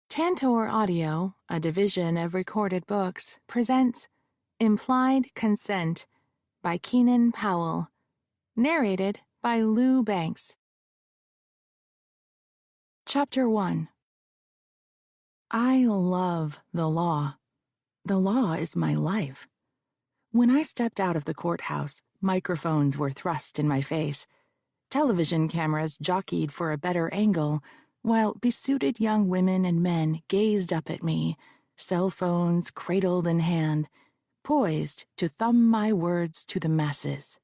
Tantor Audio, a division of Recorded Books, presents Implied Consent by Keenan Powell, narrated by Lou Banks. Chapter 1. I love the law. The law is my life. When I stepped out of the courthouse, microphones were thrust in my face. Television cameras jockeyed for a better angle, while besuited young women and men gazed up at me, cell phones cradled in hand, poised to thumb my words to the masses.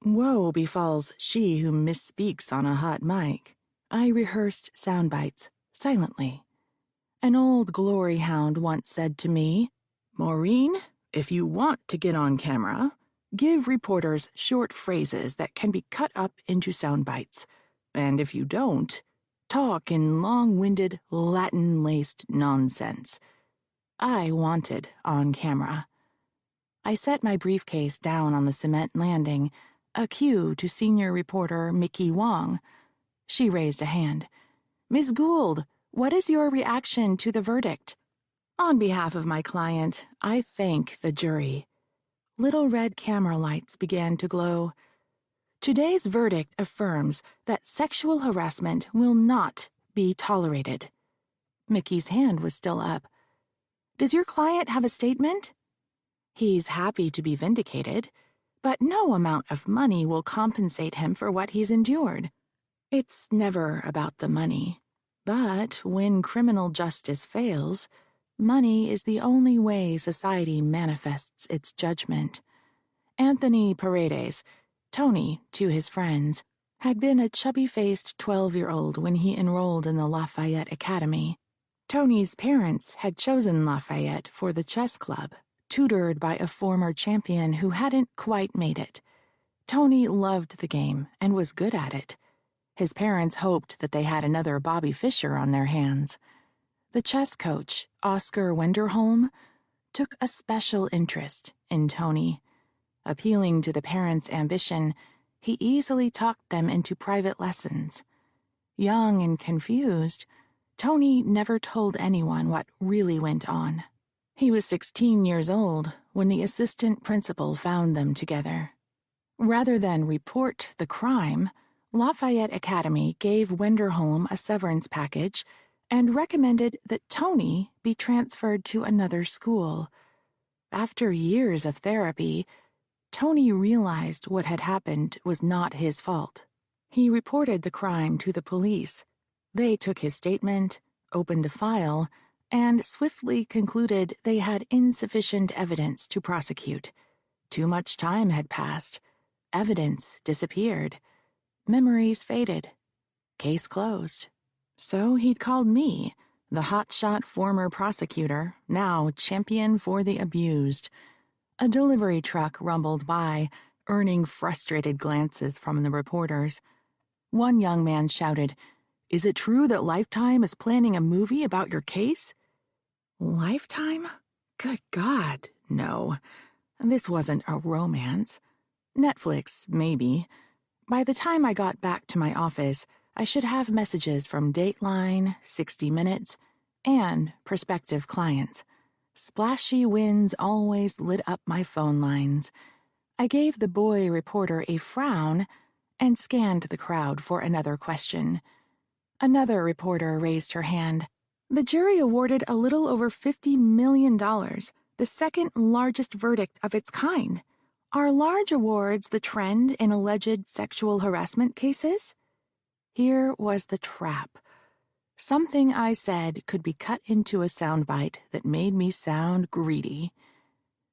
Woe befalls she who misspeaks on a hot mic. I rehearsed sound bites, silently. An old glory hound once said to me, "Maureen, if you want to get on camera, give reporters short phrases that can be cut up into sound bites. And if you don't, talk in long-winded, Latin-laced nonsense." I wanted on camera. I set my briefcase down on the cement landing, a cue to senior reporter Mickey Wong. She raised a hand. "Ms. Gould, what is your reaction to the verdict?" On behalf of my client, I thank the jury. Little red camera lights began to glow. Today's verdict affirms that sexual harassment will not be tolerated. Mickey's hand was still up. "Does your client have a statement?" "He's happy to be vindicated, but no amount of money will compensate him for what he's endured. It's never about the money, but when criminal justice fails, money is the only way society manifests its judgment." Anthony Paredes, Tony to his friends, had been a chubby-faced 12-year-old when he enrolled in the Lafayette Academy. Tony's parents had chosen Lafayette for the chess club, tutored by a former champion who hadn't quite made it. Tony loved the game and was good at it. His parents hoped that they had another Bobby Fischer on their hands. The chess coach, Oscar Wenderholm, took a special interest in Tony. Appealing to the parents' ambition, he easily talked them into private lessons. Young and confused, Tony never told anyone what really went on. He was 16 years old when the assistant principal found them together. Rather than report the crime, Lafayette Academy gave Wenderholm a severance package and recommended that Tony be transferred to another school. After years of therapy, Tony realized what had happened was not his fault. He reported the crime to the police. They took his statement, opened a file, and swiftly concluded they had insufficient evidence to prosecute. Too much time had passed. Evidence disappeared. Memories faded. Case closed. So he'd called me, the hotshot former prosecutor, now champion for the abused. A delivery truck rumbled by, earning frustrated glances from the reporters. One young man shouted, "Is it true that Lifetime is planning a movie about your case?" Lifetime? Good God, no. This wasn't a romance. Netflix, maybe. By the time I got back to my office, I should have messages from Dateline, 60 Minutes, and prospective clients. Splashy winds always lit up my phone lines. I gave the boy reporter a frown and scanned the crowd for another question. Another reporter raised her hand. The jury awarded a little over $50 million, the second largest verdict of its kind. Are large awards the trend in alleged sexual harassment cases? Here was the trap. Something I said could be cut into a soundbite that made me sound greedy.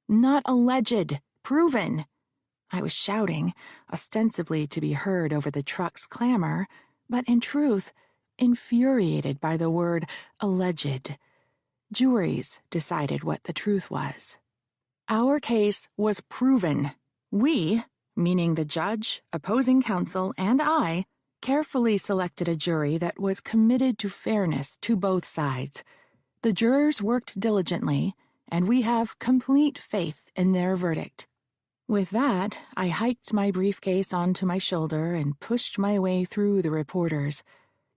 Not alleged, proven. I was shouting, ostensibly to be heard over the truck's clamor, but in truth, infuriated by the word alleged. Juries decided what the truth was. Our case was proven. We, meaning the judge, opposing counsel, and I, carefully selected a jury that was committed to fairness to both sides. The jurors worked diligently, and we have complete faith in their verdict. With that, I hiked my briefcase onto my shoulder and pushed my way through the reporters.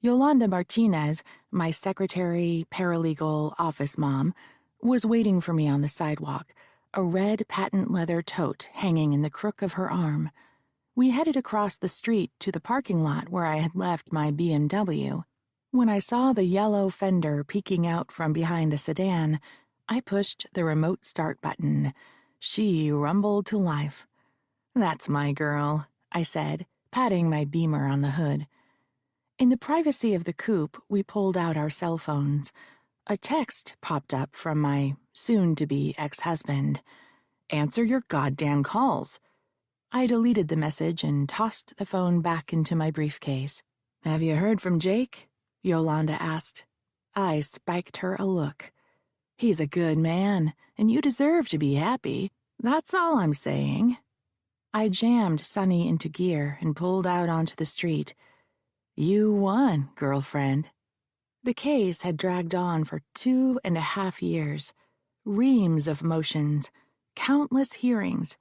Yolanda Martinez, my secretary, paralegal, office mom, was waiting for me on the sidewalk, a red patent leather tote hanging in the crook of her arm. We headed across the street to the parking lot where I had left my BMW. When I saw the yellow fender peeking out from behind a sedan, I pushed the remote start button. She rumbled to life. "That's my girl," I said, patting my Beamer on the hood. In the privacy of the coupe, we pulled out our cell phones. A text popped up from my soon-to-be ex-husband. "Answer your goddamn calls." I deleted the message and tossed the phone back into my briefcase. "Have you heard from Jake?" Yolanda asked. I spiked her a look. "He's a good man, and you deserve to be happy. That's all I'm saying." I jammed Sonny into gear and pulled out onto the street. "You won, girlfriend." The case had dragged on for 2.5 years. Reams of motions, countless hearings.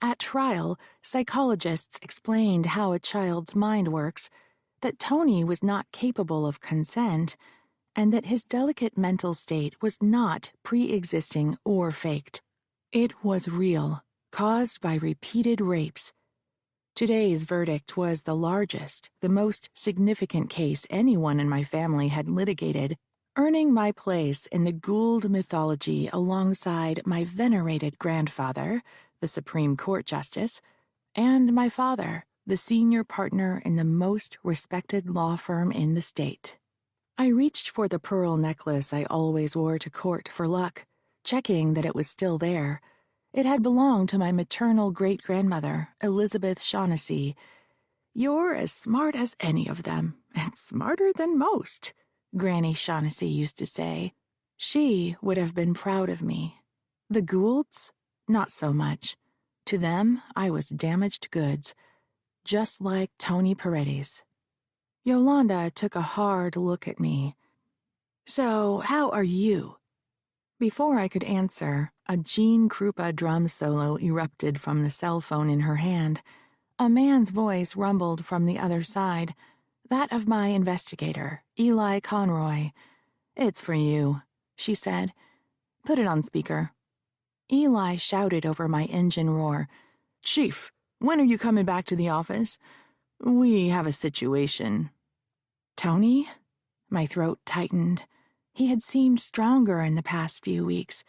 At trial, psychologists explained how a child's mind works, that Tony was not capable of consent, and that his delicate mental state was not pre-existing or faked. It was real, caused by repeated rapes. Today's verdict was the largest, the most significant case anyone in my family had litigated, earning my place in the Gould mythology alongside my venerated grandfather, the Supreme Court Justice, and my father, the senior partner in the most respected law firm in the state. I reached for the pearl necklace I always wore to court for luck, checking that it was still there. It had belonged to my maternal great-grandmother, Elizabeth Shaughnessy. "You're as smart as any of them, and smarter than most," Granny Shaughnessy used to say. She would have been proud of me. The Goulds? Not so much. To them, I was damaged goods, just like Tony Paredes. Yolanda took a hard look at me. "So, how are you?" Before I could answer, a Gene Krupa drum solo erupted from the cell phone in her hand. A man's voice rumbled from the other side, that of my investigator, Eli Conroy. "It's for you," she said. "Put it on speaker." Eli shouted over my engine roar. "Chief, when are you coming back to the office? We have a situation." "Tony?" My throat tightened. He had seemed stronger in the past few weeks,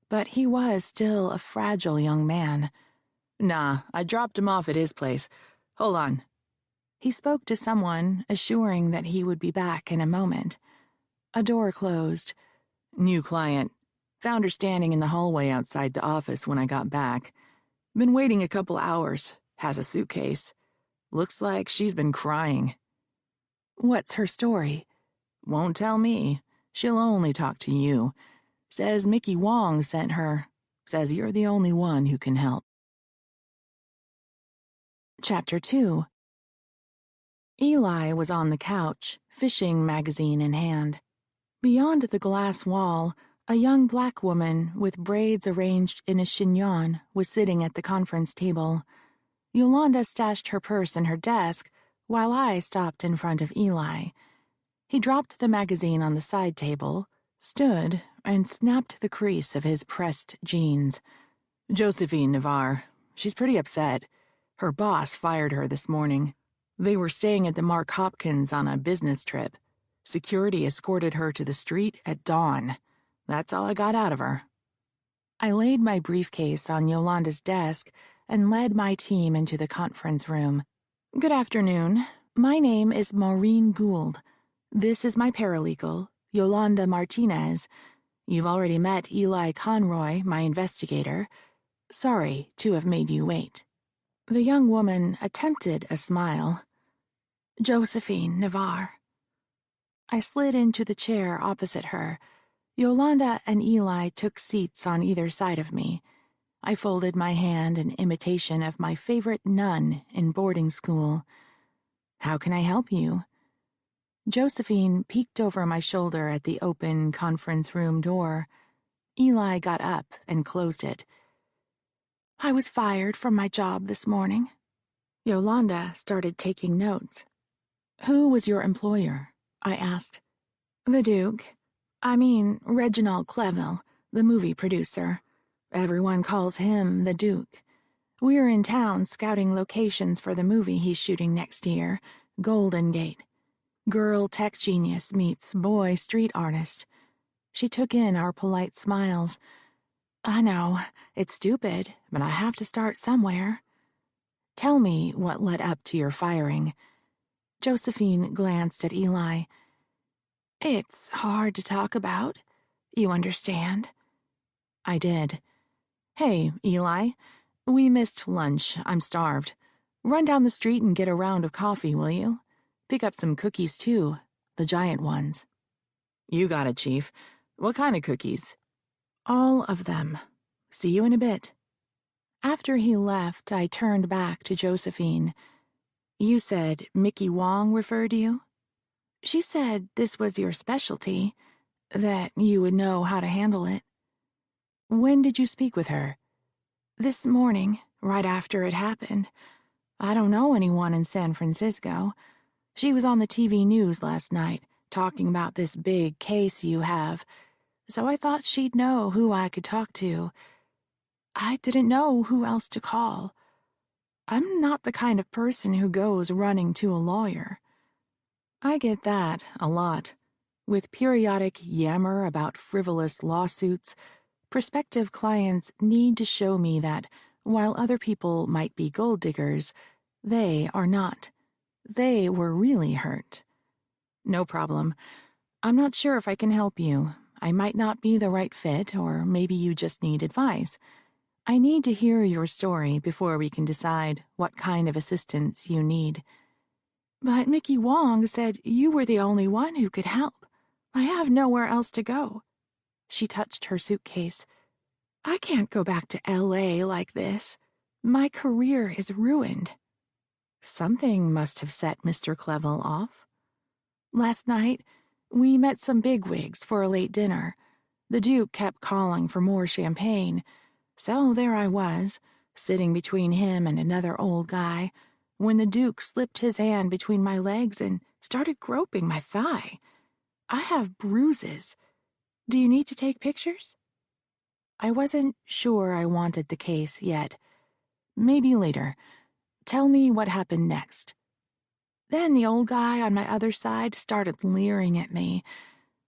but he was still a fragile young man. "Nah, I dropped him off at his place. Hold on." He spoke to someone, assuring that he would be back in a moment. A door closed. "New client. Found her standing in the hallway outside the office when I got back. Been waiting a couple hours. Has a suitcase. Looks like she's been crying." "What's her story?" "Won't tell me. She'll only talk to you. Says Mickey Wong sent her. Says you're the only one who can help." Chapter 2. Eli was on the couch, fishing magazine in hand. Beyond the glass wall, a young black woman with braids arranged in a chignon was sitting at the conference table. Yolanda stashed her purse in her desk, while I stopped in front of Eli. He dropped the magazine on the side table, stood, and snapped the crease of his pressed jeans. "Josephine Navarre. She's pretty upset. Her boss fired her this morning. They were staying at the Mark Hopkins on a business trip. Security escorted her to the street at dawn. That's all I got out of her." I laid my briefcase on Yolanda's desk and led my team into the conference room. "Good afternoon. My name is Maureen Gould. This is my paralegal, Yolanda Martinez. You've already met Eli Conroy, my investigator. Sorry to have made you wait." The young woman attempted a smile. "Josephine Navarre." I slid into the chair opposite her. Yolanda and Eli took seats on either side of me. I folded my hand in imitation of my favorite nun in boarding school. "How can I help you?" Josephine peeked over my shoulder at the open conference room door. Eli got up and closed it. "I was fired from my job this morning." Yolanda started taking notes. "Who was your employer?" I asked. The Duke. I mean, Reginald Cleville, the movie producer. Everyone calls him the Duke. We're in town scouting locations for the movie he's shooting next year, Golden Gate. Girl tech genius meets boy street artist. She took in our polite smiles. I know, it's stupid, but I have to start somewhere. Tell me what led up to your firing. Josephine glanced at Eli. It's hard to talk about. You understand? I did. Hey, Eli. We missed lunch. I'm starved. Run down the street and get a round of coffee, will you? Pick up some cookies, too. The giant ones. You got it, Chief. What kind of cookies? All of them. See you in a bit. After he left, I turned back to Josephine. You said Mickey Wong referred you? She said this was your specialty, that you would know how to handle it. When did you speak with her? This morning, right after it happened. I don't know anyone in San Francisco. She was on the TV news last night, talking about this big case you have, so I thought she'd know who I could talk to. I didn't know who else to call. I'm not the kind of person who goes running to a lawyer. I get that a lot. With periodic yammer about frivolous lawsuits, prospective clients need to show me that, while other people might be gold diggers, they are not. They were really hurt. No problem. I'm not sure if I can help you. I might not be the right fit, or maybe you just need advice. I need to hear your story before we can decide what kind of assistance you need. But Mickey Wong said you were the only one who could help. I have nowhere else to go. She touched her suitcase. I can't go back to L.A. like this. My career is ruined. Something must have set Mr. Cleville off. Last night, we met some bigwigs for a late dinner. The Duke kept calling for more champagne, so there I was, sitting between him and another old guy, when the Duke slipped his hand between my legs and started groping my thigh. I have bruises. Do you need to take pictures? I wasn't sure I wanted the case yet. Maybe later. Tell me what happened next. Then the old guy on my other side started leering at me.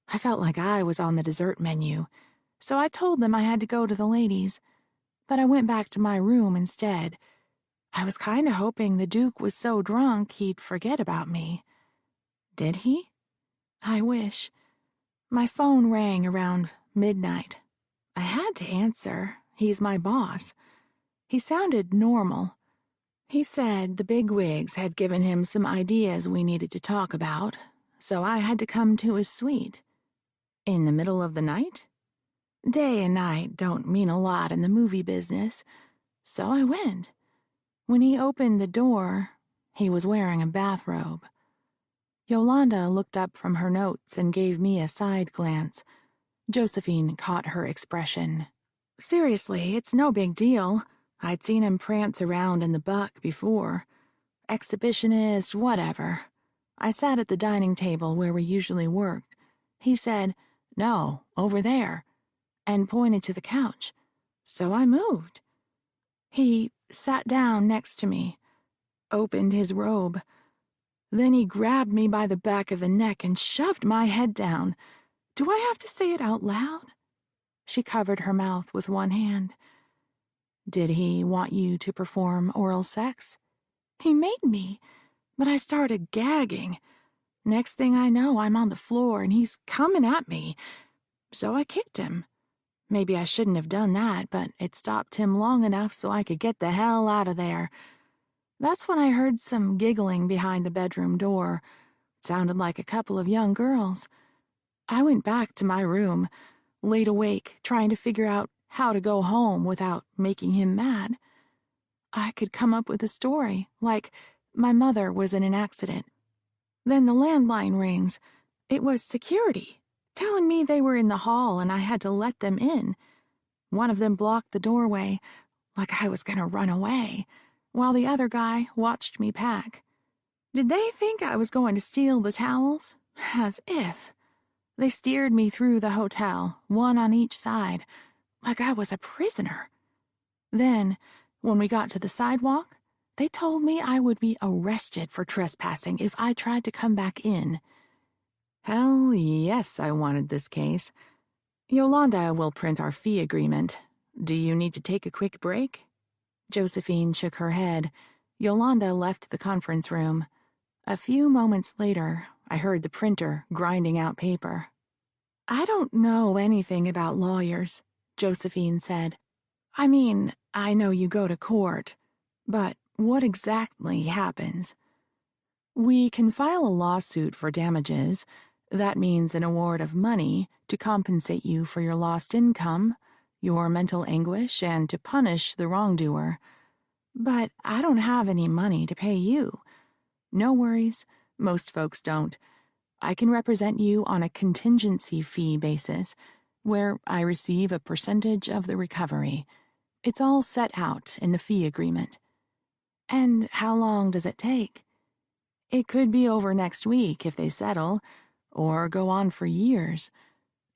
I felt like I was on the dessert menu, so I told them I had to go to the ladies, but I went back to my room instead. I was kind of hoping the Duke was so drunk he'd forget about me. Did he? I wish. My phone rang around midnight. I had to answer. He's my boss. He sounded normal. He said the bigwigs had given him some ideas we needed to talk about, so I had to come to his suite. In the middle of the night? Day and night don't mean a lot in the movie business, so I went. When he opened the door, he was wearing a bathrobe. Yolanda looked up from her notes and gave me a side glance. Josephine caught her expression. Seriously, it's no big deal. I'd seen him prance around in the Buck before. Exhibitionist, whatever. I sat at the dining table where we usually worked. He said, "No, over there," and pointed to the couch. So I moved. He sat down next to me, opened his robe. Then he grabbed me by the back of the neck and shoved my head down. Do I have to say it out loud? She covered her mouth with one hand. Did he want you to perform oral sex? He made me, but I started gagging. Next thing I know, I'm on the floor and he's coming at me. So I kicked him. Maybe I shouldn't have done that, but it stopped him long enough so I could get the hell out of there. That's when I heard some giggling behind the bedroom door. It sounded like a couple of young girls. I went back to my room, laid awake, trying to figure out how to go home without making him mad. I could come up with a story, like my mother was in an accident. Then the landline rings. It was security, telling me they were in the hall and I had to let them in. One of them blocked the doorway, like I was going to run away, while the other guy watched me pack. Did they think I was going to steal the towels? As if. They steered me through the hotel, one on each side, like I was a prisoner. Then, when we got to the sidewalk, they told me I would be arrested for trespassing if I tried to come back in. Hell yes, I wanted this case. Yolanda will print our fee agreement. Do you need to take a quick break? Josephine shook her head. Yolanda left the conference room. A few moments later, I heard the printer grinding out paper. I don't know anything about lawyers, Josephine said. I mean, I know you go to court, but what exactly happens? We can file a lawsuit for damages. That means an award of money to compensate you for your lost income, your mental anguish, and to punish the wrongdoer. But I don't have any money to pay you. No worries, most folks don't. I can represent you on a contingency fee basis, where I receive a percentage of the recovery. It's all set out in the fee agreement. And how long does it take? It could be over next week if they settle, or go on for years.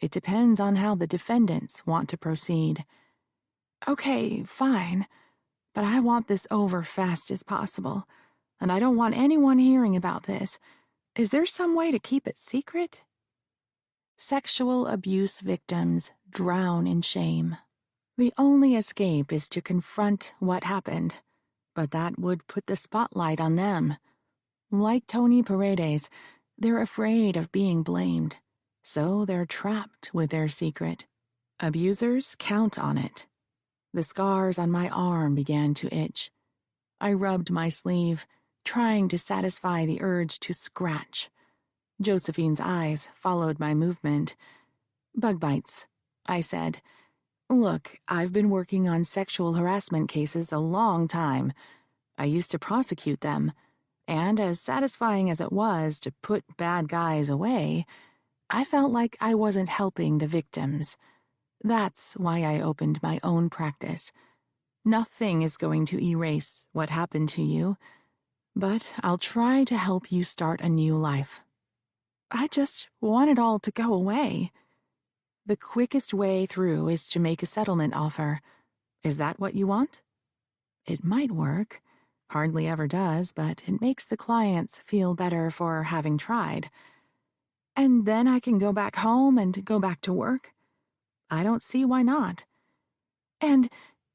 It depends on how the defendants want to proceed. Okay, fine, but I want this over fast as possible, and I don't want anyone hearing about this. Is there some way to keep it secret? Sexual abuse victims drown in shame. The only escape is to confront what happened, but that would put the spotlight on them. Like Tony Paredes, they're afraid of being blamed, so they're trapped with their secret. Abusers count on it. The scars on my arm began to itch. I rubbed my sleeve, trying to satisfy the urge to scratch. Josephine's eyes followed my movement. Bug bites, I said. Look, I've been working on sexual harassment cases a long time. I used to prosecute them, and as satisfying as it was to put bad guys away, I felt like I wasn't helping the victims. That's why I opened my own practice. Nothing is going to erase what happened to you, but I'll try to help you start a new life. I just want it all to go away. The quickest way through is to make a settlement offer. Is that what you want? It might work. Hardly ever does, but it makes the clients feel better for having tried. And then I can go back home and go back to work? I don't see why not. And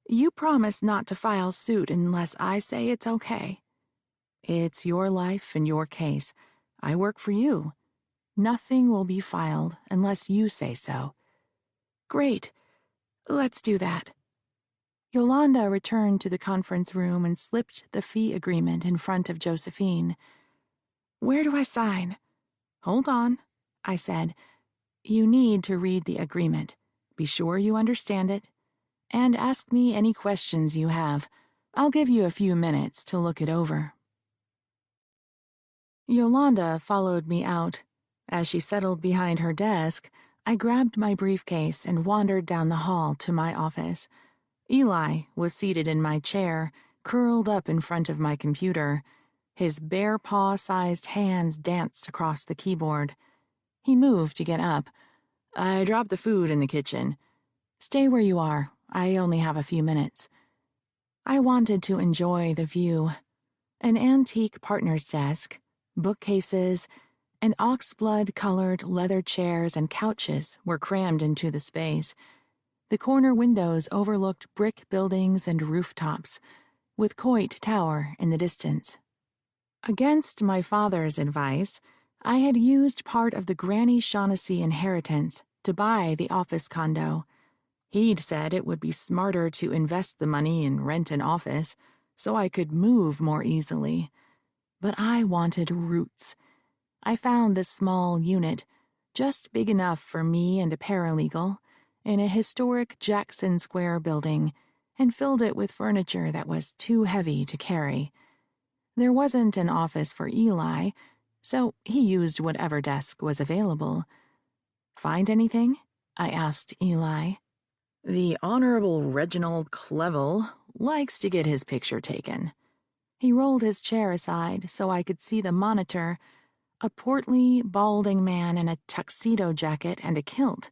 you promise not to file suit unless I say it's okay. It's your life and your case. I work for you. Nothing will be filed unless you say so. Great. Let's do that. Yolanda returned to the conference room and slipped the fee agreement in front of Josephine. Where do I sign? Hold on, I said. You need to read the agreement. Be sure you understand it. And ask me any questions you have. I'll give you a few minutes to look it over. Yolanda followed me out. As she settled behind her desk, I grabbed my briefcase and wandered down the hall to my office. Eli was seated in my chair, curled up in front of my computer. His bare paw-sized hands danced across the keyboard. He moved to get up. I dropped the food in the kitchen. Stay where you are. I only have a few minutes. I wanted to enjoy the view. An antique partner's desk, bookcases, and oxblood-colored leather chairs and couches were crammed into the space. The corner windows overlooked brick buildings and rooftops, with Coit Tower in the distance. Against my father's advice, I had used part of the Granny Shaughnessy inheritance to buy the office condo. He'd said it would be smarter to invest the money and rent an office, so I could move more easily. But I wanted roots. I found this small unit, just big enough for me and a paralegal, in a historic Jackson Square building, and filled it with furniture that was too heavy to carry. There wasn't an office for Eli, so he used whatever desk was available. Find anything? I asked Eli. The Honorable Reginald Clevel likes to get his picture taken. He rolled his chair aside so I could see the monitor. a portly, balding man in a tuxedo jacket and a kilt.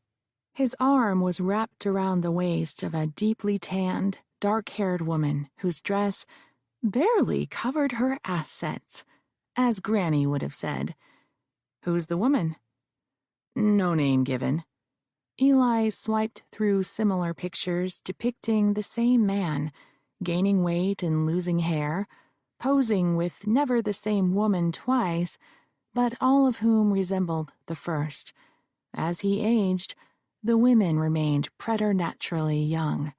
His arm was wrapped around the waist of a deeply tanned, dark-haired woman whose dress barely covered her assets, as Granny would have said. "Who's the woman?" "No name given." Eli swiped through similar pictures depicting the same man, gaining weight and losing hair, posing with never the same woman twice, but all of whom resembled the first. As he aged, the women remained preternaturally young.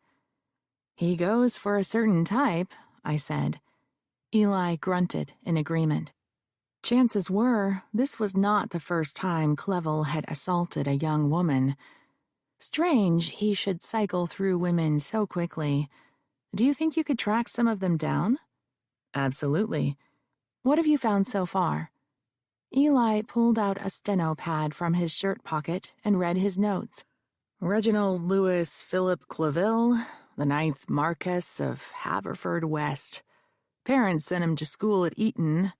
"He goes for a certain type," I said. Eli grunted in agreement. Chances were, this was not the first time Clevel had assaulted a young woman. Strange he should cycle through women so quickly. "Do you think you could track some of them down?" "Absolutely." "What have you found so far?" Eli pulled out a steno pad from his shirt pocket and read his notes. "Reginald Louis Philip Clevel, the 9th Marquess of Haverford West. Parents sent him to school at Eton.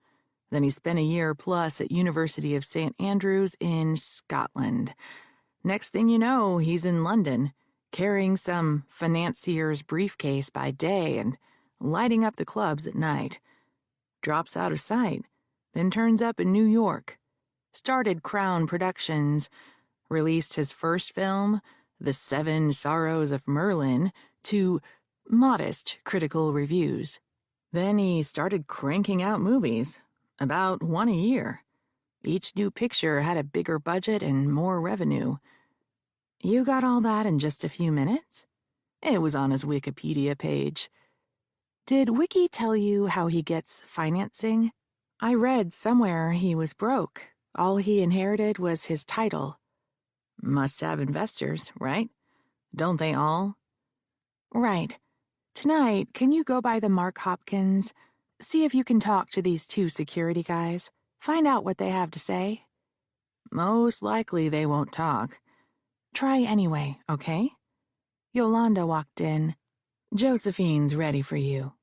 Then he spent a year plus at University of St. Andrews in Scotland. Next thing you know, he's in London, carrying some financier's briefcase by day and lighting up the clubs at night. Drops out of sight, then turns up in New York. Started Crown Productions, released his first film, The 7 Sorrows of Merlin, to modest critical reviews. Then he started cranking out movies, about one a year. Each new picture had a bigger budget and more revenue." "You got all that in just a few minutes?" "It was on his Wikipedia page." "Did Wiki tell you how he gets financing?" "I read somewhere he was broke. All he inherited was his title." "Must have investors, right? Don't they all?" "Right. Tonight, can you go by the Mark Hopkins? See if you can talk to these 2 security guys. Find out what they have to say." "Most likely they won't talk." "Try anyway, okay?" Yolanda walked in. "Josephine's ready for you."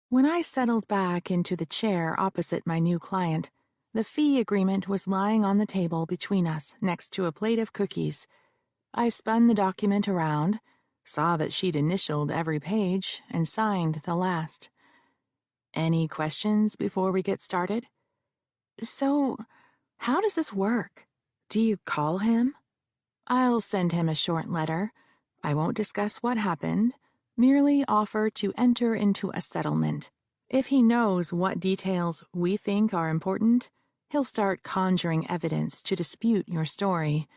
When I settled back into the chair opposite my new client, the fee agreement was lying on the table between us next to a plate of cookies. I spun the document around, saw that she'd initialed every page, and signed the last. "Any questions before we get started?" "So, how does this work? Do you call him?" "I'll send him a short letter. I won't discuss what happened, merely offer to enter into a settlement. If he knows what details we think are important, he'll start conjuring evidence to dispute your story."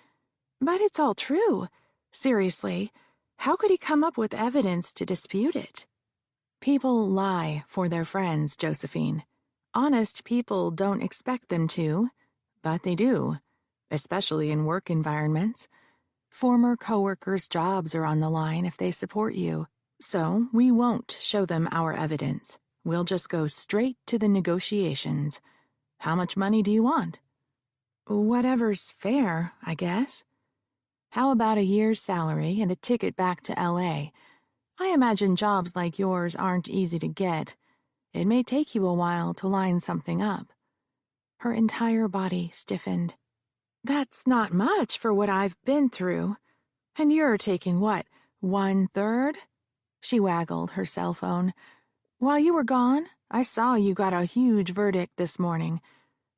"But it's all true. Seriously, how could he come up with evidence to dispute it?" "People lie for their friends, Josephine. Honest people don't expect them to, but they do, especially in work environments. Former coworkers' jobs are on the line if they support you, so we won't show them our evidence. We'll just go straight to the negotiations. How much money do you want?" "Whatever's fair, I guess." "How about a year's salary and a ticket back to L.A.? I imagine jobs like yours aren't easy to get. It may take you a while to line something up." Her entire body stiffened. "That's not much for what I've been through. And you're taking what, 1/3? She waggled her cell phone. "While you were gone, I saw you got a huge verdict this morning.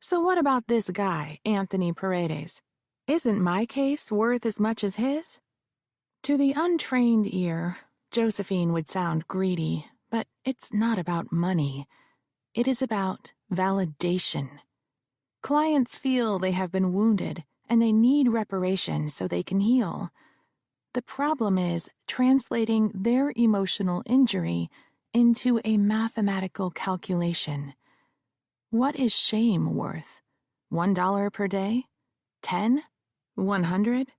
So what about this guy, Anthony Paredes? Isn't my case worth as much as his?" To the untrained ear, Josephine would sound greedy, but it's not about money. It is about validation. Clients feel they have been wounded and they need reparation so they can heal. The problem is translating their emotional injury into a mathematical calculation. What is shame worth? $1 per day? 10? 100?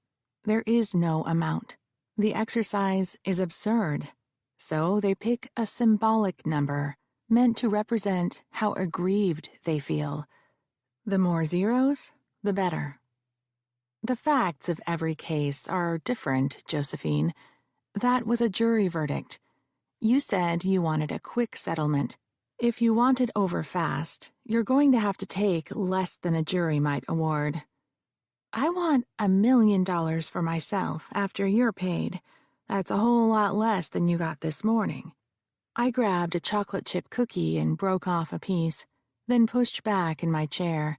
There is no amount. The exercise is absurd. So they pick a symbolic number meant to represent how aggrieved they feel. The more zeros, the better. The facts of every case are different, Josephine. That was a jury verdict. You said you wanted a quick settlement. If you want it over fast, you're going to have to take less than a jury might award. I want $1 million for myself after you're paid. That's a whole lot less than you got this morning. I grabbed a chocolate chip cookie and broke off a piece, then pushed back in my chair.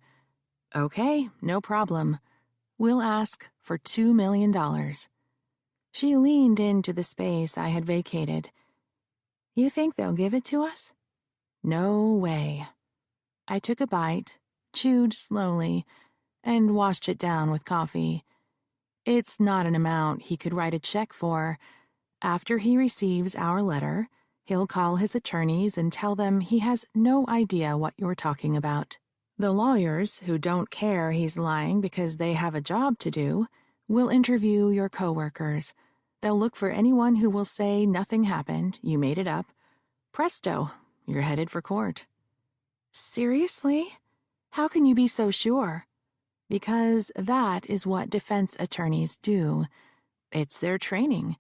Okay, no problem. We'll ask for $2 million. She leaned into the space I had vacated. You think they'll give it to us? No way. I took a bite, chewed slowly, and washed it down with coffee. It's not an amount he could write a check for. After he receives our letter, he'll call his attorneys and tell them he has no idea what you're talking about. The lawyers, who don't care he's lying because they have a job to do, will interview your coworkers. They'll look for anyone who will say nothing happened, you made it up. Presto, you're headed for court. Seriously? How can you be so sure? Because that is what defense attorneys do. It's their training.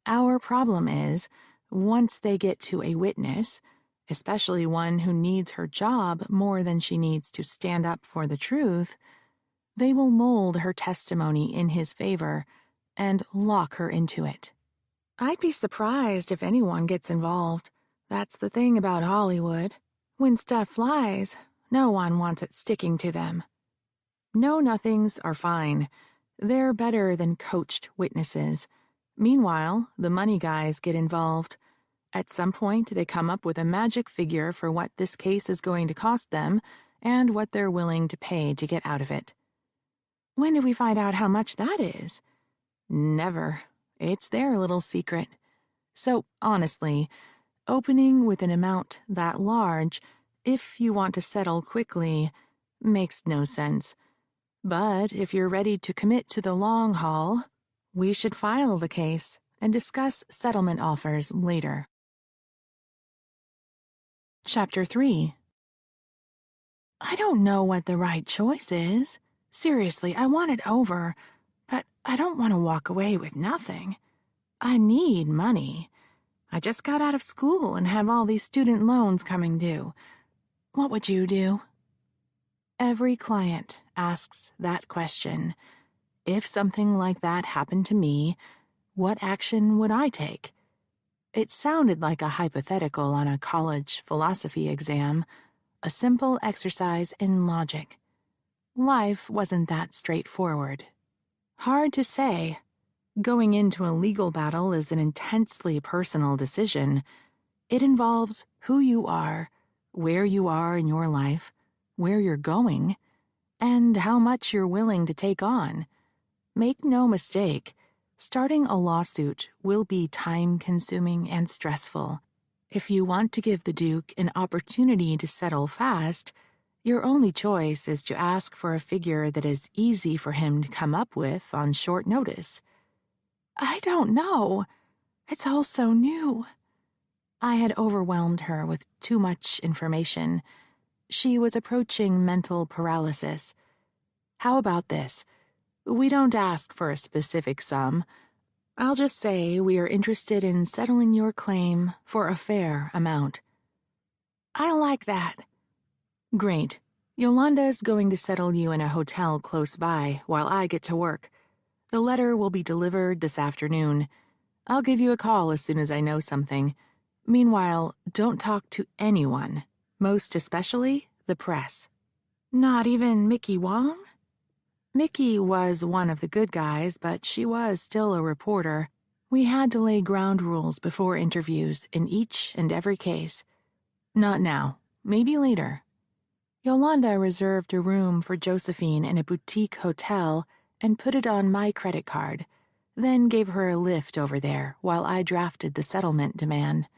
Our problem is, once they get to a witness, especially one who needs her job more than she needs to stand up for the truth, they will mold her testimony in his favor and lock her into it. I'd be surprised if anyone gets involved. That's the thing about Hollywood. When stuff flies, no one wants it sticking to them. Know-nothings are fine. They're better than coached witnesses. Meanwhile, the money guys get involved. At some point, they come up with a magic figure for what this case is going to cost them and what they're willing to pay to get out of it. When do we find out how much that is? Never. It's their little secret. So, honestly, opening with an amount that large, if you want to settle quickly, makes no sense. But if you're ready to commit to the long haul, we should file the case and discuss settlement offers later. Chapter 3. I don't know what the right choice is. Seriously, I want it over, but I don't want to walk away with nothing. I need money. I just got out of school and have all these student loans coming due. What would you do? Every client asks that question. If something like that happened to me, what action would I take? It sounded like a hypothetical on a college philosophy exam, a simple exercise in logic. Life wasn't that straightforward. Hard to say. Going into a legal battle is an intensely personal decision. It involves who you are, where you are in your life, where you're going, and how much you're willing to take on. Make no mistake, starting a lawsuit will be time-consuming and stressful. If you want to give the Duke an opportunity to settle fast, your only choice is to ask for a figure that is easy for him to come up with on short notice. I don't know. It's all so new. I had overwhelmed her with too much information. She was approaching mental paralysis. How about this? We don't ask for a specific sum. I'll just say we are interested in settling your claim for a fair amount. I like that. Great. Yolanda's going to settle you in a hotel close by while I get to work. The letter will be delivered this afternoon. I'll give you a call as soon as I know something. Meanwhile, don't talk to anyone, most especially the press. Not even Mickey Wong? Mickey was one of the good guys, but she was still a reporter. We had to lay ground rules before interviews in each and every case. Not now. Maybe later. Yolanda reserved a room for Josephine in a boutique hotel and put it on my credit card, then gave her a lift over there while I drafted the settlement demand.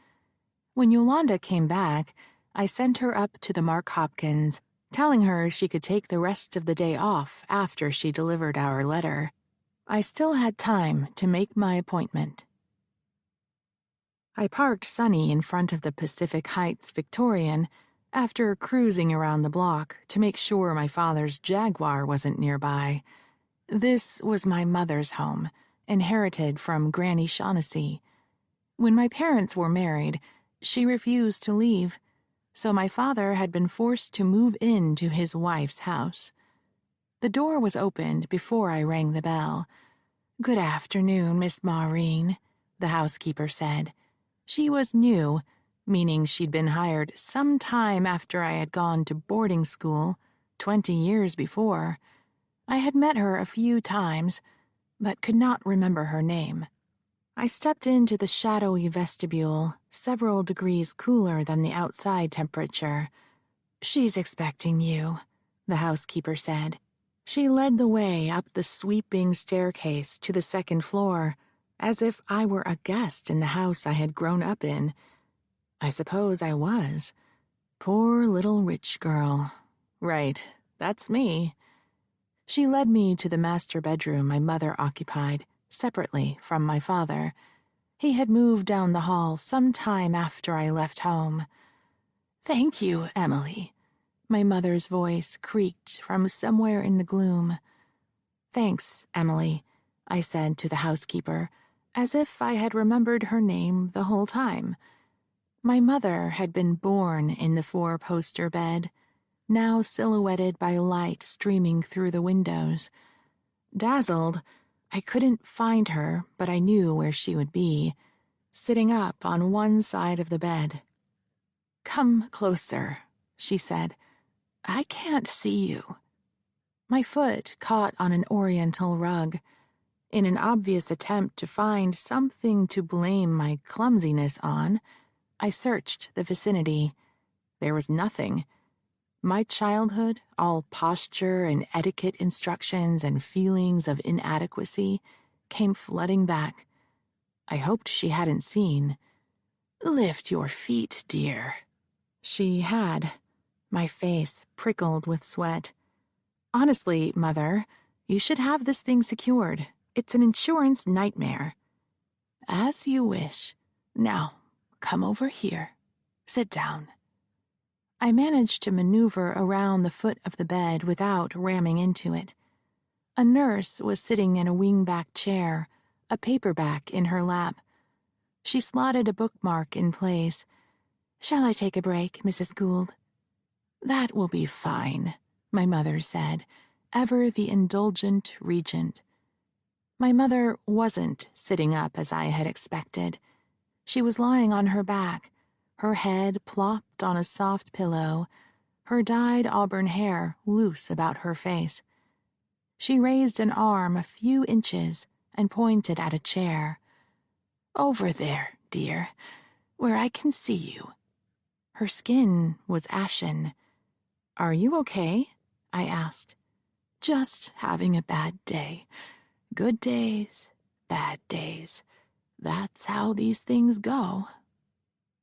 When Yolanda came back, I sent her up to the Mark Hopkins, telling her she could take the rest of the day off after she delivered our letter. I still had time to make my appointment. I parked Sunny in front of the Pacific Heights Victorian after cruising around the block to make sure my father's Jaguar wasn't nearby. This was my mother's home, inherited from Granny Shaughnessy. When my parents were married, she refused to leave. so my father had been forced to move into his wife's house. The door was opened before I rang the bell. "Good afternoon, Miss Maureen," the housekeeper said. She was new, meaning she'd been hired some time after I had gone to boarding school, 20 years before. I had met her a few times, but could not remember her name. I stepped into the shadowy vestibule, several degrees cooler than the outside temperature. "She's expecting you," the housekeeper said. She led the way up the sweeping staircase to the second floor, as if I were a guest in the house I had grown up in. I suppose I was. Poor little rich girl. Right, that's me. She led me to the master bedroom my mother occupied, separately from my father. He had moved down the hall some time after I left home. "Thank you, Emily." My mother's voice creaked from somewhere in the gloom. "Thanks, Emily," I said to the housekeeper, as if I had remembered her name the whole time. My mother had been born in the four-poster bed, now silhouetted by light streaming through the windows. Dazzled, I couldn't find her, but I knew where she would be, sitting up on one side of the bed. "Come closer," she said. "I can't see you." My foot caught on an oriental rug. In an obvious attempt to find something to blame my clumsiness on, I searched the vicinity. There was nothing. My childhood, all posture and etiquette instructions and feelings of inadequacy, came flooding back. I hoped she hadn't seen. "Lift your feet, dear." She had. My face prickled with sweat. "Honestly, Mother, you should have this thing secured. It's an insurance nightmare." "As you wish. Now, come over here. Sit down." I managed to maneuver around the foot of the bed without ramming into it. A nurse was sitting in a wing-back chair, a paperback in her lap. She slotted a bookmark in place. "Shall I take a break, Mrs. Gould?" "That will be fine," my mother said, ever the indulgent regent. My mother wasn't sitting up as I had expected. She was lying on her back, her head plopped on a soft pillow, her dyed auburn hair loose about her face. She raised an arm a few inches and pointed at a chair. "Over there, dear, where I can see you." Her skin was ashen. "Are you okay?" I asked. "Just having a bad day. Good days, bad days. That's how these things go."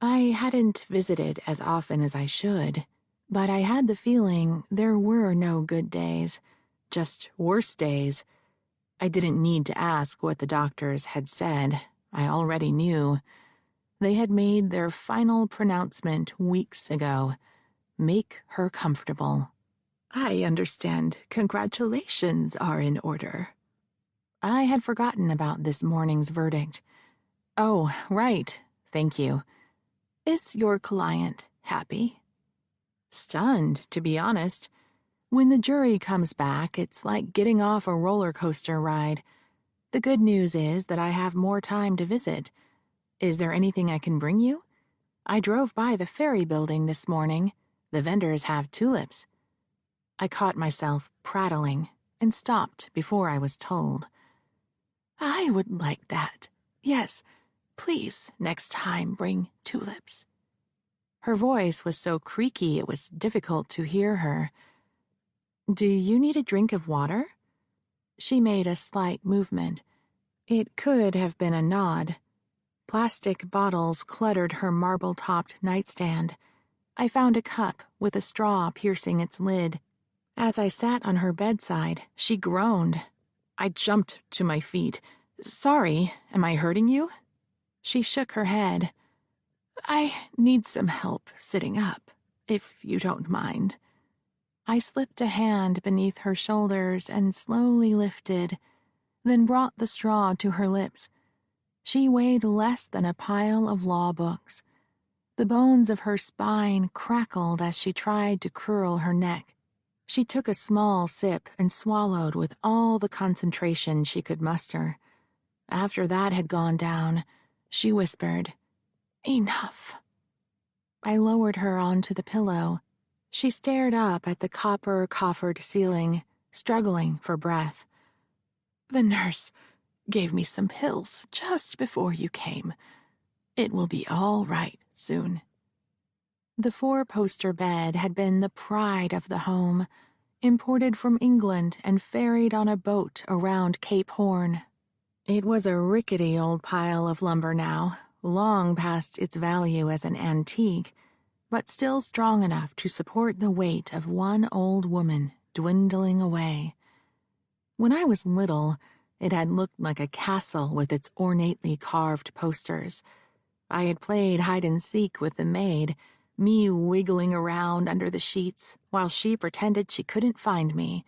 I hadn't visited as often as I should, but I had the feeling there were no good days, just worse days. I didn't need to ask what the doctors had said. I already knew. They had made their final pronouncement weeks ago. Make her comfortable. "I understand congratulations are in order." I had forgotten about this morning's verdict. "Oh, right, thank you." "Is your client happy?" "Stunned, to be honest. When the jury comes back, it's like getting off a roller coaster ride. The good news is that I have more time to visit. Is there anything I can bring you? I drove by the ferry building this morning. The vendors have tulips." I caught myself prattling and stopped before I was told. "I would like that. Yes, please, next time bring tulips." Her voice was so creaky it was difficult to hear her. "Do you need a drink of water?" She made a slight movement. It could have been a nod. Plastic bottles cluttered her marble-topped nightstand. I found a cup with a straw piercing its lid. As I sat on her bedside, she groaned. I jumped to my feet. "Sorry, am I hurting you?" She shook her head. "I need some help sitting up, if you don't mind." I slipped a hand beneath her shoulders and slowly lifted, then brought the straw to her lips. She weighed less than a pile of law books. The bones of her spine crackled as she tried to curl her neck. She took a small sip and swallowed with all the concentration she could muster. After that had gone down, she whispered, "Enough." I lowered her onto the pillow. She stared up at the copper-coffered ceiling, struggling for breath. "The nurse gave me some pills just before you came. It will be all right soon." The four-poster bed had been the pride of the home, imported from England and ferried on a boat around Cape Horn. It was a rickety old pile of lumber now, long past its value as an antique, but still strong enough to support the weight of one old woman dwindling away. When I was little, it had looked like a castle with its ornately carved posters. I had played hide-and-seek with the maid, me wiggling around under the sheets while she pretended she couldn't find me.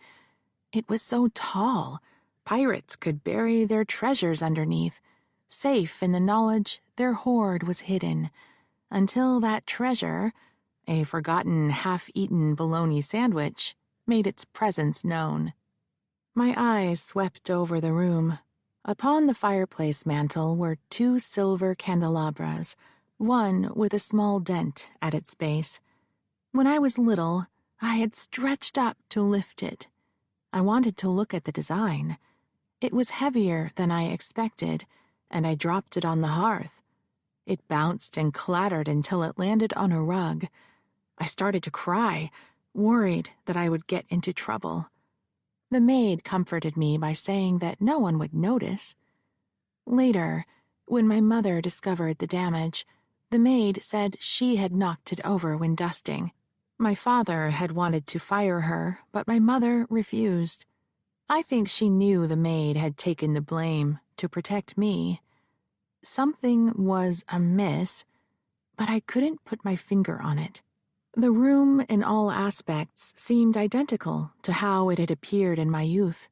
It was so tall, pirates could bury their treasures underneath, safe in the knowledge their hoard was hidden, until that treasure, a forgotten half-eaten bologna sandwich, made its presence known. My eyes swept over the room. Upon the fireplace mantel were two silver candelabras, one with a small dent at its base. When I was little, I had stretched up to lift it. I wanted to look at the design. It was heavier than I expected, and I dropped it on the hearth. It bounced and clattered until it landed on a rug. I started to cry, worried that I would get into trouble. The maid comforted me by saying that no one would notice. Later, when my mother discovered the damage, the maid said she had knocked it over when dusting. My father had wanted to fire her, but my mother refused. I think she knew the maid had taken the blame to protect me. Something was amiss, but I couldn't put my finger on it. The room in all aspects seemed identical to how it had appeared in my youth.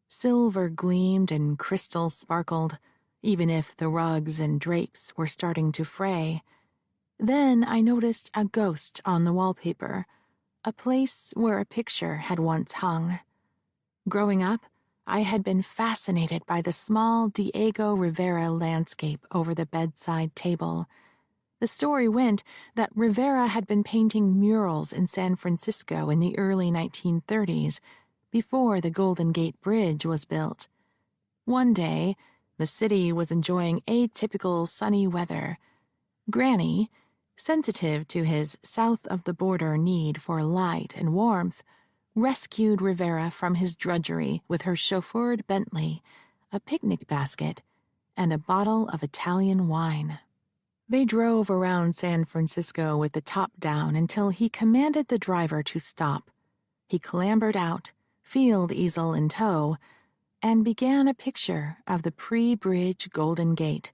Silver gleamed and crystal sparkled, even if the rugs and drapes were starting to fray. Then I noticed a ghost on the wallpaper, a place where a picture had once hung. Growing up, I had been fascinated by the small Diego Rivera landscape over the bedside table. The story went that Rivera had been painting murals in San Francisco in the early 1930s, before the Golden Gate Bridge was built. One day, the city was enjoying atypical sunny weather. Granny, sensitive to his south-of-the-border need for light and warmth, rescued Rivera from his drudgery with her chauffeured Bentley, a picnic basket, and a bottle of Italian wine. They drove around San Francisco with the top down until he commanded the driver to stop. He clambered out, field easel in tow, and began a picture of the pre-bridge Golden Gate.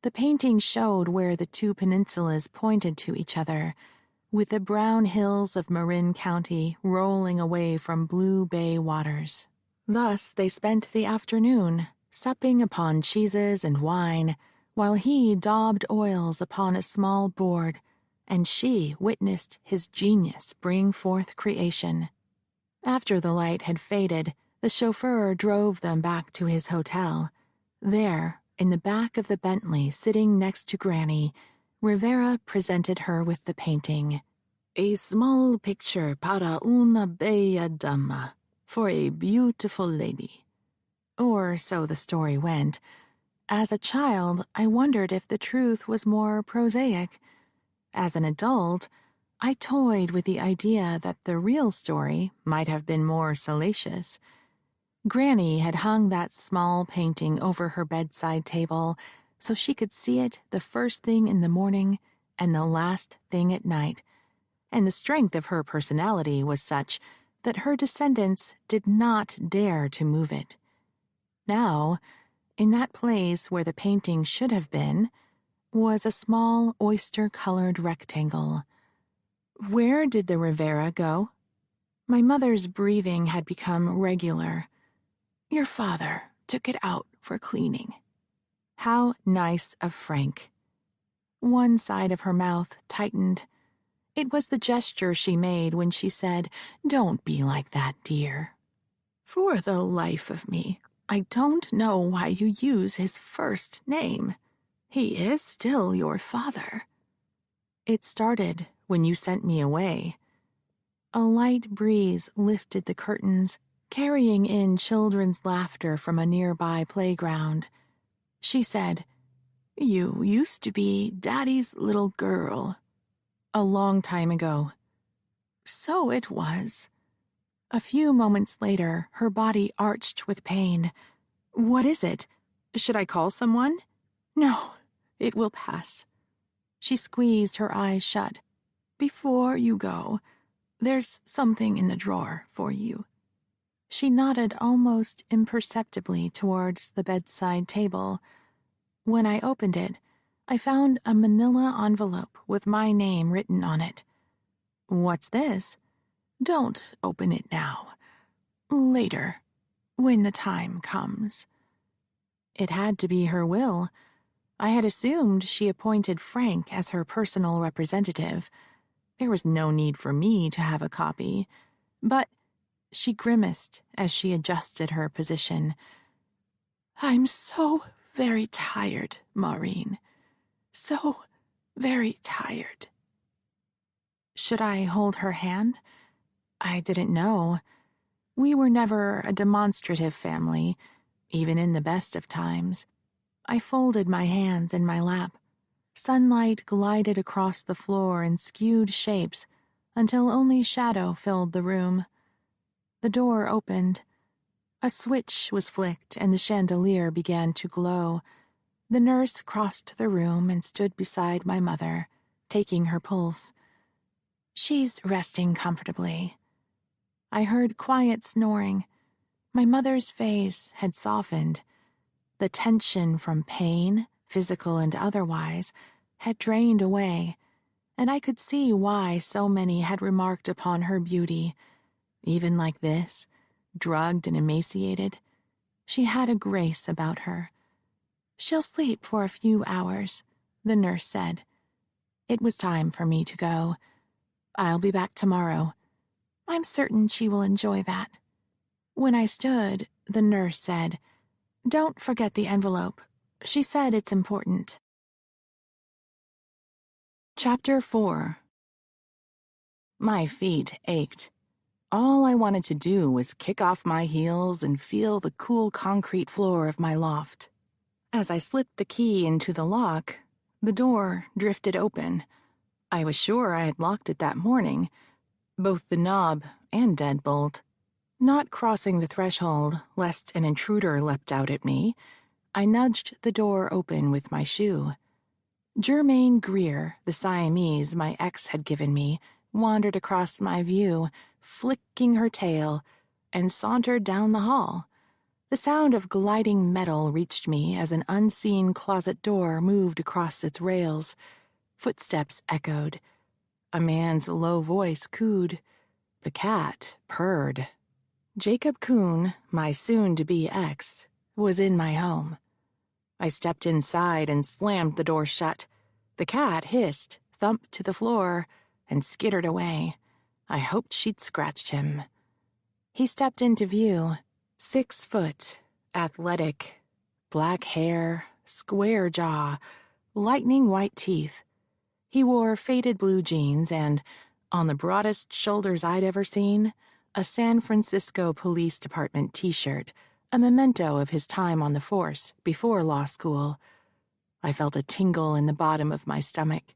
The painting showed where the two peninsulas pointed to each other, with the brown hills of Marin County rolling away from blue bay waters. Thus they spent the afternoon, supping upon cheeses and wine, while he daubed oils upon a small board, and she witnessed his genius bring forth creation. After the light had faded, the chauffeur drove them back to his hotel. There, in the back of the Bentley sitting next to Granny, Rivera presented her with the painting. "A small picture para una bella dama, for a beautiful lady." Or so the story went. As a child, I wondered if the truth was more prosaic. As an adult, I toyed with the idea that the real story might have been more salacious. Granny had hung that small painting over her bedside table so she could see it the first thing in the morning and the last thing at night, and the strength of her personality was such that her descendants did not dare to move it. Now, in that place where the painting should have been, was a small oyster-colored rectangle. Where did the Rivera go? My mother's breathing had become regular. "Your father took it out for cleaning." How nice of Frank. One side of her mouth tightened. It was the gesture she made when she said, "Don't be like that, dear." For the life of me, I don't know why you use his first name. He is still your father. It started when you sent me away. A light breeze lifted the curtains, carrying in children's laughter from a nearby playground. She said, "You used to be Daddy's little girl." A long time ago. So it was. A few moments later, her body arched with pain. "What is it? Should I call someone?" "No, it will pass." She squeezed her eyes shut. "Before you go, there's something in the drawer for you." She nodded almost imperceptibly towards the bedside table. When I opened it, I found a manila envelope with my name written on it. "What's this?" "Don't open it now. Later, when the time comes." It had to be her will. I had assumed she appointed Frank as her personal representative. There was no need for me to have a copy. But she grimaced as she adjusted her position. "I'm so very tired, Maureen. So very tired." Should I hold her hand? I didn't know. We were never a demonstrative family, even in the best of times. I folded my hands in my lap. Sunlight glided across the floor in skewed shapes until only shadow filled the room. The door opened. A switch was flicked and the chandelier began to glow. The nurse crossed the room and stood beside my mother, taking her pulse. "She's resting comfortably." I heard quiet snoring. My mother's face had softened. The tension from pain, physical and otherwise, had drained away, and I could see why so many had remarked upon her beauty. Even like this, drugged and emaciated, she had a grace about her. "She'll sleep for a few hours," the nurse said. It was time for me to go. "I'll be back tomorrow." "I'm certain she will enjoy that." When I stood, the nurse said, "Don't forget the envelope. She said it's important." Chapter 4. My feet ached. All I wanted to do was kick off my heels and feel the cool concrete floor of my loft. As I slipped the key into the lock, the door drifted open. I was sure I had locked it that morning, both the knob and deadbolt. Not crossing the threshold, lest an intruder leapt out at me, I nudged the door open with my shoe. Germaine Greer, the Siamese my ex had given me, wandered across my view, flicking her tail, and sauntered down the hall. The sound of gliding metal reached me as an unseen closet door moved across its rails. Footsteps echoed. A man's low voice cooed. The cat purred. Jacob Kuhn, my soon-to-be ex, was in my home. I stepped inside and slammed the door shut. The cat hissed, thumped to the floor, and skittered away. I hoped she'd scratched him. He stepped into view, 6 foot, athletic, black hair, square jaw, lightning white teeth. He wore faded blue jeans and, on the broadest shoulders I'd ever seen, a San Francisco Police Department t-shirt, a memento of his time on the force before law school. I felt a tingle in the bottom of my stomach.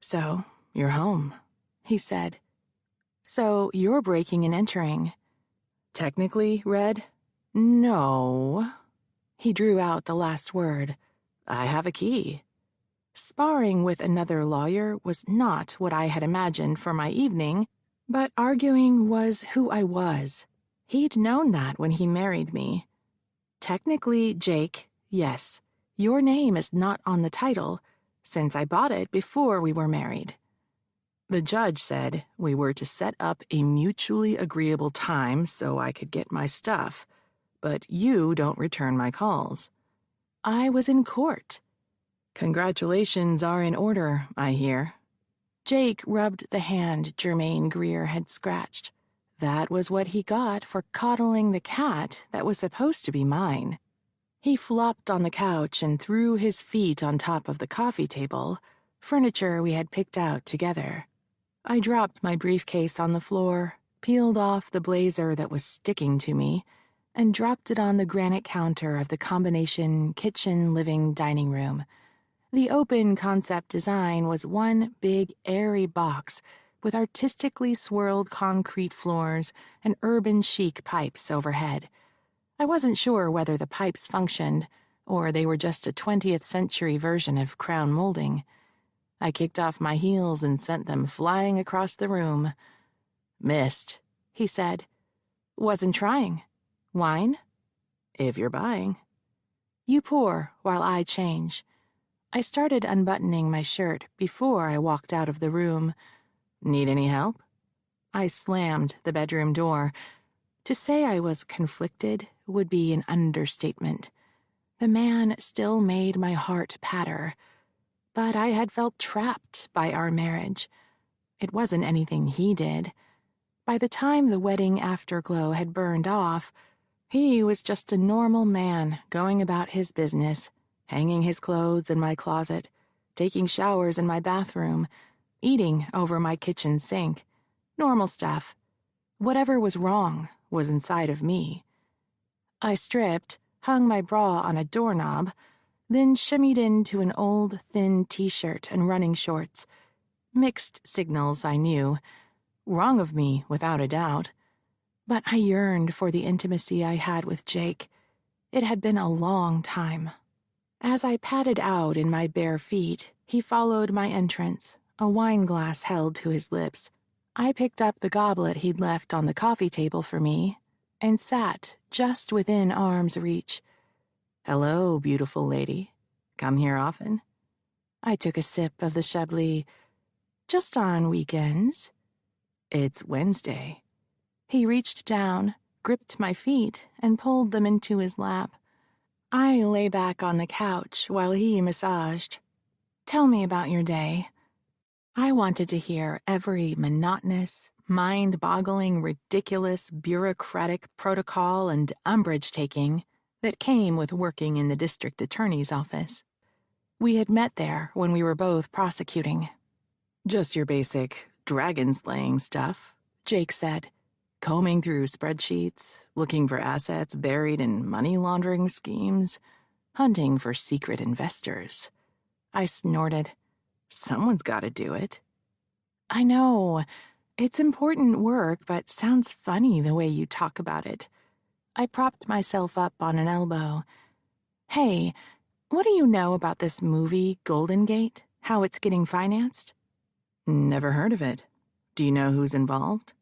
"So, you're home," he said. "So, you're breaking and entering." "Technically, Red? No." He drew out the last word. "I have a key." Sparring with another lawyer was not what I had imagined for my evening, but arguing was who I was. He'd known that when he married me. "Technically, Jake, yes. Your name is not on the title, since I bought it before we were married." The judge said we were to set up a mutually agreeable time so I could get my stuff, but you don't return my calls. I was in court. Congratulations are in order, I hear. Jake rubbed the hand Jermaine Greer had scratched. That was what he got for coddling the cat that was supposed to be mine. He flopped on the couch and threw his feet on top of the coffee table, furniture we had picked out together. I dropped my briefcase on the floor, peeled off the blazer that was sticking to me, and dropped it on the granite counter of the combination kitchen-living-dining room. The open concept design was one big, airy box with artistically swirled concrete floors and urban chic pipes overhead. I wasn't sure whether the pipes functioned, or they were just a 20th century version of crown molding. I kicked off my heels and sent them flying across the room. Missed, he said. Wasn't trying. Wine? If you're buying. You pour while I change. I started unbuttoning my shirt before I walked out of the room. Need any help? I slammed the bedroom door. To say I was conflicted would be an understatement. The man still made my heart patter. But I had felt trapped by our marriage. It wasn't anything he did. By the time the wedding afterglow had burned off, he was just a normal man going about his business, hanging his clothes in my closet, taking showers in my bathroom, eating over my kitchen sink. Normal stuff. Whatever was wrong was inside of me. I stripped, hung my bra on a doorknob, then shimmied into an old, thin t-shirt and running shorts. Mixed signals, I knew. Wrong of me, without a doubt. But I yearned for the intimacy I had with Jake. It had been a long time. As I padded out in my bare feet, he followed my entrance, a wine glass held to his lips. I picked up the goblet he'd left on the coffee table for me and sat just within arm's reach. Hello, beautiful lady. Come here often? I took a sip of the Chablis. Just on weekends. It's Wednesday. He reached down, gripped my feet, and pulled them into his lap. I lay back on the couch while he massaged. Tell me about your day. I wanted to hear every monotonous, mind-boggling, ridiculous, bureaucratic protocol and umbrage-taking that came with working in the district attorney's office. We had met there when we were both prosecuting. Just your basic dragon-slaying stuff, Jake said, combing through spreadsheets, looking for assets buried in money laundering schemes, hunting for secret investors. I snorted. Someone's got to do it. I know. It's important work, but sounds funny the way you talk about it. I propped myself up on an elbow. Hey, what do you know about this movie, Golden Gate? How it's getting financed? Never heard of it. Do you know who's involved?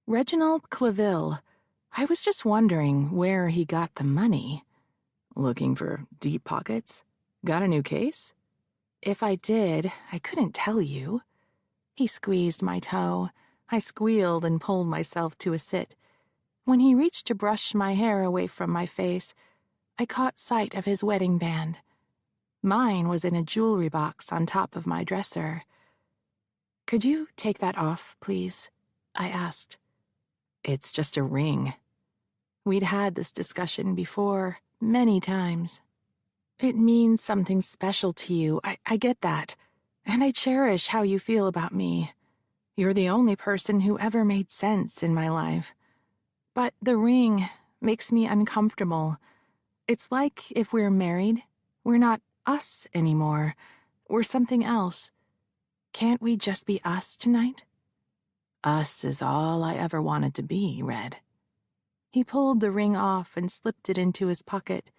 Reginald Claville. I was just wondering where he got the money. Looking for deep pockets? Got a new case? If I did, I couldn't tell you. He squeezed my toe. I squealed and pulled myself to a sit. When he reached to brush my hair away from my face, I caught sight of his wedding band. Mine was in a jewelry box on top of my dresser. Could you take that off, please? I asked. It's just a ring. We'd had this discussion before, many times. It means something special to you, I get that. And I cherish how you feel about me. You're the only person who ever made sense in my life. But the ring makes me uncomfortable. It's like if we're married, we're not us anymore. We're something else. Can't we just be us tonight? Us is all I ever wanted to be, Red. He pulled the ring off and slipped it into his pocket.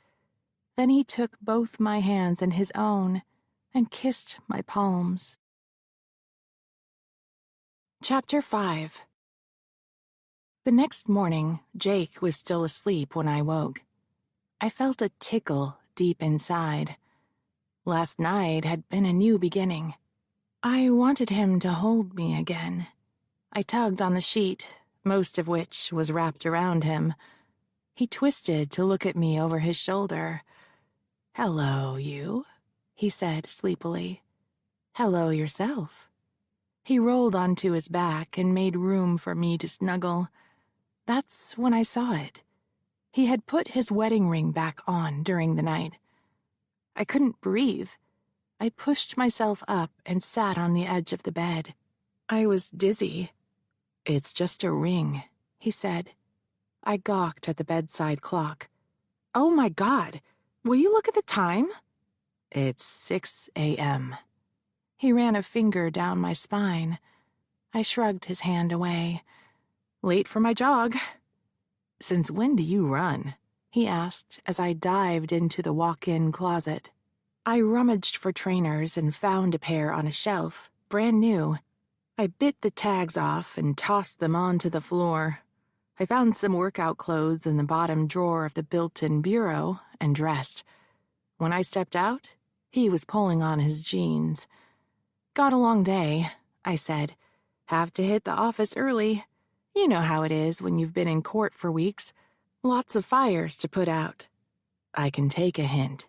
Then he took both my hands in his own and kissed my palms. Chapter 5. The next morning, Jake was still asleep when I woke. I felt a tickle deep inside. Last night had been a new beginning. I wanted him to hold me again. I tugged on the sheet, most of which was wrapped around him. He twisted to look at me over his shoulder. Hello, you. he said sleepily. Hello yourself. He rolled onto his back and made room for me to snuggle. That's when I saw it. He had put his wedding ring back on during the night. I couldn't breathe. I pushed myself up and sat on the edge of the bed. I was dizzy. It's just a ring, he said. I gawked at the bedside clock. Oh my God, will you look at the time? It's 6 a.m. He ran a finger down my spine. I shrugged his hand away. Late for my jog. Since when do you run? He asked as I dived into the walk-in closet. I rummaged for trainers and found a pair on a shelf, brand new. I bit the tags off and tossed them onto the floor. I found some workout clothes in the bottom drawer of the built-in bureau and dressed. When I stepped out, he was pulling on his jeans. Got a long day, I said. Have to hit the office early. You know how it is when you've been in court for weeks. Lots of fires to put out. I can take a hint.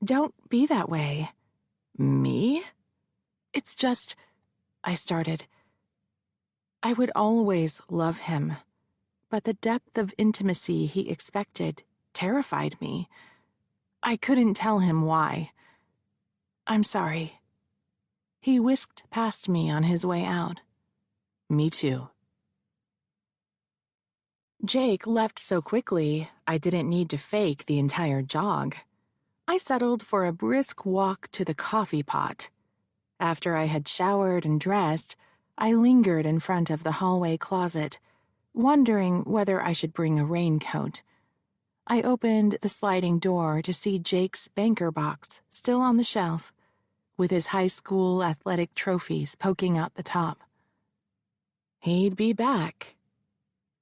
Don't be that way. Me? It's just, I started. I would always love him, but the depth of intimacy he expected terrified me. I couldn't tell him why. I'm sorry. He whisked past me on his way out. Me too. Jake left so quickly, I didn't need to fake the entire jog. I settled for a brisk walk to the coffee pot. After I had showered and dressed, I lingered in front of the hallway closet, wondering whether I should bring a raincoat. I opened the sliding door to see Jake's banker box still on the shelf, with his high school athletic trophies poking out the top. He'd be back.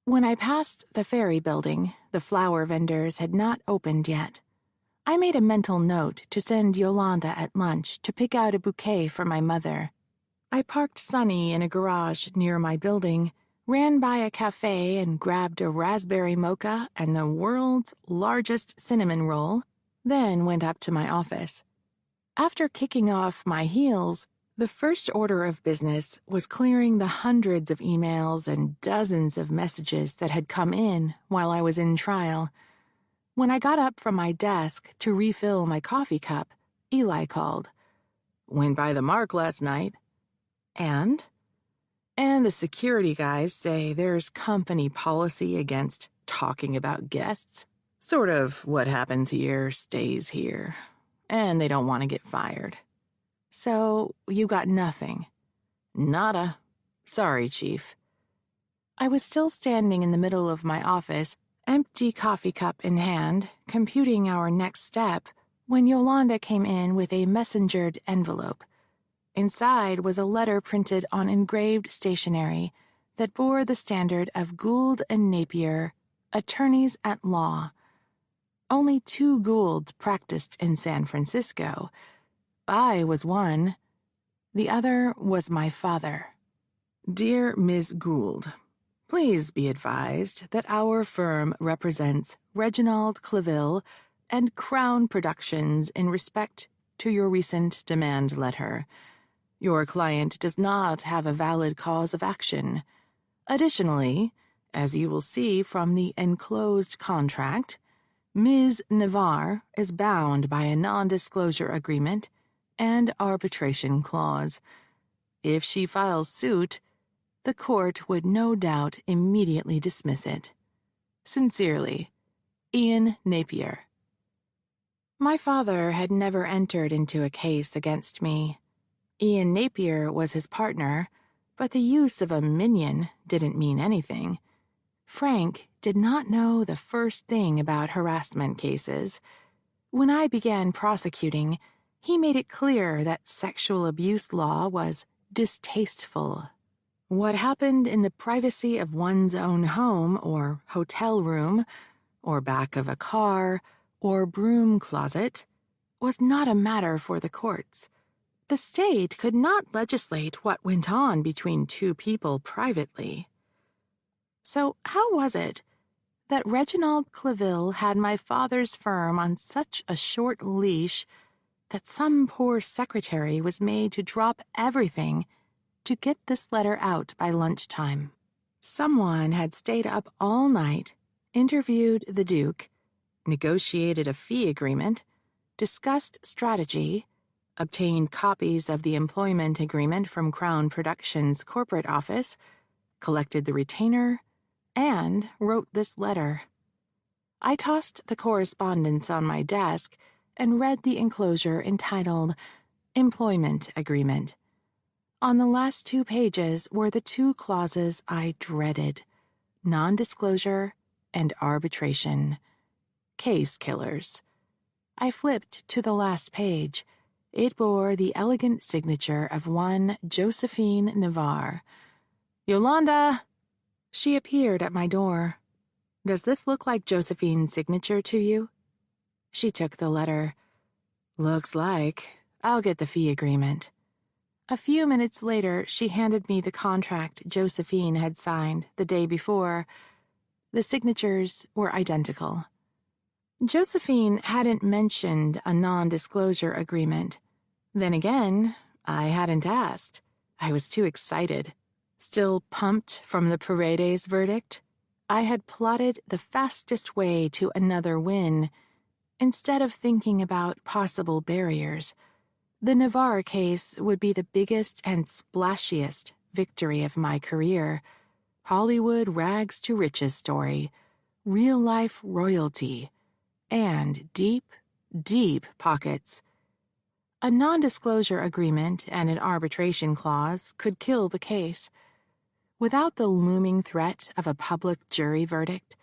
When I passed the ferry building, the flower vendors had not opened yet. I made a mental note to send Yolanda at lunch to pick out a bouquet for my mother. I parked Sunny in a garage near my building, ran by a cafe and grabbed a raspberry mocha and the world's largest cinnamon roll, then went up to my office. After kicking off my heels, the first order of business was clearing the hundreds of emails and dozens of messages that had come in while I was in trial. When I got up from my desk to refill my coffee cup, Eli called. Went by the mark last night. And the security guys say there's company policy against talking about guests. Sort of what happens here stays here. And they don't want to get fired. So, you got nothing. Nada. Sorry, Chief. I was still standing in the middle of my office, empty coffee cup in hand, computing our next step, when Yolanda came in with a messengered envelope. Inside was a letter printed on engraved stationery that bore the standard of Gould and Napier, attorneys at law. Only 2 Goulds practiced in San Francisco. I was one. The other was my father. Dear Ms. Gould, please be advised that our firm represents Reginald Claville and Crown Productions in respect to your recent demand letter. Your client does not have a valid cause of action. Additionally, as you will see from the enclosed contract, Ms. Navarre is bound by a non-disclosure agreement and arbitration clause. If she files suit, the court would no doubt immediately dismiss it. Sincerely, Ian Napier. My father had never entered into a case against me. Ian Napier was his partner, but the use of a minion didn't mean anything. Frank did not know the first thing about harassment cases. When I began prosecuting, he made it clear that sexual abuse law was distasteful. What happened in the privacy of one's own home or hotel room, or back of a car, or broom closet, was not a matter for the courts. The state could not legislate what went on between 2 people privately. So how was it that Reginald Claville had my father's firm on such a short leash that some poor secretary was made to drop everything to get this letter out by lunchtime. Someone had stayed up all night, interviewed the Duke, negotiated a fee agreement, discussed strategy, obtained copies of the employment agreement from Crown Productions' corporate office, collected the retainer, and wrote this letter. I tossed the correspondence on my desk and read the enclosure entitled Employment Agreement. On the last 2 pages were the 2 clauses I dreaded: non-disclosure and arbitration. Case killers. I flipped to the last page. It bore the elegant signature of one Josephine Navarre. "Yolanda!" She appeared at my door. "Does this look like Josephine's signature to you?" She took the letter. "Looks like. I'll get the fee agreement." A few minutes later, she handed me the contract Josephine had signed the day before. The signatures were identical. Josephine hadn't mentioned a non-disclosure agreement. Then again, I hadn't asked. I was too excited. Still pumped from the Paredes verdict, I had plotted the fastest way to another win. Instead of thinking about possible barriers, the Navarre case would be the biggest and splashiest victory of my career. Hollywood rags to riches story, real-life royalty, and deep, deep pockets. A non-disclosure agreement and an arbitration clause could kill the case. Without the looming threat of a public jury verdict,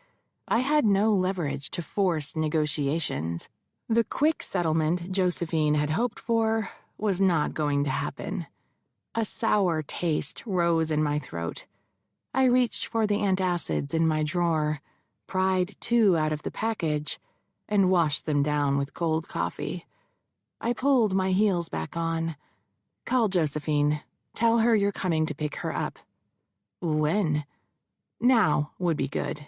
I had no leverage to force negotiations. The quick settlement Josephine had hoped for was not going to happen. A sour taste rose in my throat. I reached for the antacids in my drawer, pried 2 out of the package, and washed them down with cold coffee. I pulled my heels back on. "Call Josephine. Tell her you're coming to pick her up." "When?" "Now would be good."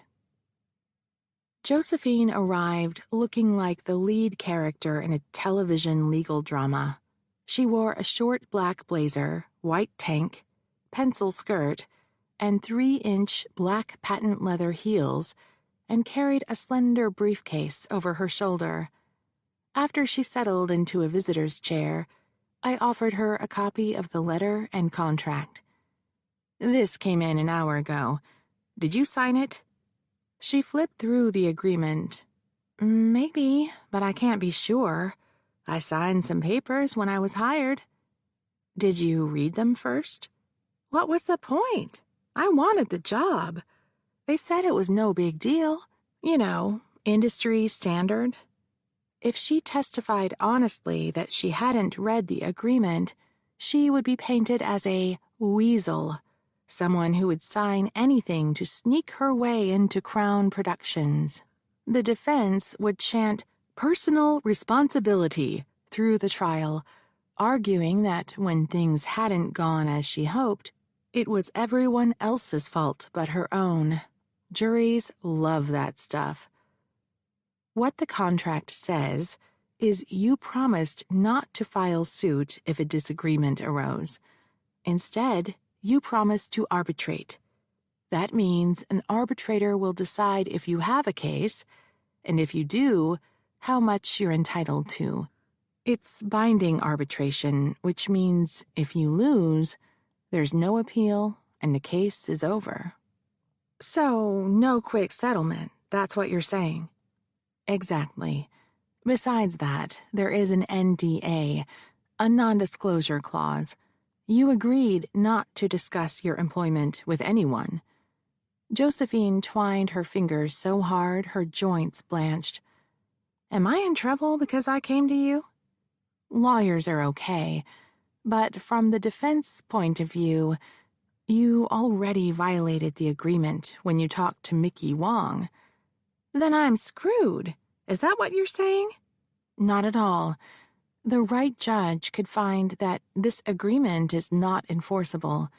Josephine arrived looking like the lead character in a television legal drama. She wore a short black blazer, white tank, pencil skirt, and 3-inch black patent leather heels, and carried a slender briefcase over her shoulder. After she settled into a visitor's chair, I offered her a copy of the letter and contract. "This came in an hour ago. Did you sign it?" She flipped through the agreement. "Maybe, but I can't be sure. I signed some papers when I was hired." "Did you read them first?" "What was the point? I wanted the job. They said it was no big deal. You know, industry standard." If she testified honestly that she hadn't read the agreement, she would be painted as a weasel, someone who would sign anything to sneak her way into Crown Productions. The defense would chant personal responsibility through the trial, arguing that when things hadn't gone as she hoped, it was everyone else's fault but her own. Juries love that stuff. What the contract says is you promised not to file suit if a disagreement arose. Instead, you promised to arbitrate. That means an arbitrator will decide if you have a case, and if you do, how much you're entitled to. It's binding arbitration, which means if you lose, there's no appeal and the case is over. "So, no quick settlement, that's what you're saying?" "Exactly. Besides that, there is an NDA, a non-disclosure clause. You agreed not to discuss your employment with anyone." Josephine twined her fingers so hard her joints blanched. "Am I in trouble because I came to you?" "Lawyers are okay, but from the defense point of view, you already violated the agreement when you talked to Mickey Wong." "Then I'm screwed. Is that what you're saying?" "Not at all. The right judge could find that this agreement is not enforceable,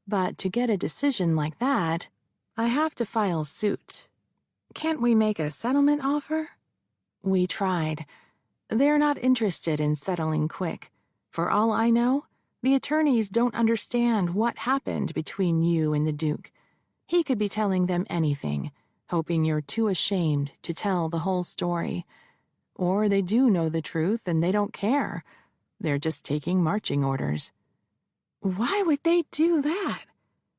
but to get a decision like that, I have to file suit. Can't we make a settlement offer?" We tried. They're not interested in settling quick. For all I know, the attorneys don't understand what happened between you and the Duke. He could be telling them anything, hoping you're too ashamed to tell the whole story. Or they do know the truth and they don't care. They're just taking marching orders. Why would they do that?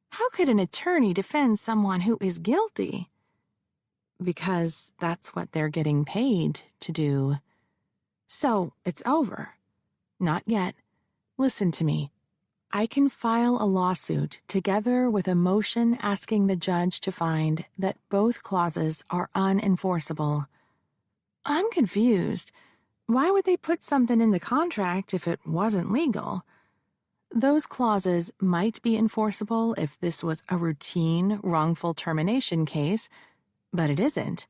How could an attorney defend someone who is guilty? Because that's what they're getting paid to do. So, it's over. Not yet. Listen to me. I can file a lawsuit together with a motion asking the judge to find that both clauses are unenforceable. I'm confused. Why would they put something in the contract if it wasn't legal? Those clauses might be enforceable if this was a routine wrongful termination case, but it isn't.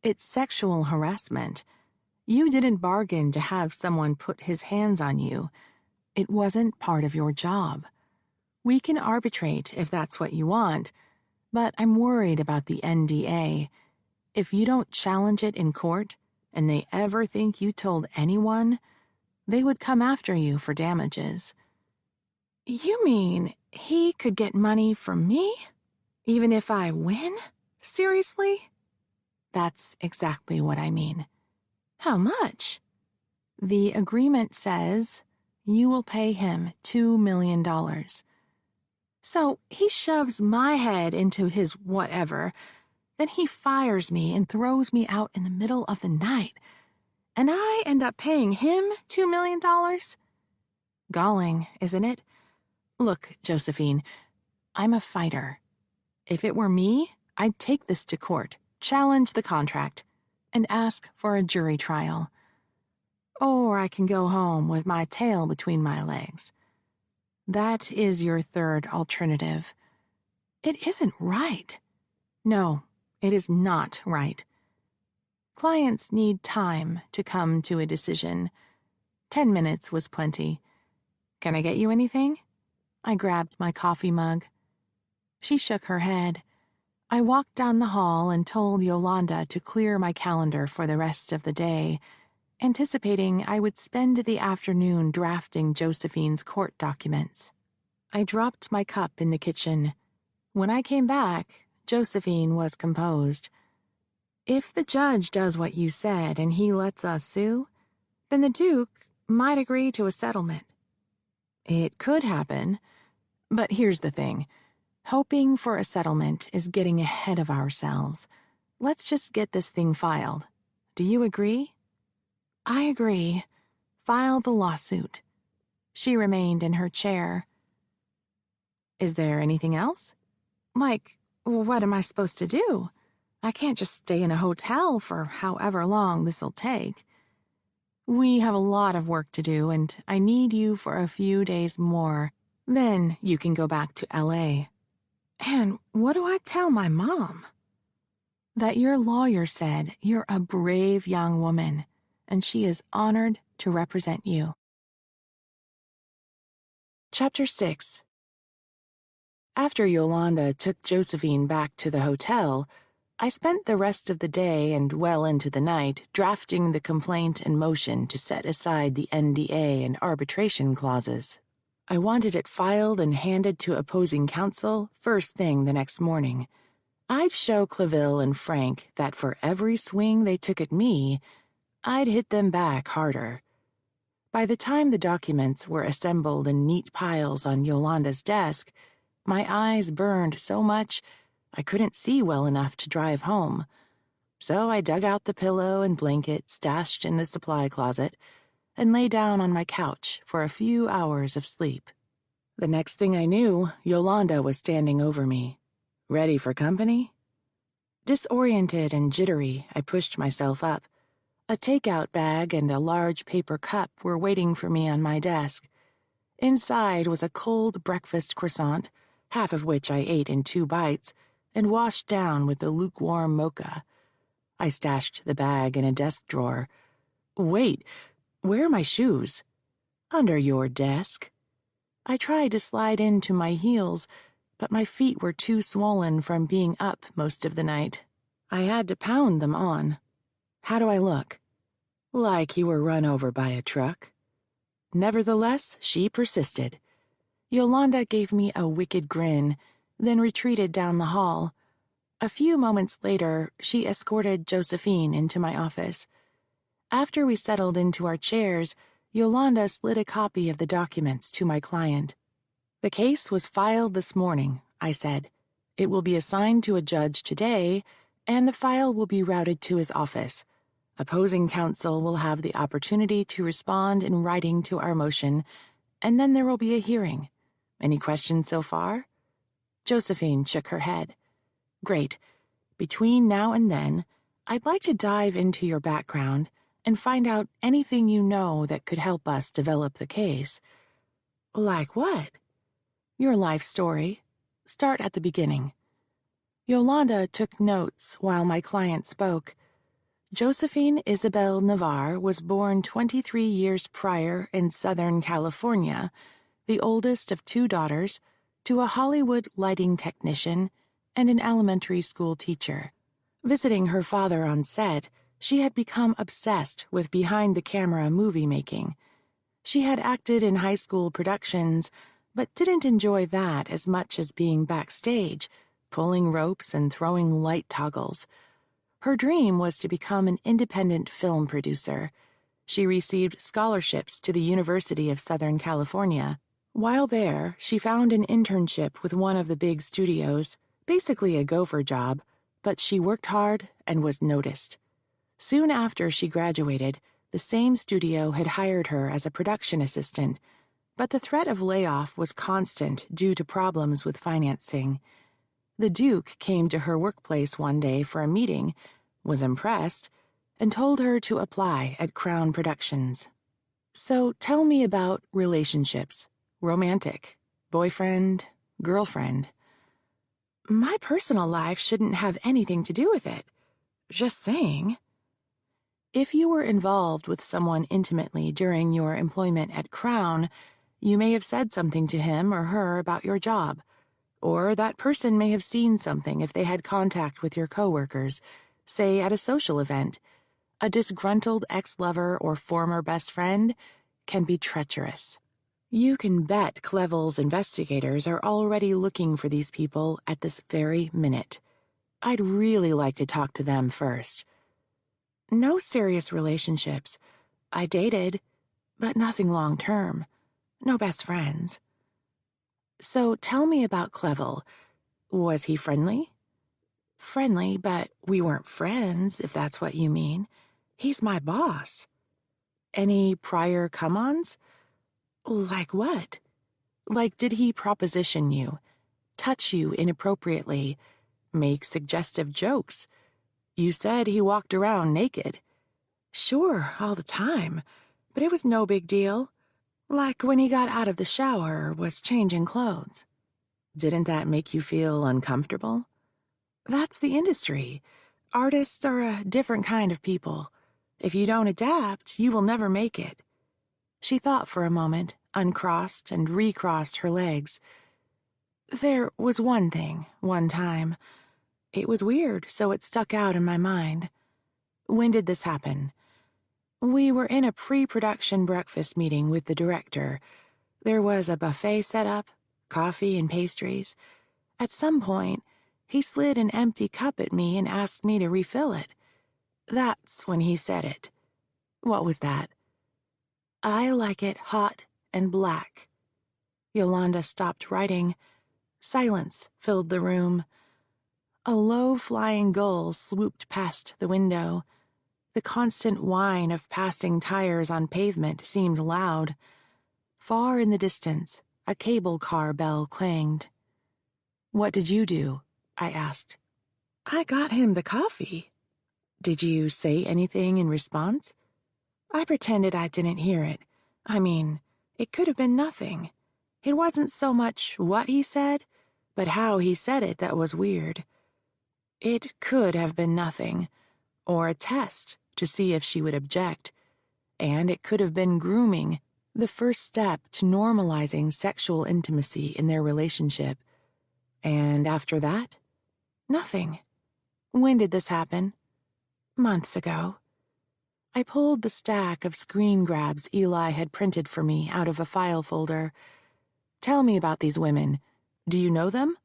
It's sexual harassment. You didn't bargain to have someone put his hands on you. It wasn't part of your job. We can arbitrate if that's what you want, but I'm worried about the NDA. If you don't challenge it in court, and they ever think you told anyone, they would come after you for damages. You mean he could get money from me? Even if I win? Seriously? That's exactly what I mean. How much? The agreement says you will pay him $2 million. So he shoves my head into his whatever, then he fires me and throws me out in the middle of the night, and I end up paying him $2 million? Galling, isn't it? Look, Josephine, I'm a fighter. If it were me, I'd take this to court, challenge the contract, and ask for a jury trial. Or I can go home with my tail between my legs. That is your third alternative. It isn't right. No, it is not right. Clients need time to come to a decision. 10 minutes was plenty. Can I get you anything? I grabbed my coffee mug. She shook her head. I walked down the hall and told Yolanda to clear my calendar for the rest of the day, anticipating I would spend the afternoon drafting Josephine's court documents. I dropped my cup in the kitchen. When I came back, Josephine was composed. If the judge does what you said and he lets us sue, then the Duke might agree to a settlement. It could happen, but here's the thing. Hoping for a settlement is getting ahead of ourselves. Let's just get this thing filed. Do you agree? I agree. File the lawsuit. She remained in her chair. Is there anything else? Like, what am I supposed to do? I can't just stay in a hotel for however long this'll take. We have a lot of work to do, and I need you for a few days more. Then you can go back to LA. And what do I tell my mom? That your lawyer said you're a brave young woman, and she is honored to represent you. Chapter 6. After Yolanda took Josephine back to the hotel, I spent the rest of the day and well into the night drafting the complaint and motion to set aside the NDA and arbitration clauses. I wanted it filed and handed to opposing counsel first thing the next morning. I'd show Claville and Frank that for every swing they took at me, I'd hit them back harder. By the time the documents were assembled in neat piles on Yolanda's desk, my eyes burned so much I couldn't see well enough to drive home. So I dug out the pillow and blanket stashed in the supply closet and lay down on my couch for a few hours of sleep. The next thing I knew, Yolanda was standing over me. Ready for company? Disoriented and jittery, I pushed myself up. A takeout bag and a large paper cup were waiting for me on my desk. Inside was a cold breakfast croissant, half of which I ate in 2 bites, and washed down with the lukewarm mocha. I stashed the bag in a desk drawer. Wait, where are my shoes? Under your desk. I tried to slide into my heels, but my feet were too swollen from being up most of the night. I had to pound them on. How do I look? Like you were run over by a truck. Nevertheless, she persisted. Yolanda gave me a wicked grin, then retreated down the hall. A few moments later, she escorted Josephine into my office. After we settled into our chairs, Yolanda slid a copy of the documents to my client. "The case was filed this morning," I said. "It will be assigned to a judge today, and the file will be routed to his office. Opposing counsel will have the opportunity to respond in writing to our motion, and then there will be a hearing. Any questions so far?" Josephine shook her head. "Great. Between now and then, I'd like to dive into your background and find out anything you know that could help us develop the case." "Like what?" "Your life story. Start at the beginning." Yolanda took notes while my client spoke. Josephine Isabel Navarre was born 23 years prior in Southern California, the oldest of 2 daughters, to a Hollywood lighting technician and an elementary school teacher. Visiting her father on set, she had become obsessed with behind-the-camera movie-making. She had acted in high school productions, but didn't enjoy that as much as being backstage, pulling ropes and throwing light toggles. Her dream was to become an independent film producer. She received scholarships to the University of Southern California. While there, she found an internship with one of the big studios, basically a gopher job, but she worked hard and was noticed. Soon after she graduated, the same studio had hired her as a production assistant, but the threat of layoff was constant due to problems with financing. The Duke came to her workplace one day for a meeting, was impressed, and told her to apply at Crown Productions. "So tell me about relationships. Romantic. Boyfriend, girlfriend." "My personal life shouldn't have anything to do with it. Just saying." "If you were involved with someone intimately during your employment at Crown, you may have said something to him or her about your job. Or that person may have seen something if they had contact with your coworkers, say at a social event. A disgruntled ex-lover or former best friend can be treacherous. You can bet Clevel's investigators are already looking for these people at this very minute. I'd really like to talk to them first." "No serious relationships. I dated, but nothing long-term. No best friends." "So tell me about Clevel. Was he friendly?" "Friendly, but we weren't friends, if that's what you mean. He's my boss." "Any prior come-ons?" "Like what?" "Like, did he proposition you, touch you inappropriately, make suggestive jokes? You said he walked around naked." "Sure, all the time, but it was no big deal. Like when he got out of the shower or was changing clothes." "Didn't that make you feel uncomfortable?" "That's the industry. Artists are a different kind of people. If you don't adapt, you will never make it." She thought for a moment, uncrossed and recrossed her legs. "There was one thing, one time. It was weird, so it stuck out in my mind." "When did this happen?" "We were in a pre-production breakfast meeting with the director. There was a buffet set up, coffee and pastries. At some point, he slid an empty cup at me and asked me to refill it. That's when he said it." "What was that?" "I like it hot and black." Yolanda stopped writing. Silence filled the room. A low-flying gull swooped past the window. The constant whine of passing tires on pavement seemed loud. Far in the distance, a cable car bell clanged. "What did you do?" I asked. "I got him the coffee." "Did you say anything in response?" "I pretended I didn't hear it. I mean, it could have been nothing. It wasn't so much what he said, but how he said it that was weird. It could have been nothing, or a test to see if she would object, and it could have been grooming, the first step to normalizing sexual intimacy in their relationship. And after that, nothing." "When did this happen?" "Months ago." I pulled the stack of screen grabs Eli had printed for me out of a file folder. Tell me about these women. Do you know them?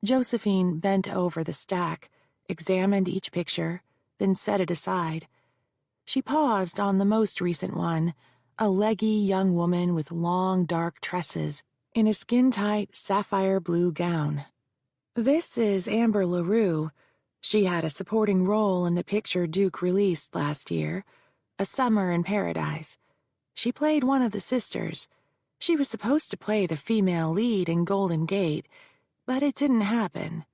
Josephine bent over the stack, examined each picture, then set it aside. She paused on the most recent one, a leggy young woman with long, dark tresses in a skin-tight sapphire blue gown. This is Amber LaRue. She had a supporting role in the picture Duke released last year, A Summer in Paradise. She played one of the sisters. She was supposed to play the female lead in Golden Gate, but it didn't happen.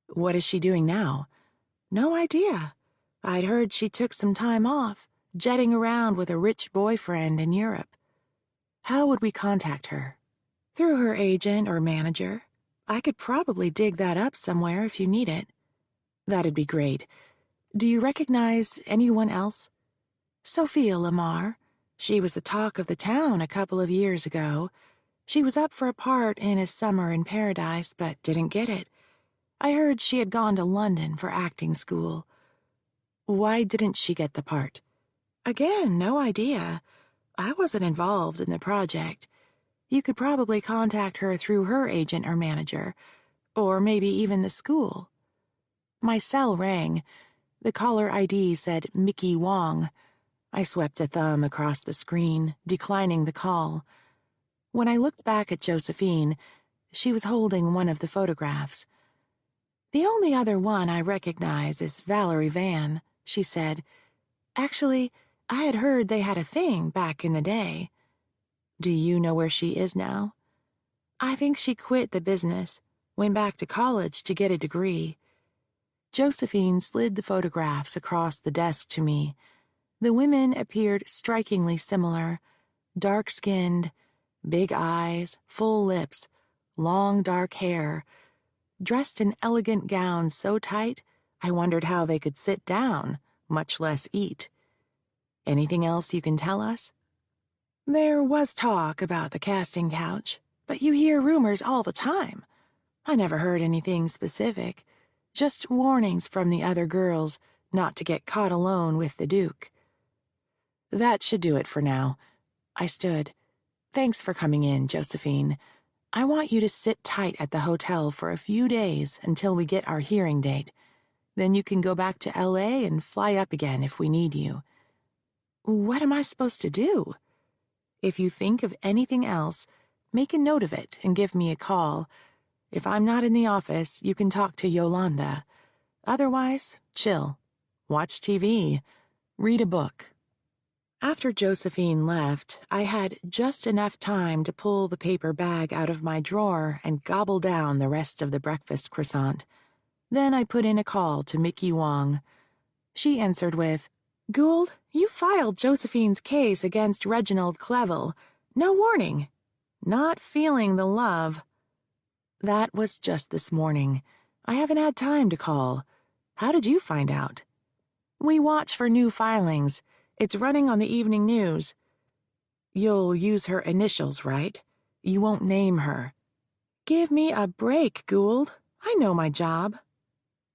What is she doing now? No idea. I'd heard she took some time off, jetting around with a rich boyfriend in Europe. How would we contact her? Through her agent or manager. I could probably dig that up somewhere if you need it. That'd be great. Do you recognize anyone else? Sophia Lamar. She was the talk of the town a couple of years ago. She was up for a part in A Summer in Paradise, but didn't get it. I heard she had gone to London for acting school. Why didn't she get the part? Again, no idea. I wasn't involved in the project. You could probably contact her through her agent or manager, or maybe even the school. My cell rang. The caller ID said Mickey Wong. I swept a thumb across the screen, declining the call. When I looked back at Josephine, she was holding one of the photographs. The only other one I recognize is Valerie Van, she said. Actually, I had heard they had a thing back in the day. Do you know where she is now? I think she quit the business, went back to college to get a degree. Josephine slid the photographs across the desk to me. The women appeared strikingly similar, dark-skinned, big eyes, full lips, long dark hair, dressed in elegant gowns so tight I wondered how they could sit down, much less eat. Anything else you can tell us? There was talk about the casting couch, but you hear rumors all the time. I never heard anything specific, just warnings from the other girls not to get caught alone with the Duke. That should do it for now. I stood. Thanks for coming in, Josephine. I want you to sit tight at the hotel for a few days until we get our hearing date. Then you can go back to L.A. and fly up again if we need you. What am I supposed to do? If you think of anything else, make a note of it and give me a call. If I'm not in the office, you can talk to Yolanda. Otherwise, chill. Watch TV. Read a book. After Josephine left, I had just enough time to pull the paper bag out of my drawer and gobble down the rest of the breakfast croissant. Then I put in a call to Mickey Wong. She answered with, "Gould, you filed Josephine's case against Reginald Clevel. No warning. Not feeling the love." That was just this morning. I haven't had time to call. How did you find out? We watch for new filings. It's running on the evening news. You'll use her initials, right? You won't name her. Give me a break, Gould. I know my job.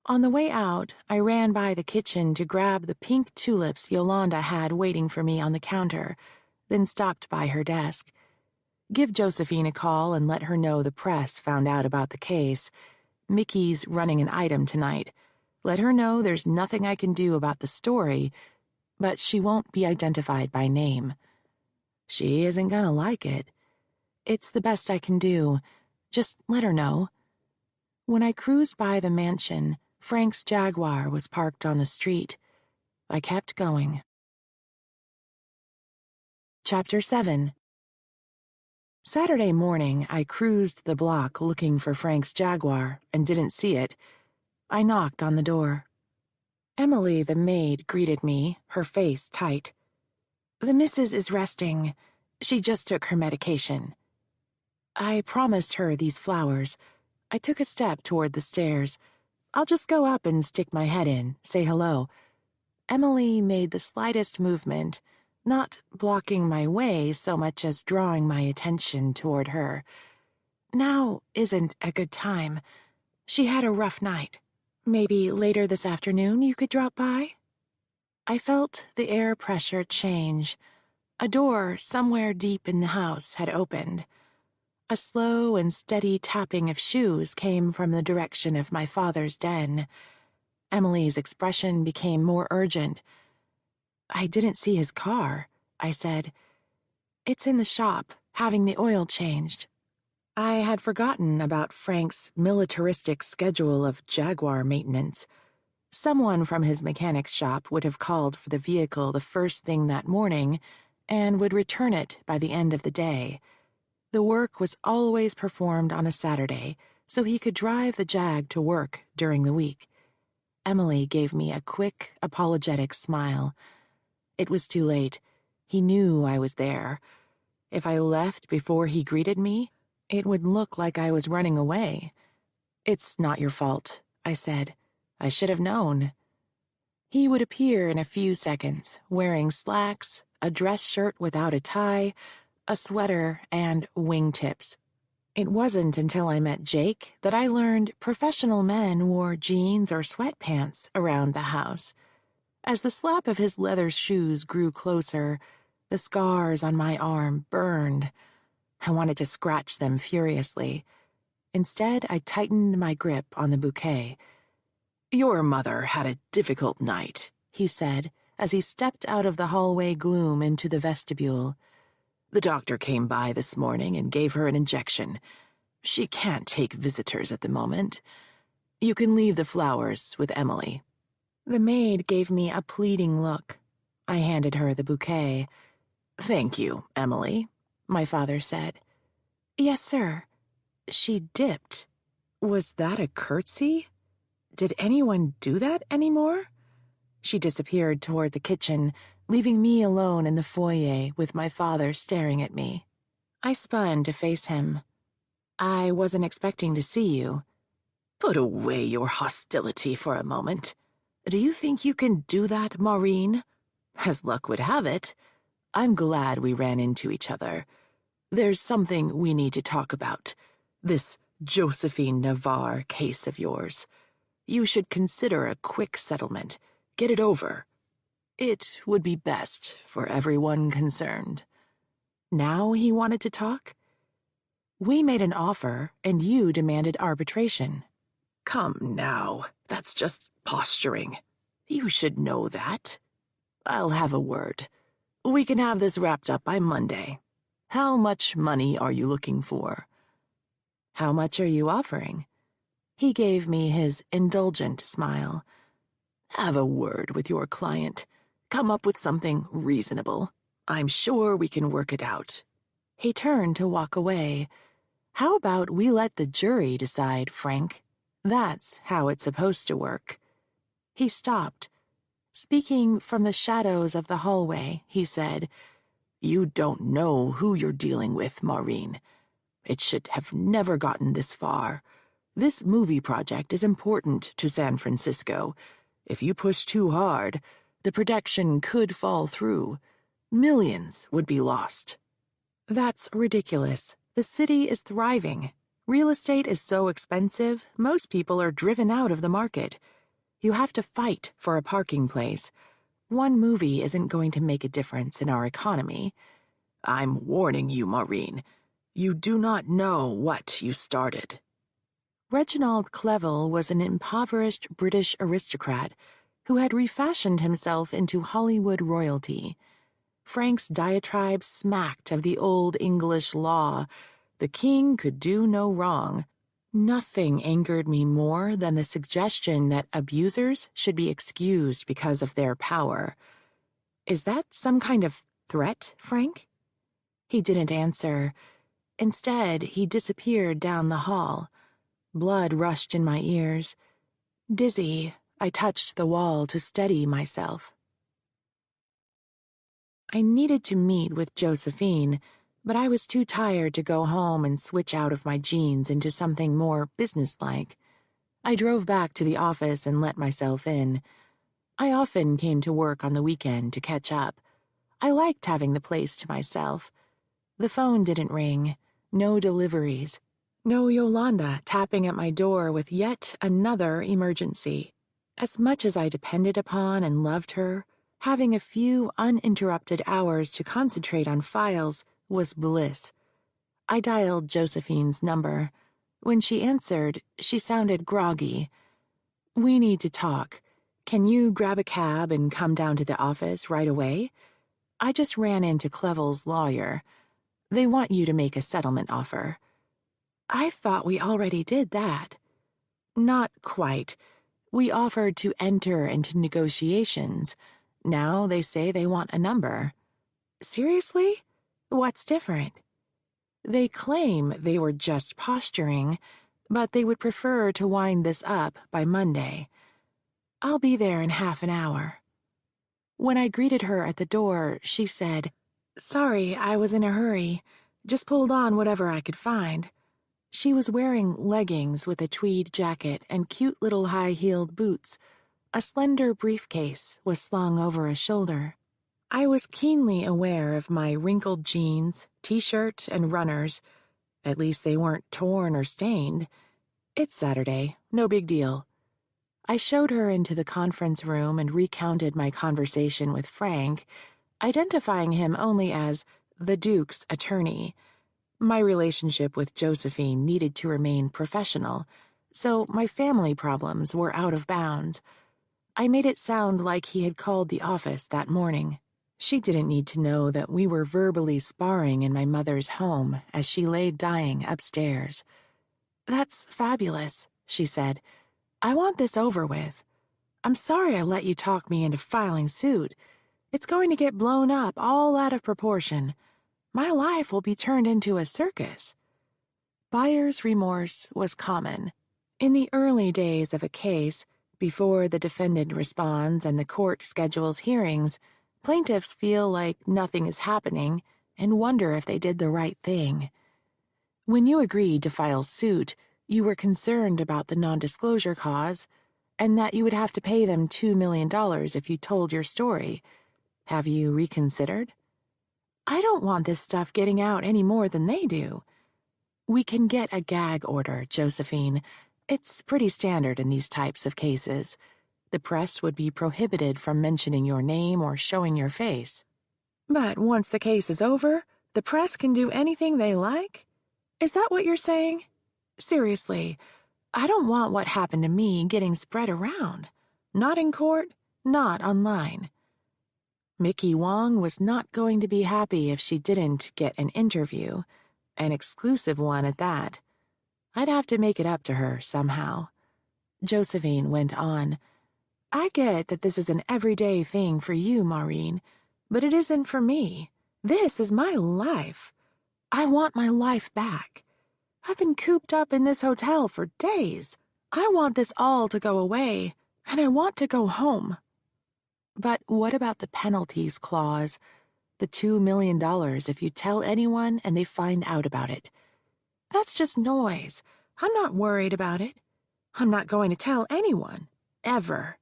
On the way out, I ran by the kitchen to grab the pink tulips Yolanda had waiting for me on the counter, then stopped by her desk. Give Josephine a call and let her know the press found out about the case. Mickey's running an item tonight. Let her know there's nothing I can do about the story, but she won't be identified by name. She isn't gonna like it. It's the best I can do. Just let her know. When I cruised by the mansion, Frank's Jaguar was parked on the street. I kept going. Chapter 7. Saturday morning, I cruised the block looking for Frank's Jaguar and didn't see it. I knocked on the door. Emily, the maid, greeted me, her face tight. "The missus is resting. She just took her medication." I promised her these flowers. I took a step toward the stairs. I'll just go up and stick my head in, say hello. Emily made the slightest movement, not blocking my way so much as drawing my attention toward her. Now isn't a good time. She had a rough night. Maybe later this afternoon you could drop by? I felt the air pressure change. A door somewhere deep in the house had opened. A slow and steady tapping of shoes came from the direction of my father's den. Emily's expression became more urgent. "I didn't see his car," I said. "It's in the shop, having the oil changed." I had forgotten about Frank's militaristic schedule of Jaguar maintenance. Someone from his mechanic's shop would have called for the vehicle the first thing that morning and would return it by the end of the day. The work was always performed on a Saturday, so he could drive the Jag to work during the week. Emily gave me a quick, apologetic smile. It was too late. He knew I was there. If I left before he greeted me, it would look like I was running away. "It's not your fault," I said. "I should have known." He would appear in a few seconds, wearing slacks, a dress shirt without a tie, a sweater, and wingtips. It wasn't until I met Jake that I learned professional men wore jeans or sweatpants around the house. As the slap of his leather shoes grew closer, the scars on my arm burned. I wanted to scratch them furiously. Instead, I tightened my grip on the bouquet. "Your mother had a difficult night," he said, as he stepped out of the hallway gloom into the vestibule. "The doctor came by this morning and gave her an injection. She can't take visitors at the moment. You can leave the flowers with Emily." The maid gave me a pleading look. I handed her the bouquet. "Thank you, Emily," my father said. "Yes, sir." She dipped. Was that a curtsy? Did anyone do that anymore? She disappeared toward the kitchen, leaving me alone in the foyer with my father staring at me. I spun to face him. "I wasn't expecting to see you." "Put away your hostility for a moment. Do you think you can do that, Maureen? As luck would have it, I'm glad we ran into each other. There's something we need to talk about. This Josephine Navarre case of yours. You should consider a quick settlement. Get it over. It would be best for everyone concerned." Now he wanted to talk? "We made an offer, and you demanded arbitration." "Come now, that's just posturing. You should know that. I'll have a word. We can have this wrapped up by Monday. How much money are you looking for?" "How much are you offering?" He gave me his indulgent smile. "Have a word with your client. Come up with something reasonable. I'm sure we can work it out." He turned to walk away. "How about we let the jury decide, Frank? That's how it's supposed to work." He stopped. Speaking from the shadows of the hallway, he said, "You don't know who you're dealing with, Maureen. It should have never gotten this far. This movie project is important to San Francisco. If you push too hard, the production could fall through. Millions would be lost." "That's ridiculous. The city is thriving. Real estate is so expensive, most people are driven out of the market. You have to fight for a parking place. One movie isn't going to make a difference in our economy." "I'm warning you, Maureen. You do not know what you started." Reginald Clevel was an impoverished British aristocrat who had refashioned himself into Hollywood royalty. Frank's diatribe smacked of the old English law. The king could do no wrong. Nothing angered me more than the suggestion that abusers should be excused because of their power. "Is that some kind of threat, Frank?" He didn't answer. Instead, he disappeared down the hall. Blood rushed in my ears. Dizzy, I touched the wall to steady myself. I needed to meet with Josephine, but I was too tired to go home and switch out of my jeans into something more businesslike. I drove back to the office and let myself in. I often came to work on the weekend to catch up. I liked having the place to myself. The phone didn't ring. No deliveries. No Yolanda tapping at my door with yet another emergency. As much as I depended upon and loved her, Having a few uninterrupted hours to concentrate on files was bliss. I dialed Josephine's number. When she answered, she sounded groggy. "We need to talk. Can you grab a cab and come down to the office right away? I just ran into Clevel's lawyer. They want you to make a settlement offer." I thought we already did that. Not quite. We offered to enter into negotiations. Now they say they want a number. Seriously? What's different? They claim they were just posturing, but they would prefer to wind this up by Monday. I'll be there in half an hour. When I greeted her at the door, she said, "Sorry, I was in a hurry. Just pulled on whatever I could find." She was wearing leggings with a tweed jacket and cute little high-heeled boots. A slender briefcase was slung over a shoulder. I was keenly aware of my wrinkled jeans, t-shirt, and runners. At least they weren't torn or stained. It's Saturday, no big deal. I showed her into the conference room and recounted my conversation with Frank, identifying him only as the Duke's attorney. My relationship with Josephine needed to remain professional, so my family problems were out of bounds. I made it sound like he had called the office that morning. She didn't need to know that we were verbally sparring in my mother's home as she lay dying upstairs. "That's fabulous," she said. "I want this over with. I'm sorry I let you talk me into filing suit. It's going to get blown up all out of proportion. My life will be turned into a circus." Buyer's remorse was common. In the early days of a case, before the defendant responds and the court schedules hearings, plaintiffs feel like nothing is happening and wonder if they did the right thing. When you agreed to file suit, you were concerned about the non-disclosure clause and that you would have to pay them $2 million if you told your story. Have you reconsidered? I don't want this stuff getting out any more than they do. We can get a gag order, Josephine. It's pretty standard in these types of cases. The press would be prohibited from mentioning your name or showing your face. But once the case is over, the press can do anything they like? Is that what you're saying? Seriously, I don't want what happened to me getting spread around. Not in court, not online. Mickey Wong was not going to be happy if she didn't get an interview, an exclusive one at that. I'd have to make it up to her somehow. Josephine went on. "I get that this is an everyday thing for you, Maureen, but it isn't for me. This is my life. I want my life back. I've been cooped up in this hotel for days. I want this all to go away, and I want to go home." But what about the penalties clause? The $2 million if you tell anyone and they find out about it. That's just noise. I'm not worried about it. I'm not going to tell anyone. Ever.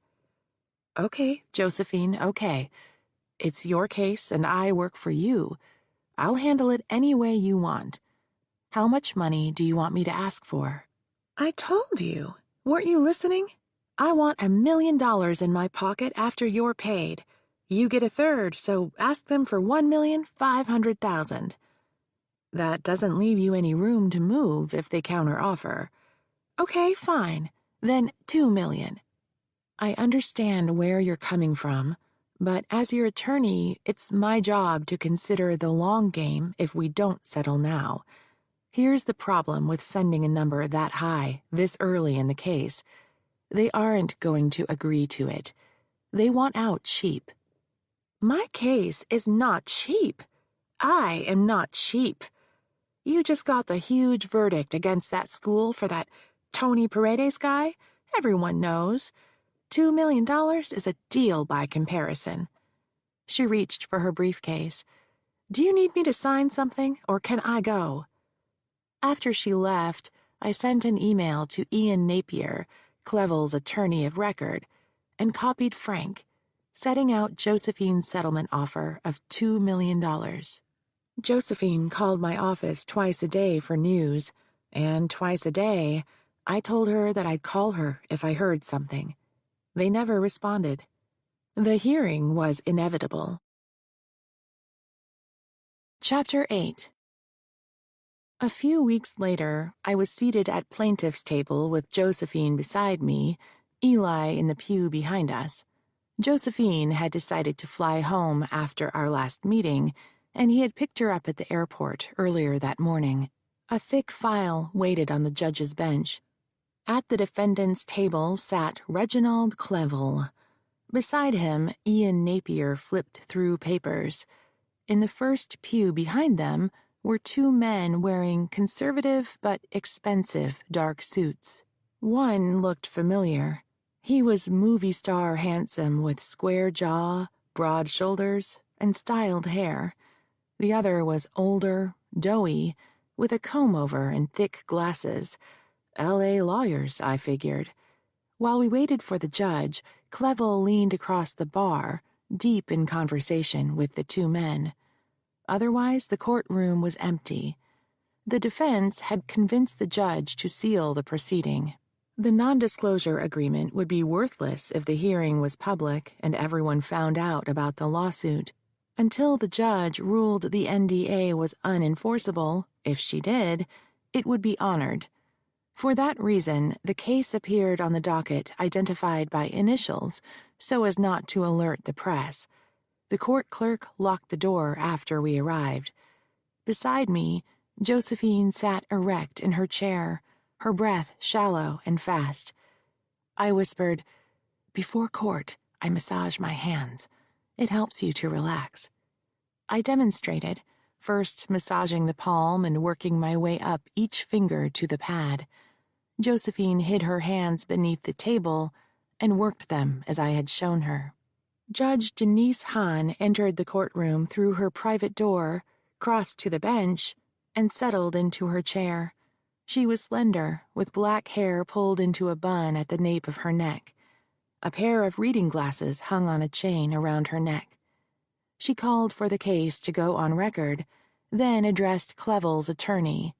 Okay, Josephine, okay. It's your case and I work for you. I'll handle it any way you want. How much money do you want me to ask for? I told you. Weren't you listening? I want $1 million in my pocket after you're paid. You get a third, so ask them for $1,500,000. That doesn't leave you any room to move if they counteroffer. Okay, fine. Then $2 million. I understand where you're coming from, but as your attorney, it's my job to consider the long game if we don't settle now. Here's the problem with sending a number that high, this early in the case. They aren't going to agree to it. They want out cheap. My case is not cheap. I am not cheap. You just got the huge verdict against that school for that Tony Paredes guy. Everyone knows. $2 million is a deal by comparison. She reached for her briefcase. Do you need me to sign something, or can I go? After she left, I sent an email to Ian Napier, Clevel's attorney of record, and copied Frank, setting out Josephine's settlement offer of $2 million. Josephine called my office twice a day for news, and twice a day, I told her that I'd call her if I heard something. They never responded. The hearing was inevitable. Chapter 8. A few weeks later, I was seated at plaintiff's table with Josephine beside me, Eli in the pew behind us. Josephine had decided to fly home after our last meeting, and he had picked her up at the airport earlier that morning. A thick file waited on the judge's bench. At the defendant's table sat Reginald Clevel. Beside him, Ian Napier flipped through papers. In the first pew behind them were two men wearing conservative but expensive dark suits. One looked familiar. He was movie star handsome with square jaw, broad shoulders, and styled hair. The other was older, doughy, with a comb-over and thick glasses. L.A. lawyers, I figured. While we waited for the judge, Clevel leaned across the bar, deep in conversation with the two men. Otherwise, the courtroom was empty. The defense had convinced the judge to seal the proceeding. The non-disclosure agreement would be worthless if the hearing was public and everyone found out about the lawsuit. Until the judge ruled the NDA was unenforceable, if she did, it would be honored. For that reason, the case appeared on the docket identified by initials so as not to alert the press. The court clerk locked the door after we arrived. Beside me, Josephine sat erect in her chair, her breath shallow and fast. I whispered, "Before court, I massage my hands. It helps you to relax." I demonstrated, first massaging the palm and working my way up each finger to the pad. Josephine hid her hands beneath the table and worked them as I had shown her. Judge Denise Hahn entered the courtroom through her private door, crossed to the bench, and settled into her chair. She was slender, with black hair pulled into a bun at the nape of her neck. A pair of reading glasses hung on a chain around her neck. She called for the case to go on record, then addressed Clevel's attorney.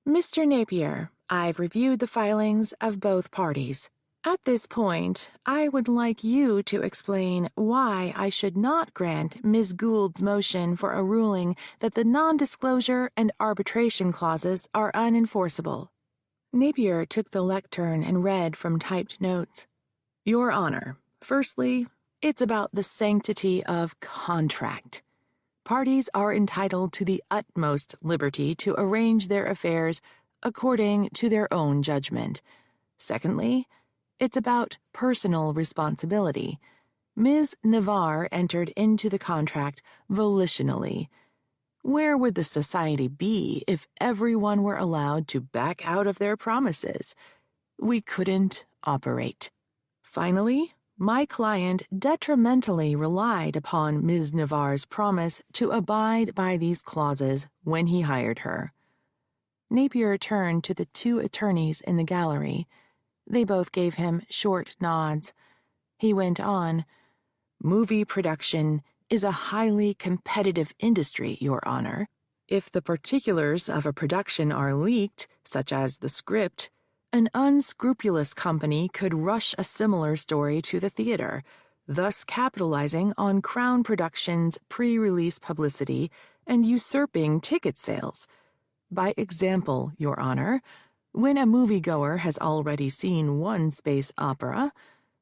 "Mr. Napier, I've reviewed the filings of both parties. At this point, I would like you to explain why I should not grant Ms. Gould's motion for a ruling that the non-disclosure and arbitration clauses are unenforceable." Napier took the lectern and read from typed notes. "Your Honor, firstly, it's about the sanctity of contract. Parties are entitled to the utmost liberty to arrange their affairs according to their own judgment. Secondly, it's about personal responsibility. Ms. Navarre entered into the contract volitionally. Where would the society be if everyone were allowed to back out of their promises? We couldn't operate. Finally, my client detrimentally relied upon Ms. Navarre's promise to abide by these clauses when he hired her." Napier turned to the two attorneys in the gallery. They both gave him short nods. He went on, "Movie production is a highly competitive industry, Your Honor. If the particulars of a production are leaked, such as the script, an unscrupulous company could rush a similar story to the theater, thus capitalizing on Crown Productions' pre-release publicity and usurping ticket sales. By example, Your Honor, when a moviegoer has already seen one space opera,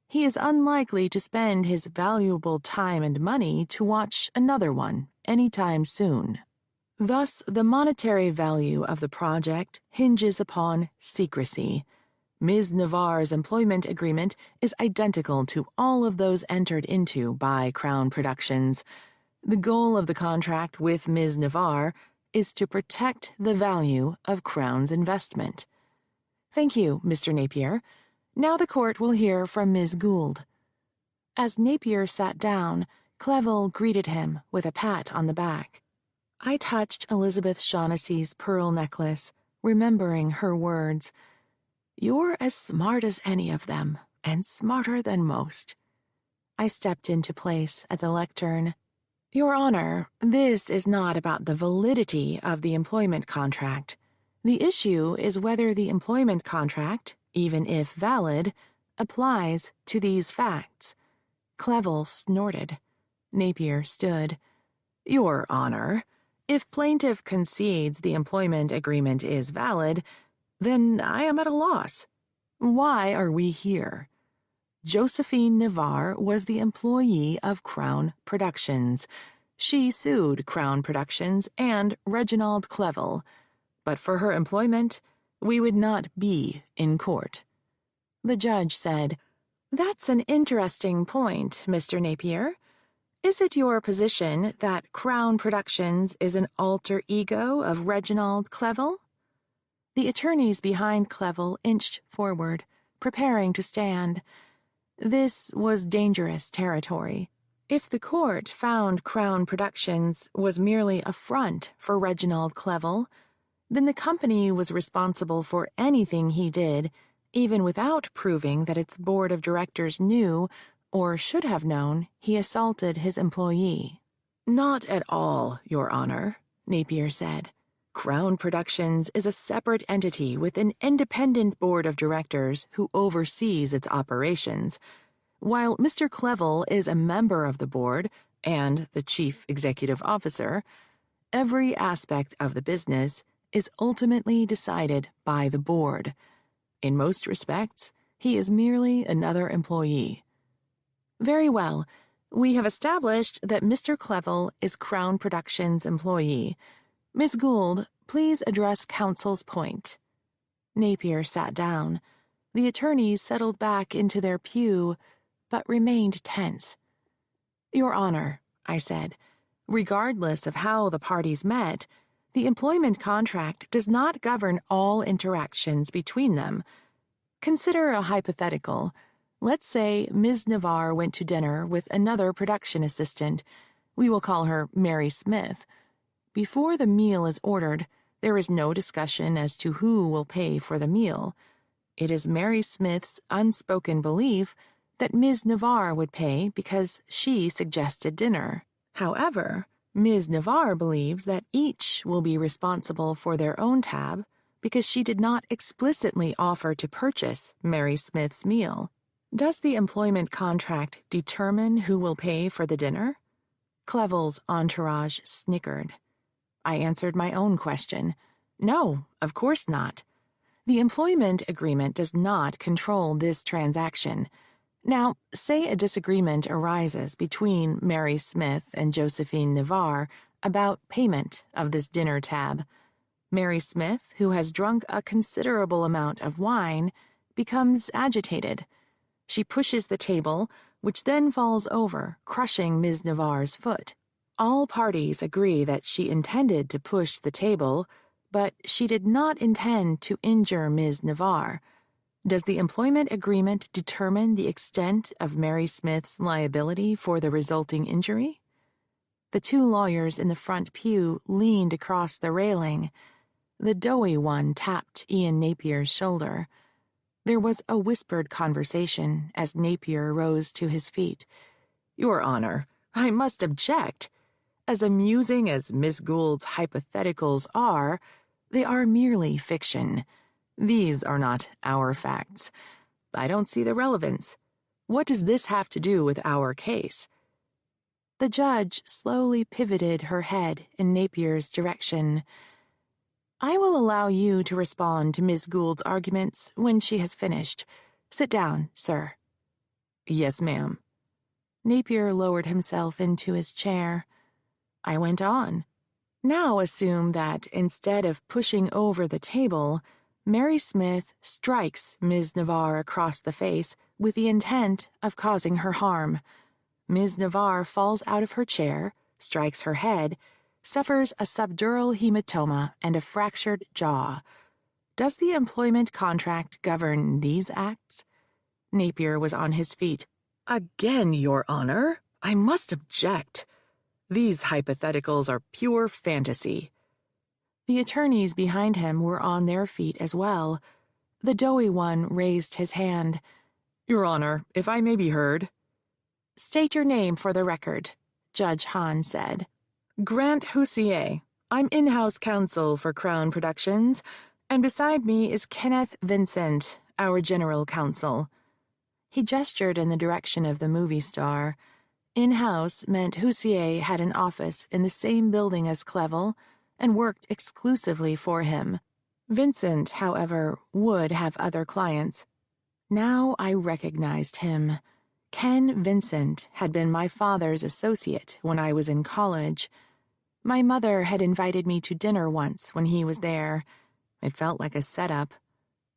he is unlikely to spend his valuable time and money to watch another one anytime soon. Thus, the monetary value of the project hinges upon secrecy. Ms. Navarre's employment agreement is identical to all of those entered into by Crown Productions. The goal of the contract with Ms. Navarre is to protect the value of Crown's investment." "Thank you, Mr. Napier. Now the court will hear from Ms. Gould." As Napier sat down, Clevel greeted him with a pat on the back. I touched Elizabeth Shaughnessy's pearl necklace, remembering her words, "You're as smart as any of them, and smarter than most." I stepped into place at the lectern. "Your Honor, this is not about the validity of the employment contract. The issue is whether the employment contract, even if valid, applies to these facts. Clevel snorted. Napier stood. Your Honor, if plaintiff concedes the employment agreement is valid, then I am at a loss. Why are we here? Josephine Navarre was the employee of Crown Productions. She sued Crown Productions and Reginald Clevel. But for her employment, we would not be in court. The judge said, That's an interesting point, Mr. Napier. Is it your position that Crown Productions is an alter ego of Reginald Clevel? The attorneys behind Clevel inched forward, preparing to stand. This was dangerous territory. If the court found Crown Productions was merely a front for Reginald Clevel, then the company was responsible for anything he did, even without proving that its board of directors knew, or should have known, he assaulted his employee. Not at all, Your Honor, Napier said. Crown Productions is a separate entity with an independent board of directors who oversees its operations. While Mr. Clevel is a member of the board and the chief executive officer, every aspect of the business is ultimately decided by the board. In most respects, he is merely another employee. Very well. We have established that Mr. Clevel is Crown Productions' employee. Miss Gould, please address counsel's point. Napier sat down. The attorneys settled back into their pew, but remained tense. Your Honor, I said, regardless of how the parties met, the employment contract does not govern all interactions between them. Consider a hypothetical. Let's say Ms. Navarre went to dinner with another production assistant. We will call her Mary Smith. Before the meal is ordered, there is no discussion as to who will pay for the meal. It is Mary Smith's unspoken belief that Ms. Navarre would pay because she suggested dinner. However, Ms. Navarre believes that each will be responsible for their own tab because she did not explicitly offer to purchase Mary Smith's meal. Does the employment contract determine who will pay for the dinner? Clevel's entourage snickered. I answered my own question. No, of course not. The employment agreement does not control this transaction. Now, say a disagreement arises between Mary Smith and Josephine Navarre about payment of this dinner tab. Mary Smith, who has drunk a considerable amount of wine, becomes agitated. She pushes the table, which then falls over, crushing Ms. Navarre's foot. All parties agree that she intended to push the table, but she did not intend to injure Ms. Navarre. Does the employment agreement determine the extent of Mary Smith's liability for the resulting injury? The two lawyers in the front pew leaned across the railing. The doughy one tapped Ian Napier's shoulder. There was a whispered conversation as Napier rose to his feet. Your Honor, I must object. As amusing as Miss Gould's hypotheticals are, they are merely fiction. These are not our facts. I don't see the relevance. What does this have to do with our case? The judge slowly pivoted her head in Napier's direction. I will allow you to respond to Miss Gould's arguments when she has finished. Sit down, sir. Yes, ma'am. Napier lowered himself into his chair. I went on. Now assume that instead of pushing over the table, Mary Smith strikes Ms. Navarre across the face with the intent of causing her harm. Ms. Navarre falls out of her chair, strikes her head, suffers a subdural hematoma and a fractured jaw. Does the employment contract govern these acts? Napier was on his feet. Again, Your Honor, I must object. These hypotheticals are pure fantasy. The attorneys behind him were on their feet as well. The doughy one raised his hand. Your Honor, if I may be heard. State your name for the record, Judge Hahn said. Grant Houssier. I'm in-house counsel for Crown Productions, and beside me is Kenneth Vincent, our general counsel. He gestured in the direction of the movie star. In-house meant Houssier had an office in the same building as Clevel and worked exclusively for him. Vincent, however, would have other clients. Now I recognized him. Ken Vincent had been my father's associate when I was in college. My mother had invited me to dinner once when he was there. It felt like a setup.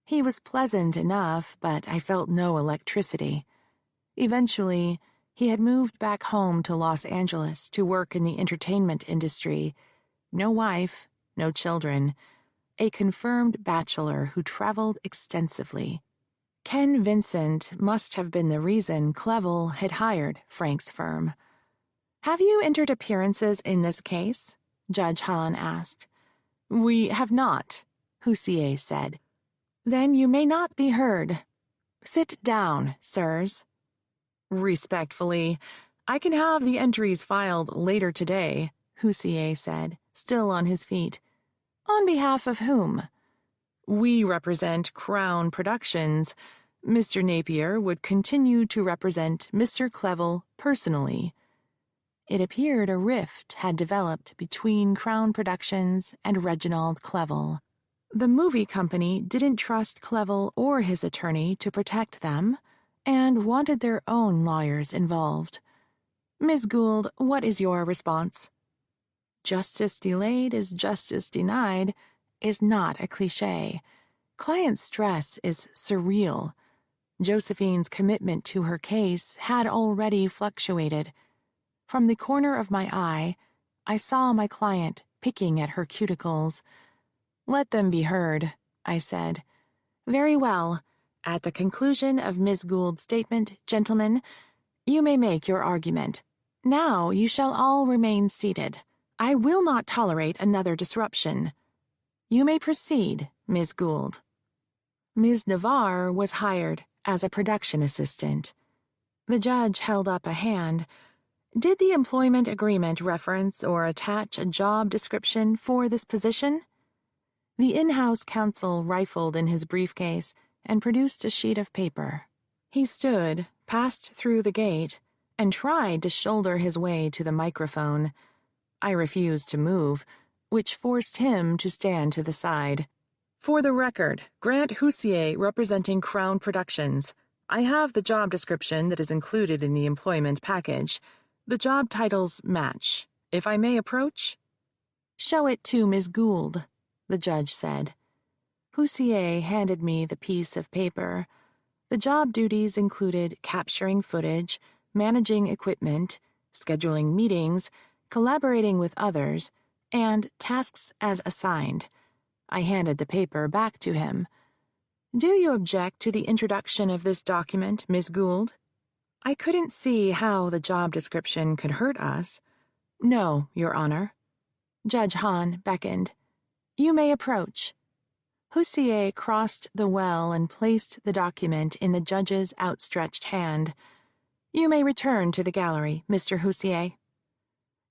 He was pleasant enough, but I felt no electricity. Eventually, he had moved back home to Los Angeles to work in the entertainment industry. No wife, no children. A confirmed bachelor who traveled extensively. Ken Vincent must have been the reason Clevel had hired Frank's firm. "Have you entered appearances in this case?" Judge Hahn asked. "We have not," Houssier said. "Then you may not be heard. Sit down, sirs." "Respectfully, I can have the entries filed later today," Houssier said, still on his feet. "On behalf of whom?" "We represent Crown Productions. Mr. Napier would continue to represent Mr. Clevel personally." It appeared a rift had developed between Crown Productions and Reginald Clevel. The movie company didn't trust Clevel or his attorney to protect them, and wanted their own lawyers involved. "Ms. Gould, what is your response?" "Justice delayed is justice denied" is not a cliché. Client stress is surreal. Josephine's commitment to her case had already fluctuated. From the corner of my eye, I saw my client picking at her cuticles. "Let them be heard," I said. "Very well. At the conclusion of Miss Gould's statement, gentlemen, you may make your argument. Now you shall all remain seated. I will not tolerate another disruption. You may proceed, Miss Gould." Ms. Navarre was hired as a production assistant. The judge held up a hand. "Did the employment agreement reference or attach a job description for this position?" The in-house counsel rifled in his briefcase and produced a sheet of paper. He stood, passed through the gate, and tried to shoulder his way to the microphone. I refused to move, which forced him to stand to the side. "For the record, Grant Houssier representing Crown Productions. I have the job description that is included in the employment package. The job titles match. If I may approach?" "Show it to Miss Gould," the judge said. Houssier handed me the piece of paper. The job duties included capturing footage, managing equipment, scheduling meetings, collaborating with others, and tasks as assigned. I handed the paper back to him. "Do you object to the introduction of this document, Miss Gould?" I couldn't see how the job description could hurt us. "No, Your Honor." Judge Hahn beckoned. "You may approach." Houssier crossed the well and placed the document in the judge's outstretched hand. "You may return to the gallery, Mr. Houssier."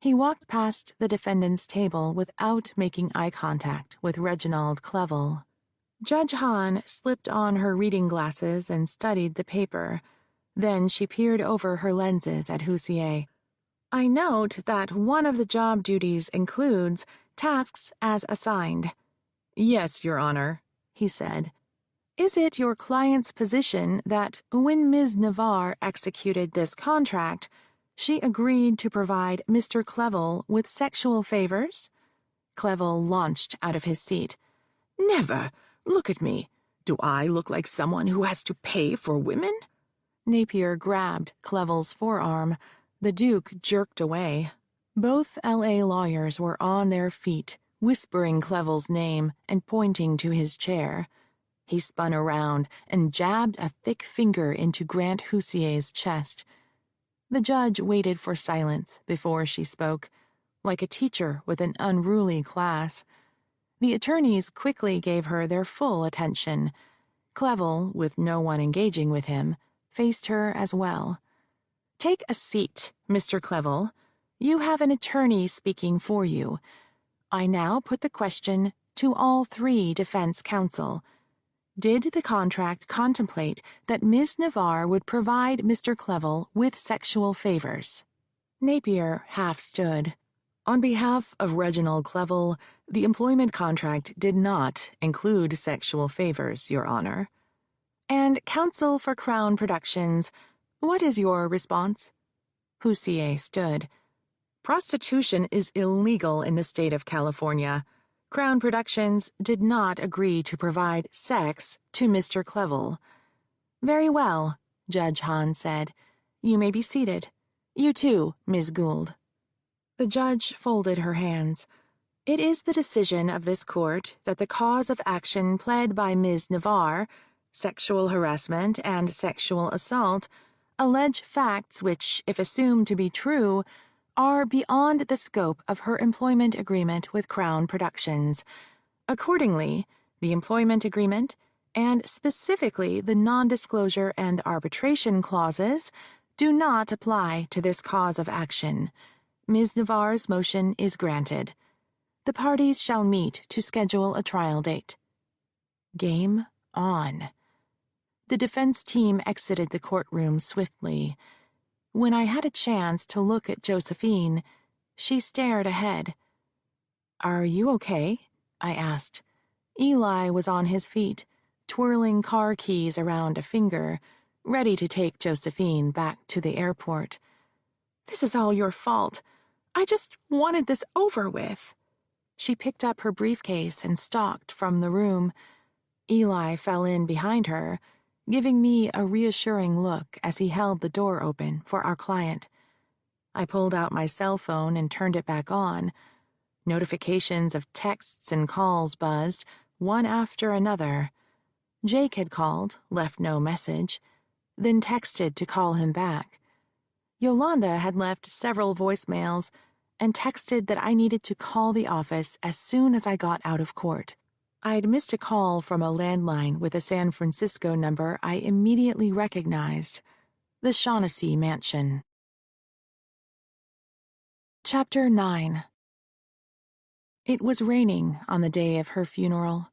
He walked past the defendant's table without making eye contact with Reginald Clevel. Judge Hahn slipped on her reading glasses and studied the paper. Then she peered over her lenses at Houssier. "I note that one of the job duties includes tasks as assigned." "Yes, Your Honor," he said. "Is it your client's position that when Ms. Navarre executed this contract, she agreed to provide Mr. Clevel with sexual favors?" Clevel launched out of his seat. "Never! Look at me. Do I look like someone who has to pay for women?" Napier grabbed Clevel's forearm. The Duke jerked away. Both L.A. lawyers were on their feet, whispering Clevel's name and pointing to his chair. He spun around and jabbed a thick finger into Grant Houssier's chest. The judge waited for silence before she spoke, like a teacher with an unruly class. The attorneys quickly gave her their full attention. Clevel, with no one engaging with him, faced her as well. "Take a seat, Mr. Clevel. You have an attorney speaking for you. I now put the question to all three defense counsel. Did the contract contemplate that Ms. Navarre would provide Mr. Clevel with sexual favors? Napier half stood. On behalf of Reginald Clevel, the employment contract did not include sexual favors, Your Honor. And counsel for Crown Productions, what is your response? Houssier stood. Prostitution is illegal in the state of California. Crown Productions did not agree to provide sex to Mr. Clevel. Very well, Judge Hahn said. You may be seated. You too, Ms. Gould. The judge folded her hands. It is the decision of this court that the cause of action pled by Ms. Navarre, sexual harassment and sexual assault, allege facts which, if assumed to be true, are beyond the scope of her employment agreement with Crown Productions. Accordingly, the employment agreement, and specifically the non-disclosure and arbitration clauses, do not apply to this cause of action. Ms. Navarre's motion is granted. The parties shall meet to schedule a trial date. Game on. The defense team exited the courtroom swiftly. When I had a chance to look at Josephine, she stared ahead. Are you okay? I asked. Eli was on his feet, twirling car keys around a finger, ready to take Josephine back to the airport. This is all your fault. I just wanted this over with. She picked up her briefcase and stalked from the room. Eli fell in behind her, giving me a reassuring look as he held the door open for our client. I pulled out my cell phone and turned it back on. Notifications of texts and calls buzzed, one after another. Jake had called, left no message, then texted to call him back. Yolanda had left several voicemails and texted that I needed to call the office as soon as I got out of court. I'd missed a call from a landline with a San Francisco number I immediately recognized, the Shaughnessy Mansion. Chapter 9. It was raining on the day of her funeral.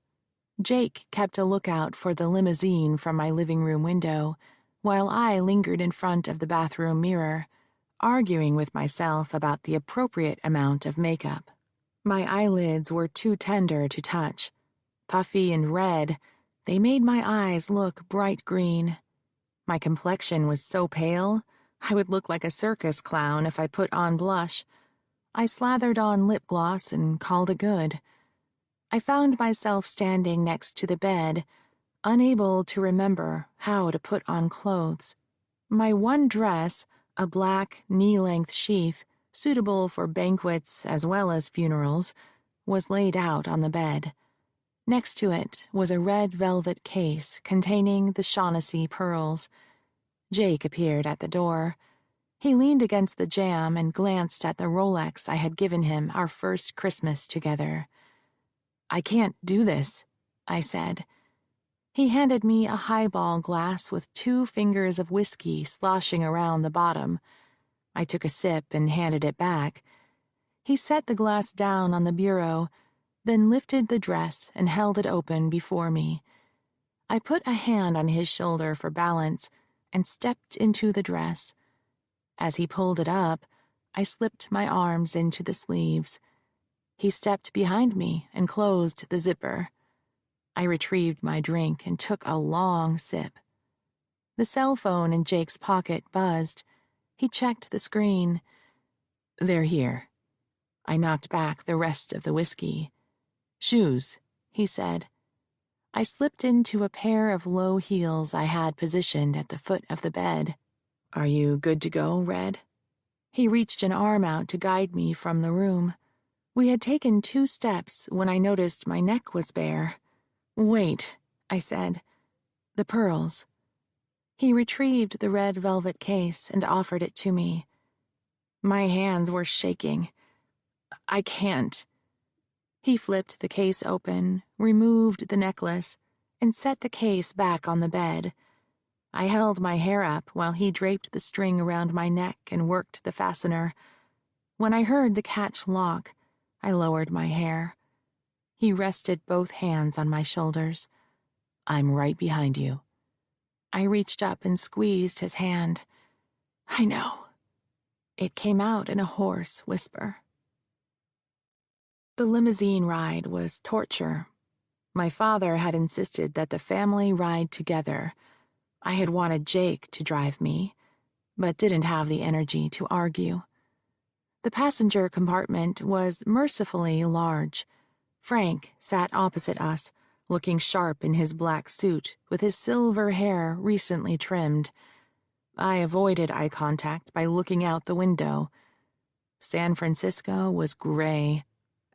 Jake kept a lookout for the limousine from my living room window, while I lingered in front of the bathroom mirror, arguing with myself about the appropriate amount of makeup. My eyelids were too tender to touch. Puffy and red, they made my eyes look bright green. My complexion was so pale, I would look like a circus clown if I put on blush. I slathered on lip gloss and called it good. I found myself standing next to the bed, unable to remember how to put on clothes. My one dress, a black, knee-length sheath, suitable for banquets as well as funerals, was laid out on the bed. Next to it was a red velvet case containing the Shaughnessy pearls. Jake appeared at the door. He leaned against the jamb and glanced at the Rolex I had given him our first Christmas together. I can't do this, I said. He handed me a highball glass with 2 fingers of whiskey sloshing around the bottom. I took a sip and handed it back. He set the glass down on the bureau, then lifted the dress and held it open before me. I put a hand on his shoulder for balance and stepped into the dress. As he pulled it up, I slipped my arms into the sleeves. He stepped behind me and closed the zipper. I retrieved my drink and took a long sip. The cell phone in Jake's pocket buzzed. He checked the screen. They're here. I knocked back the rest of the whiskey. Shoes, he said. I slipped into a pair of low heels I had positioned at the foot of the bed. Are you good to go, Red? He reached an arm out to guide me from the room. We had taken 2 steps when I noticed my neck was bare. Wait, I said. The pearls. He retrieved the red velvet case and offered it to me. My hands were shaking. I can't. He flipped the case open, removed the necklace, and set the case back on the bed. I held my hair up while he draped the string around my neck and worked the fastener. When I heard the catch lock, I lowered my hair. He rested both hands on my shoulders. I'm right behind you." I reached up and squeezed his hand. "I know." It came out in a hoarse whisper. The limousine ride was torture. My father had insisted that the family ride together. I had wanted Jake to drive me, but didn't have the energy to argue. The passenger compartment was mercifully large. Frank sat opposite us, looking sharp in his black suit with his silver hair recently trimmed. I avoided eye contact by looking out the window. San Francisco was gray.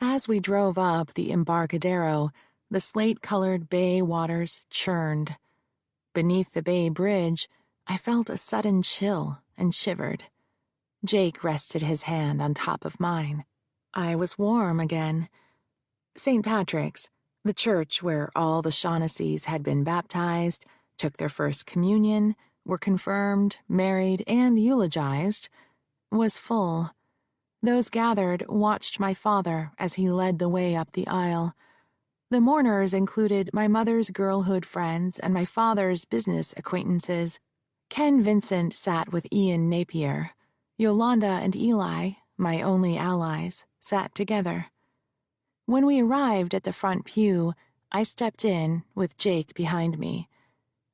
As we drove up the Embarcadero, the slate-colored bay waters churned. Beneath the Bay Bridge, I felt a sudden chill and shivered. Jake rested his hand on top of mine. I was warm again. St. Patrick's, the church where all the Shaughnessy's had been baptized, took their first communion, were confirmed, married, and eulogized, was full. Those gathered watched my father as he led the way up the aisle. The mourners included my mother's girlhood friends and my father's business acquaintances. Ken Vincent sat with Ian Napier. Yolanda and Eli, my only allies, sat together. When we arrived at the front pew, I stepped in with Jake behind me.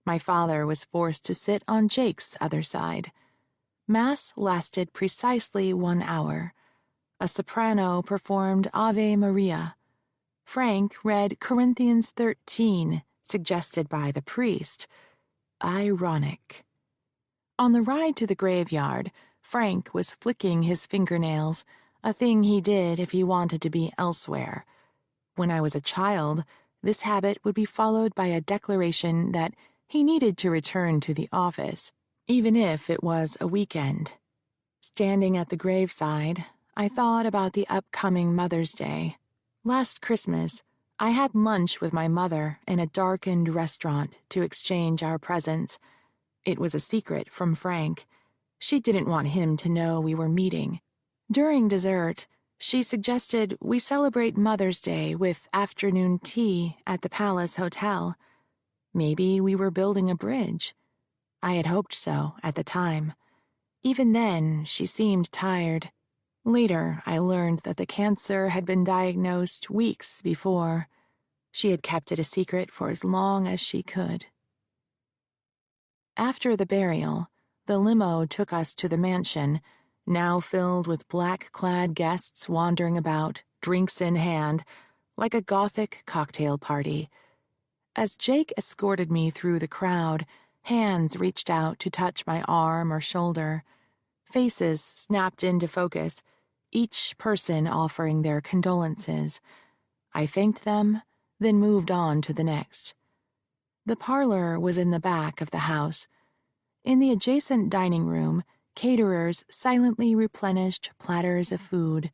My father was forced to sit on Jake's other side. Mass lasted precisely 1 hour. A soprano performed Ave Maria. Frank read Corinthians 13, suggested by the priest. Ironic. On the ride to the graveyard, Frank was flicking his fingernails, a thing he did if he wanted to be elsewhere. When I was a child, this habit would be followed by a declaration that he needed to return to the office, even if it was a weekend. Standing at the graveside, I thought about the upcoming Mother's Day. Last Christmas, I had lunch with my mother in a darkened restaurant to exchange our presents. It was a secret from Frank. She didn't want him to know we were meeting. During dessert, she suggested we celebrate Mother's Day with afternoon tea at the Palace Hotel. Maybe we were building a bridge. I had hoped so at the time. Even then, she seemed tired. Later, I learned that the cancer had been diagnosed weeks before. She had kept it a secret for as long as she could. After the burial, the limo took us to the mansion, now filled with black-clad guests wandering about, drinks in hand, like a Gothic cocktail party. As Jake escorted me through the crowd, hands reached out to touch my arm or shoulder. Faces snapped into focus, each person offering their condolences. I thanked them, then moved on to the next. The parlor was in the back of the house. In the adjacent dining room, caterers silently replenished platters of food.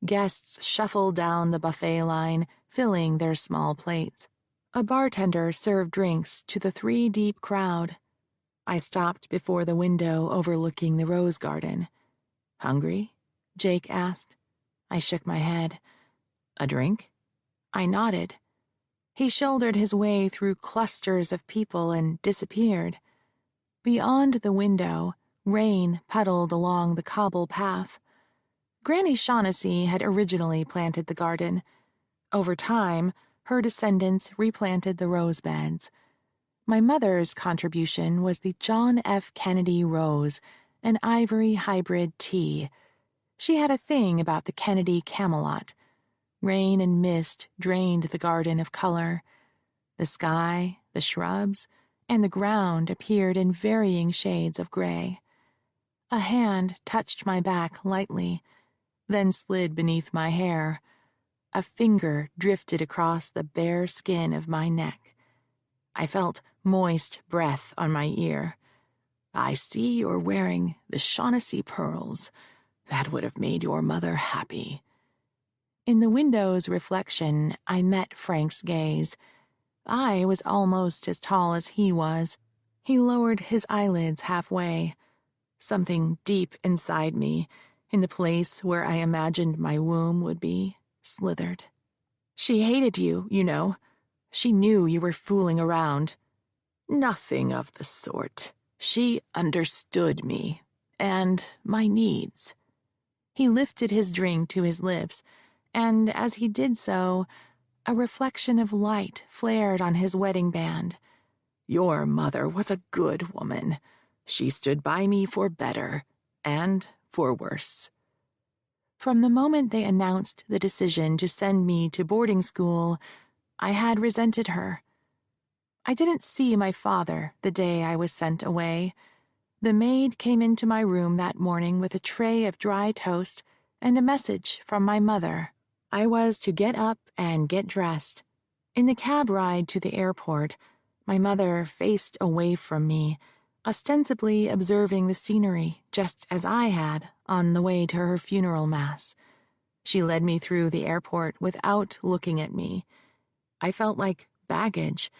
Guests shuffled down the buffet line, filling their small plates. A bartender served drinks to the 3-deep crowd. I stopped before the window overlooking the rose garden. "Hungry?" Jake asked. I shook my head. "A drink?" I nodded. He shouldered his way through clusters of people and disappeared. Beyond the window, rain puddled along the cobble path. Granny Shaughnessy had originally planted the garden. Over time, her descendants replanted the rose beds. My mother's contribution was the John F. Kennedy rose, an ivory hybrid tea. She had a thing about the Kennedy Camelot. Rain and mist drained the garden of color. The sky, the shrubs, and the ground appeared in varying shades of gray. A hand touched my back lightly, then slid beneath my hair. A finger drifted across the bare skin of my neck. I felt moist breath on my ear. "I see you're wearing the Shaughnessy pearls. That would have made your mother happy." In the window's reflection, I met Frank's gaze. I was almost as tall as he was. He lowered his eyelids halfway. Something deep inside me, in the place where I imagined my womb would be, slithered. "She hated you, you know. She knew you were fooling around." "Nothing of the sort. She understood me, and my needs." He lifted his drink to his lips, and as he did so, a reflection of light flared on his wedding band. "Your mother was a good woman. She stood by me for better and for worse." From the moment they announced the decision to send me to boarding school, I had resented her. I didn't see my father the day I was sent away. The maid came into my room that morning with a tray of dry toast and a message from my mother. I was to get up and get dressed. In the cab ride to the airport, my mother faced away from me, ostensibly observing the scenery just as I had on the way to her funeral mass. She led me through the airport without looking at me. I felt like baggage,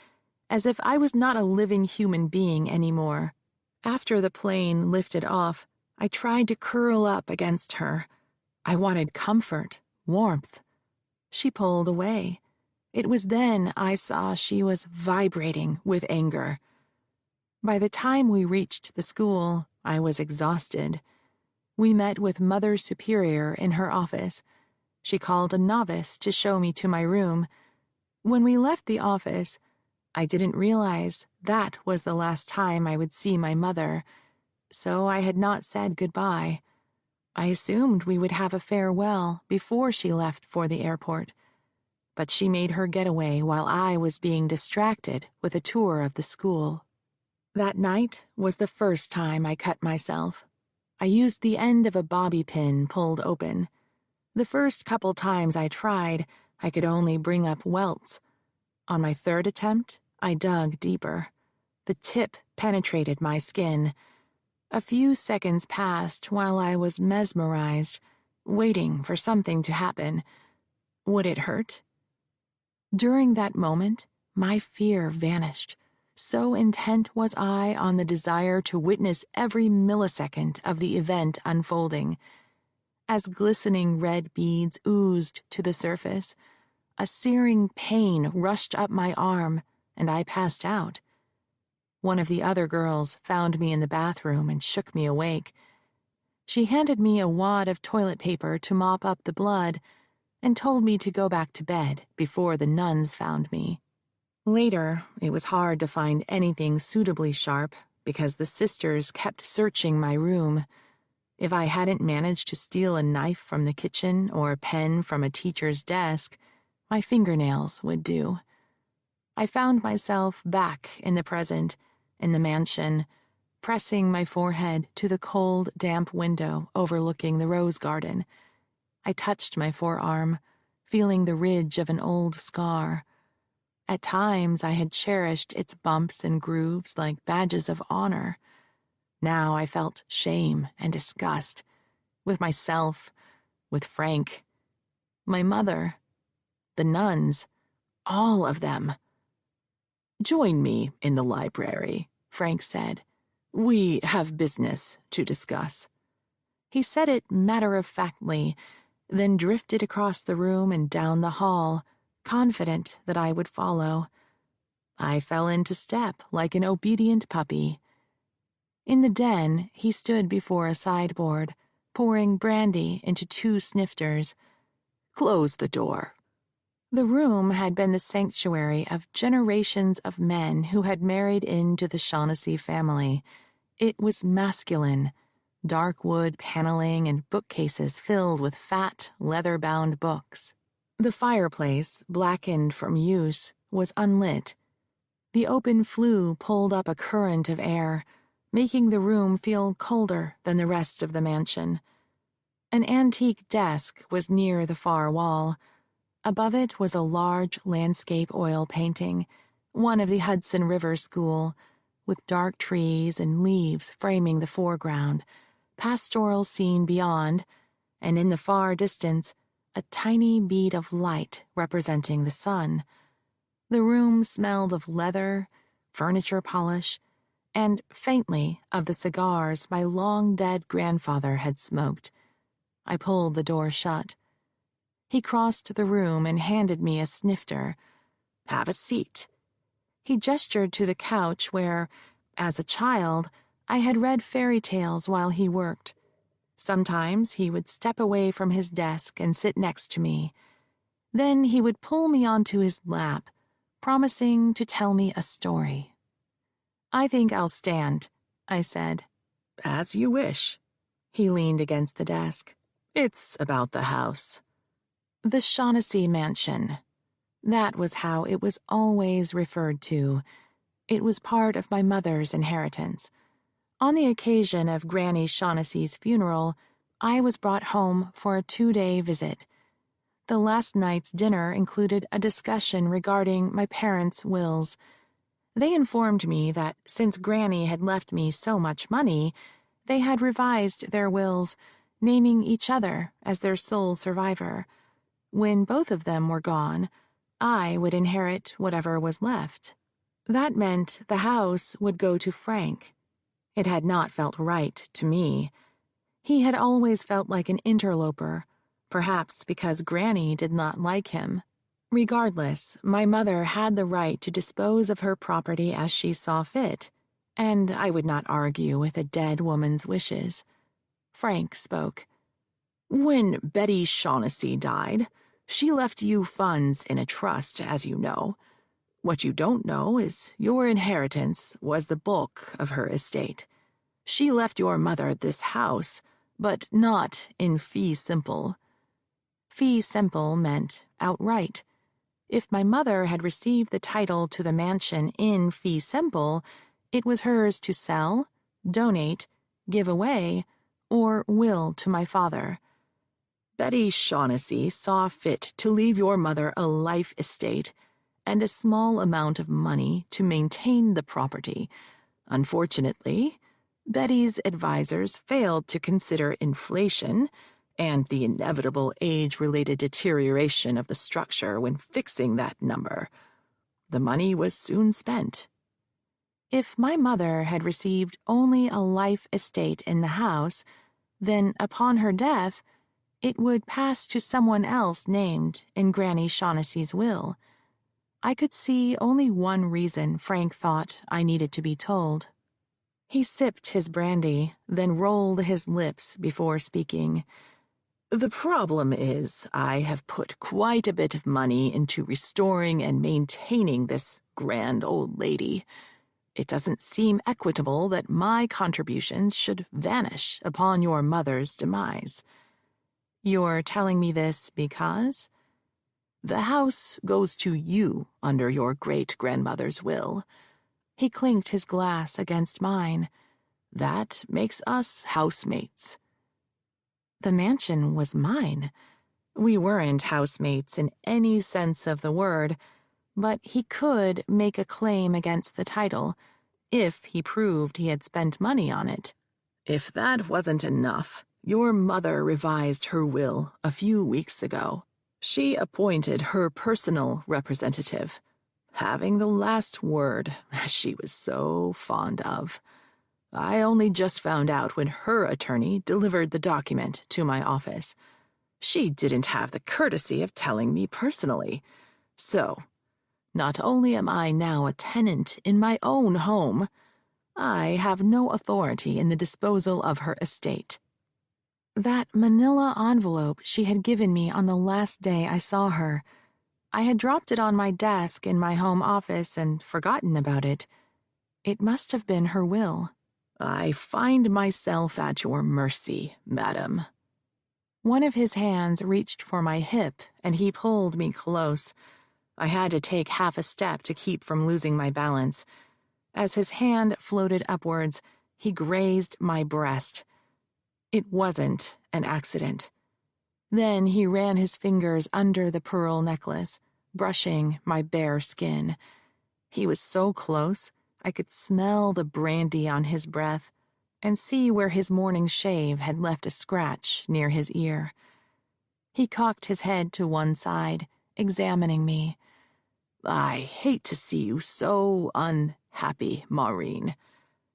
as if I was not a living human being anymore. After the plane lifted off, I tried to curl up against her. I wanted comfort, warmth. She pulled away. It was then I saw she was vibrating with anger. By the time we reached the school, I was exhausted. We met with Mother Superior in her office. She called a novice to show me to my room. When we left the office, I didn't realize that was the last time I would see my mother, so I had not said goodbye. I assumed we would have a farewell before she left for the airport, but she made her getaway while I was being distracted with a tour of the school. That night was the first time I cut myself. I used the end of a bobby pin pulled open. The first couple times I tried, I could only bring up welts. On my third attempt, I dug deeper. The tip penetrated my skin. A few seconds passed while I was mesmerized, waiting for something to happen. Would it hurt? During that moment, my fear vanished. So intent was I on the desire to witness every millisecond of the event unfolding. As glistening red beads oozed to the surface, a searing pain rushed up my arm, and I passed out. One of the other girls found me in the bathroom and shook me awake. She handed me a wad of toilet paper to mop up the blood and told me to go back to bed before the nuns found me. Later, it was hard to find anything suitably sharp because the sisters kept searching my room. If I hadn't managed to steal a knife from the kitchen or a pen from a teacher's desk, my fingernails would do. I found myself back in the present, in the mansion, pressing my forehead to the cold, damp window overlooking the rose garden. I touched my forearm, feeling the ridge of an old scar. At times I had cherished its bumps and grooves like badges of honor. Now I felt shame and disgust, with myself, with Frank, my mother, the nuns, all of them. "Join me in the library," Frank said. "We have business to discuss." He said it matter-of-factly, then drifted across the room and down the hall, confident that I would follow. I fell into step like an obedient puppy. In the den, he stood before a sideboard, pouring brandy into 2 snifters. "Close the door." The room had been the sanctuary of generations of men who had married into the Shaughnessy family. It was masculine, dark wood paneling and bookcases filled with fat, leather-bound books. The fireplace, blackened from use, was unlit. The open flue pulled up a current of air, making the room feel colder than the rest of the mansion. An antique desk was near the far wall. Above it was a large landscape oil painting, one of the Hudson River School, with dark trees and leaves framing the foreground, pastoral scene beyond, and in the far distance, a tiny bead of light representing the sun. The room smelled of leather, furniture polish, and faintly of the cigars my long-dead grandfather had smoked. I pulled the door shut. He crossed the room and handed me a snifter. Have a seat." He gestured to the couch where, as a child, I had read fairy tales while he worked. Sometimes he would step away from his desk and sit next to me. Then he would pull me onto his lap, promising to tell me a story. "I think I'll stand," I said. "As you wish." He leaned against the desk. "It's about the house." The Shaughnessy Mansion. That was how it was always referred to. It was part of my mother's inheritance. On the occasion of Granny Shaughnessy's funeral, I was brought home for a 2-day visit. The last night's dinner included a discussion regarding my parents' wills. They informed me that since Granny had left me so much money, they had revised their wills, naming each other as their sole survivor. When both of them were gone, I would inherit whatever was left. That meant the house would go to Frank. It had not felt right to me. He had always felt like an interloper, perhaps because Granny did not like him. Regardless, my mother had the right to dispose of her property as she saw fit, and I would not argue with a dead woman's wishes. Frank spoke. "When Betty Shaughnessy died, she left you funds in a trust, as you know. What you don't know is your inheritance was the bulk of her estate. She left your mother this house, but not in fee simple." Fee simple meant outright. If my mother had received the title to the mansion in fee simple, it was hers to sell, donate, give away, or will to my father. Betty Shaughnessy saw fit to leave your mother a life estate and a small amount of money to maintain the property. Unfortunately, Betty's advisors failed to consider inflation and the inevitable age-related deterioration of the structure when fixing that number. The money was soon spent. If my mother had received only a life estate in the house, then upon her death, it would pass to someone else named in Granny Shaughnessy's will. I could see only one reason Frank thought I needed to be told. He sipped his brandy, then rolled his lips before speaking. "The problem is, I have put quite a bit of money into restoring and maintaining this grand old lady. It doesn't seem equitable that my contributions should vanish upon your mother's demise." "You're telling me this because?" "The house goes to you under your great-grandmother's will." He clinked his glass against mine. "That makes us housemates." The mansion was mine. We weren't housemates in any sense of the word, but he could make a claim against the title if he proved he had spent money on it. If that wasn't enough, your mother revised her will a few weeks ago. She appointed her personal representative, having the last word, as she was so fond of. I only just found out when her attorney delivered the document to my office. She didn't have the courtesy of telling me personally. So, not only am I now a tenant in my own home, I have no authority in the disposal of her estate. That manila envelope she had given me on the last day I saw her. I had dropped it on my desk in my home office and forgotten about it. It must have been her will. "I find myself at your mercy, madam." One of his hands reached for my hip, and he pulled me close. I had to take half a step to keep from losing my balance. As his hand floated upwards, he grazed my breast. It wasn't an accident. Then he ran his fingers under the pearl necklace, brushing my bare skin. He was so close, I could smell the brandy on his breath and see where his morning shave had left a scratch near his ear. He cocked his head to one side, examining me. "I hate to see you so unhappy, Maureen.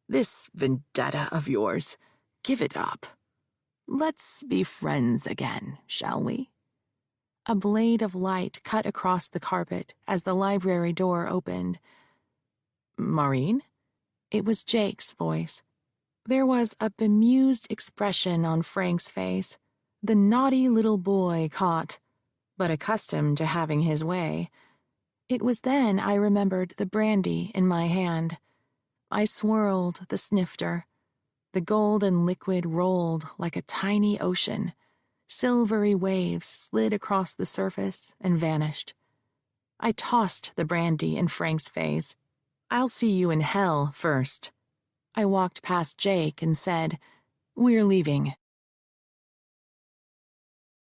This vendetta of yours, give it up. Let's be friends again, shall we?" A blade of light cut across the carpet as the library door opened. "Maureen?" It was Jake's voice. There was a bemused expression on Frank's face, the naughty little boy caught, but accustomed to having his way. It was then I remembered the brandy in my hand. I swirled the snifter. The golden liquid rolled like a tiny ocean. Silvery waves slid across the surface and vanished. I tossed the brandy in Frank's face. "I'll see you in hell first." I walked past Jake and said, "We're leaving."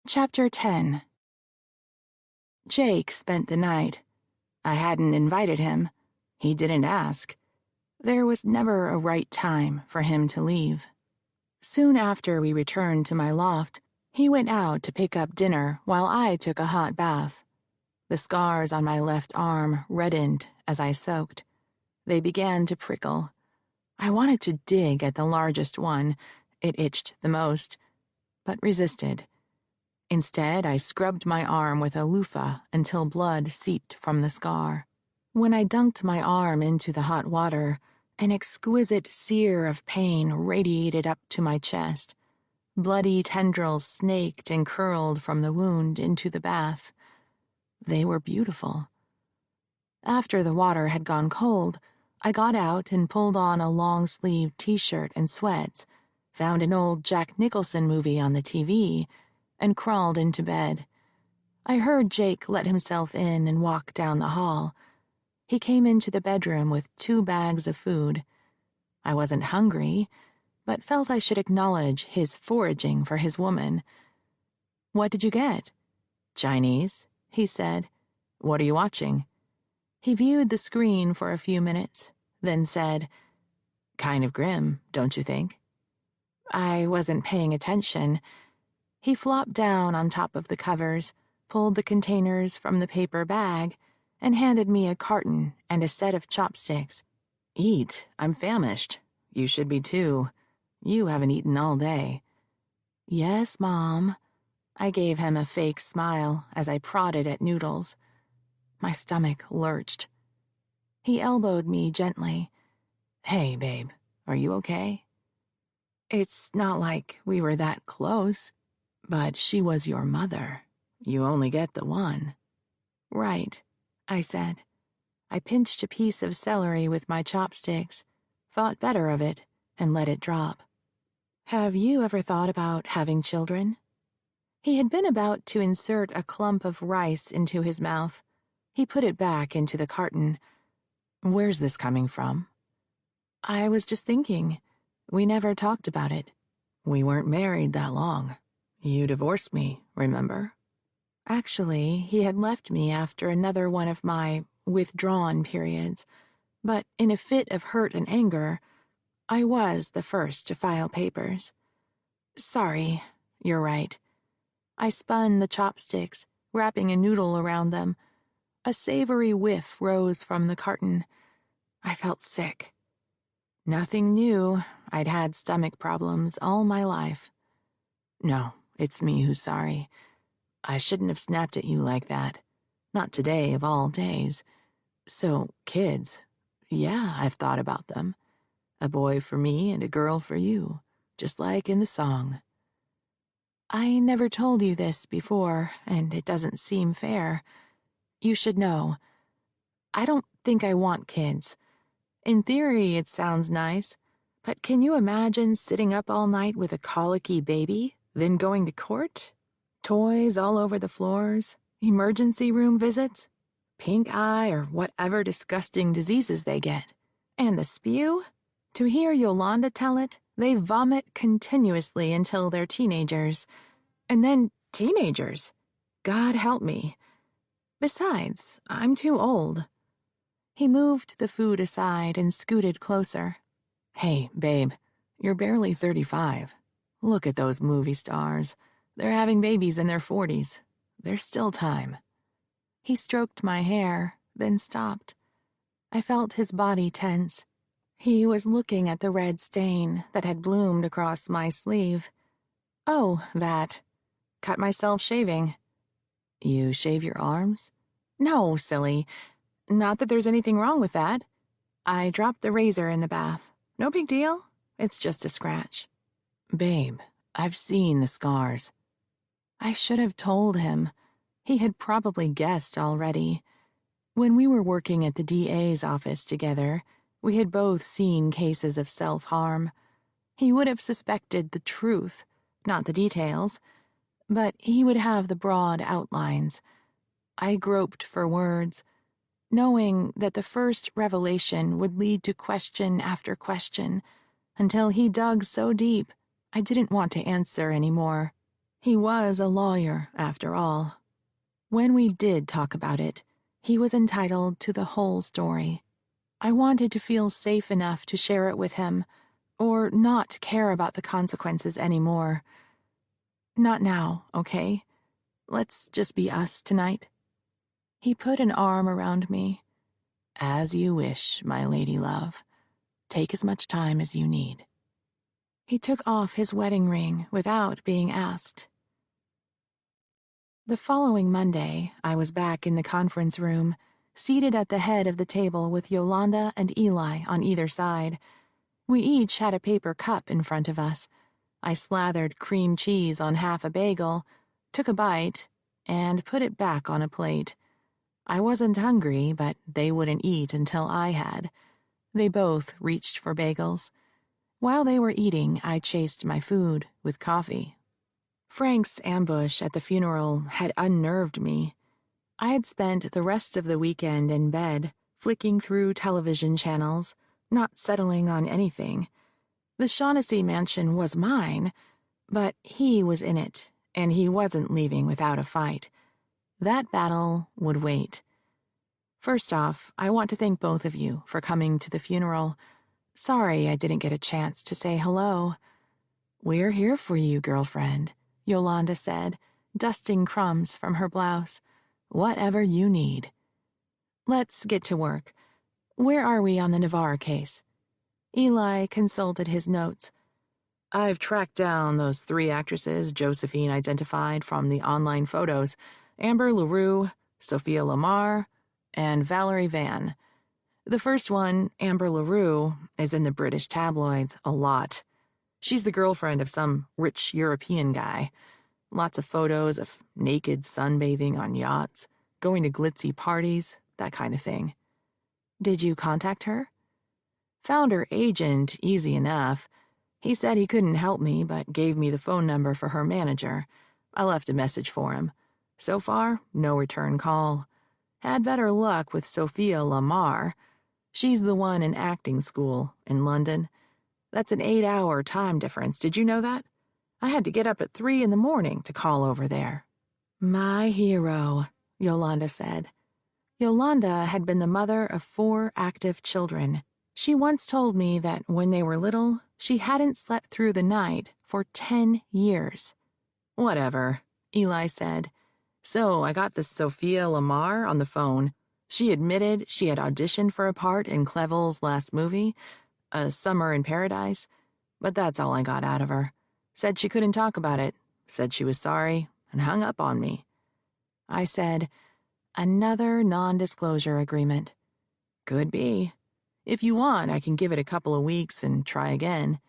Chapter 10. Jake spent the night. I hadn't invited him. He didn't ask. There was never a right time for him to leave. Soon after we returned to my loft, he went out to pick up dinner while I took a hot bath. The scars on my left arm reddened as I soaked. They began to prickle. I wanted to dig at the largest one. It itched the most, but resisted. Instead, I scrubbed my arm with a loofah until blood seeped from the scar. When I dunked my arm into the hot water, an exquisite sear of pain radiated up to my chest. Bloody tendrils snaked and curled from the wound into the bath. They were beautiful. After the water had gone cold, I got out and pulled on a long-sleeved t-shirt and sweats, found an old Jack Nicholson movie on the TV, and crawled into bed. I heard Jake let himself in and walk down the hall. He came into the bedroom with 2 bags of food. I wasn't hungry, but felt I should acknowledge his foraging for his woman. "What did you get?" "Chinese," he said. "What are you watching?" He viewed the screen for a few minutes, then said, "Kind of grim, don't you think?" I wasn't paying attention. He flopped down on top of the covers, pulled the containers from the paper bag, and handed me a carton and a set of chopsticks. "Eat, I'm famished. You should be too. You haven't eaten all day." "Yes, Mom." I gave him a fake smile as I prodded at noodles. My stomach lurched. He elbowed me gently. "Hey, babe, are you okay?" "It's not like we were that close." "But she was your mother. You only get the one." "Right," I said. I pinched a piece of celery with my chopsticks, thought better of it, and let it drop. "Have you ever thought about having children?" He had been about to insert a clump of rice into his mouth. He put it back into the carton. "Where's this coming from?" "I was just thinking. We never talked about it." "We weren't married that long. You divorced me, remember?" Actually, he had left me after another one of my withdrawn periods, but in a fit of hurt and anger, I was the first to file papers. "Sorry, you're right." I spun the chopsticks, wrapping a noodle around them. A savory whiff rose from the carton. I felt sick. Nothing new. I'd had stomach problems all my life. "No, it's me who's sorry. I shouldn't have snapped at you like that. Not today of all days. So, kids. Yeah, I've thought about them. A boy for me and a girl for you, just like in the song." "I never told you this before, and it doesn't seem fair. You should know. I don't think I want kids. In theory, it sounds nice, but can you imagine sitting up all night with a colicky baby, then going to court? Toys all over the floors, emergency room visits, pink eye or whatever disgusting diseases they get. And the spew? To hear Yolanda tell it, they vomit continuously until they're teenagers. And then teenagers. God help me. Besides, I'm too old." He moved the food aside and scooted closer. "Hey, babe, you're barely 35. Look at those movie stars. They're having babies in their 40s. There's still time." He stroked my hair, then stopped. I felt his body tense. He was looking at the red stain that had bloomed across my sleeve. "Oh, that. Cut myself shaving." You shave your arms? No, silly. Not that there's anything wrong with that. I dropped the razor in the bath. No big deal. It's just a scratch. Babe, I've seen the scars. I should have told him. He had probably guessed already. When we were working at the DA's office together, we had both seen cases of self-harm. He would have suspected the truth, not the details, but he would have the broad outlines. I groped for words, knowing that the first revelation would lead to question after question, until he dug so deep I didn't want to answer anymore. He was a lawyer, after all. When we did talk about it, he was entitled to the whole story. I wanted to feel safe enough to share it with him, or not care about the consequences anymore. Not now, okay? Let's just be us tonight. He put an arm around me. As you wish, my lady love. Take as much time as you need. He took off his wedding ring without being asked. The following Monday, I was back in the conference room, seated at the head of the table with Yolanda and Eli on either side. We each had a paper cup in front of us. I slathered cream cheese on half a bagel, took a bite, and put it back on a plate. I wasn't hungry, but they wouldn't eat until I had. They both reached for bagels. While they were eating, I chased my food with coffee. Frank's ambush at the funeral had unnerved me. I had spent the rest of the weekend in bed, flicking through television channels, not settling on anything. The Shaughnessy mansion was mine, but he was in it, and he wasn't leaving without a fight. That battle would wait. First off, I want to thank both of you for coming to the funeral. Sorry I didn't get a chance to say hello. We're here for you, girlfriend, Yolanda said, dusting crumbs from her blouse. Whatever you need. Let's get to work. Where are we on the Navarre case? Eli consulted his notes. I've tracked down those 3 actresses Josephine identified from the online photos: Amber LaRue, Sophia Lamar, and Valerie Van. The first one, Amber LaRue, is in the British tabloids a lot. She's the girlfriend of some rich European guy. Lots of photos of naked sunbathing on yachts, going to glitzy parties, that kind of thing. Did you contact her? Found her agent easy enough. He said he couldn't help me, but gave me the phone number for her manager. I left a message for him. So far, no return call. Had better luck with Sophia Lamar. She's the one in acting school in London. That's an 8-hour time difference. Did you know that? I had to get up at 3 in the morning to call over there. My hero, Yolanda said. Yolanda had been the mother of 4 active children. She once told me that when they were little, she hadn't slept through the night for 10 years. Whatever, Eli said. So I got this Sophia Lamar on the phone. She admitted she had auditioned for a part in Clevel's last movie, A Summer in Paradise, but that's all I got out of her. Said she couldn't talk about it, said she was sorry, and hung up on me. I said, another non-disclosure agreement. Could be. If you want, I can give it a couple of weeks and try again.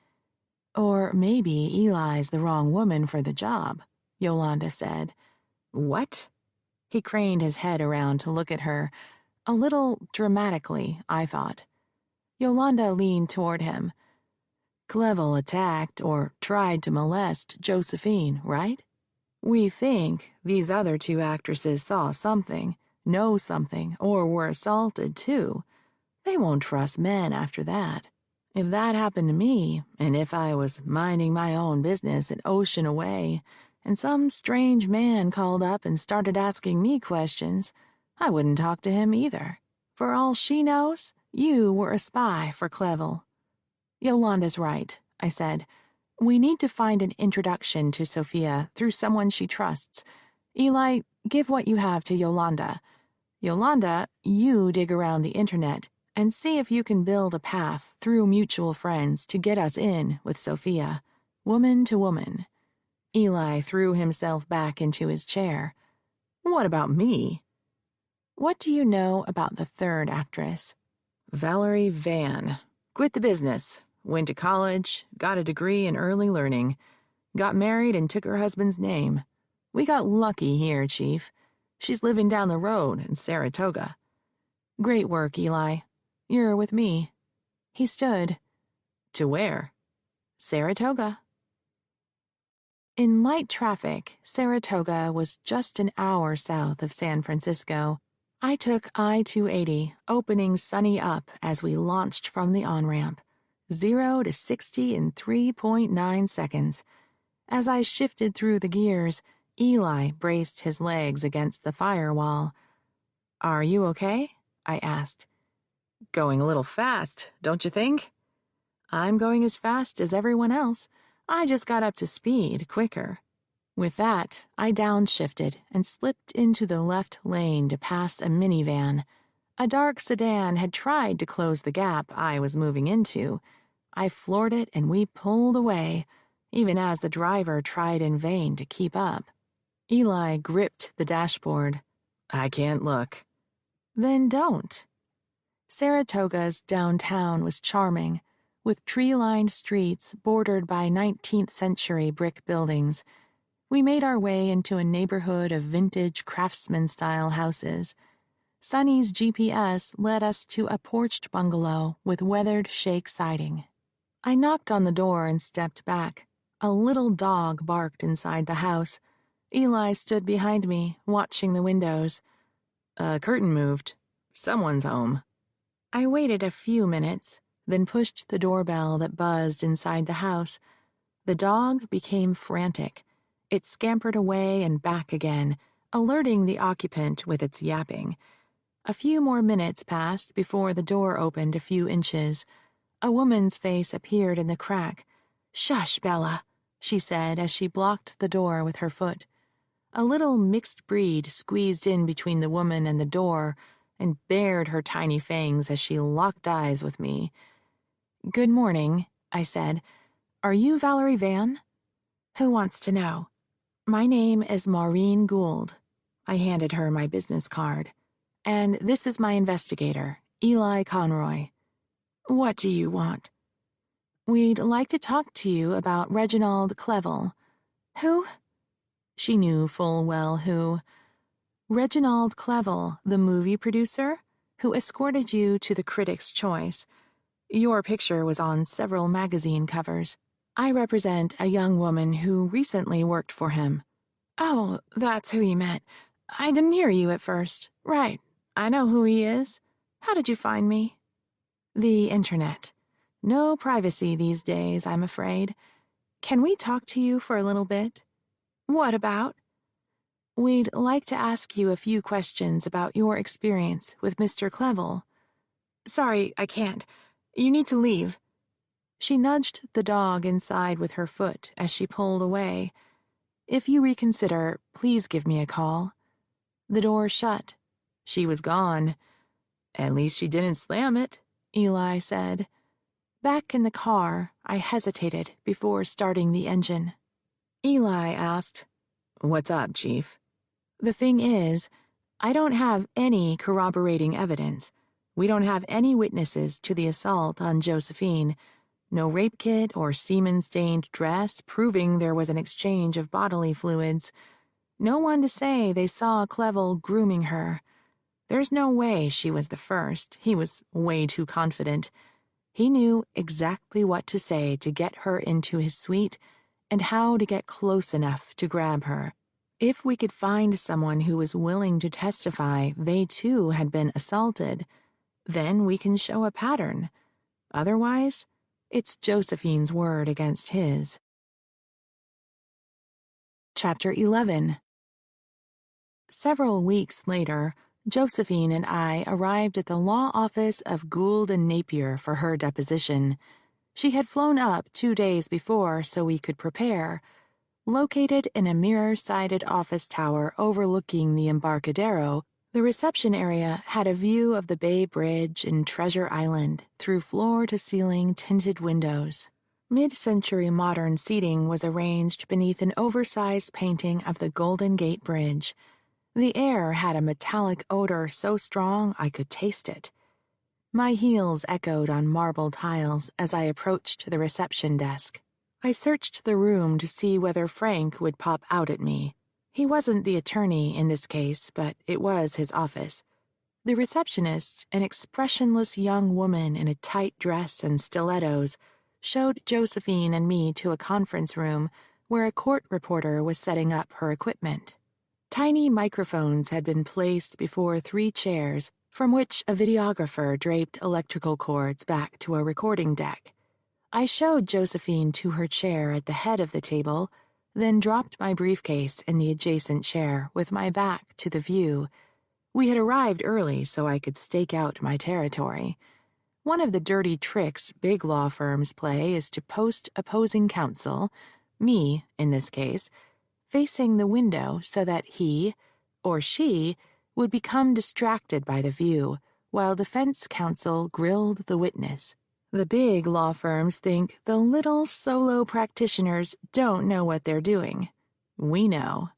Or maybe Eli's the wrong woman for the job, Yolanda said. What? He craned his head around to look at her, a little dramatically, I thought. Yolanda leaned toward him. Clevel attacked or tried to molest Josephine, right? We think these other 2 actresses saw something, know something, or were assaulted too. They won't trust men after that. If that happened to me, and if I was minding my own business an ocean away, and some strange man called up and started asking me questions, I wouldn't talk to him either. For all she knows, you were a spy for Clevel. Yolanda's right, I said. We need to find an introduction to Sophia through someone she trusts. Eli, give what you have to Yolanda. Yolanda, you dig around the internet and see if you can build a path through mutual friends to get us in with Sophia, woman to woman. Eli threw himself back into his chair. What about me? What do you know about the third actress? Valerie Van. Quit the business. Went to college, got a degree in early learning, got married and took her husband's name. We got lucky here, Chief. She's living down the road in Saratoga. Great work, Eli. You're with me. He stood. To where? Saratoga. In light traffic, Saratoga was just an hour south of San Francisco. I took I-280, opening sunny up as we launched from the on-ramp. 0 to 60 in 3.9 seconds. As I shifted through the gears, Eli braced his legs against the firewall. Are you okay? I asked. Going a little fast, don't you think? I'm going as fast as everyone else. I just got up to speed quicker. With that, I downshifted and slipped into the left lane to pass a minivan. A dark sedan had tried to close the gap I was moving into. I floored it and we pulled away, even as the driver tried in vain to keep up. Eli gripped the dashboard. I can't look. Then don't. Saratoga's downtown was charming, with tree-lined streets bordered by 19th-century brick buildings. We made our way into a neighborhood of vintage craftsman-style houses. Sonny's GPS led us to a porched bungalow with weathered shake siding. I knocked on the door and stepped back. A little dog barked inside the house. Eli stood behind me, watching the windows. A curtain moved. Someone's home. I waited a few minutes, then pushed the doorbell that buzzed inside the house. The dog became frantic. It scampered away and back again, alerting the occupant with its yapping. A few more minutes passed before the door opened a few inches. A woman's face appeared in the crack. Shush, Bella, she said as she blocked the door with her foot. A little mixed breed squeezed in between the woman and the door and bared her tiny fangs as she locked eyes with me. Good morning, I said. Are you Valerie Van? Who wants to know? My name is Maureen Gould. I handed her my business card. And this is my investigator, Eli Conroy. What do you want? We'd like to talk to you about Reginald Clevel. Who? She knew full well who. Reginald Clevel, the movie producer, who escorted you to the Critics' Choice. Your picture was on several magazine covers. I represent a young woman who recently worked for him. Oh, that's who you meant. I didn't hear you at first. Right. I know who he is. How did you find me? The internet. No privacy these days, I'm afraid. Can we talk to you for a little bit? What about? We'd like to ask you a few questions about your experience with Mr. Clevel. Sorry, I can't. You need to leave. She nudged the dog inside with her foot as she pulled away. If you reconsider, please give me a call. The door shut. She was gone. At least she didn't slam it, Eli said. Back in the car, I hesitated before starting the engine. Eli asked, What's up, Chief? The thing is, I don't have any corroborating evidence. We don't have any witnesses to the assault on Josephine. No rape kit or semen-stained dress proving there was an exchange of bodily fluids. No one to say they saw Clevel grooming her. There's no way she was the first. He was way too confident. He knew exactly what to say to get her into his suite and how to get close enough to grab her. If we could find someone who was willing to testify they too had been assaulted, then we can show a pattern. Otherwise, it's Josephine's word against his. Chapter 11. Several weeks later, Josephine and I arrived at the law office of Gould and Napier for her deposition. She had flown up 2 days before so we could prepare. Located in a mirror-sided office tower overlooking the Embarcadero, the reception area had a view of the Bay Bridge and Treasure Island through floor-to-ceiling tinted windows. Mid-century modern seating was arranged beneath an oversized painting of the Golden Gate Bridge. The air had a metallic odor so strong I could taste it. My heels echoed on marble tiles as I approached the reception desk. I searched the room to see whether Frank would pop out at me. He wasn't the attorney in this case, but it was his office. The receptionist, an expressionless young woman in a tight dress and stilettos, showed Josephine and me to a conference room where a court reporter was setting up her equipment. Tiny microphones had been placed before 3 chairs, from which a videographer draped electrical cords back to a recording deck. I showed Josephine to her chair at the head of the table, then dropped my briefcase in the adjacent chair with my back to the view. We had arrived early so I could stake out my territory. One of the dirty tricks big law firms play is to post opposing counsel, me in this case, facing the window so that he, or she, would become distracted by the view, while defense counsel grilled the witness. The big law firms think the little solo practitioners don't know what they're doing. We know.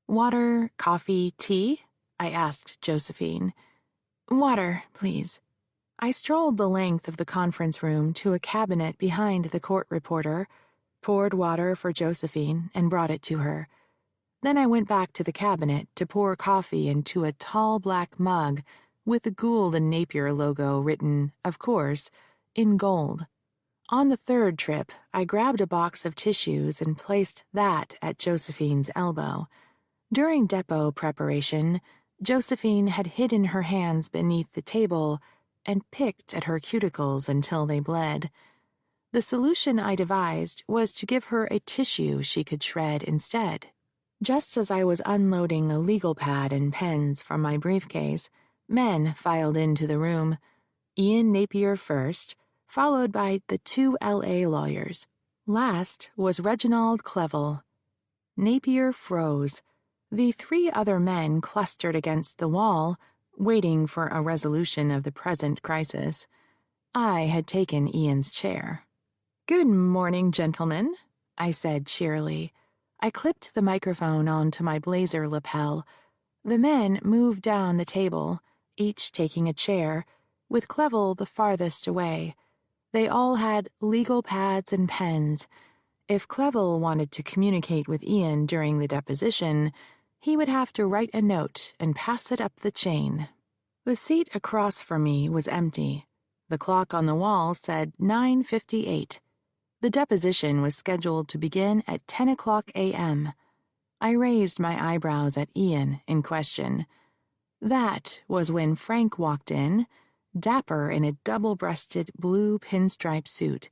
Water, coffee, tea? I asked Josephine. Water, please. I strolled the length of the conference room to a cabinet behind the court reporter, poured water for Josephine, and brought it to her. Then I went back to the cabinet to pour coffee into a tall black mug with the Gould and Napier logo written, of course, in gold. On the 3rd trip, I grabbed a box of tissues and placed that at Josephine's elbow. During depot preparation, Josephine had hidden her hands beneath the table and picked at her cuticles until they bled. The solution I devised was to give her a tissue she could shred instead. Just as I was unloading a legal pad and pens from my briefcase, men filed into the room. Ian Napier first, followed by the 2 L.A. lawyers. Last was Reginald Clevel. Napier froze. The 3 other men clustered against the wall, waiting for a resolution of the present crisis. I had taken Ian's chair. "Good morning, gentlemen," I said cheerily. I clipped the microphone onto my blazer lapel. The men moved down the table, each taking a chair, with Clevel the farthest away. They all had legal pads and pens. If Clevel wanted to communicate with Ian during the deposition, he would have to write a note and pass it up the chain. The seat across from me was empty. The clock on the wall said 9:58. The deposition was scheduled to begin at 10 o'clock a.m. I raised my eyebrows at Ian in question. That was when Frank walked in, dapper in a double-breasted blue pinstripe suit.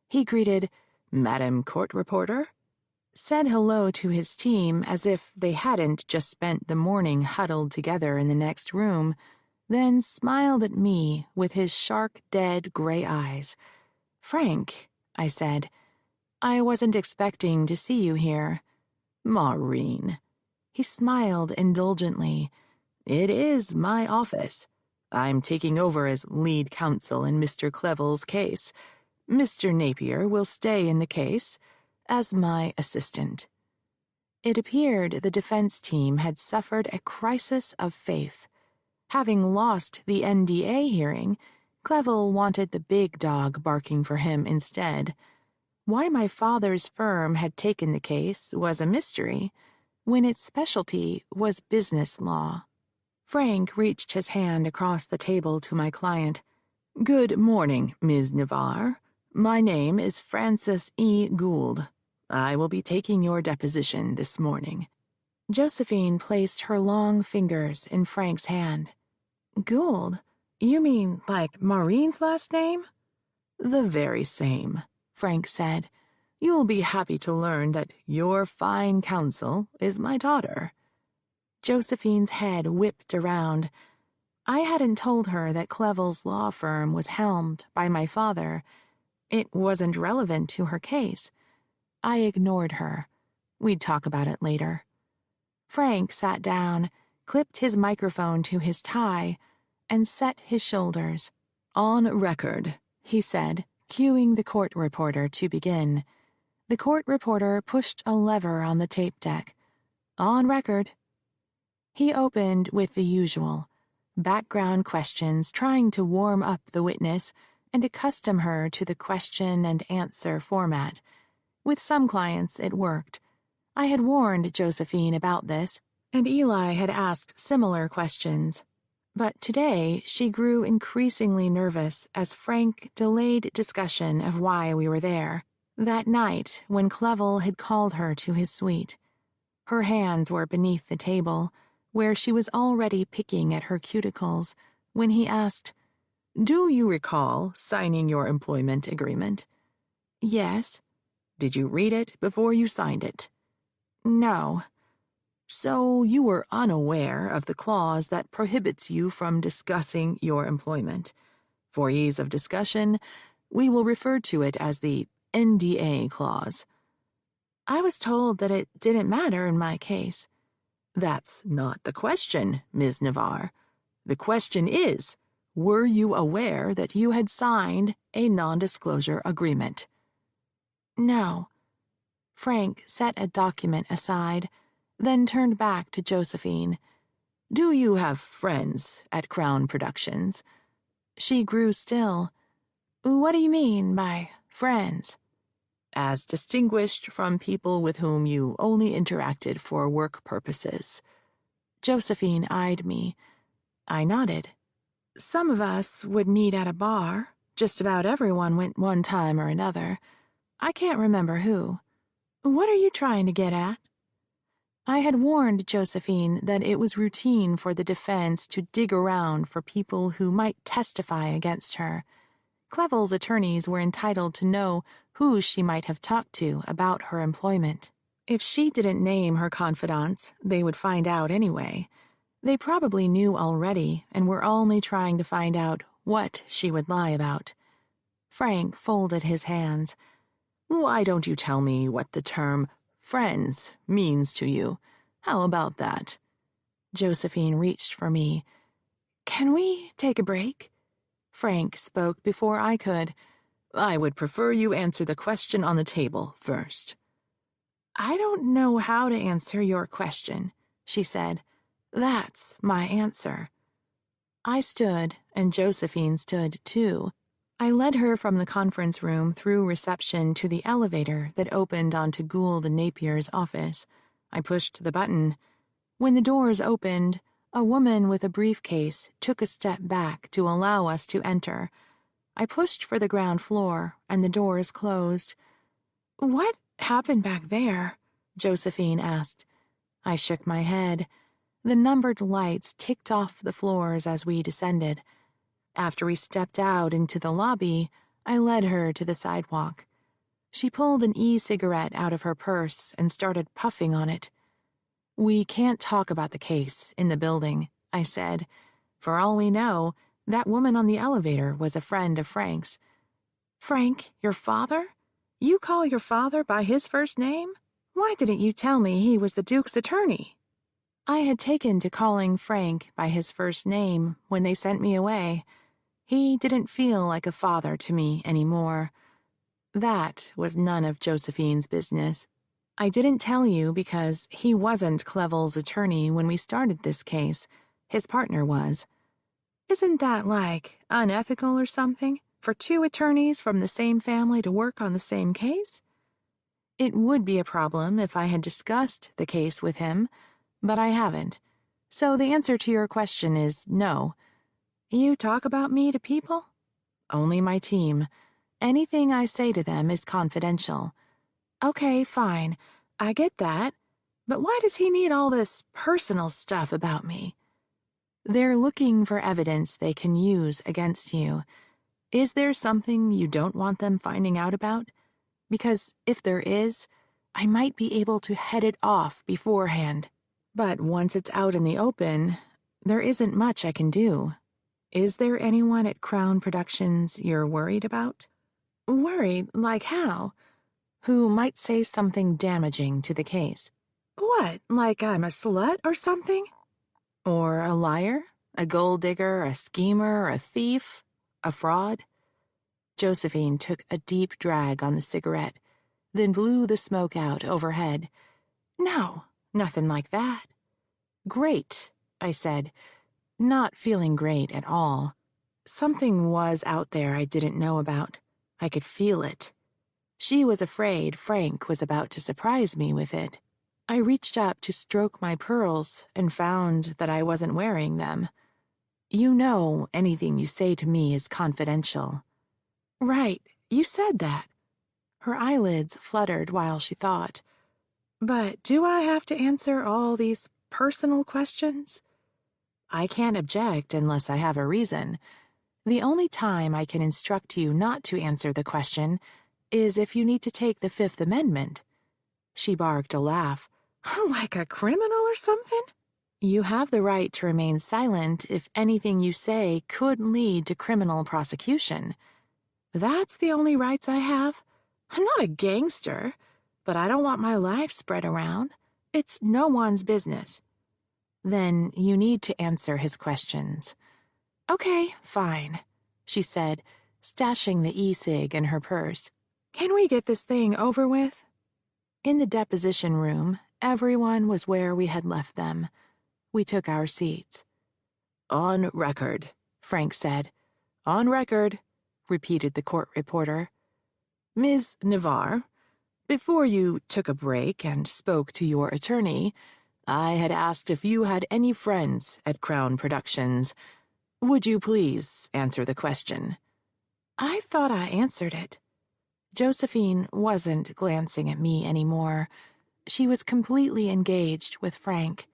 He greeted, "Madam Court Reporter?" said hello to his team as if they hadn't just spent the morning huddled together in the next room, then smiled at me with his shark dead gray eyes. "Frank," I said, "I wasn't expecting to see you here." "Maureen." He smiled indulgently. "It is my office. I'm taking over as lead counsel in Mr. Clevel's case. Mr. Napier will stay in the case as my assistant." It appeared the defense team had suffered a crisis of faith. Having lost the NDA hearing, Clevel wanted the big dog barking for him instead. Why my father's firm had taken the case was a mystery, when its specialty was business law. Frank reached his hand across the table to my client. "Good morning, Ms. Navarre. My name is Francis E. Gould. I will be taking your deposition this morning." Josephine placed her long fingers in Frank's hand. "Gould? You mean like Maureen's last name?" "The very same," Frank said. "You'll be happy to learn that your fine counsel is my daughter." Josephine's head whipped around. I hadn't told her that Clevel's law firm was helmed by my father. It wasn't relevant to her case. I ignored her. We'd talk about it later. Frank sat down, clipped his microphone to his tie, and set his shoulders. "On record," he said, cuing the court reporter to begin. The court reporter pushed a lever on the tape deck. "On record." He opened with the usual background questions, trying to warm up the witness and accustom her to the question and answer format. With some clients, it worked. I had warned Josephine about this, and Eli had asked similar questions. But today, she grew increasingly nervous as Frank delayed discussion of why we were there. That night, when Clevel had called her to his suite, her hands were beneath the table, where she was already picking at her cuticles, when he asked, "Do you recall signing your employment agreement?" "Yes." "Did you read it before you signed it?" "No." "So you were unaware of the clause that prohibits you from discussing your employment. For ease of discussion, we will refer to it as the NDA clause." "I was told that it didn't matter in my case." "That's not the question, Ms. Navarre. The question is, were you aware that you had signed a non-disclosure agreement?" "No." Frank set a document aside, then turned back to Josephine. "Do you have friends at Crown Productions?" She grew still. "What do you mean by friends?" "As distinguished from people with whom you only interacted for work purposes." Josephine eyed me. I nodded. "Some of us would meet at a bar. Just about everyone went one time or another. I can't remember who. What are you trying to get at?" I had warned Josephine that it was routine for the defense to dig around for people who might testify against her. Clevel's attorneys were entitled to know who she might have talked to about her employment. If she didn't name her confidants, they would find out anyway. They probably knew already and were only trying to find out what she would lie about. Frank folded his hands. "Why don't you tell me what the term friends means to you? How about that?" Josephine reached for me. "Can we take a break?" Frank spoke before I could. "I would prefer you answer the question on the table first." "I don't know how to answer your question," she said. "That's my answer." I stood, and Josephine stood too. I led her from the conference room through reception to the elevator that opened onto Gould and Napier's office. I pushed the button. When the doors opened, a woman with a briefcase took a step back to allow us to enter. I pushed for the ground floor, and the doors closed. "What happened back there?" Josephine asked. I shook my head. The numbered lights ticked off the floors as we descended. After we stepped out into the lobby, I led her to the sidewalk. She pulled an e-cigarette out of her purse and started puffing on it. "We can't talk about the case in the building," I said. "For all we know, that woman on the elevator was a friend of Frank's." "Frank, your father? You call your father by his first name? Why didn't you tell me he was the Duke's attorney?" I had taken to calling Frank by his first name when they sent me away. He didn't feel like a father to me anymore. That was none of Josephine's business. "I didn't tell you because he wasn't Clevel's attorney when we started this case. His partner was." "Isn't that, unethical or something? For two attorneys from the same family to work on the same case?" "It would be a problem if I had discussed the case with him, but I haven't. So the answer to your question is no." "You talk about me to people?" "Only my team. Anything I say to them is confidential." "Okay, fine. I get that. But why does he need all this personal stuff about me?" "They're looking for evidence they can use against you. Is there something you don't want them finding out about? Because if there is, I might be able to head it off beforehand. But once it's out in the open, there isn't much I can do. Is there anyone at Crown Productions you're worried about?" "Worried? Like how?" "Who might say something damaging to the case." "What, like I'm a slut or something?" "Or a liar, a gold digger, a schemer, a thief, a fraud?" Josephine took a deep drag on the cigarette, then blew the smoke out overhead. "No, nothing like that." Great, I said, not feeling great at all. Something was out there I didn't know about. I could feel it. She was afraid Frank was about to surprise me with it. I reached up to stroke my pearls and found that I wasn't wearing them. You know anything you say to me is confidential. Right, you said that. Her eyelids fluttered while she thought. But do I have to answer all these personal questions? I can't object unless I have a reason. The only time I can instruct you not to answer the question is if you need to take the Fifth Amendment. She barked a laugh. Like a criminal or something? You have the right to remain silent if anything you say could lead to criminal prosecution. That's the only rights I have. I'm not a gangster, but I don't want my life spread around. It's no one's business. Then you need to answer his questions. Okay, fine, she said, stashing the e-cig in her purse. Can we get this thing over with? In the deposition room, everyone was where we had left them. We took our seats. On record, Frank said. On record, repeated the court reporter. Ms. Navarre, before you took a break and spoke to your attorney, I had asked if you had any friends at Crown Productions. Would you please answer the question? I thought I answered it. Josephine wasn't glancing at me anymore. She was completely engaged with Frank.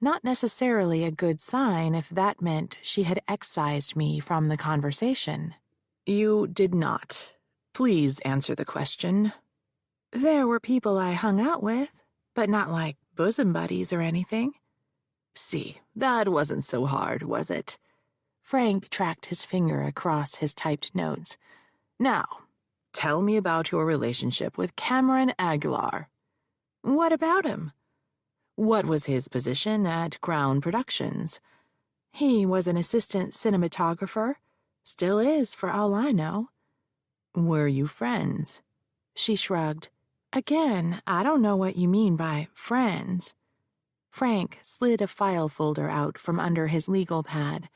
Not necessarily a good sign if that meant she had excised me from the conversation. You did not. Please answer the question. There were people I hung out with, but not like bosom buddies or anything. See, that wasn't so hard, was it? Frank tracked his finger across his typed notes. Now, tell me about your relationship with Cameron Aguilar. What about him? What was his position at Crown Productions? He was an assistant cinematographer. Still is, for all I know. Were you friends? She shrugged. Again, I don't know what you mean by friends. Frank slid a file folder out from under his legal pad.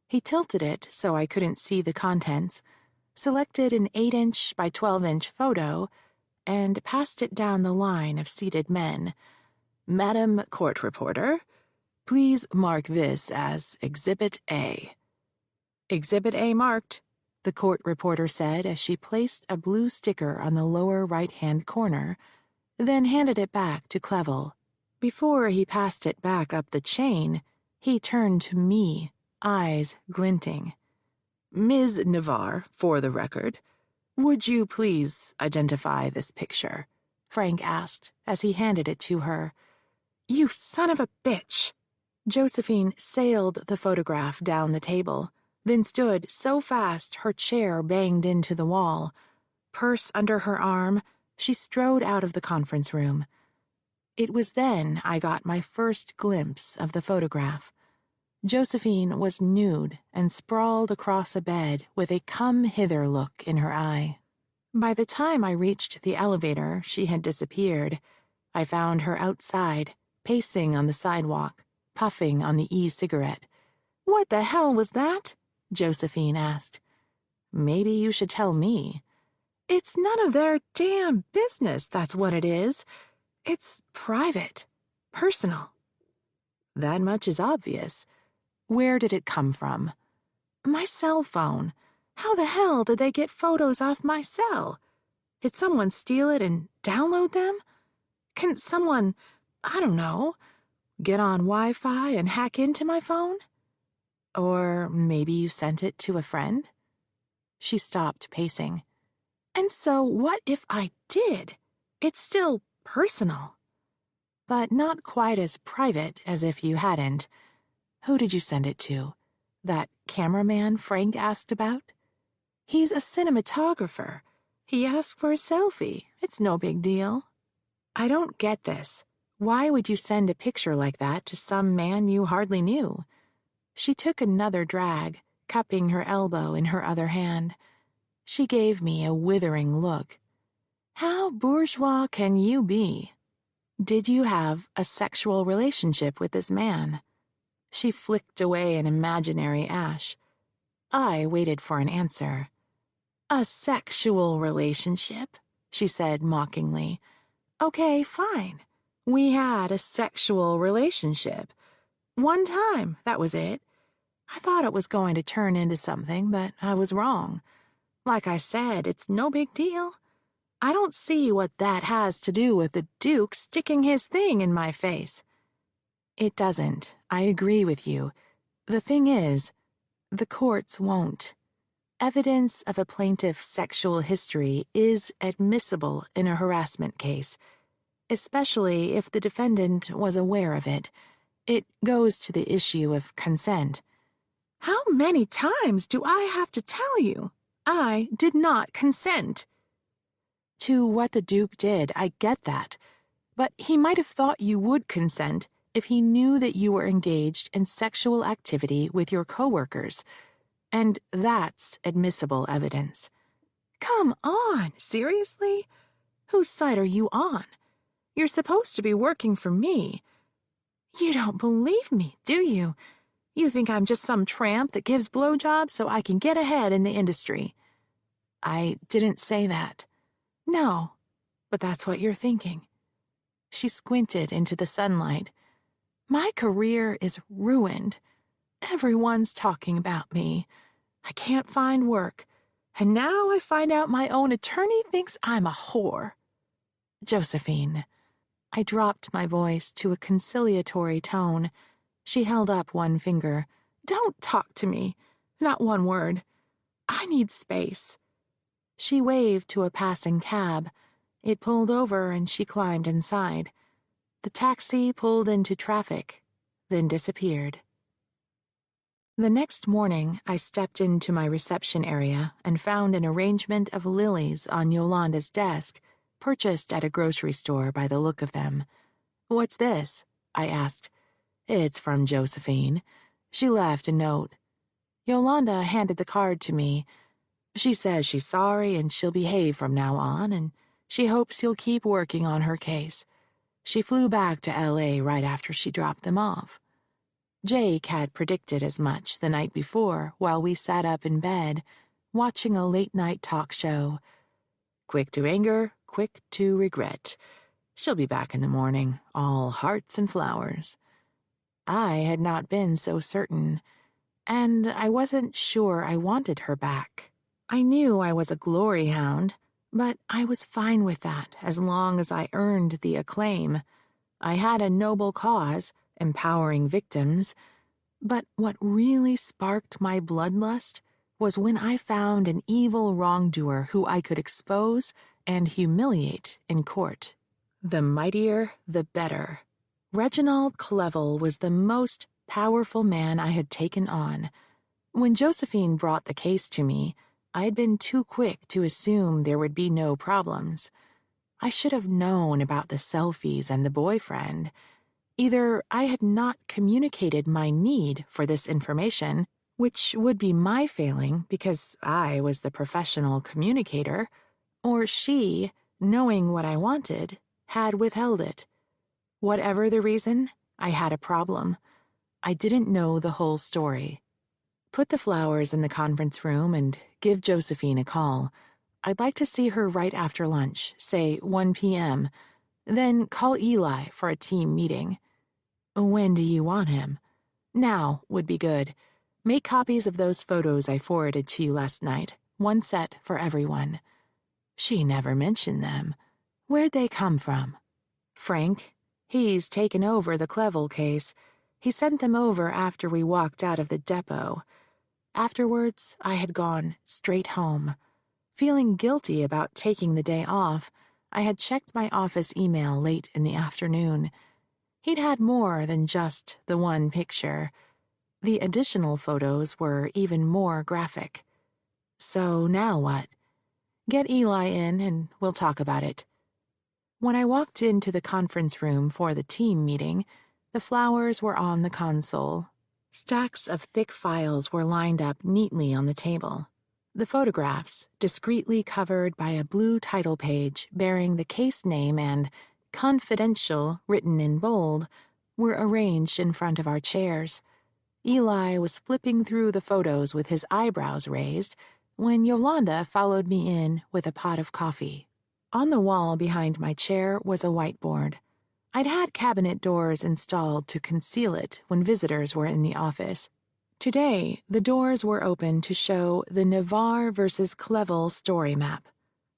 He tilted it so I couldn't see the contents, selected an 8-inch by 12-inch photo, and passed it down the line of seated men. Madam Court Reporter, please mark this as Exhibit A. Exhibit A marked, the court reporter said as she placed a blue sticker on the lower right-hand corner, then handed it back to Clevel. Before he passed it back up the chain, he turned to me, eyes glinting. Ms. Navarre, for the record, would you please identify this picture? Frank asked as he handed it to her. You son of a bitch! Josephine sailed the photograph down the table, then stood so fast her chair banged into the wall. Purse under her arm, she strode out of the conference room. It was then I got my first glimpse of the photograph. Josephine was nude and sprawled across a bed with a come-hither look in her eye. By the time I reached the elevator, she had disappeared. I found her outside, pacing on the sidewalk, puffing on the e-cigarette. What the hell was that? Josephine asked. Maybe you should tell me. It's none of their damn business, that's what it is. It's private, personal. That much is obvious. Where did it come from? My cell phone. How the hell did they get photos off my cell? Did someone steal it and download them? Can someone, I don't know, get on Wi-Fi and hack into my phone? Or maybe you sent it to a friend? She stopped pacing. And so what if I did? It's still personal. But not quite as private as if you hadn't. Who did you send it to? That cameraman Frank asked about? He's a cinematographer. He asked for a selfie. It's no big deal. I don't get this. Why would you send a picture like that to some man you hardly knew? She took another drag, cupping her elbow in her other hand. She gave me a withering look. How bourgeois can you be? Did you have a sexual relationship with this man? She flicked away an imaginary ash. I waited for an answer. A sexual relationship, she said mockingly. Okay, fine. We had a sexual relationship. One time, that was it. I thought it was going to turn into something, but I was wrong. Like I said, it's no big deal. I don't see what that has to do with the Duke sticking his thing in my face. It doesn't. I agree with you. The thing is, the courts won't. Evidence of a plaintiff's sexual history is admissible in a harassment case, especially if the defendant was aware of it. It goes to the issue of consent. How many times do I have to tell you? I did not consent. To what the Duke did, I get that. But he might have thought you would consent if he knew that you were engaged in sexual activity with your coworkers. And that's admissible evidence. Come on, seriously? Whose side are you on? You're supposed to be working for me. You don't believe me, do you? You think I'm just some tramp that gives blowjobs so I can get ahead in the industry. I didn't say that. No, but that's what you're thinking. She squinted into the sunlight. My career is ruined. Everyone's talking about me. I can't find work. And now I find out my own attorney thinks I'm a whore. Josephine. I dropped my voice to a conciliatory tone. She held up one finger. Don't talk to me. Not one word. I need space. She waved to a passing cab. It pulled over and she climbed inside. The taxi pulled into traffic, then disappeared. The next morning, I stepped into my reception area and found an arrangement of lilies on Yolanda's desk, purchased at a grocery store by the look of them. What's this? I asked. It's from Josephine. She left a note. Yolanda handed the card to me. She says she's sorry and she'll behave from now on, and she hopes you'll keep working on her case. She flew back to L.A. right after she dropped them off. Jake had predicted as much the night before while we sat up in bed, watching a late-night talk show. Quick to anger, quick to regret. She'll be back in the morning, all hearts and flowers. I had not been so certain, and I wasn't sure I wanted her back. I knew I was a glory hound, but I was fine with that as long as I earned the acclaim. I had a noble cause, empowering victims, but what really sparked my bloodlust was when I found an evil wrongdoer who I could expose and humiliate in court. The mightier, the better. Reginald Clevel was the most powerful man I had taken on. When Josephine brought the case to me, I'd been too quick to assume there would be no problems. I should have known about the selfies and the boyfriend. Either I had not communicated my need for this information, which would be my failing because I was the professional communicator, or she, knowing what I wanted, had withheld it. Whatever the reason, I had a problem. I didn't know the whole story. Put the flowers in the conference room and give Josephine a call. I'd like to see her right after lunch, say 1 p.m., then call Eli for a team meeting. When do you want him? Now would be good. Make copies of those photos I forwarded to you last night, one set for everyone. She never mentioned them. Where'd they come from? Frank. He's taken over the Clevel case. He sent them over after we walked out of the depot. Afterwards, I had gone straight home. Feeling guilty about taking the day off, I had checked my office email late in the afternoon. He'd had more than just the one picture. The additional photos were even more graphic. So now what? Get Eli in and we'll talk about it. When I walked into the conference room for the team meeting, the flowers were on the console. Stacks of thick files were lined up neatly on the table. The photographs, discreetly covered by a blue title page bearing the case name and "Confidential" written in bold, were arranged in front of our chairs. Eli was flipping through the photos with his eyebrows raised when Yolanda followed me in with a pot of coffee. On the wall behind my chair was a whiteboard. I'd had cabinet doors installed to conceal it when visitors were in the office. Today, the doors were open to show the Navarre versus Clevel story map.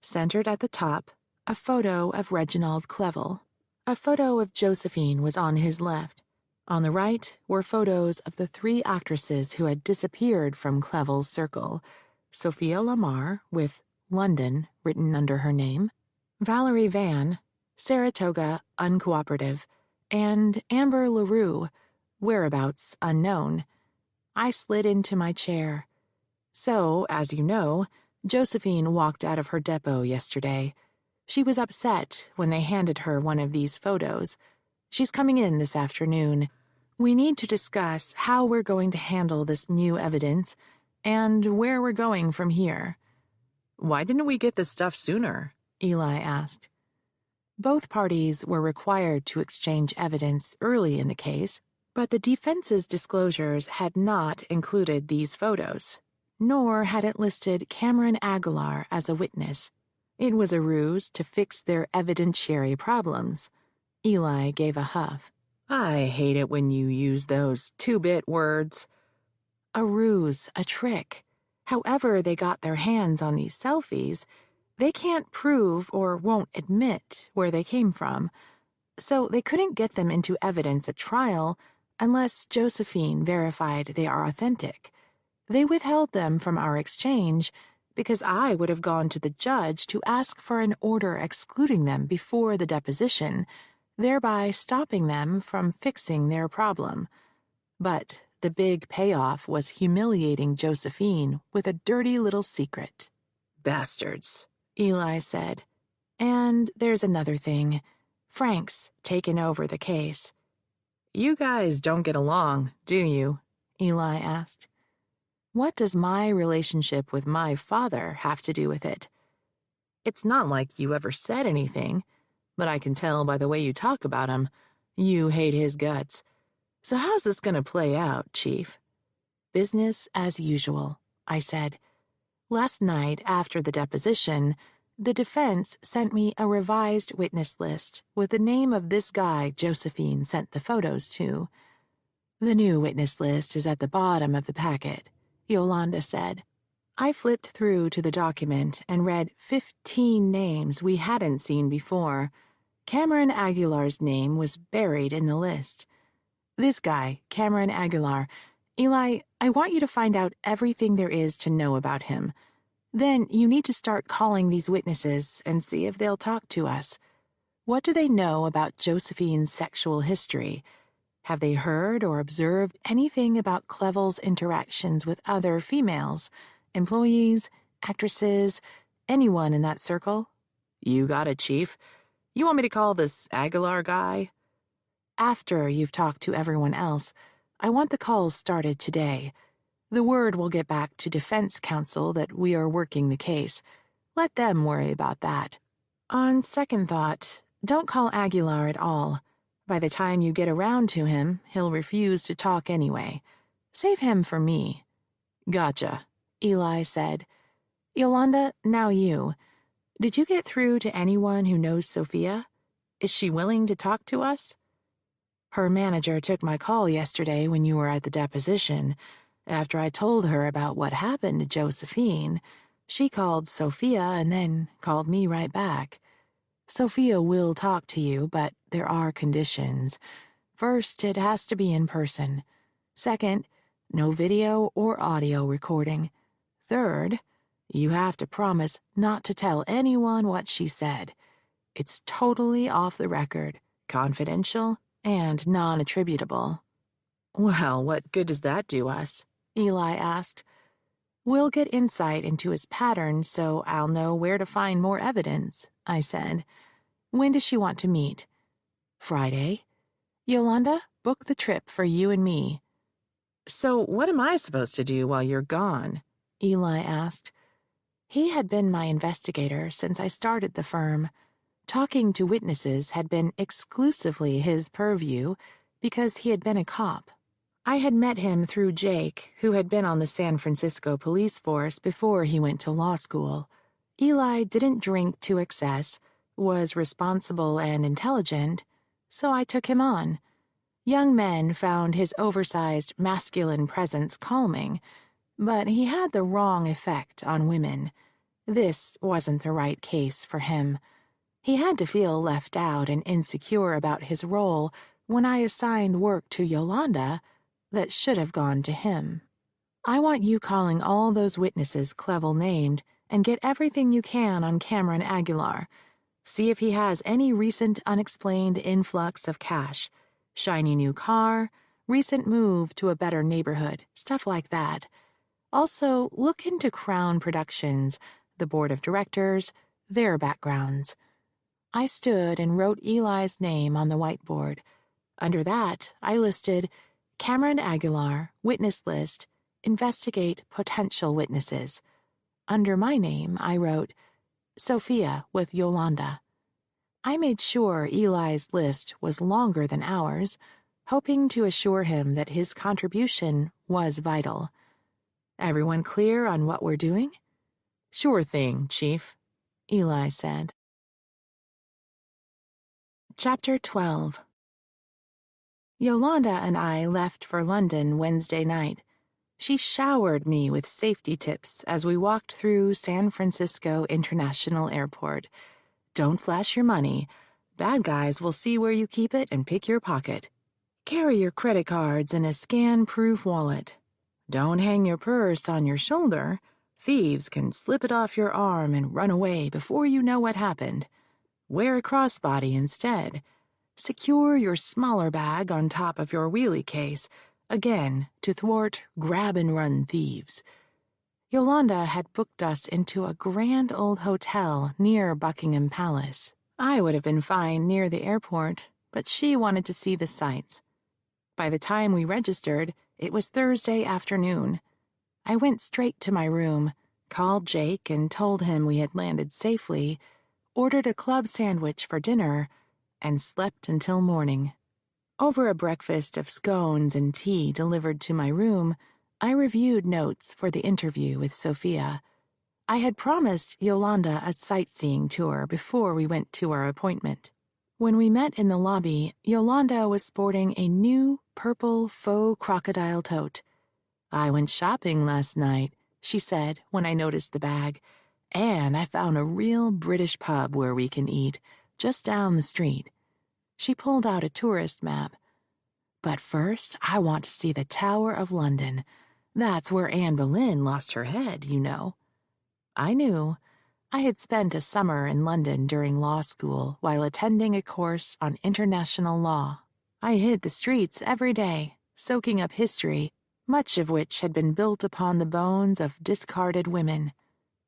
Centered at the top, a photo of Reginald Clevel. A photo of Josephine was on his left. On the right were photos of the 3 actresses who had disappeared from Clevel's circle: Sophia Lamar, with London written under her name, Valerie Van, Saratoga uncooperative, and Amber LaRue, whereabouts unknown. I slid into my chair. So, as you know, Josephine walked out of her depot yesterday. She was upset when they handed her one of these photos. She's coming in this afternoon. We need to discuss how we're going to handle this new evidence and where we're going from here. Why didn't we get this stuff sooner? Eli asked. Both parties were required to exchange evidence early in the case, but the defense's disclosures had not included these photos, nor had it listed Cameron Aguilar as a witness. It was a ruse to fix their evidentiary problems. Eli gave a huff. I hate it when you use those 2-bit words. A ruse, a trick. However they got their hands on these selfies, they can't prove or won't admit where they came from. So they couldn't get them into evidence at trial unless Josephine verified they are authentic. They withheld them from our exchange because I would have gone to the judge to ask for an order excluding them before the deposition, thereby stopping them from fixing their problem. But the big payoff was humiliating Josephine with a dirty little secret. Bastards, Eli said. And there's another thing. Frank's taken over the case. You guys don't get along, do you? Eli asked. What does my relationship with my father have to do with it? It's not like you ever said anything, but I can tell by the way you talk about him. You hate his guts. So how's this gonna play out, Chief? Business as usual, I said. Last night, after the deposition, the defense sent me a revised witness list with the name of this guy Josephine sent the photos to. The new witness list is at the bottom of the packet, Yolanda said. I flipped through to the document and read 15 names we hadn't seen before. Cameron Aguilar's name was buried in the list. This guy, Cameron Aguilar. Eli, I want you to find out everything there is to know about him. Then you need to start calling these witnesses and see if they'll talk to us. What do they know about Josephine's sexual history? Have they heard or observed anything about Clevel's interactions with other females, employees, actresses, anyone in that circle? You got it, Chief. You want me to call this Aguilar guy? After you've talked to everyone else, I want the calls started today. The word will get back to defense counsel that we are working the case. Let them worry about that. On second thought, don't call Aguilar at all. By the time you get around to him, he'll refuse to talk anyway. Save him for me. Gotcha, Eli said. Yolanda, now you. Did you get through to anyone who knows Sophia? Is she willing to talk to us? Her manager took my call yesterday when you were at the deposition. After I told her about what happened to Josephine, she called Sophia and then called me right back. Sophia will talk to you, but there are conditions. First, it has to be in person. Second, no video or audio recording. Third, you have to promise not to tell anyone what she said. It's totally off the record, confidential, and non-attributable. Well, what good does that do us? Eli asked. We'll get insight into his pattern so I'll know where to find more evidence, I said. When does she want to meet? Friday. Yolanda, book the trip for you and me. So what am I supposed to do while you're gone? Eli asked. He had been my investigator since I started the firm. Talking to witnesses had been exclusively his purview because he had been a cop. I had met him through Jake, who had been on the San Francisco police force before he went to law school. Eli didn't drink to excess, was responsible and intelligent, so I took him on. Young men found his oversized masculine presence calming, but he had the wrong effect on women. This wasn't the right case for him. He had to feel left out and insecure about his role when I assigned work to Yolanda that should have gone to him. I want you calling all those witnesses Clevel named and get everything you can on Cameron Aguilar. See if he has any recent unexplained influx of cash. Shiny new car, recent move to a better neighborhood, stuff like that. Also, look into Crown Productions, the board of directors, their backgrounds. I stood and wrote Eli's name on the whiteboard. Under that, I listed Cameron Aguilar, witness list, investigate potential witnesses. Under my name, I wrote Sophia with Yolanda. I made sure Eli's list was longer than ours, hoping to assure him that his contribution was vital. Everyone clear on what we're doing? Sure thing, Chief, Eli said. Chapter 12. Yolanda and I left for London Wednesday night. She showered me with safety tips as we walked through San Francisco International Airport. Don't flash your money. Bad guys will see where you keep it and pick your pocket. Carry your credit cards in a scan-proof wallet. Don't hang your purse on your shoulder. Thieves can slip it off your arm and run away before you know what happened. Wear a crossbody instead. Secure your smaller bag on top of your wheelie case, again, to thwart grab-and-run thieves. Yolanda had booked us into a grand old hotel near Buckingham Palace. I would have been fine near the airport, but she wanted to see the sights. By the time we registered, it was Thursday afternoon. I went straight to my room, called Jake and told him we had landed safely, ordered a club sandwich for dinner, and slept until morning. Over a breakfast of scones and tea delivered to my room, I reviewed notes for the interview with Sophia. I had promised Yolanda a sightseeing tour before we went to our appointment. When we met in the lobby, Yolanda was sporting a new purple faux crocodile tote. I went shopping last night, she said when I noticed the bag, and I found a real British pub where we can eat, just down the street. She pulled out a tourist map. But first, I want to see the Tower of London. That's where Anne Boleyn lost her head, you know. I knew. I had spent a summer in London during law school while attending a course on international law. I hit the streets every day, soaking up history, much of which had been built upon the bones of discarded women.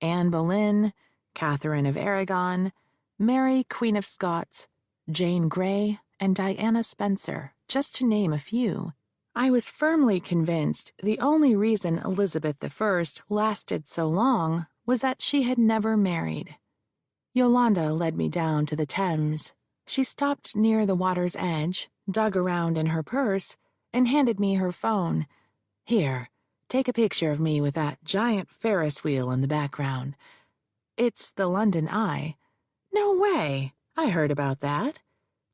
Anne Boleyn, Catherine of Aragon, Mary Queen of Scots, Jane Grey, and Diana Spencer, just to name a few. I was firmly convinced the only reason Elizabeth I lasted so long was that she had never married. Yolanda led me down to the Thames. She stopped near the water's edge, dug around in her purse, and handed me her phone. Here, take a picture of me with that giant Ferris wheel in the background. It's the London Eye. No way! I heard about that.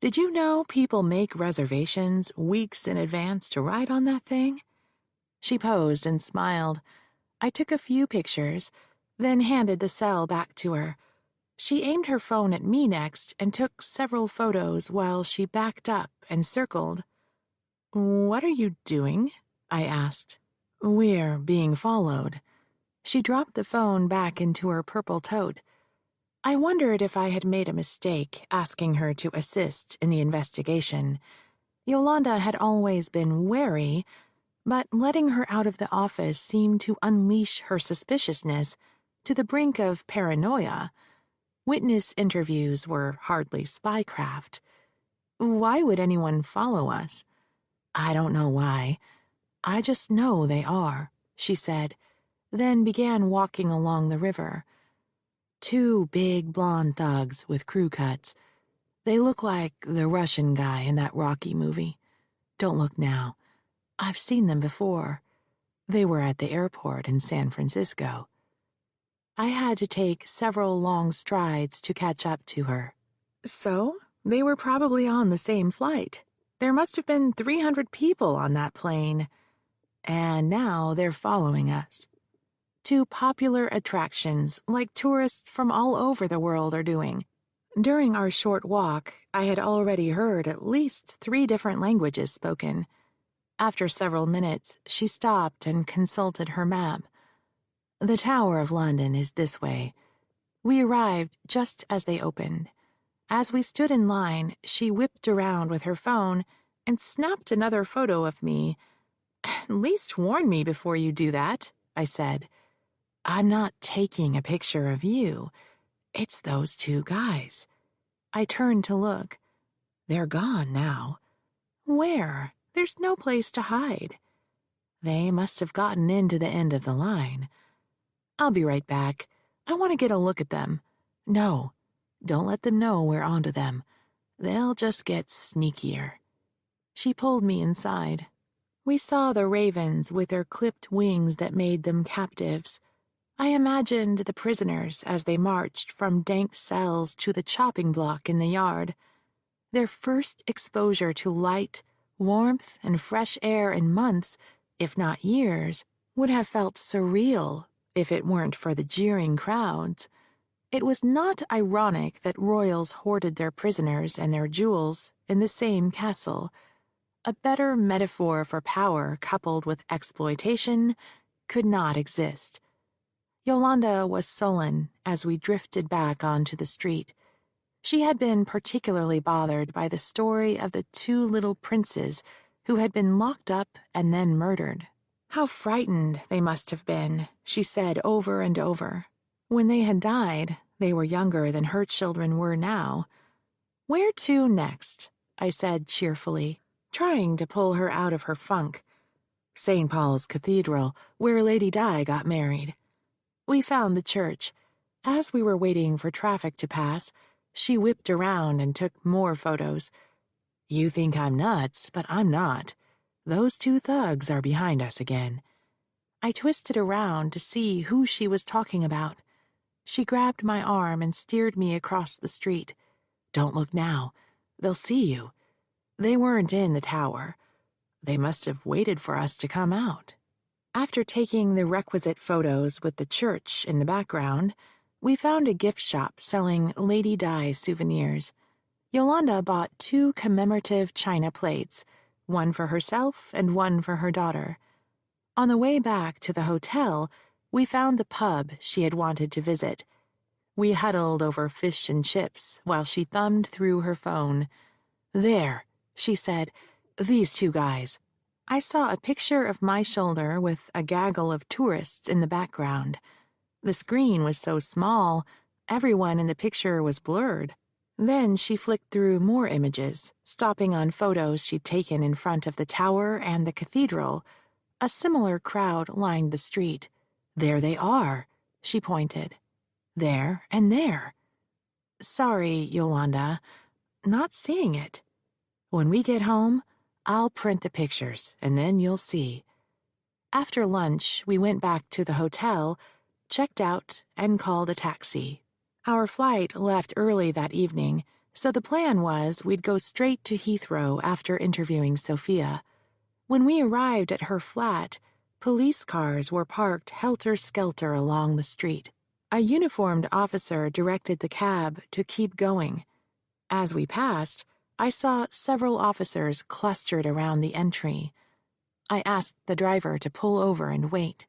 Did you know people make reservations weeks in advance to ride on that thing? She posed and smiled. I took a few pictures, then handed the cell back to her. She aimed her phone at me next and took several photos while she backed up and circled. "What are you doing?" I asked. "We're being followed." She dropped the phone back into her purple tote. I wondered if I had made a mistake asking her to assist in the investigation. Yolanda had always been wary, but letting her out of the office seemed to unleash her suspiciousness to the brink of paranoia. Witness interviews were hardly spycraft. Why would anyone follow us? I don't know why. I just know they are, she said, then began walking along the river. 2 big blonde thugs with crew cuts. They look like the Russian guy in that Rocky movie. Don't look now. I've seen them before. They were at the airport in San Francisco. I had to take several long strides to catch up to her. So, they were probably on the same flight. There must have been 300 people on that plane. And now they're following us. 2 popular attractions like tourists from all over the world are doing. During our short walk, I had already heard at least 3 different languages spoken. After several minutes, she stopped and consulted her map. The Tower of London is this way. We arrived just as they opened. As we stood in line, she whipped around with her phone and snapped another photo of me. "At least warn me before you do that," I said. "I'm not taking a picture of you. It's those 2 guys." I turned to look. They're gone now. Where? There's no place to hide. They must have gotten into the end of the line. I'll be right back. I want to get a look at them. No, don't let them know we're onto them. They'll just get sneakier. She pulled me inside. We saw the ravens with their clipped wings that made them captives. I imagined the prisoners as they marched from dank cells to the chopping block in the yard. Their first exposure to light, warmth, and fresh air in months, if not years, would have felt surreal if it weren't for the jeering crowds. It was not ironic that royals hoarded their prisoners and their jewels in the same castle. A better metaphor for power coupled with exploitation could not exist. Yolanda was sullen as we drifted back onto the street. She had been particularly bothered by the story of the 2 little princes who had been locked up and then murdered. How frightened they must have been, she said over and over. When they had died, they were younger than her children were now. "Where to next?" I said cheerfully, trying to pull her out of her funk. "St. Paul's Cathedral, where Lady Di got married." We found the church. As we were waiting for traffic to pass, she whipped around and took more photos. "You think I'm nuts, but I'm not. Those 2 thugs are behind us again." I twisted around to see who she was talking about. She grabbed my arm and steered me across the street. "Don't look now. They'll see you. They weren't in the tower. They must have waited for us to come out." After taking the requisite photos with the church in the background, we found a gift shop selling Lady Di souvenirs. Yolanda bought 2 commemorative china plates, one for herself and one for her daughter. On the way back to the hotel, we found the pub she had wanted to visit. We huddled over fish and chips while she thumbed through her phone. "There," she said, "these 2 guys." I saw a picture of my shoulder with a gaggle of tourists in the background. The screen was so small, everyone in the picture was blurred. Then she flicked through more images, stopping on photos she'd taken in front of the tower and the cathedral. A similar crowd lined the street. "There they are," she pointed. "There and there." "Sorry, Yolanda, not seeing it. When we get home, I'll print the pictures, and then you'll see." After lunch, we went back to the hotel, checked out, and called a taxi. Our flight left early that evening, so the plan was we'd go straight to Heathrow after interviewing Sophia. When we arrived at her flat, police cars were parked helter-skelter along the street. A uniformed officer directed the cab to keep going. As we passed, I saw several officers clustered around the entry. I asked the driver to pull over and wait.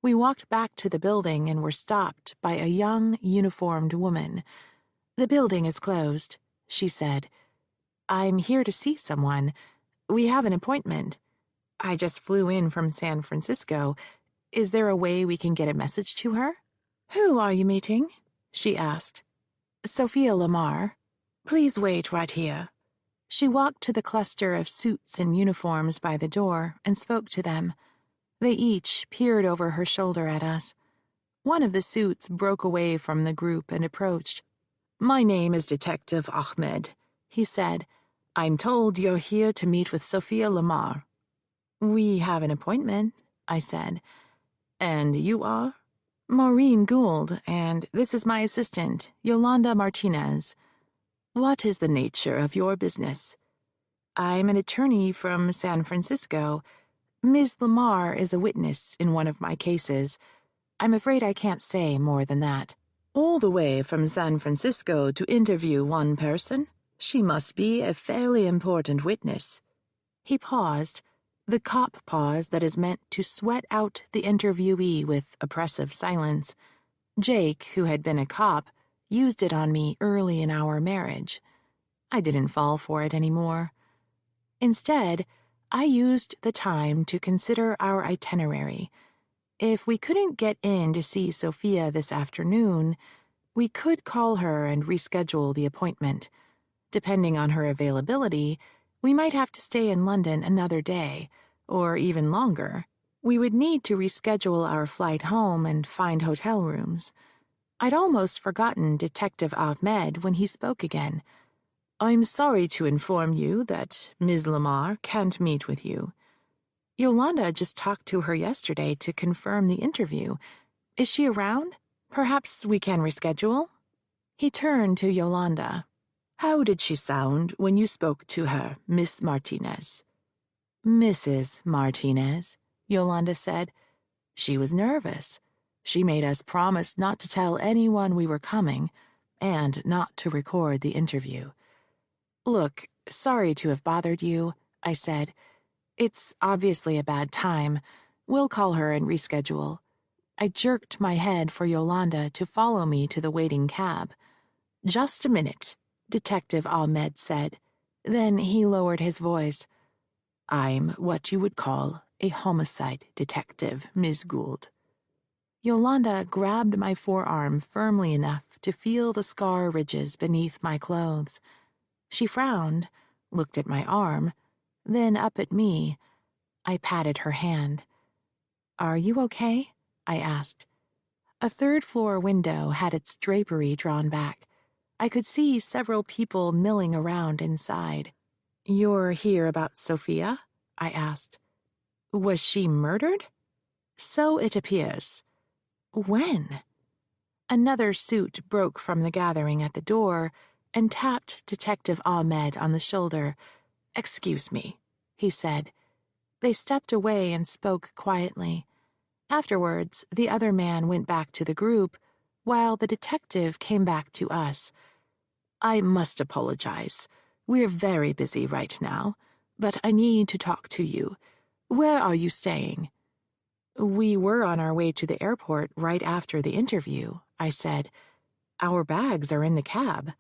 We walked back to the building and were stopped by a young, uniformed woman. "The building is closed," she said. "I'm here to see someone. We have an appointment. I just flew in from San Francisco. Is there a way we can get a message to her?" "Who are you meeting?" she asked. "Sophia Lamar. Please wait right here." She walked to the cluster of suits and uniforms by the door and spoke to them. They each peered over her shoulder at us. One of the suits broke away from the group and approached. "My name is Detective Ahmed," he said. "I'm told you're here to meet with Sophia Lamar." "We have an appointment," I said. "And you are?" "Maureen Gould, and this is my assistant, Yolanda Martinez." "What is the nature of your business?" "I'm an attorney from San Francisco. Ms. Lamar is a witness in one of my cases. I'm afraid I can't say more than that." "All the way from San Francisco to interview one person? She must be a fairly important witness." He paused, the cop pause that is meant to sweat out the interviewee with oppressive silence. Jake, who had been a cop, used it on me early in our marriage. I didn't fall for it anymore. Instead, I used the time to consider our itinerary. If we couldn't get in to see Sophia this afternoon, we could call her and reschedule the appointment. Depending on her availability, we might have to stay in London another day, or even longer. We would need to reschedule our flight home and find hotel rooms. I'd almost forgotten Detective Ahmed when he spoke again. "I'm sorry to inform you that Ms. Lamar can't meet with you." "Yolanda just talked to her yesterday to confirm the interview. Is she around? Perhaps we can reschedule?" He turned to Yolanda. "How did she sound when you spoke to her, Miss Martinez?" "Mrs. Martinez," Yolanda said. "She was nervous. She made us promise not to tell anyone we were coming, and not to record the interview." "Look, sorry to have bothered you," I said. "It's obviously a bad time. We'll call her and reschedule." I jerked my head for Yolanda to follow me to the waiting cab. "Just a minute," Detective Ahmed said. Then he lowered his voice. "I'm what you would call a homicide detective, Miss Gould." Yolanda grabbed my forearm firmly enough to feel the scar ridges beneath my clothes. She frowned, looked at my arm, then up at me. I patted her hand. "Are you okay?" I asked. A third-floor window had its drapery drawn back. I could see several people milling around inside. "You're here about Sophia?" I asked. "Was she murdered?" "So it appears." "When?" Another suit broke from the gathering at the door and tapped Detective Ahmed on the shoulder. "Excuse me," he said. They stepped away and spoke quietly. Afterwards, the other man went back to the group, while the detective came back to us. "I must apologize. We're very busy right now, but I need to talk to you. Where are you staying?" "We were on our way to the airport right after the interview," I said. "Our bags are in the cab."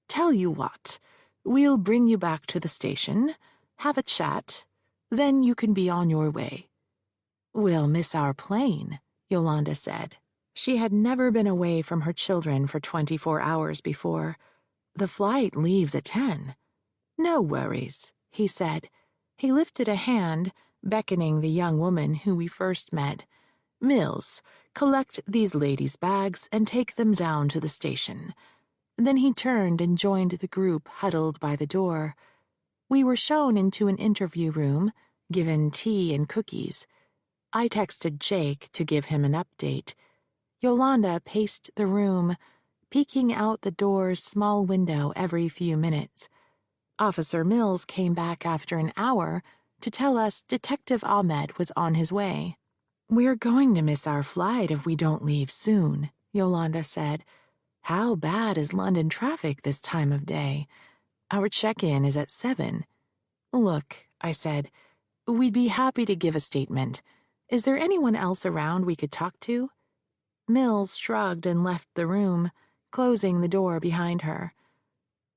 "Tell you what, we'll bring you back to the station, have a chat, then you can be on your way." "We'll miss our plane," Yolanda said. She had never been away from her children for 24 hours before. "The flight leaves at 10. "No worries," he said. He lifted a hand, beckoning the young woman who we first met. "Mills, collect these ladies' bags and take them down to the station." Then he turned and joined the group huddled by the door. We were shown into an interview room, given tea and cookies. I texted Jake to give him an update. Yolanda paced the room, peeking out the door's small window every few minutes. Officer Mills came back after an hour to tell us Detective Ahmed was on his way. "We're going to miss our flight if we don't leave soon," Yolanda said. "How bad is London traffic this time of day? Our check-in is at 7. "Look," I said, "we'd be happy to give a statement. Is there anyone else around we could talk to?" Mills shrugged and left the room, closing the door behind her.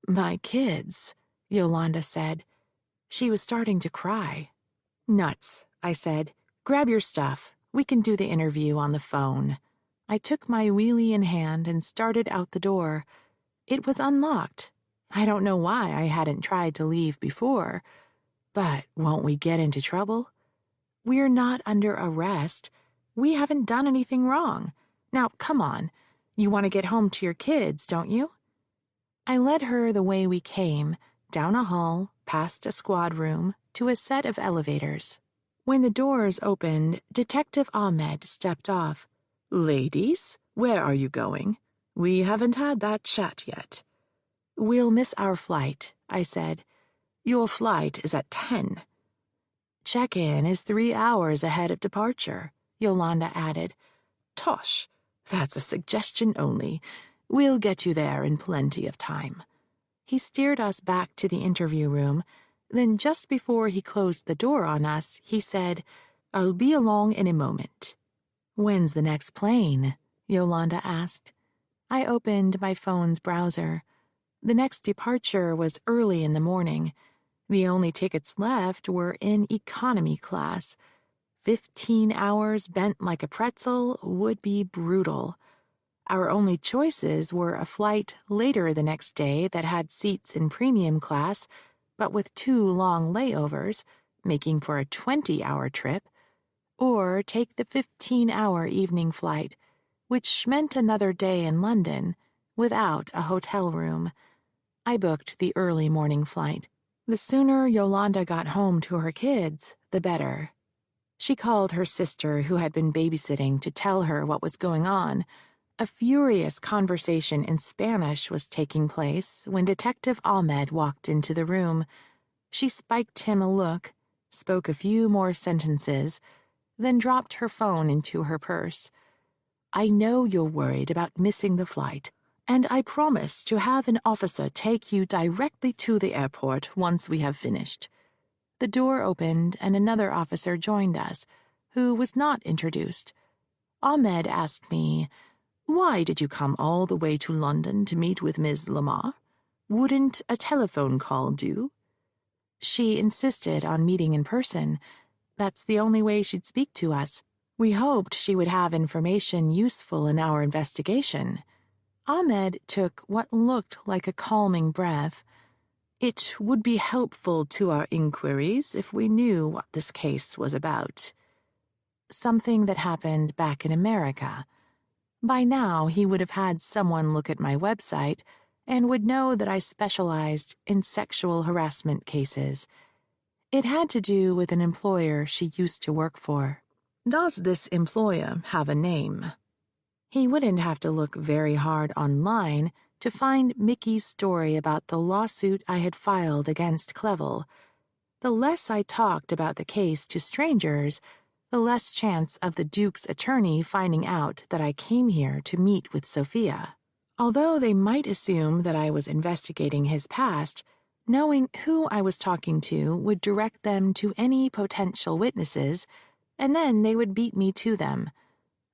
"My kids," Yolanda said. She was starting to cry. "Nuts," I said. "Grab your stuff. We can do the interview on the phone." I took my wheelie in hand and started out the door. It was unlocked. I don't know why I hadn't tried to leave before. But won't we get into trouble? We're not under arrest. We haven't done anything wrong. Now, come on. You want to get home to your kids, don't you? I led her the way we came, down a hall, past a squad room, to a set of elevators. When the doors opened, Detective Ahmed stepped off. "Ladies, where are you going? We haven't had that chat yet." "We'll miss our flight," I said. "Your flight is at 10. "Check-in is 3 hours ahead of departure," Yolanda added. "Tosh, that's a suggestion only. We'll get you there in plenty of time." He steered us back to the interview room. Then just before he closed the door on us, he said, "I'll be along in a moment." "When's the next plane?" Yolanda asked. I opened my phone's browser. The next departure was early in the morning. The only tickets left were in economy class. 15 hours bent like a pretzel would be brutal. Our only choices were a flight later the next day that had seats in premium class, but with 2 long layovers, making for a 20-hour trip, or take the 15-hour evening flight, which meant another day in London, without a hotel room. I booked the early morning flight. The sooner Yolanda got home to her kids, the better. She called her sister, who had been babysitting, to tell her what was going on. A furious conversation in Spanish was taking place when Detective Ahmed walked into the room. She spiked him a look, spoke a few more sentences, then dropped her phone into her purse. "I know you're worried about missing the flight, and I promise to have an officer take you directly to the airport once we have finished." The door opened and another officer joined us, who was not introduced. Ahmed asked me, "Why did you come all the way to London to meet with Ms. Lamar? Wouldn't a telephone call do?" "She insisted on meeting in person. That's the only way she'd speak to us. We hoped she would have information useful in our investigation." Ahmed took what looked like a calming breath. "It would be helpful to our inquiries if we knew what this case was about." Something that happened back in America. By now, he would have had someone look at my website and would know that I specialized in sexual harassment cases. It had to do with an employer she used to work for. "Does this employer have a name?" He wouldn't have to look very hard online to find Mickey's story about the lawsuit I had filed against Clevel. The less I talked about the case to strangers, the less chance of the Duke's attorney finding out that I came here to meet with Sophia. Although they might assume that I was investigating his past, knowing who I was talking to would direct them to any potential witnesses, and then they would beat me to them.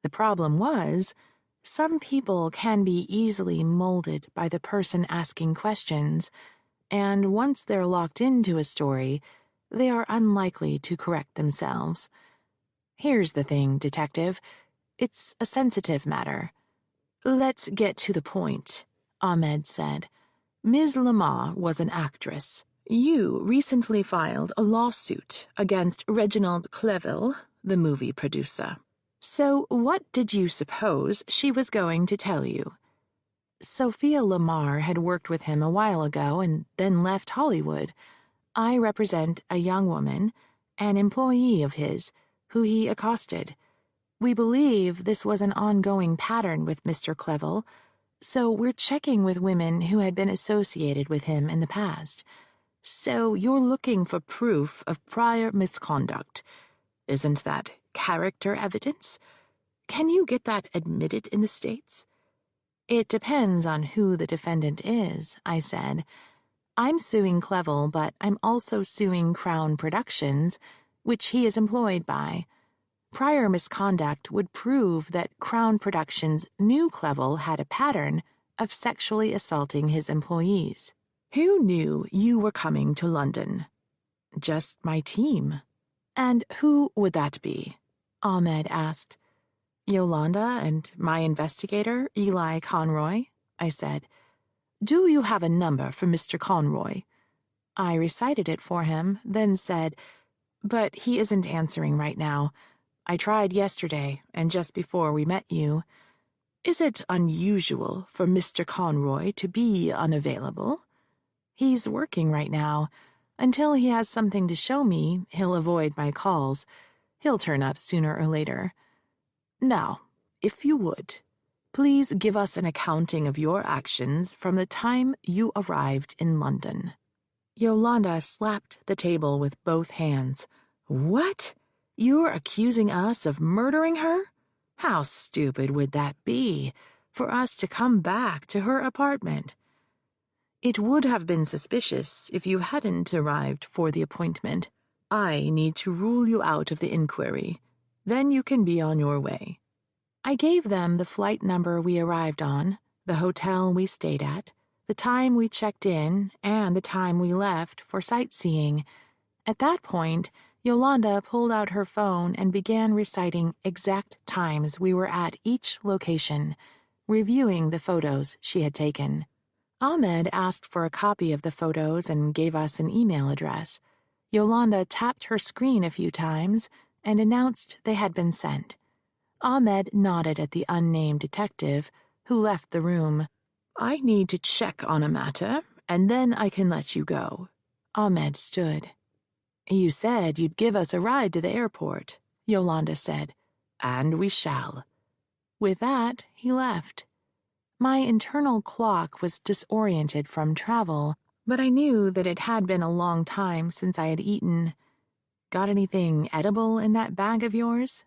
The problem was, some people can be easily molded by the person asking questions, and once they're locked into a story, they are unlikely to correct themselves. "Here's the thing, Detective. It's a sensitive matter." "Let's get to the point," Ahmed said. "Ms. Lamar was an actress. You recently filed a lawsuit against Reginald Clevel, the movie producer. So what did you suppose she was going to tell you?" Sophia Lamar had worked with him a while ago and then left Hollywood. I represent a young woman, an employee of his, who he accosted. We believe this was an ongoing pattern with Mr. Clevel, so we're checking with women who had been associated with him in the past. "So you're looking for proof of prior misconduct. Isn't that character evidence? Can you get that admitted in the States?" "It depends on who the defendant is," I said. "I'm suing Clevel, but I'm also suing Crown Productions, which he is employed by. Prior misconduct would prove that Crown Productions knew Clevel had a pattern of sexually assaulting his employees." "Who knew you were coming to London?" "Just my team." "And who would that be?" Ahmed asked. "Yolanda and my investigator, Eli Conroy," I said. "Do you have a number for Mr. Conroy?" I recited it for him, then said, "But he isn't answering right now. I tried yesterday and just before we met you. Is it unusual for Mr. Conroy to be unavailable? He's working right now. Until he has something to show me, he'll avoid my calls. He'll turn up sooner or later. Now, if you would, please give us an accounting of your actions from the time you arrived in London." Yolanda slapped the table with both hands. "What? You're accusing us of murdering her? How stupid would that be, for us to come back to her apartment? It would have been suspicious if you hadn't arrived for the appointment. I need to rule you out of the inquiry. Then you can be on your way." I gave them the flight number we arrived on, the hotel we stayed at, the time we checked in, and the time we left for sightseeing. At that point, Yolanda pulled out her phone and began reciting exact times we were at each location, reviewing the photos she had taken. Ahmed asked for a copy of the photos and gave us an email address. Yolanda tapped her screen a few times and announced they had been sent. Ahmed nodded at the unnamed detective, who left the room. "I need to check on a matter, and then I can let you go." Ahmed stood. "You said you'd give us a ride to the airport," Yolanda said. "And we shall." With that, he left. My internal clock was disoriented from travel, but I knew that it had been a long time since I had eaten. "Got anything edible in that bag of yours?"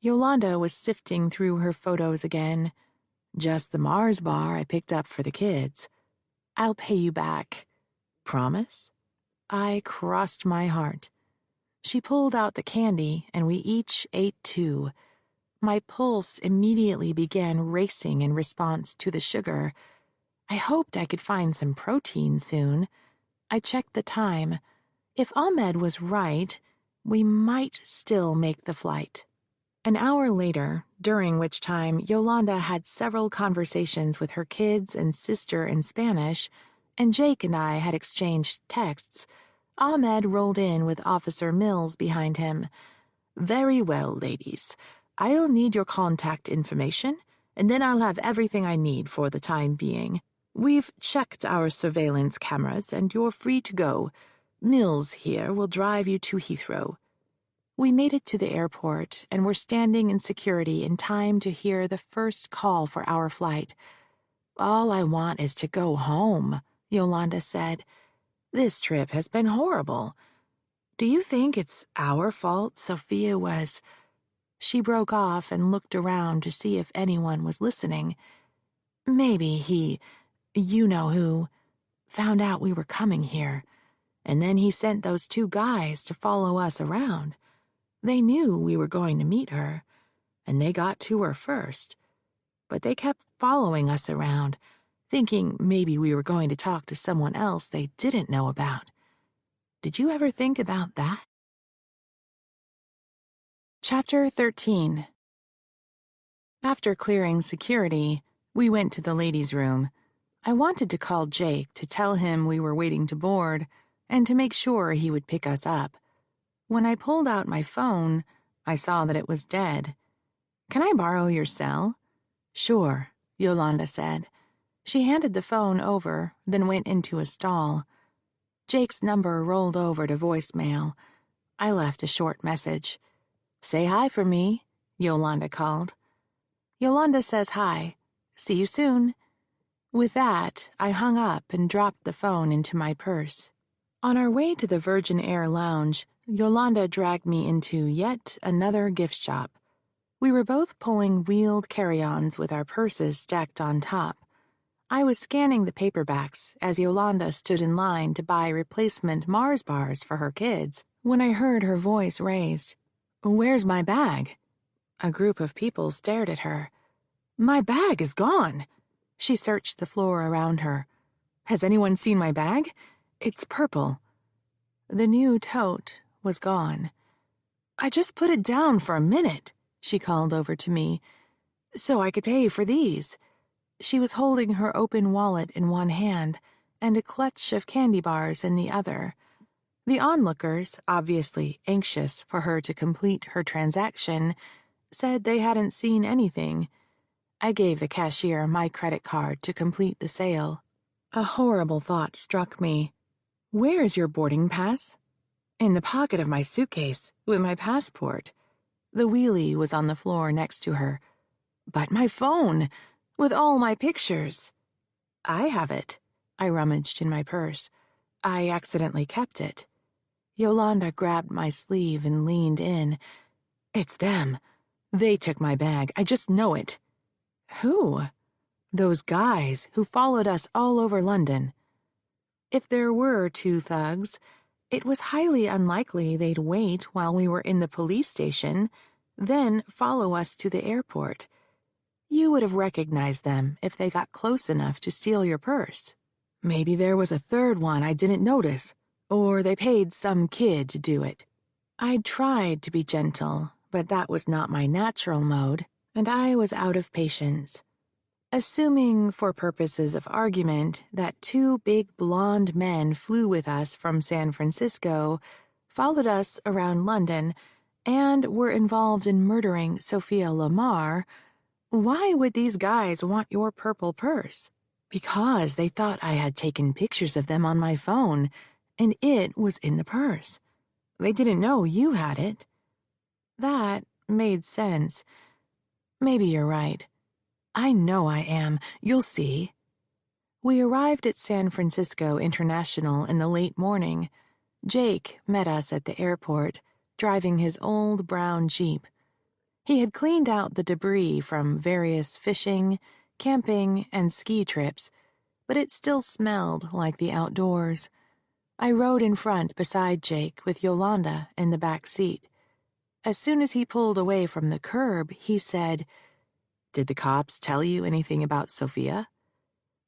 Yolanda was sifting through her photos again. "Just the Mars bar I picked up for the kids." "I'll pay you back." "Promise?" I crossed my heart. She pulled out the candy, and we each ate 2. My pulse immediately began racing in response to the sugar. I hoped I could find some protein soon. I checked the time. If Ahmed was right, we might still make the flight. An hour later, during which time Yolanda had several conversations with her kids and sister in Spanish, and Jake and I had exchanged texts, Ahmed rolled in with Officer Mills behind him. "Very well, ladies. I'll need your contact information, and then I'll have everything I need for the time being. We've checked our surveillance cameras, and you're free to go. Mills here will drive you to Heathrow." We made it to the airport and were standing in security in time to hear the first call for our flight. "All I want is to go home," Yolanda said. "This trip has been horrible. Do you think it's our fault Sophia was—" She broke off and looked around to see if anyone was listening. "Maybe he, you know who, found out we were coming here, and then he sent those 2 guys to follow us around. They knew we were going to meet her, and they got to her first. But they kept following us around, thinking maybe we were going to talk to someone else they didn't know about. Did you ever think about that?" Chapter 13. After clearing security, we went to the ladies' room. I wanted to call Jake to tell him we were waiting to board, and to make sure he would pick us up. When I pulled out my phone, I saw that it was dead. "Can I borrow your cell?" "Sure," Yolanda said. She handed the phone over, then went into a stall. Jake's number rolled over to voicemail. I left a short message. "Say hi for me," Yolanda called. "Yolanda says hi. See you soon." With that, I hung up and dropped the phone into my purse. On our way to the Virgin Air Lounge, Yolanda dragged me into yet another gift shop. We were both pulling wheeled carry-ons with our purses stacked on top. I was scanning the paperbacks as Yolanda stood in line to buy replacement Mars bars for her kids when I heard her voice raised. "Where's my bag?" A group of people stared at her. "My bag is gone." She searched the floor around her. "Has anyone seen my bag? It's purple." The new tote was gone. "I just put it down for a minute," she called over to me, "so I could pay for these." She was holding her open wallet in one hand and a clutch of candy bars in the other. The onlookers, obviously anxious for her to complete her transaction, said they hadn't seen anything. I gave the cashier my credit card to complete the sale. A horrible thought struck me. Where's your boarding pass? In the pocket of my suitcase, with my passport. The wheelie was on the floor next to her. But my phone, with all my pictures. I have it. I rummaged in my purse. I accidentally kept it. Yolanda grabbed my sleeve and leaned in. It's them. They took my bag. I just know it. Who? Those guys who followed us all over London. If there were two thugs, it was highly unlikely they'd wait while we were in the police station, then follow us to the airport. You would have recognized them if they got close enough to steal your purse. Maybe there was a third one I didn't notice, or they paid some kid to do it. I'd tried to be gentle, but that was not my natural mode, and I was out of patience. Assuming, for purposes of argument, that two big blonde men flew with us from San Francisco, followed us around London, and were involved in murdering Sophia Lamar, why would these guys want your purple purse? Because they thought I had taken pictures of them on my phone, and it was in the purse. They didn't know you had it. That made sense. Maybe you're right. I know I am. You'll see. We arrived at San Francisco International in the late morning. Jake met us at the airport, driving his old brown Jeep. He had cleaned out the debris from various fishing, camping, and ski trips, but it still smelled like the outdoors. I rode in front beside Jake with Yolanda in the back seat. As soon as he pulled away from the curb, he said, "Did the cops tell you anything about Sophia?"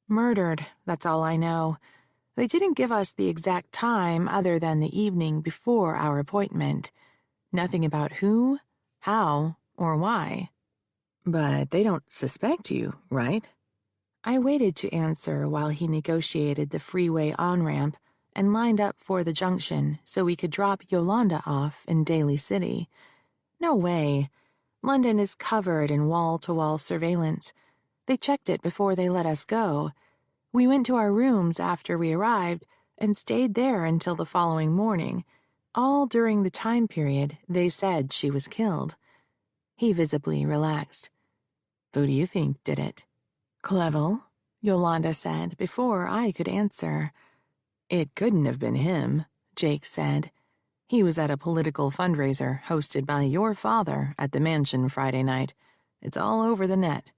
"Murdered, that's all I know. They didn't give us the exact time other than the evening before our appointment. Nothing about who, how, or why." "But they don't suspect you, right?" I waited to answer while he negotiated the freeway on-ramp and lined up for the junction so we could drop Yolanda off in Daly City. No way. London is covered in wall-to-wall surveillance. They checked it before they let us go. We went to our rooms after we arrived and stayed there until the following morning, all during the time period they said she was killed. He visibly relaxed. "Who do you think did it?" "Clevel," Yolanda said before I could answer. "It couldn't have been him," Jake said. "He was at a political fundraiser hosted by your father at the mansion Friday night. It's all over the net."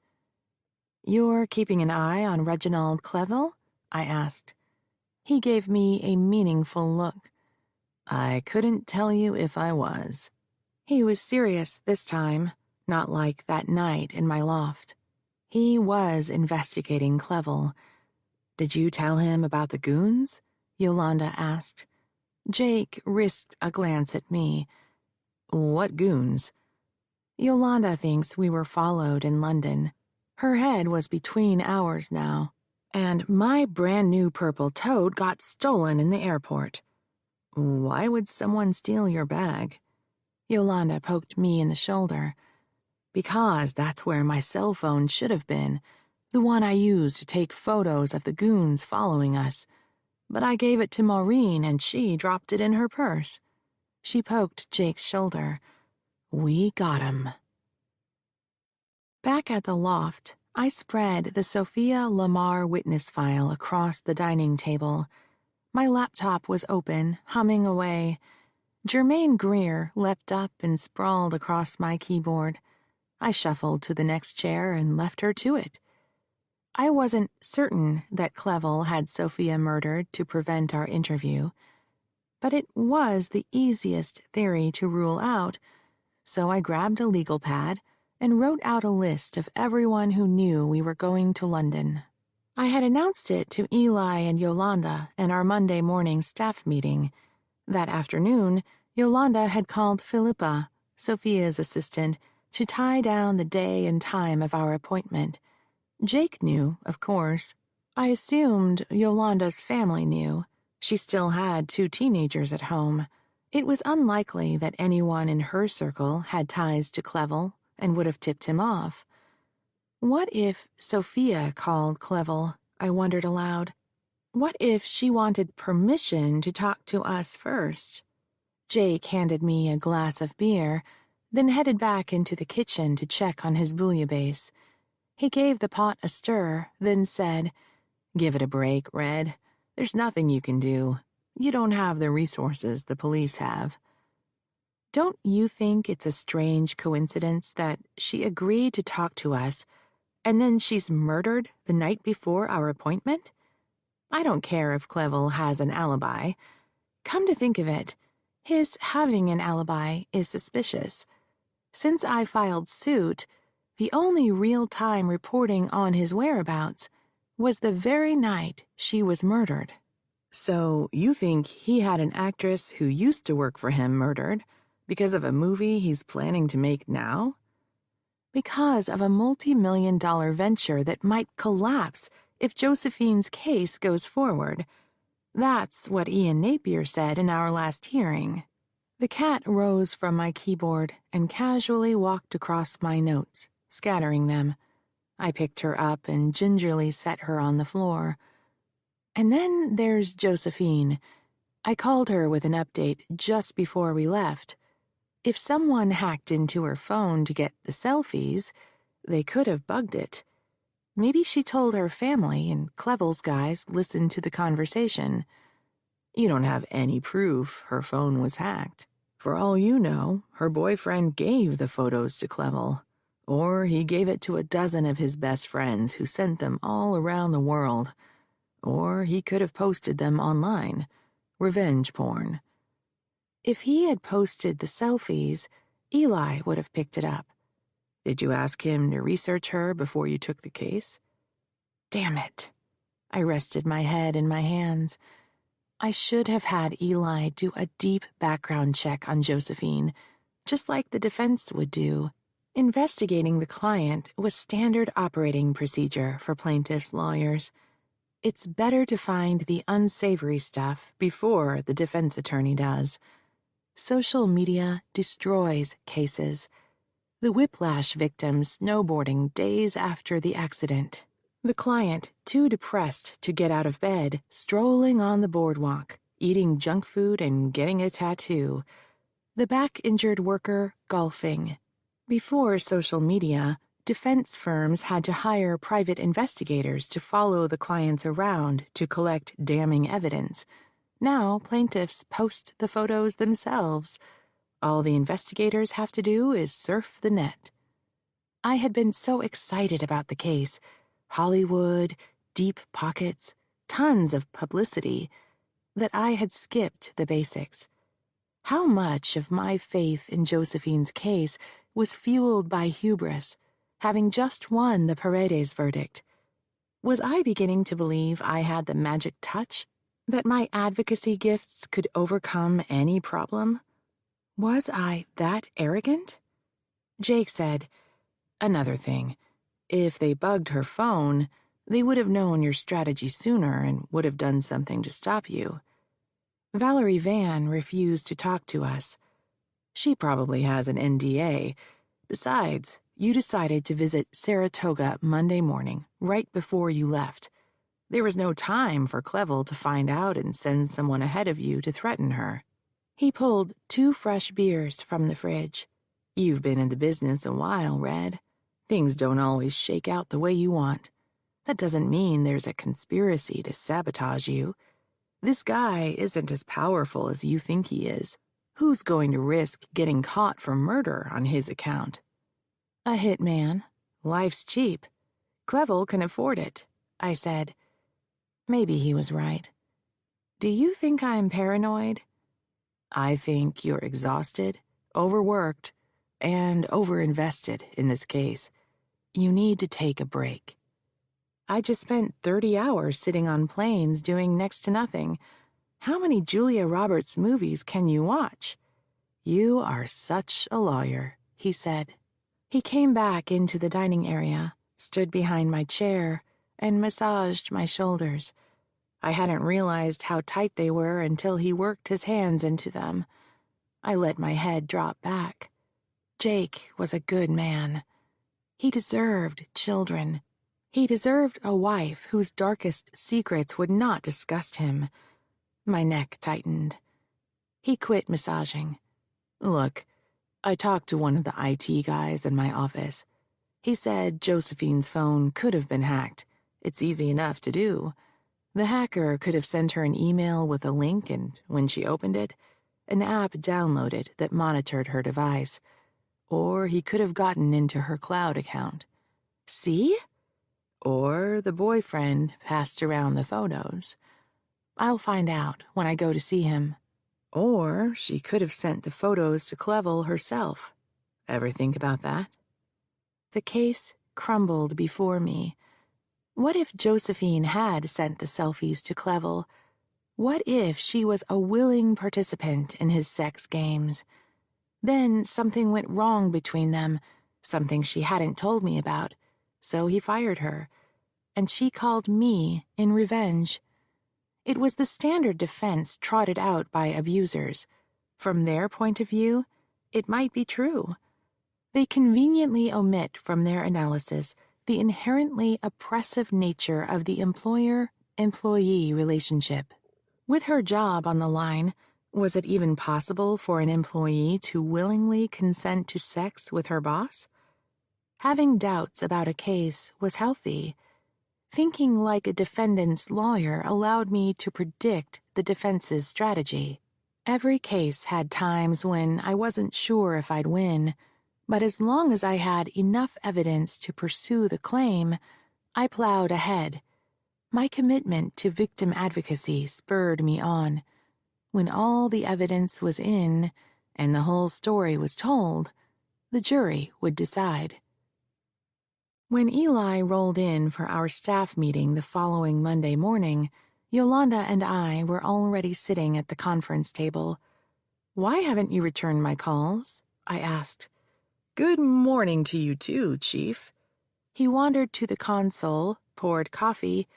"You're keeping an eye on Reginald Clevel?" I asked. He gave me a meaningful look. "I couldn't tell you if I was." He was serious this time, not like that night in my loft. He was investigating Clevel. "Did you tell him about the goons?" Yolanda asked. Jake risked a glance at me. "What goons?" "Yolanda thinks we were followed in London. Her head was between ours now, and my brand new purple toad got stolen in the airport." "Why would someone steal your bag?" Yolanda poked me in the shoulder. "Because that's where my cell phone should have been, the one I used to take photos of the goons following us. But I gave it to Maureen and she dropped it in her purse." She poked Jake's shoulder. "We got him." Back at the loft, I spread the Sophia Lamar witness file across the dining table. My laptop was open, humming away. Germaine Greer leapt up and sprawled across my keyboard. I shuffled to the next chair and left her to it. I wasn't certain that Clevel had Sophia murdered to prevent our interview, but it was the easiest theory to rule out, so I grabbed a legal pad and wrote out a list of everyone who knew we were going to London. I had announced it to Eli and Yolanda in our Monday morning staff meeting. That afternoon, Yolanda had called Philippa, Sophia's assistant, to tie down the day and time of our appointment. Jake knew, of course. I assumed Yolanda's family knew. She still had 2 teenagers at home. It was unlikely that anyone in her circle had ties to Clevel and would have tipped him off. What if Sophia called Clevel? I wondered aloud. What if she wanted permission to talk to us first? Jake handed me a glass of beer, then headed back into the kitchen to check on his bouillabaisse. He gave the pot a stir, then said, "Give it a break, Red. There's nothing you can do. You don't have the resources the police have." Don't you think it's a strange coincidence that she agreed to talk to us, and then she's murdered the night before our appointment? I don't care if Clevel has an alibi. Come to think of it, his having an alibi is suspicious. Since I filed suit, the only real-time reporting on his whereabouts was the very night she was murdered. So you think he had an actress who used to work for him murdered because of a movie he's planning to make now? Because of a multi-million-dollar venture that might collapse if Josephine's case goes forward. That's what Ian Napier said in our last hearing. The cat rose from my keyboard and casually walked across my notes, scattering them. I picked her up and gingerly set her on the floor. And then there's Josephine. I called her with an update just before we left. If someone hacked into her phone to get the selfies, they could have bugged it. Maybe she told her family and Clevel's guys listened to the conversation. You don't have any proof her phone was hacked. For all you know, her boyfriend gave the photos to Clevel. Or he gave it to a dozen of his best friends who sent them all around the world. Or he could have posted them online. Revenge porn. If he had posted the selfies, Eli would have picked it up. Did you ask him to research her before you took the case? Damn it. I rested my head in my hands. I should have had Eli do a deep background check on Josephine, just like the defense would do. Investigating the client was standard operating procedure for plaintiffs' lawyers. It's better to find the unsavory stuff before the defense attorney does. Social media destroys cases. The whiplash victim snowboarding days after the accident. The client, too depressed to get out of bed, strolling on the boardwalk, eating junk food and getting a tattoo. The back-injured worker golfing. Before social media, defense firms had to hire private investigators to follow the clients around to collect damning evidence. Now plaintiffs post the photos themselves. All the investigators have to do is surf the net. I had been so excited about the case. Hollywood, deep pockets, tons of publicity, that I had skipped the basics. How much of my faith in Josephine's case was fueled by hubris, having just won the Paredes verdict? Was I beginning to believe I had the magic touch, that my advocacy gifts could overcome any problem? Was I that arrogant? Jake said, "Another thing. If they bugged her phone, they would have known your strategy sooner and would have done something to stop you." Valerie Van refused to talk to us. She probably has an NDA. Besides, you decided to visit Saratoga Monday morning, right before you left. There was no time for Clevel to find out and send someone ahead of you to threaten her. He pulled 2 fresh beers from the fridge. You've been in the business a while, Red. Things don't always shake out the way you want. That doesn't mean there's a conspiracy to sabotage you. This guy isn't as powerful as you think he is. Who's going to risk getting caught for murder on his account? A hitman. Life's cheap. Clevel can afford it, I said. Maybe he was right. Do you think I'm paranoid? I think you're exhausted, overworked, and overinvested in this case. You need to take a break. I just spent 30 hours sitting on planes doing next to nothing. How many Julia Roberts movies can you watch? You are such a lawyer, he said. He came back into the dining area, stood behind my chair, and massaged my shoulders. I hadn't realized how tight they were until he worked his hands into them. I let my head drop back. Jake was a good man. He deserved children. He deserved a wife whose darkest secrets would not disgust him. My neck tightened. He quit massaging. Look, I talked to one of the IT guys in my office. He said Josephine's phone could have been hacked. It's easy enough to do. The hacker could have sent her an email with a link, and when she opened it, an app downloaded that monitored her device. Or he could have gotten into her cloud account. See? Or the boyfriend passed around the photos. I'll find out when I go to see him. Or she could have sent the photos to Clevel herself. Ever think about that? The case crumbled before me. What if Josephine had sent the selfies to Clevel? What if she was a willing participant in his sex games? Then something went wrong between them, something she hadn't told me about, so he fired her, and she called me in revenge. It was the standard defense trotted out by abusers. From their point of view, it might be true. They conveniently omit from their analysis the inherently oppressive nature of the employer-employee relationship. With her job on the line, was it even possible for an employee to willingly consent to sex with her boss? Having doubts about a case was healthy. Thinking like a defendant's lawyer allowed me to predict the defense's strategy. Every case had times when I wasn't sure if I'd win, but as long as I had enough evidence to pursue the claim, I plowed ahead. My commitment to victim advocacy spurred me on. When all the evidence was in, and the whole story was told, the jury would decide. When Eli rolled in for our staff meeting the following Monday morning, Yolanda and I were already sitting at the conference table. "Why haven't you returned my calls?" I asked. "Good morning to you too, Chief." He wandered to the console, poured coffee,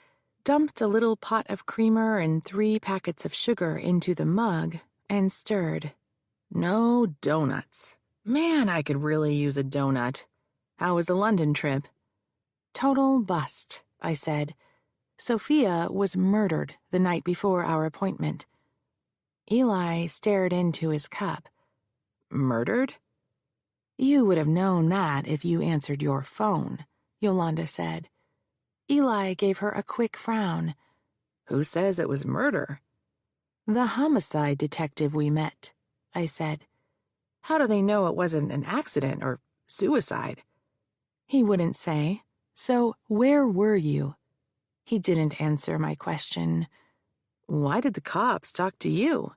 dumped a little pot of creamer and 3 packets of sugar into the mug, and stirred. "No donuts. Man, I could really use a donut. How was the London trip?" "Total bust," I said. Sophia was murdered the night before our appointment. Eli stared into his cup. "Murdered?" "You would have known that if you answered your phone," Yolanda said. Eli gave her a quick frown. "Who says it was murder?" "The homicide detective we met," I said. "How do they know it wasn't an accident or suicide?" "He wouldn't say. So where were you?" He didn't answer my question. "Why did the cops talk to you?"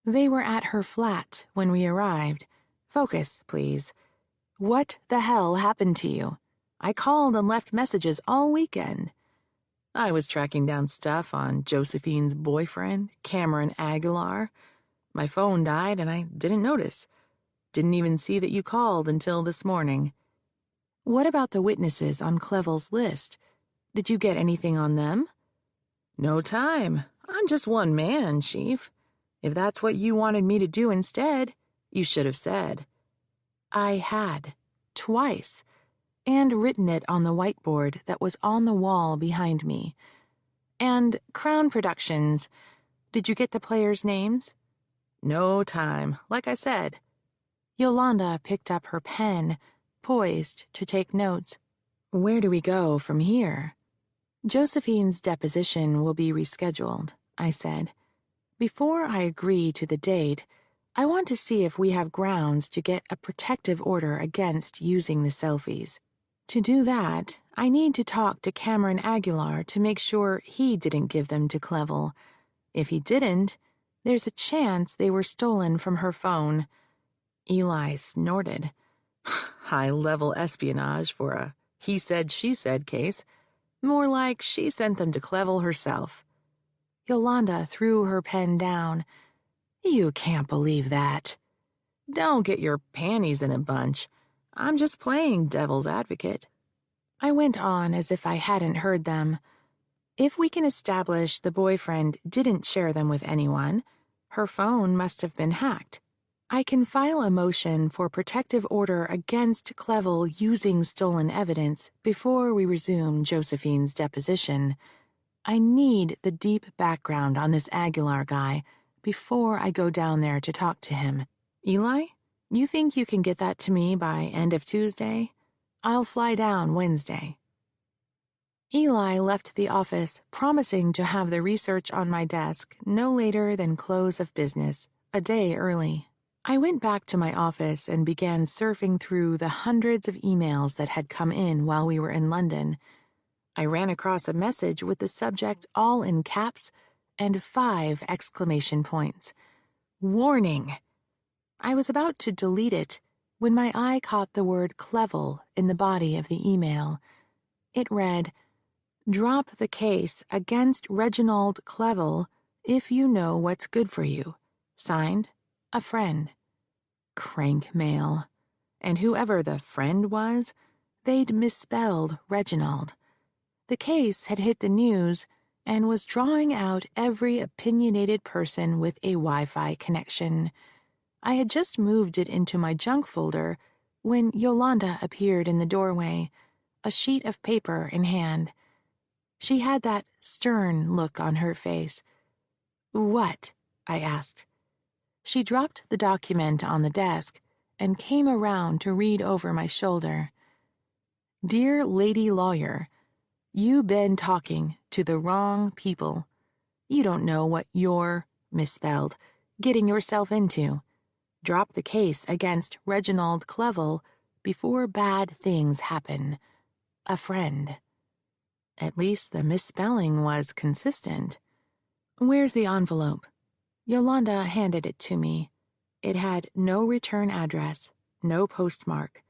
"They were at her flat when we arrived. Focus, please. What the hell happened to you? I called and left messages all weekend." "I was tracking down stuff on Josephine's boyfriend, Cameron Aguilar. My phone died and I didn't notice. Didn't even see that you called until this morning." "What about the witnesses on Clevel's list? Did you get anything on them?" "No time. I'm just one man, Chief. If that's what you wanted me to do instead, you should have said." I had, twice, and written it on the whiteboard that was on the wall behind me. "And Crown Productions, did you get the players' names?" "No time, like I said." Yolanda picked up her pen, poised to take notes. "Where do we go from here?" "Josephine's deposition will be rescheduled," I said. "Before I agree to the date, I want to see if we have grounds to get a protective order against using the selfies. To do that, I need to talk to Cameron Aguilar to make sure he didn't give them to Clevel. If he didn't, there's a chance they were stolen from her phone." Eli snorted. "High-level espionage for a he-said-she-said case. More like she sent them to Clevel herself." Yolanda threw her pen down. "You can't believe that." "Don't get your panties in a bunch. I'm just playing devil's advocate." I went on as if I hadn't heard them. "If we can establish the boyfriend didn't share them with anyone, her phone must have been hacked. I can file a motion for protective order against Clevel using stolen evidence before we resume Josephine's deposition. I need the deep background on this Aguilar guy before I go down there to talk to him. Eli, you think you can get that to me by end of Tuesday? I'll fly down Wednesday. Eli left the office, promising to have the research on my desk no later than close of business, a day early. I went back to my office and began surfing through the hundreds of emails that had come in while we were in London. I ran across a message with the subject all in caps and 5 exclamation points. Warning! I was about to delete it when my eye caught the word Clevel in the body of the email. It read, "Drop the case against Reginald Clevel if you know what's good for you. Signed, a friend." Crank mail. And whoever the friend was, they'd misspelled Reginald. The case had hit the news and was drawing out every opinionated person with a Wi-Fi connection. I had just moved it into my junk folder when Yolanda appeared in the doorway, a sheet of paper in hand. She had that stern look on her face. "What?" I asked. She dropped the document on the desk and came around to read over my shoulder. "Dear Lady Lawyer, you been talking to the wrong people. You don't know what you're, misspelled, getting yourself into. Drop the case against Reginald Clevel before bad things happen. A friend." At least the misspelling was consistent. "Where's the envelope?" Yolanda handed it to me. It had no return address, no postmark.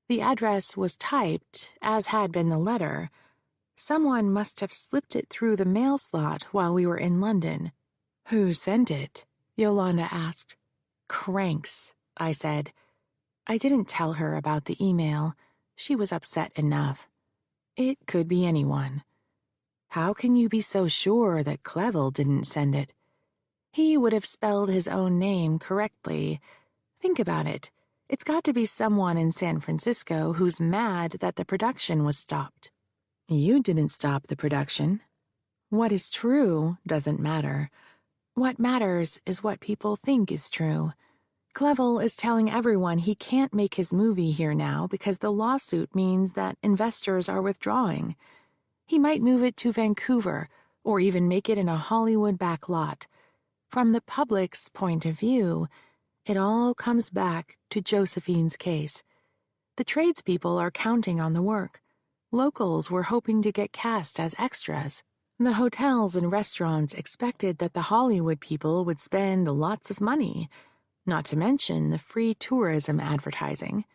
The address was typed, as had been the letter. Someone must have slipped it through the mail slot while we were in London. "Who sent it?" Yolanda asked. "Cranks," I said. I didn't tell her about the email. She was upset enough. It could be anyone. "How can you be so sure that Clevel didn't send it? He would have spelled his own name correctly. Think about it. It's got to be someone in San Francisco who's mad that the production was stopped." "You didn't stop the production. What is true doesn't matter. What matters is what people think is true. Clevel is telling everyone he can't make his movie here now because the lawsuit means that investors are withdrawing. He might move it to Vancouver or even make it in a Hollywood back lot. From the public's point of view, it all comes back to Josephine's case. The tradespeople are counting on the work. Locals were hoping to get cast as extras. The hotels and restaurants expected that the Hollywood people would spend lots of money, not to mention the free tourism advertising.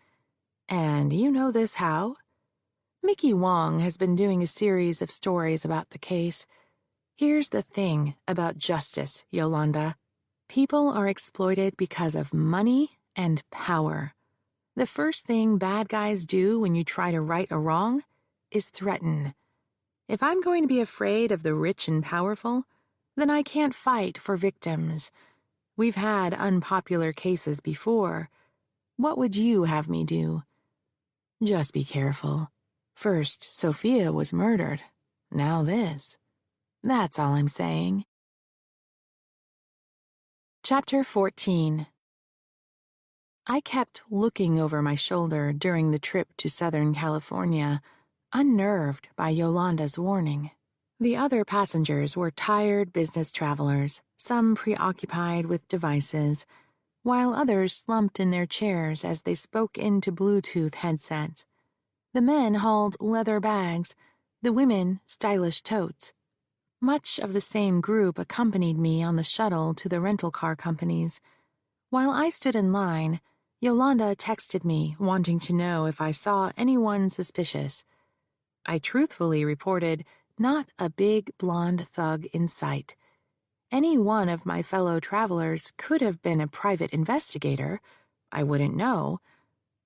And you know this how? Mickey Wong has been doing a series of stories about the case. Here's the thing about justice, Yolanda. People are exploited because of money and power. The first thing bad guys do when you try to right a wrong is threaten. If I'm going to be afraid of the rich and powerful, then I can't fight for victims. We've had unpopular cases before. What would you have me do? Just be careful. First, Sophia was murdered. Now this. That's all I'm saying. Chapter 14. I kept looking over my shoulder during the trip to Southern California, unnerved by Yolanda's warning. The other passengers were tired business travelers, some preoccupied with devices, while others slumped in their chairs as they spoke into Bluetooth headsets. The men hauled leather bags, the women stylish totes. Much of the same group accompanied me on the shuttle to the rental car companies. While I stood in line, Yolanda texted me, wanting to know if I saw anyone suspicious. I truthfully reported not a big blonde thug in sight. Any one of my fellow travelers could have been a private investigator. I wouldn't know.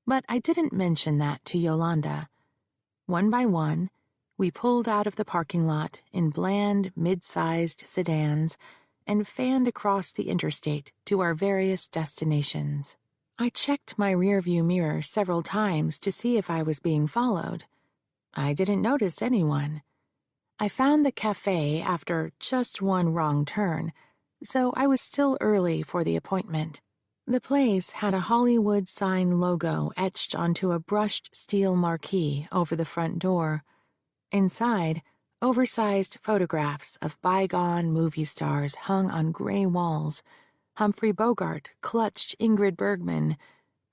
But I didn't mention that to Yolanda. One by one, we pulled out of the parking lot in bland, mid-sized sedans and fanned across the interstate to our various destinations. I checked my rearview mirror several times to see if I was being followed. I didn't notice anyone. I found the cafe after just one wrong turn, so I was still early for the appointment. The place had a Hollywood sign logo etched onto a brushed steel marquee over the front door. Inside, oversized photographs of bygone movie stars hung on gray walls. Humphrey Bogart clutched Ingrid Bergman.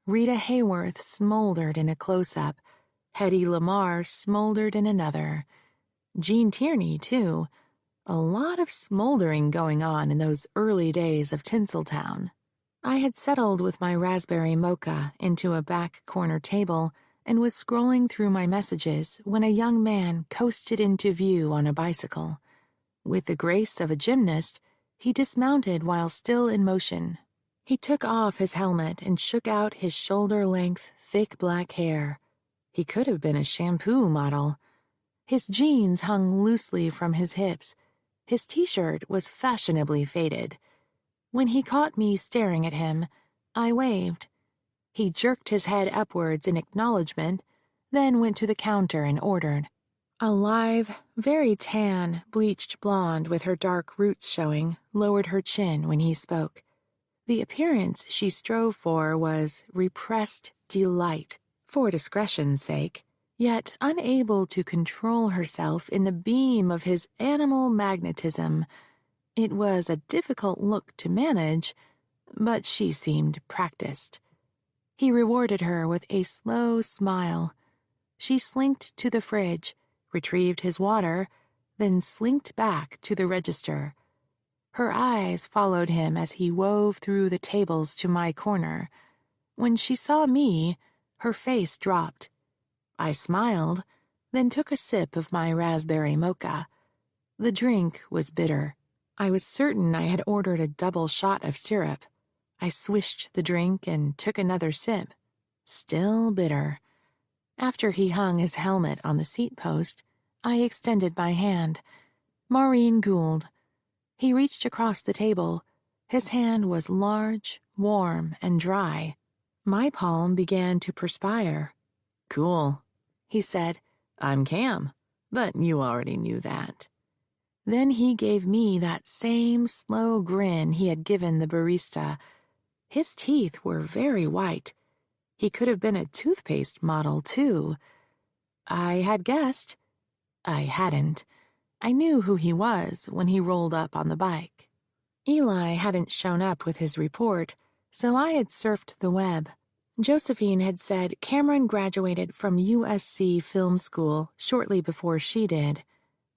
Rita Hayworth smoldered in a close-up. Hedy Lamarr smoldered in another. Gene Tierney, too. A lot of smoldering going on in those early days of Tinseltown. I had settled with my raspberry mocha into a back corner table and was scrolling through my messages when a young man coasted into view on a bicycle. With the grace of a gymnast, he dismounted while still in motion. He took off his helmet and shook out his shoulder-length, thick black hair. He could have been a shampoo model. His jeans hung loosely from his hips. His t-shirt was fashionably faded. When he caught me staring at him, I waved. He jerked his head upwards in acknowledgement, then went to the counter and ordered. A lithe, very tan, bleached blonde with her dark roots showing lowered her chin when he spoke. The appearance she strove for was repressed delight, for discretion's sake, yet unable to control herself in the beam of his animal magnetism. It was a difficult look to manage, but she seemed practiced. He rewarded her with a slow smile. She slinked to the fridge, retrieved his water, then slinked back to the register. Her eyes followed him as he wove through the tables to my corner. When she saw me, her face dropped. I smiled, then took a sip of my raspberry mocha. The drink was bitter. I was certain I had ordered a double shot of syrup. I swished the drink and took another sip. Still bitter. After he hung his helmet on the seat post, I extended my hand. Maureen Gould. He reached across the table. His hand was large, warm, and dry. My palm began to perspire. "Cool," he said. "I'm Cam, but you already knew that." Then he gave me that same slow grin he had given the barista. His teeth were very white. He could have been a toothpaste model, too. I had guessed. I hadn't. I knew who he was when he rolled up on the bike. Eli hadn't shown up with his report, so I had surfed the web. Josephine had said Cameron graduated from USC Film School shortly before she did.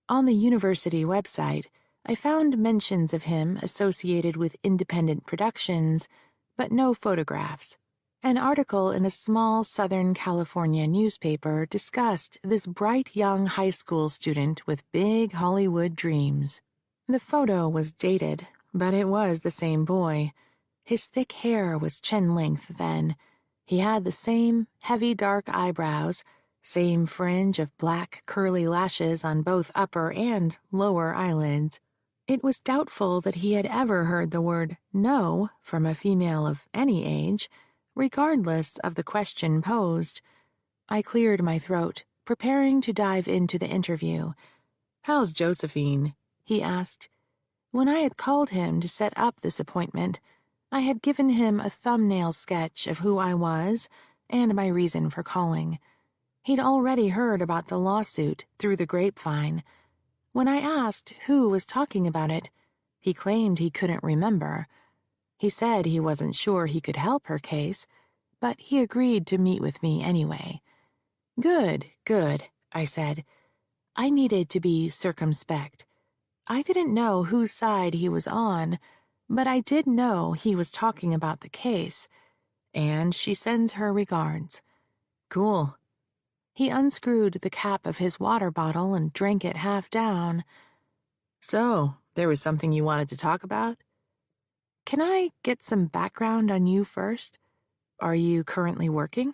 On the university website, I found mentions of him associated with independent productions, but no photographs. An article in a small Southern California newspaper discussed this bright young high school student with big Hollywood dreams. The photo was dated, but it was the same boy. His thick hair was chin-length then. He had the same heavy dark eyebrows, same fringe of black curly lashes on both upper and lower eyelids. It was doubtful that he had ever heard the word no from a female of any age, regardless of the question posed. I cleared my throat, preparing to dive into the interview. "How's Josephine?" he asked. When I had called him to set up this appointment, I had given him a thumbnail sketch of who I was and my reason for calling. He'd already heard about the lawsuit through the grapevine. When I asked who was talking about it, he claimed he couldn't remember. He said he wasn't sure he could help her case, but he agreed to meet with me anyway. Good, I said. I needed to be circumspect. I didn't know whose side he was on, but I did know he was talking about the case, and she sends her regards. Cool. He unscrewed the cap of his water bottle and drank it half down. So, there was something you wanted to talk about? Can I get some background on you first? Are you currently working?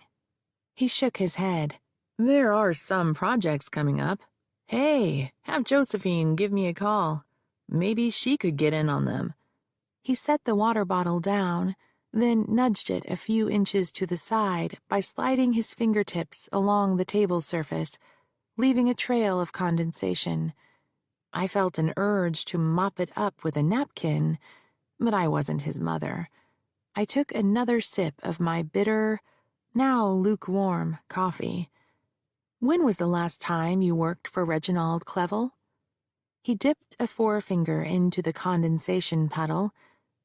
He shook his head. There are some projects coming up. Hey, have Josephine give me a call. Maybe she could get in on them. He set the water bottle down, then nudged it a few inches to the side by sliding his fingertips along the table surface, leaving a trail of condensation. I felt an urge to mop it up with a napkin, but I wasn't his mother. I took another sip of my bitter, now lukewarm, coffee. When was the last time you worked for Reginald Clevel? He dipped a forefinger into the condensation puddle,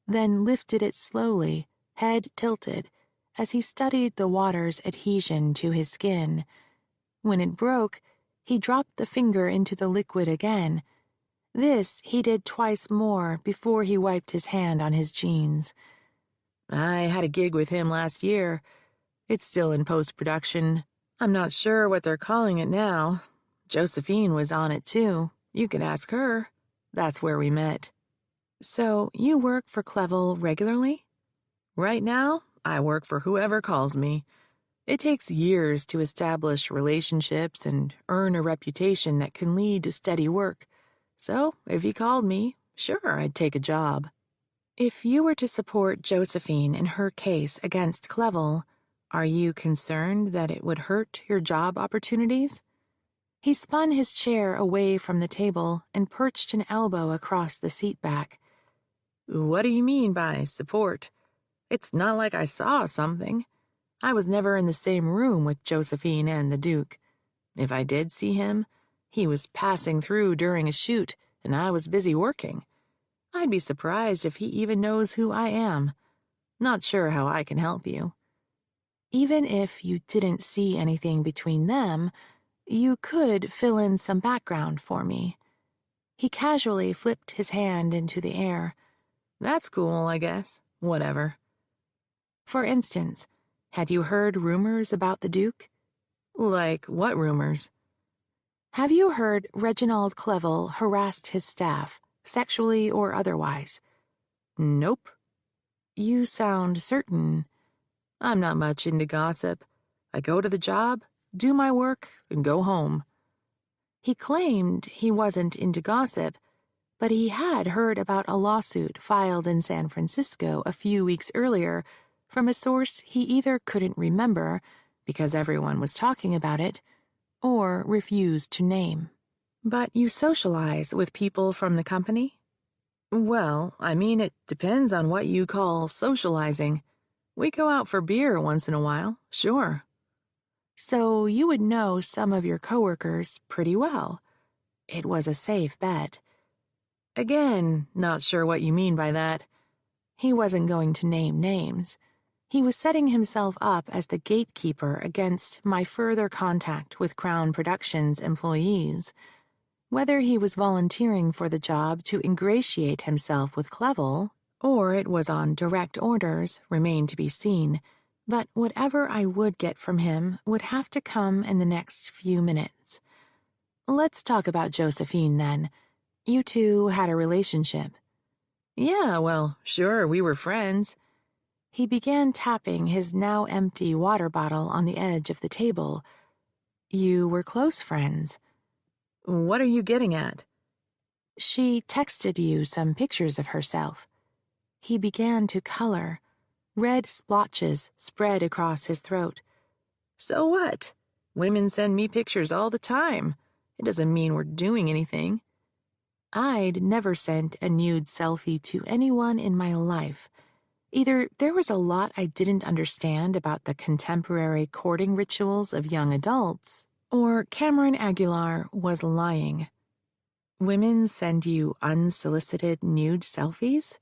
then lifted it slowly, head tilted, as he studied the water's adhesion to his skin. When it broke, he dropped the finger into the liquid again. This he did twice more before he wiped his hand on his jeans. I had a gig with him last year. It's still in post-production. I'm not sure what they're calling it now. Josephine was on it, too. You can ask her. That's where we met. So you work for Clevel regularly? Right now, I work for whoever calls me. It takes years to establish relationships and earn a reputation that can lead to steady work. So, if he called me, sure, I'd take a job. If you were to support Josephine in her case against Clevel, are you concerned that it would hurt your job opportunities? He spun his chair away from the table and perched an elbow across the seat back. What do you mean by support? It's not like I saw something. I was never in the same room with Josephine and the Duke. If I did see him, he was passing through during a shoot, and I was busy working. I'd be surprised if he even knows who I am. Not sure how I can help you. Even if you didn't see anything between them, you could fill in some background for me. He casually flipped his hand into the air. That's cool, I guess. Whatever. For instance, had you heard rumors about the Duke? Like what rumors? Have you heard Reginald Clevel harassed his staff, sexually or otherwise? Nope. You sound certain. I'm not much into gossip. I go to the job, do my work, and go home. He claimed he wasn't into gossip, but he had heard about a lawsuit filed in San Francisco a few weeks earlier from a source he either couldn't remember, because everyone was talking about it, or refused to name. But you socialize with people from the company? Well, I mean, it depends on what you call socializing. We go out for beer once in a while, sure. So you would know some of your coworkers pretty well. It was a safe bet. Again, not sure what you mean by that. He wasn't going to name names. He was setting himself up as the gatekeeper against my further contact with Crown Productions employees. Whether he was volunteering for the job to ingratiate himself with Clevel, or it was on direct orders, remained to be seen, but whatever I would get from him would have to come in the next few minutes. Let's talk about Josephine, then. You two had a relationship. Yeah, well, sure, we were friends. He began tapping his now empty water bottle on the edge of the table. You were close friends. What are you getting at? She texted you some pictures of herself. He began to color. Red splotches spread across his throat. So what? Women send me pictures all the time. It doesn't mean we're doing anything. I'd never sent a nude selfie to anyone in my life. Either there was a lot I didn't understand about the contemporary courting rituals of young adults, or Cameron Aguilar was lying. Women send you unsolicited nude selfies?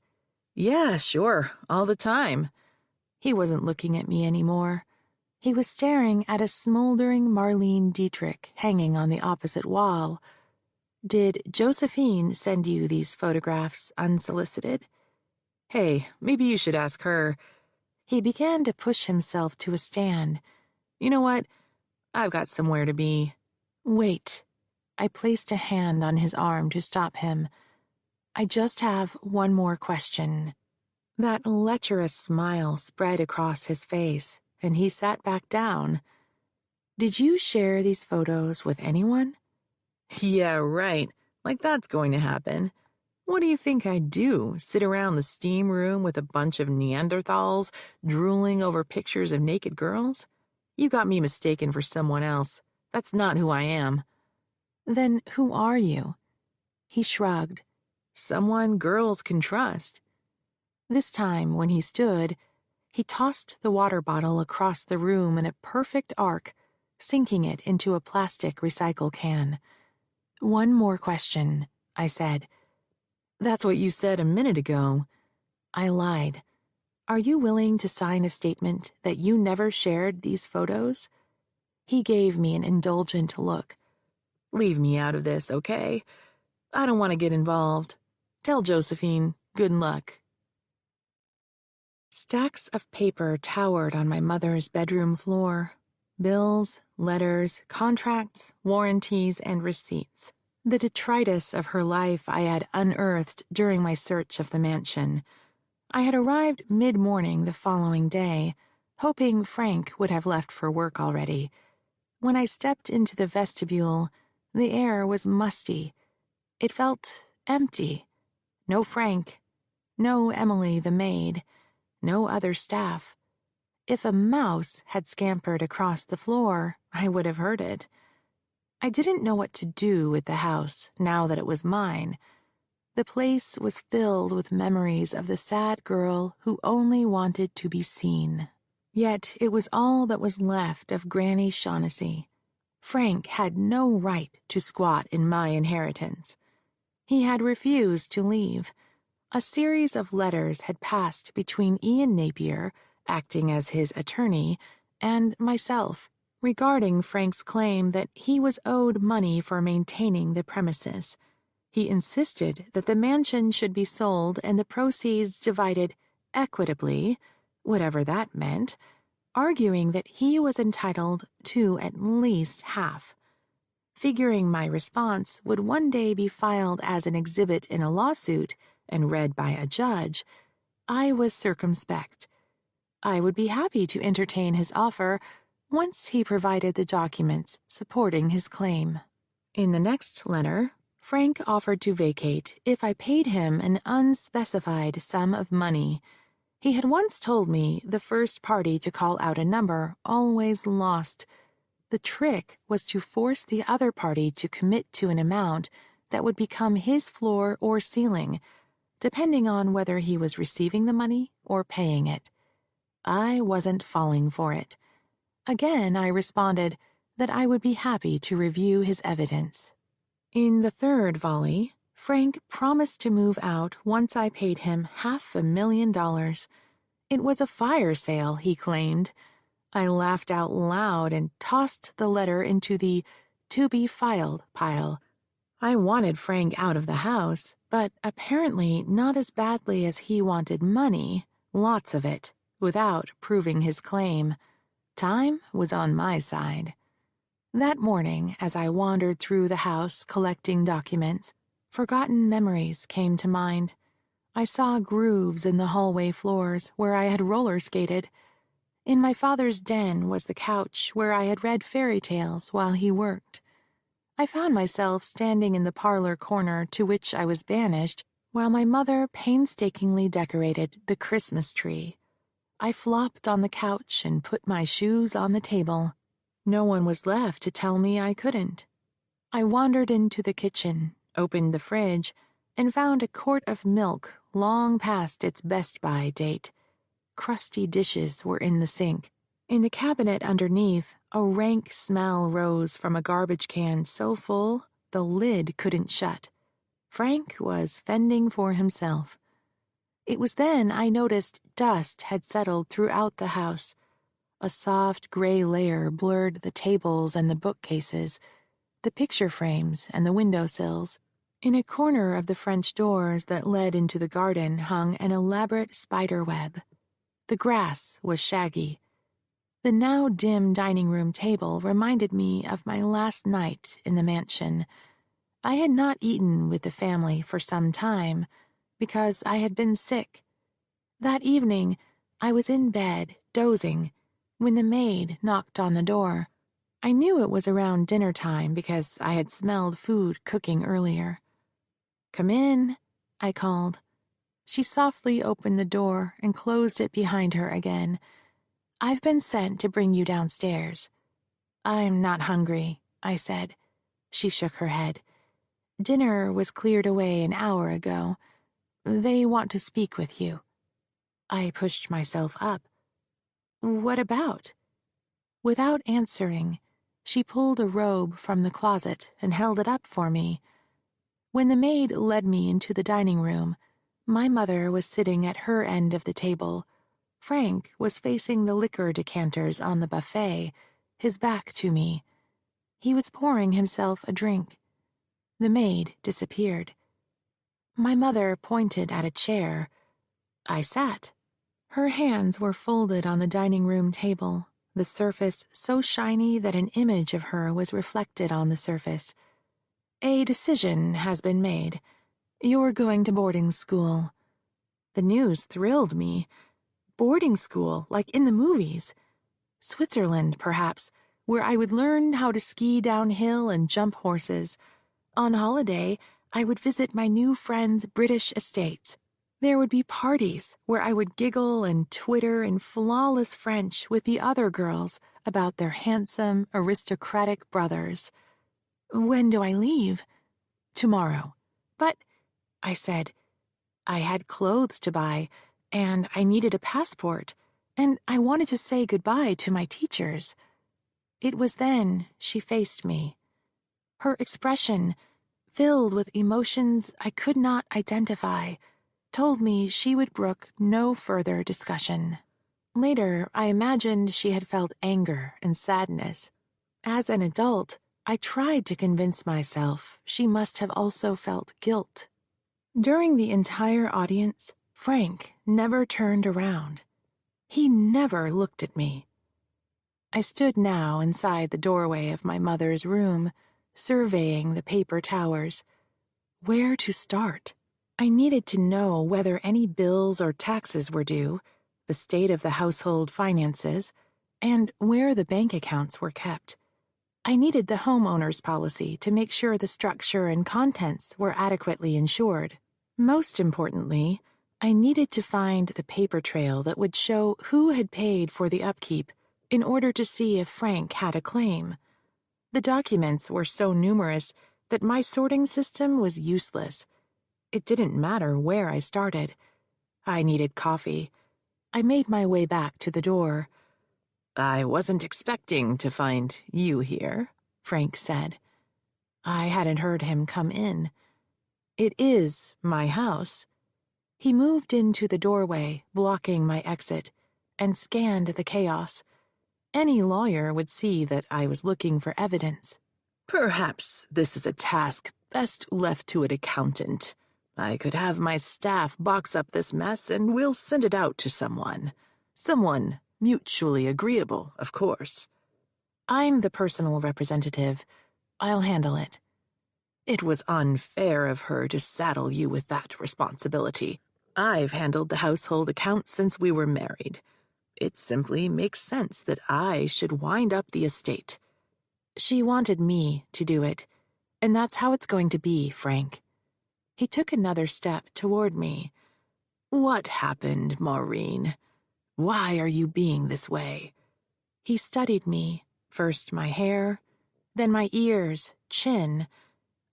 Yeah, sure, all the time. He wasn't looking at me anymore. He was staring at a smoldering Marlene Dietrich hanging on the opposite wall. Did Josephine send you these photographs unsolicited? Hey, maybe you should ask her. He began to push himself to a stand. You know what? I've got somewhere to be. Wait. I placed a hand on his arm to stop him. I just have one more question. That lecherous smile spread across his face, and he sat back down. Did you share these photos with anyone? Yeah, right. Like that's going to happen. What do you think I'd do? Sit around the steam room with a bunch of Neanderthals drooling over pictures of naked girls? You got me mistaken for someone else. That's not who I am. Then who are you? He shrugged. Someone girls can trust. This time, when he stood, he tossed the water bottle across the room in a perfect arc, sinking it into a plastic recycle can. One more question, I said. That's what you said a minute ago. I lied. Are you willing to sign a statement that you never shared these photos? He gave me an indulgent look. Leave me out of this, okay? I don't want to get involved. Tell Josephine, good luck. Stacks of paper towered on my mother's bedroom floor. Bills, letters, contracts, warranties, and receipts. The detritus of her life I had unearthed during my search of the mansion. I had arrived mid-morning the following day, hoping Frank would have left for work already. When I stepped into the vestibule, the air was musty. It felt empty. No Frank. No Emily the maid. No other staff. If a mouse had scampered across the floor, I would have heard it. I didn't know what to do with the house now that it was mine. The place was filled with memories of the sad girl who only wanted to be seen. Yet it was all that was left of Granny Shaughnessy. Frank had no right to squat in my inheritance. He had refused to leave. A series of letters had passed between Ian Napier, acting as his attorney, and myself, regarding Frank's claim that he was owed money for maintaining the premises. He insisted that the mansion should be sold and the proceeds divided equitably, whatever that meant, arguing that he was entitled to at least half. Figuring my response would one day be filed as an exhibit in a lawsuit and read by a judge, I was circumspect. I would be happy to entertain his offer once he provided the documents supporting his claim. In the next letter, Frank offered to vacate if I paid him an unspecified sum of money. He had once told me the first party to call out a number always lost. The trick was to force the other party to commit to an amount that would become his floor or ceiling, depending on whether he was receiving the money or paying it. I wasn't falling for it. Again, I responded that I would be happy to review his evidence. In the third volley, Frank promised to move out once I paid him $500,000. It was a fire sale, he claimed. I laughed out loud and tossed the letter into the to-be-filed pile. I wanted Frank out of the house, but apparently not as badly as he wanted money, lots of it, without proving his claim. Time was on my side. That morning, as I wandered through the house collecting documents, forgotten memories came to mind. I saw grooves in the hallway floors where I had roller skated. In my father's den was the couch where I had read fairy tales while he worked. I found myself standing in the parlor corner to which I was banished while my mother painstakingly decorated the Christmas tree. I flopped on the couch and put my shoes on the table. No one was left to tell me I couldn't. I wandered into the kitchen, opened the fridge, and found a quart of milk long past its best-by date. Crusty dishes were in the sink. In the cabinet underneath, a rank smell rose from a garbage can so full the lid couldn't shut. Frank was fending for himself. It was then I noticed dust had settled throughout the house. A soft gray layer blurred the tables and the bookcases, the picture frames and the windowsills. In a corner of the French doors that led into the garden hung an elaborate spider web. The grass was shaggy. The now dim dining room table reminded me of my last night in the mansion. I had not eaten with the family for some time, because I had been sick. That evening, I was in bed, dozing, when the maid knocked on the door. I knew it was around dinner time because I had smelled food cooking earlier. "Come in," I called. She softly opened the door and closed it behind her again. I've been sent to bring you downstairs. I'm not hungry, I said. She shook her head. Dinner was cleared away an hour ago. They want to speak with you. I pushed myself up. What about? Without answering, she pulled a robe from the closet and held it up for me. When the maid led me into the dining room, my mother was sitting at her end of the table. Frank was facing the liquor decanters on the buffet, his back to me. He was pouring himself a drink. The maid disappeared. My mother pointed at a chair. I sat. Her hands were folded on the dining room table, the surface so shiny that an image of her was reflected on the surface. A decision has been made. You're going to boarding school. The news thrilled me. Boarding school, like in the movies. Switzerland, perhaps, where I would learn how to ski downhill and jump horses. On holiday, I would visit my new friends' British estates. There would be parties where I would giggle and twitter in flawless French with the other girls about their handsome, aristocratic brothers. When do I leave? Tomorrow. But, I said, I had clothes to buy, and I needed a passport, and I wanted to say goodbye to my teachers. It was then she faced me. Her expression, filled with emotions I could not identify, told me she would brook no further discussion. Later, I imagined she had felt anger and sadness. As an adult, I tried to convince myself she must have also felt guilt. During the entire audience, Frank never turned around. He never looked at me. I stood now inside the doorway of my mother's room, surveying the paper towers. Where to start? I needed to know whether any bills or taxes were due, the state of the household finances, and where the bank accounts were kept. I needed the homeowner's policy to make sure the structure and contents were adequately insured. Most importantly, I needed to find the paper trail that would show who had paid for the upkeep in order to see if Frank had a claim. The documents were so numerous that my sorting system was useless. It didn't matter where I started. I needed coffee. I made my way back to the door. I wasn't expecting to find you here, Frank said. I hadn't heard him come in. It is my house. He moved into the doorway, blocking my exit, and scanned the chaos. Any lawyer would see that I was looking for evidence. Perhaps this is a task best left to an accountant. I could have my staff box up this mess and we'll send it out to someone. Someone mutually agreeable, of course. I'm the personal representative. I'll handle it. It was unfair of her to saddle you with that responsibility. I've handled the household accounts since we were married. It simply makes sense that I should wind up the estate. She wanted me to do it, and that's how it's going to be, Frank. He took another step toward me. What happened, Maureen? Why are you being this way? He studied me, first my hair, then my ears, chin,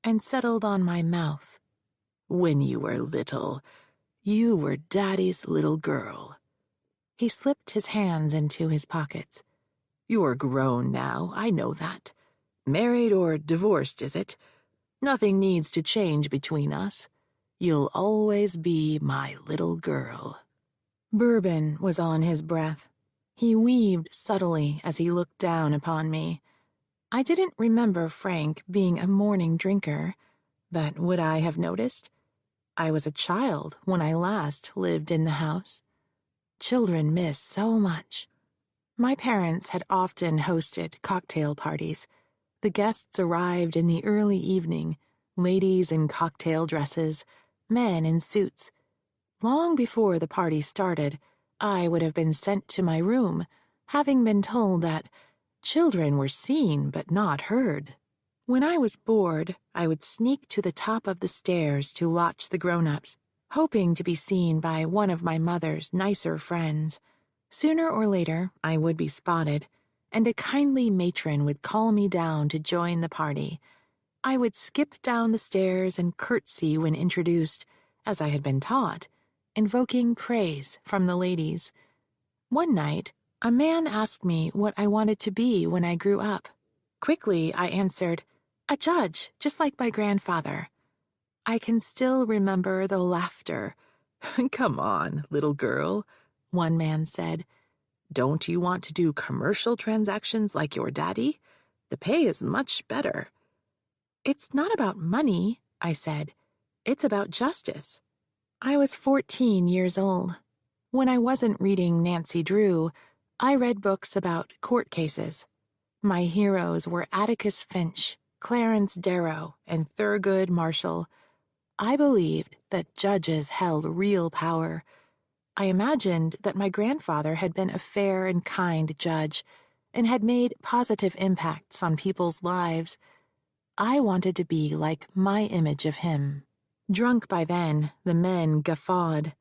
and settled on my mouth. When you were little, you were Daddy's little girl. He slipped his hands into his pockets. You're grown now, I know that. Married or divorced, is it? Nothing needs to change between us. You'll always be my little girl. Bourbon was on his breath. He weaved subtly as he looked down upon me. I didn't remember Frank being a morning drinker, but would I have noticed? I was a child when I last lived in the house. Children miss so much. My parents had often hosted cocktail parties. The guests arrived in the early evening, ladies in cocktail dresses, men in suits. Long before the party started, I would have been sent to my room, having been told that children were seen but not heard. When I was bored, I would sneak to the top of the stairs to watch the grown-ups, hoping to be seen by one of my mother's nicer friends. Sooner or later, I would be spotted, and a kindly matron would call me down to join the party. I would skip down the stairs and curtsy when introduced, as I had been taught, invoking praise from the ladies. One night, a man asked me what I wanted to be when I grew up. Quickly, I answered, "A judge, just like my grandfather." I can still remember the laughter. "Come on, little girl," one man said. "Don't you want to do commercial transactions like your daddy? The pay is much better." "It's not about money," I said. "It's about justice." I was 14 years old. When I wasn't reading Nancy Drew, I read books about court cases. My heroes were Atticus Finch, Clarence Darrow, and Thurgood Marshall. I believed that judges held real power. I imagined that my grandfather had been a fair and kind judge and had made positive impacts on people's lives. I wanted to be like my image of him. Drunk by then, the men guffawed.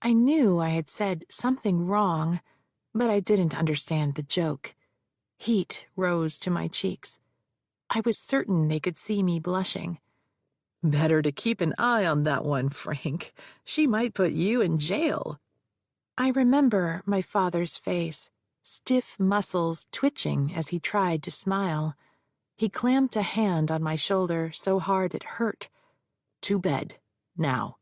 I knew I had said something wrong, but I didn't understand the joke. Heat rose to my cheeks. I was certain they could see me blushing. "Better to keep an eye on that one, Frank. She might put you in jail." I remember my father's face, stiff muscles twitching as he tried to smile. He clamped a hand on my shoulder so hard it hurt. "To bed, now."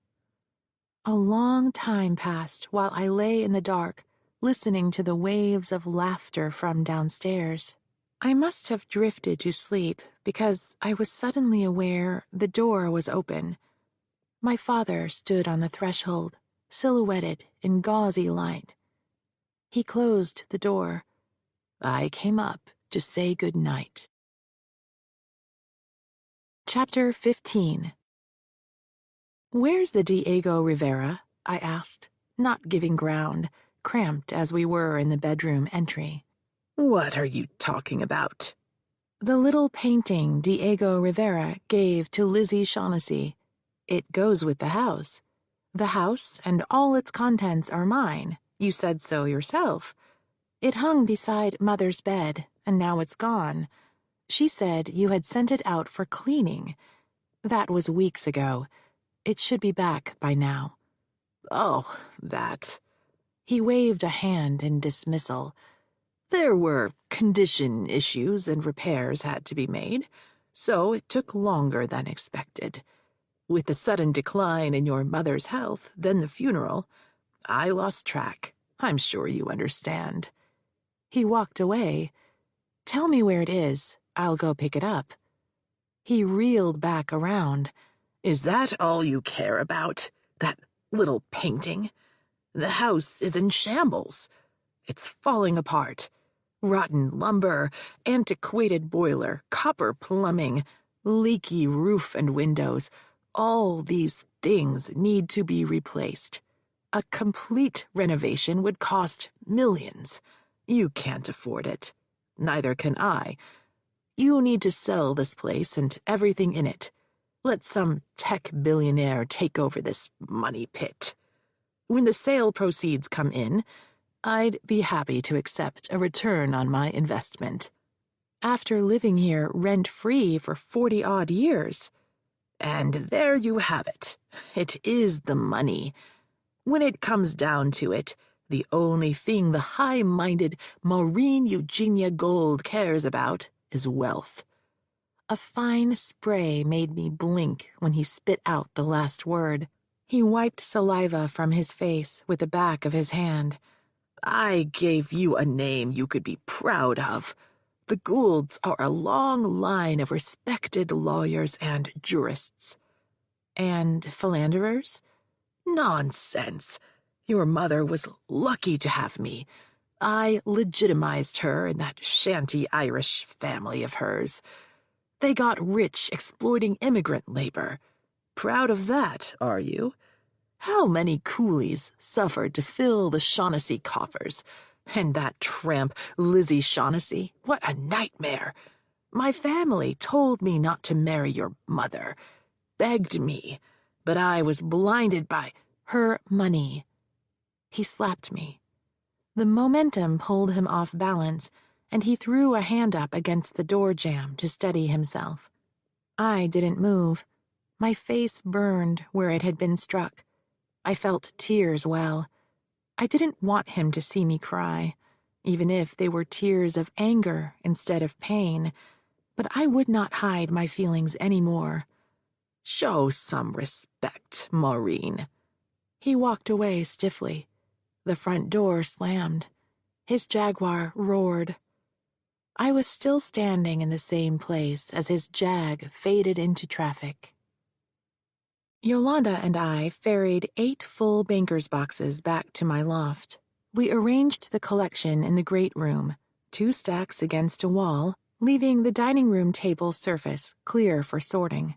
A long time passed while I lay in the dark, listening to the waves of laughter from downstairs. I must have drifted to sleep because I was suddenly aware the door was open. My father stood on the threshold, silhouetted in gauzy light. He closed the door. I came up to say good night. Chapter 15. "Where's the Diego Rivera?" I asked, not giving ground, cramped as we were in the bedroom entry. "What are you talking about?" "The little painting Diego Rivera gave to Lizzie Shaughnessy. It goes with the house. The house and all its contents are mine. You said so yourself. It hung beside Mother's bed, and now it's gone. She said you had sent it out for cleaning. That was weeks ago. It should be back by now." "Oh, that." He waved a hand in dismissal. "There were condition issues and repairs had to be made, so it took longer than expected. With the sudden decline in your mother's health, then the funeral, I lost track. I'm sure you understand." He walked away. "Tell me where it is. I'll go pick it up." He reeled back around. "Is that all you care about? That little painting? The house is in shambles. It's falling apart. Rotten lumber, antiquated boiler, copper plumbing, leaky roof and windows. All these things need to be replaced. A complete renovation would cost millions. You can't afford it. Neither can I. You need to sell this place and everything in it. Let some tech billionaire take over this money pit. When the sale proceeds come in, I'd be happy to accept a return on my investment." "After living here rent-free for 40-odd years." "And there you have it. It is the money. When it comes down to it, the only thing the high-minded Maureen Eugenia Gold cares about is wealth." A fine spray made me blink when he spit out the last word. He wiped saliva from his face with the back of his hand. "I gave you a name you could be proud of. The Goulds are a long line of respected lawyers and jurists." "And philanderers?" "Nonsense. Your mother was lucky to have me. I legitimized her in that shanty Irish family of hers. They got rich exploiting immigrant labor. Proud of that, are you? How many coolies suffered to fill the Shaughnessy coffers? And that tramp, Lizzie Shaughnessy, what a nightmare. My family told me not to marry your mother, begged me, but I was blinded by Her money. He slapped me. The momentum pulled him off balance, and he threw a hand up against the door jamb to steady himself. I didn't move. My face burned where it had been struck. I felt tears well. I didn't want him to see me cry, even if they were tears of anger instead of pain, but I would not hide my feelings any more. "Show some respect, Maureen." He walked away stiffly. The front door slammed. His Jaguar roared. I was still standing in the same place as his Jag faded into traffic. Yolanda and I ferried 8 full banker's boxes back to my loft. We arranged the collection in the great room, 2 stacks against a wall, leaving the dining room table surface clear for sorting.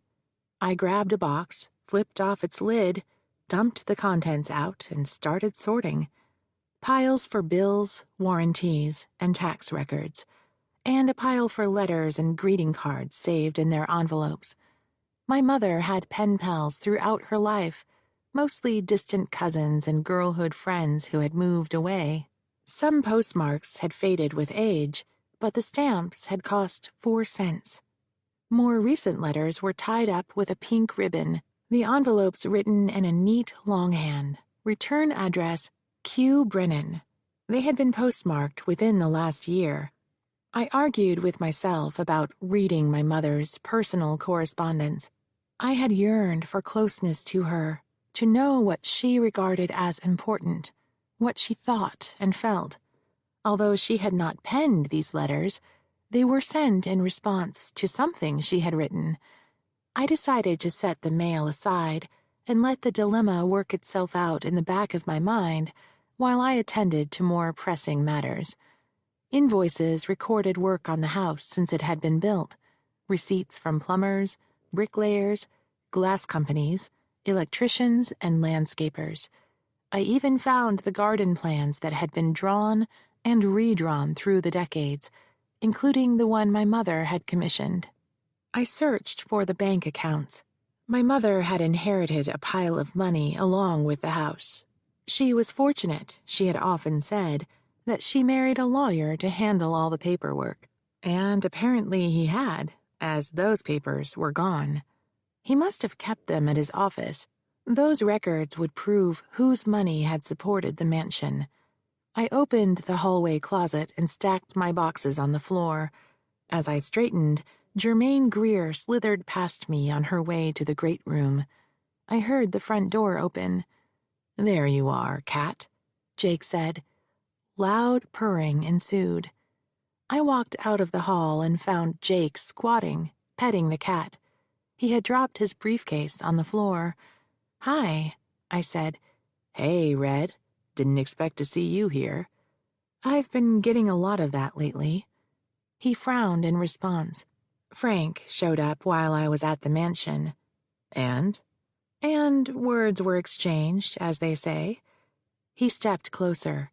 I grabbed a box, flipped off its lid, dumped the contents out, and started sorting. Piles for bills, warranties, and tax records, and a pile for letters and greeting cards saved in their envelopes. My mother had pen pals throughout her life, mostly distant cousins and girlhood friends who had moved away. Some postmarks had faded with age, but the stamps had cost 4 cents. More recent letters were tied up with a pink ribbon, the envelopes written in a neat longhand. Return address, Q. Brennan. They had been postmarked within the last year. I argued with myself about reading my mother's personal correspondence. I had yearned for closeness to her, to know what she regarded as important, what she thought and felt. Although she had not penned these letters, they were sent in response to something she had written. I decided to set the mail aside and let the dilemma work itself out in the back of my mind while I attended to more pressing matters. Invoices recorded work on the house since it had been built, receipts from plumbers, bricklayers, glass companies, electricians, and landscapers. I even found the garden plans that had been drawn and redrawn through the decades, including the one my mother had commissioned. I searched for the bank accounts. My mother had inherited a pile of money along with the house. She was fortunate, she had often said, that she married a lawyer to handle all the paperwork. And apparently he had, as those papers were gone. He must have kept them at his office. Those records would prove whose money had supported the mansion. I opened the hallway closet and stacked my boxes on the floor. As I straightened, Germaine Greer slithered past me on her way to the great room. I heard the front door open. "There you are, cat," Jake said. Loud purring ensued. I walked out of the hall and found Jake squatting, petting the cat. He had dropped his briefcase on the floor. "Hi," I said. "Hey, Red. Didn't expect to see you here." "I've been getting a lot of that lately." He frowned in response. Frank showed up while I was at the mansion. And words were exchanged, as they say. He stepped closer.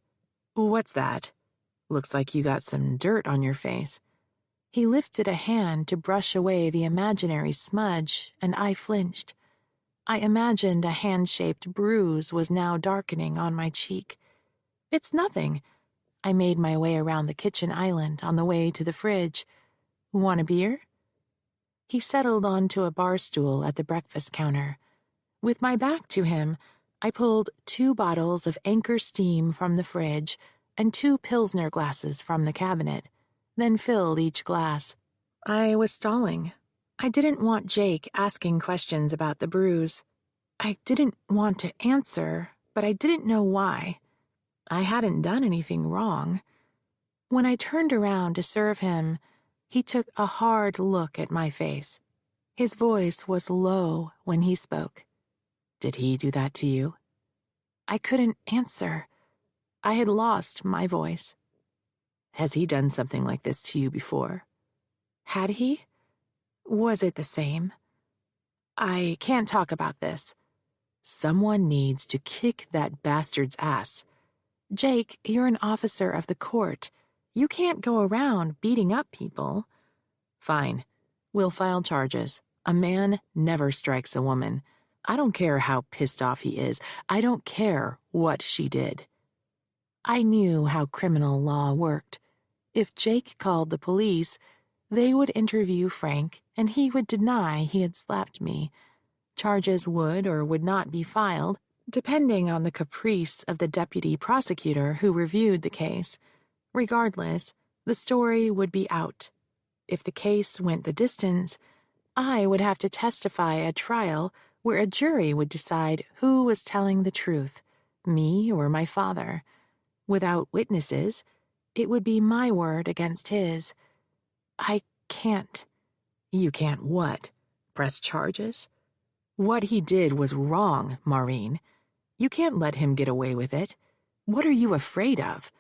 "What's that? Looks like you got some dirt on your face." He lifted a hand to brush away the imaginary smudge, and I flinched. I imagined a hand-shaped bruise was now darkening on my cheek. "It's nothing." I made my way around the kitchen island on the way to the fridge. "Want a beer?" He settled onto a bar stool at the breakfast counter. With my back to him, I pulled 2 bottles of Anchor Steam from the fridge and 2 Pilsner glasses from the cabinet, then filled each glass. I was stalling. I didn't want Jake asking questions about the bruise. I didn't want to answer, but I didn't know why. I hadn't done anything wrong. When I turned around to serve him, he took a hard look at my face. His voice was low when he spoke. "Did he do that to you?" I couldn't answer. I had lost my voice. "Has he done something like this to you before?" Had he? Was it the same? "I can't talk about this." "Someone needs to kick that bastard's ass." "Jake, you're an officer of the court. You can't go around beating up people." "Fine. We'll file charges. A man never strikes a woman. I don't care how pissed off he is. I don't care what she did. I knew how criminal law worked. If Jake called the police, they would interview Frank, and he would deny he had slapped me. Charges would or would not be filed, depending on the caprice of the deputy prosecutor who reviewed the case. Regardless, the story would be out. If the case went the distance, I would have to testify at trial where a jury would decide who was telling the truth, me or my father. Without witnesses, it would be my word against his. I can't. You can't what? Press charges? What he did was wrong, Maureen. You can't let him get away with it. What are you afraid of?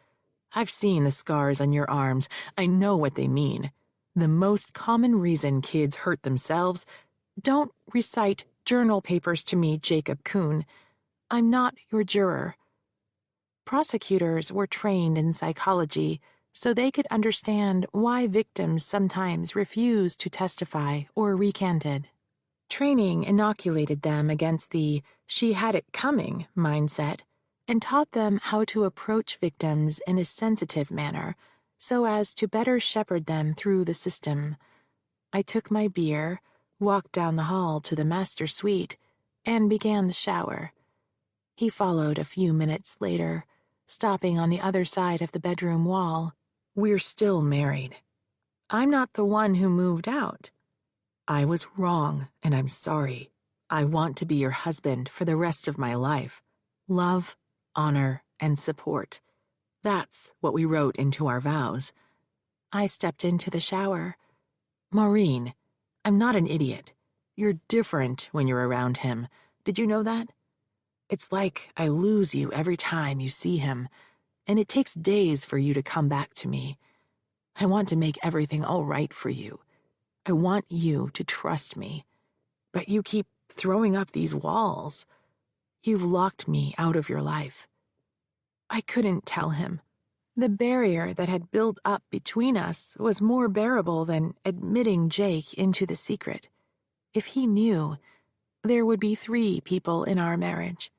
I've seen the scars on your arms. I know what they mean. The most common reason kids hurt themselves. Don't recite journal papers to me, Jacob Kuhn. I'm not your juror. Prosecutors were trained in psychology, so they could understand why victims sometimes refused to testify or recanted. Training inoculated them against the "she had it coming" mindset and taught them how to approach victims in a sensitive manner so as to better shepherd them through the system. I took my beer, walked down the hall to the master suite, and began the shower. He followed a few minutes later, stopping on the other side of the bedroom wall. We're still married. I'm not the one who moved out. I was wrong, and I'm sorry. I want to be your husband for the rest of my life. Love, honor, and support. That's what we wrote into our vows. I stepped into the shower. Maureen, I'm not an idiot. You're different when you're around him. Did you know that? It's like I lose you every time you see him, and it takes days for you to come back to me. I want to make everything all right for you. I want you to trust me. But you keep throwing up these walls. You've locked me out of your life. I couldn't tell him. The barrier that had built up between us was more bearable than admitting Jake into the secret. If he knew, there would be 3 people in our marriage: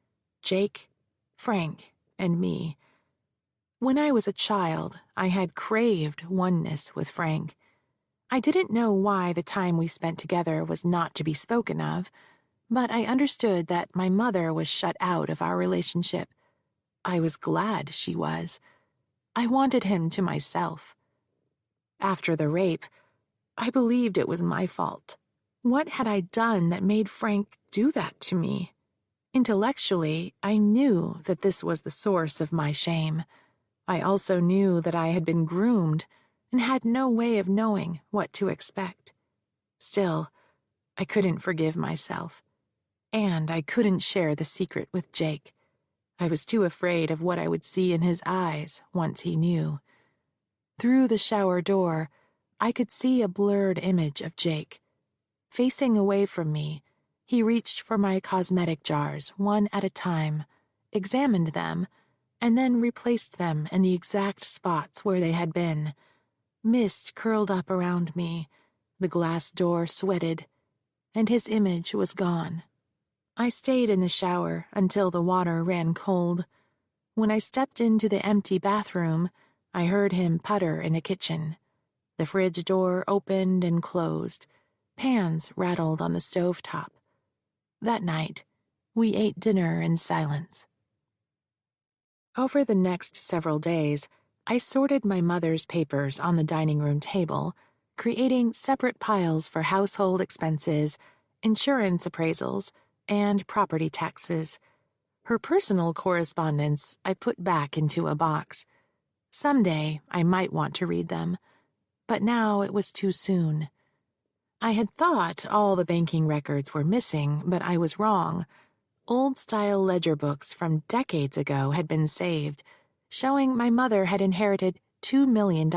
Jake, Frank, and me. When I was a child, I had craved oneness with Frank. I didn't know why the time we spent together was not to be spoken of, but I understood that my mother was shut out of our relationship. I was glad she was. I wanted him to myself. After the rape, I believed it was my fault. What had I done that made Frank do that to me? Intellectually, I knew that this was the source of my shame. I also knew that I had been groomed and had no way of knowing what to expect. Still, I couldn't forgive myself, and I couldn't share the secret with Jake. I was too afraid of what I would see in his eyes once he knew. Through the shower door, I could see a blurred image of Jake. Facing away from me, he reached for my cosmetic jars one at a time, examined them, and then replaced them in the exact spots where they had been. Mist curled up around me, the glass door sweated, and his image was gone. I stayed in the shower until the water ran cold. When I stepped into the empty bathroom, I heard him putter in the kitchen. The fridge door opened and closed. Pans rattled on the stovetop. That night, we ate dinner in silence. Over the next several days, I sorted my mother's papers on the dining room table, creating separate piles for household expenses, insurance appraisals, and property taxes. Her personal correspondence I put back into a box. Someday I might want to read them, but now it was too soon. I had thought all the banking records were missing, but I was wrong. Old-style ledger books from decades ago had been saved, showing my mother had inherited $2 million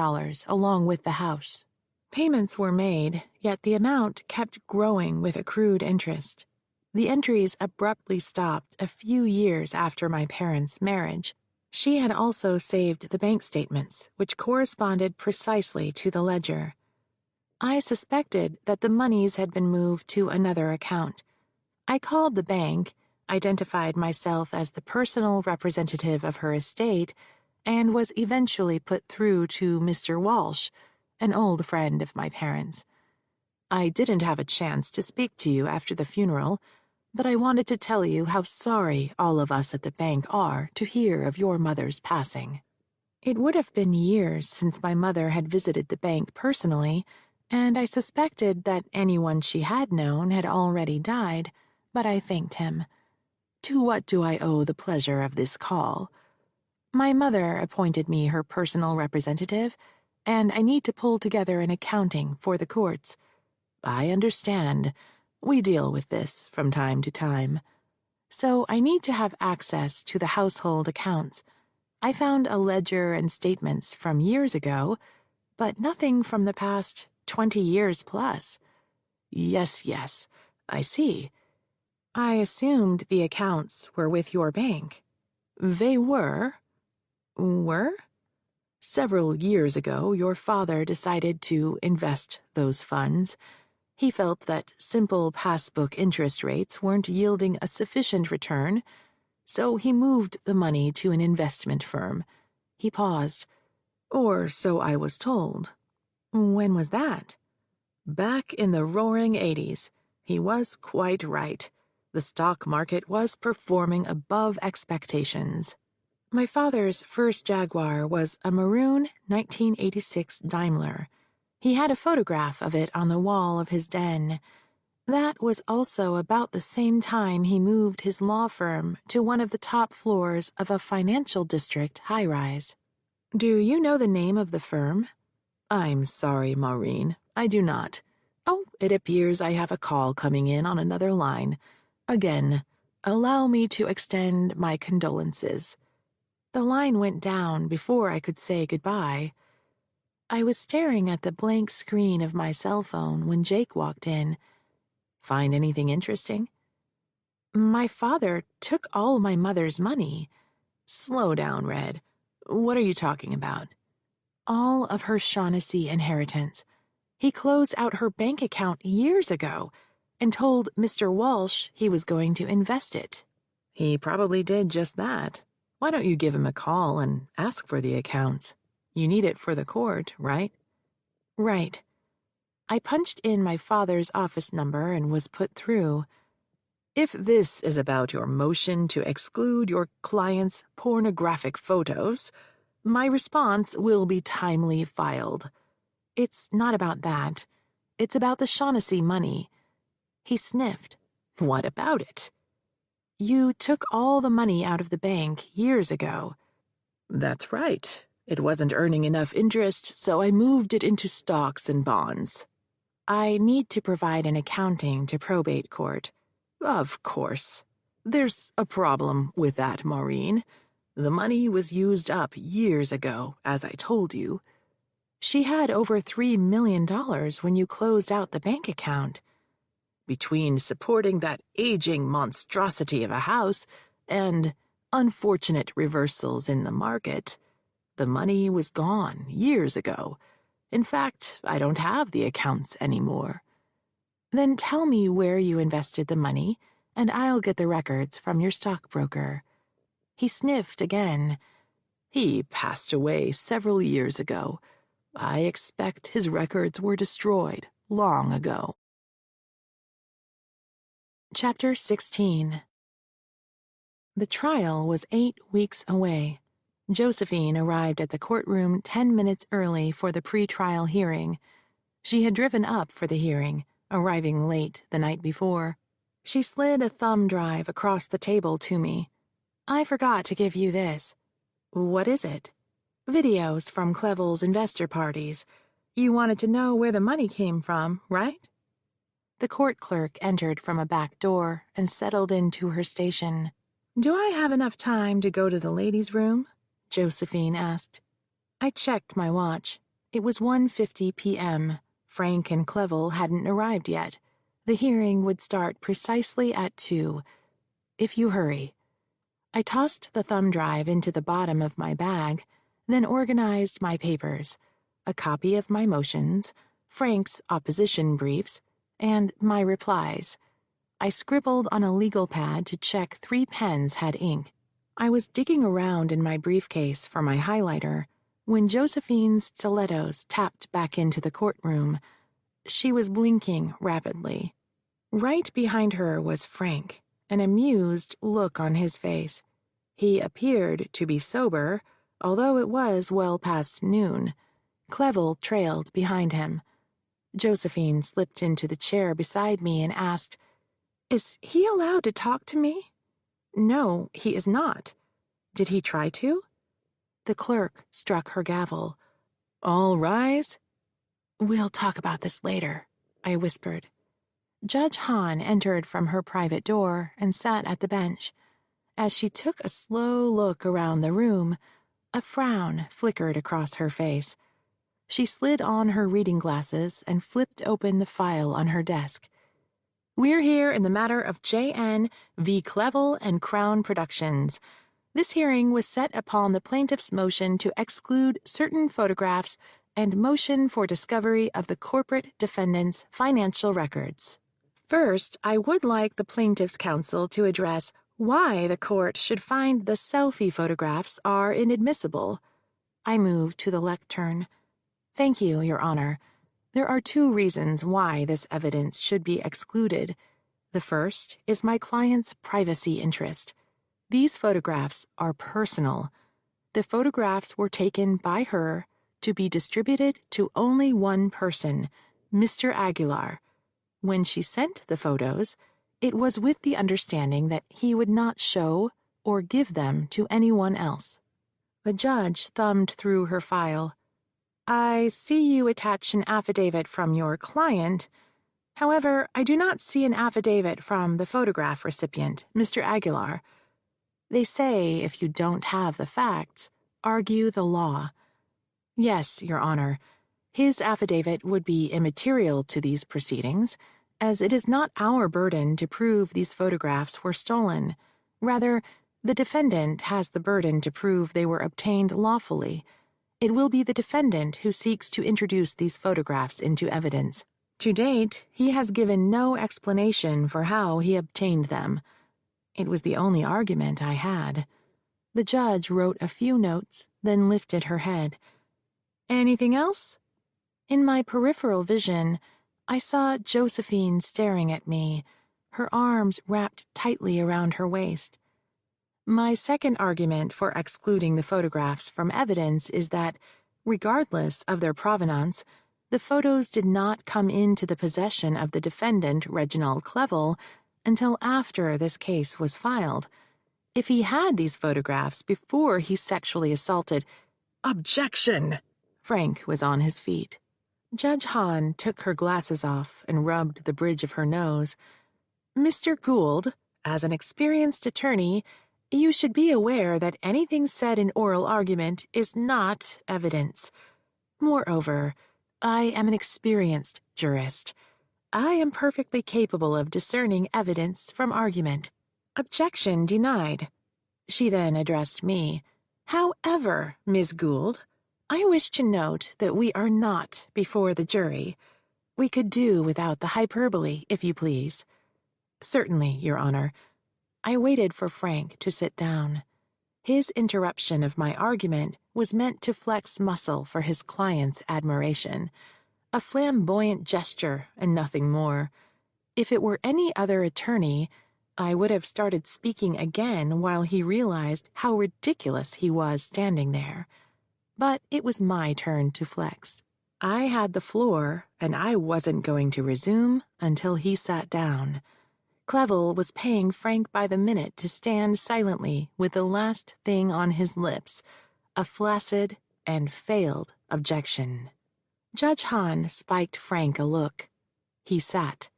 along with the house. Payments were made, yet the amount kept growing with accrued interest. The entries abruptly stopped a few years after my parents' marriage. She had also saved the bank statements, which corresponded precisely to the ledger. I suspected that the monies had been moved to another account. I called the bank, identified myself as the personal representative of her estate, and was eventually put through to Mr. Walsh, an old friend of my parents. I didn't have a chance to speak to you after the funeral, but I wanted to tell you how sorry all of us at the bank are to hear of your mother's passing. It would have been years since my mother had visited the bank personally, and I suspected that anyone she had known had already died, but I thanked him. To what do I owe the pleasure of this call? My mother appointed me her personal representative, and I need to pull together an accounting for the courts. I understand. We deal with this from time to time. So I need to have access to the household accounts. I found a ledger and statements from years ago, but nothing from the past 20 years plus. Yes, I see. I assumed the accounts were with your bank. They were? Were? Several years ago, your father decided to invest those funds. He felt that simple passbook interest rates weren't yielding a sufficient return, so he moved the money to an investment firm. He paused. Or so I was told. When was that? Back in the roaring 80s. He was quite right. The stock market was performing above expectations. My father's first Jaguar was a maroon 1986 Daimler. He had a photograph of it on the wall of his den. That was also about the same time he moved his law firm to one of the top floors of a financial district high-rise. Do you know the name of the firm? I'm sorry, Maureen, I do not. Oh, it appears I have a call coming in on another line. Again, allow me to extend my condolences. The line went down before I could say goodbye. I was staring at the blank screen of my cell phone when Jake walked in. Find anything interesting? My father took all my mother's money. Slow down, Red. What are you talking about? All of her Shaughnessy inheritance. He closed out her bank account years ago and told Mr. Walsh he was going to invest it. He probably did just that. Why don't you give him a call and ask for the accounts? You need it for the court, right? Right. I punched in my father's office number and was put through. If this is about your motion to exclude your client's pornographic photos, my response will be timely filed. It's not about that. It's about the Shaughnessy money. He sniffed. What about it? You took all the money out of the bank years ago. That's right. It wasn't earning enough interest, so I moved it into stocks and bonds. I need to provide an accounting to probate court. Of course. There's a problem with that, Maureen. The money was used up years ago, as I told you. She had over $3 million when you closed out the bank account. Between supporting that aging monstrosity of a house and unfortunate reversals in the market, the money was gone years ago. In fact, I don't have the accounts anymore. Then tell me where you invested the money, and I'll get the records from your stockbroker. He sniffed again. He passed away several years ago. I expect his records were destroyed long ago. Chapter 16. The trial was 8 weeks away. Josephine arrived at the courtroom 10 minutes early for the pre-trial hearing. She had driven up for the hearing, arriving late the night before. She slid a thumb drive across the table to me. I forgot to give you this. What is it? Videos from Clevel's investor parties. You wanted to know where the money came from, right? The court clerk entered from a back door and settled into her station. Do I have enough time to go to the ladies' room? Josephine asked. I checked my watch. It was 1:50 p.m. Frank and Clevel hadn't arrived yet. The hearing would start precisely at 2. If you hurry. I tossed the thumb drive into the bottom of my bag, then organized my papers, a copy of my motions, Frank's opposition briefs, and my replies. I scribbled on a legal pad to check 3 pens had ink. I was digging around in my briefcase for my highlighter when Josephine's stilettos tapped back into the courtroom. She was blinking rapidly. Right behind her was Frank, an amused look on his face. He appeared to be sober, although it was well past noon. Clevel trailed behind him. Josephine slipped into the chair beside me and asked, "Is he allowed to talk to me?" "No, he is not." "Did he try to?" The clerk struck her gavel. "All rise." "We'll talk about this later," I whispered. Judge Hahn entered from her private door and sat at the bench. As she took a slow look around the room, a frown flickered across her face. She slid on her reading glasses and flipped open the file on her desk. "We're here in the matter of J.N. v. Clevel and Crown Productions. This hearing was set upon the plaintiff's motion to exclude certain photographs and motion for discovery of the corporate defendant's financial records. First, I would like the plaintiff's counsel to address why the court should find the selfie photographs are inadmissible." I moved to the lectern. "Thank you, Your Honor. There are 2 reasons why this evidence should be excluded. The first is my client's privacy interest. These photographs are personal. The photographs were taken by her to be distributed to only one person, Mr. Aguilar. When she sent the photos, it was with the understanding that he would not show or give them to anyone else." The judge thumbed through her file. "I see you attach an affidavit from your client. However, I do not see an affidavit from the photograph recipient, Mr. Aguilar. They say if you don't have the facts, argue the law. Yes, Your Honor, his affidavit would be immaterial to these proceedings, as it is not our burden to prove these photographs were stolen. Rather, the defendant has the burden to prove they were obtained lawfully. It will be the defendant who seeks to introduce these photographs into evidence. To date, he has given no explanation for how he obtained them. It was the only argument I had." The judge wrote a few notes, then lifted her head. "Anything else?" In my peripheral vision, I saw Josephine staring at me, her arms wrapped tightly around her waist. "My second argument for excluding the photographs from evidence is that, regardless of their provenance, the photos did not come into the possession of the defendant, Reginald Clevel, until after this case was filed. If he had these photographs before he sexually assaulted—" "Objection!" Frank was on his feet. Judge Hahn took her glasses off and rubbed the bridge of her nose. "Mr. Gould, as an experienced attorney, you should be aware that anything said in oral argument is not evidence. Moreover, I am an experienced jurist. I am perfectly capable of discerning evidence from argument." "Objection denied." She then addressed me. "However, Ms. Gould, I wish to note that we are not before the jury. We could do without the hyperbole, if you please." "Certainly, Your Honor." I waited for Frank to sit down. His interruption of my argument was meant to flex muscle for his client's admiration. A flamboyant gesture and nothing more. If it were any other attorney, I would have started speaking again while he realized how ridiculous he was standing there. But it was my turn to flex. I had the floor, and I wasn't going to resume until he sat down. Clevel was paying Frank by the minute to stand silently with the last thing on his lips, a flaccid and failed objection. Judge Hahn spiked Frank a look. He sat.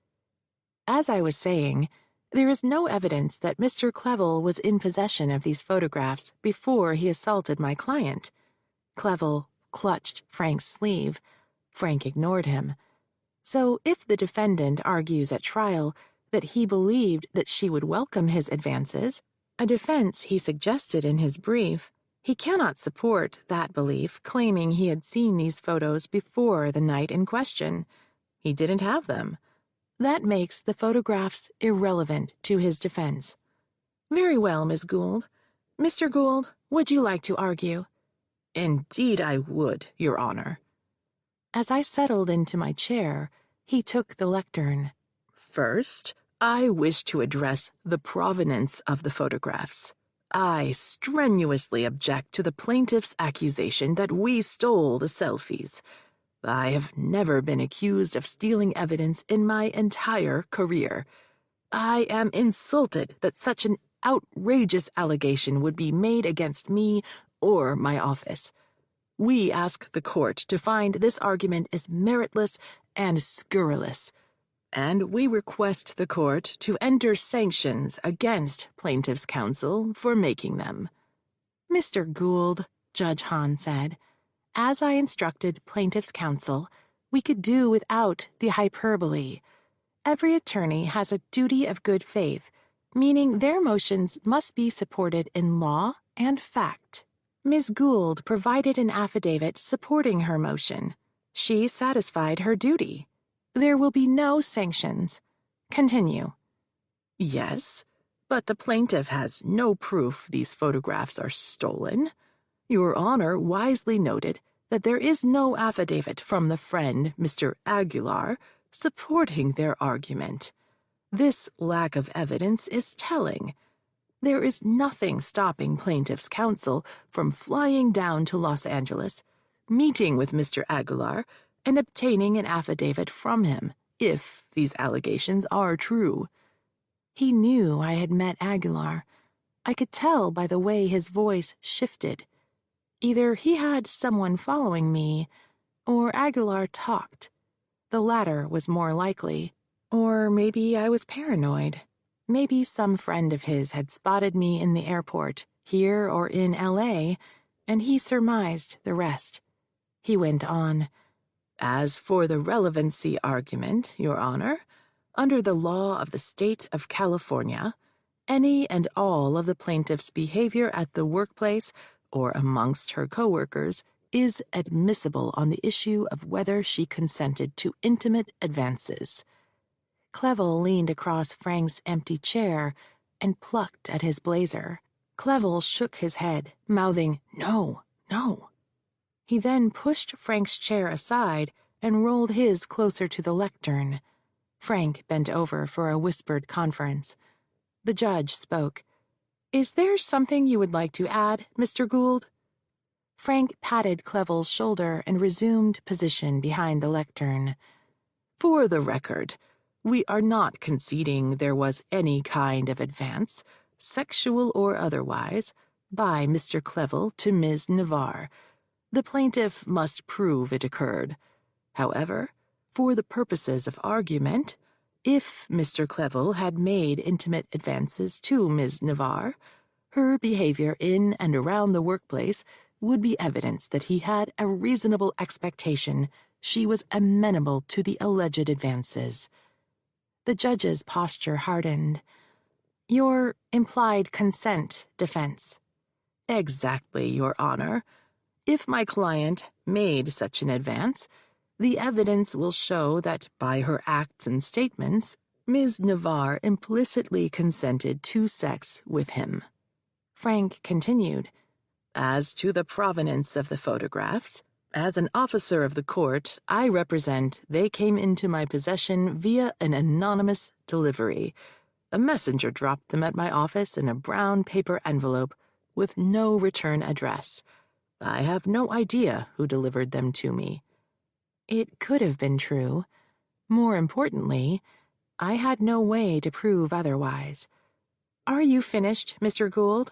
As I was saying, there is no evidence that Mr. Clevel was in possession of these photographs before he assaulted my client. Clevel clutched Frank's sleeve. Frank ignored him. So if the defendant argues at trial that he believed that she would welcome his advances, a defense he suggested in his brief, he cannot support that belief, claiming he had seen these photos before the night in question. He didn't have them. That makes the photographs irrelevant to his defense. Very well, Miss Gould. Mr. Gould, would you like to argue? Indeed I would, Your Honor. As I settled into my chair, he took the lectern. First, I wish to address the provenance of the photographs. I strenuously object to the plaintiff's accusation that we stole the selfies. I have never been accused of stealing evidence in my entire career. I am insulted that such an outrageous allegation would be made against me or my office. We ask the court to find this argument is meritless and scurrilous, and we request the court to enter sanctions against plaintiff's counsel for making them. Mr. Gould, Judge Hahn said, as I instructed plaintiff's counsel, we could do without the hyperbole. Every attorney has a duty of good faith, meaning their motions must be supported in law and fact. Ms. Gould provided an affidavit supporting her motion. She satisfied her duty. There will be no sanctions. Continue. Yes, but the plaintiff has no proof these photographs are stolen. Your Honor wisely noted that there is no affidavit from the friend, Mr. Aguilar, supporting their argument. This lack of evidence is telling. There is nothing stopping plaintiff's counsel from flying down to Los Angeles, meeting with Mr. Aguilar, and obtaining an affidavit from him, if these allegations are true. He knew I had met Aguilar. I could tell by the way his voice shifted. Either he had someone following me, or Aguilar talked. The latter was more likely. Or maybe I was paranoid. Maybe some friend of his had spotted me in the airport, here or in L.A., and he surmised the rest. He went on, As for the relevancy argument, Your Honor, under the law of the state of California, any and all of the plaintiff's behavior at the workplace or amongst her coworkers is admissible on the issue of whether she consented to intimate advances. Clevel leaned across Frank's empty chair and plucked at his blazer. Clevel shook his head, mouthing, "No, no." He then pushed Frank's chair aside and rolled his closer to the lectern. Frank bent over for a whispered conference. The judge spoke. "Is there something you would like to add, Mr. Gould?" Frank patted Clevel's shoulder and resumed position behind the lectern. For the record, we are not conceding there was any kind of advance, sexual or otherwise, by Mr. Clevel to Ms. Navarre. The plaintiff must prove it occurred. However, for the purposes of argument, if Mr. Clevel had made intimate advances to Ms. Navarre, her behavior in and around the workplace would be evidence that he had a reasonable expectation she was amenable to the alleged advances. The judge's posture hardened. Your implied consent defense. Exactly, Your Honor. If my client made such an advance, the evidence will show that by her acts and statements, Ms. Navarre implicitly consented to sex with him. Frank continued, As to the provenance of the photographs, as an officer of the court, I represent they came into my possession via an anonymous delivery. A messenger dropped them at my office in a brown paper envelope with no return address. I have no idea who delivered them to me. It could have been true. More importantly, I had no way to prove otherwise. Are you finished, Mr. Gould?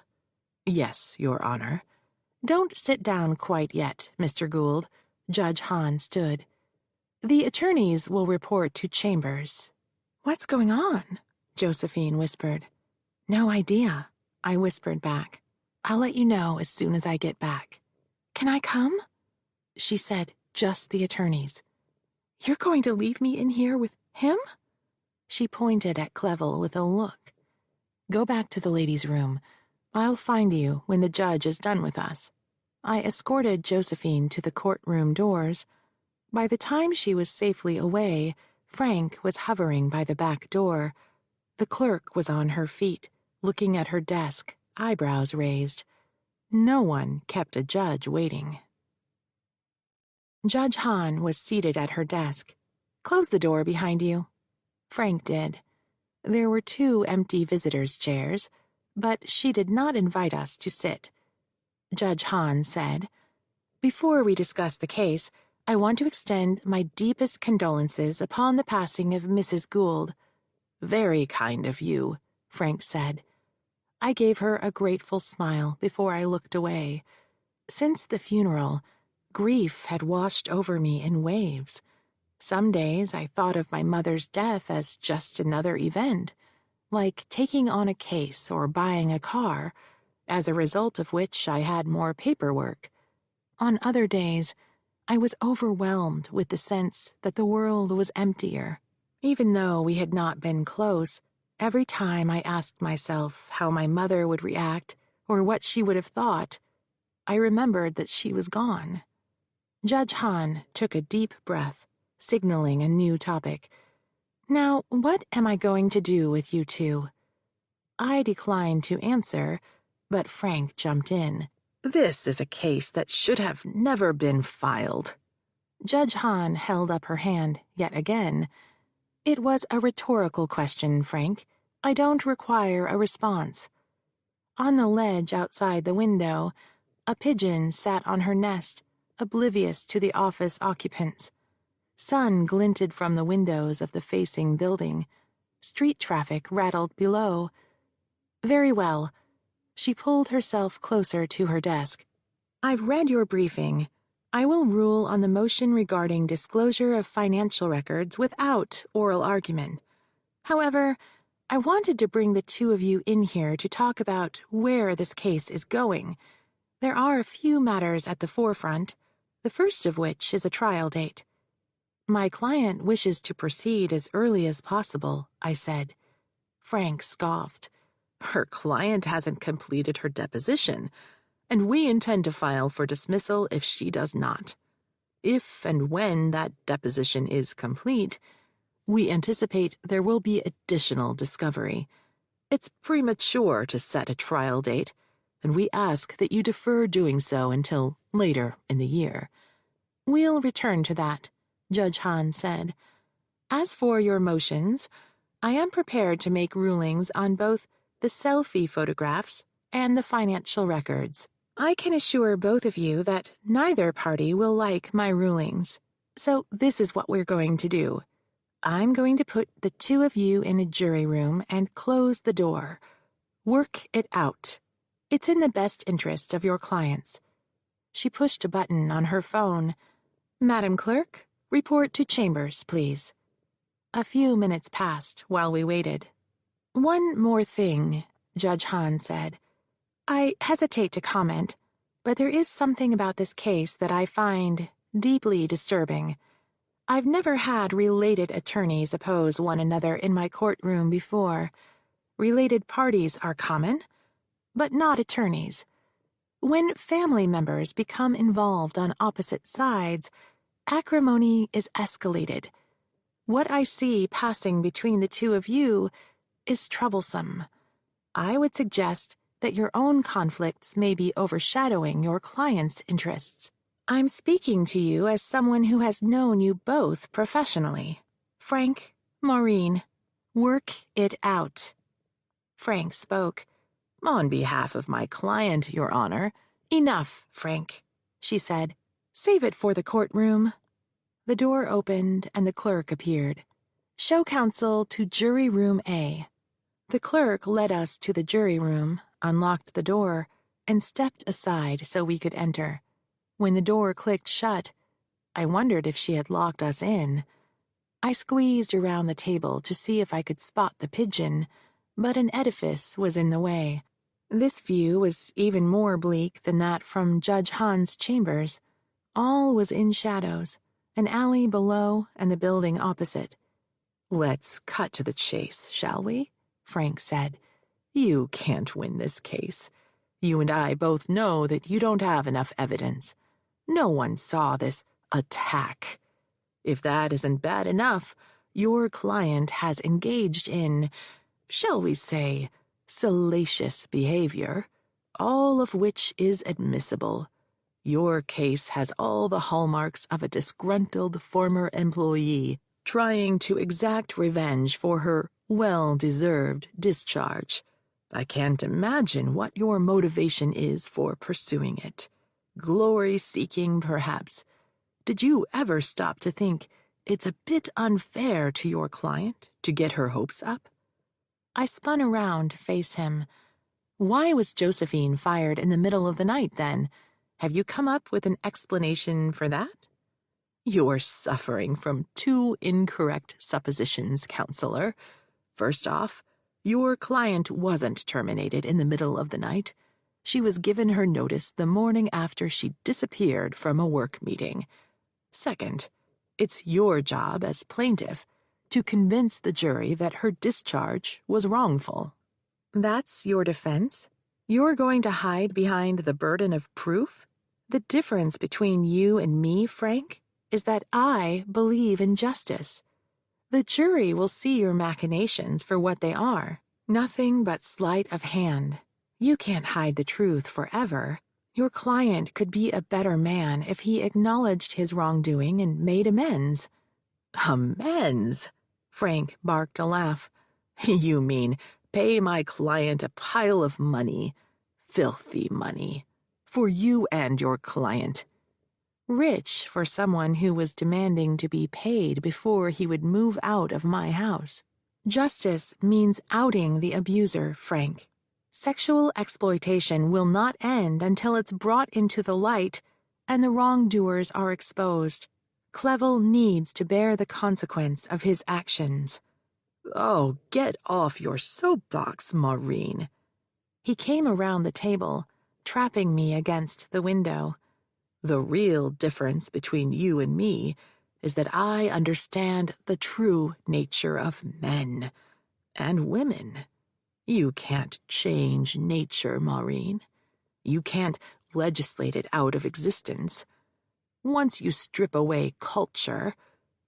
Yes, Your Honor. Don't sit down quite yet, Mr. Gould. Judge Hahn stood. The attorneys will report to Chambers. What's going on? Josephine whispered. No idea, I whispered back. I'll let you know as soon as I get back. Can I come? She said, just the attorneys. You're going to leave me in here with him? She pointed at Clevel with a look. Go back to the ladies' room. I'll find you when the judge is done with us. I escorted Josephine to the courtroom doors. By the time she was safely away, Frank was hovering by the back door. The clerk was on her feet, looking at her desk, eyebrows raised. No one kept a judge waiting. Judge Hahn was seated at her desk. "Close the door behind you." Frank did. There were 2 empty visitors' chairs, but she did not invite us to sit. Judge Hahn said, "Before we discuss the case, I want to extend my deepest condolences upon the passing of Mrs. Gould." "Very kind of you," Frank said. I gave her a grateful smile before I looked away. Since the funeral, grief had washed over me in waves. Some days I thought of my mother's death as just another event, like taking on a case or buying a car, as a result of which I had more paperwork. On other days, I was overwhelmed with the sense that the world was emptier. Even though we had not been close, every time I asked myself how my mother would react or what she would have thought, I remembered that she was gone. Judge Hahn took a deep breath, signaling a new topic. "Now, what am I going to do with you 2?" I declined to answer, but Frank jumped in. "This is a case that should have never been filed." Judge Hahn held up her hand yet again. "It was a rhetorical question, Frank. I don't require a response." On the ledge outside the window, a pigeon sat on her nest, oblivious to the office occupants. Sun glinted from the windows of the facing building. Street traffic rattled below. "Very well." She pulled herself closer to her desk. "I've read your briefing. I will rule on the motion regarding disclosure of financial records without oral argument. However, I wanted to bring the 2 of you in here to talk about where this case is going. There are a few matters at the forefront, the first of which is a trial date." "My client wishes to proceed as early as possible," I said. Frank scoffed. "Her client hasn't completed her deposition, and we intend to file for dismissal if she does not. If and when that deposition is complete, we anticipate there will be additional discovery. It's premature to set a trial date, and we ask that you defer doing so until later in the year." "We'll return to that," Judge Hahn said. "As for your motions, I am prepared to make rulings on both the selfie photographs and the financial records. I can assure both of you that neither party will like my rulings. So this is what we're going to do. I'm going to put the 2 of you in a jury room and close the door. Work it out. It's in the best interest of your clients." She pushed a button on her phone. "Madam Clerk, report to chambers, please." A few minutes passed while we waited. "One more thing," Judge Hahn said. "I hesitate to comment, but there is something about this case that I find deeply disturbing. I've never had related attorneys oppose one another in my courtroom before. Related parties are common, but not attorneys. When family members become involved on opposite sides, acrimony is escalated. What I see passing between the 2 of you is troublesome. I would suggest that your own conflicts may be overshadowing your client's interests. I'm speaking to you as someone who has known you both professionally. Frank, Maureen, work it out." Frank spoke. "On behalf of my client, Your Honor." "Enough, Frank," she said. "Save it for the courtroom." The door opened and the clerk appeared. "Show counsel to Jury Room A." The clerk led us to the jury room, unlocked the door, and stepped aside so we could enter. When the door clicked shut, I wondered if she had locked us in. I squeezed around the table to see if I could spot the pigeon, but an edifice was in the way. This view was even more bleak than that from Judge Hahn's chambers. All was in shadows, an alley below and the building opposite. "Let's cut to the chase, shall we?" Frank said. "You can't win this case. You and I both know that you don't have enough evidence. No one saw this attack. If that isn't bad enough, your client has engaged in, shall we say, salacious behavior, all of which is admissible. Your case has all the hallmarks of a disgruntled former employee trying to exact revenge for her well-deserved discharge. I can't imagine what your motivation is for pursuing it. Glory-seeking, perhaps. Did you ever stop to think it's a bit unfair to your client to get her hopes up? I spun around to face him. Why was Josephine fired in the middle of the night, then? Have you come up with an explanation for that? You're suffering from two incorrect suppositions, counselor. First off, your client wasn't terminated in the middle of the night. She was given her notice the morning after she disappeared from a work meeting. Second, it's your job as plaintiff to convince the jury that her discharge was wrongful. That's your defense? You're going to hide behind the burden of proof? The difference between you and me, Frank, is that I believe in justice. The jury will see your machinations for what they are, nothing but sleight of hand. You can't hide the truth forever. Your client could be a better man if he acknowledged his wrongdoing and made amends. Amends? Frank barked a laugh. You mean pay my client a pile of money, filthy money, for you and your client. Rich for someone who was demanding to be paid before he would move out of my house. Justice means outing the abuser, Frank. Sexual exploitation will not end until it's brought into the light and the wrongdoers are exposed. Clevel needs to bear the consequence of his actions. Oh, get off your soapbox, Maureen. He came around the table, trapping me against the window. The real difference between you and me is that I understand the true nature of men and women. You can't change nature, Maureen. You can't legislate it out of existence. Once you strip away culture,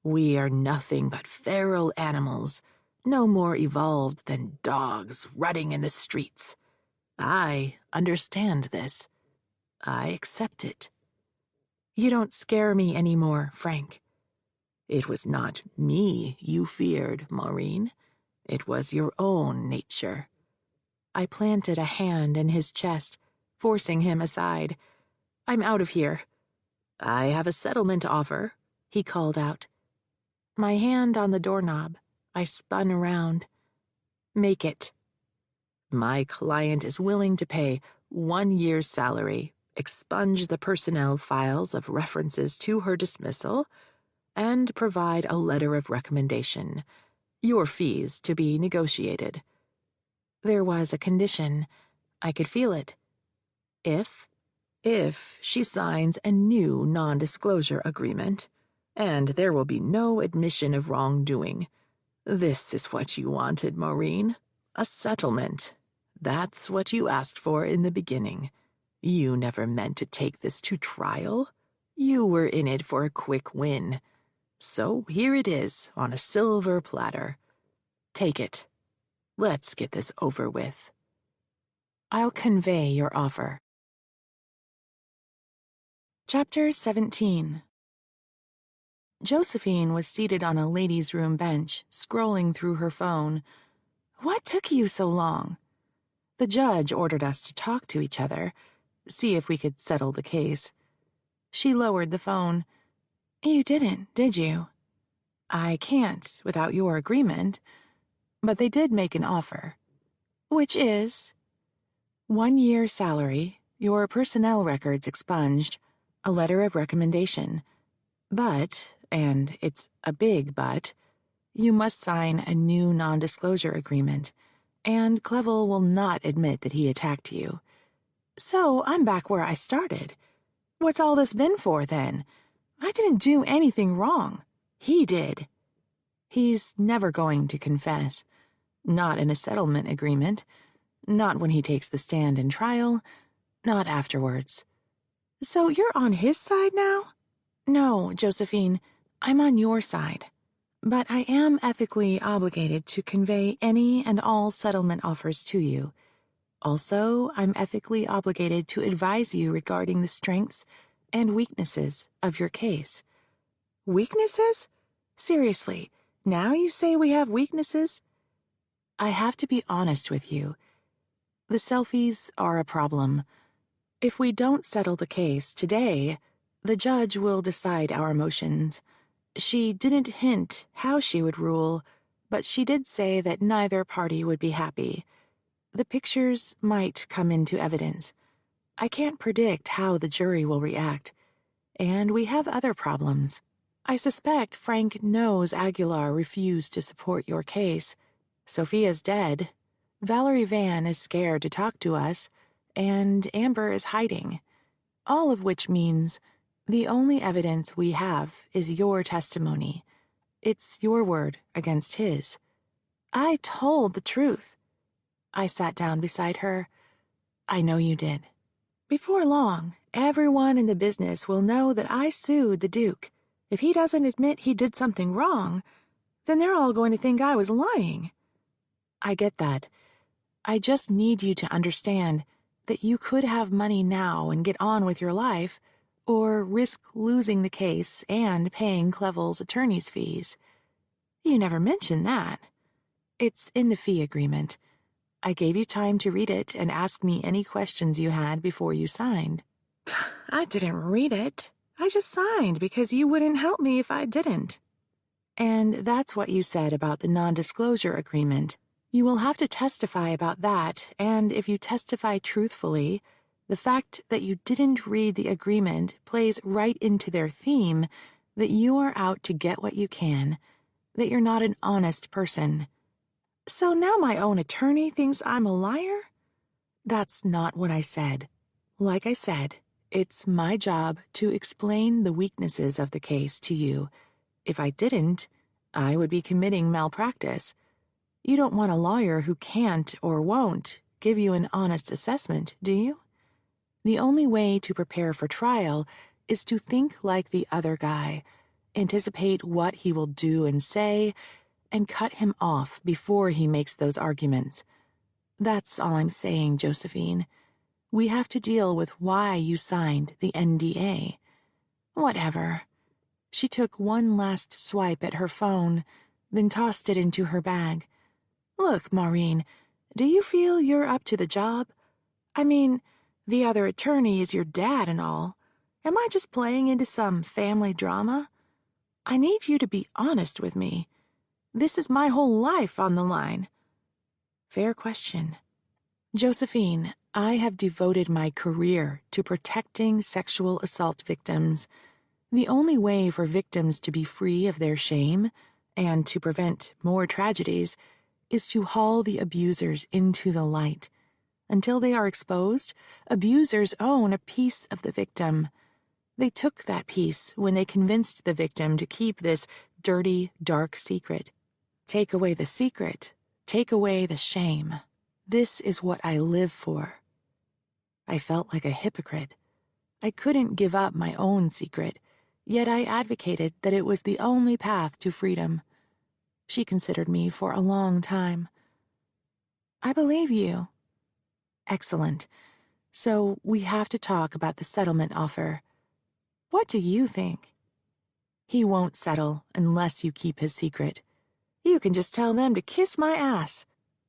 we are nothing but feral animals, no more evolved than dogs rutting in the streets. I understand this. I accept it. You don't scare me anymore, Frank. It was not me you feared, Maureen. It was your own nature. I planted a hand in his chest, forcing him aside. I'm out of here. I have a settlement offer, he called out. My hand on the doorknob, I spun around. Make it. My client is willing to pay 1 year's salary, expunge the personnel files of references to her dismissal, and provide a letter of recommendation. Your fees to be negotiated. There was a condition. I could feel it. If she signs a new non-disclosure agreement, and there will be no admission of wrongdoing. This is what you wanted, Maureen. A settlement. That's what you asked for in the beginning. You never meant to take this to trial. You were in it for a quick win. So here it is on a silver platter. Take it. Let's get this over with. I'll convey your offer. Chapter 17. Josephine was seated on a ladies' room bench, scrolling through her phone. What took you so long? The judge ordered us to talk to each other, see if we could settle the case. She lowered the phone. You didn't, did you? I can't without your agreement, but they did make an offer. Which is? 1 year's salary, your personnel records expunged, a letter of recommendation. But, and it's a big but, you must sign a new non-disclosure agreement, and Clevel will not admit that he attacked you. So I'm back where I started. What's all this been for, then? I didn't do anything wrong. He did. He's never going to confess. Not in a settlement agreement. Not when he takes the stand in trial. Not afterwards. So you're on his side now? No, Josephine, I'm on your side. But I am ethically obligated to convey any and all settlement offers to you. Also, I'm ethically obligated to advise you regarding the strengths and weaknesses of your case. Weaknesses? Seriously, now you say we have weaknesses? I have to be honest with you. The selfies are a problem. If we don't settle the case today, the judge will decide our motions. She didn't hint how she would rule, but she did say that neither party would be happy. The pictures might come into evidence. I can't predict how the jury will react. And we have other problems. I suspect Frank knows Aguilar refused to support your case. Sophia's dead. Valerie Van is scared to talk to us, and Amber is hiding. All of which means the only evidence we have is your testimony. It's your word against his. I told the truth. I sat down beside her. I know you did. Before long, everyone in the business will know that I sued the Duke. If he doesn't admit he did something wrong, then they're all going to think I was lying. I get that. I just need you to understand that you could have money now and get on with your life, or risk losing the case and paying Clevel's attorney's fees. You never mentioned that. It's in the fee agreement. I gave you time to read it and ask me any questions you had before you signed. I didn't read it. I just signed because you wouldn't help me if I didn't. And that's what you said about the non-disclosure agreement. You will have to testify about that, and if you testify truthfully, the fact that you didn't read the agreement plays right into their theme that you are out to get what you can, that you're not an honest person. So now my own attorney thinks I'm a liar? That's not what I said. Like I said, it's my job to explain the weaknesses of the case to you. If I didn't, I would be committing malpractice. You don't want a lawyer who can't or won't give you an honest assessment, do you? The only way to prepare for trial is to think like the other guy, anticipate what he will do and say, and cut him off before he makes those arguments. That's all I'm saying, Josephine. We have to deal with why you signed the NDA. Whatever. She took one last swipe at her phone, then tossed it into her bag. Look, Maureen, do you feel you're up to the job? I mean, the other attorney is your dad and all. Am I just playing into some family drama? I need you to be honest with me. This is my whole life on the line. Fair question. Josephine, I have devoted my career to protecting sexual assault victims. The only way for victims to be free of their shame and to prevent more tragedies is to haul the abusers into the light. Until they are exposed, abusers own a piece of the victim. They took that piece when they convinced the victim to keep this dirty, dark secret. Take away the secret, take away the shame. This is what I live for. I felt like a hypocrite. I couldn't give up my own secret, yet I advocated that it was the only path to freedom. She considered me for a long time. I believe you. Excellent. So we have to talk about the settlement offer. What do you think? He won't settle unless you keep his secret. You can just tell them to kiss my ass.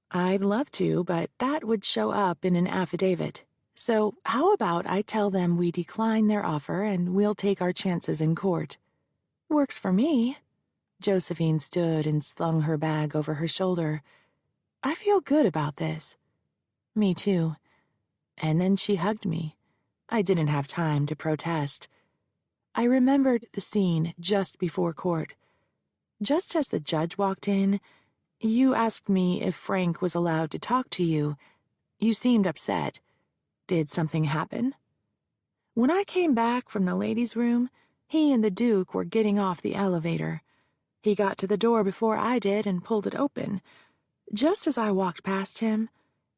I'd love to, but that would show up in an affidavit. So how about I tell them we decline their offer and we'll take our chances in court? Works for me. Josephine stood and slung her bag over her shoulder. I feel good about this. Me too. And then she hugged me. I didn't have time to protest. I remembered the scene just before court. Just as the judge walked in, you asked me if Frank was allowed to talk to you. You seemed upset. Did something happen? When I came back from the ladies' room, he and the Duke were getting off the elevator. He got to the door before I did and pulled it open. Just as I walked past him,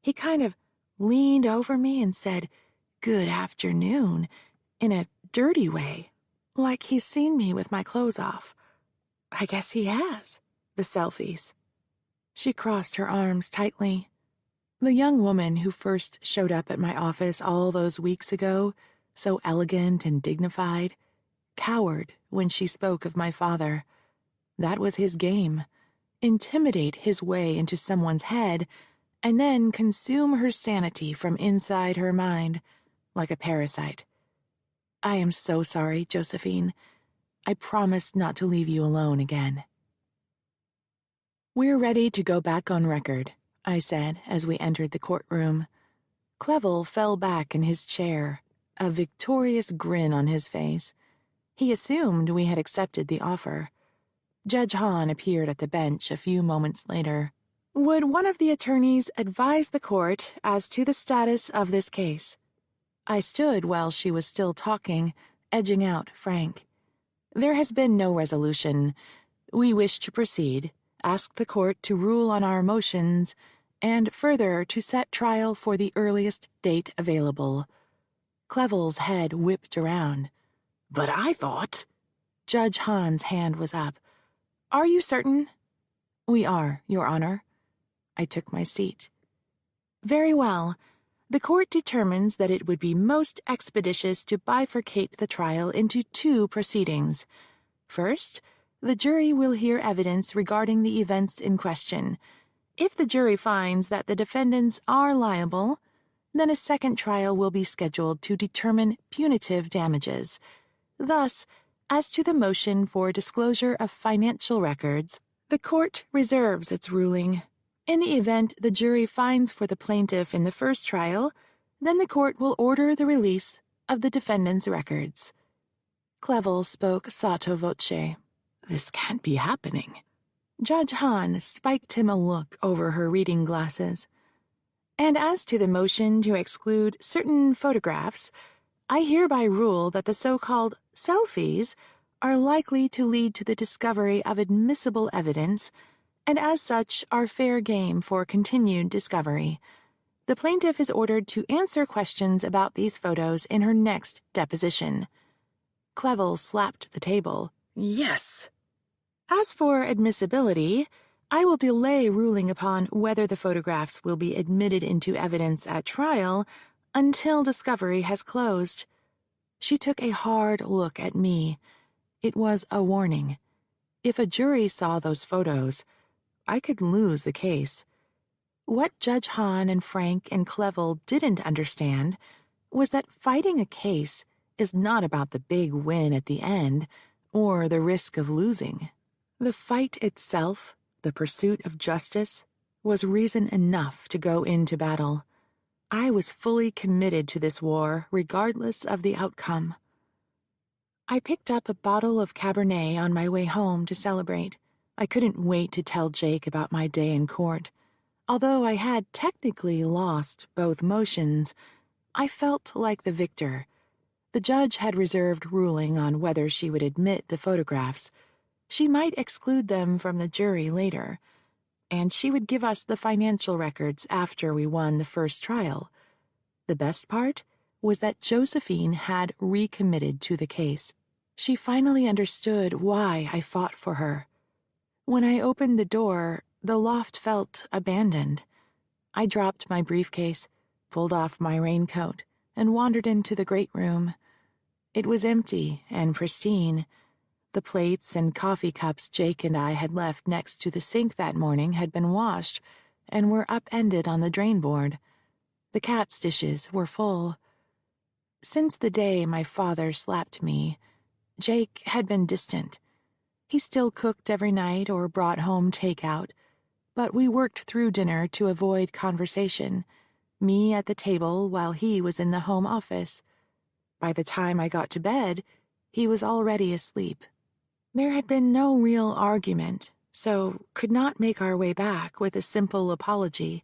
he kind of leaned over me and said, "Good afternoon," in a dirty way, like he's seen me with my clothes off. I guess he has. The selfies. She crossed her arms tightly. The young woman who first showed up at my office all those weeks ago, so elegant and dignified, cowered when she spoke of my father. That was his game. Intimidate his way into someone's head and then consume her sanity from inside her mind, like a parasite. I am so sorry, Josephine. I promise not to leave you alone again. We're ready to go back on record, I said as we entered the courtroom. Clevel fell back in his chair, a victorious grin on his face. He assumed we had accepted the offer. Judge Hahn appeared at the bench a few moments later. Would one of the attorneys advise the court as to the status of this case? I stood while she was still talking, edging out Frank. There has been no resolution. We wish to proceed, ask the court to rule on our motions, and further to set trial for the earliest date available. Clevel's head whipped around. But I thought... Judge Hahn's hand was up. Are you certain? We are, Your Honor. I took my seat. Very well. The court determines that it would be most expeditious to bifurcate the trial into two proceedings. First, the jury will hear evidence regarding the events in question. If the jury finds that the defendants are liable, then a second trial will be scheduled to determine punitive damages. Thus, as to the motion for disclosure of financial records, the court reserves its ruling. In the event the jury finds for the plaintiff in the first trial, then the court will order the release of the defendant's records. Clevel spoke sotto voce. This can't be happening. Judge Hahn spiked him a look over her reading glasses. And as to the motion to exclude certain photographs, I hereby rule that the so-called selfies are likely to lead to the discovery of admissible evidence, and as such are fair game for continued discovery. The plaintiff is ordered to answer questions about these photos in her next deposition. Clevel slapped the table. Yes. As for admissibility, I will delay ruling upon whether the photographs will be admitted into evidence at trial until discovery has closed. She took a hard look at me. It was a warning. If a jury saw those photos, I could lose the case. What Judge Hahn and Frank and Clevel didn't understand was that fighting a case is not about the big win at the end or the risk of losing. The fight itself, the pursuit of justice, was reason enough to go into battle. I was fully committed to this war regardless of the outcome. I picked up a bottle of Cabernet on my way home to celebrate. I couldn't wait to tell Jake about my day in court. Although I had technically lost both motions, I felt like the victor. The judge had reserved ruling on whether she would admit the photographs. She might exclude them from the jury later, and she would give us the financial records after we won the first trial. The best part was that Josephine had recommitted to the case. She finally understood why I fought for her. When I opened the door, the loft felt abandoned. I dropped my briefcase, pulled off my raincoat, and wandered into the great room. It was empty and pristine. The plates and coffee cups Jake and I had left next to the sink that morning had been washed and were upended on the drain board. The cat's dishes were full. Since the day my father slapped me, Jake had been distant. He still cooked every night or brought home takeout, but we worked through dinner to avoid conversation, me at the table while he was in the home office. By the time I got to bed, he was already asleep. There had been no real argument, so could not make our way back with a simple apology.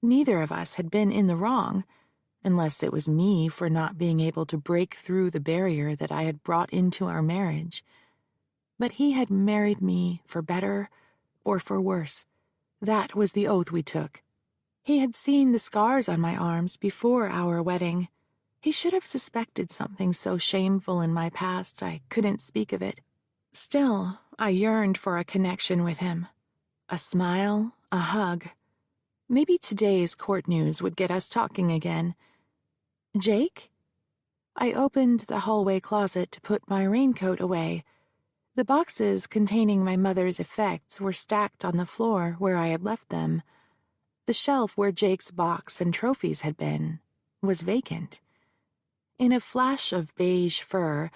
Neither of us had been in the wrong, unless it was me for not being able to break through the barrier that I had brought into our marriage. But he had married me for better or for worse. That was the oath we took. He had seen the scars on my arms before our wedding. He should have suspected something so shameful in my past I couldn't speak of it. Still, I yearned for a connection with him. A smile, a hug. Maybe today's court news would get us talking again. Jake? I opened the hallway closet to put my raincoat away. The boxes containing my mother's effects were stacked on the floor where I had left them. The shelf where Jake's box and trophies had been was vacant. In a flash of beige fur,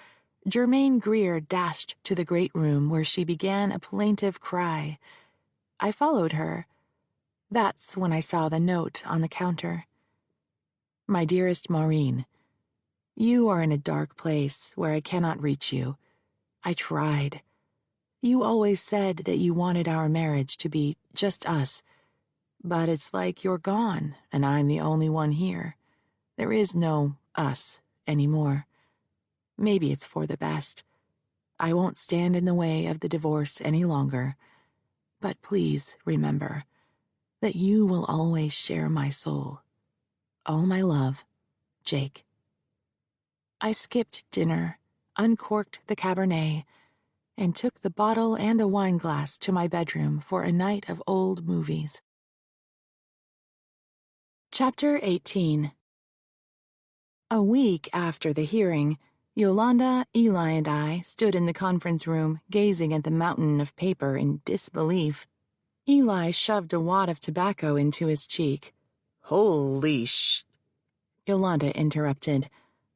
Germaine Greer dashed to the great room where she began a plaintive cry. I followed her. That's when I saw the note on the counter. My dearest Maureen, you are in a dark place where I cannot reach you. I tried. You always said that you wanted our marriage to be just us. But it's like you're gone, and I'm the only one here. There is no us anymore. Maybe it's for the best. I won't stand in the way of the divorce any longer. But please remember that you will always share my soul. All my love, Jake. I skipped dinner, uncorked the Cabernet, and took the bottle and a wine glass to my bedroom for a night of old movies. Chapter 18. A week after the hearing, Yolanda, Eli, and I stood in the conference room gazing at the mountain of paper in disbelief. Eli shoved a wad of tobacco into his cheek. Holy sh... Yolanda interrupted.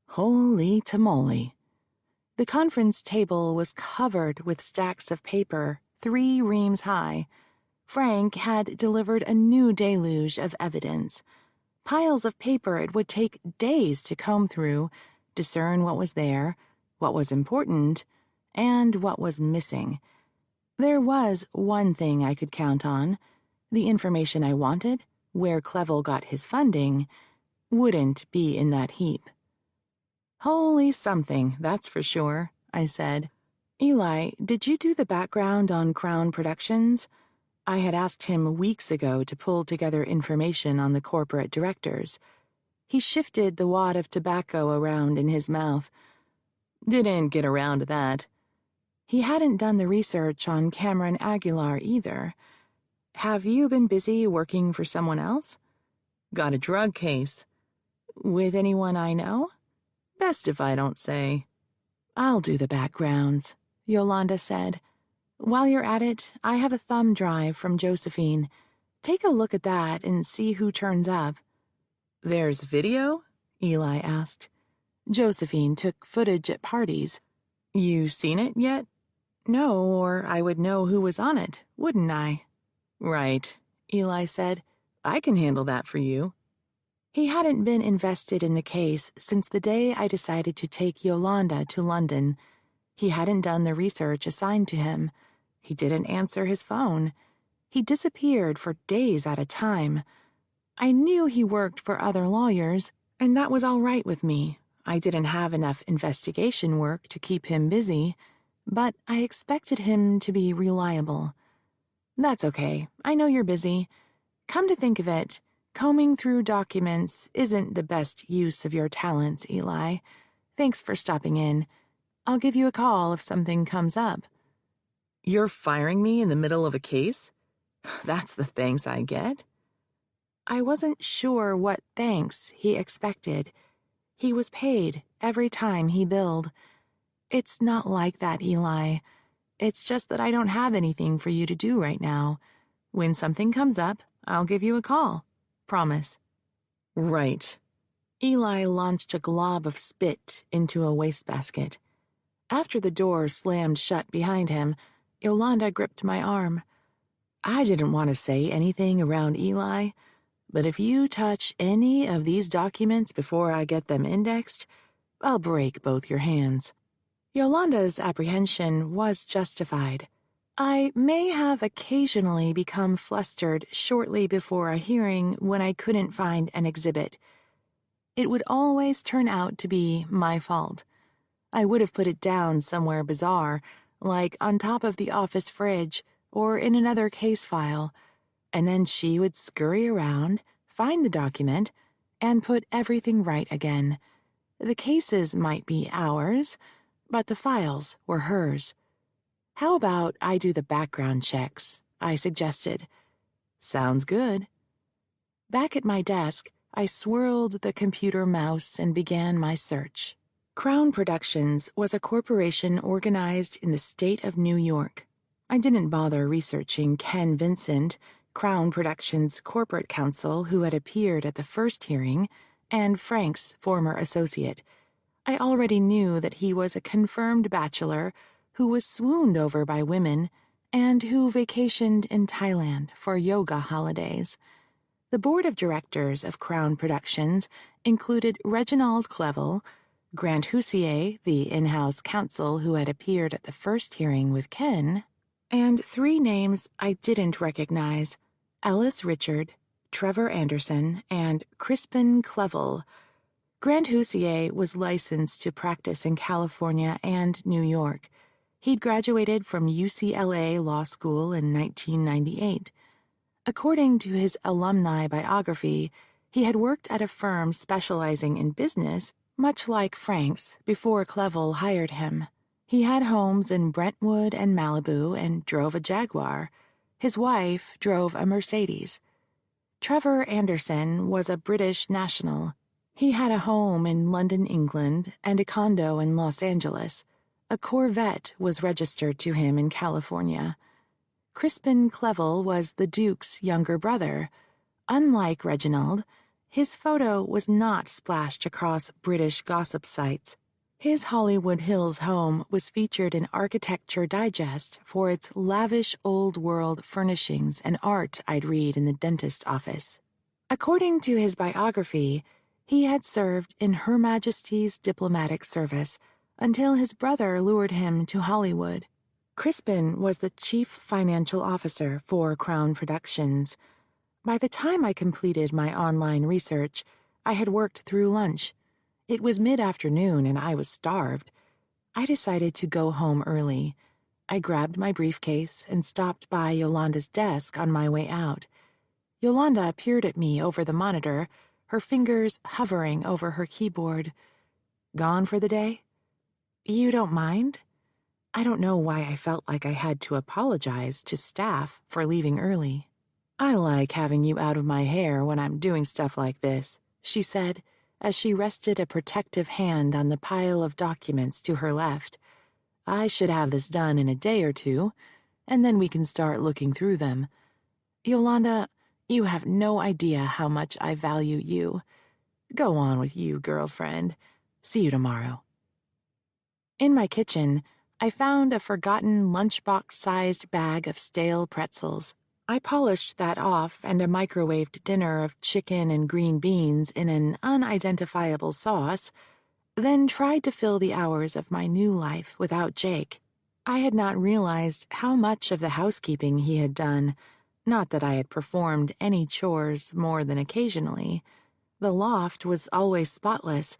Holy tamale. The conference table was covered with stacks of paper, 3 reams high. Frank had delivered a new deluge of evidence. Piles of paper it would take days to comb through, discern what was there, what was important, and what was missing. There was one thing I could count on. The information I wanted, where Clevel got his funding, wouldn't be in that heap. Holy something, that's for sure, I said. Eli, did you do the background on Crown Productions? I had asked him weeks ago to pull together information on the corporate directors. He shifted the wad of tobacco around in his mouth. Didn't get around to that. He hadn't done the research on Cameron Aguilar either. Have you been busy working for someone else? Got a drug case. With anyone I know? Best if I don't say. I'll do the backgrounds, Yolanda said. While you're at it, I have a thumb drive from Josephine. Take a look at that and see who turns up. There's video? Eli asked. Josephine took footage at parties. You seen it yet? No, or I would know who was on it, wouldn't I? Right, Eli said. I can handle that for you. He hadn't been invested in the case since the day I decided to take Yolanda to London. He hadn't done the research assigned to him. He didn't answer his phone. He disappeared for days at a time. I knew he worked for other lawyers, and that was all right with me. I didn't have enough investigation work to keep him busy, but I expected him to be reliable. That's okay. I know you're busy. Come to think of it, combing through documents isn't the best use of your talents, Eli. Thanks for stopping in. I'll give you a call if something comes up. You're firing me in the middle of a case? That's the thanks I get. I wasn't sure what thanks he expected. He was paid every time he billed. It's not like that, Eli. It's just that I don't have anything for you to do right now. When something comes up, I'll give you a call. Promise. Right. Eli launched a glob of spit into a wastebasket. After the door slammed shut behind him, Yolanda gripped my arm. I didn't want to say anything around Eli, but if you touch any of these documents before I get them indexed, I'll break both your hands. Yolanda's apprehension was justified. I may have occasionally become flustered shortly before a hearing when I couldn't find an exhibit. It would always turn out to be my fault. I would have put it down somewhere bizarre, like on top of the office fridge or in another case file, and then she would scurry around, find the document, and put everything right again. The cases might be ours, but the files were hers. How about I do the background checks? I suggested. Sounds good. Back at my desk, I swirled the computer mouse and began my search. Crown Productions was a corporation organized in the state of New York. I didn't bother researching Ken Vincent, Crown Productions' corporate counsel who had appeared at the first hearing, and Frank's former associate. I already knew that he was a confirmed bachelor who was swooned over by women and who vacationed in Thailand for yoga holidays. The board of directors of Crown Productions included Reginald Clevel, Grant Houssier, the in-house counsel who had appeared at the first hearing with Ken, and three names I didn't recognize: Ellis Richard, Trevor Anderson, and Crispin Clevel. Grant Houssier was licensed to practice in California and New York. He'd graduated from UCLA Law School in 1998. According to his alumni biography, he had worked at a firm specializing in business, much like Frank's, before Clevel hired him. He had homes in Brentwood and Malibu and drove a Jaguar. His wife drove a Mercedes. Trevor Anderson was a British national. He had a home in London, England, and a condo in Los Angeles. A Corvette was registered to him in California. Crispin Clevel was the Duke's younger brother. Unlike Reginald, his photo was not splashed across British gossip sites. His Hollywood Hills home was featured in Architecture Digest for its lavish old-world furnishings and art I'd read in the dentist office. According to his biography, he had served in Her Majesty's diplomatic service until his brother lured him to Hollywood. Crispin was the chief financial officer for Crown Productions. By the time I completed my online research, I had worked through lunch. It was mid-afternoon and I was starved. I decided to go home early. I grabbed my briefcase and stopped by Yolanda's desk on my way out. Yolanda peered at me over the monitor, her fingers hovering over her keyboard. Gone for the day? You don't mind? I don't know why I felt like I had to apologize to staff for leaving early. I like having you out of my hair when I'm doing stuff like this, she said, as she rested a protective hand on the pile of documents to her left. I should have this done in a day or two, and then we can start looking through them. Yolanda, you have no idea how much I value you. Go on with you, girlfriend. See you tomorrow. In my kitchen, I found a forgotten lunchbox-sized bag of stale pretzels. I polished that off and a microwaved dinner of chicken and green beans in an unidentifiable sauce, then tried to fill the hours of my new life without Jake. I had not realized how much of the housekeeping he had done, not that I had performed any chores more than occasionally. The loft was always spotless,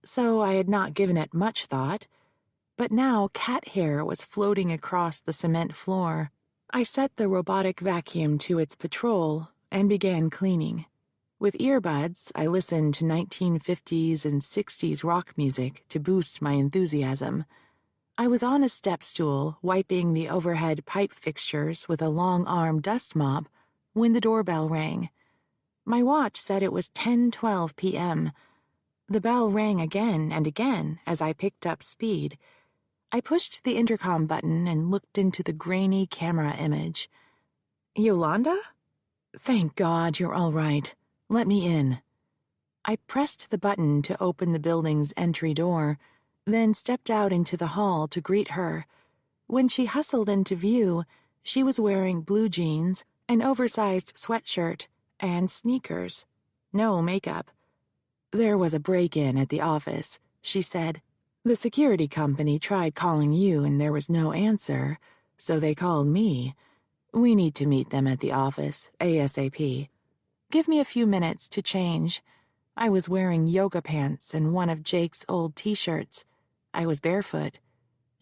so I had not given it much thought. But now cat hair was floating across the cement floor. I set the robotic vacuum to its patrol and began cleaning. With earbuds, I listened to 1950s and 60s rock music to boost my enthusiasm. I was on a step stool, wiping the overhead pipe fixtures with a long-arm dust mop, when the doorbell rang. My watch said it was 10:12 p.m. The bell rang again and again as I picked up speed. I pushed the intercom button and looked into the grainy camera image. Yolanda? Thank God you're all right. Let me in. I pressed the button to open the building's entry door, then stepped out into the hall to greet her. When she hustled into view, she was wearing blue jeans, an oversized sweatshirt, and sneakers. No makeup. There was a break-in at the office, she said. The security company tried calling you and there was no answer, so they called me. We need to meet them at the office, ASAP. Give me a few minutes to change. I was wearing yoga pants and one of Jake's old t-shirts. I was barefoot.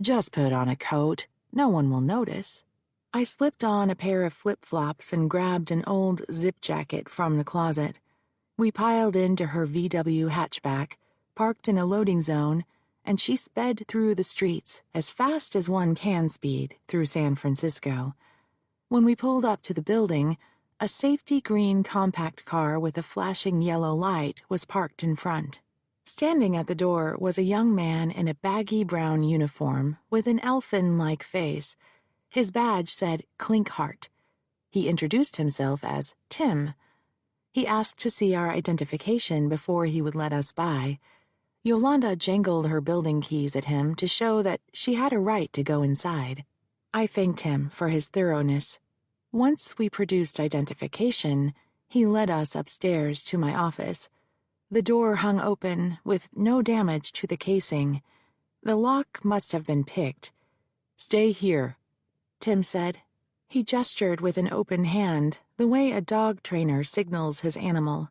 Just put on a coat. No one will notice. I slipped on a pair of flip-flops and grabbed an old zip jacket from the closet. We piled into her VW hatchback, parked in a loading zone, and she sped through the streets as fast as one can speed through San Francisco. When we pulled up to the building, a safety green compact car with a flashing yellow light was parked in front. Standing at the door was a young man in a baggy brown uniform with an elfin-like face. His badge said Clinkheart. He introduced himself as Tim. He asked to see our identification before he would let us by. Yolanda jangled her building keys at him to show that she had a right to go inside. I thanked him for his thoroughness. Once we produced identification, he led us upstairs to my office. The door hung open, with no damage to the casing. The lock must have been picked. "Stay here," Tim said. He gestured with an open hand, the way a dog trainer signals his animal.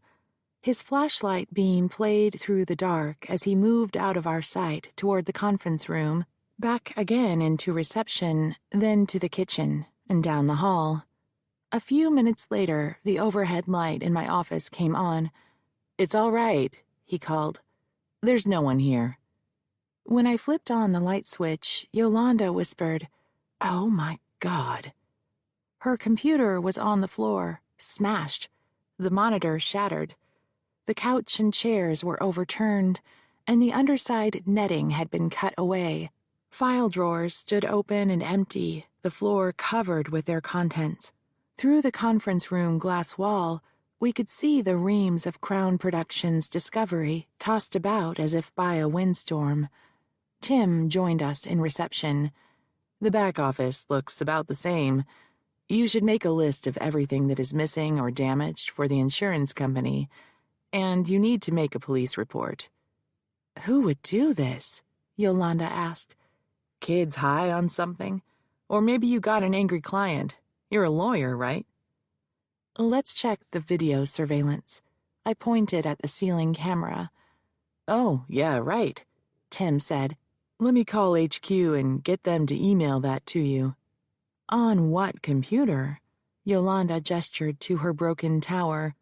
His flashlight beam played through the dark as he moved out of our sight toward the conference room, back again into reception, then to the kitchen, and down the hall. A few minutes later, the overhead light in my office came on. "It's all right," he called. "There's no one here." When I flipped on the light switch, Yolanda whispered, "Oh my God." Her computer was on the floor, smashed. The monitor shattered. The couch and chairs were overturned, and the underside netting had been cut away. File drawers stood open and empty, the floor covered with their contents. Through the conference room glass wall, we could see the reams of Crown Productions Discovery tossed about as if by a windstorm. Tim joined us in reception. "The back office looks about the same. You should make a list of everything that is missing or damaged for the insurance company, and you need to make a police report." "Who would do this?" Yolanda asked. "Kids high on something? Or maybe you got an angry client. You're a lawyer, right?" "Let's check the video surveillance." I pointed at the ceiling camera. "Oh, yeah, right," Tim said. "Let me call HQ and get them to email that to you." "On what computer?" Yolanda gestured to her broken tower.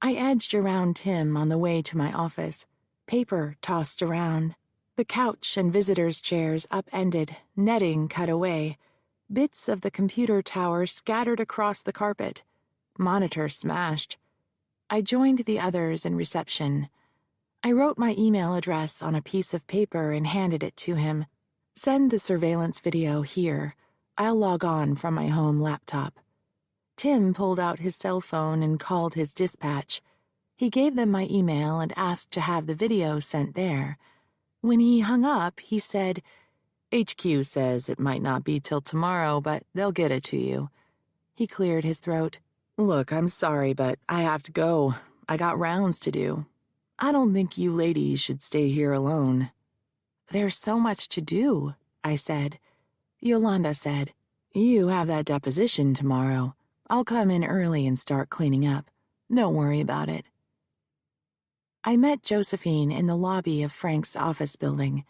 I edged around Tim on the way to my office. Paper tossed around. The couch and visitors' chairs upended, netting cut away. Bits of the computer tower scattered across the carpet. Monitor smashed. I joined the others in reception. I wrote my email address on a piece of paper and handed it to him. "Send the surveillance video here. I'll log on from my home laptop." Tim pulled out his cell phone and called his dispatch. He gave them my email and asked to have the video sent there. When he hung up, he said, "HQ says it might not be till tomorrow, but they'll get it to you." He cleared his throat. "Look, I'm sorry, but I have to go. I got rounds to do. I don't think you ladies should stay here alone." "There's so much to do," I said. Yolanda said, "You have that deposition tomorrow. I'll come in early and start cleaning up. Don't worry about it." I met Josephine in the lobby of Frank's office building.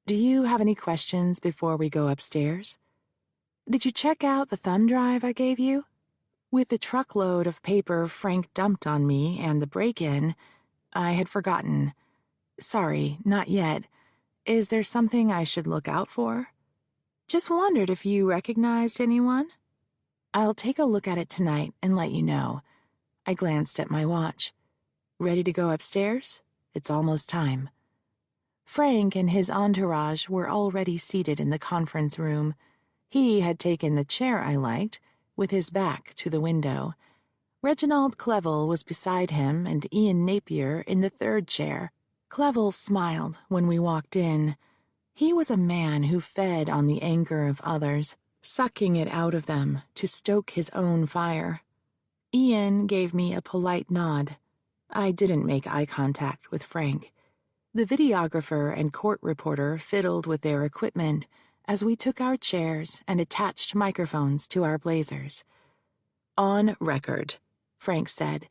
"Do you have any questions before we go upstairs?" "Did you check out the thumb drive I gave you?" With the truckload of paper Frank dumped on me and the break-in, I had forgotten. "Sorry, not yet. Is there something I should look out for?" "Just wondered if you recognized anyone." "I'll take a look at it tonight and let you know." I glanced at my watch. "Ready to go upstairs? It's almost time." Frank and his entourage were already seated in the conference room. He had taken the chair I liked, with his back to the window. Reginald Clevel was beside him and Ian Napier in the third chair. Clevel smiled when we walked in. He was a man who fed on the anger of others, sucking it out of them to stoke his own fire. Ian gave me a polite nod. I didn't make eye contact with Frank. The videographer and court reporter fiddled with their equipment as we took our chairs and attached microphones to our blazers. "On record," Frank said.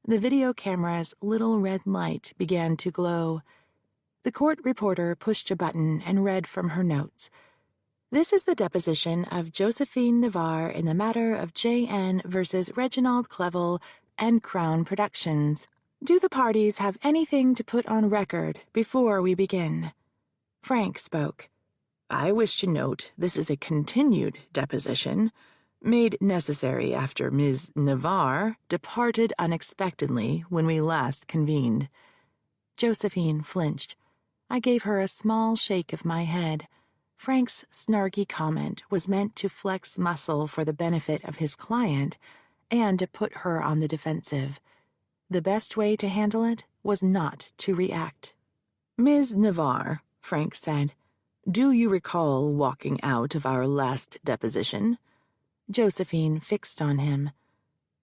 The video camera's little red light began to glow. The court reporter pushed a button and read from her notes. "This is the deposition of Josephine Navarre in the matter of J.N. versus Reginald Clevel and Crown Productions. Do the parties have anything to put on record before we begin?" Frank spoke. I wish to note this is a continued deposition, made necessary after Ms. Navarre departed unexpectedly when we last convened. Josephine flinched. I gave her a small shake of my head. Frank's snarky comment was meant to flex muscle for the benefit of his client and to put her on the defensive. The best way to handle it was not to react. Ms. Navarre, Frank said, do you recall walking out of our last deposition? Josephine fixed on him.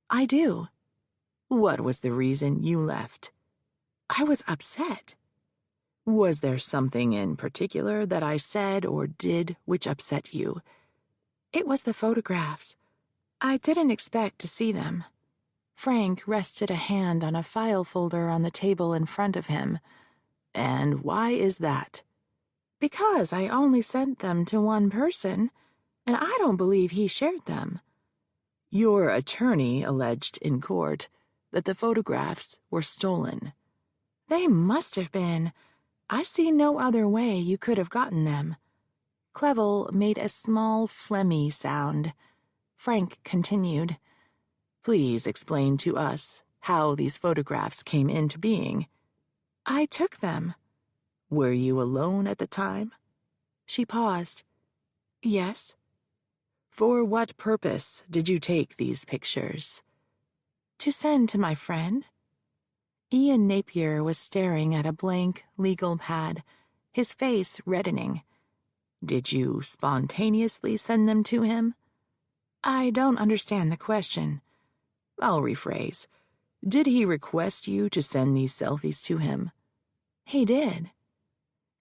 I do. What was the reason you left? I was upset. Was there something in particular that I said or did which upset you? It was the photographs. I didn't expect to see them. Frank rested a hand on a file folder on the table in front of him. And why is that? Because I only sent them to one person, and I don't believe he shared them. Your attorney alleged in court that the photographs were stolen. They must have been. I see no other way you could have gotten them. Clevel made a small phlegmy sound. Frank continued. Please explain to us how these photographs came into being. I took them. Were you alone at the time? She paused. Yes. For what purpose did you take these pictures? To send to my friend. Ian Napier was staring at a blank legal pad, his face reddening. Did you spontaneously send them to him? I don't understand the question. I'll rephrase. Did he request you to send these selfies to him? He did.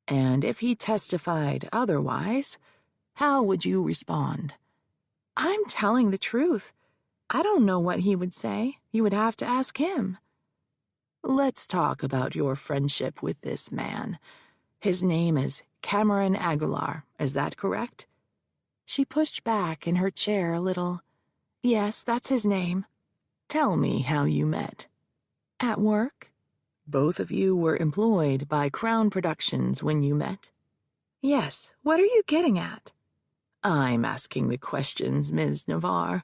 And if he testified otherwise, how would you respond? I'm telling the truth. I don't know what he would say. You would have to ask him. Let's talk about your friendship with this man. His name is Cameron Aguilar, is that correct? She pushed back in her chair a little. Yes, that's his name. Tell me how you met. At work. Both of you were employed by Crown Productions when you met? Yes, what are you getting at? I'm asking the questions, Ms. Navarre.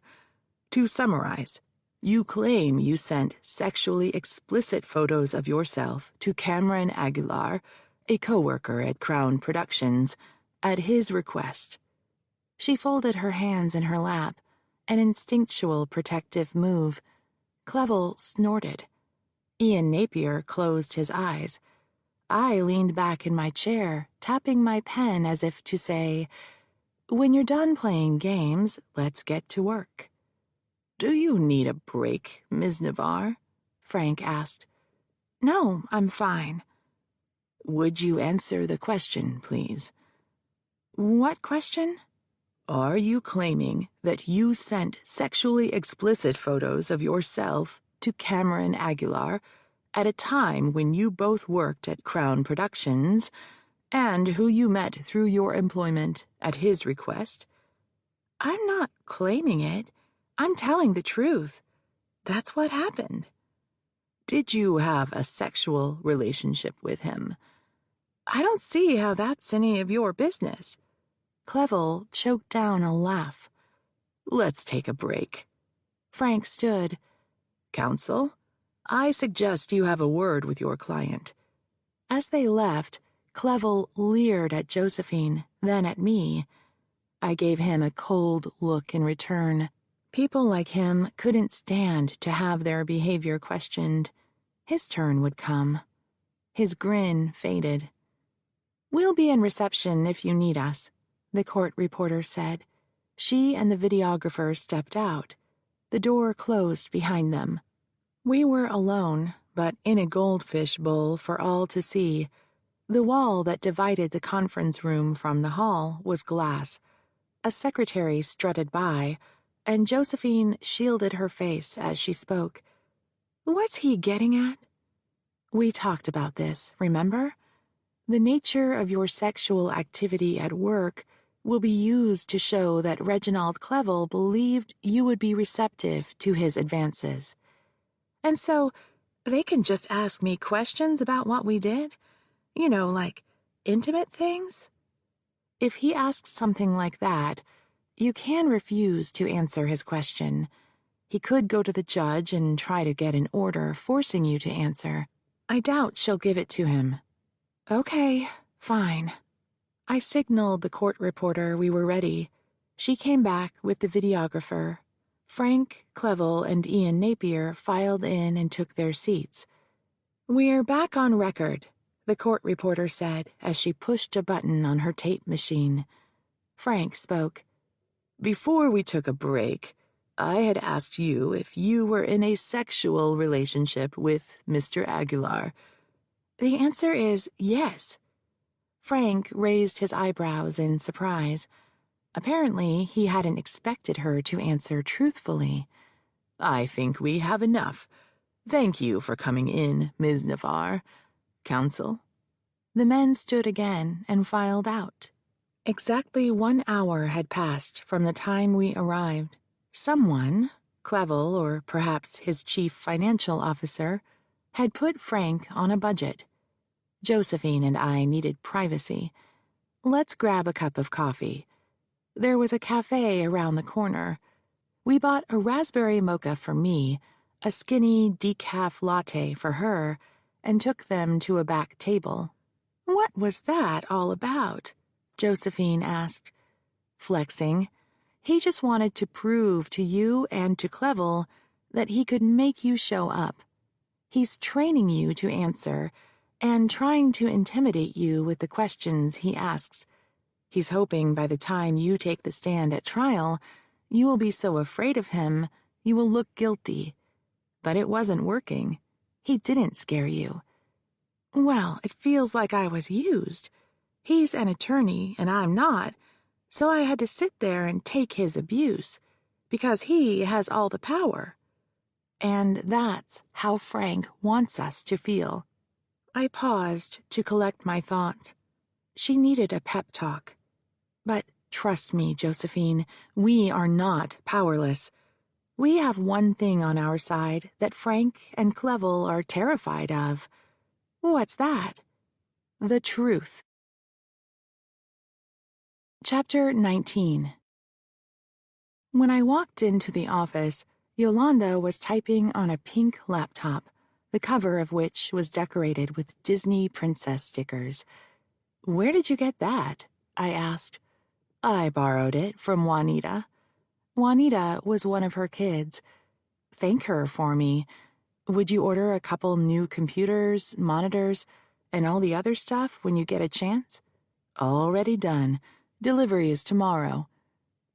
To summarize, you claim you sent sexually explicit photos of yourself to Cameron Aguilar, a co-worker at Crown Productions, at his request. She folded her hands in her lap, an instinctual protective move. Clevel snorted. Ian Napier closed his eyes. I leaned back in my chair, tapping my pen as if to say, when you're done playing games, let's get to work. Do you need a break, Ms. Navarre? Frank asked. No, I'm fine. Would you answer the question, please? What question? Are you claiming that you sent sexually explicit photos of yourself to Cameron Aguilar at a time when you both worked at Crown Productions and who you met through your employment at his request? I'm not claiming it. I'm telling the truth. That's what happened. Did you have a sexual relationship with him? I don't see how that's any of your business. Clevel choked down a laugh. Let's take a break. Frank stood. Counsel, I suggest you have a word with your client. As they left, Clevel leered at Josephine, then at me. I gave him a cold look in return. People like him couldn't stand to have their behavior questioned. His turn would come. His grin faded. We'll be in reception if you need us, the court reporter said. She and the videographer stepped out. The door closed behind them. We were alone, but in a goldfish bowl for all to see. The wall that divided the conference room from the hall was glass. A secretary strutted by, and Josephine shielded her face as she spoke. What's he getting at? We talked about this, remember? The nature of your sexual activity at work will be used to show that Reginald Clevel believed you would be receptive to his advances. And so, they can just ask me questions about what we did? You know, like, Intimate things? If he asks something like that, you can refuse to answer his question. He could go to the judge and try to get an order forcing you to answer. I doubt she'll give it to him. Okay, fine. I signaled the court reporter we were ready. She came back with the videographer. Frank, Clevel, and Ian Napier filed in and took their seats. "We're back on record," the court reporter said as she pushed a button on her tape machine. Frank spoke. "Before we took a break, I had asked you if you were in a sexual relationship with Mr. Aguilar." "The answer is yes." Frank raised his eyebrows in surprise. Apparently, he hadn't expected her to answer truthfully. "I think we have enough. Thank you for coming in, Ms. Navarre. Counsel?" The men stood again and filed out. Exactly 1 hour had passed from the time we arrived. Someone, Clevel or perhaps his chief financial officer, had put Frank on a budget. Josephine and I needed privacy. "Let's grab a cup of coffee." There was a cafe around the corner. We bought a raspberry mocha for me, a skinny decaf latte for her, and took them to a back table. "What was that all about?" Josephine asked. "Flexing. He just wanted to prove to you and to Clevel that he could make you show up. He's training you to answer and trying to intimidate you with the questions he asks. He's hoping by the time you take the stand at trial, you will be so afraid of him you will look guilty. But it wasn't working. He didn't scare you." "Well, it feels like I was used. He's an attorney and I'm not, so I had to sit there and take his abuse, because he has all the power." And that's how Frank wants us to feel. I paused to collect my thoughts. She needed a pep talk. But trust me, Josephine, we are not powerless. We have one thing on our side that Frank and Clevel are terrified of. What's that? The truth. Chapter 19. When I walked into the office, Yolanda was typing on a pink laptop, the cover of which was decorated with Disney princess stickers. "Where did you get that?" I asked. "I borrowed it from Juanita." Juanita was one of her kids. "Thank her for me. Would you order a couple new computers, monitors, and all the other stuff when you get a chance?" "Already done. Delivery is tomorrow."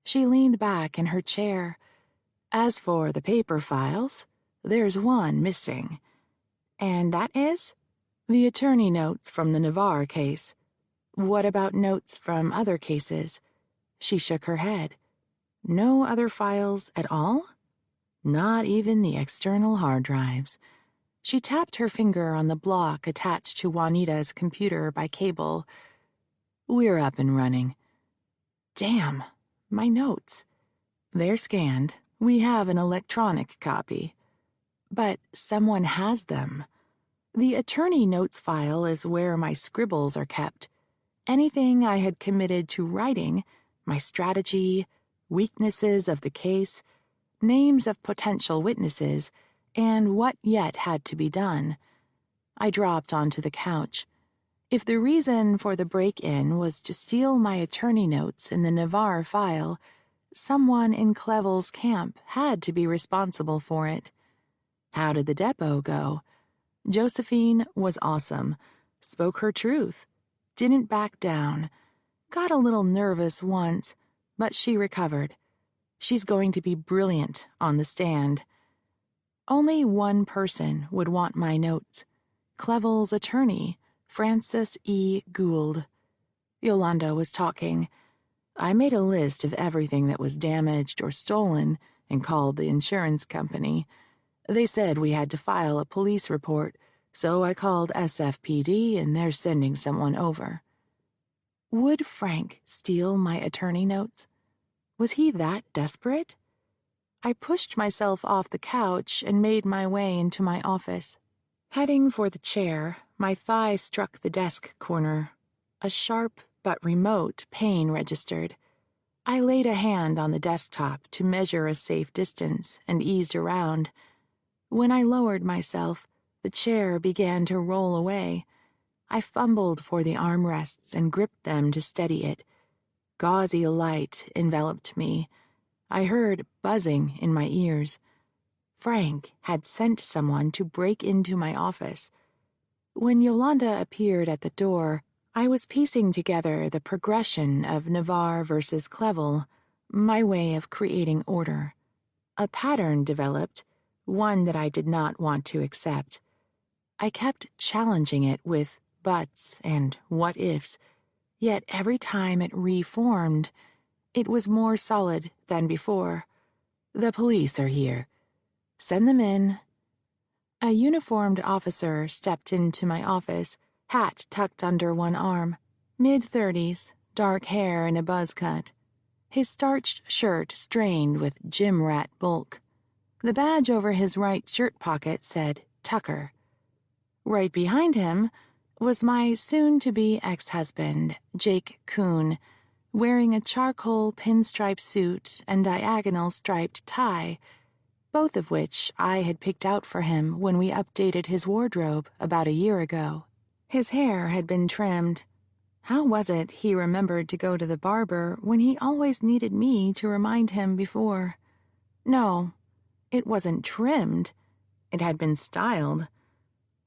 She leaned back in her chair. "As for the paper files, there's one missing." "And that is?" "The attorney notes from the Navarre case." "What about notes from other cases?" She shook her head. "No other files at all?" "Not even the external hard drives." She tapped her finger on the block attached to Juanita's computer by cable. "We're up and running." Damn, my notes. "They're scanned. We have an electronic copy." "But someone has them." "The attorney notes file is where my scribbles are kept. Anything I had committed to writing, my strategy, weaknesses of the case, names of potential witnesses, and what yet had to be done." I dropped onto the couch. If the reason for the break-in was to steal my attorney notes in the Navarre file, someone in Clevel's camp had to be responsible for it. How did the depot go? Josephine was awesome, spoke her truth, didn't back down, got a little nervous once, but she recovered. She's going to be brilliant on the stand. Only one person would want my notes: Clevel's attorney, Francis E. Gould. Yolanda was talking. "I made a list of everything that was damaged or stolen and called the insurance company. They said we had to file a police report, so I called SFPD and they're sending someone over." Would Frank steal my attorney notes? Was he that desperate? I pushed myself off the couch and made my way into my office. Heading for the chair, my thigh struck the desk corner. A sharp but remote pain registered. I laid a hand on the desktop to measure a safe distance and eased around. When I lowered myself, the chair began to roll away. I fumbled for the armrests and gripped them to steady it. Gauzy light enveloped me. I heard buzzing in my ears. Frank had sent someone to break into my office. When Yolanda appeared at the door, I was piecing together the progression of Navarre versus Clevel, my way of creating order. A pattern developed, one that I did not want to accept. I kept challenging it with buts and what-ifs, yet every time it reformed, it was more solid than before. The police are here. Send them in. A uniformed officer stepped into my office, hat tucked under one arm, mid-30s, dark hair and a buzz cut. His starched shirt strained with gym rat bulk. The badge over his right shirt pocket said Tucker. Right behind him was my soon-to-be ex-husband, Jake Kuhn, wearing a charcoal pinstripe suit and diagonal striped tie, both of which I had picked out for him when we updated his wardrobe about a year ago. His hair had been trimmed. How was it he remembered to go to the barber when he always needed me to remind him before? No, it wasn't trimmed. It had been styled.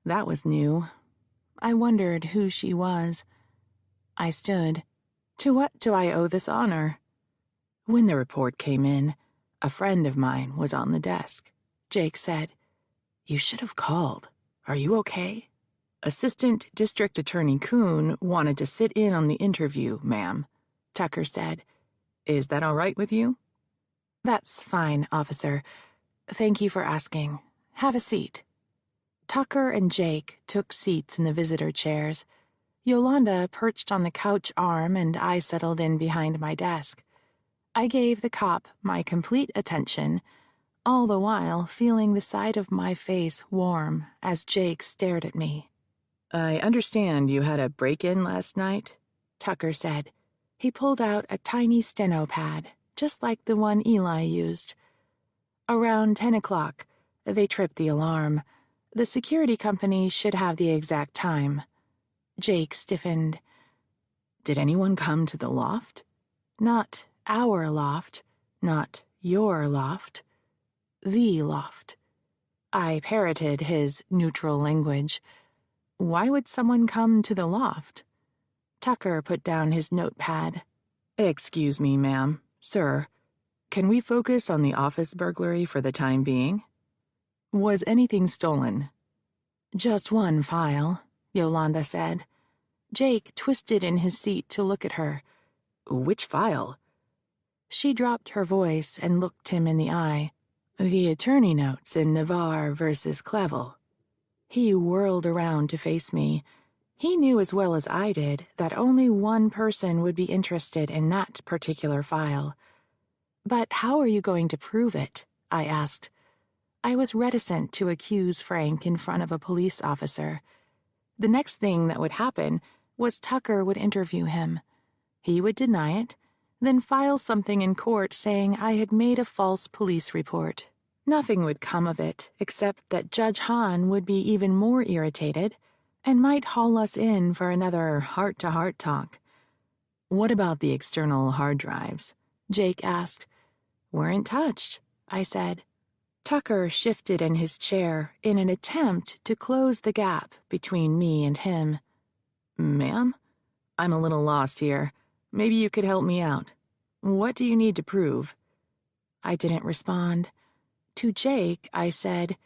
That was new. I wondered who she was. I stood. To what do I owe this honor? When the report came in, a friend of mine was on the desk. Jake said, "You should have called. Are you okay?" "Assistant District Attorney Kuhn wanted to sit in on the interview, ma'am," Tucker said. "Is that all right with you?" "That's fine, officer. Thank you for asking. Have a seat." Tucker and Jake took seats in the visitor chairs. Yolanda perched on the couch arm and I settled in behind my desk. I gave the cop my complete attention, all the while feeling the side of my face warm as Jake stared at me. "I understand you had a break-in last night," Tucker said. He pulled out a tiny steno pad, just like the one Eli used. Around 10 o'clock, they tripped the alarm. The security company should have the exact time. Jake stiffened. "Did anyone come to the loft?" "Not our loft, not your loft. The loft." I parroted his neutral language. Why would someone come to the loft? Tucker put down his notepad. "Excuse me, ma'am, sir. Can we focus on the office burglary for the time being? Was anything stolen?" "Just one file," Yolanda said. Jake twisted in his seat to look at her. "Which file?" She dropped her voice and looked him in the eye. "The attorney notes in Navarre versus Clevel." He whirled around to face me. He knew as well as I did that only one person would be interested in that particular file. "But how are you going to prove it?" I asked. I was reticent to accuse Frank in front of a police officer. The next thing that would happen was Tucker would interview him. He would deny it, then file something in court saying I had made a false police report. Nothing would come of it except that Judge Hahn would be even more irritated and might haul us in for another heart-to-heart talk. "What about the external hard drives?" Jake asked. "Weren't touched," I said. Tucker shifted in his chair in an attempt to close the gap between me and him. "Ma'am, I'm a little lost here. Maybe you could help me out. What do you need to prove?" I didn't respond. To Jake, I said,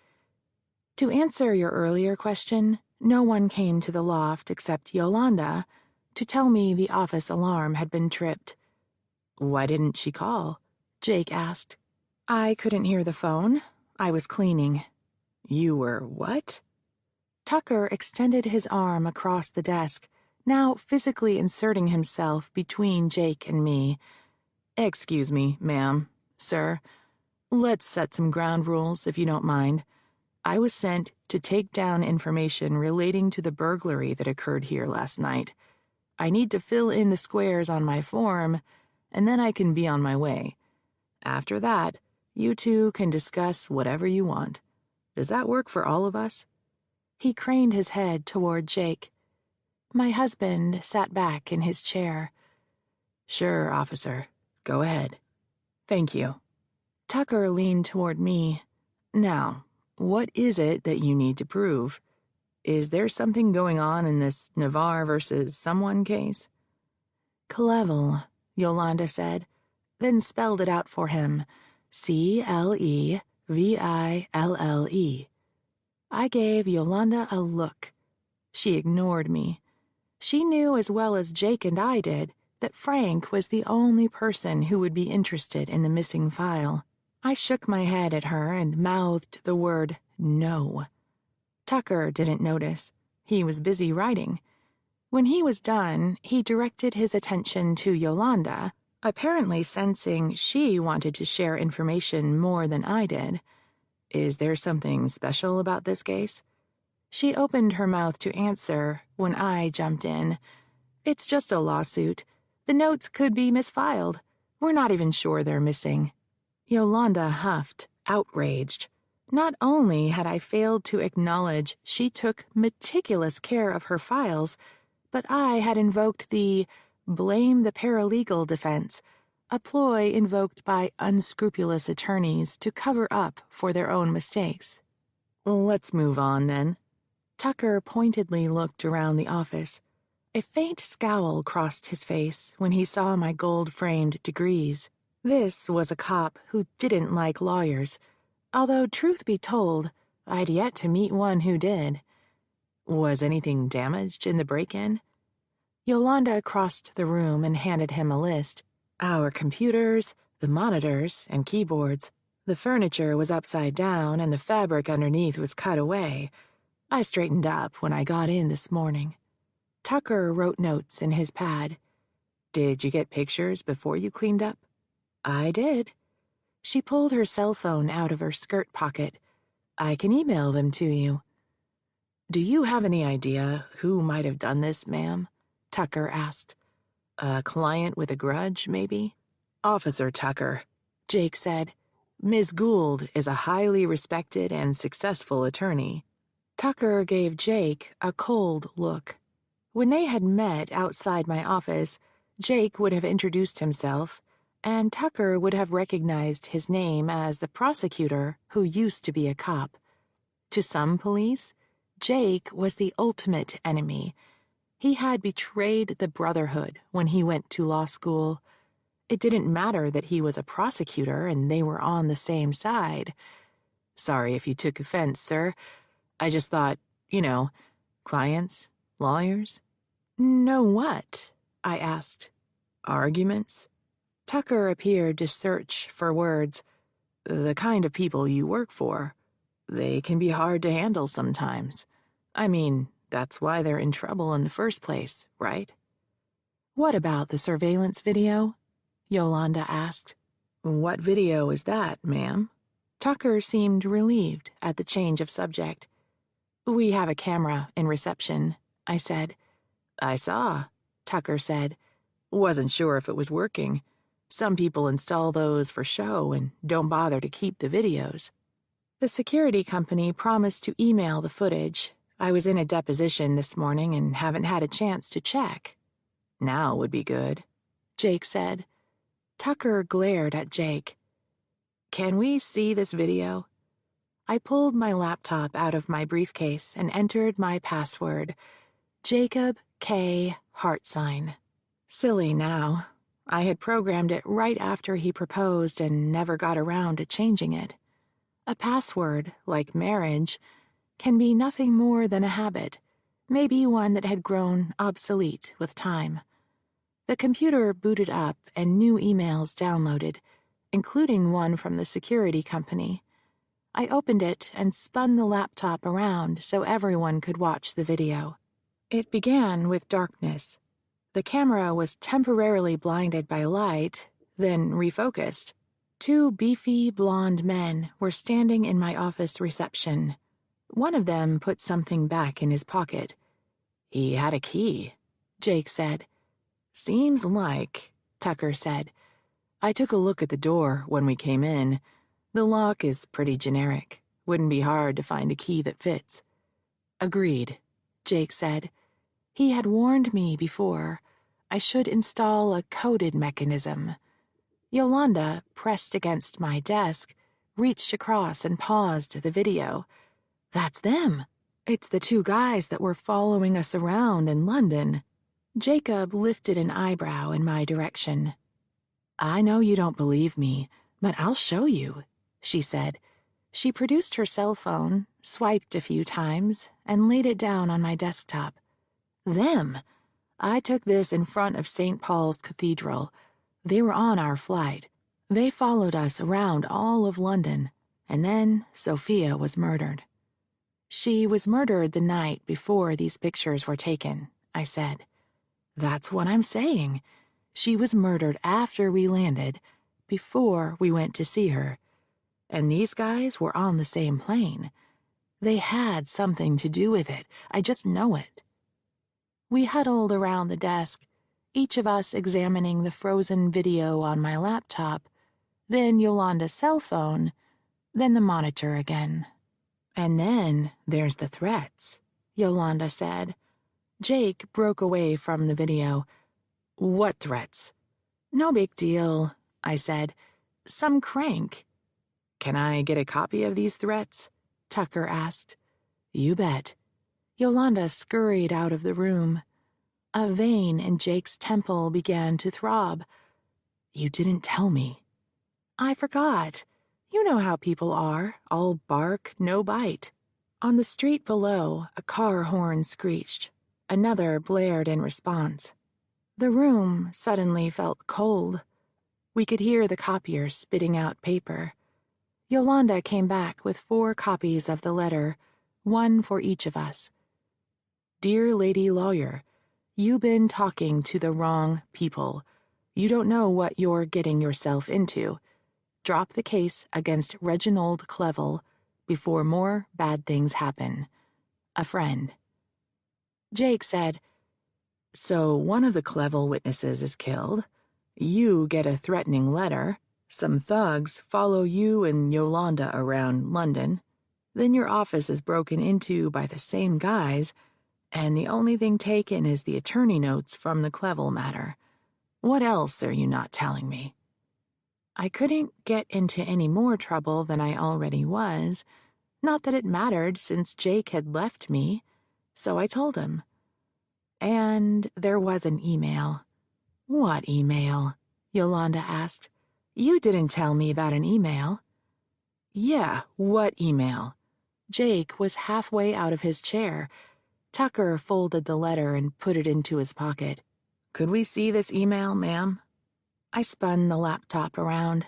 "To answer your earlier question, no one came to the loft except Yolanda to tell me the office alarm had been tripped." "Why didn't she call?" Jake asked. "I couldn't hear the phone. I was cleaning." "You were what?" Tucker extended his arm across the desk, now physically inserting himself between Jake and me. "Excuse me, ma'am, sir. Let's set some ground rules, if you don't mind. I was sent to take down information relating to the burglary that occurred here last night. I need to fill in the squares on my form, and then I can be on my way. After that, you two can discuss whatever you want. Does that work for all of us?" He craned his head toward Jake. My husband sat back in his chair. "Sure, officer. Go ahead." "Thank you." Tucker leaned toward me. "Now, what is it that you need to prove? Is there something going on in this Navarre versus someone case?" "Clevel," Yolanda said, then spelled it out for him. Cleville. I gave Yolanda a look. She ignored me. She knew as well as Jake and I did that Frank was the only person who would be interested in the missing file. I shook my head at her and mouthed the word no. Tucker didn't notice. He was busy writing. When he was done, he directed his attention to Yolanda, apparently sensing she wanted to share information more than I did. "Is there something special about this case?" She opened her mouth to answer when I jumped in. "It's just a lawsuit. The notes could be misfiled. We're not even sure they're missing." Yolanda huffed, outraged. Not only had I failed to acknowledge she took meticulous care of her files, but I had invoked the blame the paralegal defense, a ploy invoked by unscrupulous attorneys to cover up for their own mistakes. "Let's move on, then." Tucker pointedly looked around the office. A faint scowl crossed his face when he saw my gold-framed degrees. This was a cop who didn't like lawyers, although, truth be told, I'd yet to meet one who did. "Was anything damaged in the break-in?" Yolanda crossed the room and handed him a list. "Our computers, the monitors, and keyboards. The furniture was upside down and the fabric underneath was cut away. I straightened up when I got in this morning." Tucker wrote notes in his pad. "Did you get pictures before you cleaned up?" "I did." She pulled her cell phone out of her skirt pocket. "I can email them to you." "Do you have any idea who might have done this, ma'am?" Tucker asked. "A client with a grudge, maybe?" "Officer Tucker," Jake said, "Ms. Gould is a highly respected and successful attorney." Tucker gave Jake a cold look. When they had met outside my office, Jake would have introduced himself, and Tucker would have recognized his name as the prosecutor who used to be a cop. To some police, Jake was the ultimate enemy. He had betrayed the Brotherhood when he went to law school. It didn't matter that he was a prosecutor and they were on the same side. "Sorry if you took offense, sir. I just thought, clients, lawyers." "Know what?" I asked. "Arguments?" Tucker appeared to search for words. "The kind of people you work for. They can be hard to handle sometimes. I mean, that's why they're in trouble in the first place, right?" "What about the surveillance video?" Yolanda asked. "What video is that, ma'am?" Tucker seemed relieved at the change of subject. "We have a camera in reception," I said. "I saw," Tucker said. "Wasn't sure if it was working. Some people install those for show and don't bother to keep the videos." The security company promised to email the footage. I was in a deposition this morning and haven't had a chance to check. "Now would be good," Jake said. Tucker glared at Jake. "Can we see this video?" I pulled my laptop out of my briefcase and entered my password. Jacob K. Heartsign. Silly now. I had programmed it right after he proposed and never got around to changing it. A password, like marriage, can be nothing more than a habit, maybe one that had grown obsolete with time. The computer booted up and new emails downloaded, including one from the security company. I opened it and spun the laptop around so everyone could watch the video. It began with darkness. The camera was temporarily blinded by light, then refocused. Two beefy, blonde men were standing in my office reception. One of them put something back in his pocket. He had a key, Jake said. Seems like, Tucker said. I took a look at the door when we came in. The lock is pretty generic. Wouldn't be hard to find a key that fits. Agreed, Jake said. He had warned me before. I should install a coded mechanism. Yolanda, pressed against my desk, reached across and paused the video. That's them. It's the two guys that were following us around in London. Jacob lifted an eyebrow in my direction. I know you don't believe me, but I'll show you, she said. She produced her cell phone, swiped a few times, and laid it down on my desktop. Them. I took this in front of St. Paul's Cathedral. They were on our flight. They followed us around all of London, and then Sophia was murdered. She was murdered the night before these pictures were taken, I said. That's what I'm saying. She was murdered after we landed, before we went to see her. And these guys were on the same plane. They had something to do with it. I just know it. We huddled around the desk, each of us examining the frozen video on my laptop, then Yolanda's cell phone, then the monitor again. And then there's the threats, Yolanda said. Jake broke away from the video. What threats? No big deal, I said. Some crank. Can I get a copy of these threats? Tucker asked. You bet. Yolanda scurried out of the room. A vein in Jake's temple began to throb. You didn't tell me. I forgot. You know how people are, all bark, no bite. On the street below, a car horn screeched. Another blared in response. The room suddenly felt cold. We could hear the copier spitting out paper. Yolanda came back with 4 copies of the letter, one for each of us. Dear Lady Lawyer, you've been talking to the wrong people. You don't know what you're getting yourself into. Drop the case against Reginald Clevel before more bad things happen. A friend. Jake said, So one of the Clevel witnesses is killed. You get a threatening letter. Some thugs follow you and Yolanda around London. Then your office is broken into by the same guys, and the only thing taken is the attorney notes from the Clevel matter. What else are you not telling me? I couldn't get into any more trouble than I already was, not that it mattered since Jake had left me, so I told him. And there was an email. What email? Yolanda asked. You didn't tell me about an email. Yeah, what email? Jake was halfway out of his chair. Tucker folded the letter and put it into his pocket. Could we see this email, ma'am? I spun the laptop around.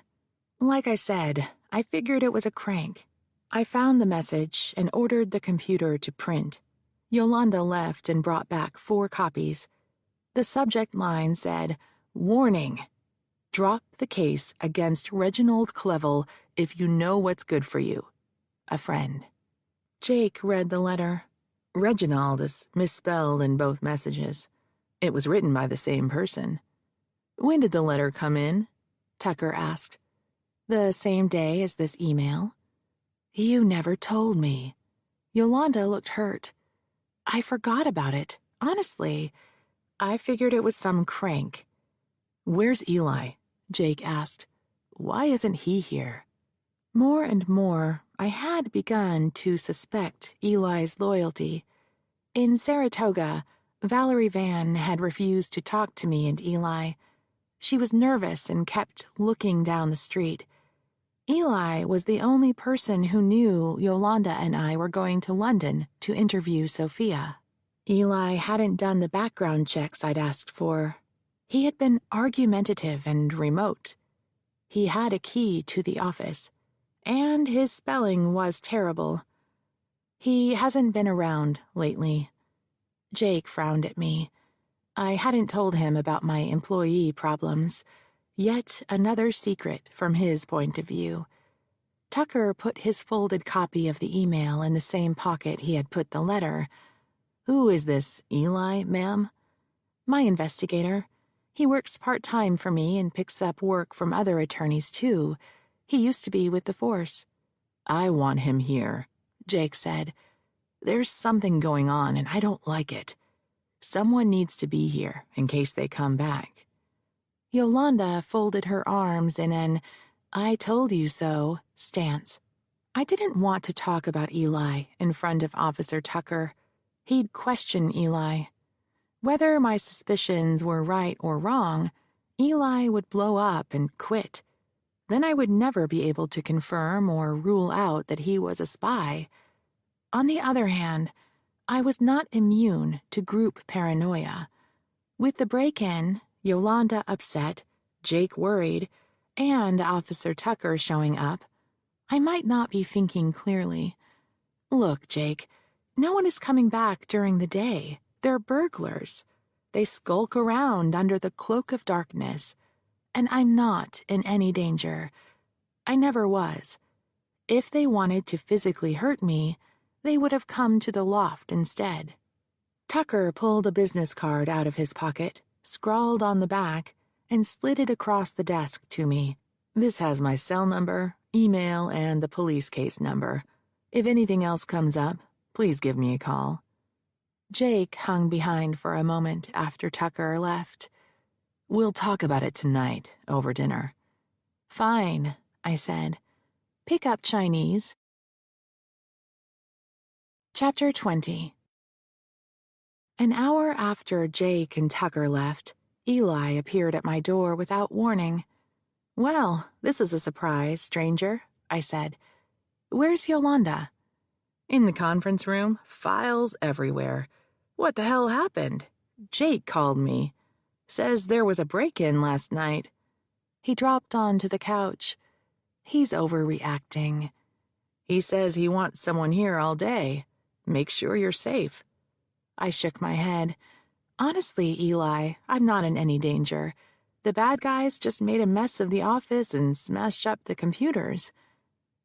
Like I said, I figured it was a crank. I found the message and ordered the computer to print. Yolanda left and brought back 4 copies. The subject line said, Warning. Drop the case against Reginald Clevel if you know what's good for you. A friend. Jake read the letter. Reginald is misspelled in both messages. It was written by the same person. When did the letter come in? Tucker asked. The same day as this email. You never told me. Yolanda looked hurt. I forgot about it, honestly. I figured it was some crank. Where's Eli? Jake asked. Why isn't he here? More and more, I had begun to suspect Eli's loyalty. In Saratoga, Valerie Van had refused to talk to me and Eli. She was nervous and kept looking down the street. Eli was the only person who knew Yolanda and I were going to London to interview Sophia. Eli hadn't done the background checks I'd asked for. He had been argumentative and remote. He had a key to the office, and his spelling was terrible. He hasn't been around lately. Jake frowned at me. I hadn't told him about my employee problems. Yet another secret from his point of view. Tucker put his folded copy of the email in the same pocket he had put the letter. Who is this, Eli, ma'am? My investigator. He works part-time for me and picks up work from other attorneys, too. He used to be with the force. I want him here, Jake said. There's something going on and I don't like it. Someone needs to be here in case they come back. Yolanda folded her arms in an "I told you so" stance. I didn't want to talk about Eli in front of Officer Tucker. He'd question Eli. Whether my suspicions were right or wrong, Eli would blow up and quit. Then I would never be able to confirm or rule out that he was a spy. On the other hand, I was not immune to group paranoia. With the break-in, Yolanda upset, Jake worried, and Officer Tucker showing up, I might not be thinking clearly. Look, Jake, no one is coming back during the day. They're burglars. They skulk around under the cloak of darkness. And I'm not in any danger. I never was. If they wanted to physically hurt me, they would have come to the loft instead. Tucker pulled a business card out of his pocket, scrawled on the back, and slid it across the desk to me. This has my cell number, email, and the police case number. If anything else comes up, please give me a call. Jake hung behind for a moment after Tucker left. We'll talk about it tonight, over dinner. Fine, I said. Pick up Chinese. Chapter 20. An hour after Jake and Tucker left, Eli appeared at my door without warning. Well, this is a surprise, stranger, I said. Where's Yolanda? In the conference room, files everywhere. What the hell happened? Jake called me. Says there was a break-in last night. He dropped onto the couch. He's overreacting. He says he wants someone here all day. Make sure you're safe. I shook my head. Honestly, Eli, I'm not in any danger. The bad guys just made a mess of the office and smashed up the computers.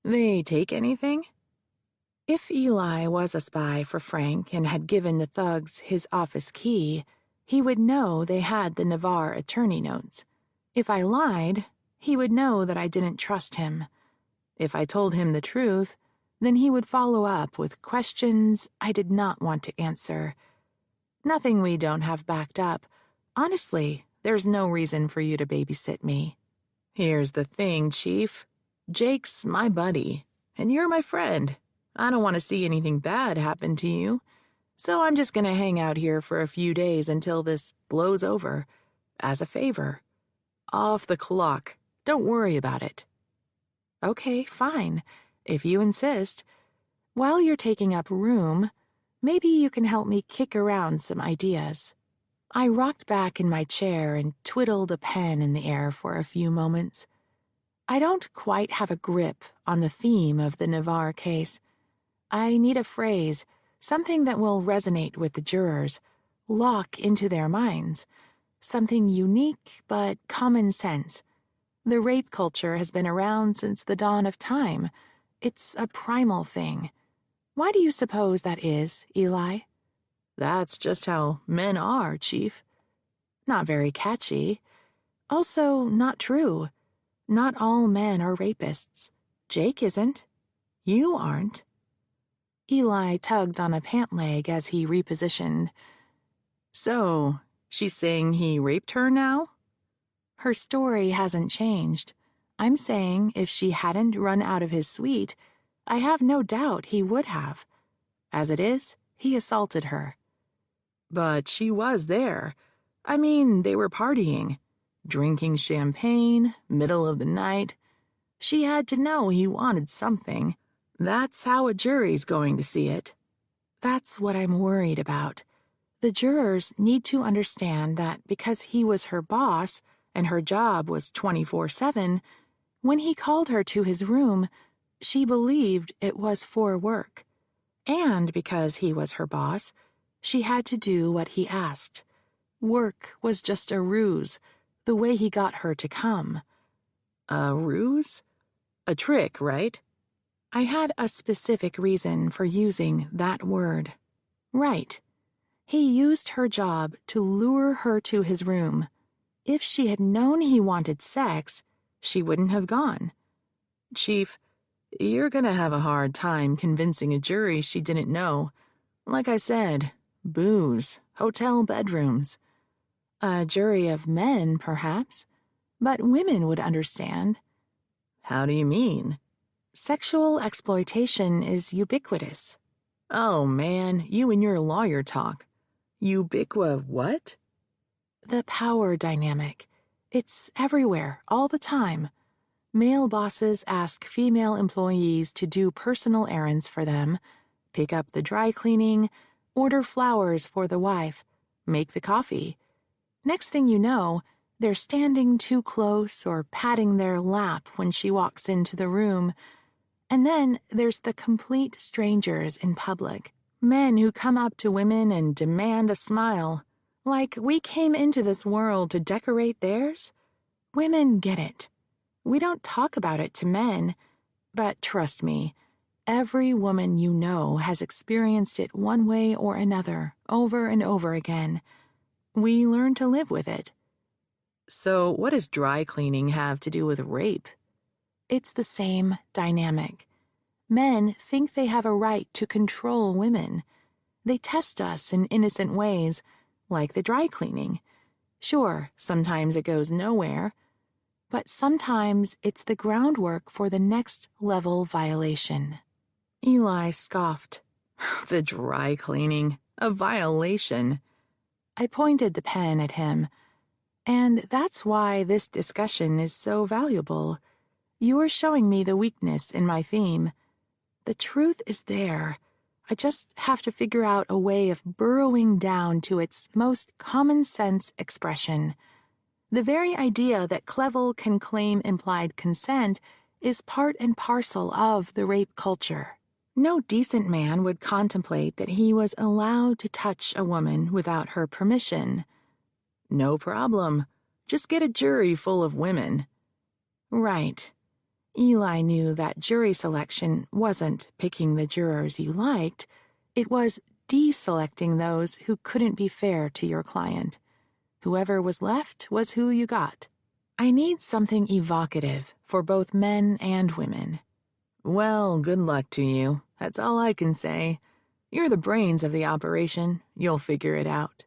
They take anything? If Eli was a spy for Frank and had given the thugs his office key, he would know they had the Navarre attorney notes. If I lied, he would know that I didn't trust him. If I told him the truth, then he would follow up with questions I did not want to answer. Nothing we don't have backed up. Honestly, there's no reason for you to babysit me. Here's the thing, Chief. Jake's my buddy, and you're my friend. I don't want to see anything bad happen to you, so I'm just going to hang out here for a few days until this blows over, as a favor. Off the clock. Don't worry about it. Okay, fine, if you insist. While you're taking up room, maybe you can help me kick around some ideas. I rocked back in my chair and twiddled a pen in the air for a few moments. I don't quite have a grip on the theme of the Navarre case. I need a phrase, something that will resonate with the jurors, lock into their minds, something unique but common sense. The rape culture has been around since the dawn of time. It's a primal thing. Why do you suppose that is, Eli? That's just how men are, Chief. Not very catchy. Also, not true. Not all men are rapists. Jake isn't. You aren't. Eli tugged on a pant leg as he repositioned. So, she's saying he raped her now? Her story hasn't changed. I'm saying if she hadn't run out of his suite, I have no doubt he would have. As it is, he assaulted her. But she was there. I mean, they were partying, drinking champagne, middle of the night. She had to know he wanted something. That's how a jury's going to see it. That's what I'm worried about. The jurors need to understand that because he was her boss and her job was 24/7, when he called her to his room, she believed it was for work. And because he was her boss, she had to do what he asked. Work was just a ruse, the way he got her to come. A ruse? A trick, right? I had a specific reason for using that word. Right. He used her job to lure her to his room. If she had known he wanted sex, she wouldn't have gone. Chief, you're gonna have a hard time convincing a jury she didn't know. Like I said, booze, hotel bedrooms. A jury of men, perhaps, but women would understand. How do you mean? Sexual exploitation is ubiquitous. Oh man, you and your lawyer talk. What? The power dynamic. It's everywhere, all the time. Male bosses ask female employees to do personal errands for them, pick up the dry cleaning, order flowers for the wife, make the coffee. Next thing you know, they're standing too close or patting their lap when she walks into the room. And then there's the complete strangers in public. Men who come up to women and demand a smile, like we came into this world to decorate theirs. Women get it. We don't talk about it to men, but trust me, every woman you know has experienced it one way or another, over and over again. We learn to live with it. So what does dry cleaning have to do with rape? It's the same dynamic. Men think they have a right to control women. They test us in innocent ways, like the dry cleaning. Sure, sometimes it goes nowhere, but sometimes it's the groundwork for the next level violation. Eli scoffed. The dry cleaning, a violation. I pointed the pen at him. And that's why this discussion is so valuable. You're showing me the weakness in my theme. The truth is there. I just have to figure out a way of burrowing down to its most common-sense expression. The very idea that Clevel can claim implied consent is part and parcel of the rape culture. No decent man would contemplate that he was allowed to touch a woman without her permission. No problem. Just get a jury full of women. Right. Eli knew that jury selection wasn't picking the jurors you liked. It was deselecting those who couldn't be fair to your client. Whoever was left was who you got. I need something evocative for both men and women. Well, good luck to you. That's all I can say. You're the brains of the operation. You'll figure it out.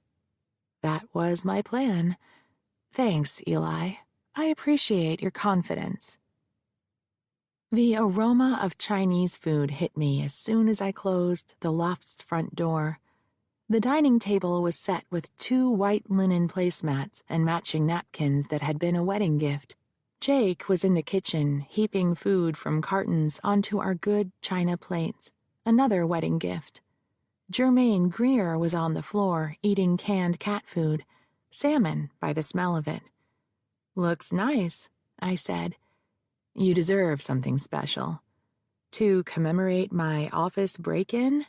That was my plan. Thanks, Eli. I appreciate your confidence. The aroma of Chinese food hit me as soon as I closed the loft's front door. The dining table was set with 2 white linen placemats and matching napkins that had been a wedding gift. Jake was in the kitchen, heaping food from cartons onto our good china plates, another wedding gift. Jermaine Greer was on the floor, eating canned cat food, salmon by the smell of it. Looks nice, I said. You deserve something special. To commemorate my office break-in?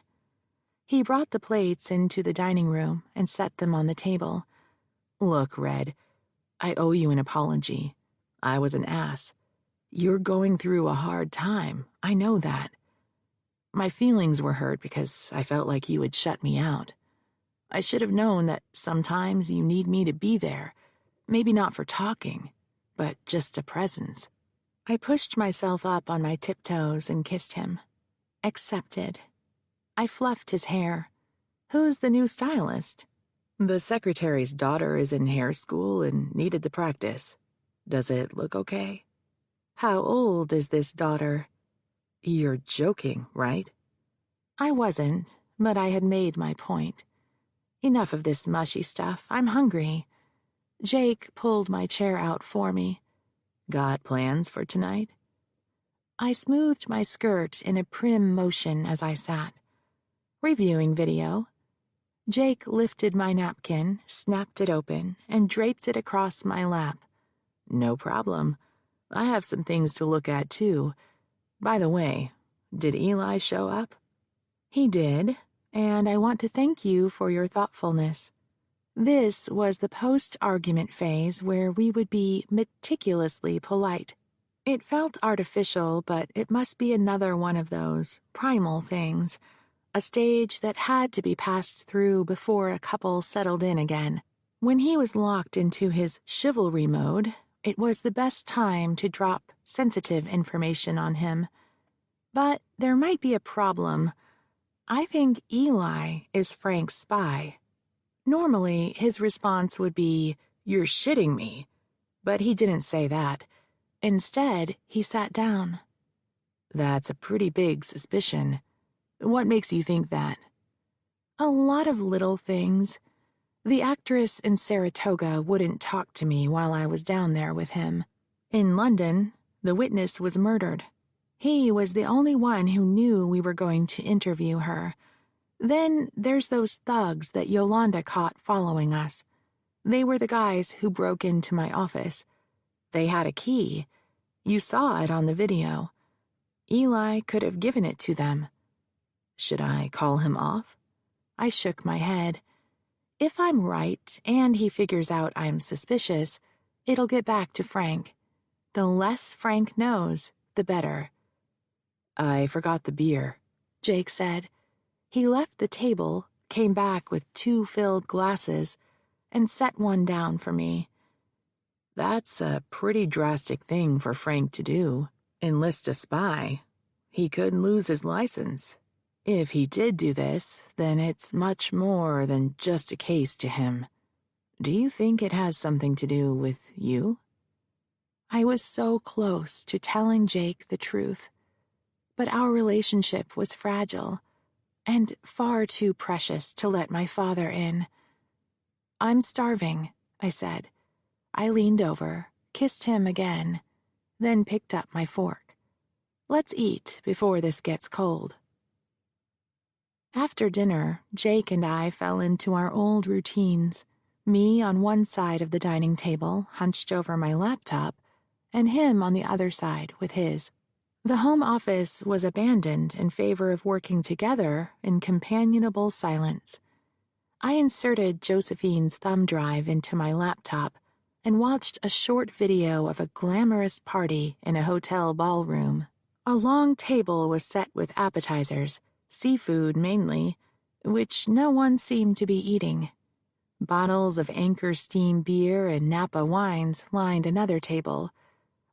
He brought the plates into the dining room and set them on the table. Look, Red, I owe you an apology. I was an ass. You're going through a hard time, I know that. My feelings were hurt because I felt like you had shut me out. I should have known that sometimes you need me to be there, maybe not for talking, but just a presence. I pushed myself up on my tiptoes and kissed him. Accepted. I fluffed his hair. Who's the new stylist? The secretary's daughter is in hair school and needed the practice. Does it look okay? How old is this daughter? You're joking, right? I wasn't, but I had made my point. Enough of this mushy stuff. I'm hungry. Jake pulled my chair out for me. Got plans for tonight? I smoothed my skirt in a prim motion as I sat. Reviewing video. Jake lifted my napkin, snapped it open, and draped it across my lap. No problem. I have some things to look at, too. By the way, did Eli show up? He did, and I want to thank you for your thoughtfulness. This was the post-argument phase where we would be meticulously polite. It felt artificial, but it must be another one of those primal things. a stage that had to be passed through before a couple settled in again. When he was locked into his chivalry mode, it was the best time to drop sensitive information on him. But there might be a problem. I think Eli is Frank's spy. Normally, his response would be, "You're shitting me." But he didn't say that. Instead, he sat down. "That's a pretty big suspicion. What makes you think that?" "A lot of little things. The actress in Saratoga wouldn't talk to me while I was down there with him. In London, the witness was murdered. He was the only one who knew we were going to interview her. Then there's those thugs that Yolanda caught following us. They were the guys who broke into my office. They had a key. You saw it on the video. Eli could have given it to them." "Should I call him off?" I shook my head. If I'm right and he figures out I'm suspicious, it'll get back to Frank. The less Frank knows, the better. "I forgot the beer," Jake said. He left the table, came back with 2 filled glasses, and set one down for me. "That's a pretty drastic thing for Frank to do. Enlist a spy. He could lose his license. If he did do this, then it's much more than just a case to him. Do you think it has something to do with you?" I was so close to telling Jake the truth. But our relationship was fragile, and far too precious to let my father in. "I'm starving," I said. I leaned over, kissed him again, then picked up my fork. "Let's eat before this gets cold." After dinner, Jake and I fell into our old routines, me on one side of the dining table, hunched over my laptop, and him on the other side with his. The home office was abandoned in favor of working together in companionable silence. I inserted Josephine's thumb drive into my laptop and watched a short video of a glamorous party in a hotel ballroom. A long table was set with appetizers, seafood mainly, which no one seemed to be eating. Bottles of Anchor Steam beer and Napa wines lined another table.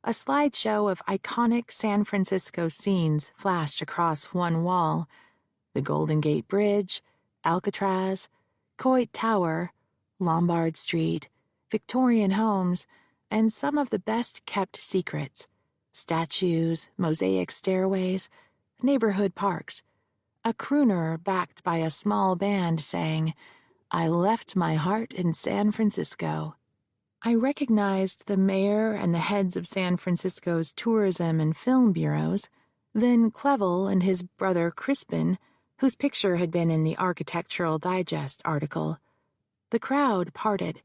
A slideshow of iconic San Francisco scenes flashed across one wall: the Golden Gate Bridge, Alcatraz, Coit Tower, Lombard Street, Victorian homes, and some of the best-kept secrets: statues, mosaic stairways, neighborhood parks. A crooner backed by a small band sang, "I left my heart in San Francisco." I recognized the mayor and the heads of San Francisco's tourism and film bureaus, then Clevel and his brother Crispin, whose picture had been in the Architectural Digest article. The crowd parted.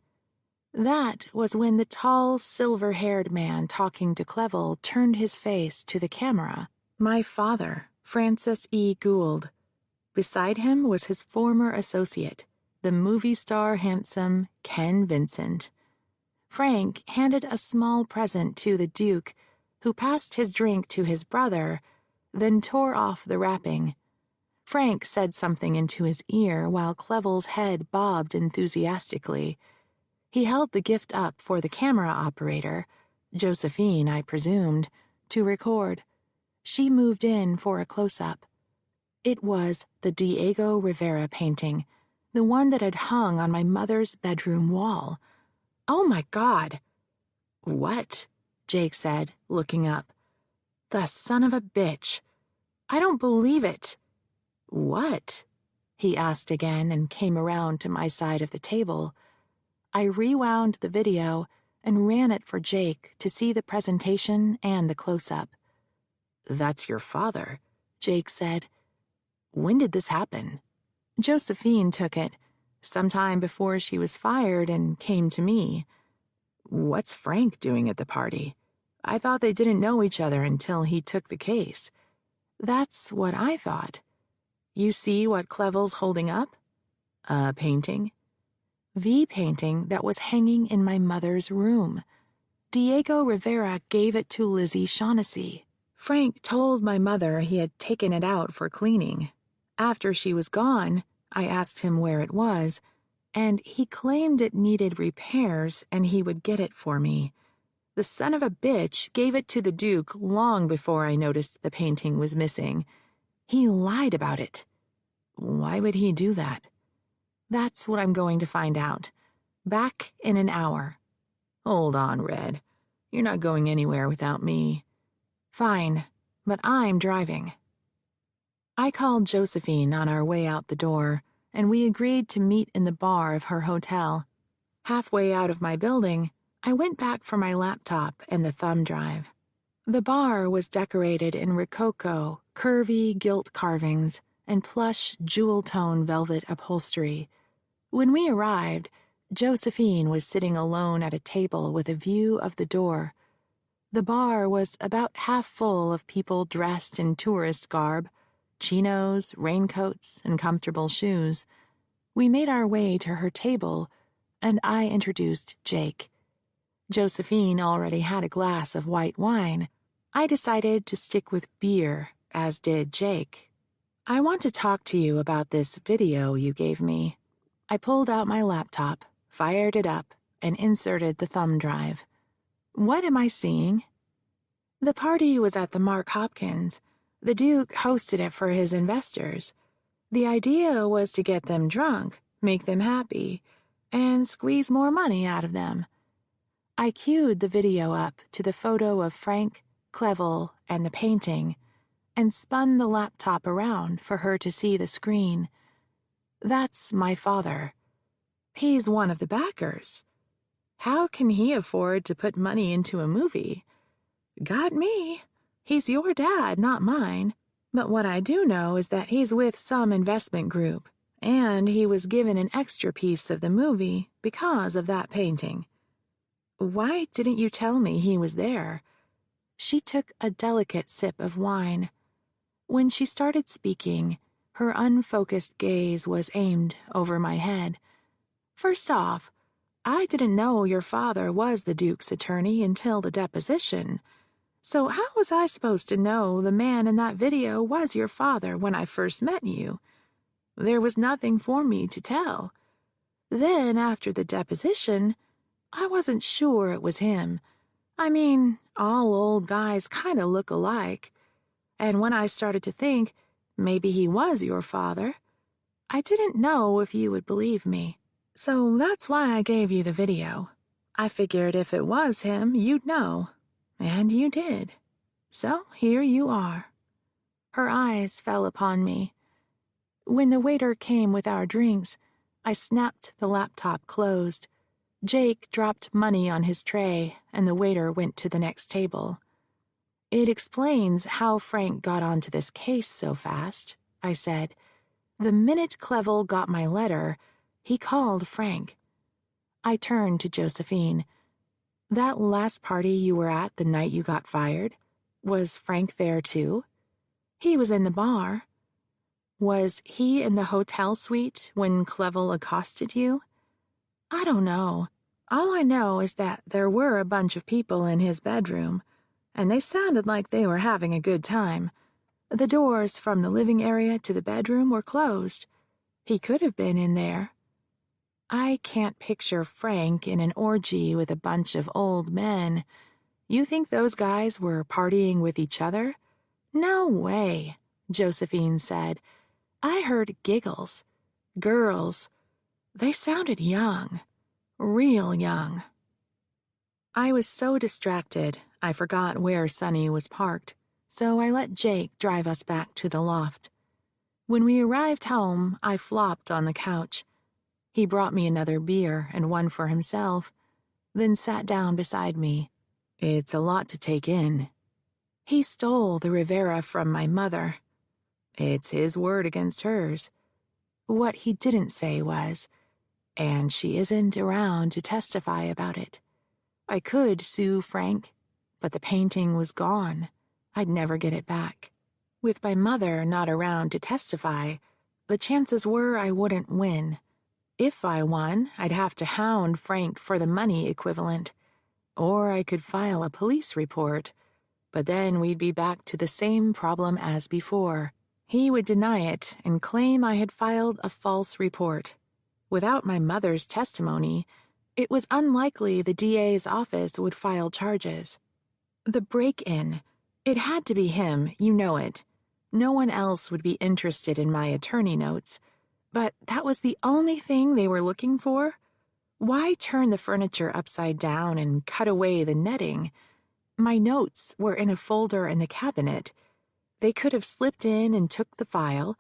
That was when the tall, silver-haired man talking to Clevel turned his face to the camera. My father, Francis E. Gould. Beside him was his former associate, the movie star handsome Ken Vincent. Frank handed a small present to the Duke, who passed his drink to his brother, then tore off the wrapping. Frank said something into his ear while Clevel's head bobbed enthusiastically. He held the gift up for the camera operator, Josephine, I presumed, to record. She moved in for a close-up. It was the Diego Rivera painting, the one that had hung on my mother's bedroom wall. "Oh, my God!" "What?" Jake said, looking up. "The son of a bitch! I don't believe it!" "What?" he asked again and came around to my side of the table. I rewound the video and ran it for Jake to see the presentation and the close-up. "That's your father," Jake said. "When did this happen?" Josephine took it, sometime before she was fired, and came to me. "What's Frank doing at the party? I thought they didn't know each other until he took the case." "That's what I thought. You see what Clevel's holding up?" "A painting?" "The painting that was hanging in my mother's room. Diego Rivera gave it to Lizzie Shaughnessy. Frank told my mother he had taken it out for cleaning. After she was gone, I asked him where it was, and he claimed it needed repairs and he would get it for me. The son of a bitch gave it to the Duke long before I noticed the painting was missing. He lied about it. Why would he do that? That's what I'm going to find out. Back in an hour. Hold on, Red. You're not going anywhere without me. Fine, but I'm driving. I called Josephine on our way out the door, and we agreed to meet in the bar of her hotel. Halfway out of my building, I went back for my laptop and the thumb drive. The bar was decorated in rococo, curvy gilt carvings, and plush jewel-tone velvet upholstery. When we arrived, Josephine was sitting alone at a table with a view of the door. The bar was about half full of people dressed in tourist garb, chinos, raincoats, and comfortable shoes. We made our way to her table, and I introduced Jake. Josephine already had a glass of white wine. I decided to stick with beer, as did Jake. I want to talk to you about this video you gave me. I pulled out my laptop, fired it up, and inserted the thumb drive. What am I seeing? The party was at the Mark Hopkins. The Duke hosted it for his investors. The idea was to get them drunk, make them happy, and squeeze more money out of them. I queued the video up to the photo of Frank, Clevel, and the painting, and spun the laptop around for her to see the screen. That's my father. He's one of the backers. How can he afford to put money into a movie? Got me. He's your dad, not mine. But what I do know is that he's with some investment group, and he was given an extra piece of the movie because of that painting. Why didn't you tell me he was there? She took a delicate sip of wine. When she started speaking, her unfocused gaze was aimed over my head. First off, I didn't know your father was the Duke's attorney until the deposition. So how was I supposed to know the man in that video was your father when I first met you? There was nothing for me to tell. Then, after the deposition, I wasn't sure it was him. I mean, all old guys kind of look alike. And when I started to think maybe he was your father, I didn't know if you would believe me. So that's why I gave you the video. I figured if it was him, you'd know. And you did. So here you are. Her eyes fell upon me. When the waiter came with our drinks, I snapped the laptop closed. Jake dropped money on his tray, and the waiter went to the next table. It explains how Frank got onto this case so fast, I said. The minute Clevel got my letter, he called Frank. I turned to Josephine. That last party you were at the night you got fired, was Frank there too? He was in the bar. Was he in the hotel suite when Clevel accosted you? I don't know. All I know is that there were a bunch of people in his bedroom, and they sounded like they were having a good time. The doors from the living area to the bedroom were closed. He could have been in there. I can't picture Frank in an orgy with a bunch of old men. You think those guys were partying with each other? No way, Josephine said. I heard giggles. Girls. They sounded young. Real young. I was so distracted, I forgot where Sonny was parked, so I let Jake drive us back to the loft. When we arrived home, I flopped on the couch. He brought me another beer and one for himself, then sat down beside me. It's a lot to take in. He stole the Rivera from my mother. It's his word against hers. What he didn't say was, and she isn't around to testify about it. I could sue Frank, but the painting was gone. I'd never get it back. With my mother not around to testify, the chances were I wouldn't win. If I won, I'd have to hound Frank for the money equivalent. Or I could file a police report. But then we'd be back to the same problem as before. He would deny it and claim I had filed a false report. Without my mother's testimony, it was unlikely the DA's office would file charges. The break-in. It had to be him, you know it. No one else would be interested in my attorney notes. But that was the only thing they were looking for? Why turn the furniture upside down and cut away the netting? My notes were in a folder in the cabinet. They could have slipped in and took the file,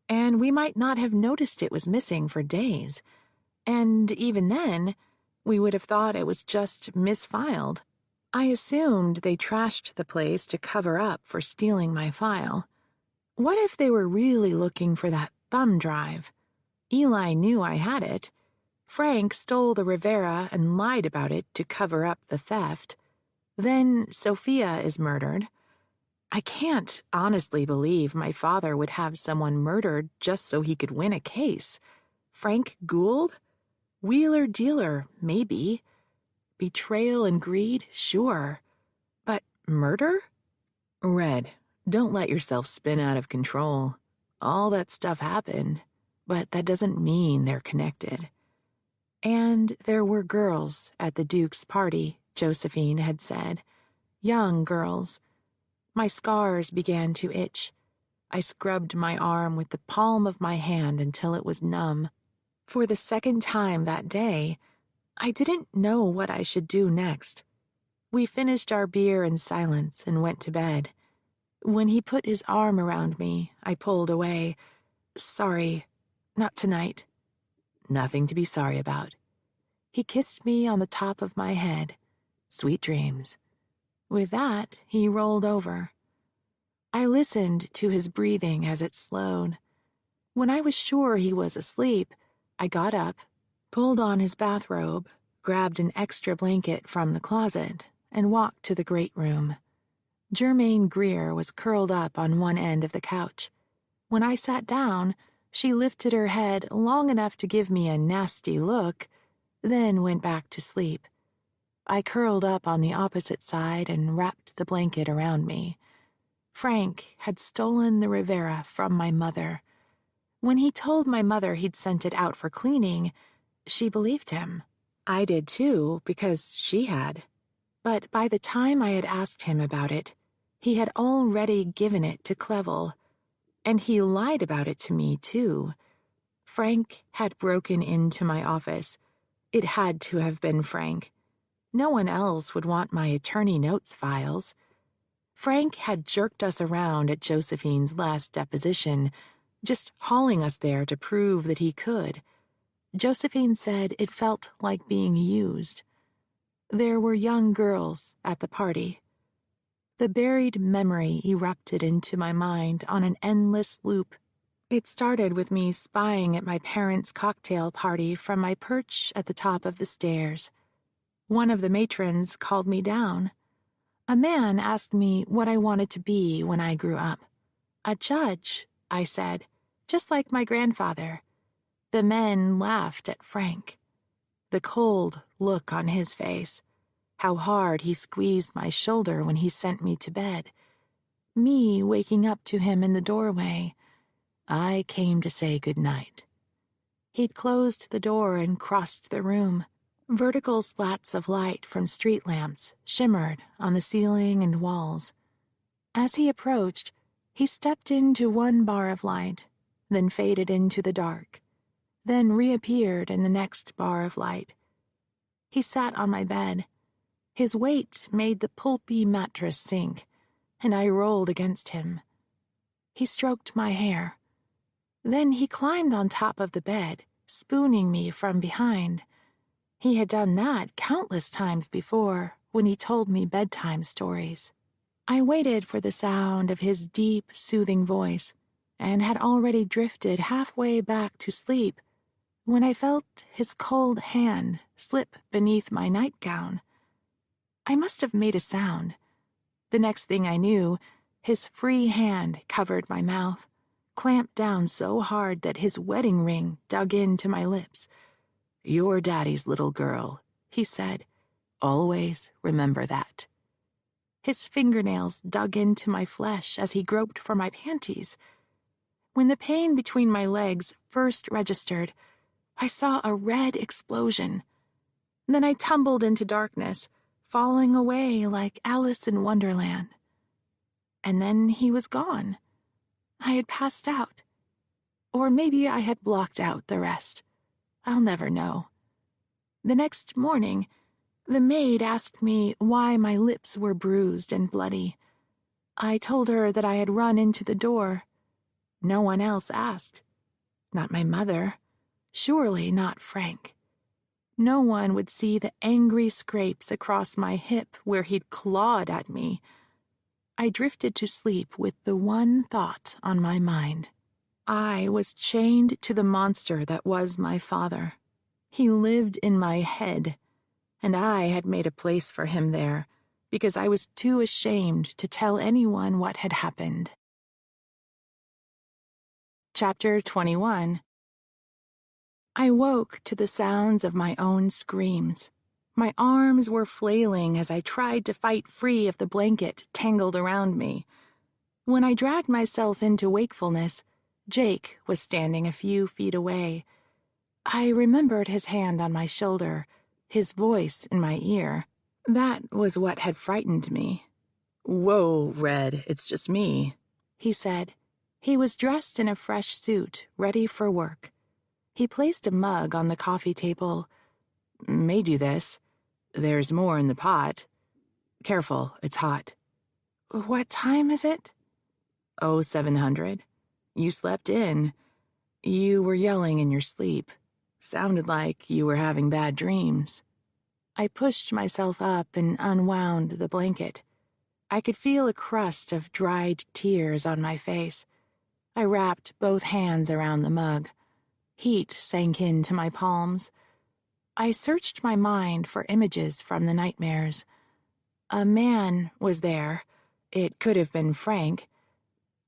and we might not have noticed it was missing for days. And even then, we would have thought it was just misfiled. I assumed they trashed the place to cover up for stealing my file. What if they were really looking for that thumb drive? Eli knew I had it. Frank stole the Rivera and lied about it to cover up the theft. Then Sophia is murdered. I can't honestly believe my father would have someone murdered just so he could win a case. Frank Gould? Wheeler-dealer, maybe. Betrayal and greed, sure. But murder? Red, don't let yourself spin out of control. All that stuff happened, but that doesn't mean they're connected. And there were girls at the Duke's party, Josephine had said. Young girls. My scars began to itch. I scrubbed my arm with the palm of my hand until it was numb. For the second time that day, I didn't know what I should do next. We finished our beer in silence and went to bed. When he put his arm around me, I pulled away. Sorry, not tonight. Nothing to be sorry about. He kissed me on the top of my head. Sweet dreams. With that, he rolled over. I listened to his breathing as it slowed. When I was sure he was asleep, I got up, pulled on his bathrobe, grabbed an extra blanket from the closet, and walked to the great room. Germaine Greer was curled up on one end of the couch. When I sat down, she lifted her head long enough to give me a nasty look, then went back to sleep. I curled up on the opposite side and wrapped the blanket around me. Frank had stolen the Rivera from my mother. When he told my mother he'd sent it out for cleaning, she believed him. I did too, because she had. But by the time I had asked him about it, he had already given it to Clevel. And he lied about it to me, too. Frank had broken into my office. It had to have been Frank. No one else would want my attorney notes files. Frank had jerked us around at Josephine's last deposition, just hauling us there to prove that he could. Josephine said it felt like being used. There were young girls at the party. The buried memory erupted into my mind on an endless loop. It started with me spying at my parents' cocktail party from my perch at the top of the stairs. One of the matrons called me down. A man asked me what I wanted to be when I grew up. A judge, I said, just like my grandfather. The men laughed at Frank. The cold look on his face. How hard he squeezed my shoulder when he sent me to bed. Me waking up to him in the doorway. I came to say good night. He'd closed the door and crossed the room. Vertical slats of light from street lamps shimmered on the ceiling and walls. As he approached, he stepped into one bar of light, then faded into the dark, then reappeared in the next bar of light. He sat on my bed. His weight made the pulpy mattress sink, and I rolled against him. He stroked my hair. Then he climbed on top of the bed, spooning me from behind. He had done that countless times before when he told me bedtime stories. I waited for the sound of his deep, soothing voice, and had already drifted halfway back to sleep when I felt his cold hand slip beneath my nightgown. I must have made a sound. The next thing I knew, his free hand covered my mouth, clamped down so hard that his wedding ring dug into my lips. "You're Daddy's little girl," he said. "Always remember that." His fingernails dug into my flesh as he groped for my panties. When the pain between my legs first registered, I saw a red explosion. Then I tumbled into darkness, falling away like Alice in Wonderland. And then he was gone. I had passed out. Or maybe I had blocked out the rest. I'll never know. The next morning, the maid asked me why my lips were bruised and bloody. I told her that I had run into the door. No one else asked. Not my mother. Surely not Frank. No one would see the angry scrapes across my hip where he'd clawed at me. I drifted to sleep with the one thought on my mind. I was chained to the monster that was my father. He lived in my head, and I had made a place for him there because I was too ashamed to tell anyone what had happened. Chapter 21. I woke to the sounds of my own screams. My arms were flailing as I tried to fight free of the blanket tangled around me. When I dragged myself into wakefulness, Jake was standing a few feet away. I remembered his hand on my shoulder, his voice in my ear. That was what had frightened me. "Whoa, Red, it's just me," he said. He was dressed in a fresh suit, ready for work. He placed a mug on the coffee table. "Made you this. There's more in the pot. Careful, it's hot." "What time is it?" "Oh, 700. You slept in. You were yelling in your sleep. Sounded like you were having bad dreams." I pushed myself up and unwound the blanket. I could feel a crust of dried tears on my face. I wrapped both hands around the mug. Heat sank into my palms. I searched my mind for images from the nightmares. A man was there. It could have been Frank.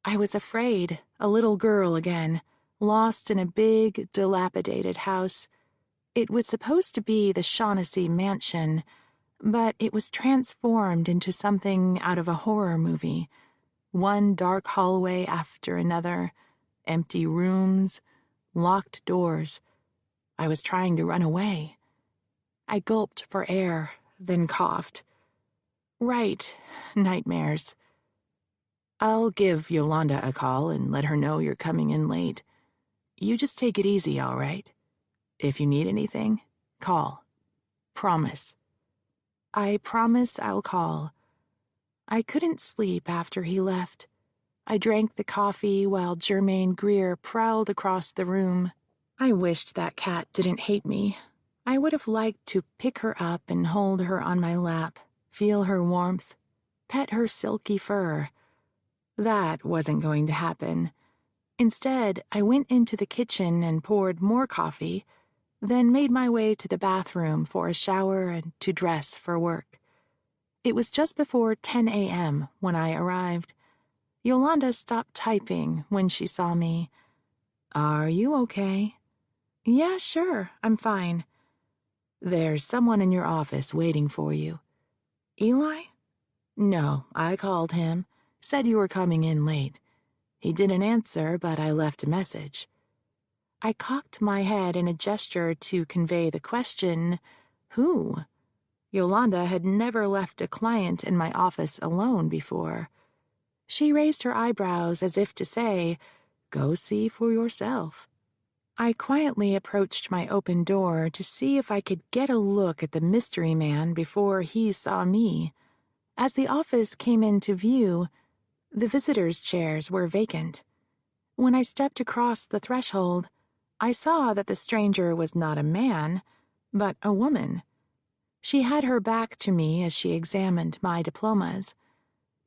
I was afraid, a little girl again, lost in a big, dilapidated house. It was supposed to be the Shaughnessy mansion, but it was transformed into something out of a horror movie. One dark hallway after another, empty rooms, locked doors. I was trying to run away. I gulped for air, then coughed. Right, nightmares. "I'll give Yolanda a call and let her know you're coming in late. You just take it easy, all right? If you need anything, call. Promise." I promise I'll call. I couldn't sleep after he left. I drank the coffee while Germaine Greer prowled across the room. I wished that cat didn't hate me. I would have liked to pick her up and hold her on my lap, feel her warmth, pet her silky fur. That wasn't going to happen. Instead, I went into the kitchen and poured more coffee, then made my way to the bathroom for a shower and to dress for work. It was just before 10 a.m. when I arrived. Yolanda stopped typing when she saw me. "Are you okay?" "Yeah, sure, I'm fine." "There's someone in your office waiting for you." "Eli?" "No, I called him. Said you were coming in late. He didn't answer, but I left a message." I cocked my head in a gesture to convey the question, "Who?" Yolanda had never left a client in my office alone before. She raised her eyebrows as if to say, "Go see for yourself." I quietly approached my open door to see if I could get a look at the mystery man before he saw me. As the office came into view, the visitors' chairs were vacant. When I stepped across the threshold, I saw that the stranger was not a man, but a woman. She had her back to me as she examined my diplomas.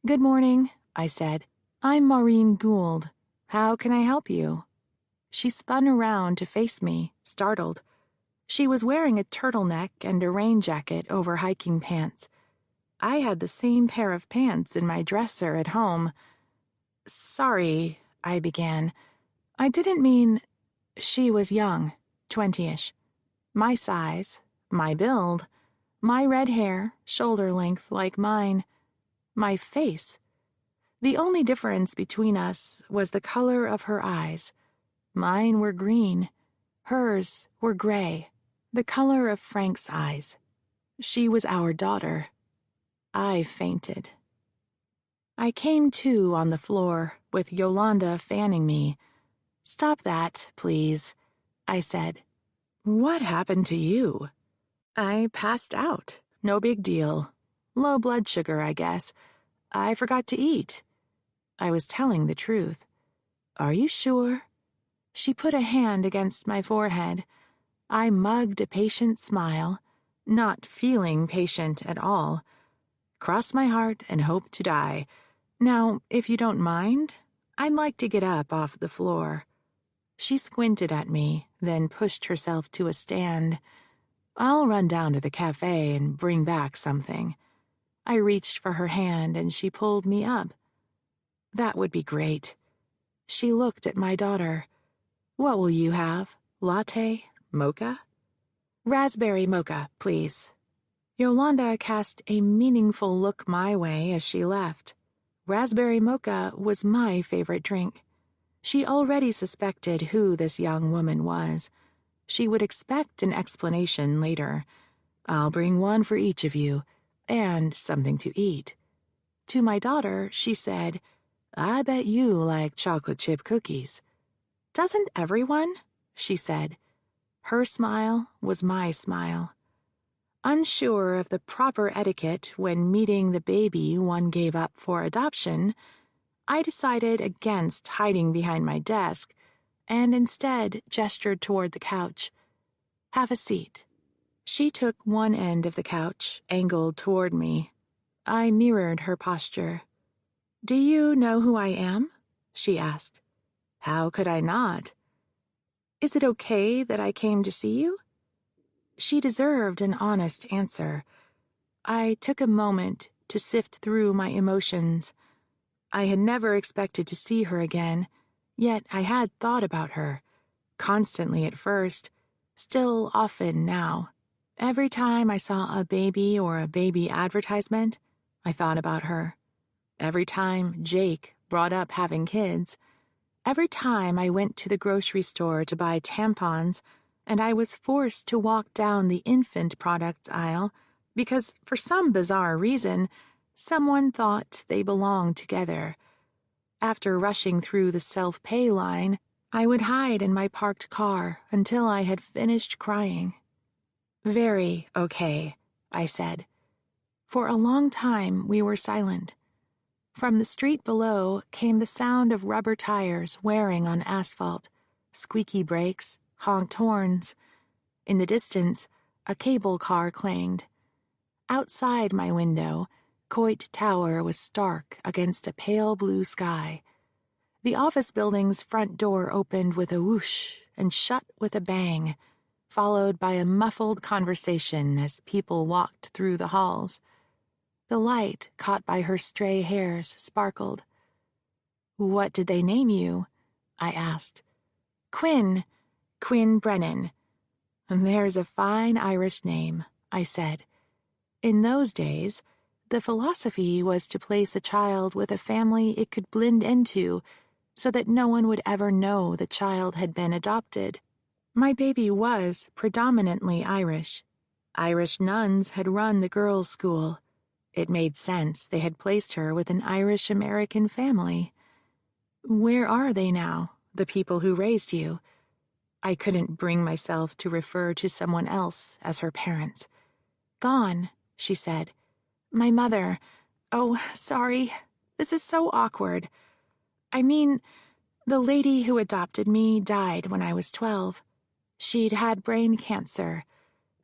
"Good morning," I said. "I'm Maureen Gould. How can I help you?" She spun around to face me, startled. She was wearing a turtleneck and a rain jacket over hiking pants. I had the same pair of pants in my dresser at home. "Sorry," I began. "I didn't mean—" She was young, 20-ish. My size, my build, my red hair, shoulder length like mine. My face. The only difference between us was the color of her eyes. Mine were green. Hers were gray, the color of Frank's eyes. She was our daughter. I fainted. I came to on the floor, with Yolanda fanning me. "Stop that, please," I said. "What happened to you?" "I passed out. No big deal. Low blood sugar, I guess. I forgot to eat." I was telling the truth. "Are you sure?" She put a hand against my forehead. I mugged a patient smile, not feeling patient at all. "Cross my heart and hope to die. Now, if you don't mind, I'd like to get up off the floor." She squinted at me, then pushed herself to a stand. "I'll run down to the cafe and bring back something." I reached for her hand and she pulled me up. "That would be great." She looked at my daughter. "What will you have? Latte? Mocha?" "Raspberry mocha, please." Yolanda cast a meaningful look my way as she left. Raspberry mocha was my favorite drink. She already suspected who this young woman was. She would expect an explanation later. "I'll bring one for each of you, and something to eat." To my daughter, she said, "I bet you like chocolate chip cookies." "Doesn't everyone?" she said. Her smile was my smile. Unsure of the proper etiquette when meeting the baby one gave up for adoption, I decided against hiding behind my desk and instead gestured toward the couch. "Have a seat." She took one end of the couch, angled toward me. I mirrored her posture. "Do you know who I am?" she asked. "How could I not?" "Is it okay that I came to see you?" She deserved an honest answer. I took a moment to sift through my emotions. I had never expected to see her again, yet I had thought about her, constantly at first, still often now. Every time I saw a baby or a baby advertisement, I thought about her. Every time Jake brought up having kids, every time I went to the grocery store to buy tampons, and I was forced to walk down the infant products aisle because, for some bizarre reason, someone thought they belonged together. After rushing through the self-pay line, I would hide in my parked car until I had finished crying. "Very okay," I said. For a long time we were silent. From the street below came the sound of rubber tires wearing on asphalt, squeaky brakes, honked horns. In the distance, a cable car clanged. Outside my window, Coit Tower was stark against a pale blue sky. The office building's front door opened with a whoosh and shut with a bang, followed by a muffled conversation as people walked through the halls. The light caught by her stray hairs sparkled. "What did they name you?" I asked. "Quinn Brennan." "There's a fine Irish name," I said. In those days, the philosophy was to place a child with a family it could blend into so that no one would ever know the child had been adopted. My baby was predominantly Irish. Irish nuns had run the girls' school. It made sense they had placed her with an Irish-American family. "Where are they now, the people who raised you?" I couldn't bring myself to refer to someone else as her parents. "Gone," she said. "My mother... Oh, sorry. This is so awkward. I mean, the lady who adopted me died when I was 12. She'd had brain cancer,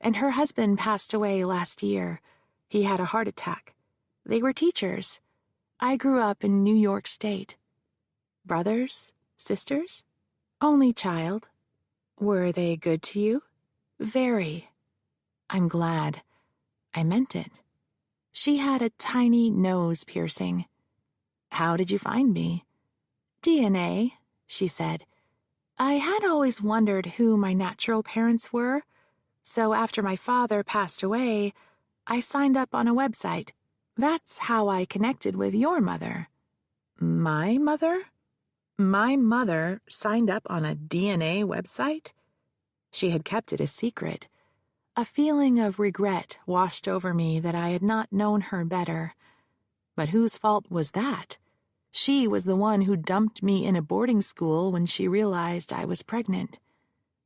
and her husband passed away last year. He had a heart attack. They were teachers. I grew up in New York State. Brothers? Sisters? Only child. Were they good to you? Very. I'm glad. I meant it. She had a tiny nose piercing. How did you find me? DNA, she said. I had always wondered who my natural parents were, so after my father passed away, I signed up on a website. That's how I connected with your mother. My mother? My mother signed up on a DNA website? She had kept it a secret. A feeling of regret washed over me that I had not known her better. But whose fault was that? She was the one who dumped me in a boarding school when she realized I was pregnant.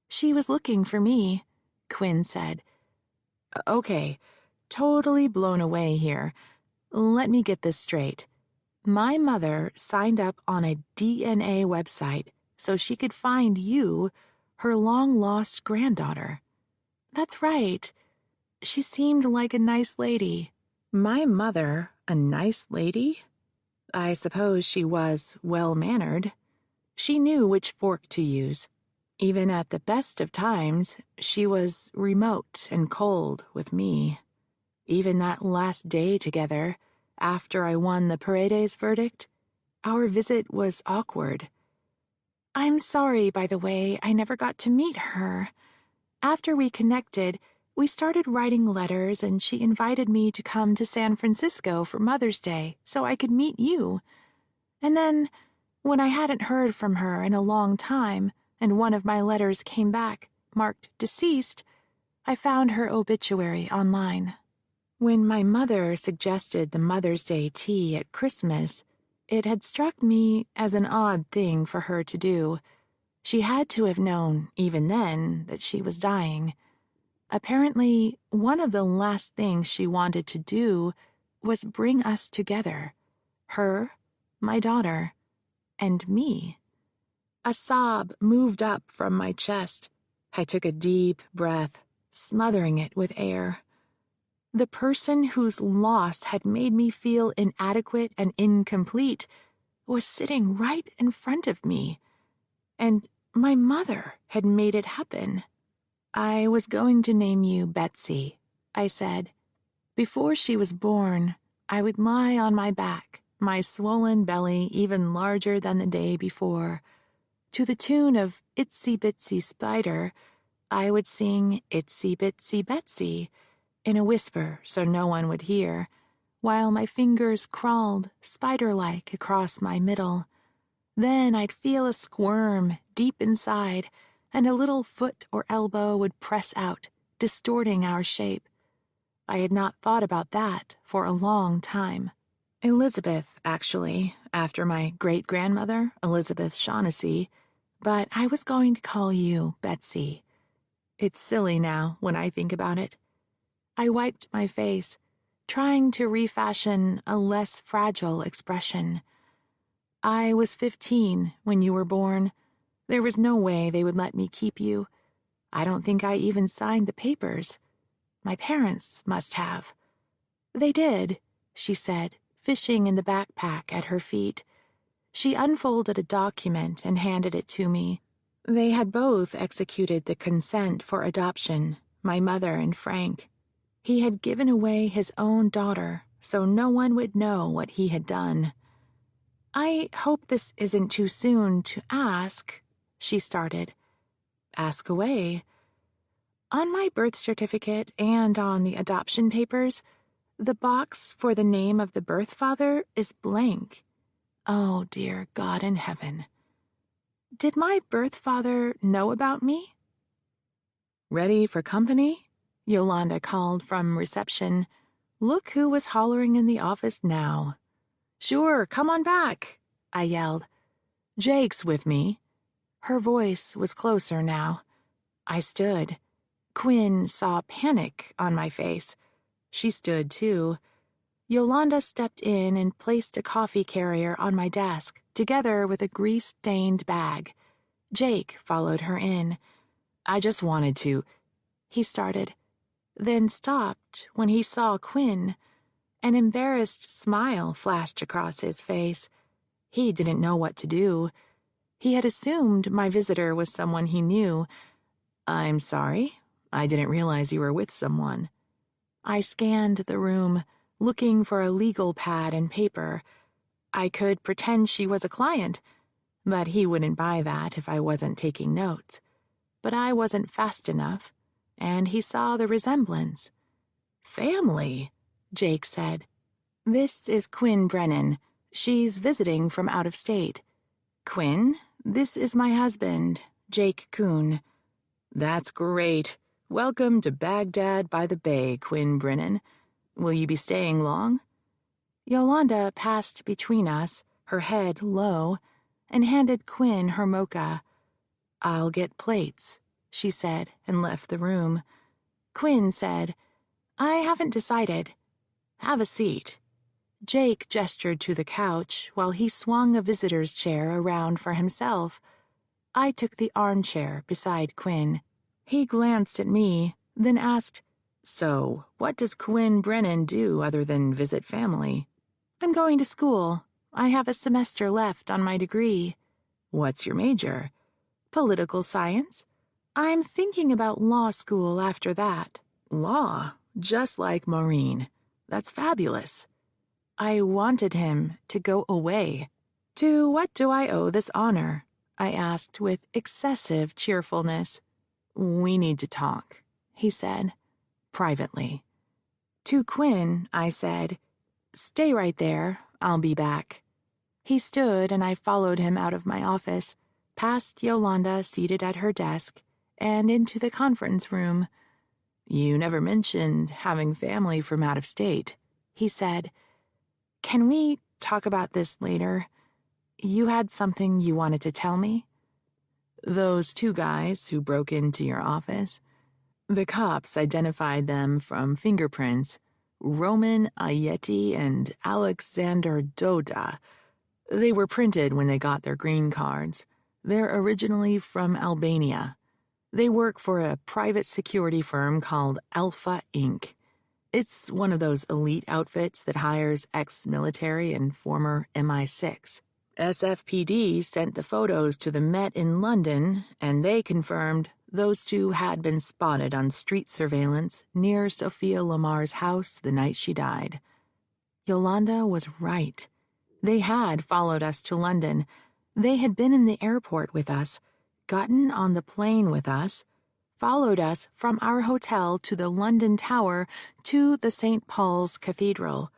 She was looking for me, Quinn said. Okay, totally blown away here. Let me get this straight. My mother signed up on a DNA website so she could find you, her long-lost granddaughter. That's right. She seemed like a nice lady. My mother, a nice lady? I suppose she was well-mannered. She knew which fork to use. Even at the best of times, she was remote and cold with me. Even that last day together, after I won the Paredes verdict, our visit was awkward. I'm sorry, by the way, I never got to meet her. After we connected, we started writing letters and she invited me to come to San Francisco for Mother's Day so I could meet you. And then, when I hadn't heard from her in a long time and one of my letters came back, marked deceased, I found her obituary online. When my mother suggested the Mother's Day tea at Christmas, it had struck me as an odd thing for her to do. She had to have known, even then, that she was dying. Apparently, one of the last things she wanted to do was bring us together. Her, my daughter, and me. A sob moved up from my chest. I took a deep breath, smothering it with air. The person whose loss had made me feel inadequate and incomplete was sitting right in front of me. And my mother had made it happen. I was going to name you Betsy, I said. Before she was born, I would lie on my back, my swollen belly even larger than the day before. To the tune of Itsy Bitsy Spider, I would sing Itsy Bitsy Betsy in a whisper so no one would hear, while my fingers crawled spider-like across my middle. Then I'd feel a squirm deep inside, and a little foot or elbow would press out, distorting our shape. I had not thought about that for a long time. Elizabeth, actually, after my great-grandmother, Elizabeth Shaughnessy, but I was going to call you Betsy. It's silly now when I think about it. I wiped my face, trying to refashion a less fragile expression. I was 15 when you were born. There was no way they would let me keep you. I don't think I even signed the papers. My parents must have. They did, she said, fishing in the backpack at her feet. She unfolded a document and handed it to me. They had both executed the consent for adoption, my mother and Frank. He had given away his own daughter, so no one would know what he had done. I hope this isn't too soon to ask, she started. Ask away. On my birth certificate and on the adoption papers, the box for the name of the birth father is blank. Oh, dear God in heaven. Did my birth father know about me? Ready for company? Yolanda called from reception. Look who was hollering in the office now. Sure, come on back, I yelled. Jake's with me. Her voice was closer now. I stood. Quinn saw panic on my face. She stood too. Yolanda stepped in and placed a coffee carrier on my desk, together with a grease-stained bag. Jake followed her in. I just wanted to... He started, then stopped when he saw Quinn. An embarrassed smile flashed across his face. He didn't know what to do. He had assumed my visitor was someone he knew. I'm sorry. I didn't realize you were with someone. I scanned the room, looking for a legal pad and paper. I could pretend she was a client, but he wouldn't buy that if I wasn't taking notes. But I wasn't fast enough, and he saw the resemblance. Family, Jake said. This is Quinn Brennan. She's visiting from out of state. Quinn, this is my husband, Jake Kuhn. That's great. Welcome to Baghdad by the Bay, Quinn Brennan. Will you be staying long? Yolanda passed between us, her head low, and handed Quinn her mocha. I'll get plates, she said, and left the room. Quinn said, I haven't decided. Have a seat. Jake gestured to the couch while he swung a visitor's chair around for himself. I took the armchair beside Quinn. He glanced at me, then asked, So, what does Quinn Brennan do other than visit family? I'm going to school. I have a semester left on my degree. What's your major? Political science. I'm thinking about law school after that. Law? Just like Maureen. That's fabulous. I wanted him to go away. To what do I owe this honor? I asked with excessive cheerfulness. We need to talk, he said, privately. To Quinn, I said, Stay right there, I'll be back. He stood and I followed him out of my office, past Yolanda seated at her desk, and into the conference room. You never mentioned having family from out of state, he said. Can we talk about this later? You had something you wanted to tell me? Those two guys who broke into your office? The cops identified them from fingerprints. Roman Ayeti and Alexander Doda. They were printed when they got their green cards. They're originally from Albania. They work for a private security firm called Alpha Inc. It's one of those elite outfits that hires ex-military and former MI6. SFPD sent the photos to the Met in London, and they confirmed those two had been spotted on street surveillance near Sophia Lamar's house the night she died. Yolanda was right. They had followed us to London. They had been in the airport with us, gotten on the plane with us, followed us from our hotel to the London Tower to the St. Paul's Cathedral.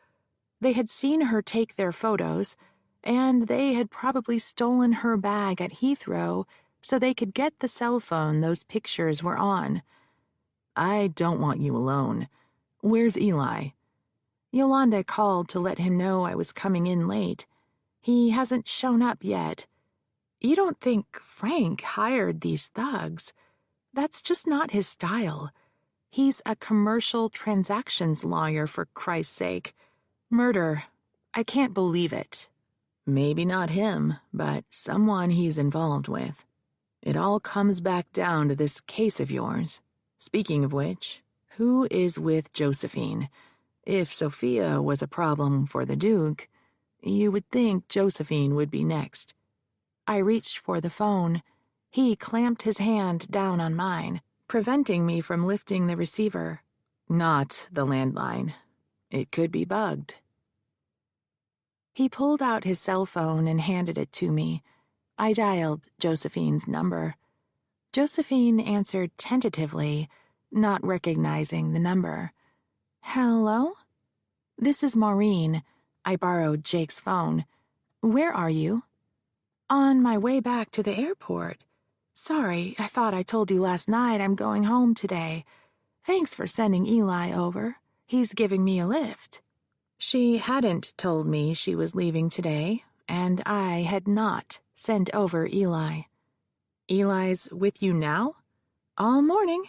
They had seen her take their photos, and they had probably stolen her bag at Heathrow so they could get the cell phone those pictures were on. I don't want you alone. Where's Eli? Yolanda called to let him know I was coming in late. He hasn't shown up yet. You don't think Frank hired these thugs? That's just not his style. He's a commercial transactions lawyer, for Christ's sake. Murder. I can't believe it. Maybe not him, but someone he's involved with. It all comes back down to this case of yours. Speaking of which, who is with Josephine? If Sophia was a problem for the Duke, you would think Josephine would be next. I reached for the phone. He clamped his hand down on mine, preventing me from lifting the receiver. Not the landline. It could be bugged. He pulled out his cell phone and handed it to me. I dialed Josephine's number. Josephine answered tentatively, not recognizing the number. Hello? This is Maureen. I borrowed Jake's phone. Where are you? On my way back to the airport. Sorry, I thought I told you last night I'm going home today. Thanks for sending Eli over. He's giving me a lift. She hadn't told me she was leaving today, and I had not sent over Eli. Eli's with you now? All morning.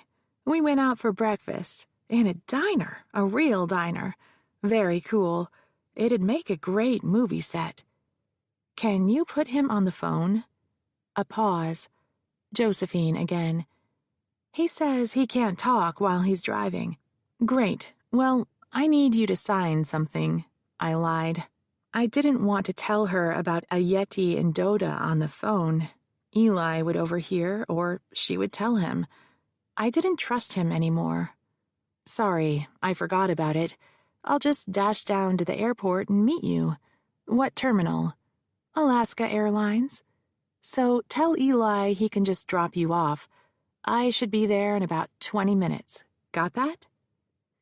We went out for breakfast. In a diner, a real diner. Very cool. It'd make a great movie set. Can you put him on the phone? A pause. Josephine again. He says he can't talk while he's driving. Great. Well, I need you to sign something. I lied. I didn't want to tell her about Ayeti and Doda on the phone. Eli would overhear, or she would tell him. I didn't trust him anymore. Sorry, I forgot about it. I'll just dash down to the airport and meet you. What terminal? Alaska Airlines. So tell Eli he can just drop you off. I should be there in about 20 minutes. Got that?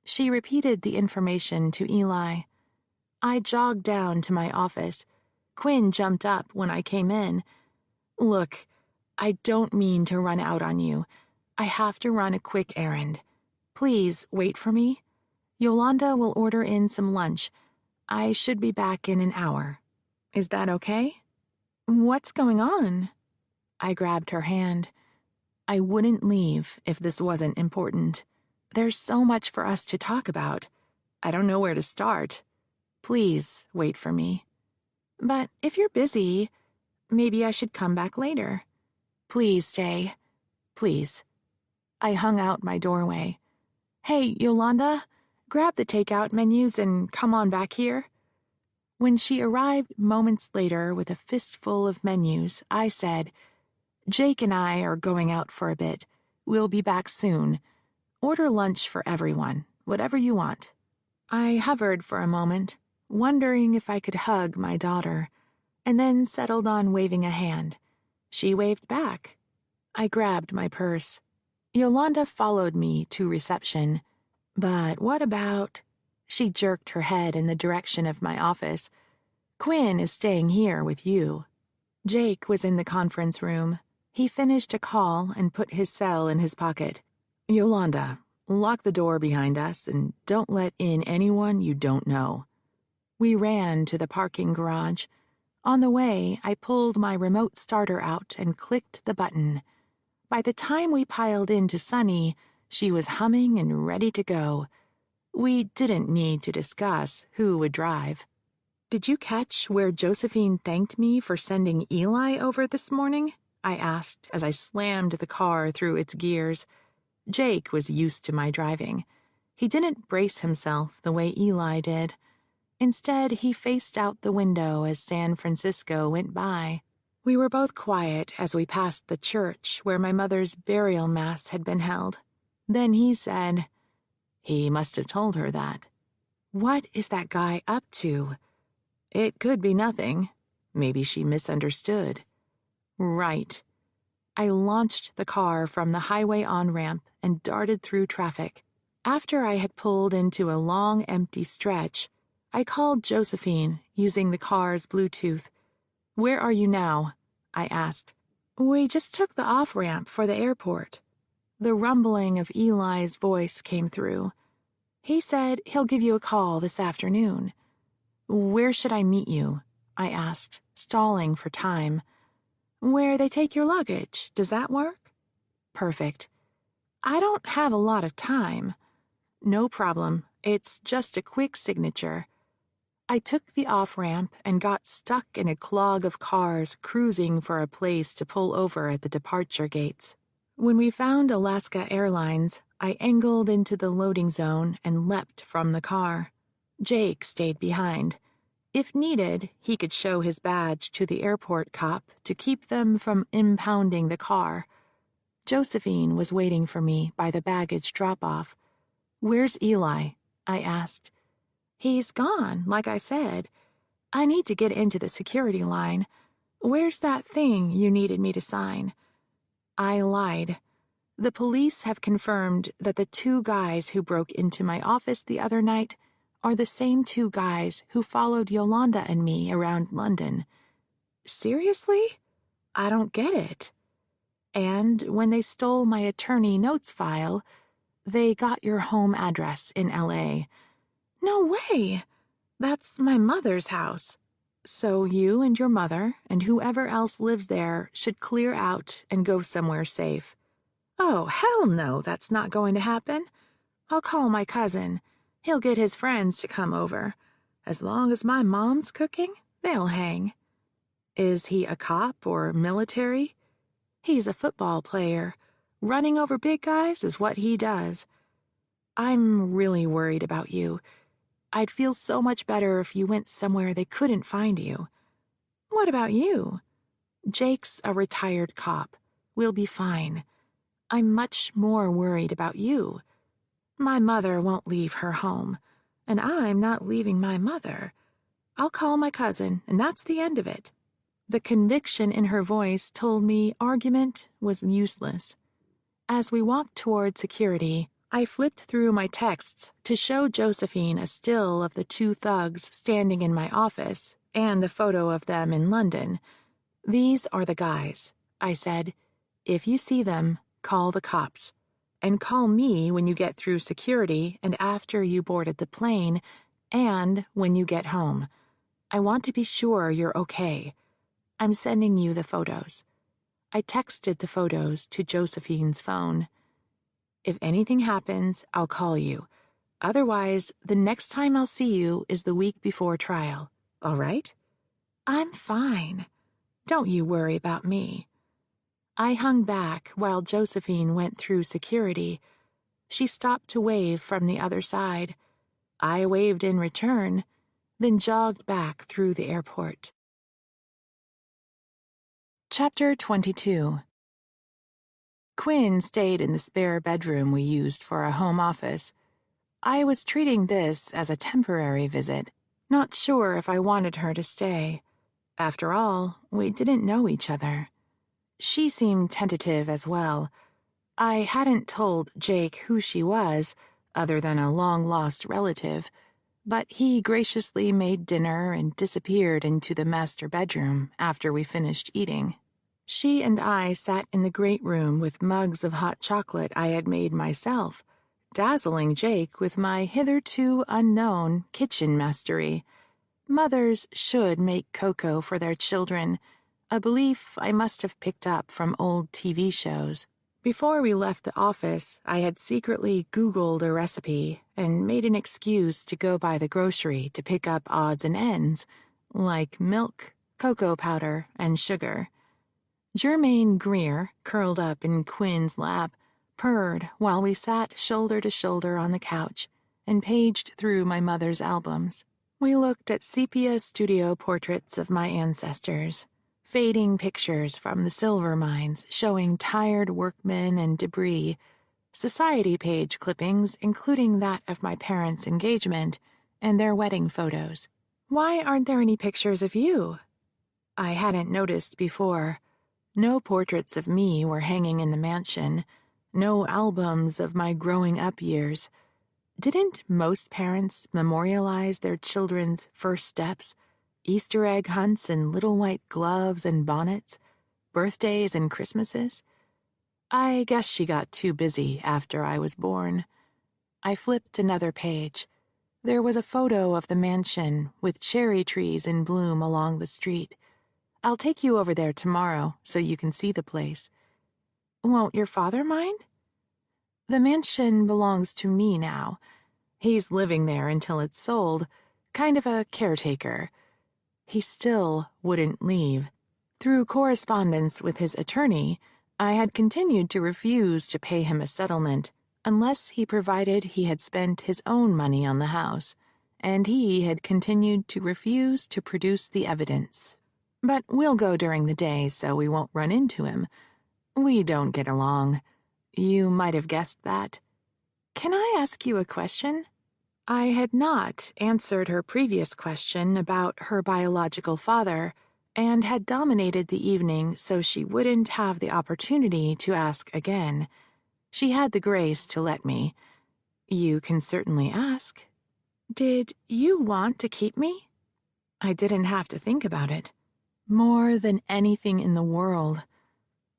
She repeated the information to Eli. I jogged down to my office, Quinn jumped up when I came in. "Look, I don't mean to run out on you. I have to run a quick errand. Please wait for me. Yolanda will order in some lunch. I should be back in an hour. Is that okay?" "What's going on?" I grabbed her hand. "I wouldn't leave if this wasn't important. There's so much for us to talk about. I don't know where to start. Please wait for me." "But if you're busy, maybe I should come back later." "Please stay. Please." I hung out my doorway. "Hey, Yolanda, grab the takeout menus and come on back here." When she arrived moments later with a fistful of menus, I said, "Jake and I are going out for a bit. We'll be back soon. Order lunch for everyone, whatever you want." I hovered for a moment, wondering if I could hug my daughter, and then settled on waving a hand. She waved back. I grabbed my purse. Yolanda followed me to reception. "But what about—" She jerked her head in the direction of my office. "Quinn is staying here with you." Jake was in the conference room. He finished a call and put his cell in his pocket. "Yolanda, lock the door behind us and don't let in anyone you don't know." We ran to the parking garage. On the way, I pulled my remote starter out and clicked the button. By the time we piled into Sunny, she was humming and ready to go. We didn't need to discuss who would drive. "Did you catch where Josephine thanked me for sending Eli over this morning?" I asked as I slammed the car through its gears. Jake was used to my driving. He didn't brace himself the way Eli did. Instead, he faced out the window as San Francisco went by. We were both quiet as we passed the church where my mother's burial mass had been held. Then he said, "He must have told her that." What is that guy up to? It could be nothing. Maybe she misunderstood. Right. I launched the car from the highway on-ramp and darted through traffic. After I had pulled into a long, empty stretch, I called Josephine using the car's Bluetooth. "Where are you now?" I asked. "We just took the off-ramp for the airport." The rumbling of Eli's voice came through. "He said he'll give you a call this afternoon." "Where should I meet you?" I asked, stalling for time. "Where they take your luggage. Does that work?" "Perfect." "I don't have a lot of time." "No problem. It's just a quick signature." I took the off-ramp and got stuck in a clog of cars cruising for a place to pull over at the departure gates. When we found Alaska Airlines, I angled into the loading zone and leapt from the car. Jake stayed behind. If needed, he could show his badge to the airport cop to keep them from impounding the car. Josephine was waiting for me by the baggage drop-off. "Where's Eli?" I asked. "He's gone, like I said. I need to get into the security line. Where's that thing you needed me to sign?" I lied. The police have confirmed that the two guys who broke into my office the other night are the same two guys who followed Yolanda and me around London. Seriously? I don't get it. And when they stole my attorney notes file, they got your home address in L.A. No way! That's my mother's house. So you and your mother and whoever else lives there should clear out and go somewhere safe. Oh, hell no, that's not going to happen. I'll call my cousin. He'll get his friends to come over. As long as my mom's cooking, they'll hang. Is he a cop or military? He's a football player. Running over big guys is what he does. I'm really worried about you. I'd feel so much better if you went somewhere they couldn't find you. What about you? Jake's a retired cop. We'll be fine. I'm much more worried about you. My mother won't leave her home, and I'm not leaving my mother. I'll call my cousin, and that's the end of it. The conviction in her voice told me argument was useless. As we walked toward security, I flipped through my texts to show Josephine a still of the two thugs standing in my office and the photo of them in London. These are the guys. I said, if you see them, call the cops. And call me when you get through security and after you boarded the plane and when you get home. I want to be sure you're okay. I'm sending you the photos. I texted the photos to Josephine's phone. If anything happens, I'll call you. Otherwise, the next time I'll see you is the week before trial. All right? I'm fine. Don't you worry about me. I hung back while Josephine went through security. She stopped to wave from the other side. I waved in return, then jogged back through the airport. Chapter 22. Quinn stayed in the spare bedroom we used for a home office. I was treating this as a temporary visit, not sure if I wanted her to stay. After all, we didn't know each other. She seemed tentative as well. I hadn't told Jake who she was, other than a long-lost relative, but he graciously made dinner and disappeared into the master bedroom after we finished eating. She and I sat in the great room with mugs of hot chocolate I had made myself, dazzling Jake with my hitherto unknown kitchen mastery. Mothers should make cocoa for their children, a belief I must have picked up from old TV shows. Before we left the office, I had secretly Googled a recipe and made an excuse to go by the grocery to pick up odds and ends, like milk, cocoa powder, and sugar. Germaine Greer, curled up in Quinn's lap, purred while we sat shoulder to shoulder on the couch and paged through my mother's albums. We looked at sepia studio portraits of my ancestors, fading pictures from the silver mines showing tired workmen and debris, society page clippings including that of my parents' engagement, and their wedding photos. Why aren't there any pictures of you? I hadn't noticed before. No portraits of me were hanging in the mansion, no albums of my growing-up years. Didn't most parents memorialize their children's first steps, Easter egg hunts and little white gloves and bonnets, birthdays and Christmases? I guess she got too busy after I was born. I flipped another page. There was a photo of the mansion with cherry trees in bloom along the street. I'll take you over there tomorrow so you can see the place. Won't your father mind? The mansion belongs to me now. He's living there until it's sold, kind of a caretaker. He still wouldn't leave. Through correspondence with his attorney, I had continued to refuse to pay him a settlement unless he provided he had spent his own money on the house, and he had continued to refuse to produce the evidence. But we'll go during the day so we won't run into him. We don't get along. You might have guessed that. Can I ask you a question? I had not answered her previous question about her biological father, and had dominated the evening so she wouldn't have the opportunity to ask again. She had the grace to let me. You can certainly ask. Did you want to keep me? I didn't have to think about it. More than anything in the world.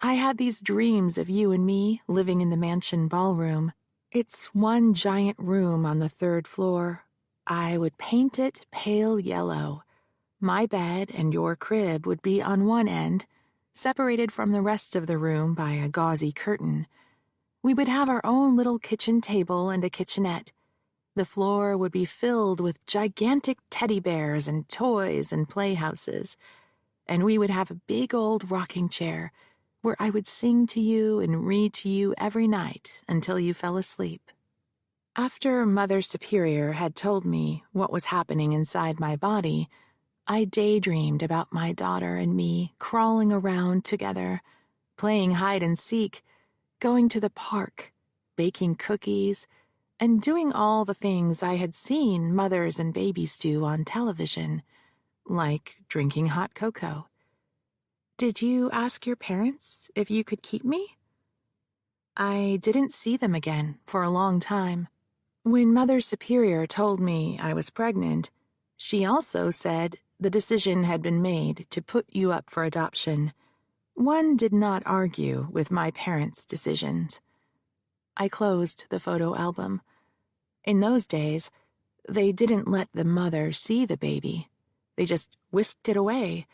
I had these dreams of you and me living in the mansion ballroom. It's one giant room on the 3rd floor. I would paint it pale yellow. My bed and your crib would be on one end, separated from the rest of the room by a gauzy curtain. We would have our own little kitchen table and a kitchenette. The floor would be filled with gigantic teddy bears and toys and playhouses. And we would have a big old rocking chair where I would sing to you and read to you every night until you fell asleep. After Mother Superior had told me what was happening inside my body, I daydreamed about my daughter and me crawling around together, playing hide and seek, going to the park, baking cookies, and doing all the things I had seen mothers and babies do on television, like drinking hot cocoa. Did you ask your parents if you could keep me? I didn't see them again for a long time. When Mother Superior told me I was pregnant, she also said the decision had been made to put you up for adoption, one did not argue with my parents' decisions. I closed the photo album. In those days, they didn't let the mother see the baby. They just whisked it away.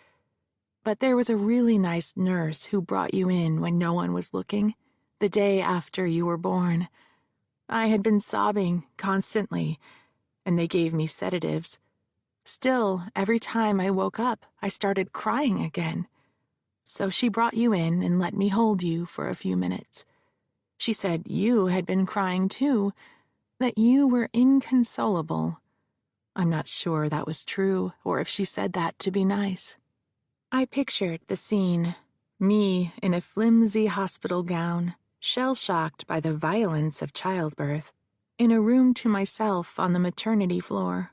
But there was a really nice nurse who brought you in when no one was looking, the day after you were born. I had been sobbing constantly, and they gave me sedatives. Still, every time I woke up, I started crying again. So she brought you in and let me hold you for a few minutes. She said you had been crying too, that you were inconsolable. I'm not sure that was true, or if she said that to be nice. I pictured the scene, me in a flimsy hospital gown, shell-shocked by the violence of childbirth, in a room to myself on the maternity floor.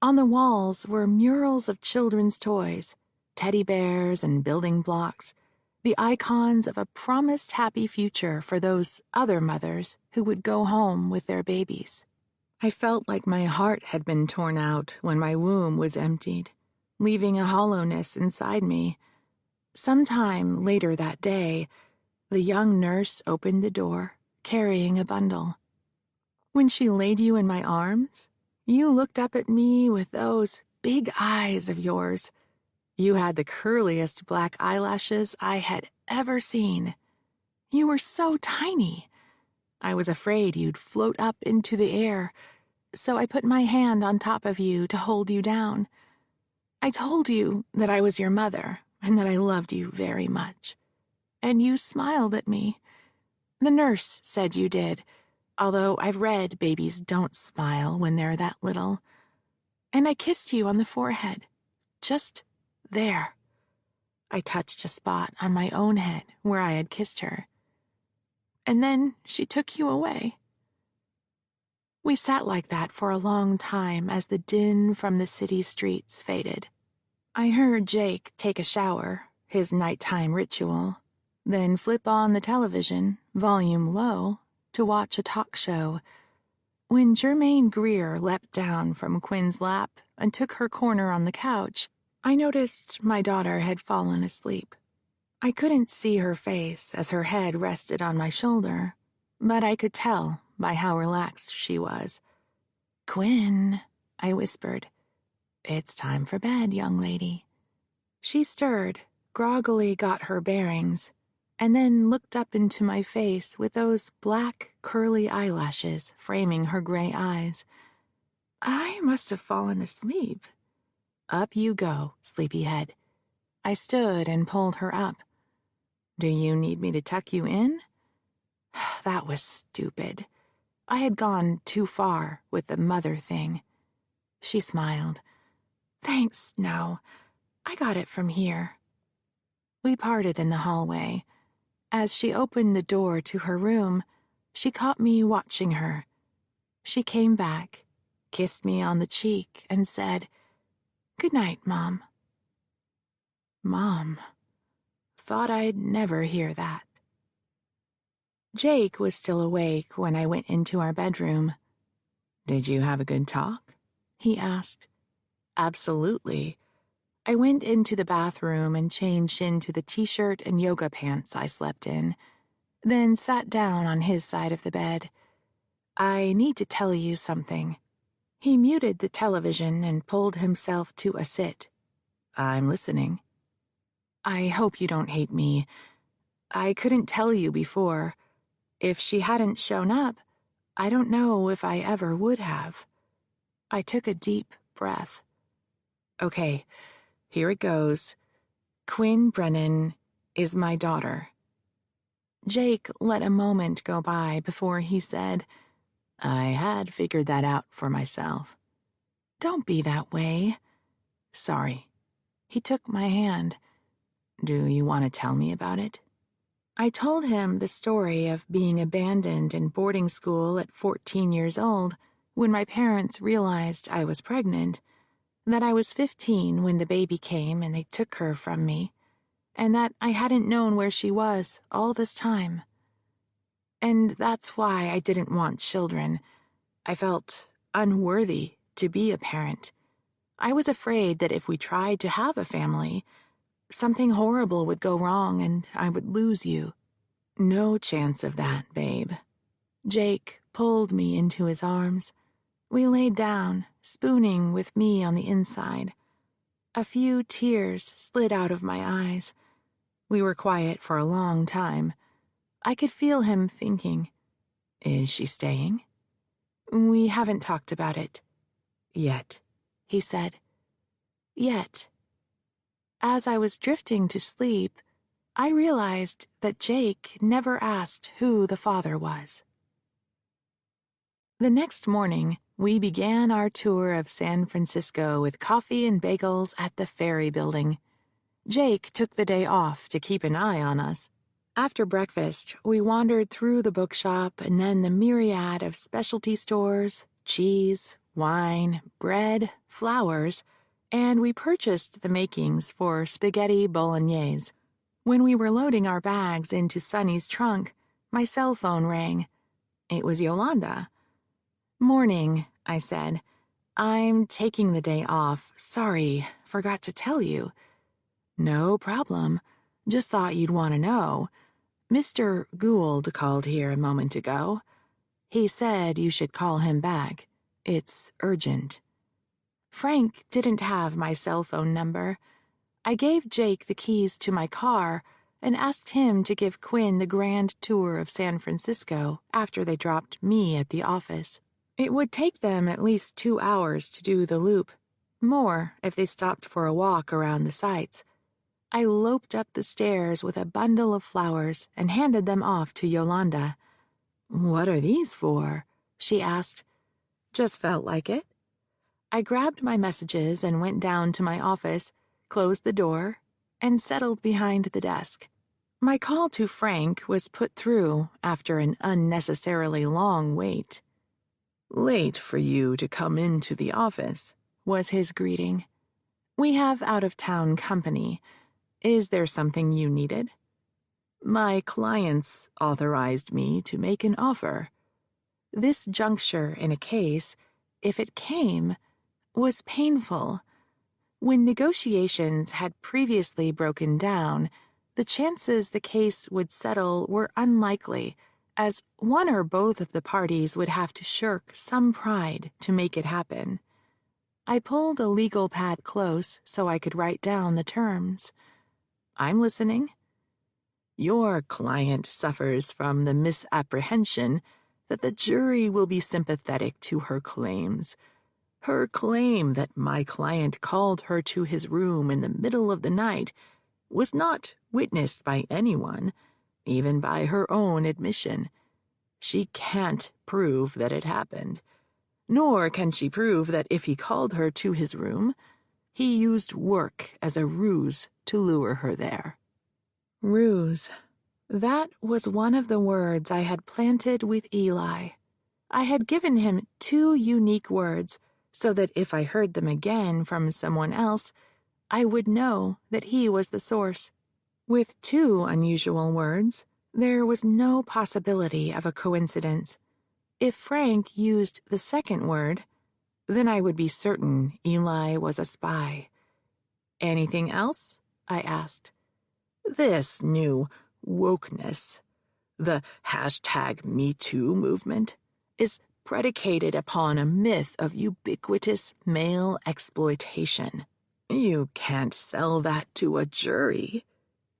On the walls were murals of children's toys, teddy bears and building blocks, the icons of a promised happy future for those other mothers who would go home with their babies. I felt like my heart had been torn out when my womb was emptied, leaving a hollowness inside me. Sometime later that day, the young nurse opened the door, carrying a bundle. When she laid you in my arms, you looked up at me with those big eyes of yours. You had the curliest black eyelashes I had ever seen. You were so tiny. I was afraid you'd float up into the air, so I put my hand on top of you to hold you down. I told you that I was your mother and that I loved you very much. And you smiled at me. The nurse said you did, although I've read babies don't smile when they're that little. And I kissed you on the forehead, just there. I touched a spot on my own head where I had kissed her. And then she took you away. We sat like that for a long time as the din from the city streets faded. I heard Jake take a shower, his nighttime ritual, then flip on the television, volume low, to watch a talk show. When Jermaine Greer leapt down from Quinn's lap and took her corner on the couch, I noticed my daughter had fallen asleep. I couldn't see her face as her head rested on my shoulder, but I could tell by how relaxed she was. "Quinn," I whispered. "It's time for bed, young lady." She stirred, groggily got her bearings, and then looked up into my face with those black, curly eyelashes framing her gray eyes. I must have fallen asleep. "Up you go, sleepyhead." I stood and pulled her up. "Do you need me to tuck you in?" That was stupid. I had gone too far with the mother thing. She smiled. "Thanks, no. I got it from here." We parted in the hallway. As she opened the door to her room, she caught me watching her. She came back, kissed me on the cheek, and said, "Good night, Mom." Mom. Thought I'd never hear that. Jake was still awake when I went into our bedroom. "Did you have a good talk?" he asked. "Absolutely." I went into the bathroom and changed into the t-shirt and yoga pants I slept in, then sat down on his side of the bed. "I need to tell you something." He muted the television and pulled himself to a sit. "I'm listening." "I hope you don't hate me. I couldn't tell you before. If she hadn't shown up, I don't know if I ever would have." I took a deep breath. "Okay, here it goes. Quinn Brennan is my daughter." Jake let a moment go by before he said, "I had figured that out for myself." "Don't be that way." "Sorry." He took my hand. "Do you want to tell me about it?" I told him the story of being abandoned in boarding school at 14 years old when my parents realized I was pregnant, that I was 15 when the baby came and they took her from me, and that I hadn't known where she was all this time. And that's why I didn't want children. I felt unworthy to be a parent. I was afraid that if we tried to have a family, something horrible would go wrong and I would lose you. No chance of that, babe. Jake pulled me into his arms. We laid down, spooning with me on the inside. A few tears slid out of my eyes. We were quiet for a long time. I could feel him thinking. Is she staying? We haven't talked about it. Yet, he said. Yet. As I was drifting to sleep, I realized that Jake never asked who the father was. The next morning, we began our tour of San Francisco with coffee and bagels at the Ferry Building. Jake took the day off to keep an eye on us. After breakfast, we wandered through the bookshop and then the myriad of specialty stores, cheese, wine, bread, flowers, and we purchased the makings for spaghetti bolognese. When we were loading our bags into Sonny's trunk, my cell phone rang. It was Yolanda. "Morning," I said. "I'm taking the day off. Sorry, forgot to tell you." "No problem. Just thought you'd want to know. Mr. Gould called here a moment ago. He said you should call him back. It's urgent." Frank didn't have my cell phone number. I gave Jake the keys to my car and asked him to give Quinn the grand tour of San Francisco after they dropped me at the office. It would take them at least 2 hours to do the loop, more if they stopped for a walk around the sights. I loped up the stairs with a bundle of flowers and handed them off to Yolanda. "What are these for?" she asked. "Just felt like it." I grabbed my messages and went down to my office, closed the door, and settled behind the desk. My call to Frank was put through after an unnecessarily long wait. "Late for you to come into the office," was his greeting. "We have out-of-town company. Is there something you needed?" "My clients authorized me to make an offer." This juncture in a case, if it came, was painful. When negotiations had previously broken down, the chances the case would settle were unlikely, as one or both of the parties would have to shirk some pride to make it happen. I pulled a legal pad close so I could write down the terms. "I'm listening." "Your client suffers from the misapprehension that the jury will be sympathetic to her claims. Her claim that my client called her to his room in the middle of the night was not witnessed by anyone, even by her own admission. She can't prove that it happened. Nor can she prove that if he called her to his room, he used work as a ruse to lure her there." Ruse. That was one of the words I had planted with Eli. I had given him 2 unique words so that if I heard them again from someone else, I would know that he was the source. With 2 unusual words, there was no possibility of a coincidence. If Frank used the second word, then I would be certain Eli was a spy. "Anything else?" I asked. "This new wokeness, the #MeToo movement, is predicated upon a myth of ubiquitous male exploitation. You can't sell that to a jury.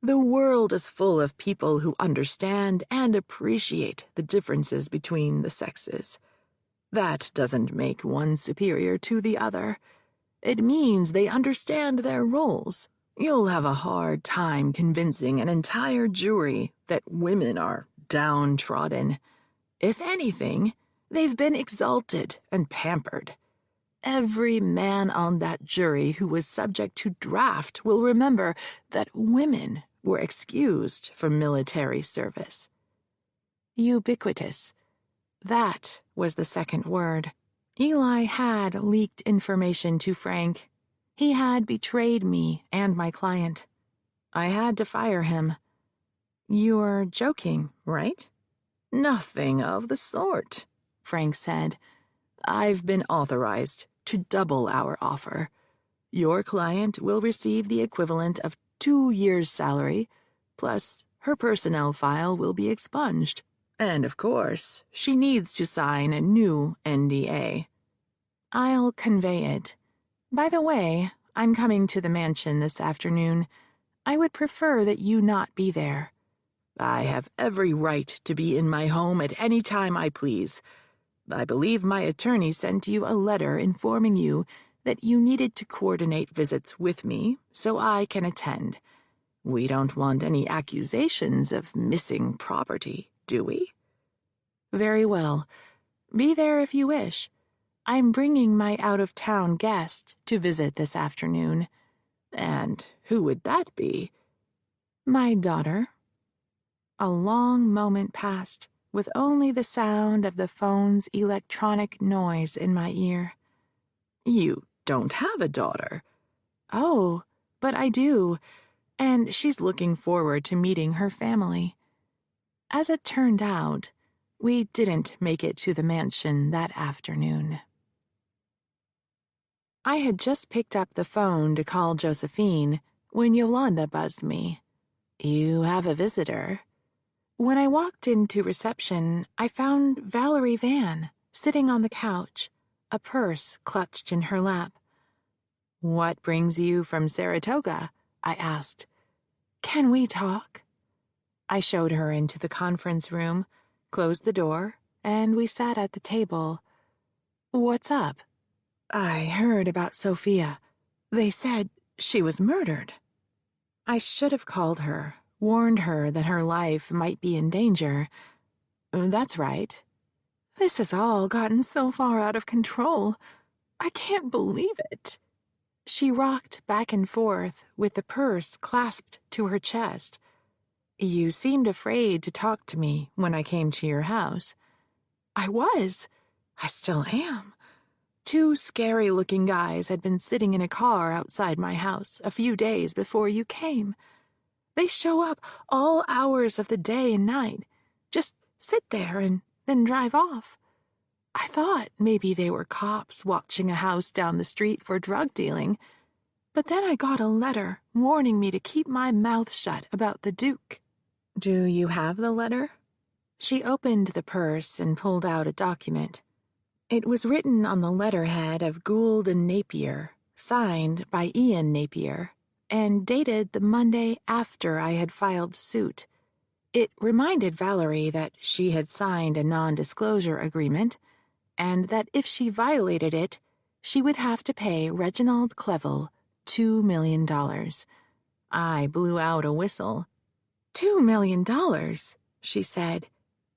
The world is full of people who understand and appreciate the differences between the sexes. That doesn't make one superior to the other. It means they understand their roles. You'll have a hard time convincing an entire jury that women are downtrodden. If anything, they've been exalted and pampered. Every man on that jury who was subject to draft will remember that women were excused from military service." Ubiquitous. That was the second word. Eli had leaked information to Frank. He had betrayed me and my client. I had to fire him. "You're joking, right?" "Nothing of the sort," Frank said. "I've been authorized to double our offer. Your client will receive the equivalent of 2 years' salary, plus her personnel file will be expunged. And of course, she needs to sign a new NDA. I'll convey it. By the way, I'm coming to the mansion this afternoon. I would prefer that you not be there. I have every right to be in my home at any time I please. I believe my attorney sent you a letter informing you that you needed to coordinate visits with me so I can attend. We don't want any accusations of missing property, do we? Very well. Be there if you wish. I'm bringing my out-of-town guest to visit this afternoon. And who would that be? My daughter. A long moment passed, with only the sound of the phone's electronic noise in my ear. You don't have a daughter. Oh, but I do, and she's looking forward to meeting her family. As it turned out, we didn't make it to the mansion that afternoon. I had just picked up the phone to call Josephine when Yolanda buzzed me. "You have a visitor." When I walked into reception, I found Valerie Van sitting on the couch, a purse clutched in her lap. "What brings you from Saratoga?" I asked. "Can we talk?" I showed her into the conference room, closed the door, and we sat at the table. "What's up?" "I heard about Sophia. They said she was murdered." I should have called her, warned her that her life might be in danger. "That's right." "This has all gotten so far out of control. I can't believe it." She rocked back and forth with the purse clasped to her chest. "You seemed afraid to talk to me when I came to your house." "I was. I still am. 2 scary-looking guys had been sitting in a car outside my house a few days before you came. They show up all hours of the day and night, just sit there and then drive off. I thought maybe they were cops watching a house down the street for drug dealing, but then I got a letter warning me to keep my mouth shut about the Duke." "Do you have the letter?" She opened the purse and pulled out a document. It was written on the letterhead of Gould and Napier, signed by Ian Napier, and dated the Monday after I had filed suit. It reminded Valerie that she had signed a non-disclosure agreement, and that if she violated it, she would have to pay Reginald Clevel $2 million. I blew out a whistle. $2 million, she said.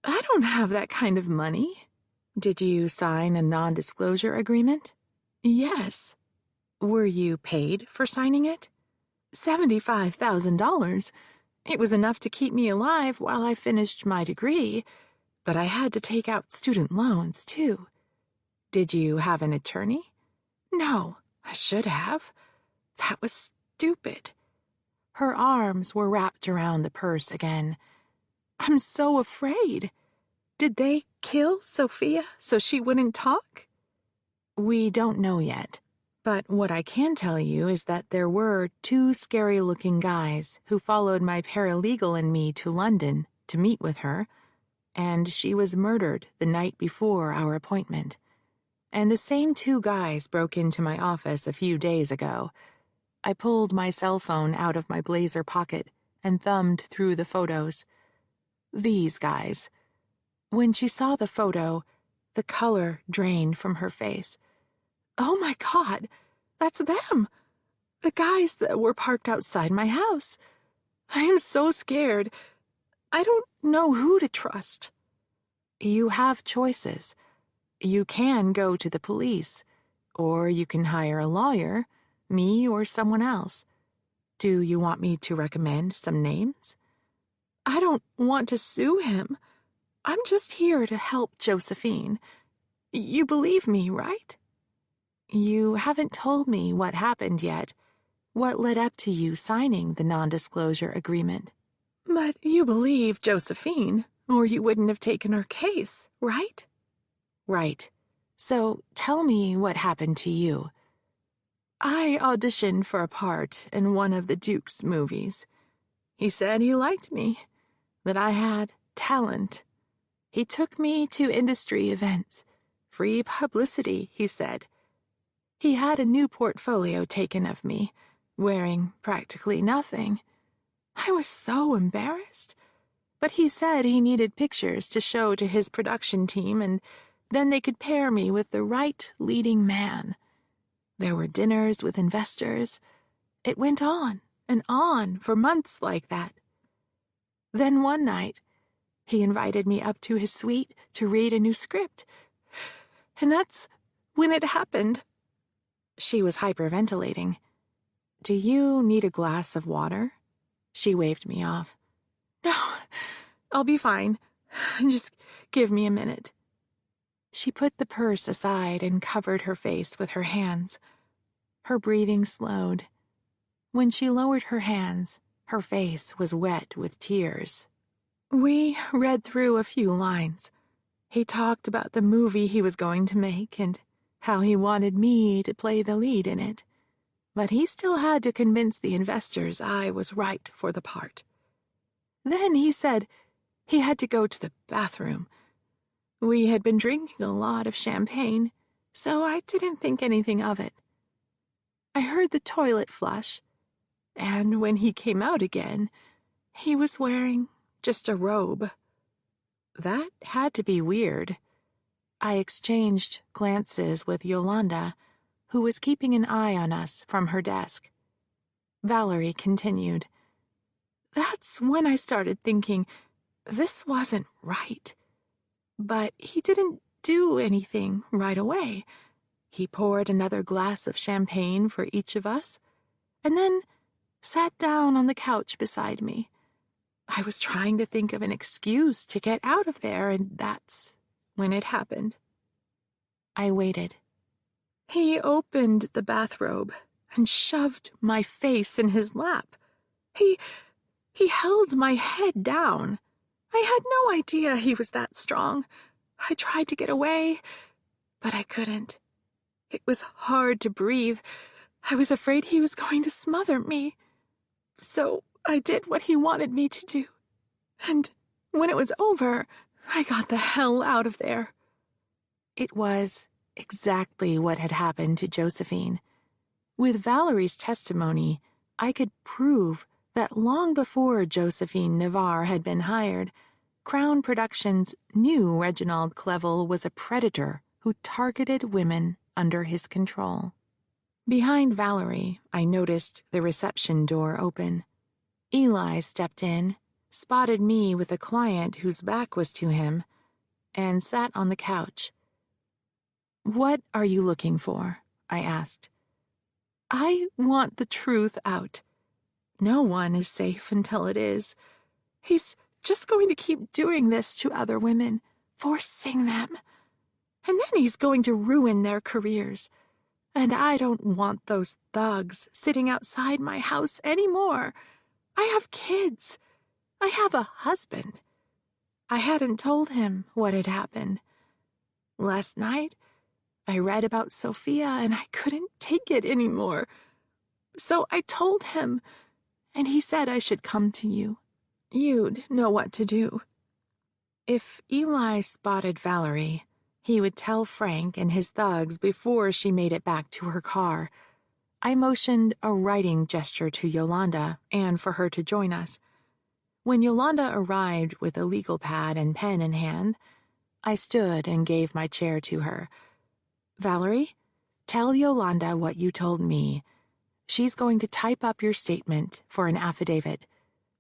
"I don't have that kind of money." "Did you sign a non-disclosure agreement?" "Yes." "Were you paid for signing it?" $75,000. It was enough to keep me alive while I finished my degree, but I had to take out student loans, too. "Did you have an attorney?" "No, I should have. That was stupid." Her arms were wrapped around the purse again. "I'm so afraid. Did they kill Sophia so she wouldn't talk?" "We don't know yet. But what I can tell you is that there were 2 scary-looking guys who followed my paralegal and me to London to meet with her, and she was murdered the night before our appointment. And the same 2 guys broke into my office a few days ago." I pulled my cell phone out of my blazer pocket and thumbed through the photos. "These guys." When she saw the photo, the color drained from her face. "Oh my God, that's them! The guys that were parked outside my house. I am so scared. I don't know who to trust." "You have choices. You can go to the police, or you can hire a lawyer, me or someone else. Do you want me to recommend some names?" "I don't want to sue him. I'm just here to help Josephine. You believe me, right?" "You haven't told me what happened yet. What led up to you signing the non-disclosure agreement?" "But you believe Josephine, or you wouldn't have taken her case, right?" "Right. So tell me what happened to you." I auditioned for a part in one of the Duke's movies. He said he liked me, that I had talent. He took me to industry events. Free publicity, he said. He had a new portfolio taken of me, wearing practically nothing. I was so embarrassed. But he said he needed pictures to show to his production team, and then they could pair me with the right leading man. There were dinners with investors. It went on and on for months like that. Then one night, he invited me up to his suite to read a new script. And that's when it happened. She was hyperventilating. "Do you need a glass of water?" She waved me off. "No, I'll be fine. Just give me a minute." She put the purse aside and covered her face with her hands. Her breathing slowed. When she lowered her hands, her face was wet with tears. We read through a few lines. He talked about the movie he was going to make and how he wanted me to play the lead in it. But he still had to convince the investors I was right for the part. Then he said he had to go to the bathroom. We had been drinking a lot of champagne, so I didn't think anything of it. I heard the toilet flush, and when he came out again, he was wearing just a robe. That had to be weird. I exchanged glances with Yolanda, who was keeping an eye on us from her desk. Valerie continued. That's when I started thinking this wasn't right. But he didn't do anything right away. He poured another glass of champagne for each of us, and then sat down on the couch beside me. I was trying to think of an excuse to get out of there, and that's when it happened. I waited. He opened the bathrobe and shoved my face in his lap. He held my head down. I had no idea he was that strong. I tried to get away, but I couldn't. It was hard to breathe. I was afraid he was going to smother me. So I did what he wanted me to do. And when it was over, I got the hell out of there. It was exactly what had happened to Josephine. With Valerie's testimony, I could prove that long before Josephine Navarre had been hired, Crown Productions knew Reginald Clevel was a predator who targeted women under his control. Behind Valerie, I noticed the reception door open. Eli stepped in, spotted me with a client whose back was to him, and sat on the couch. "What are you looking for?" I asked. "I want the truth out. No one is safe until it is. He's just going to keep doing this to other women, forcing them. And then he's going to ruin their careers. And I don't want those thugs sitting outside my house anymore. I have kids. I have a husband." I hadn't told him what had happened. Last night, I read about Sophia and I couldn't take it anymore. So I told him, and he said I should come to you. You'd know what to do. If Eli spotted Valerie, he would tell Frank and his thugs before she made it back to her car. I motioned a writing gesture to Yolanda and for her to join us. When Yolanda arrived with a legal pad and pen in hand, I stood and gave my chair to her. "Valerie, tell Yolanda what you told me. She's going to type up your statement for an affidavit.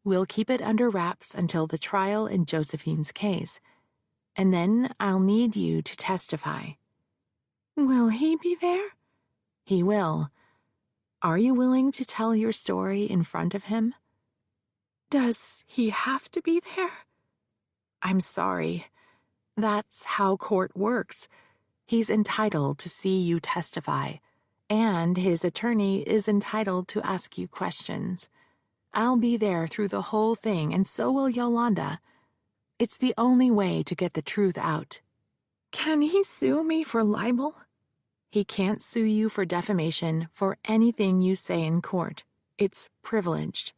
We'll keep it under wraps until the trial in Josephine's case. And then I'll need you to testify." "Will he be there?" "He will. Are you willing to tell your story in front of him?" "Does he have to be there?" "I'm sorry. That's how court works. He's entitled to see you testify, and his attorney is entitled to ask you questions. I'll be there through the whole thing, and so will Yolanda. It's the only way to get the truth out." "Can he sue me for libel?" He can't sue you for defamation for anything you say in court. It's privileged.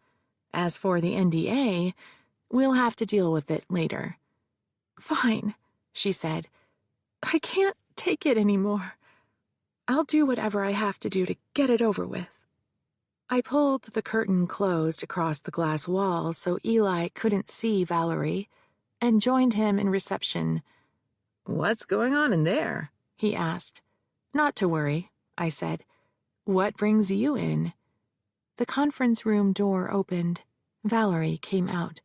As for the NDA, we'll have to deal with it later." "Fine," she said. "I can't take it anymore. I'll do whatever I have to do to get it over with." I pulled the curtain closed across the glass wall so Eli couldn't see Valerie, and joined him in reception. "What's going on in there?" he asked. "Not to worry," I said. "What brings you in?" The conference room door opened. Valerie came out.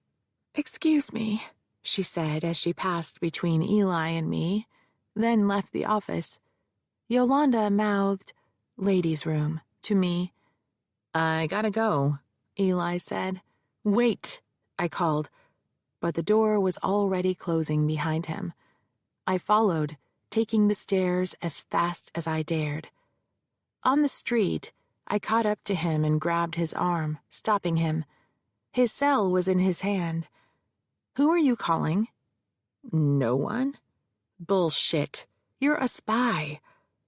"Excuse me," she said as she passed between Eli and me, then left the office. Yolanda mouthed, "Ladies' room," to me. "I gotta go," Eli said. "Wait," I called, but the door was already closing behind him. I followed, taking the stairs as fast as I dared. On the street, I caught up to him and grabbed his arm, stopping him. His cell was in his hand. "Who are you calling?" "No one." "Bullshit. You're a spy.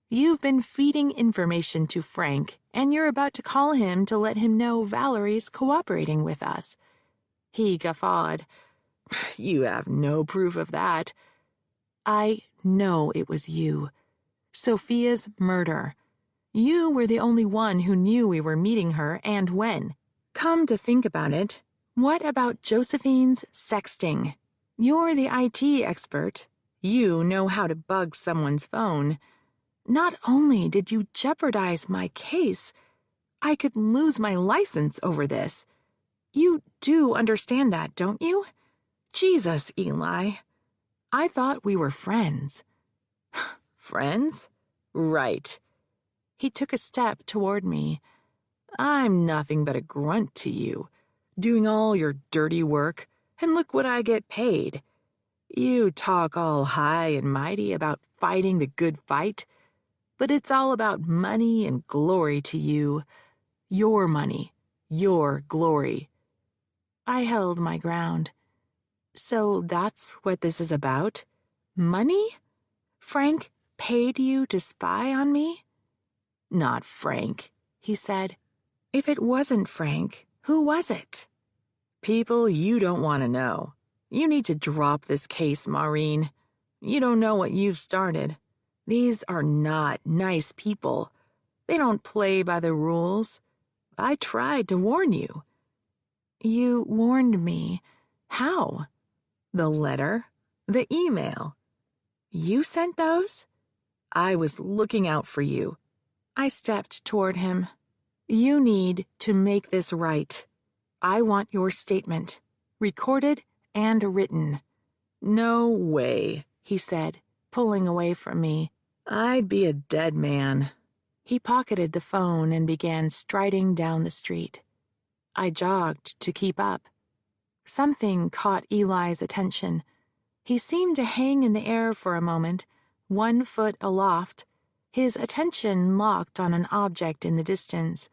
You've been feeding information to Frank, and you're about to call him to let him know Valerie's cooperating with us." He guffawed. "You have no proof of that." "I know it was you. Sophia's murder. You were the only one who knew we were meeting her and when. Come to think about it, what about Josephine's sexting? You're the IT expert. You know how to bug someone's phone. Not only did you jeopardize my case, I could lose my license over this. You do understand that, don't you? Jesus, Eli. I thought we were friends." "Friends? Right." He took a step toward me. "I'm nothing but a grunt to you, doing all your dirty work, and look what I get paid. You talk all high and mighty about fighting the good fight, but it's all about money and glory to you. Your money, your glory." I held my ground. "So that's what this is about? Money? Frank paid you to spy on me?" "Not Frank," he said. "If it wasn't Frank, who was it?" "People you don't want to know. You need to drop this case, Maureen. You don't know what you've started. These are not nice people. They don't play by the rules. I tried to warn you." "You warned me. How?" "The letter, the email." "You sent those?" "I was looking out for you." I stepped toward him. "You need to make this right. I want your statement, recorded and written." "No way," he said, pulling away from me. "I'd be a dead man." He pocketed the phone and began striding down the street. I jogged to keep up. Something caught Eli's attention. He seemed to hang in the air for a moment, 1 foot aloft, his attention locked on an object in the distance.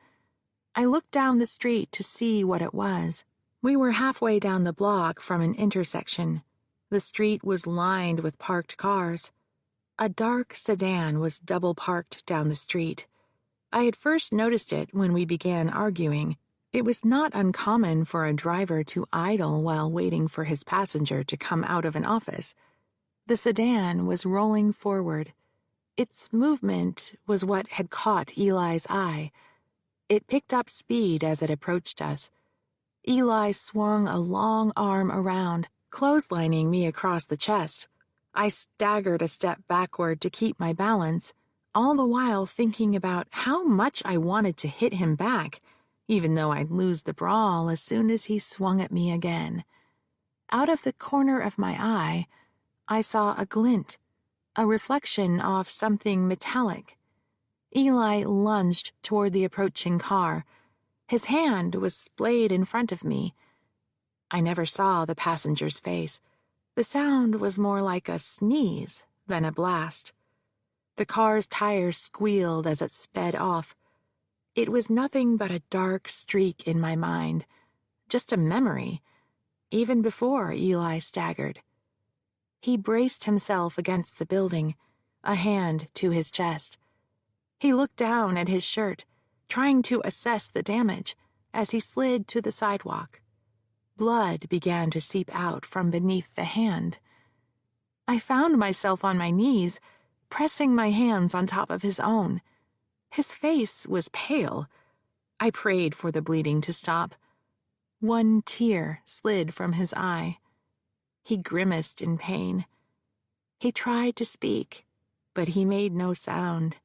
I looked down the street to see what it was. We were halfway down the block from an intersection. The street was lined with parked cars. A dark sedan was double parked down the street. I had first noticed it when we began arguing. It was not uncommon for a driver to idle while waiting for his passenger to come out of an office. The sedan was rolling forward. Its movement was what had caught Eli's eye. It picked up speed as it approached us. Eli swung a long arm around, clotheslining me across the chest. I staggered a step backward to keep my balance, all the while thinking about how much I wanted to hit him back, even though I'd lose the brawl as soon as he swung at me again. Out of the corner of my eye, I saw a glint, a reflection off something metallic. Eli lunged toward the approaching car. His hand was splayed in front of me. I never saw the passenger's face. The sound was more like a sneeze than a blast. The car's tires squealed as it sped off. It was nothing but a dark streak in my mind, just a memory, even before Eli staggered. He braced himself against the building, a hand to his chest. He looked down at his shirt, trying to assess the damage, as he slid to the sidewalk. Blood began to seep out from beneath the hand. I found myself on my knees, pressing my hands on top of his own. His face was pale. I prayed for the bleeding to stop. One tear slid from his eye. He grimaced in pain. He tried to speak, but he made no sound.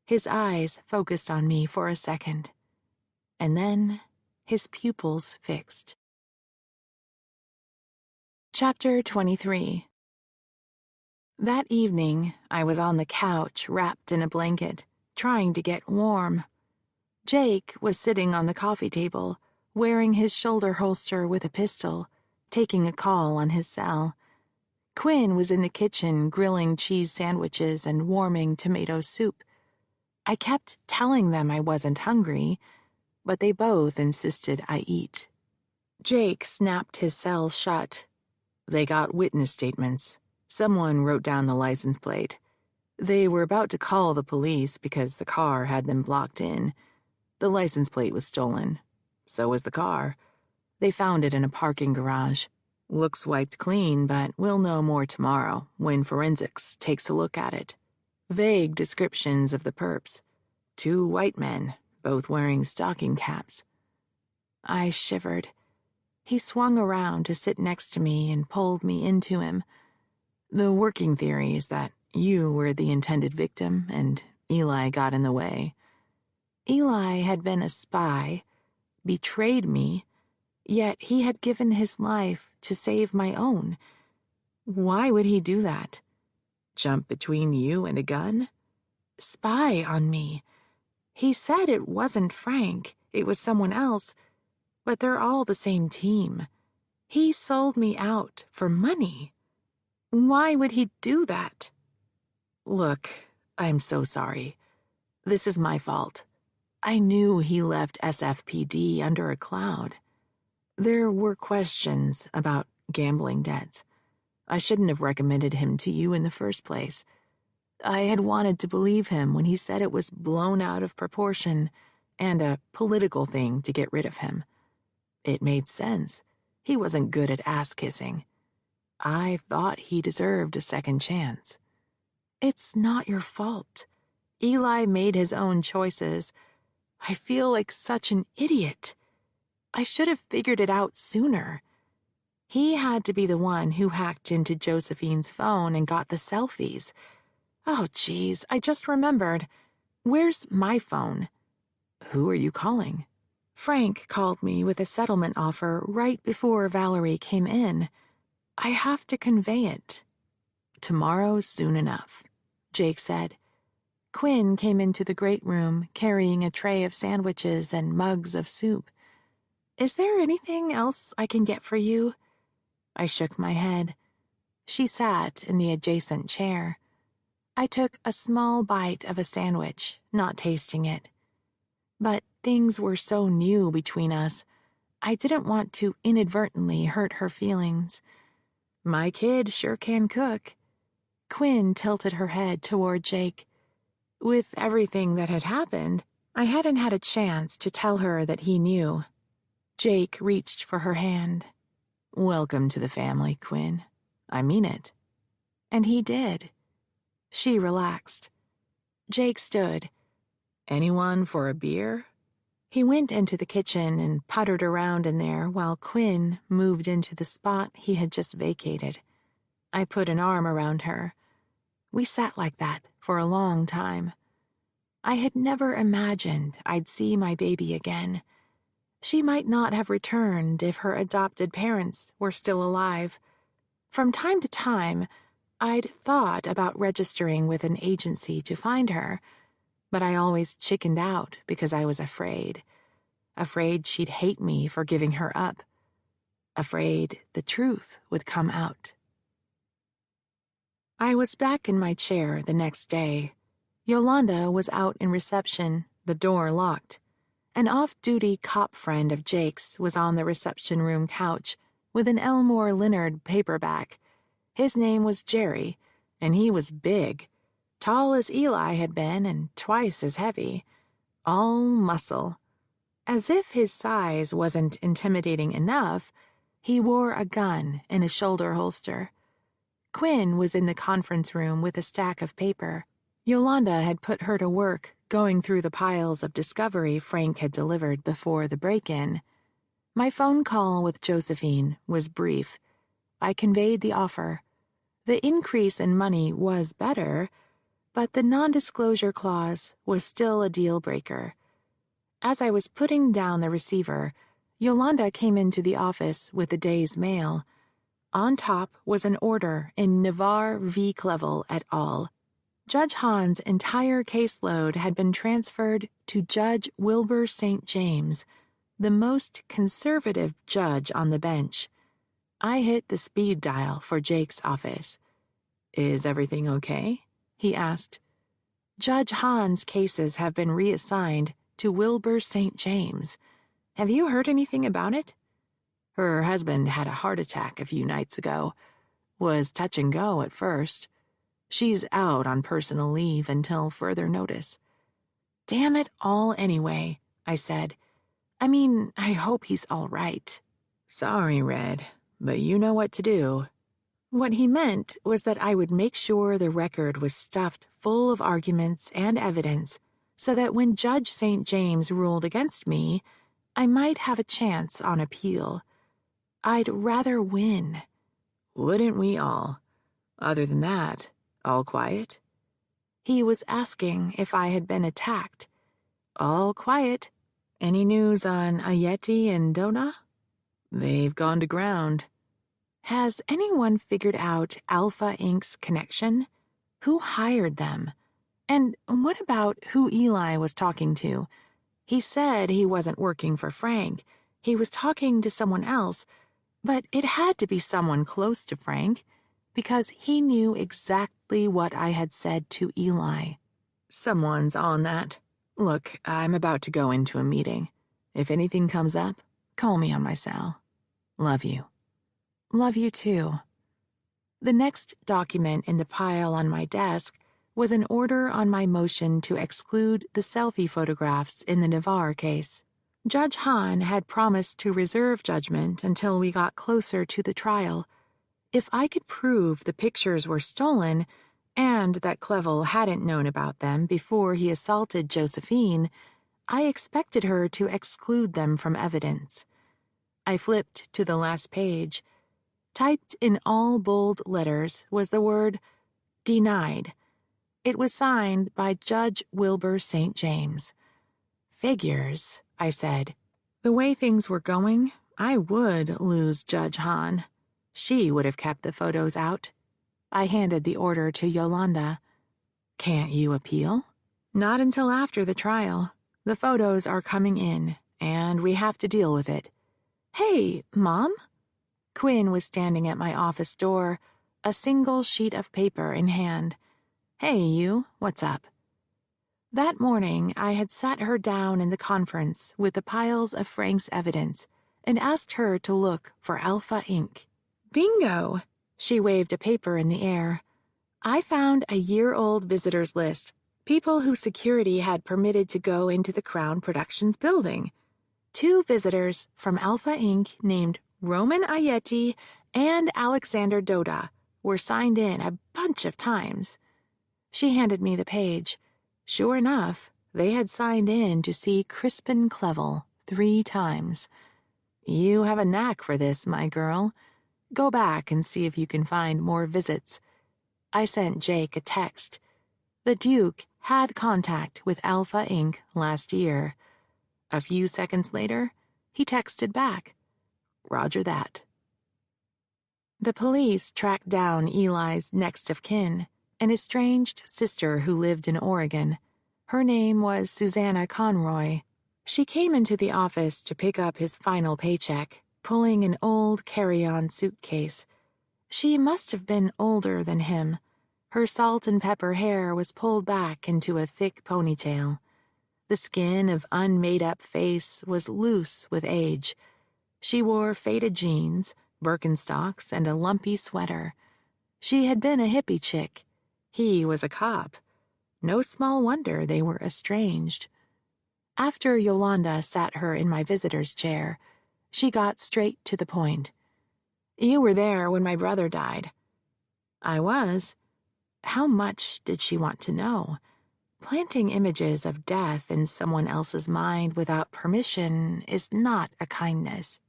His eyes focused on me for a second, and then his pupils fixed. Chapter 23. That evening, I was on the couch wrapped in a blanket, trying to get warm. Jake was sitting on the coffee table, wearing his shoulder holster with a pistol, taking a call on his cell. Quinn was in the kitchen grilling cheese sandwiches and warming tomato soup. I kept telling them I wasn't hungry, but they both insisted I eat. Jake snapped his cell shut. They got witness statements. Someone wrote down the license plate. They were about to call the police because the car had them blocked in. The license plate was stolen. So was the car. They found it in a parking garage. Looks wiped clean, but we'll know more tomorrow when forensics takes a look at it. Vague descriptions of the perps. 2 white men, both wearing stocking caps. I shivered. He swung around to sit next to me and pulled me into him. The working theory is that you were the intended victim and Eli got in the way. Eli had been a spy, betrayed me, yet he had given his life to save my own. Why would he do that? Jump between you and a gun? Spy on me. He said it wasn't Frank, it was someone else, but they're all the same team. He sold me out for money. Why would he do that? Look, I'm so sorry. This is my fault. I knew he left SFPD under a cloud. There were questions about gambling debts. I shouldn't have recommended him to you in the first place. I had wanted to believe him when he said it was blown out of proportion and a political thing to get rid of him. It made sense. He wasn't good at ass-kissing. I thought he deserved a second chance. It's not your fault. Eli made his own choices. I feel like such an idiot. I should have figured it out sooner. He had to be the one who hacked into Josephine's phone and got the selfies. Oh, geez, I just remembered. Where's my phone? Who are you calling? Frank called me with a settlement offer right before Valerie came in. I have to convey it. Tomorrow soon enough, Jake said. Quinn came into the great room carrying a tray of sandwiches and mugs of soup. Is there anything else I can get for you? I shook my head. She sat in the adjacent chair. I took a small bite of a sandwich, not tasting it. But things were so new between us, I didn't want to inadvertently hurt her feelings. My kid sure can cook. Quinn tilted her head toward Jake. With everything that had happened, I hadn't had a chance to tell her that he knew. Jake reached for her hand. Welcome to the family, Quinn. I mean it. And he did. She relaxed. Jake stood. Anyone for a beer? He went into the kitchen and puttered around in there while Quinn moved into the spot he had just vacated. I put an arm around her. We sat like that for a long time. I had never imagined I'd see my baby again. She might not have returned if her adopted parents were still alive. From time to time, I'd thought about registering with an agency to find her, but I always chickened out because I was afraid. Afraid she'd hate me for giving her up. Afraid the truth would come out. I was back in my chair the next day. Yolanda was out in reception, the door locked. An off-duty cop friend of Jake's was on the reception room couch with an Elmore Leonard paperback. His name was Jerry, and he was big. Tall as Eli had been and twice as heavy. All muscle. As if his size wasn't intimidating enough, he wore a gun in a shoulder holster. Quinn was in the conference room with a stack of paper. Yolanda had put her to work going through the piles of discovery Frank had delivered before the break-in. My phone call with Josephine was brief. I conveyed the offer. The increase in money was better, but the non-disclosure clause was still a deal-breaker. As I was putting down the receiver, Yolanda came into the office with the day's mail. On top was an order in Navarre v. Clevel et al. Judge Hahn's entire caseload had been transferred to Judge Wilbur St. James, the most conservative judge on the bench. I hit the speed dial for Jake's office. "Is everything okay?" he asked. "Judge Hahn's cases have been reassigned to Wilbur St. James. Have you heard anything about it?" "Her husband had a heart attack a few nights ago. Was touch and go at first. She's out on personal leave until further notice." "Damn it all anyway," I said. "I mean, I hope he's all right." "Sorry, Red, but you know what to do." What he meant was that I would make sure the record was stuffed full of arguments and evidence so that when Judge St. James ruled against me, I might have a chance on appeal. I'd rather win. Wouldn't we all? Other than that, all quiet? He was asking if I had been attacked. All quiet. Any news on Ayeti and Dona? They've gone to ground. Has anyone figured out Alpha Inc.'s connection? Who hired them? And what about who Eli was talking to? He said he wasn't working for Frank. He was talking to someone else, but it had to be someone close to Frank, because he knew exactly what I had said to Eli. Someone's on that. Look, I'm about to go into a meeting. If anything comes up, call me on my cell. Love you. Love you too. The next document in the pile on my desk was an order on my motion to exclude the selfie photographs in the Navarre case. Judge Hahn had promised to reserve judgment until we got closer to the trial. If I could prove the pictures were stolen and that Clevel hadn't known about them before he assaulted Josephine, I expected her to exclude them from evidence. I flipped to the last page. Typed in all bold letters was the word denied. It was signed by Judge Wilbur St. James. Figures, I said. The way things were going, I would lose Judge Hahn. She would have kept the photos out. I handed the order to Yolanda. Can't you appeal? Not until after the trial. The photos are coming in, and we have to deal with it. Hey, Mom? Quinn was standing at my office door, a single sheet of paper in hand. Hey, you, what's up? That morning, I had sat her down in the conference with the piles of Frank's evidence and asked her to look for Alpha Inc. Bingo! She waved a paper in the air. I found a year-old visitors list, people who security had permitted to go into the Crown Productions building. 2 visitors from Alpha Inc. named Roman Ayeti and Alexander Doda were signed in a bunch of times. She handed me the page. Sure enough, they had signed in to see Crispin Clevel 3 times. You have a knack for this, my girl. Go back and see if you can find more visits. I sent Jake a text. The Duke had contact with Alpha Inc. last year. A few seconds later, he texted back. Roger that. The police tracked down Eli's next of kin, an estranged sister who lived in Oregon. Her name was Susanna Conroy. She came into the office to pick up his final paycheck, pulling an old carry-on suitcase. She must have been older than him. Her salt and pepper hair was pulled back into a thick ponytail. The skin of unmade-up face was loose with age. She wore faded jeans, Birkenstocks, and a lumpy sweater. She had been a hippie chick. He was a cop. No small wonder they were estranged. After Yolanda sat her in my visitor's chair, she got straight to the point. "You were there when my brother died." I was. How much did she want to know? Planting images of death in someone else's mind without permission is not a kindness.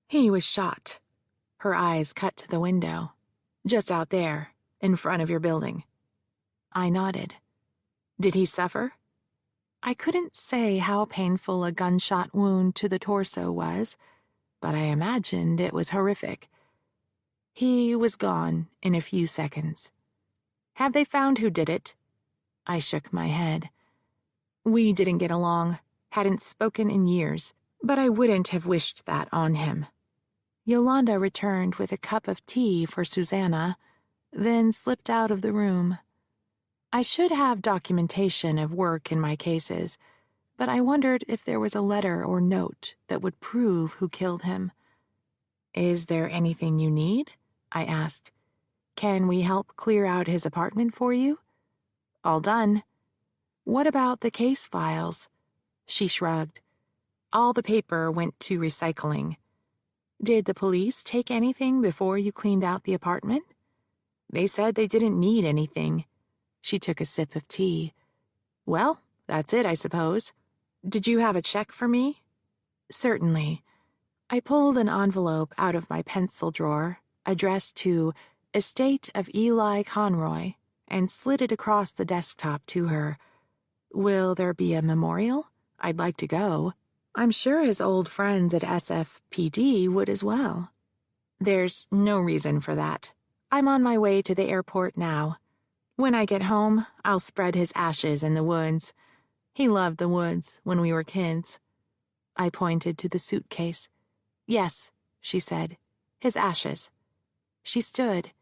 "He was shot." Her eyes cut to the window. "Just out there, in front of your building." I nodded. "Did he suffer?" I couldn't say how painful a gunshot wound to the torso was, but I imagined it was horrific. "He was gone in a few seconds." "Have they found who did it?" I shook my head. "We didn't get along, hadn't spoken in years, but I wouldn't have wished that on him." Yolanda returned with a cup of tea for Susanna, then slipped out of the room. I should have documentation of work in my cases, but I wondered if there was a letter or note that would prove who killed him. "Is there anything you need?" I asked. "Can we help clear out his apartment for you?" "All done." "What about the case files?" She shrugged. "All the paper went to recycling." "Did the police take anything before you cleaned out the apartment?" "They said they didn't need anything." She took a sip of tea. "Well, that's it, I suppose. Did you have a check for me?" "Certainly." I pulled an envelope out of my pencil drawer, addressed to Estate of Eli Conroy, and slid it across the desktop to her. "Will there be a memorial? I'd like to go. I'm sure his old friends at SFPD would as well." "There's no reason for that. I'm on my way to the airport now. When I get home, I'll spread his ashes in the woods. He loved the woods when we were kids." I pointed to the suitcase. "Yes," she said, "his ashes." She stood.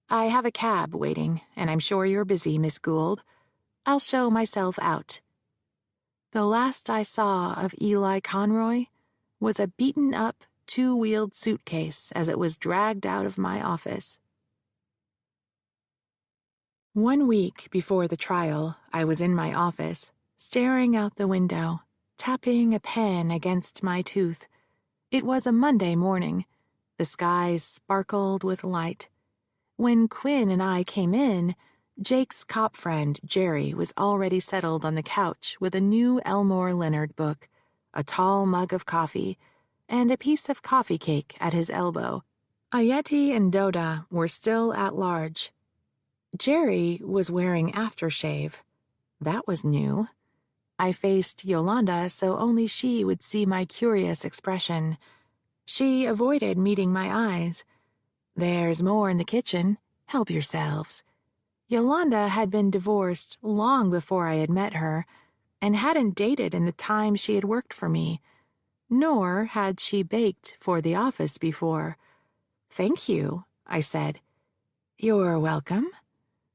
"I have a cab waiting, and I'm sure you're busy, Miss Gould. I'll show myself out." The last I saw of Eli Conroy was a beaten-up, two-wheeled suitcase as it was dragged out of my office. 1 week before the trial, I was in my office, staring out the window, tapping a pen against my tooth. It was a Monday morning. The skies sparkled with light. When Quinn and I came in, Jake's cop friend, Jerry, was already settled on the couch with a new Elmore Leonard book, a tall mug of coffee, and a piece of coffee cake at his elbow. Ayeti and Doda were still at large. Jerry was wearing aftershave. That was new. I faced Yolanda so only she would see my curious expression. She avoided meeting my eyes. "There's more in the kitchen. Help yourselves." Yolanda had been divorced long before I had met her, and hadn't dated in the time she had worked for me, nor had she baked for the office before. "Thank you," I said. "You're welcome."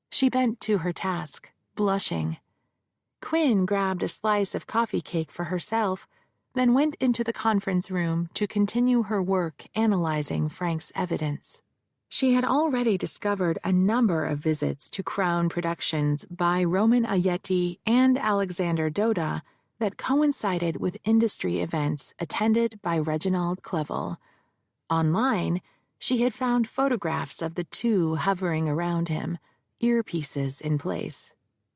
She bent to her task, blushing. Quinn grabbed a slice of coffee cake for herself, then went into the conference room to continue her work analyzing Frank's evidence. She had already discovered a number of visits to Crown Productions by Roman Ayeti and Alexander Doda that coincided with industry events attended by Reginald Clevel. Online, she had found photographs of the two hovering around him, earpieces in place.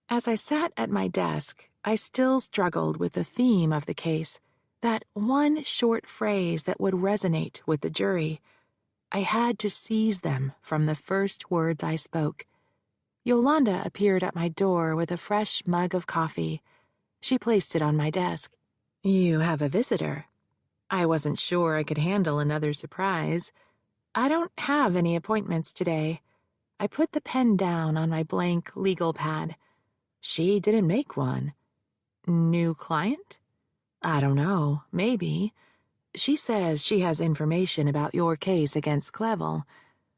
As I sat at my desk, I still struggled with the theme of the case, that one short phrase that would resonate with the jury. I had to seize them from the first words I spoke. Yolanda appeared at my door with a fresh mug of coffee. She placed it on my desk. "You have a visitor." I wasn't sure I could handle another surprise. "I don't have any appointments today." I put the pen down on my blank legal pad. She didn't make one. "New client?" "I don't know, maybe. She says she has information about your case against Clevel.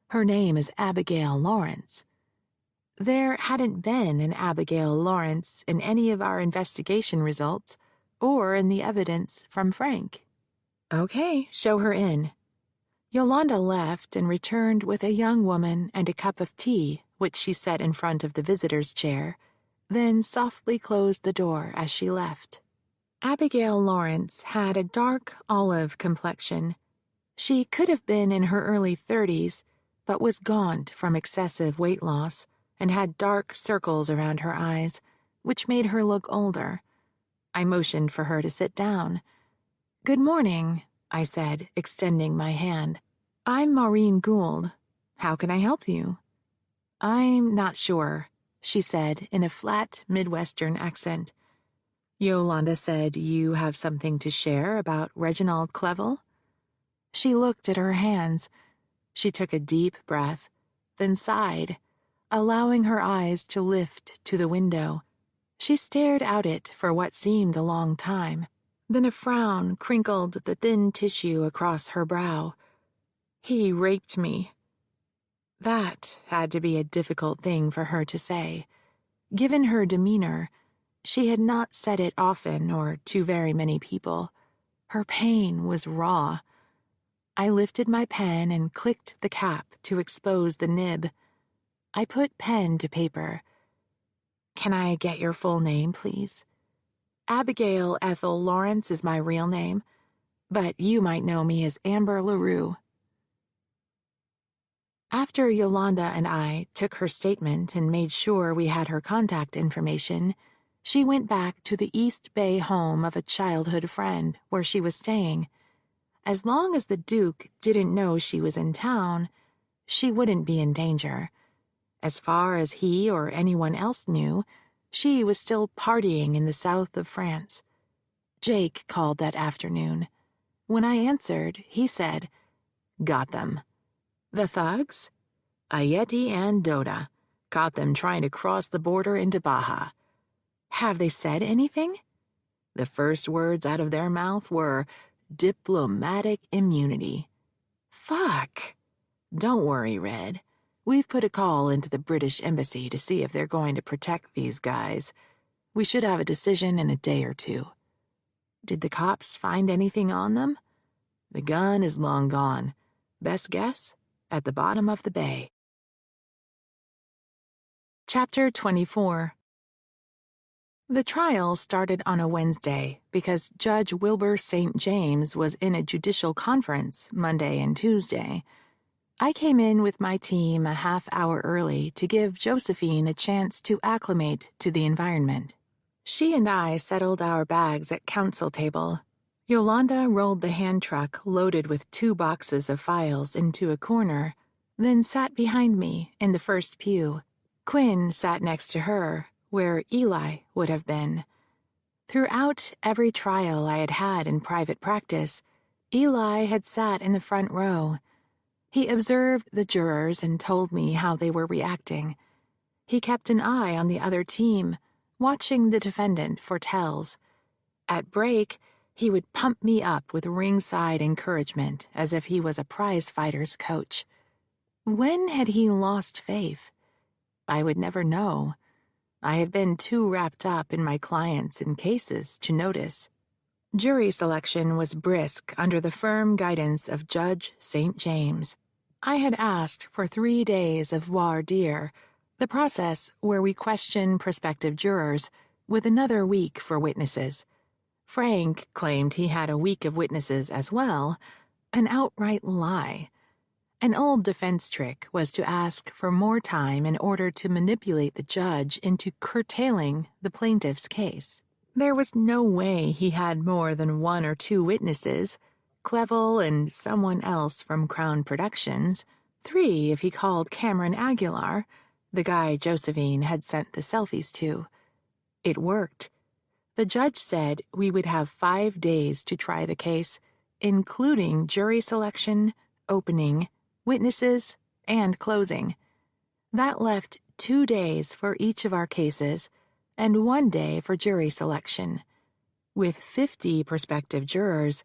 Her name is Abigail Lawrence." There hadn't been an Abigail Lawrence in any of our investigation results or in the evidence from Frank. "Okay, show her in." Yolanda left and returned with a young woman and a cup of tea, which she set in front of the visitor's chair. then softly closed the door as she left. Abigail Lawrence had a dark olive complexion. She could have been in her early 30s, but was gaunt from excessive weight loss and had dark circles around her eyes, which made her look older. I motioned for her to sit down. "Good morning," I said, extending my hand. "I'm Maureen Gould. How can I help you?" "I'm not sure," she said in a flat Midwestern accent. "Yolanda said you have something to share about Reginald Clevel?" She looked at her hands. She took a deep breath, then sighed, allowing her eyes to lift to the window. She stared out it for what seemed a long time. Then a frown crinkled the thin tissue across her brow. "He raped me." That had to be a difficult thing for her to say. Given her demeanor, she had not said it often or to very many people. Her pain was raw. I lifted my pen and clicked the cap to expose the nib. I put pen to paper. "Can I get your full name, please?" "Abigail Ethel Lawrence is my real name, but you might know me as Amber LaRue." After Yolanda and I took her statement and made sure we had her contact information, she went back to the East Bay home of a childhood friend where she was staying. As long as the Duke didn't know she was in town, she wouldn't be in danger. As far as he or anyone else knew, she was still partying in the south of France. Jake called that afternoon. When I answered, he said, "Got them." "The thugs?" "Ayeti and Doda. Caught them trying to cross the border into Baja." "Have they said anything?" "The first words out of their mouth were, 'diplomatic immunity.'" "Fuck." "Don't worry, Red. We've put a call into the British Embassy to see if they're going to protect these guys. We should have a decision in a day or two." "Did the cops find anything on them?" "The gun is long gone. Best guess? At the bottom of the bay." Chapter 24. The trial started on a Wednesday because Judge Wilbur St. James was in a judicial conference Monday and Tuesday. I came in with my team a half-hour early to give Josephine a chance to acclimate to the environment. She and I settled our bags at counsel table. Yolanda rolled the hand truck loaded with 2 boxes of files into a corner, then sat behind me in the first pew. Quinn sat next to her, where Eli would have been. Throughout every trial I had had in private practice, Eli had sat in the front row. He observed the jurors and told me how they were reacting. He kept an eye on the other team, watching the defendant for tells. At break, he would pump me up with ringside encouragement as if he was a prize-fighter's coach. When had he lost faith? I would never know. I had been too wrapped up in my clients and cases to notice. Jury selection was brisk under the firm guidance of Judge St. James. I had asked for 3 days of voir dire, the process where we question prospective jurors, with another week for witnesses. Frank claimed he had a week of witnesses as well, an outright lie. An old defense trick was to ask for more time in order to manipulate the judge into curtailing the plaintiff's case. There was no way he had more than 1 or 2 witnesses, Clevel and someone else from Crown Productions, 3 if he called Cameron Aguilar, the guy Josephine had sent the selfies to. It worked. The judge said we would have 5 days to try the case, including jury selection, opening, witnesses, and closing. That left 2 days for each of our cases, and 1 day for jury selection. With 50 prospective jurors,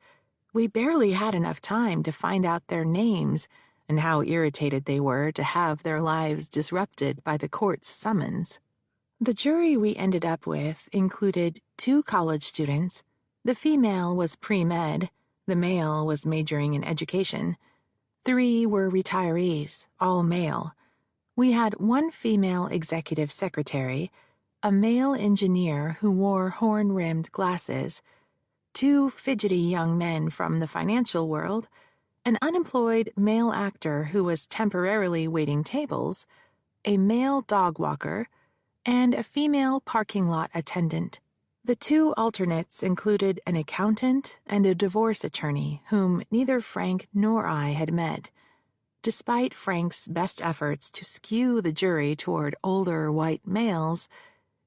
we barely had enough time to find out their names and how irritated they were to have their lives disrupted by the court's summons. The jury we ended up with included 2 college students. The female was pre-med, the male was majoring in education. 3 were retirees, all male. We had 1 female executive secretary, a male engineer who wore horn-rimmed glasses, two fidgety young men from the financial world, an unemployed male actor who was temporarily waiting tables, a male dog walker, and a female parking lot attendant. The two alternates included an accountant and a divorce attorney whom neither Frank nor I had met. Despite Frank's best efforts to skew the jury toward older white males,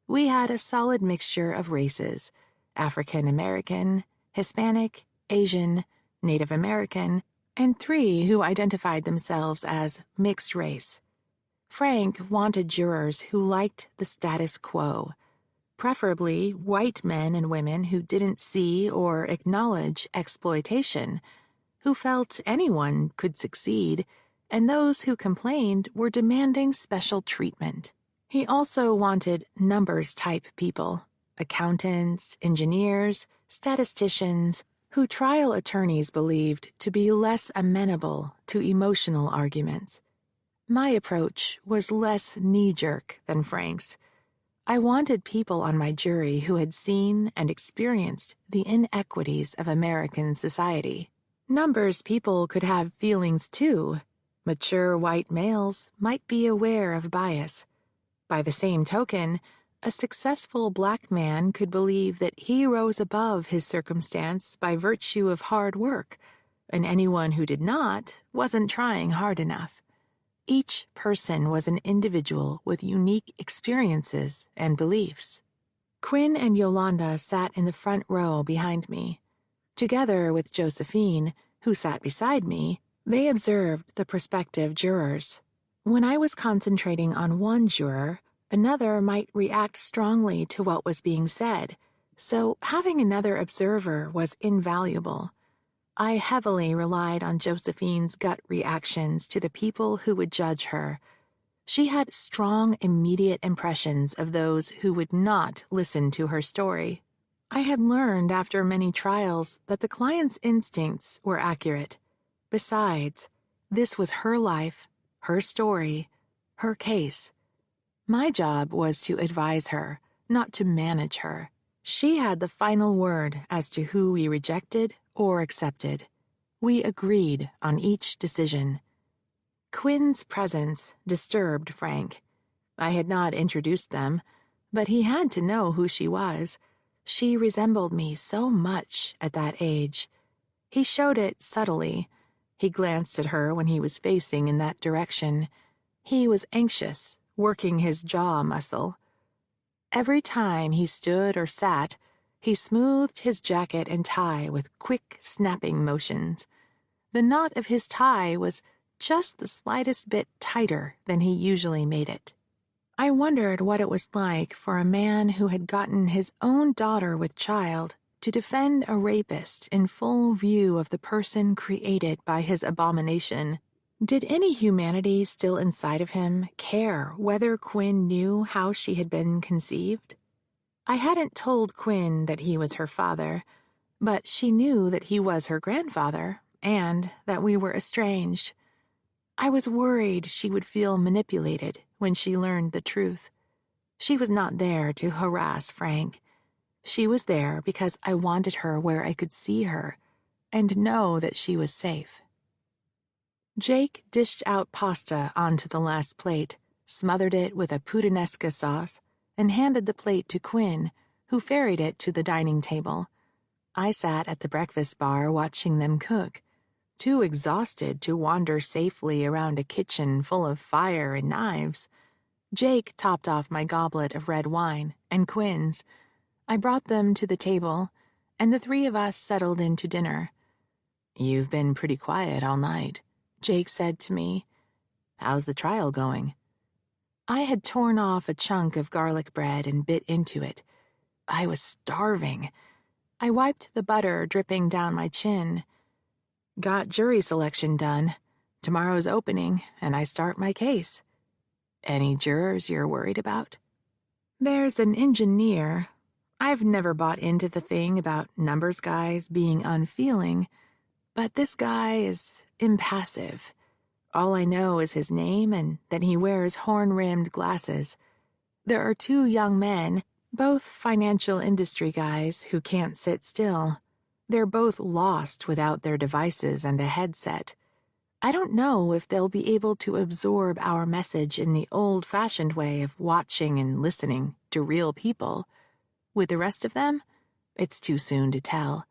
we had a solid mixture of races: African American, Hispanic, Asian, Native American, and three who identified themselves as mixed race. Frank wanted jurors who liked the status quo, preferably white men and women who didn't see or acknowledge exploitation, who felt anyone could succeed, and those who complained were demanding special treatment. He also wanted numbers-type people, accountants, engineers, statisticians, who trial attorneys believed to be less amenable to emotional arguments. My approach was less knee-jerk than Frank's. I wanted people on my jury who had seen and experienced the inequities of American society. Numbers people could have feelings too. Mature white males might be aware of bias. By the same token, a successful black man could believe that he rose above his circumstance by virtue of hard work, and anyone who did not wasn't trying hard enough. Each person was an individual with unique experiences and beliefs. Quinn and Yolanda sat in the front row behind me. Together with Josephine, who sat beside me, they observed the prospective jurors. When I was concentrating on one juror, another might react strongly to what was being said, so having another observer was invaluable. I heavily relied on Josephine's gut reactions to the people who would judge her. She had strong, immediate impressions of those who would not listen to her story. I had learned after many trials that the client's instincts were accurate. Besides, this was her life, her story, her case. My job was to advise her, not to manage her. She had the final word as to who we rejected or accepted. We agreed on each decision. Quinn's presence disturbed Frank. I had not introduced them, but he had to know who she was. She resembled me so much at that age. He showed it subtly. He glanced at her when he was facing in that direction. He was anxious, working his jaw muscle. Every time he stood or sat, he smoothed his jacket and tie with quick, snapping motions. The knot of his tie was just the slightest bit tighter than he usually made it. I wondered what it was like for a man who had gotten his own daughter with child to defend a rapist in full view of the person created by his abomination. Did any humanity still inside of him care whether Quinn knew how she had been conceived? I hadn't told Quinn that he was her father, but she knew that he was her grandfather and that we were estranged. I was worried she would feel manipulated when she learned the truth. She was not there to harass Frank. She was there because I wanted her where I could see her and know that she was safe. Jake dished out pasta onto the last plate, smothered it with a puttanesca sauce, and handed the plate to Quinn, who ferried it to the dining table. I sat at the breakfast bar watching them cook, too exhausted to wander safely around a kitchen full of fire and knives. Jake topped off my goblet of red wine and Quinn's. I brought them to the table, and the three of us settled in to dinner. "You've been pretty quiet all night," Jake said to me. "How's the trial going?" I had torn off a chunk of garlic bread and bit into it. I was starving. I wiped the butter dripping down my chin. "Got jury selection done. Tomorrow's opening, and I start my case." "Any jurors you're worried about?" "There's an engineer. I've never bought into the thing about numbers guys being unfeeling, but this guy is impassive. All I know is his name and that he wears horn-rimmed glasses. There are two young men, both financial industry guys who can't sit still. They're both lost without their devices and a headset. I don't know if they'll be able to absorb our message in the old-fashioned way of watching and listening to real people. With the rest of them, it's too soon to tell.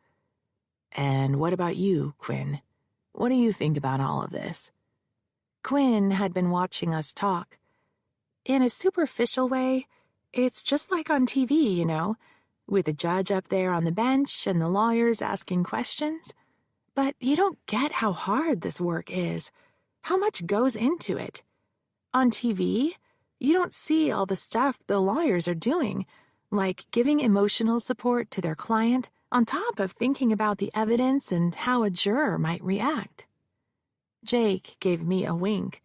And what about you, Quinn? What do you think about all of this? Quinn had been watching us talk. In a superficial way, it's just like on TV, with the judge up there on the bench and the lawyers asking questions. But you don't get how hard this work is, how much goes into it. On TV, you don't see all the stuff the lawyers are doing, like giving emotional support to their client on top of thinking about the evidence and how a juror might react. Jake gave me a wink.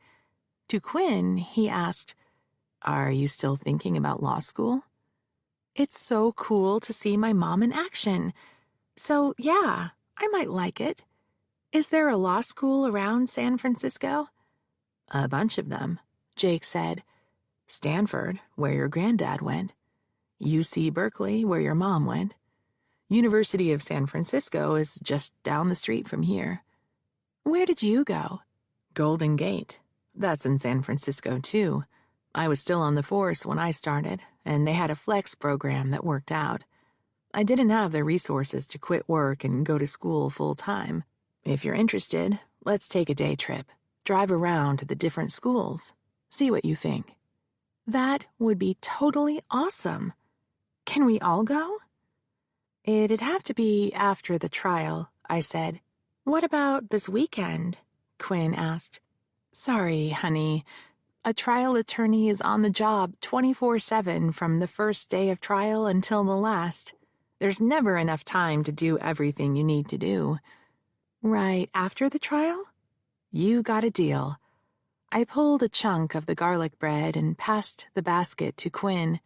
To Quinn, he asked, "Are you still thinking about law school?" It's so cool to see my mom in action. So, yeah, I might like it. Is there a law school around San Francisco? A bunch of them, Jake said. Stanford, where your granddad went. UC Berkeley, where your mom went. University of San Francisco is just down the street from here. Where did you go? Golden Gate. That's in San Francisco, too. I was still on the force when I started, and they had a flex program that worked out. I didn't have the resources to quit work and go to school full-time. If you're interested, let's take a day trip. Drive around to the different schools. See what you think. That would be totally awesome. Can we all go? It'd have to be after the trial, I said. What about this weekend? Quinn asked. Sorry, honey. A trial attorney is on the job 24/7 from the first day of trial until the last. There's never enough time to do everything you need to do. Right after the trial? You got a deal. I pulled a chunk of the garlic bread and passed the basket to Quinn.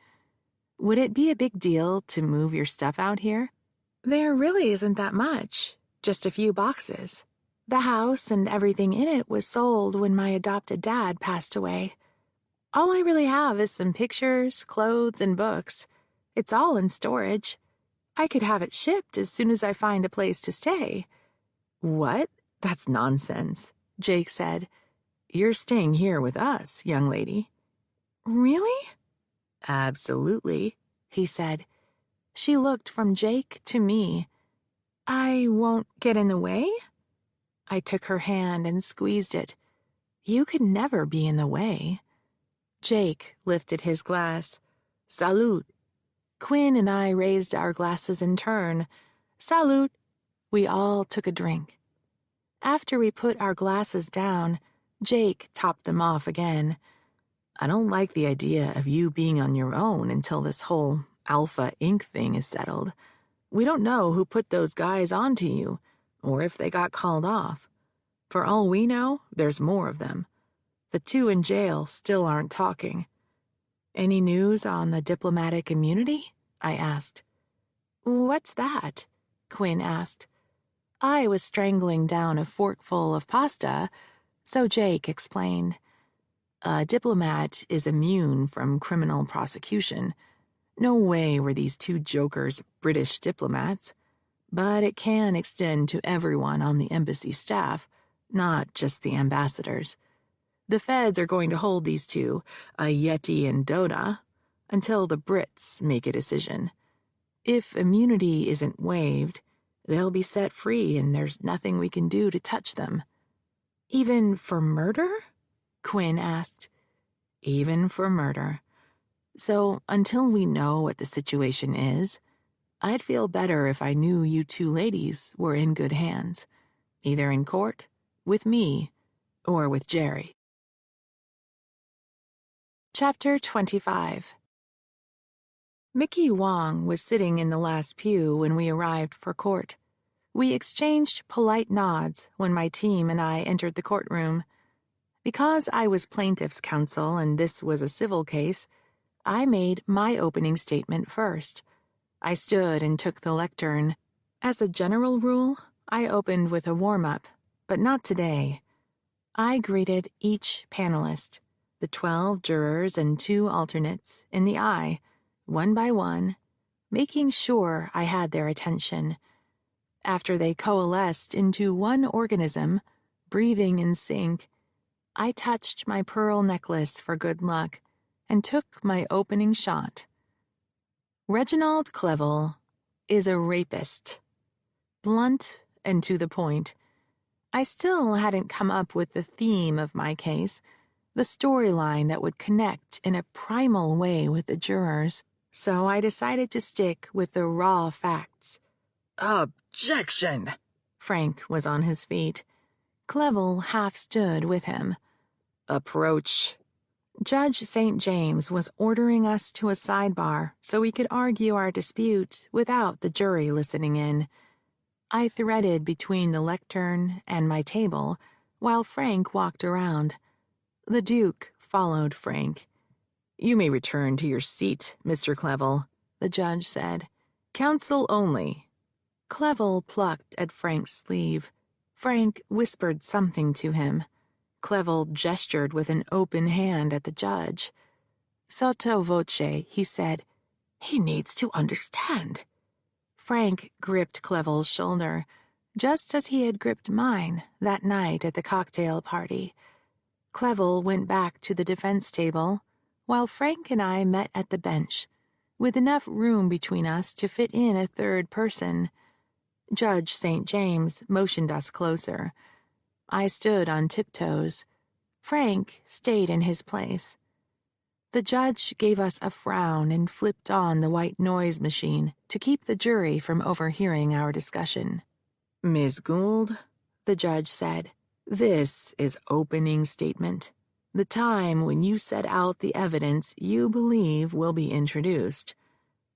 Would it be a big deal to move your stuff out here? There really isn't that much. Just a few boxes. The house and everything in it was sold when my adopted dad passed away. All I really have is some pictures, clothes, and books. It's all in storage. I could have it shipped as soon as I find a place to stay. What? That's nonsense, Jake said. You're staying here with us, young lady. Really? Absolutely, he said. She looked from Jake to me. I won't get in the way? I took her hand and squeezed it. You could never be in the way. Jake lifted his glass. Salute. Quinn and I raised our glasses in turn. Salute. We all took a drink. After we put our glasses down, Jake topped them off again. I don't like the idea of you being on your own until this whole Alpha Inc. thing is settled. We don't know who put those guys onto you, or if they got called off. For all we know, there's more of them. The two in jail still aren't talking. Any news on the diplomatic immunity? I asked. What's that? Quinn asked. I was strangling down a forkful of pasta, so Jake explained. A diplomat is immune from criminal prosecution. No way were these two jokers British diplomats. But it can extend to everyone on the embassy staff, not just the ambassadors. The feds are going to hold these two, a Yeti and Dota, until the Brits make a decision. If immunity isn't waived, they'll be set free and there's nothing we can do to touch them. Even for murder? Quinn asked. Even for murder. So until we know what the situation is, I'd feel better if I knew you two ladies were in good hands, either in court, with me, or with Jerry. Chapter 25. Mickey Wong was sitting in the last pew when we arrived for court. We exchanged polite nods when my team and I entered the courtroom. Because I was plaintiff's counsel and this was a civil case, I made my opening statement first. I stood and took the lectern. As a general rule, I opened with a warm-up, but not today. I greeted each panelist. the 12 jurors and 2 alternates in the eye, one by one, making sure I had their attention. After they coalesced into one organism, breathing in sync, I touched my pearl necklace for good luck and took my opening shot. Reginald Clevel is a rapist. Blunt and to the point. I still hadn't come up with the theme of my case, the storyline that would connect in a primal way with the jurors, so I decided to stick with the raw facts. Objection! Frank was on his feet. Clevel half stood with him. Approach. Judge St. James was ordering us to a sidebar so we could argue our dispute without the jury listening in. I threaded between the lectern and my table while Frank walked around. The Duke followed Frank. You may return to your seat, Mr. Clevel, the judge said. Counsel only. Clevel plucked at Frank's sleeve. Frank whispered something to him. Clevel gestured with an open hand at the judge. Sotto voce, he said, "He needs to understand." Frank gripped Clevel's shoulder, just as he had gripped mine that night at the cocktail party. Clevel went back to the defense table, while Frank and I met at the bench, with enough room between us to fit in a third person. Judge St. James motioned us closer. I stood on tiptoes. Frank stayed in his place. The judge gave us a frown and flipped on the white noise machine to keep the jury from overhearing our discussion. Ms. Gould, the judge said, this is opening statement. The time when you set out the evidence you believe will be introduced.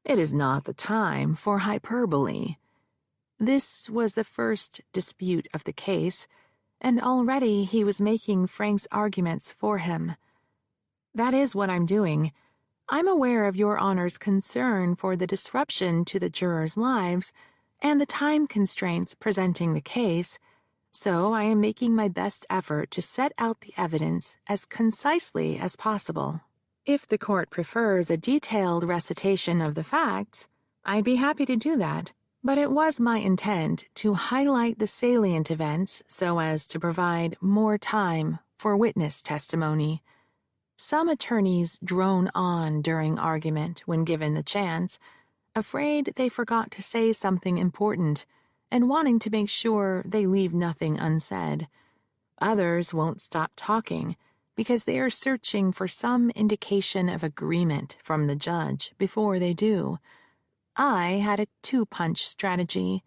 It is not the time for hyperbole. This was the first dispute of the case, and already he was making Frank's arguments for him. That is what I'm doing. I'm aware of Your Honor's concern for the disruption to the jurors' lives and the time constraints presenting the case, so I am making my best effort to set out the evidence as concisely as possible. If the court prefers a detailed recitation of the facts, I'd be happy to do that, but it was my intent to highlight the salient events so as to provide more time for witness testimony. Some attorneys drone on during argument when given the chance, afraid they forgot to say something important and wanting to make sure they leave nothing unsaid. Others won't stop talking because they are searching for some indication of agreement from the judge before they do. I had a 2-punch strategy.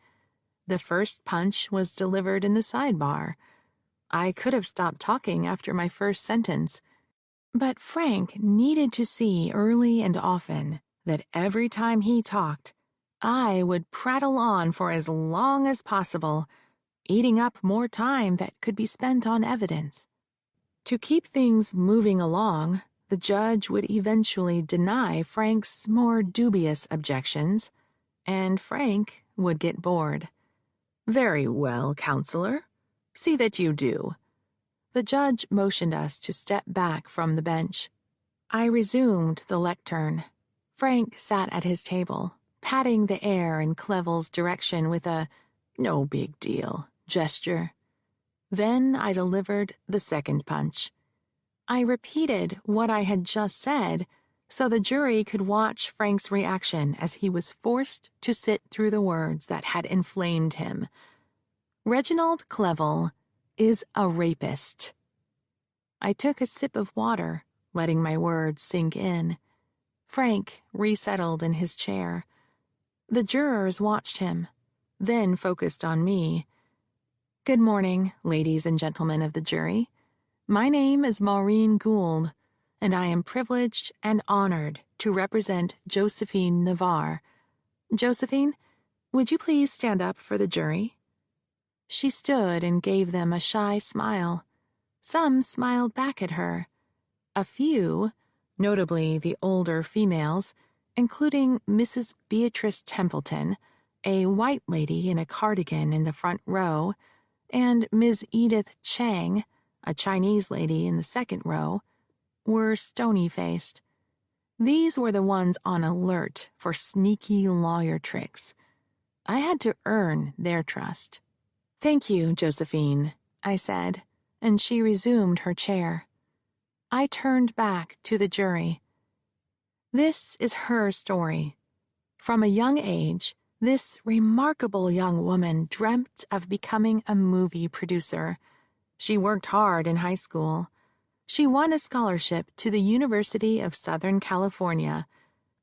The first punch was delivered in the sidebar. I could have stopped talking after my first sentence, but Frank needed to see early and often that every time he talked, I would prattle on for as long as possible, eating up more time that could be spent on evidence. To keep things moving along, the judge would eventually deny Frank's more dubious objections, and Frank would get bored. Very well, counselor. See that you do. The judge motioned us to step back from the bench. I resumed the lectern. Frank sat at his table, patting the air in Clevel's direction with a "no big deal" gesture. Then I delivered the second punch. I repeated what I had just said so the jury could watch Frank's reaction as he was forced to sit through the words that had inflamed him. Reginald Clevel is a rapist. I took a sip of water, letting my words sink in. Frank resettled in his chair. The jurors watched him, then focused on me. Good morning, ladies and gentlemen of the jury. My name is Maureen Gould, and I am privileged and honored to represent Josephine Navarre. Josephine, would you please stand up for the jury? She stood and gave them a shy smile. Some smiled back at her. A few, notably the older females, including Mrs. Beatrice Templeton, a white lady in a cardigan in the front row, and Ms. Edith Chang, a Chinese lady in the second row, were stony-faced. These were the ones on alert for sneaky lawyer tricks. I had to earn their trust. "Thank you, Josephine," I said, and she resumed her chair. I turned back to the jury. This is her story. From a young age, this remarkable young woman dreamt of becoming a movie producer. She worked hard in high school. She won a scholarship to the University of Southern California.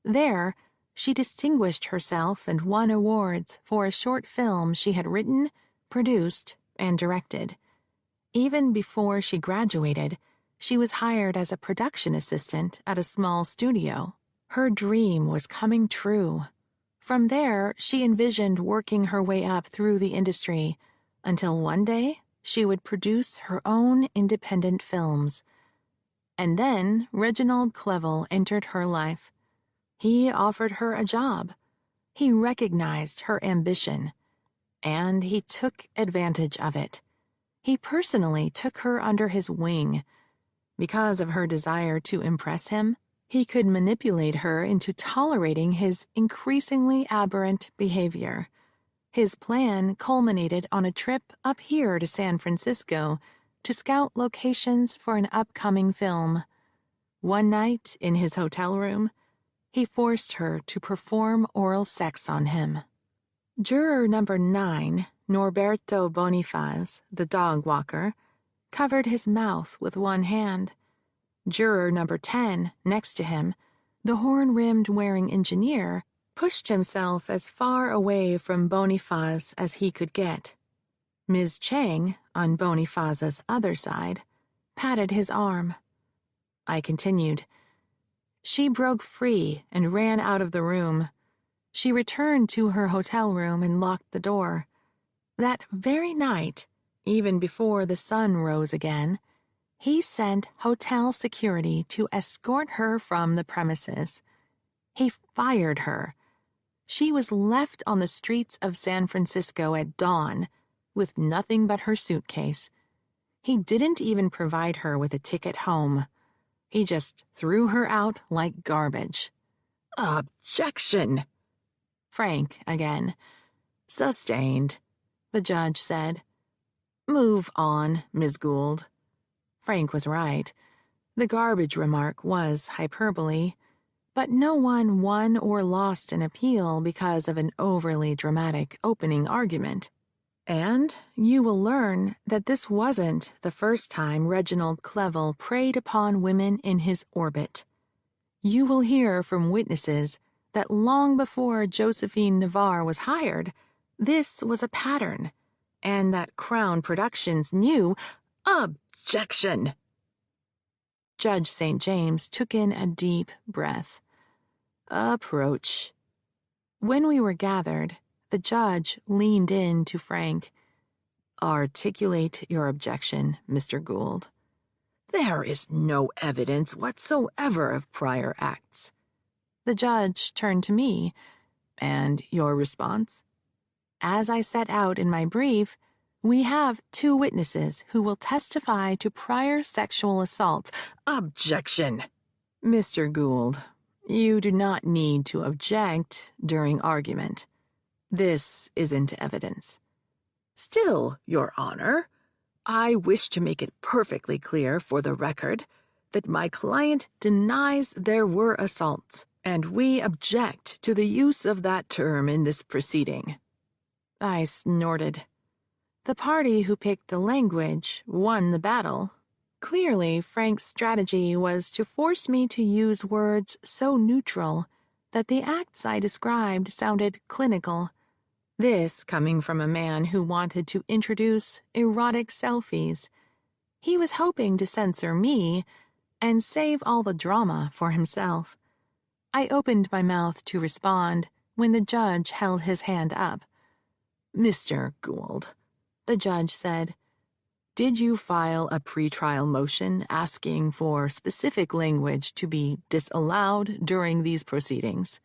There, she distinguished herself and won awards for a short film she had written, produced, and directed. Even before she graduated, she was hired as a production assistant at a small studio. Her dream was coming true. From there, she envisioned working her way up through the industry until one day she would produce her own independent films. And then Reginald Clevel entered her life. He offered her a job. He recognized her ambition, and he took advantage of it. He personally took her under his wing. Because of her desire to impress him, he could manipulate her into tolerating his increasingly aberrant behavior. His plan culminated on a trip up here to San Francisco to scout locations for an upcoming film. One night, in his hotel room, he forced her to perform oral sex on him. Juror number 9, Norberto Bonifaz, the dog walker, covered his mouth with one hand. Juror number 10, next to him, the horn-rimmed wearing engineer, pushed himself as far away from Bonifaz as he could get. Ms. Chang, on Bonifaz's other side, patted his arm. I continued. She broke free and ran out of the room. She returned to her hotel room and locked the door. That very night, even before the sun rose again, he sent hotel security to escort her from the premises. He fired her. She was left on the streets of San Francisco at dawn, with nothing but her suitcase. He didn't even provide her with a ticket home. He just threw her out like garbage. "Objection!" Frank again. "Sustained," the judge said. "Move on, Ms. Gould." Frank was right. The garbage remark was hyperbole, but no one won or lost an appeal because of an overly dramatic opening argument. And you will learn that this wasn't the first time Reginald Clevel preyed upon women in his orbit. You will hear from witnesses that long before Josephine Navarre was hired, this was a pattern, and that Crown Productions knew. Objection! Judge St. James took in a deep breath. Approach. When we were gathered, the judge leaned in to Frank. Articulate your objection, Mr. Gould. There is no evidence whatsoever of prior acts. The judge turned to me. And your response? As I set out in my brief, we have 2 witnesses who will testify to prior sexual assaults. Objection! Mr. Gould, you do not need to object during argument. This isn't evidence. Still, Your Honor, I wish to make it perfectly clear for the record that my client denies there were assaults, and we object to the use of that term in this proceeding. I snorted. The party who picked the language won the battle. Clearly, Frank's strategy was to force me to use words so neutral that the acts I described sounded clinical. This coming from a man who wanted to introduce erotic selfies. He was hoping to censor me and save all the drama for himself. I opened my mouth to respond when the judge held his hand up. Mr. Gould, the judge said, did you file a pretrial motion asking for specific language to be disallowed during these proceedings?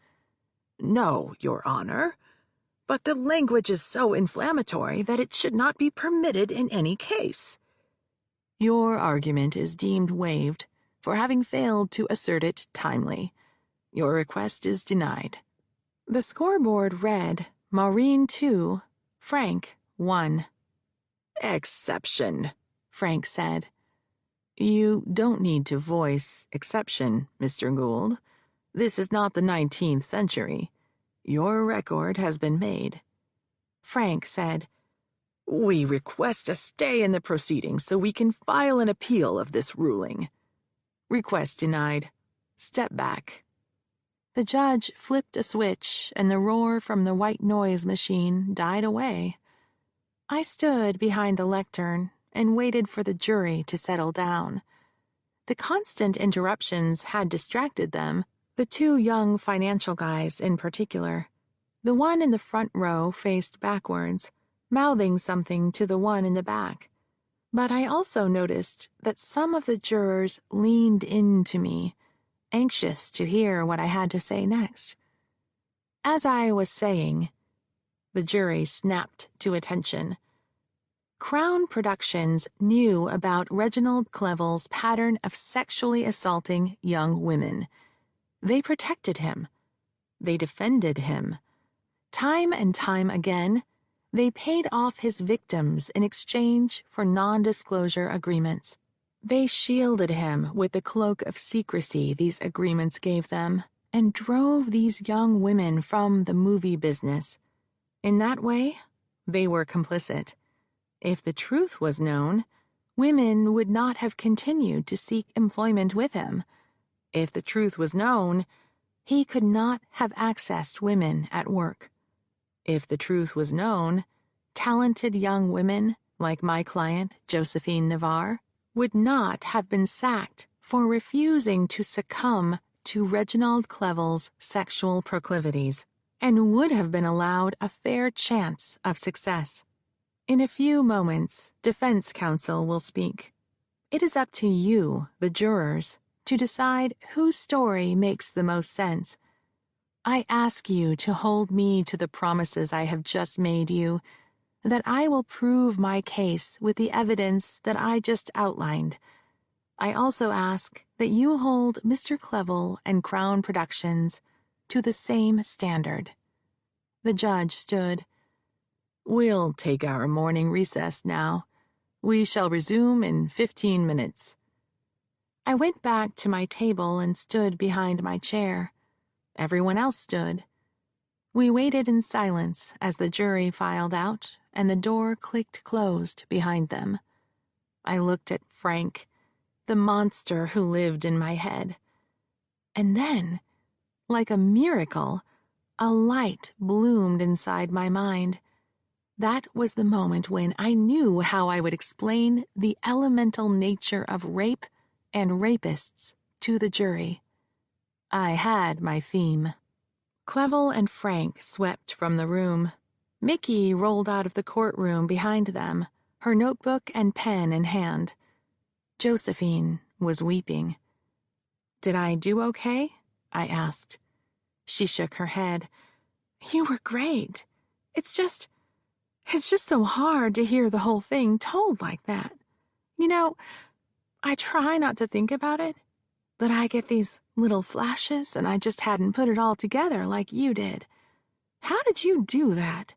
No, Your Honor, but the language is so inflammatory that it should not be permitted in any case. Your argument is deemed waived, for having failed to assert it timely. Your request is denied." The scoreboard read, Maureen 2, Frank 1. "Exception," Frank said. "You don't need to voice exception, Mr. Gould. This is not the 19th century. Your record has been made." Frank said, "We request a stay in the proceedings so we can file an appeal of this ruling." "Request denied. Step back." The judge flipped a switch, and the roar from the white noise machine died away. I stood behind the lectern and waited for the jury to settle down. The constant interruptions had distracted them, the two young financial guys in particular. The one in the front row faced backwards, mouthing something to the one in the back. But I also noticed that some of the jurors leaned into me, anxious to hear what I had to say next. As I was saying, the jury snapped to attention. Crown Productions knew about Reginald Clevel's pattern of sexually assaulting young women. They protected him. They defended him. Time and time again, they paid off his victims in exchange for non-disclosure agreements. They shielded him with the cloak of secrecy these agreements gave them, and drove these young women from the movie business. In that way, they were complicit. If the truth was known, women would not have continued to seek employment with him. If the truth was known, he could not have accessed women at work. If the truth was known, talented young women, like my client, Josephine Navarre, would not have been sacked for refusing to succumb to Reginald Clevel's sexual proclivities, and would have been allowed a fair chance of success. In a few moments, defense counsel will speak. It is up to you, the jurors, to decide whose story makes the most sense. I ask you to hold me to the promises I have just made you, that I will prove my case with the evidence that I just outlined. I also ask that you hold Mr. Clevel and Crown Productions to the same standard. The judge stood. "We'll take our morning recess now. We shall resume in 15 minutes. I went back to my table and stood behind my chair. Everyone else stood. We waited in silence as the jury filed out and the door clicked closed behind them. I looked at Frank, the monster who lived in my head. And then, like a miracle, a light bloomed inside my mind. That was the moment when I knew how I would explain the elemental nature of rape and rapists to the jury. I had my theme. Clevel and Frank swept from the room. Mickey rolled out of the courtroom behind them, her notebook and pen in hand. Josephine was weeping. "Did I do okay?" I asked. She shook her head. "You were great. It's just so hard to hear the whole thing told like that. You know, I try not to think about it, but I get these little flashes and I just hadn't put it all together like you did. How did you do that?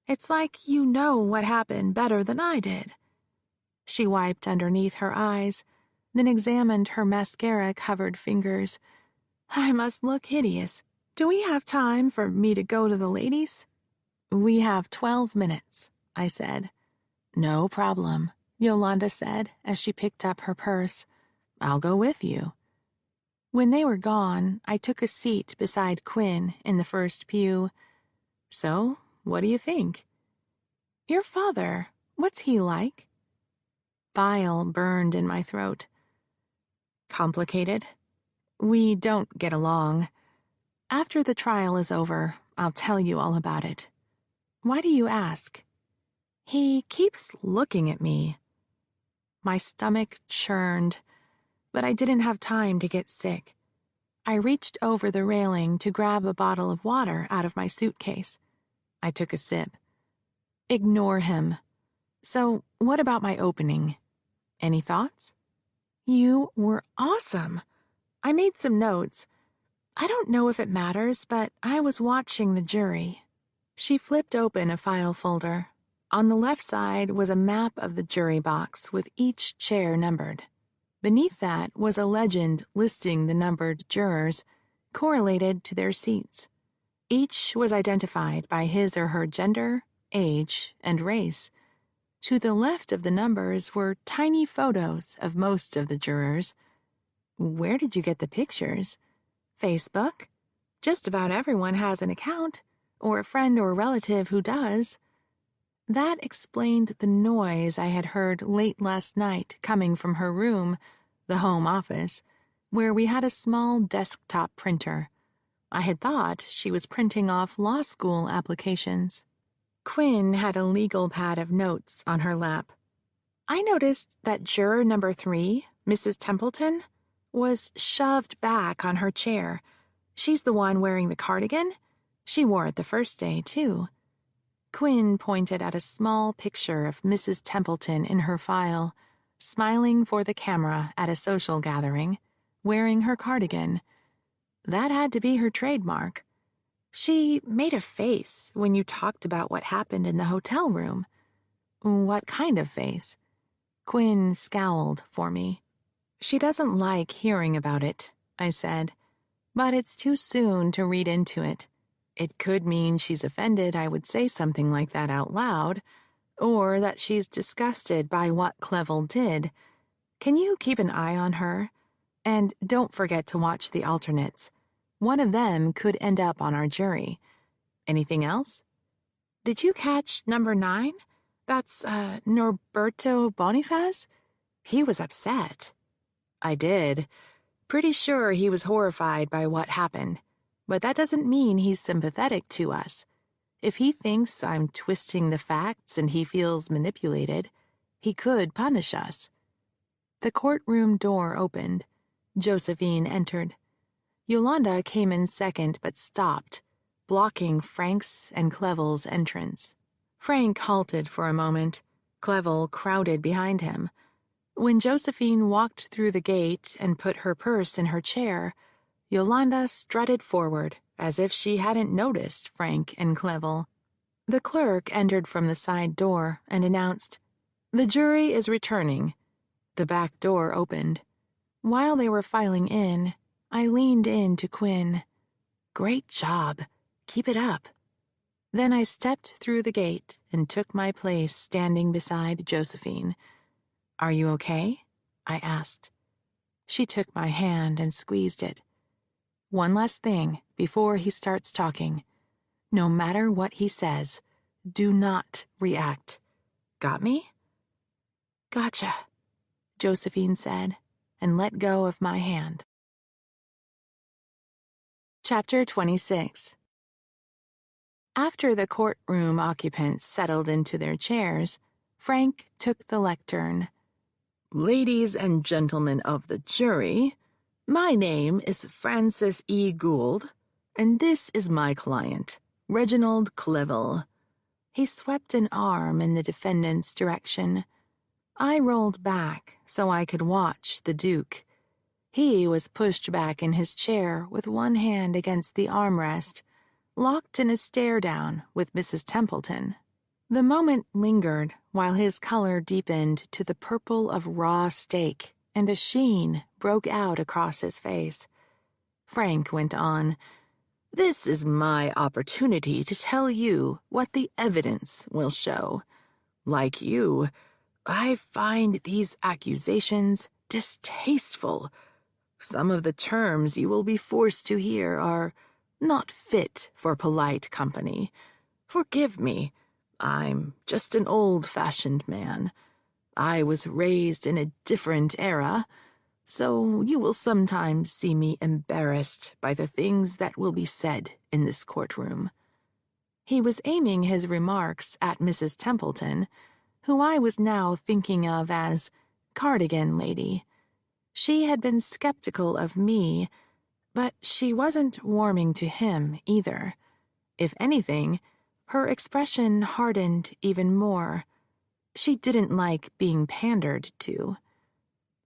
It's like you know what happened better than I did." She wiped underneath her eyes, then examined her mascara-covered fingers. "I must look hideous. Do we have time for me to go to the ladies?" "We have 12 minutes, I said. "No problem," Yolanda said as she picked up her purse. "I'll go with you." When they were gone, I took a seat beside Quinn in the first pew. "So, what do you think?" "Your father, what's he like?" Bile burned in my throat. "Complicated. We don't get along. After the trial is over, I'll tell you all about it." "Why do you ask?" "He keeps looking at me." My stomach churned, but I didn't have time to get sick. I reached over the railing to grab a bottle of water out of my suitcase. I took a sip. "Ignore him. So, what about my opening? Any thoughts?" You were awesome. I made some notes. I don't know if it matters, but I was watching the jury. She flipped open a file folder. On the left side was a map of the jury box with each chair numbered. Beneath that was a legend listing the numbered jurors, correlated to their seats. Each was identified by his or her gender, age, and race. To the left of the numbers were tiny photos of most of the jurors. Where did you get the pictures? Facebook? Just about everyone has an account, or a friend or relative who does. That explained the noise I had heard late last night coming from her room, the home office, where we had a small desktop printer. I had thought she was printing off law school applications. Quinn had a legal pad of notes on her lap. I noticed that juror number 3, Mrs. Templeton, was shoved back on her chair. She's the one wearing the cardigan. She wore it the first day, too. Quinn pointed at a small picture of Mrs. Templeton in her file, smiling for the camera at a social gathering, wearing her cardigan. That had to be her trademark. She made a face when you talked about what happened in the hotel room. What kind of face? Quinn scowled for me. She doesn't like hearing about it, I said, but it's too soon to read into it. It could mean she's offended I would say something like that out loud, or that she's disgusted by what Clevel did. Can you keep an eye on her? And don't forget to watch the alternates. One of them could end up on our jury. Anything else? Did you catch number 9? That's, Norberto Bonifaz? He was upset. I did. Pretty sure he was horrified by what happened. But that doesn't mean he's sympathetic to us. If he thinks I'm twisting the facts and he feels manipulated, he could punish us. The courtroom door opened. Josephine entered. Yolanda came in second but stopped, blocking Frank's and Clevel's entrance. Frank halted for a moment. Clevel crowded behind him. When Josephine walked through the gate and put her purse in her chair, Yolanda strutted forward as if she hadn't noticed Frank and Clevel. The clerk entered from the side door and announced, "The jury is returning." The back door opened. While they were filing in, I leaned in to Quinn. "Great job. Keep it up." Then I stepped through the gate and took my place standing beside Josephine. "Are you okay?" I asked. She took my hand and squeezed it. "One last thing before he starts talking. No matter what he says, do not react. Got me?" "Gotcha," Josephine said, and let go of my hand. Chapter 26. After the courtroom occupants settled into their chairs, Frank took the lectern. "Ladies and gentlemen of the jury, my name is Francis E. Gould, and this is my client, Reginald Clevel." He swept an arm in the defendant's direction. I rolled back so I could watch the Duke. He was pushed back in his chair with one hand against the armrest, locked in a stare-down with Mrs. Templeton. The moment lingered while his color deepened to the purple of raw steak and a sheen broke out across his face. Frank went on, "This is my opportunity to tell you what the evidence will show. Like you, I find these accusations distasteful. Some of the terms you will be forced to hear are not fit for polite company. Forgive me, I'm just an old-fashioned man. I was raised in a different era, so you will sometimes see me embarrassed by the things that will be said in this courtroom." He was aiming his remarks at Mrs. Templeton, who I was now thinking of as Cardigan Lady. She had been skeptical of me, but she wasn't warming to him either. If anything, her expression hardened even more. She didn't like being pandered to.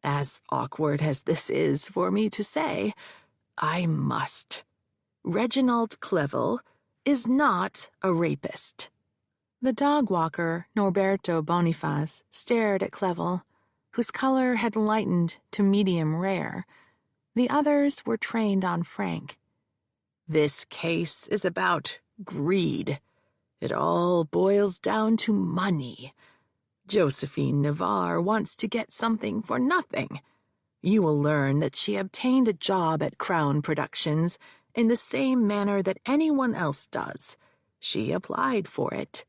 As awkward as this is for me to say, I must. Reginald Clevel is not a rapist." The dog walker, Norberto Bonifaz, stared at Clevel, whose color had lightened to medium rare. The others were trained on Frank. "This case is about greed. It all boils down to money. Josephine Navarre wants to get something for nothing. You will learn that she obtained a job at Crown Productions in the same manner that anyone else does. She applied for it.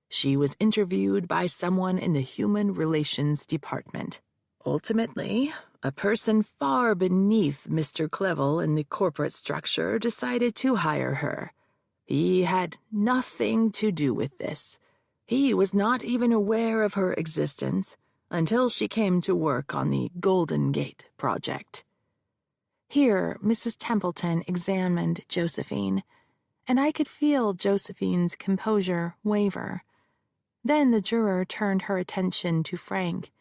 She was interviewed by someone in the Human Relations Department. Ultimately, a person far beneath Mr. Clevel in the corporate structure decided to hire her. He had nothing to do with this. He was not even aware of her existence until she came to work on the Golden Gate project." Here, Mrs. Templeton examined Josephine, and I could feel Josephine's composure waver. Then the juror turned her attention to Frank.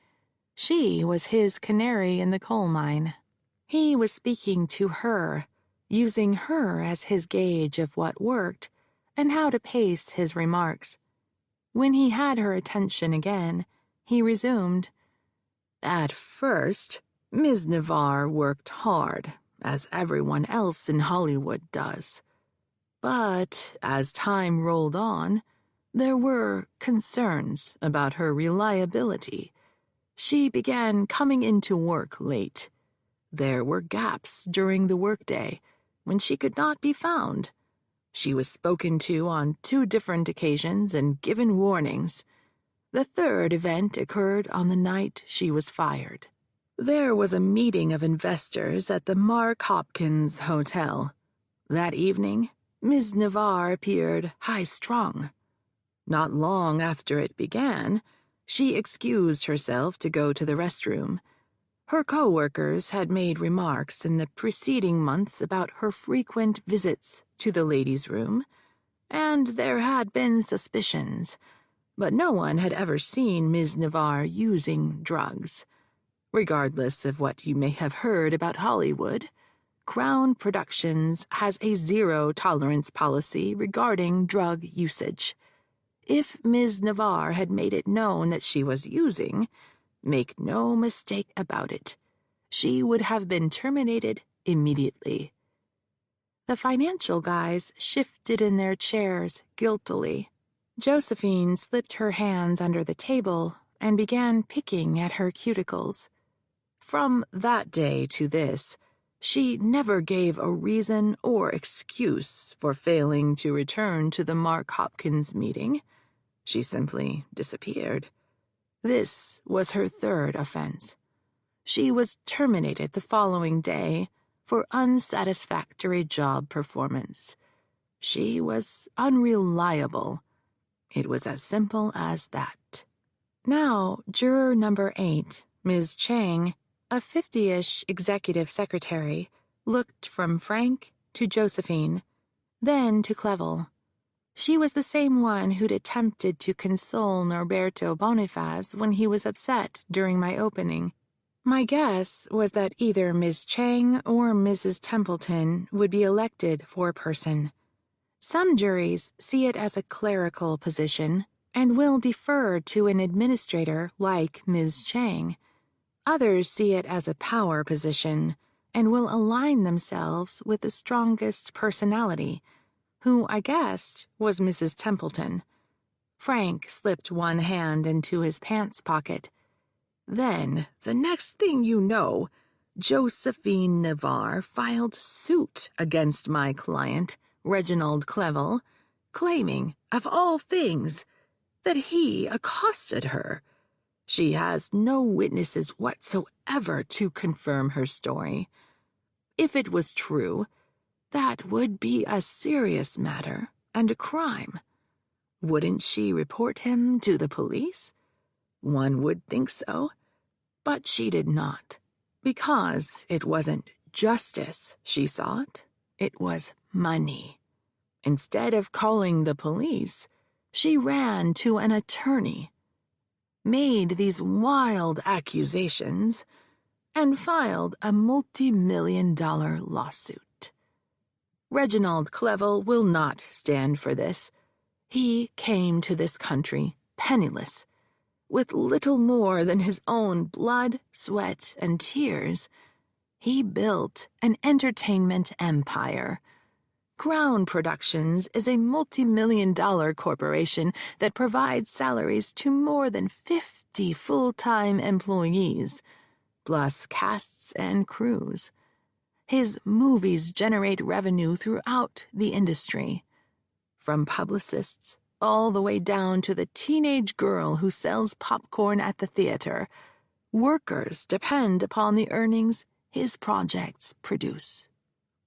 She was his canary in the coal mine. He was speaking to her, using her as his gauge of what worked and how to pace his remarks. When he had her attention again, he resumed, "At first, Ms. Navarre worked hard, as everyone else in Hollywood does. But as time rolled on, there were concerns about her reliability. She began coming into work late. There were gaps during the workday when she could not be found. She was spoken to on 2 different occasions and given warnings. The third event occurred on the night she was fired. There was a meeting of investors at the Mark Hopkins Hotel. That evening, Ms. Navarre appeared high-strung. Not long after it began, she excused herself to go to the restroom. Her co-workers had made remarks in the preceding months about her frequent visits to the ladies' room, and there had been suspicions, but no one had ever seen Ms. Navarre using drugs. Regardless of what you may have heard about Hollywood, Crown Productions has a zero-tolerance policy regarding drug usage. If Ms. Navarre had made it known that she was using, make no mistake about it, she would have been terminated immediately." The financial guys shifted in their chairs guiltily. Josephine slipped her hands under the table and began picking at her cuticles. "From that day to this, she never gave a reason or excuse for failing to return to the Mark Hopkins meeting. She simply disappeared. This was her 3rd offense. She was terminated the following day for unsatisfactory job performance. She was unreliable. It was as simple as that." Now, juror number 8, Ms. Chang, a 50-ish executive secretary, looked from Frank to Josephine, then to Clevel. She was the same one who'd attempted to console Norberto Bonifaz when he was upset during my opening. My guess was that either Miss Chang or Mrs. Templeton would be elected foreperson. Some juries see it as a clerical position and will defer to an administrator like Ms. Chang. Others see it as a power position and will align themselves with the strongest personality, who I guessed was Mrs. Templeton. Frank slipped one hand into his pants pocket. "Then, the next thing you know, Josephine Navarre filed suit against my client, Reginald Clevel, claiming, of all things, that he accosted her. She has no witnesses whatsoever to confirm her story. If it was true, that would be a serious matter and a crime. Wouldn't she report him to the police? One would think so, but she did not, because it wasn't justice she sought, it was money. Instead of calling the police, she ran to an attorney, made these wild accusations, and filed a multi-million-dollar lawsuit. Reginald Clevel will not stand for this. He came to this country penniless, with little more than his own blood, sweat, and tears. He built an entertainment empire. Crown Productions is a multi-million-dollar corporation that provides salaries to more than 50 full-time employees, plus casts and crews. His movies generate revenue throughout the industry, from publicists all the way down to the teenage girl who sells popcorn at the theater. Workers depend upon the earnings his projects produce.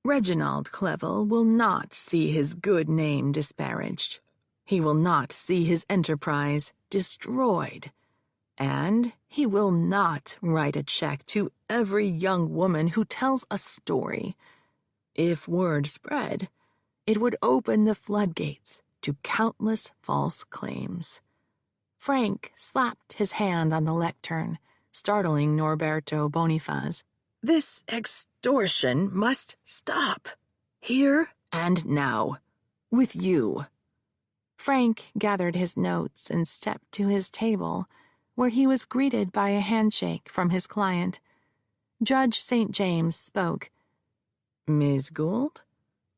Reginald Clevel will not see his good name disparaged. He will not see his enterprise destroyed. And he will not write a check to every young woman who tells a story. If word spread, it would open the floodgates to countless false claims. Frank slapped his hand on the lectern, startling Norberto Bonifaz. This extortion must stop, here and now, with you. Frank gathered his notes and stepped to his table, where he was greeted by a handshake from his client. Judge St. James spoke. Ms. Gould,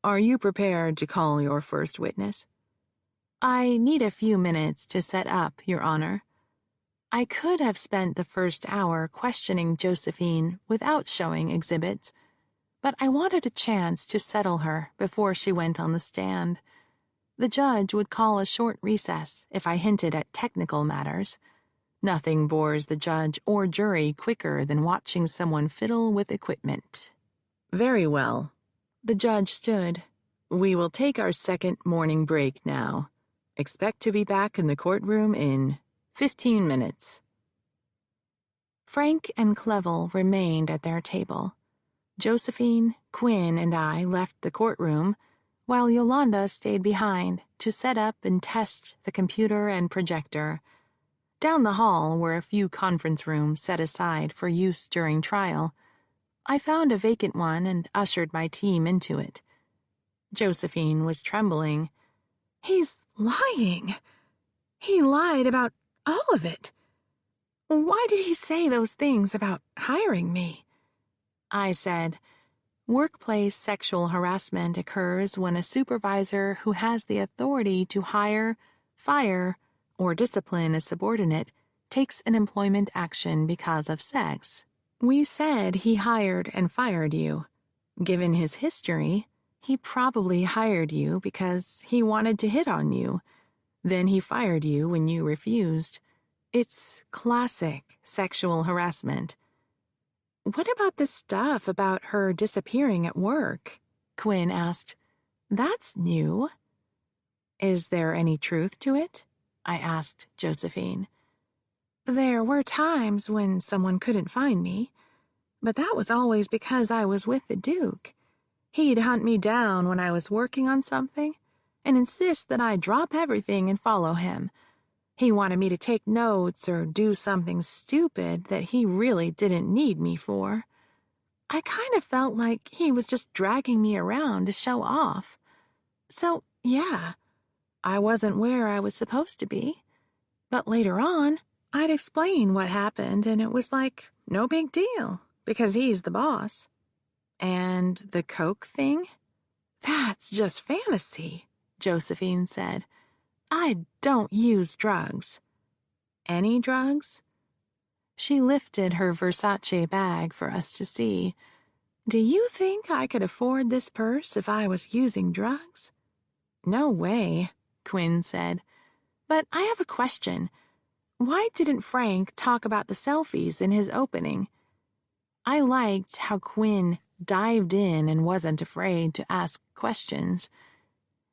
are you prepared to call your first witness? I need a few minutes to set up, Your Honor. I could have spent the first hour questioning Josephine without showing exhibits, but I wanted a chance to settle her before she went on the stand. The judge would call a short recess if I hinted at technical matters. Nothing bores the judge or jury quicker than watching someone fiddle with equipment. Very well. The judge stood. We will take our second morning break now. Expect to be back in the courtroom in 15 minutes. Frank and Clevel remained at their table. Josephine, Quinn, and I left the courtroom, while Yolanda stayed behind to set up and test the computer and projector. Down the hall were a few conference rooms set aside for use during trial. I found a vacant one and ushered my team into it. Josephine was trembling. He's lying. He lied about all of it. Why did he say those things about hiring me? I said, workplace sexual harassment occurs when a supervisor who has the authority to hire, fire, or discipline a subordinate takes an employment action because of sex. We said he hired and fired you. Given his history, he probably hired you because he wanted to hit on you. Then he fired you when you refused. It's classic sexual harassment. What about this stuff about her disappearing at work? Quinn asked. That's new. Is there any truth to it? I asked Josephine. There were times when someone couldn't find me, but that was always because I was with the Duke. He'd hunt me down when I was working on something and insist that I drop everything and follow him. He wanted me to take notes or do something stupid that he really didn't need me for. I kind of felt like he was just dragging me around to show off. So, yeah, I wasn't where I was supposed to be. But later on, I'd explain what happened, and it was like, no big deal, because he's the boss. And the coke thing? That's just fantasy, Josephine said. I don't use drugs. Any drugs? She lifted her Versace bag for us to see. Do you think I could afford this purse if I was using drugs? No way, Quinn said. But I have a question. Why didn't Frank talk about the selfies in his opening? I liked how Quinn dived in and wasn't afraid to ask questions.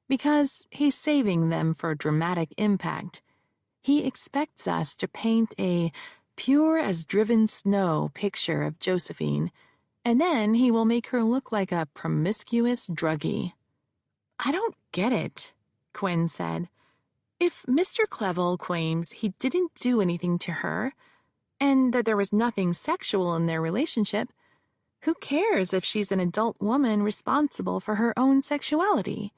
Because he's saving them for dramatic impact. He expects us to paint a pure as driven snow picture of Josephine, and then he will make her look like a promiscuous druggie. I don't get it, Quinn said. If Mr. Clevel claims he didn't do anything to her, and that there was nothing sexual in their relationship. Who cares if she's an adult woman responsible for her own sexuality?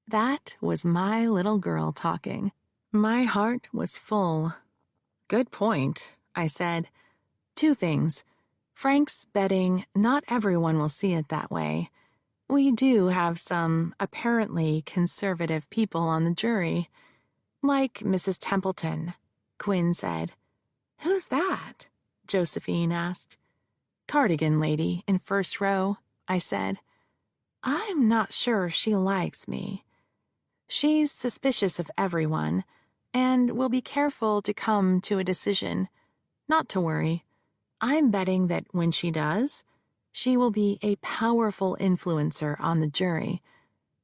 That was my little girl talking. My heart was full. Good point, I said. 2 things. Frank's betting not everyone will see it that way. We do have some apparently conservative people on the jury. Like Mrs. Templeton, Quinn said. Who's that? Josephine asked. Cardigan lady in first row, I said. I'm not sure she likes me. She's suspicious of everyone, and will be careful to come to a decision. Not to worry. I'm betting that when she does, she will be a powerful influencer on the jury.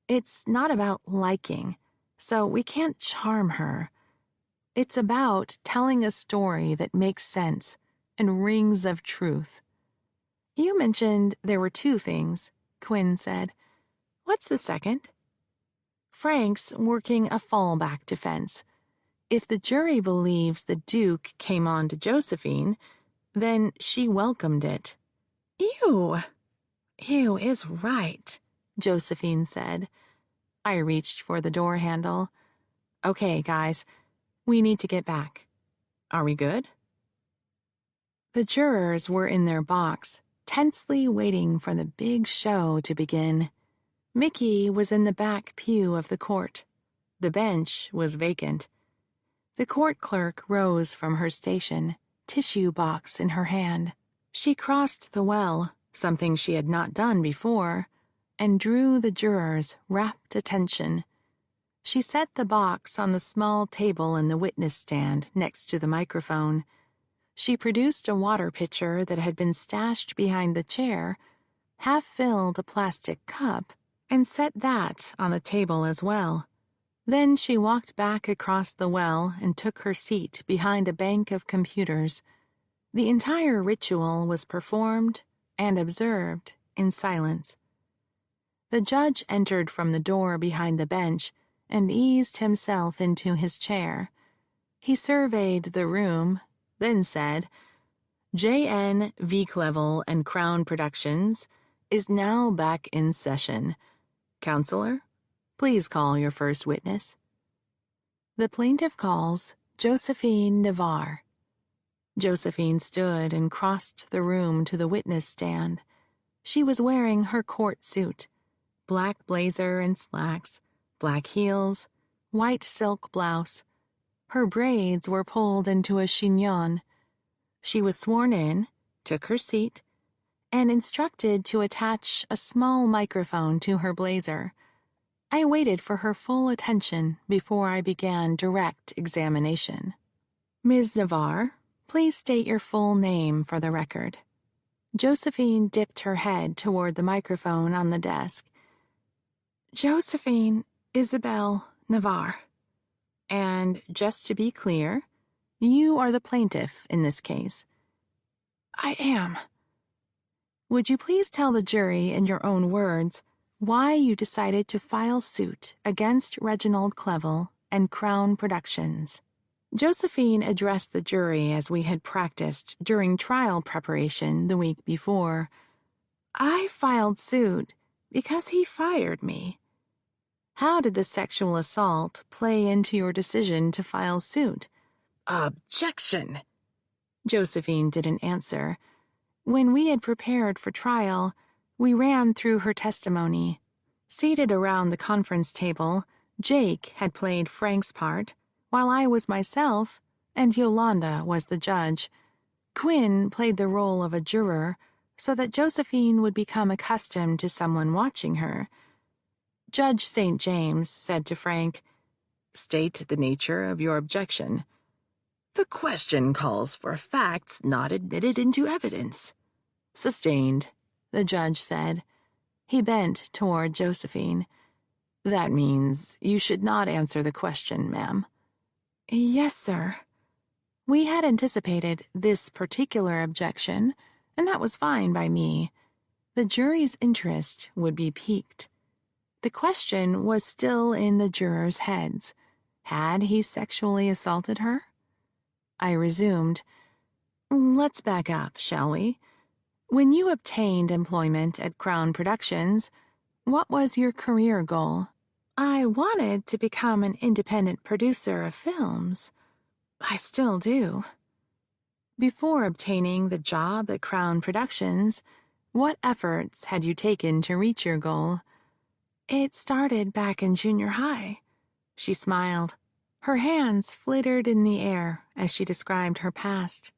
It's not about liking, so we can't charm her. It's about telling a story that makes sense and rings of truth. You mentioned there were 2 things, Quinn said. What's the second? Frank's working a fallback defense. If the jury believes the Duke came on to Josephine, then she welcomed it. Ew. Ew is right, Josephine said. I reached for the door handle. Okay, guys, we need to get back. Are we good? The jurors were in their box, tensely waiting for the big show to begin. Mickey was in the back pew of the court. The bench was vacant. The court clerk rose from her station, tissue box in her hand. She crossed the well, something she had not done before, and drew the jurors' rapt attention. She set the box on the small table in the witness stand next to the microphone. She produced a water pitcher that had been stashed behind the chair, half-filled a plastic cup, and set that on the table as well. Then she walked back across the well and took her seat behind a bank of computers. The entire ritual was performed and observed in silence. The judge entered from the door behind the bench and eased himself into his chair. He surveyed the room, then said, J.N. Clevel and Crown Productions is now back in session. Counselor, please call your first witness. The plaintiff calls Josephine Navarre. Josephine stood and crossed the room to the witness stand. She was wearing her court suit, black blazer and slacks, black heels, white silk blouse. Her braids were pulled into a chignon. She was sworn in, took her seat, and instructed to attach a small microphone to her blazer. I waited for her full attention before I began direct examination. Ms. Navarre, please state your full name for the record. Josephine dipped her head toward the microphone on the desk. Josephine Isabel Navarre. And just to be clear, you are the plaintiff in this case. I am. Would you please tell the jury in your own words why you decided to file suit against Reginald Clevel and Crown Productions? Josephine addressed the jury as we had practiced during trial preparation the week before. I filed suit because he fired me. How did the sexual assault play into your decision to file suit? Objection! Josephine didn't answer. When we had prepared for trial, we ran through her testimony. Seated around the conference table, Jake had played Frank's part, while I was myself, and Yolanda was the judge. Quinn played the role of a juror, so that Josephine would become accustomed to someone watching her. Judge St. James said to Frank, State the nature of your objection. The question calls for facts not admitted into evidence. Sustained, the judge said. He bent toward Josephine. That means you should not answer the question, ma'am. Yes, sir. We had anticipated this particular objection, and that was fine by me. The jury's interest would be piqued. The question was still in the jurors' heads. Had he sexually assaulted her? I resumed. Let's back up, shall we? When you obtained employment at Crown Productions, what was your career goal? I wanted to become an independent producer of films. I still do. Before obtaining the job at Crown Productions, what efforts had you taken to reach your goal? It started back in junior high. She smiled. Her hands flittered in the air as she described her past.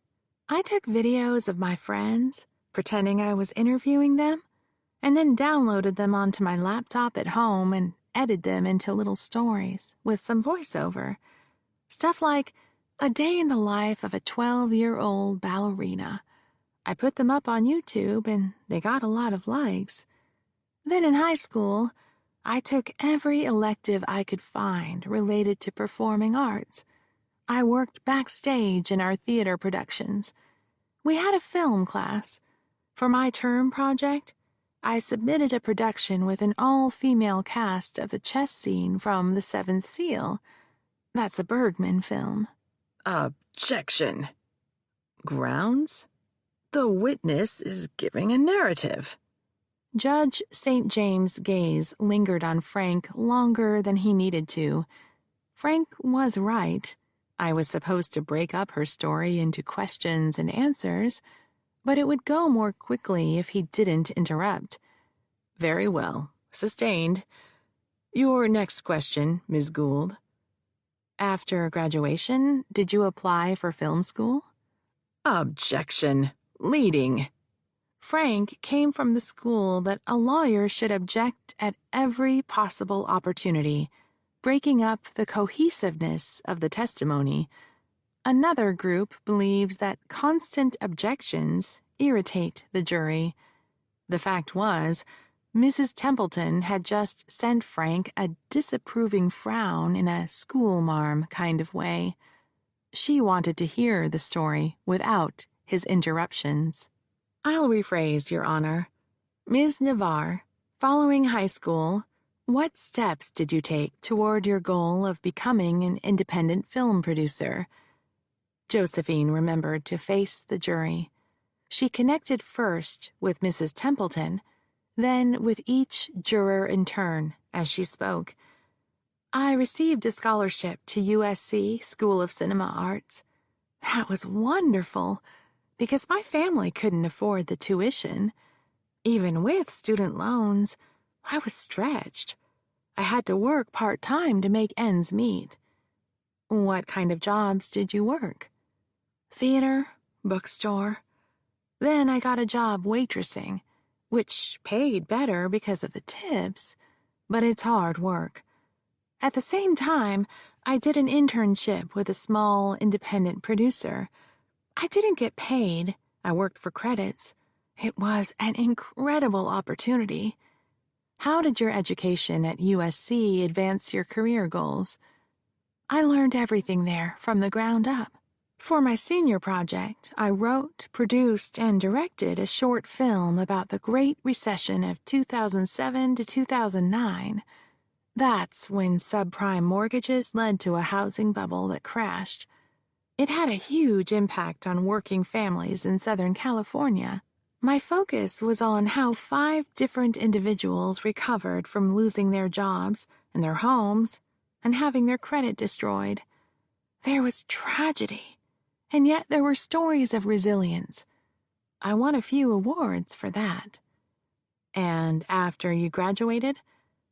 I took videos of my friends, pretending I was interviewing them, and then downloaded them onto my laptop at home and edited them into little stories with some voiceover. Stuff like a day in the life of a 12-year-old ballerina. I put them up on YouTube and they got a lot of likes. Then in high school, I took every elective I could find related to performing arts. I worked backstage in our theater productions. We had a film class. For my term project, I submitted a production with an all-female cast of the chess scene from The Seventh Seal. That's a Bergman film. Objection. Grounds? The witness is giving a narrative. Judge St. James' gaze lingered on Frank longer than he needed to. Frank was right. I was supposed to break up her story into questions and answers, but it would go more quickly if he didn't interrupt. Very well. Sustained. Your next question, Ms. Gould. After graduation, did you apply for film school? Objection. Leading. Frank came from the school that a lawyer should object at every possible opportunity, breaking up the cohesiveness of the testimony. Another group believes that constant objections irritate the jury. The fact was, Mrs. Templeton had just sent Frank a disapproving frown in a schoolmarm kind of way. She wanted to hear the story without his interruptions. I'll rephrase, Your Honor. Ms. Navarre, following high school, what steps did you take toward your goal of becoming an independent film producer? Josephine remembered to face the jury. She connected first with Mrs. Templeton, then with each juror in turn as she spoke. I received a scholarship to USC School of Cinema Arts. That was wonderful, because my family couldn't afford the tuition. Even with student loans, I was stretched. I had to work part-time to make ends meet. What kind of jobs did you work? Theater, bookstore. Then I got a job waitressing, which paid better because of the tips, but it's hard work. At the same time, I did an internship with a small independent producer. I didn't get paid. I worked for credits. It was an incredible opportunity. How did your education at USC advance your career goals? I learned everything there from the ground up. For my senior project, I wrote, produced, and directed a short film about the Great Recession of 2007 to 2009. That's when subprime mortgages led to a housing bubble that crashed. It had a huge impact on working families in Southern California. My focus was on how 5 different individuals recovered from losing their jobs and their homes and having their credit destroyed. There was tragedy, and yet there were stories of resilience. I won a few awards for that. And after you graduated,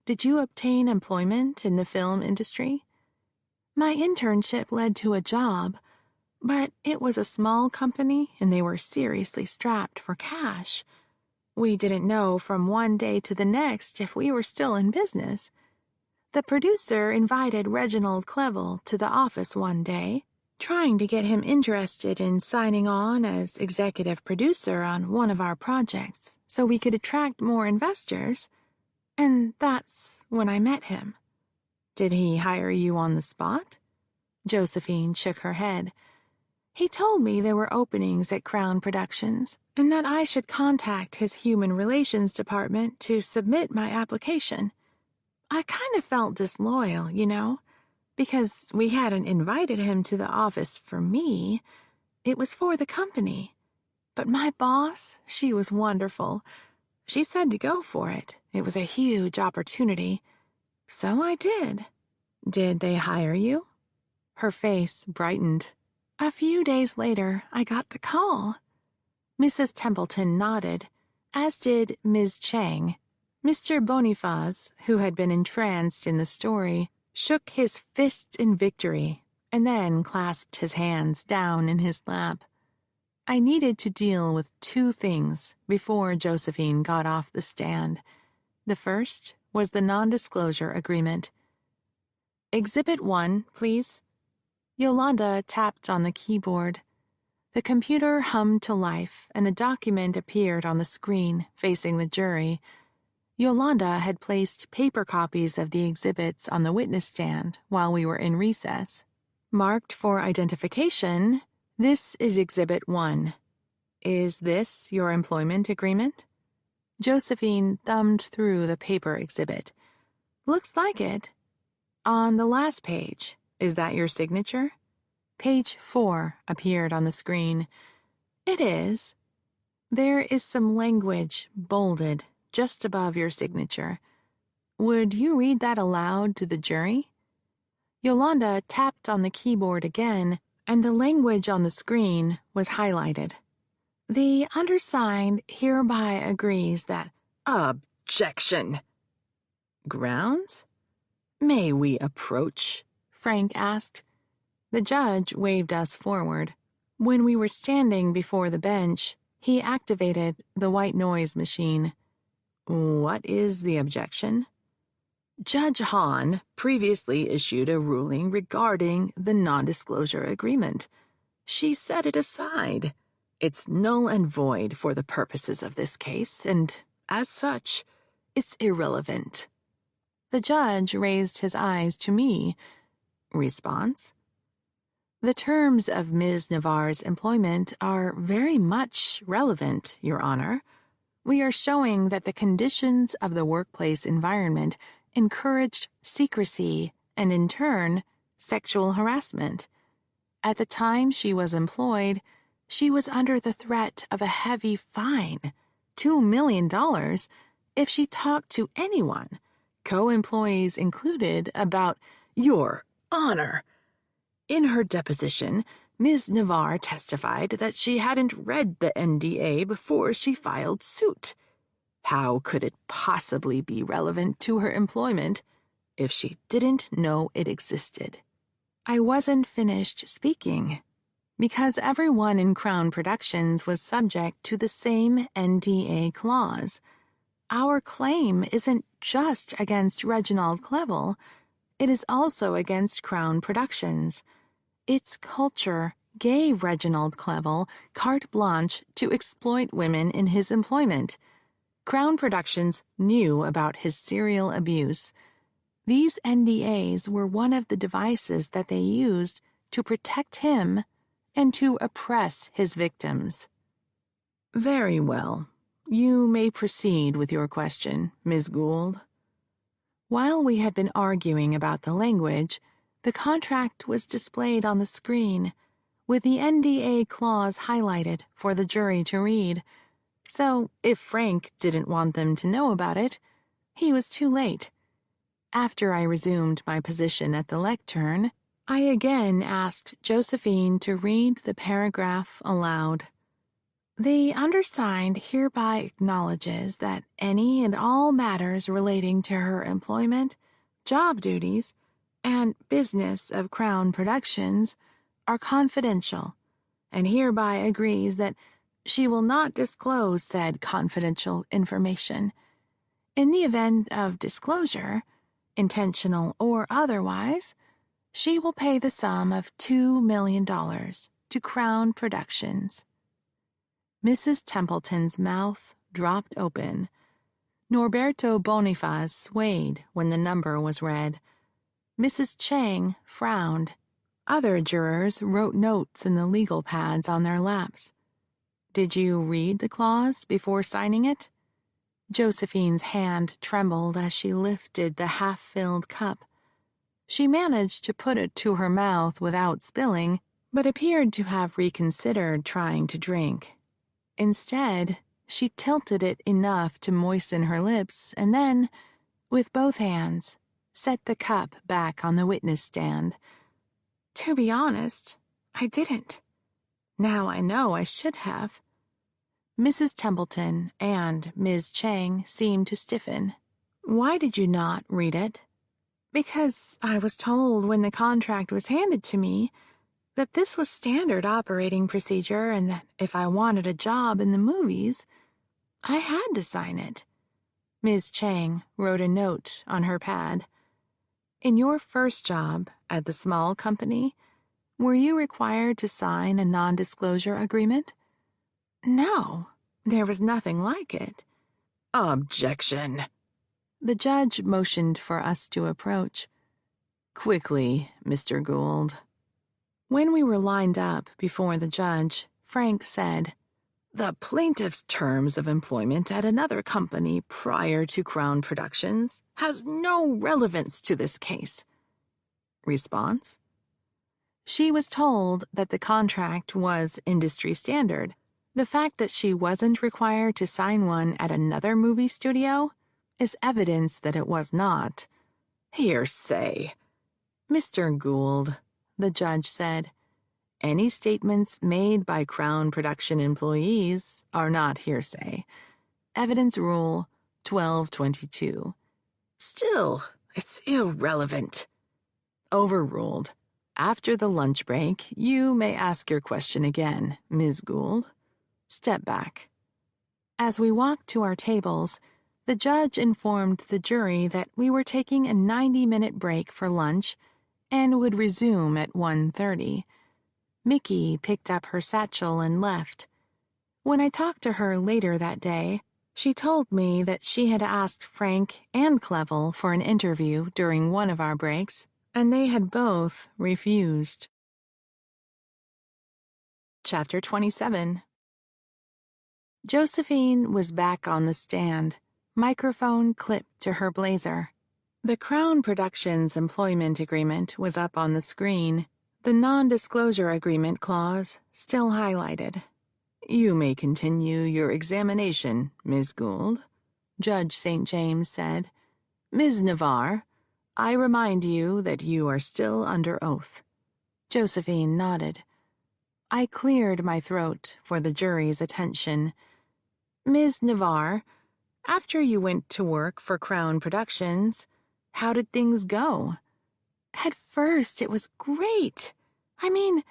did you obtain employment in the film industry? My internship led to a job, but it was a small company and they were seriously strapped for cash. We didn't know from one day to the next if we were still in business. The producer invited Reginald Clevel to the office one day, trying to get him interested in signing on as executive producer on one of our projects so we could attract more investors. And that's when I met him. Did he hire you on the spot? Josephine shook her head. He told me there were openings at Crown Productions and that I should contact his human relations department to submit my application. I kind of felt disloyal, because we hadn't invited him to the office for me. It was for the company. But my boss, she was wonderful. She said to go for it. It was a huge opportunity. So I did. Did they hire you? Her face brightened. A few days later, I got the call. Mrs. Templeton nodded, as did Ms. Chang. Mr. Boniface, who had been entranced in the story, shook his fist in victory and then clasped his hands down in his lap. I needed to deal with two things before Josephine got off the stand. The first was the non-disclosure agreement. Exhibit 1, please. Yolanda tapped on the keyboard. The computer hummed to life, and a document appeared on the screen facing the jury. Yolanda had placed paper copies of the exhibits on the witness stand while we were in recess. Marked for identification, this is Exhibit 1. Is this your employment agreement? Josephine thumbed through the paper exhibit. Looks like it. On the last page, is that your signature? Page 4 appeared on the screen. It is. There is some language bolded just above your signature. Would you read that aloud to the jury? Yolanda tapped on the keyboard again, and the language on the screen was highlighted. The undersigned hereby agrees that... Objection! Grounds? May we approach? Frank asked. The judge waved us forward. When we were standing before the bench, he activated the white noise machine. What is the objection? Judge Hahn previously issued a ruling regarding the non-disclosure agreement. She set it aside. It's null and void for the purposes of this case, and, as such, it's irrelevant. The judge raised his eyes to me. Response? The terms of Ms. Navarre's employment are very much relevant, Your Honor. We are showing that the conditions of the workplace environment encouraged secrecy and, in turn, sexual harassment. At the time she was employed, she was under the threat of a heavy fine, $2 million, if she talked to anyone, co-employees included, about Your Honor. In her deposition, Ms. Navarre testified that she hadn't read the NDA before she filed suit. How could it possibly be relevant to her employment if she didn't know it existed? I wasn't finished speaking, because everyone in Crown Productions was subject to the same NDA clause. Our claim isn't just against Reginald Clevel, it is also against Crown Productions. Its culture gave Reginald Clevel carte blanche to exploit women in his employment. Crown Productions knew about his serial abuse. These NDAs were one of the devices that they used to protect him and to oppress his victims. Very well. You may proceed with your question, Ms. Gould. While we had been arguing about the language, the contract was displayed on the screen, with the NDA clause highlighted for the jury to read. So, if Frank didn't want them to know about it, he was too late. After I resumed my position at the lectern, I again asked Josephine to read the paragraph aloud. The undersigned hereby acknowledges that any and all matters relating to her employment, job duties, and business of Crown Productions are confidential, and hereby agrees that she will not disclose said confidential information. In the event of disclosure, intentional or otherwise, she will pay the sum of $2 million to Crown Productions. Mrs. Templeton's mouth dropped open. Norberto Boniface swayed when the number was read. Mrs. Chang frowned. Other jurors wrote notes in the legal pads on their laps. Did you read the clause before signing it? Josephine's hand trembled as she lifted the half-filled cup. She managed to put it to her mouth without spilling, but appeared to have reconsidered trying to drink. Instead, she tilted it enough to moisten her lips and then, with both hands, set the cup back on the witness stand. To be honest, I didn't. Now I know I should have. Mrs. Templeton and Ms. Chang seemed to stiffen. Why did you not read it? Because I was told when the contract was handed to me that this was standard operating procedure and that if I wanted a job in the movies, I had to sign it. Ms. Chang wrote a note on her pad. In your first job at the small company, were you required to sign a non-disclosure agreement? No, there was nothing like it. Objection. The judge motioned for us to approach. Quickly, Mr. Gould. When we were lined up before the judge, Frank said, The plaintiff's terms of employment at another company prior to Crown Productions has no relevance to this case. Response? She was told that the contract was industry standard. The fact that she wasn't required to sign one at another movie studio is evidence that it was not. Hearsay. Mr. Gould, the judge said, any statements made by Crown Production employees are not hearsay. Evidence Rule 1222. Still, it's irrelevant. Overruled. After the lunch break, you may ask your question again, Ms. Gould. Step back. As we walked to our tables, the judge informed the jury that we were taking a 90-minute break for lunch and would resume at 1:30. Mickey picked up her satchel and left. When I talked to her later that day, she told me that she had asked Frank and Clevel for an interview during one of our breaks, and they had both refused. Chapter 27. Josephine was back on the stand, microphone clipped to her blazer. The Crown Productions employment agreement was up on the screen, the non-disclosure agreement clause still highlighted. You may continue your examination, Ms. Gould, Judge St. James said. Ms. Navarre, I remind you that you are still under oath. Josephine nodded. I cleared my throat for the jury's attention. Ms. Navarre, after you went to work for Crown Productions, how did things go? At first, it was great. I mean,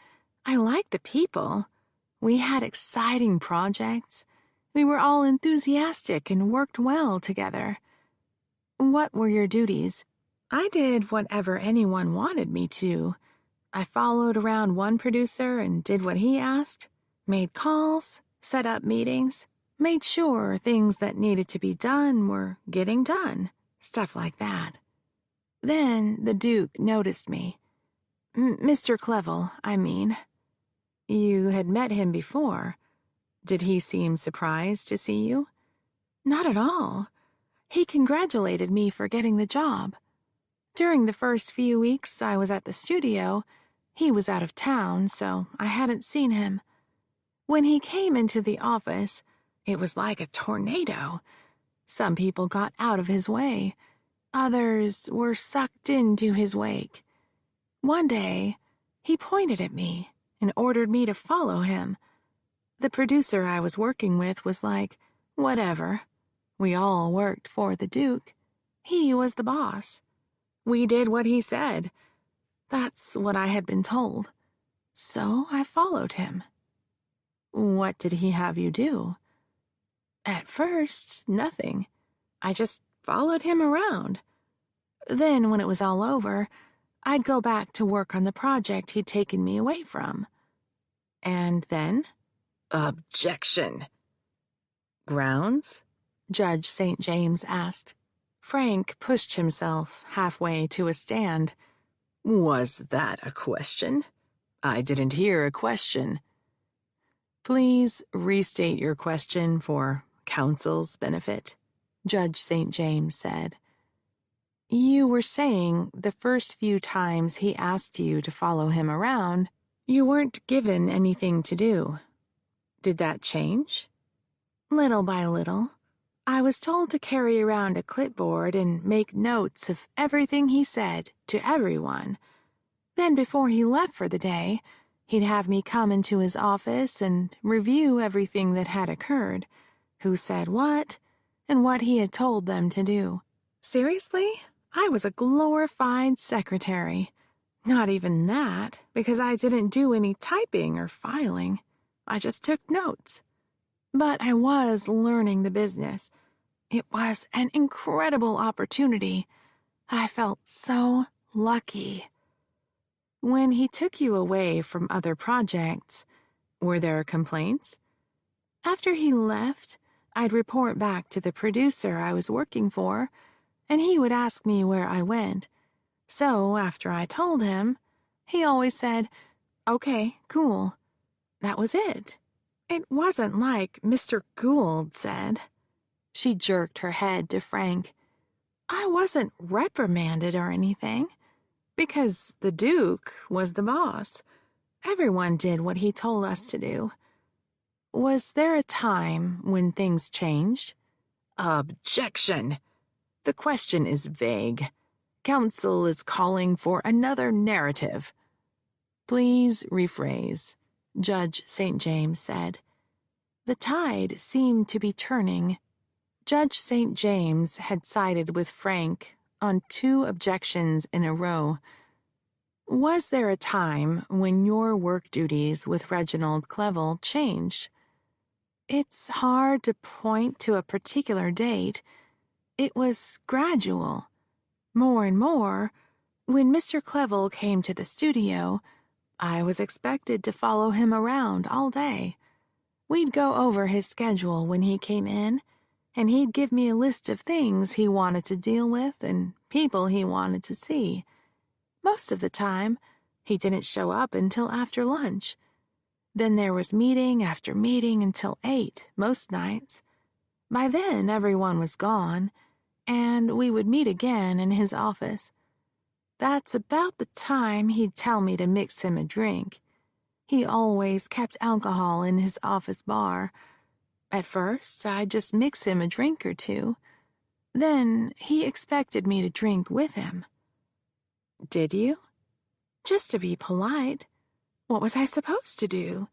I liked the people. We had exciting projects. We were all enthusiastic and worked well together. What were your duties? I did whatever anyone wanted me to. I followed around one producer and did what he asked, made calls, set up meetings, made sure things that needed to be done were getting done, stuff like that. Then the Duke noticed me. Mr. Clevel, I mean. You had met him before. Did he seem surprised to see you? Not at all. He congratulated me for getting the job. During the first few weeks I was at the studio, he was out of town, so I hadn't seen him. When he came into the office, it was like a tornado. Some people got out of his way. Others were sucked into his wake. One day, he pointed at me and ordered me to follow him. The producer I was working with was like, whatever. We all worked for the Duke. He was the boss. We did what he said. That's what I had been told. So I followed him. What did he have you do? At first, nothing. I just followed him around. Then, when it was all over, I'd go back to work on the project he'd taken me away from. And then? Objection. Grounds? Judge St. James asked. Frank pushed himself halfway to a stand. Was that a question? I didn't hear a question. Please restate your question for counsel's benefit, Judge St. James said. You were saying the first few times he asked you to follow him around, You weren't given anything to do. Did that change? Little by little. I was told to carry around a clipboard and make notes of everything he said to everyone. Then before he left for the day, he'd have me come into his office and review everything that had occurred, who said what, and what he had told them to do. Seriously? I was a glorified secretary. Not even that, because I didn't do any typing or filing. I just took notes. But I was learning the business. It was an incredible opportunity. I felt so lucky. When he took you away from other projects, were there complaints? After he left, I'd report back to the producer I was working for, and he would ask me where I went. So after I told him, he always said, "Okay, cool." That was it. It wasn't like Mr. Gould said. She jerked her head to Frank. I wasn't reprimanded or anything, because the Duke was the boss. Everyone did what he told us to do. Was there a time when things changed? Objection! The question is vague. Counsel is calling for another narrative. Please rephrase, Judge St. James said. The tide seemed to be turning. Judge St. James had sided with Frank on 2 objections in a row. Was there a time when your work duties with Reginald Clevel changed? It's hard to point to a particular date. It was gradual. More and more, when Mr. Clevel came to the studio, I was expected to follow him around all day. We'd go over his schedule when he came in, and he'd give me a list of things he wanted to deal with and people he wanted to see. Most of the time, he didn't show up until after lunch. Then there was meeting after meeting until 8 most nights. By then, everyone was gone, and we would meet again in his office. That's about the time he'd tell me to mix him a drink. He always kept alcohol in his office bar. At first, I'd just mix him a drink or 2. Then he expected me to drink with him. Did you? Just to be polite. What was I supposed to do?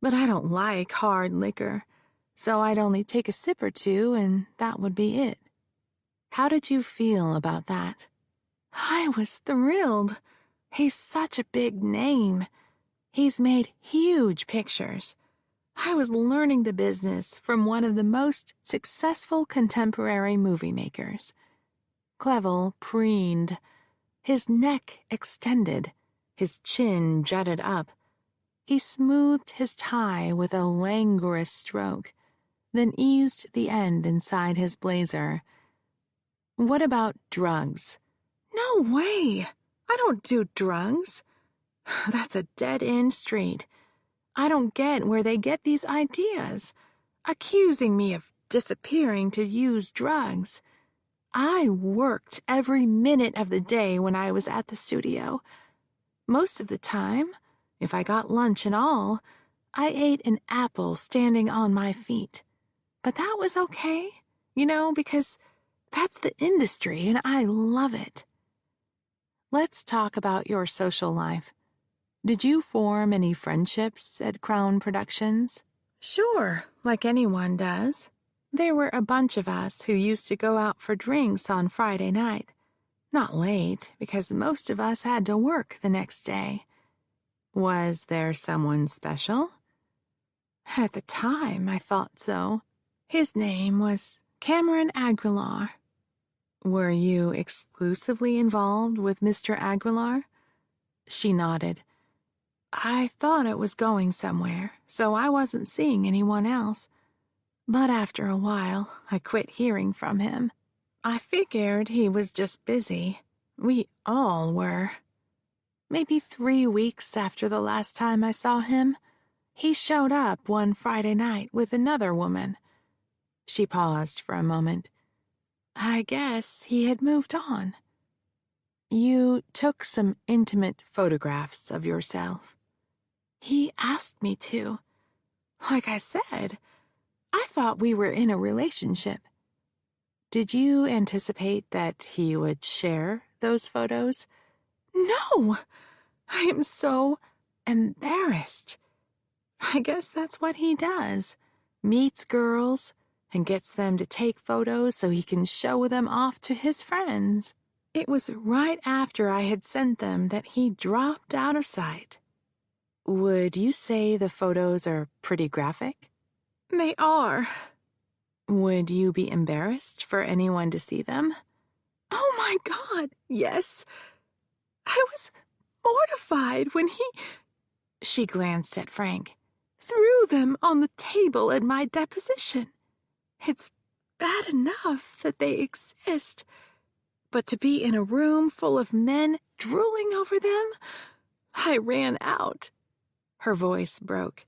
But I don't like hard liquor, so I'd only take a sip or 2, and that would be it. How did you feel about that? I was thrilled. He's such a big name. He's made huge pictures. I was learning the business from one of the most successful contemporary movie makers. Clevel preened. His neck extended. His chin jutted up. He smoothed his tie with a languorous stroke, then eased the end inside his blazer. What about drugs? No way! I don't do drugs. That's a dead-end street. I don't get where they get these ideas, accusing me of disappearing to use drugs. I worked every minute of the day when I was at the studio. Most of the time, if I got lunch and all, I ate an apple standing on my feet. But that was okay, because that's the industry and I love it. Let's talk about your social life. Did you form any friendships at Crown Productions? Sure, like anyone does. There were a bunch of us who used to go out for drinks on Friday night. Not late, because most of us had to work the next day. Was there someone special? At the time, I thought so. His name was Cameron Aguilar. Were you exclusively involved with Mr. Aguilar? She nodded. I thought it was going somewhere, so I wasn't seeing anyone else. But after a while, I quit hearing from him. I figured he was just busy. We all were. Maybe 3 weeks after the last time I saw him, he showed up one Friday night with another woman. She paused for a moment. I guess he had moved on. You took some intimate photographs of yourself. He asked me to. Like I said, I thought we were in a relationship. Did you anticipate that he would share those photos? No! I am so embarrassed. I guess that's what he does. Meets girls and gets them to take photos so he can show them off to his friends. It was right after I had sent them that he dropped out of sight. Would you say the photos are pretty graphic? They are. Would you be embarrassed for anyone to see them? Oh my God, yes. I was mortified when he... She glanced at Frank. Threw them on the table at my deposition. It's bad enough that they exist, but to be in a room full of men drooling over them, I ran out. Her voice broke.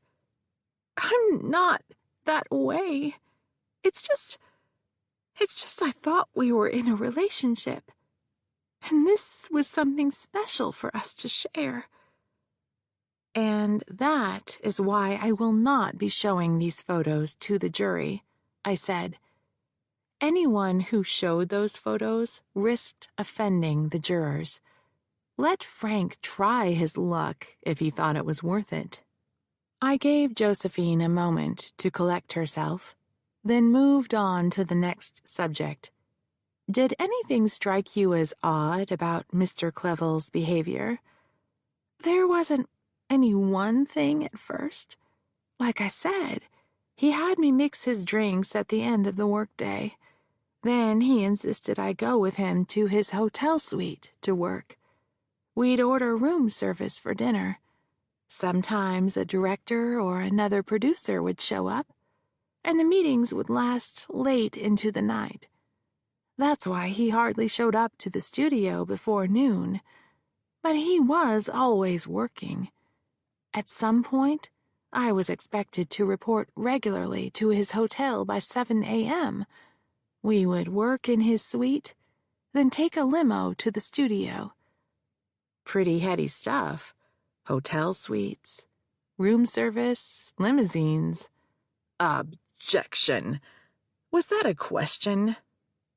I'm not that way. It's just I thought we were in a relationship, and this was something special for us to share. And that is why I will not be showing these photos to the jury, I said. Anyone who showed those photos risked offending the jurors. Let Frank try his luck if he thought it was worth it. I gave Josephine a moment to collect herself, then moved on to the next subject. Did anything strike you as odd about Mr. Clevele's behavior? There wasn't any one thing at first. Like I said, he had me mix his drinks at the end of the workday. Then he insisted I go with him to his hotel suite to work. We'd order room service for dinner. Sometimes a director or another producer would show up, and the meetings would last late into the night. That's why he hardly showed up to the studio before noon. But he was always working. At some point, I was expected to report regularly to his hotel by 7 a.m. We would work in his suite, then take a limo to the studio. Pretty heady stuff. Hotel suites, room service, limousines. Objection. Was that a question?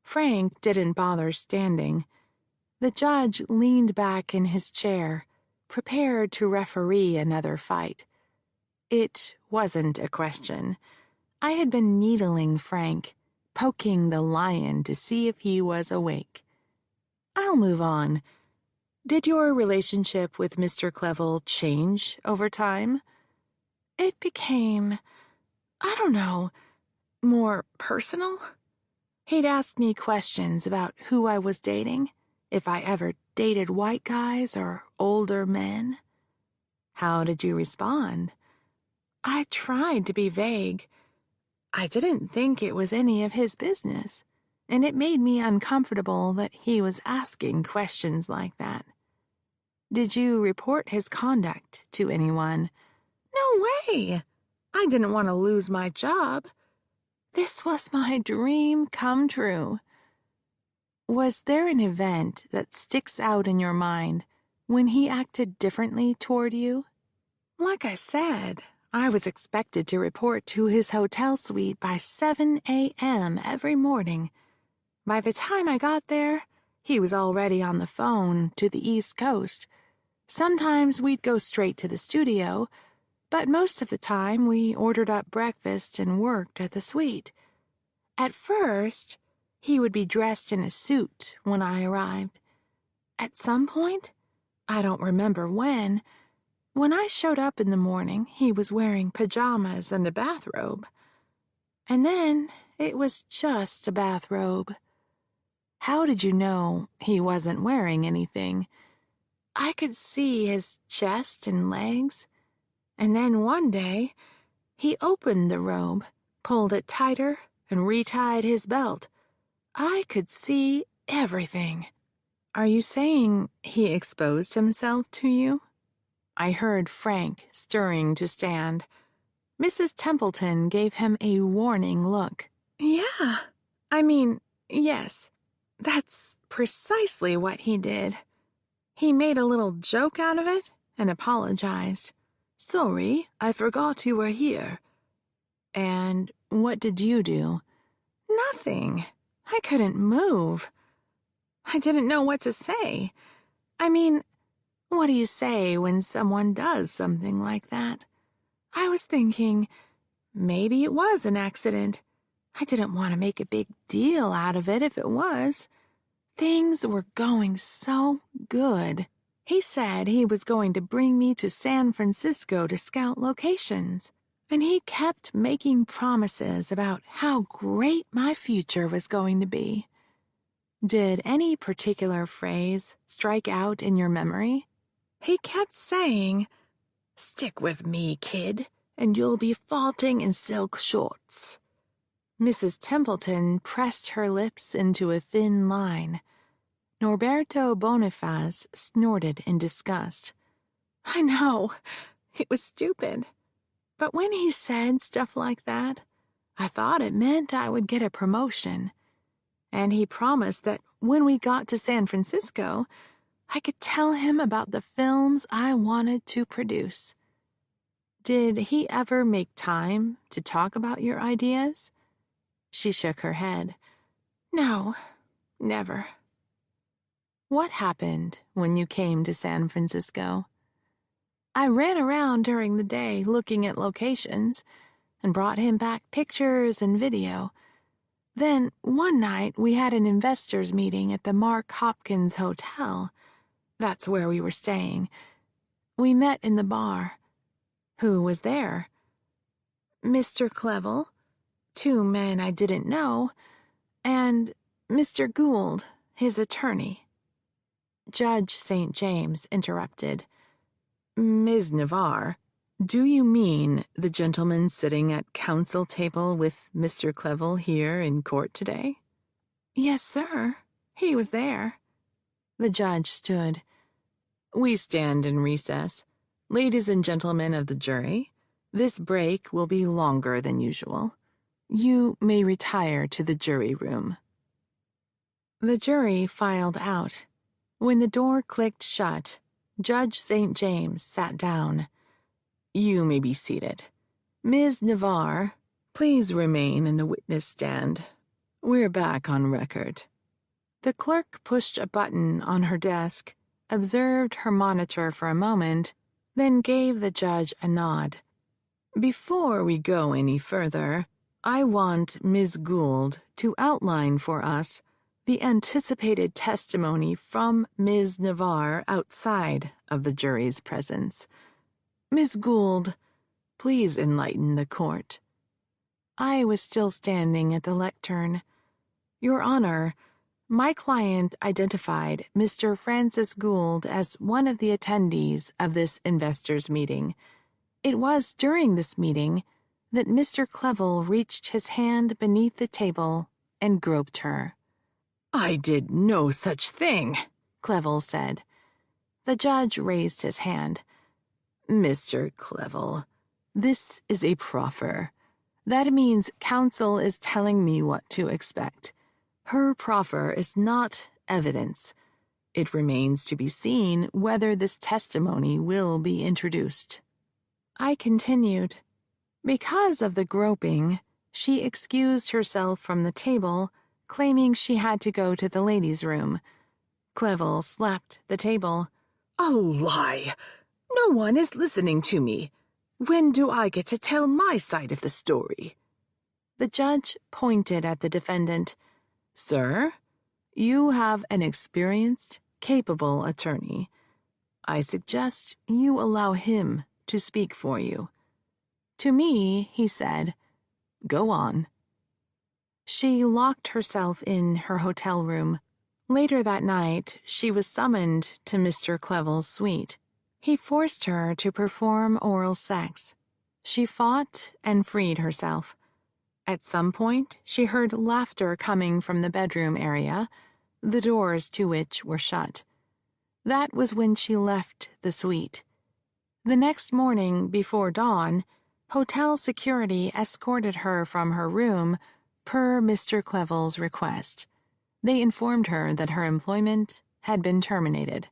Frank didn't bother standing. The judge leaned back in his chair, prepared to referee another fight. It wasn't a question. I had been needling Frank, poking the lion to see if he was awake. I'll move on. Did your relationship with Mr. Clevele change over time? It became, I don't know, more personal. He'd ask me questions about who I was dating, if I ever dated white guys or older men. How did you respond? I tried to be vague. I didn't think it was any of his business, and it made me uncomfortable that he was asking questions like that. Did you report his conduct to anyone? No way! I didn't want to lose my job. This was my dream come true. Was there an event that sticks out in your mind when he acted differently toward you? Like I said, I was expected to report to his hotel suite by 7 a.m. every morning. By the time I got there, he was already on the phone to the East Coast. Sometimes we'd go straight to the studio, but most of the time we ordered up breakfast and worked at the suite. At first, he would be dressed in a suit when I arrived. At some point, I don't remember when I showed up in the morning, he was wearing pajamas and a bathrobe. And then it was just a bathrobe. How did you know he wasn't wearing anything? I could see his chest and legs. And then one day, he opened the robe, pulled it tighter, and retied his belt. I could see everything. Are you saying he exposed himself to you? I heard Frank stirring to stand. Mrs. Templeton gave him a warning look. Yeah, yes, that's precisely what he did. He made a little joke out of it and apologized. Sorry, I forgot you were here. And what did you do? Nothing. I couldn't move. I didn't know what to say. I mean, what do you say when someone does something like that? I was thinking, maybe it was an accident. I didn't want to make a big deal out of it if it was. Things were going so good. He said he was going to bring me to San Francisco to scout locations, and he kept making promises about how great my future was going to be. Did any particular phrase strike out in your memory? He kept saying, "Stick with me, kid, and you'll be farting in silk shorts." Mrs. Templeton pressed her lips into a thin line. Norberto Boniface snorted in disgust. I know, it was stupid. But when he said stuff like that, I thought it meant I would get a promotion. And he promised that when we got to San Francisco, I could tell him about the films I wanted to produce. Did he ever make time to talk about your ideas? She shook her head. No, never. What happened when you came to San Francisco? I ran around during the day looking at locations and brought him back pictures and video. Then one night we had an investors meeting at the Mark Hopkins Hotel. That's where we were staying. We met in the bar. Who was there? Mr. Clevel, 2 men I didn't know, and Mr. Gould, his attorney. Judge St. James interrupted. Ms. Navarre, do you mean the gentleman sitting at counsel table with Mr. Clevel here in court today? Yes, sir. He was there. The judge stood. We stand in recess. Ladies and gentlemen of the jury, this break will be longer than usual. You may retire to the jury room. The jury filed out. When the door clicked shut, Judge St. James sat down. You may be seated. Ms. Navarre, please remain in the witness stand. We're back on record. The clerk pushed a button on her desk, observed her monitor for a moment, then gave the judge a nod. Before we go any further, I want Ms. Gould to outline for us the anticipated testimony from Ms. Navarre outside of the jury's presence. Ms. Gould, please enlighten the court. I was still standing at the lectern. Your Honor, my client identified Mr. Francis Gould as one of the attendees of this investors' meeting. It was during this meeting that Mr. Clevel reached his hand beneath the table and groped her. I did no such thing, Clevel said. The judge raised his hand. Mr. Clevel, this is a proffer. That means counsel is telling me what to expect. Her proffer is not evidence. It remains to be seen whether this testimony will be introduced. I continued. Because of the groping, she excused herself from the table, claiming she had to go to the ladies' room. Clevel slapped the table. A lie! No one is listening to me. When do I get to tell my side of the story? The judge pointed at the defendant. Sir, you have an experienced, capable attorney. I suggest you allow him to speak for you. To me, he said, Go on. She locked herself in her hotel room. Later that night, she was summoned to Mr. Clevel's suite. He forced her to perform oral sex. She fought and freed herself. At some point, she heard laughter coming from the bedroom area, the doors to which were shut. That was when she left the suite. The next morning, before dawn, hotel security escorted her from her room per Mr. Clevel's request. They informed her that her employment had been terminated.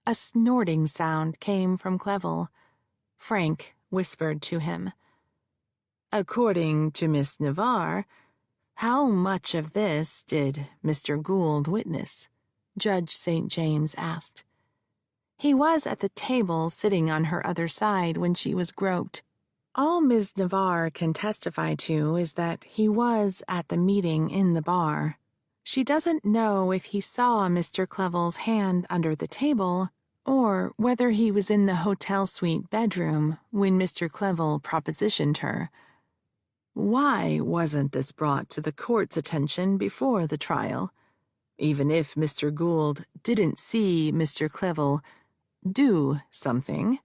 A snorting sound came from Clevel. Frank whispered to him. According to Miss Navarre, how much of this did Mr. Gould witness? Judge St. James asked. He was at the table sitting on her other side when she was groped. All Ms. Navarre can testify to is that he was at the meeting in the bar. She doesn't know if he saw Mr. Clevel's hand under the table or whether he was in the hotel suite bedroom when Mr. Clevel propositioned her. Why wasn't this brought to the court's attention before the trial? Even if Mr. Gould didn't see Mr. Clevel do something,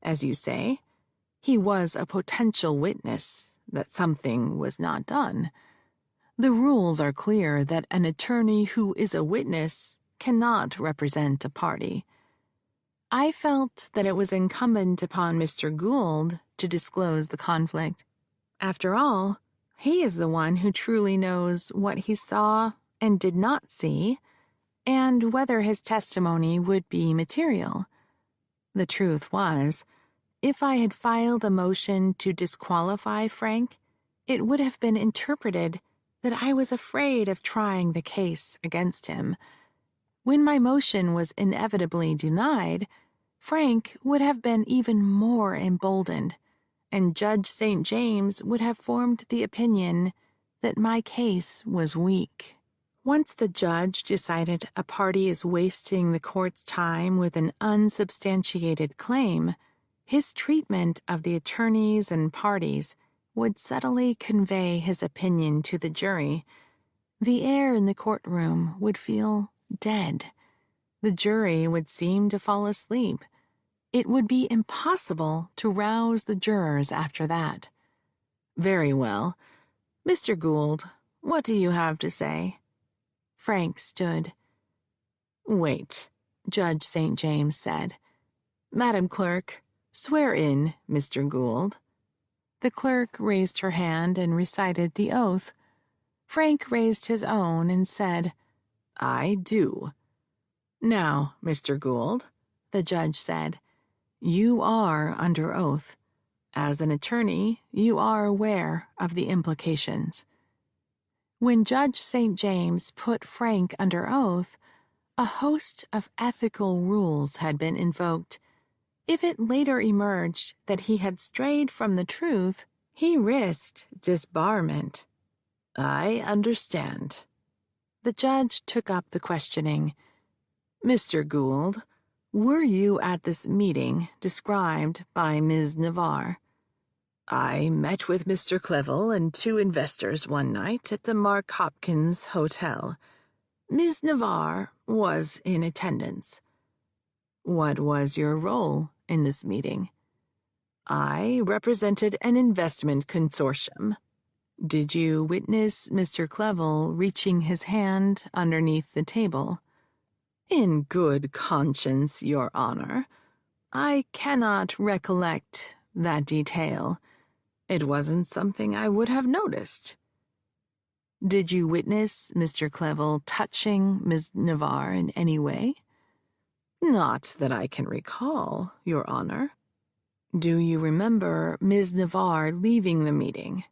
as you say, he was a potential witness that something was not done. The rules are clear that an attorney who is a witness cannot represent a party. I felt that it was incumbent upon Mr. Gould to disclose the conflict. After all, he is the one who truly knows what he saw and did not see, and whether his testimony would be material. The truth was, if I had filed a motion to disqualify Frank, it would have been interpreted that I was afraid of trying the case against him. When my motion was inevitably denied, Frank would have been even more emboldened, and Judge St. James would have formed the opinion that my case was weak. Once the judge decided a party is wasting the court's time with an unsubstantiated claim, his treatment of the attorneys and parties would subtly convey his opinion to the jury. The air in the courtroom would feel dead. The jury would seem to fall asleep. It would be impossible to rouse the jurors after that. Very well. Mr. Gould, what do you have to say? Frank stood. Wait, Judge St. James said. Madam Clerk, swear in Mr. Gould. The clerk raised her hand and recited the oath. Frank raised his own and said, I do. Now, Mr. Gould, the judge said, you are under oath. As an attorney, you are aware of the implications. When Judge St. James put Frank under oath, a host of ethical rules had been invoked. If it later emerged that he had strayed from the truth, he risked disbarment. I understand. The judge took up the questioning. Mr. Gould, were you at this meeting described by Ms. Navarre? I met with Mr. Clevel and 2 investors one night at the Mark Hopkins Hotel. Ms. Navarre was in attendance. What was your role in this meeting? I represented an investment consortium. Did you witness Mr. Clevel reaching his hand underneath the table? In good conscience, Your Honor, I cannot recollect that detail. It wasn't something I would have noticed. Did you witness Mr. Clevel touching Ms. Navarre in any way? Not that I can recall, Your Honor. Do you remember Ms. Navarre leaving the meeting?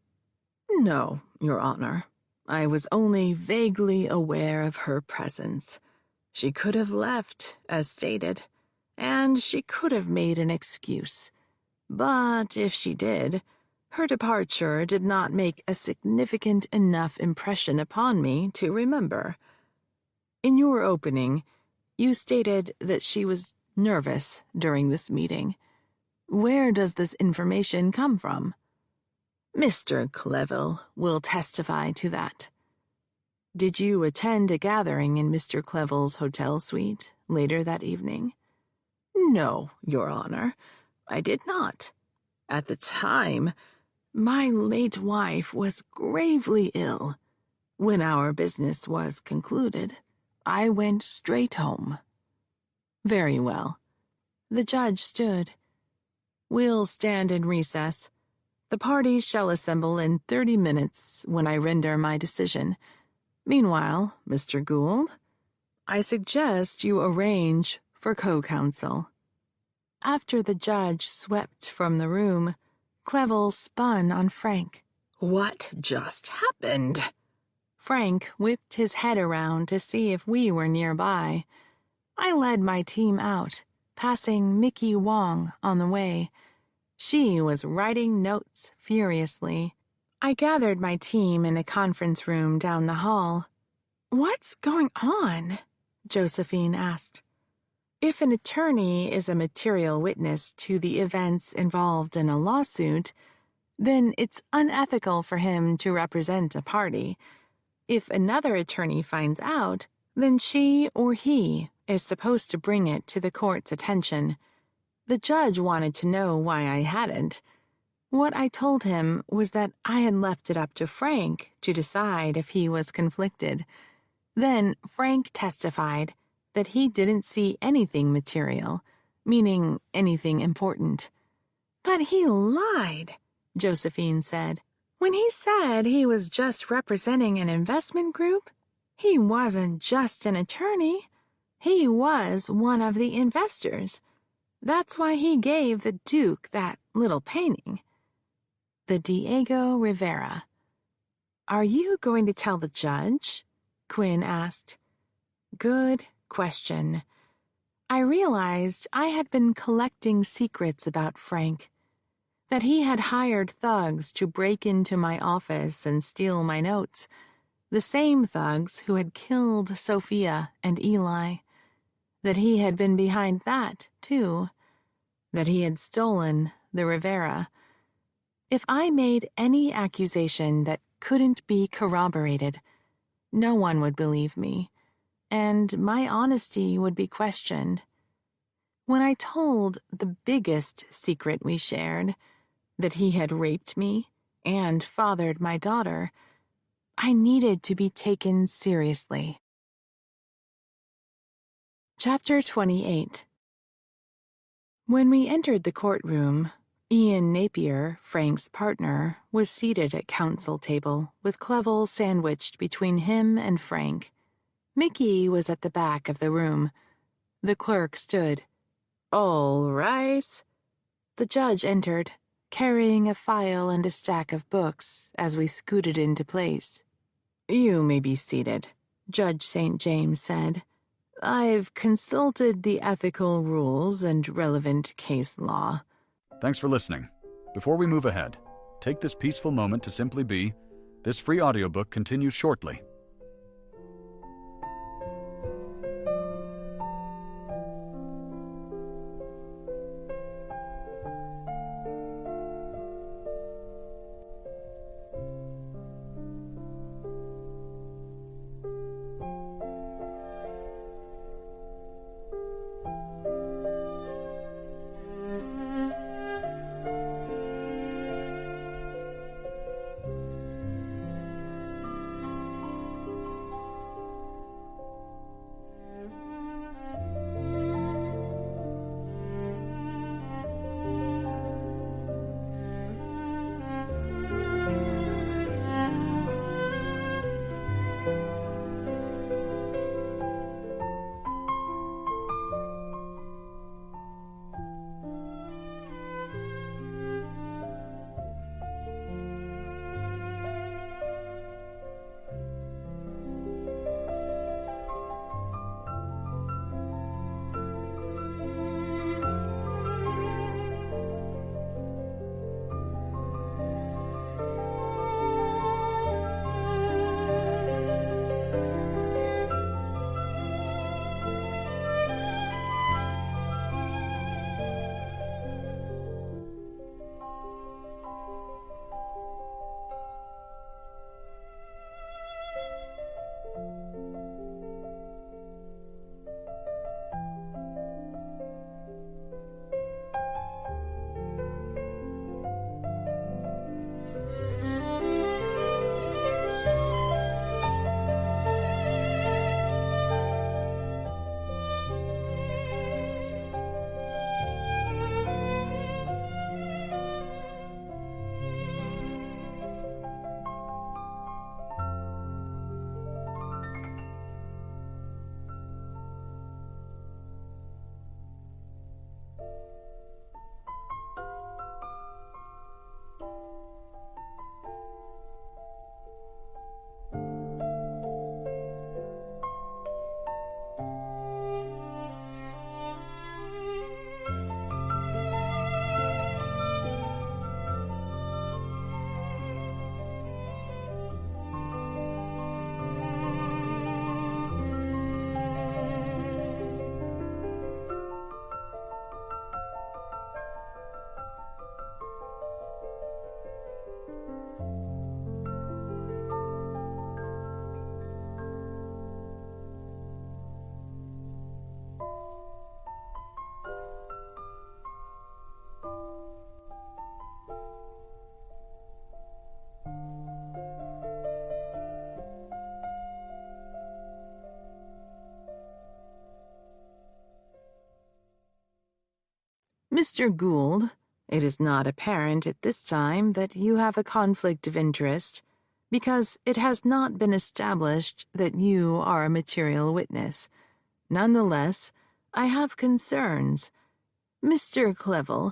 No, Your Honor. I was only vaguely aware of her presence. She could have left, as stated, and she could have made an excuse. But if she did, her departure did not make a significant enough impression upon me to remember. In your opening, you stated that she was nervous during this meeting. Where does this information come from? Mr. Clevel will testify to that. Did you attend a gathering in Mr. Clevel's hotel suite later that evening? No, Your Honor, I did not. At the time, my late wife was gravely ill. When our business was concluded, I went straight home. Very well. The judge stood. We'll stand in recess. The parties shall assemble in 30 minutes when I render my decision. Meanwhile, Mr. Gould, I suggest you arrange for co-counsel. After the judge swept from the room, Clevel spun on Frank. What just happened? Frank whipped his head around to see if we were nearby. I led my team out, passing Mickey Wong on the way. She was writing notes furiously. I gathered my team in a conference room down the hall. "What's going on?" Josephine asked. If an attorney is a material witness to the events involved in a lawsuit, then it's unethical for him to represent a party. If another attorney finds out, then she or he is supposed to bring it to the court's attention. The judge wanted to know why I hadn't. What I told him was that I had left it up to Frank to decide if he was conflicted. Then Frank testified that he didn't see anything material, meaning anything important. "But he lied," Josephine said. "When he said he was just representing an investment group, he wasn't just an attorney. He was one of the investors. That's why he gave the Duke that little painting." The Diego Rivera. "Are you going to tell the judge?" Quinn asked. Good question. I realized I had been collecting secrets about Frank, that he had hired thugs to break into my office and steal my notes, the same thugs who had killed Sophia and Eli, that he had been behind that, too, that he had stolen the Rivera. If I made any accusation that couldn't be corroborated, no one would believe me, and my honesty would be questioned. When I told the biggest secret we shared, that he had raped me and fathered my daughter, I needed to be taken seriously. Chapter 28. When we entered the courtroom, Ian Napier, Frank's partner, was seated at counsel table with Clevel sandwiched between him and Frank. Mickey was at the back of the room. The clerk stood. "All rise." The judge entered, carrying a file and a stack of books as we scooted into place. "You may be seated," Judge St. James said. "I've consulted the ethical rules and relevant case law." Thanks for listening. Before we move ahead, take this peaceful moment to simply be. This free audiobook continues shortly. Mr. Gould, it is not apparent at this time that you have a conflict of interest, because it has not been established that you are a material witness. Nonetheless, I have concerns. Mr. Clevel,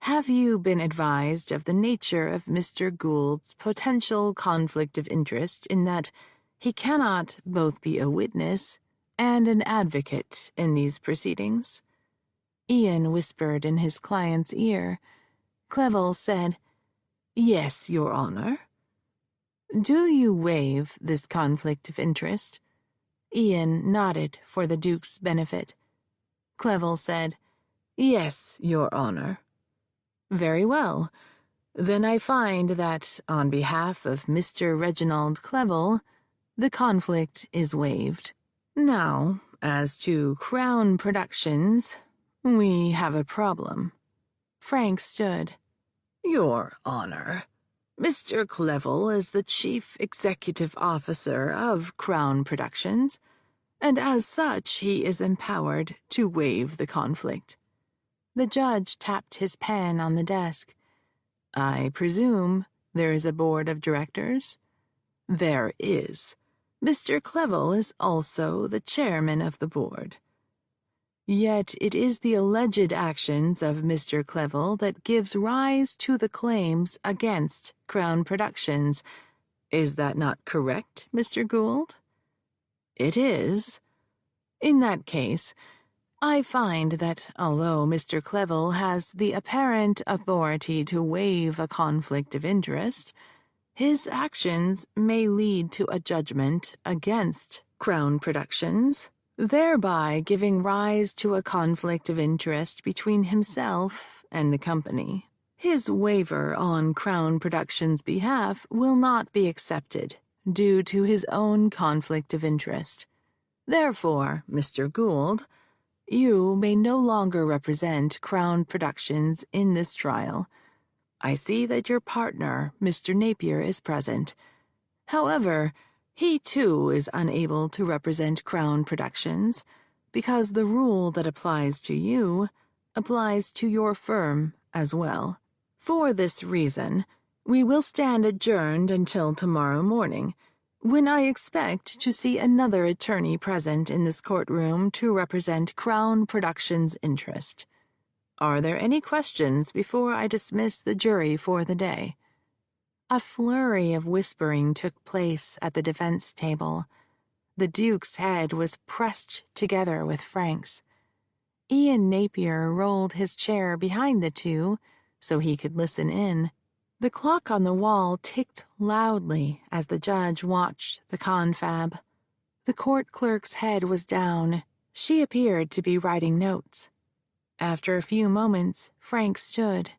have you been advised of the nature of Mr. Gould's potential conflict of interest in that he cannot both be a witness and an advocate in these proceedings? Ian whispered in his client's ear. Clevel said, "Yes, Your Honor." "Do you waive this conflict of interest?" Ian nodded for the Duke's benefit. Clevel said, "Yes, Your Honor." "Very well. Then I find that, on behalf of Mr. Reginald Clevel, the conflict is waived. Now, as to Crown Productions, we have a problem." Frank stood. "Your Honor, Mr. Clevel is the Chief Executive Officer of Crown Productions, and as such he is empowered to waive the conflict." The judge tapped his pen on the desk. "I presume there is a board of directors?" "There is. Mr. Clevel is also the chairman of the board." "Yet it is the alleged actions of Mr. Clevel that gives rise to the claims against Crown Productions. Is that not correct, Mr. Gould?" "It is." "In that case, I find that although Mr. Clevel has the apparent authority to waive a conflict of interest, his actions may lead to a judgment against Crown Productions, thereby giving rise to a conflict of interest between himself and the company. His waiver on Crown Productions' behalf will not be accepted due to his own conflict of interest. Therefore, Mr. Gould, you may no longer represent Crown Productions in this trial. I see that your partner, Mr. Napier, is present. However, he too is unable to represent Crown Productions, because the rule that applies to you applies to your firm as well. For this reason, we will stand adjourned until tomorrow morning, when I expect to see another attorney present in this courtroom to represent Crown Productions' interest. Are there any questions before I dismiss the jury for the day?" A flurry of whispering took place at the defense table. The Duke's head was pressed together with Frank's. Ian Napier rolled his chair behind the two so he could listen in. The clock on the wall ticked loudly as the judge watched the confab. The court clerk's head was down. She appeared to be writing notes. After a few moments, Frank stood.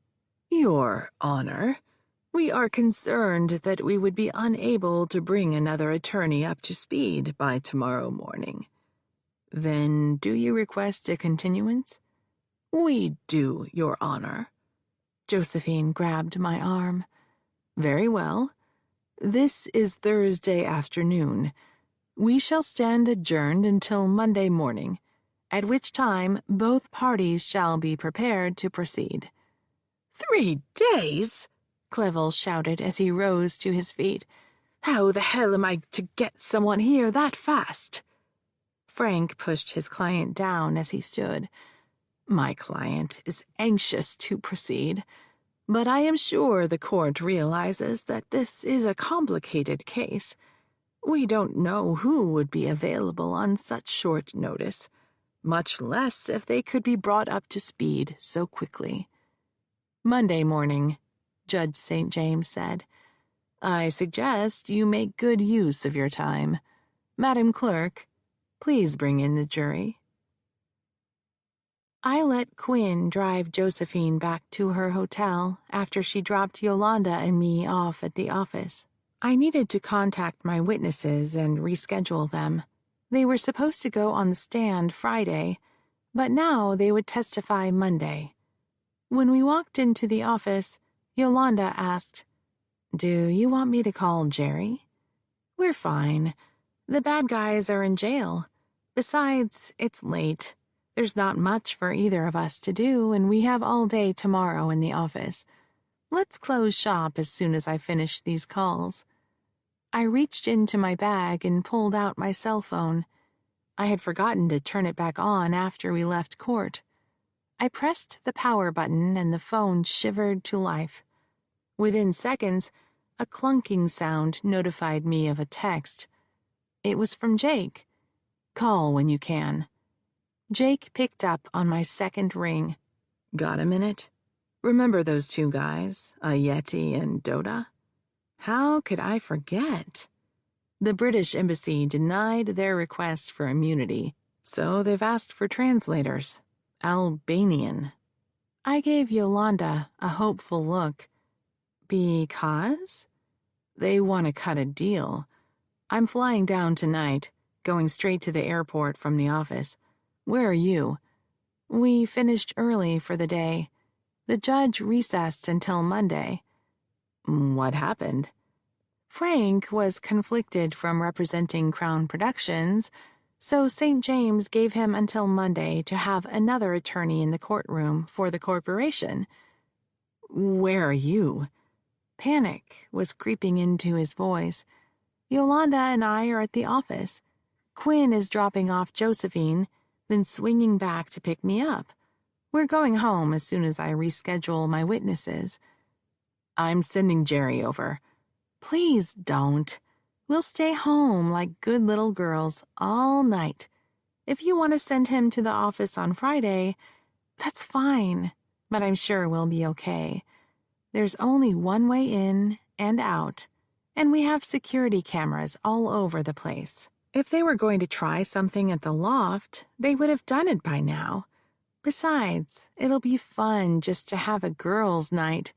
"Your Honor, we are concerned that we would be unable to bring another attorney up to speed by tomorrow morning." "Then do you request a continuance?" "We do, Your Honor." Josephine grabbed my arm. "Very well. This is Thursday afternoon. We shall stand adjourned until Monday morning, at which time both parties shall be prepared to proceed." 3 days? Clevel shouted as he rose to his feet. "How the hell am I to get someone here that fast?" Frank pushed his client down as he stood. "My client is anxious to proceed, but I am sure the court realizes that this is a complicated case. We don't know who would be available on such short notice, much less if they could be brought up to speed so quickly." "Monday morning," Judge St. James said. "I suggest you make good use of your time. Madam Clerk, please bring in the jury." I let Quinn drive Josephine back to her hotel after she dropped Yolanda and me off at the office. I needed to contact my witnesses and reschedule them. They were supposed to go on the stand Friday, but now they would testify Monday. When we walked into the office, Yolanda asked, "Do you want me to call Jerry?" "We're fine. The bad guys are in jail. Besides, it's late. There's not much for either of us to do, and we have all day tomorrow in the office. Let's close shop as soon as I finish these calls. I reached into my bag and pulled out my cell phone. I had forgotten to turn it back on after we left court. I pressed the power button and the phone shivered to life. Within seconds, a clunking sound notified me of a text. It was from Jake. Call when you can. Jake picked up on my second ring. Got a minute? Remember those two guys, Yeti and Doda? How could I forget? The British Embassy denied their request for immunity, so they've asked for translators. Albanian. I gave Yolanda a hopeful look. Because? They want to cut a deal. I'm flying down tonight, going straight to the airport from the office. Where are you? We finished early for the day. The judge recessed until Monday. What happened? Frank was conflicted from representing Crown Productions, so St. James gave him until Monday to have another attorney in the courtroom for the corporation. Where are you? Panic was creeping into his voice. Yolanda and I are at the office. Quinn is dropping off Josephine, then swinging back to pick me up. We're going home as soon as I reschedule my witnesses. I'm sending Jerry over. Please don't. We'll stay home like good little girls all night. If you want to send him to the office on Friday, that's fine, but I'm sure we'll be okay. There's only one way in and out, and we have security cameras all over the place. If they were going to try something at the loft, they would have done it by now. Besides, it'll be fun just to have a girls' night.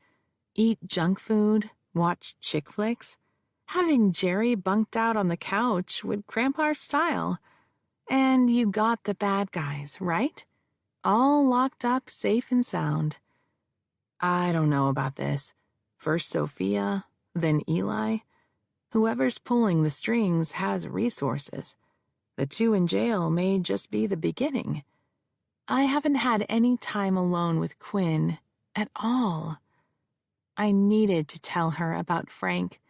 Eat junk food, watch chick flicks. Having Jerry bunked out on the couch would cramp our style. And you got the bad guys, right? All locked up safe and sound. I don't know about this. First Sophia, then Eli. Whoever's pulling the strings has resources. The two in jail may just be the beginning. I haven't had any time alone with Quinn at all. I needed to tell her about Frank,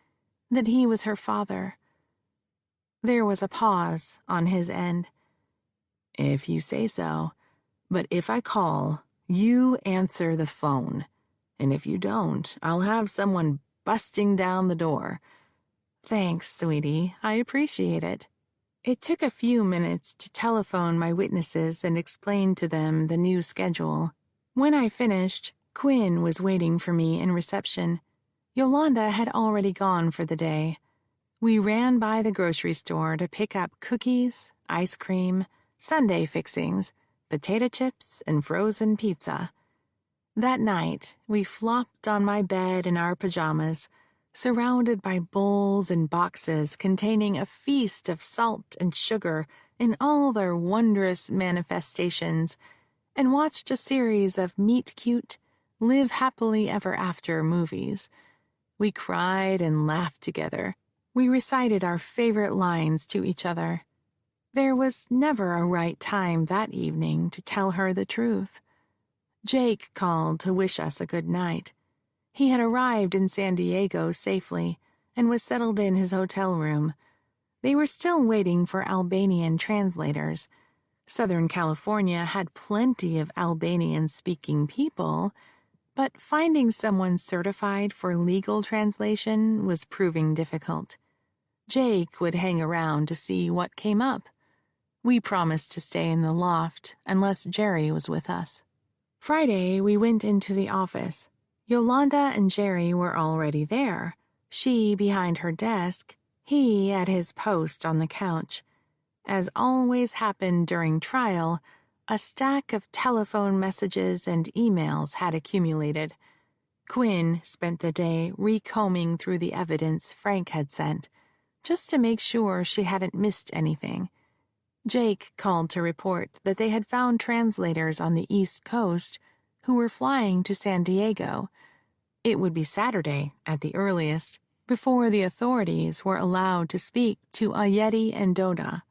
that he was her father. There was a pause on his end. If you say so, but if I call, you answer the phone. And if you don't, I'll have someone busting down the door. Thanks, sweetie. I appreciate it. It took a few minutes to telephone my witnesses and explain to them the new schedule. When I finished, Quinn was waiting for me in reception. Yolanda had already gone for the day. We ran by the grocery store to pick up cookies, ice cream, sundae fixings, potato chips, and frozen pizza. That night, we flopped on my bed in our pajamas, surrounded by bowls and boxes containing a feast of salt and sugar in all their wondrous manifestations, and watched a series of meet-cute, live-happily-ever-after movies. We cried and laughed together. We recited our favorite lines to each other. There was never a right time that evening to tell her the truth. Jake called to wish us a good night. He had arrived in San Diego safely and was settled in his hotel room. They were still waiting for Albanian translators. Southern California had plenty of Albanian-speaking people, but finding someone certified for legal translation was proving difficult. Jake would hang around to see what came up. We promised to stay in the loft unless Jerry was with us. Friday, we went into the office. Yolanda and Jerry were already there, she behind her desk, he at his post on the couch. As always happened during trial, a stack of telephone messages and emails had accumulated. Quinn spent the day recombing through the evidence Frank had sent, just to make sure she hadn't missed anything. Jake called to report that they had found translators on the East Coast who were flying to San Diego. It would be Saturday, at the earliest, before the authorities were allowed to speak to Yeti and Doda.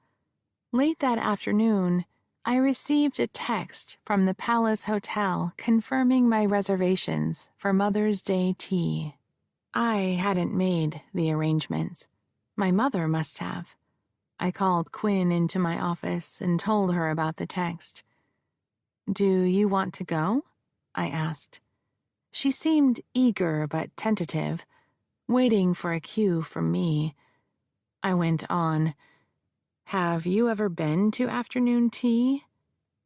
Late that afternoon, I received a text from the Palace Hotel confirming my reservations for Mother's Day tea. I hadn't made the arrangements. My mother must have. I called Quinn into my office and told her about the text. "Do you want to go?" I asked. She seemed eager but tentative, waiting for a cue from me. I went on. "Have you ever been to afternoon tea?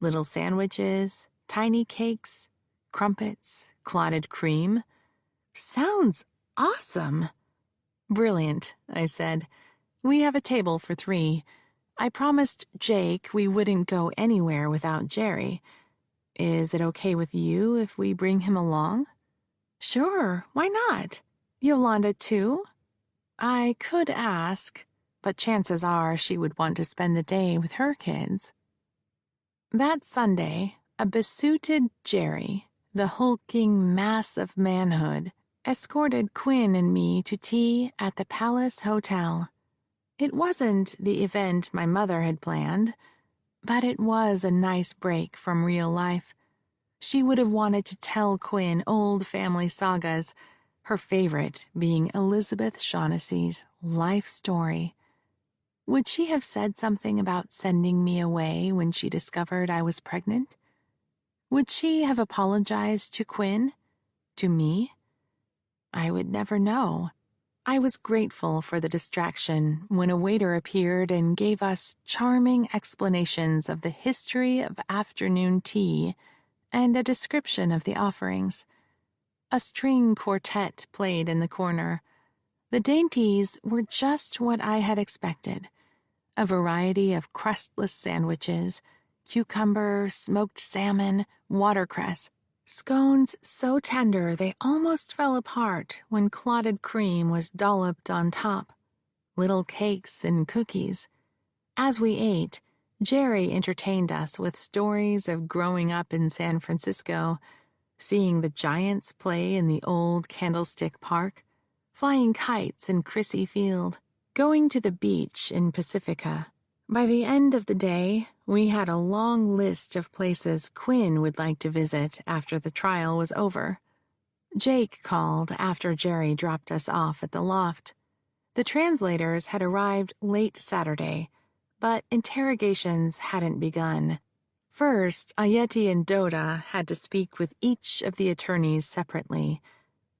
Little sandwiches, tiny cakes, crumpets, clotted cream? Sounds awesome." "Brilliant," I said. "We have a table for 3. I promised Jake we wouldn't go anywhere without Jerry. Is it okay with you if we bring him along?" "Sure, why not? Yolanda too?" I could ask, but chances are she would want to spend the day with her kids. That Sunday, a besuited Jerry, the hulking mass of manhood, escorted Quinn and me to tea at the Palace Hotel. It wasn't the event my mother had planned, but it was a nice break from real life. She would have wanted to tell Quinn old family sagas, her favorite being Elizabeth Shaughnessy's life story. Would she have said something about sending me away when she discovered I was pregnant? Would she have apologized to Quinn? To me? I would never know. I was grateful for the distraction when a waiter appeared and gave us charming explanations of the history of afternoon tea and a description of the offerings. A string quartet played in the corner. The dainties were just what I had expected. A variety of crustless sandwiches, cucumber, smoked salmon, watercress, scones so tender they almost fell apart when clotted cream was dolloped on top, little cakes and cookies. As we ate, Jerry entertained us with stories of growing up in San Francisco, seeing the Giants play in the old Candlestick Park, flying kites in Crissy Field, going to the beach in Pacifica. By the end of the day, we had a long list of places Quinn would like to visit after the trial was over. Jake called after Jerry dropped us off at the loft. The translators had arrived late Saturday, but interrogations hadn't begun. First, Ayeti and Doda had to speak with each of the attorneys separately.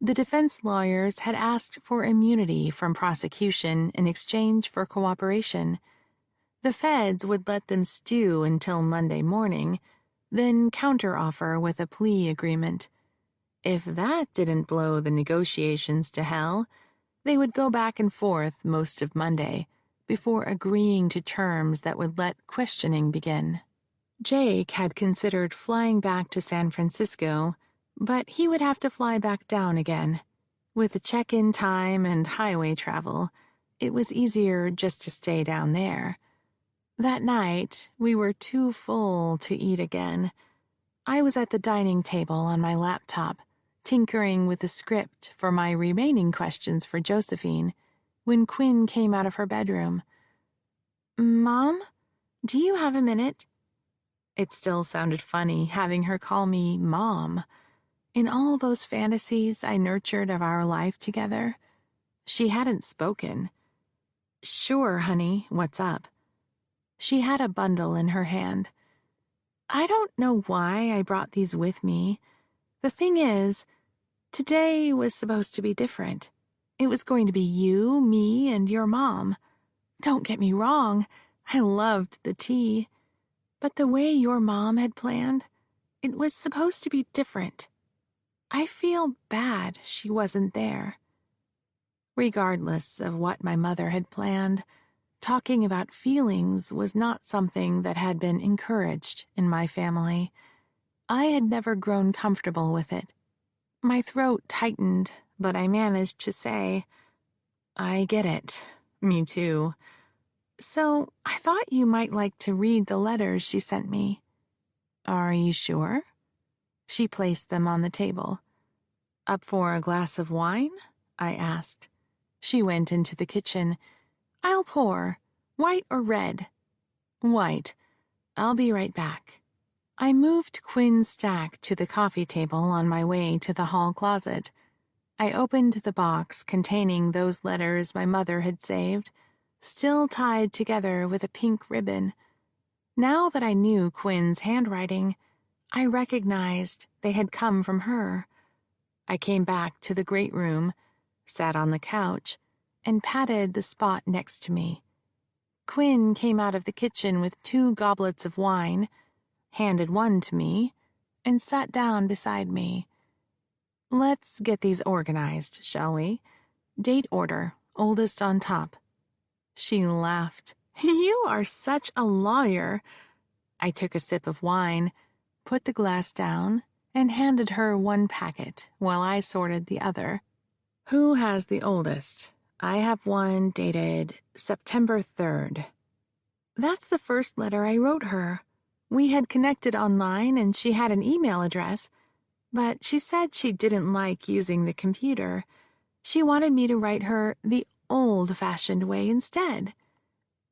The defense lawyers had asked for immunity from prosecution in exchange for cooperation. The feds would let them stew until Monday morning, then counteroffer with a plea agreement. If that didn't blow the negotiations to hell, they would go back and forth most of Monday before agreeing to terms that would let questioning begin. Jake had considered flying back to San Francisco, but he would have to fly back down again. With the check-in time and highway travel, it was easier just to stay down there. That night, we were too full to eat again. I was at the dining table on my laptop, tinkering with the script for my remaining questions for Josephine, when Quinn came out of her bedroom. "Mom, do you have a minute?" It still sounded funny having her call me Mom. In all those fantasies I nurtured of our life together, she hadn't spoken. "Sure, honey, what's up?" She had a bundle in her hand. "I don't know why I brought these with me. The thing is, today was supposed to be different. It was going to be you, me, and your mom. Don't get me wrong, I loved the tea. But the way your mom had planned, it was supposed to be different. I feel bad she wasn't there." Regardless of what my mother had planned, talking about feelings was not something that had been encouraged in my family. I had never grown comfortable with it. My throat tightened, but I managed to say, "I get it. Me too. So I thought you might like to read the letters she sent me." "Are you sure?" She placed them on the table. "Up for a glass of wine?" I asked. She went into the kitchen. "I'll pour. White or red?" "White. I'll be right back. I moved Quinn's stack to the coffee table on my way to the hall closet. I opened the box containing those letters my mother had saved, still tied together with a pink ribbon. Now that I knew Quinn's handwriting, I recognized they had come from her. I came back to the great room, sat on the couch, and patted the spot next to me. Quinn came out of the kitchen with 2 goblets of wine, handed one to me, and sat down beside me. Let's get these organized, shall we? Date order, oldest on top. She laughed. You are such a lawyer. I took a sip of wine, put the glass down, and handed her one packet while I sorted the other. Who has the oldest? I have one dated September 3rd. That's the first letter I wrote her. We had connected online and she had an email address, but she said she didn't like using the computer. She wanted me to write her the old-fashioned way instead.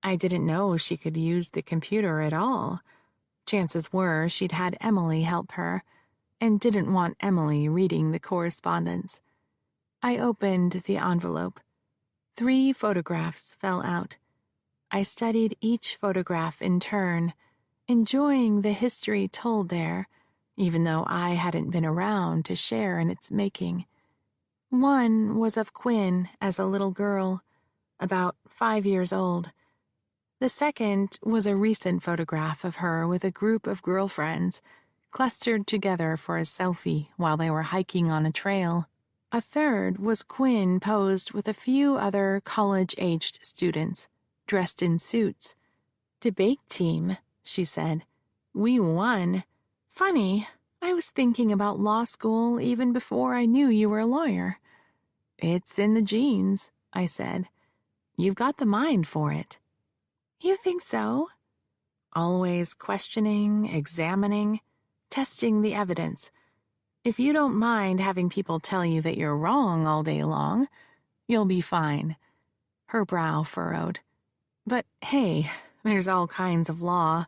I didn't know she could use the computer at all. Chances were she'd had Emily help her, and didn't want Emily reading the correspondence. I opened the envelope. 3 photographs fell out. I studied each photograph in turn, enjoying the history told there, even though I hadn't been around to share in its making. One was of Quinn as a little girl, about 5 years old. The second was a recent photograph of her with a group of girlfriends, clustered together for a selfie while they were hiking on a trail. A third was Quinn posed with a few other college-aged students, dressed in suits. Debate team, she said. We won. Funny, I was thinking about law school even before I knew you were a lawyer. It's in the genes, I said. You've got the mind for it. You think so? Always questioning, examining, testing the evidence. If you don't mind having people tell you that you're wrong all day long, you'll be fine. Her brow furrowed. But hey, there's all kinds of law.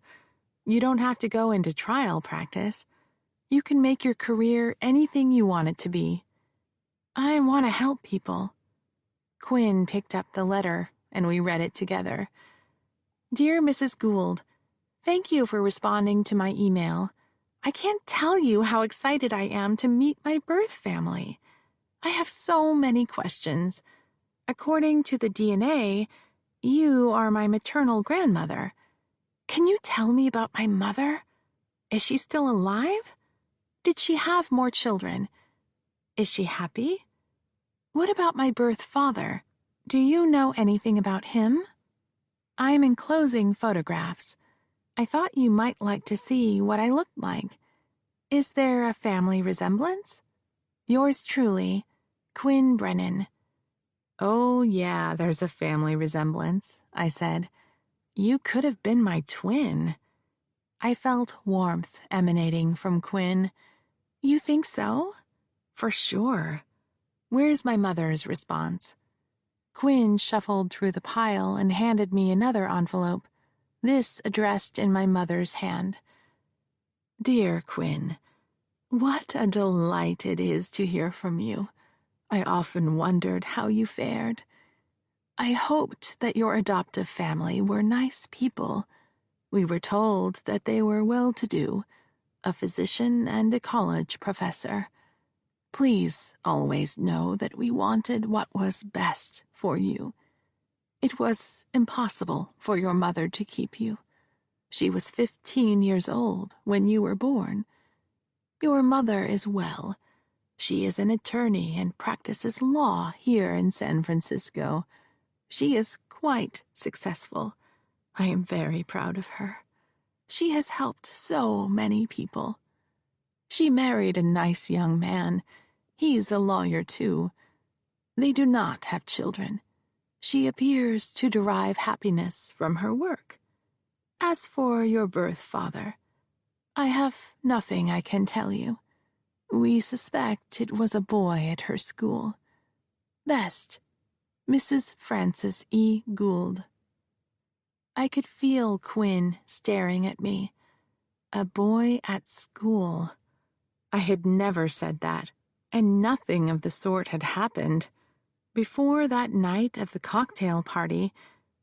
You don't have to go into trial practice. You can make your career anything you want it to be. I want to help people. Quinn picked up the letter, and we read it together. Dear Mrs. Gould, thank you for responding to my email. I can't tell you how excited I am to meet my birth family. I have so many questions. According to the DNA, you are my maternal grandmother. Can you tell me about my mother? Is she still alive? Did she have more children? Is she happy? What about my birth father? Do you know anything about him? I'm enclosing photographs. I thought you might like to see what I looked like. Is there a family resemblance? Yours truly, Quinn Brennan. Oh, yeah, there's a family resemblance, I said. You could have been my twin. I felt warmth emanating from Quinn. You think so? For sure. Where's my mother's response? Quinn shuffled through the pile and handed me another envelope, this addressed in my mother's hand. Dear Quinn, what a delight it is to hear from you. I often wondered how you fared. I hoped that your adoptive family were nice people. We were told that they were well-to-do, a physician and a college professor. Please always know that we wanted what was best for you. It was impossible for your mother to keep you. She was 15 years old when you were born. Your mother is well. She is an attorney and practices law here in San Francisco. She is quite successful. I am very proud of her. She has helped so many people. She married a nice young man. He's a lawyer, too. They do not have children. She appears to derive happiness from her work. As for your birth father, I have nothing I can tell you. We suspect it was a boy at her school. Best, Mrs. Frances E. Gould. I could feel Quinn staring at me. A boy at school. I had never said that, and nothing of the sort had happened. Before that night of the cocktail party,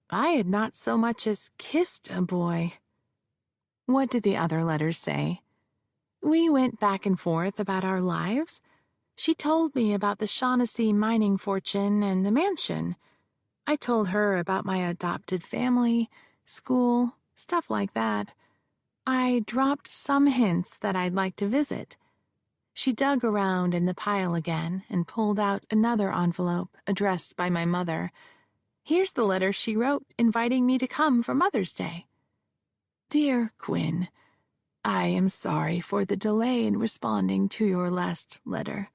I had not so much as kissed a boy. What did the other letters say? We went back and forth about our lives. She told me about the Shaughnessy mining fortune and the mansion. I told her about my adopted family, school, stuff like that. I dropped some hints that I'd like to visit. She dug around in the pile again and pulled out another envelope addressed by my mother. Here's the letter she wrote inviting me to come for Mother's Day. Dear Quinn, I am sorry for the delay in responding to your last letter.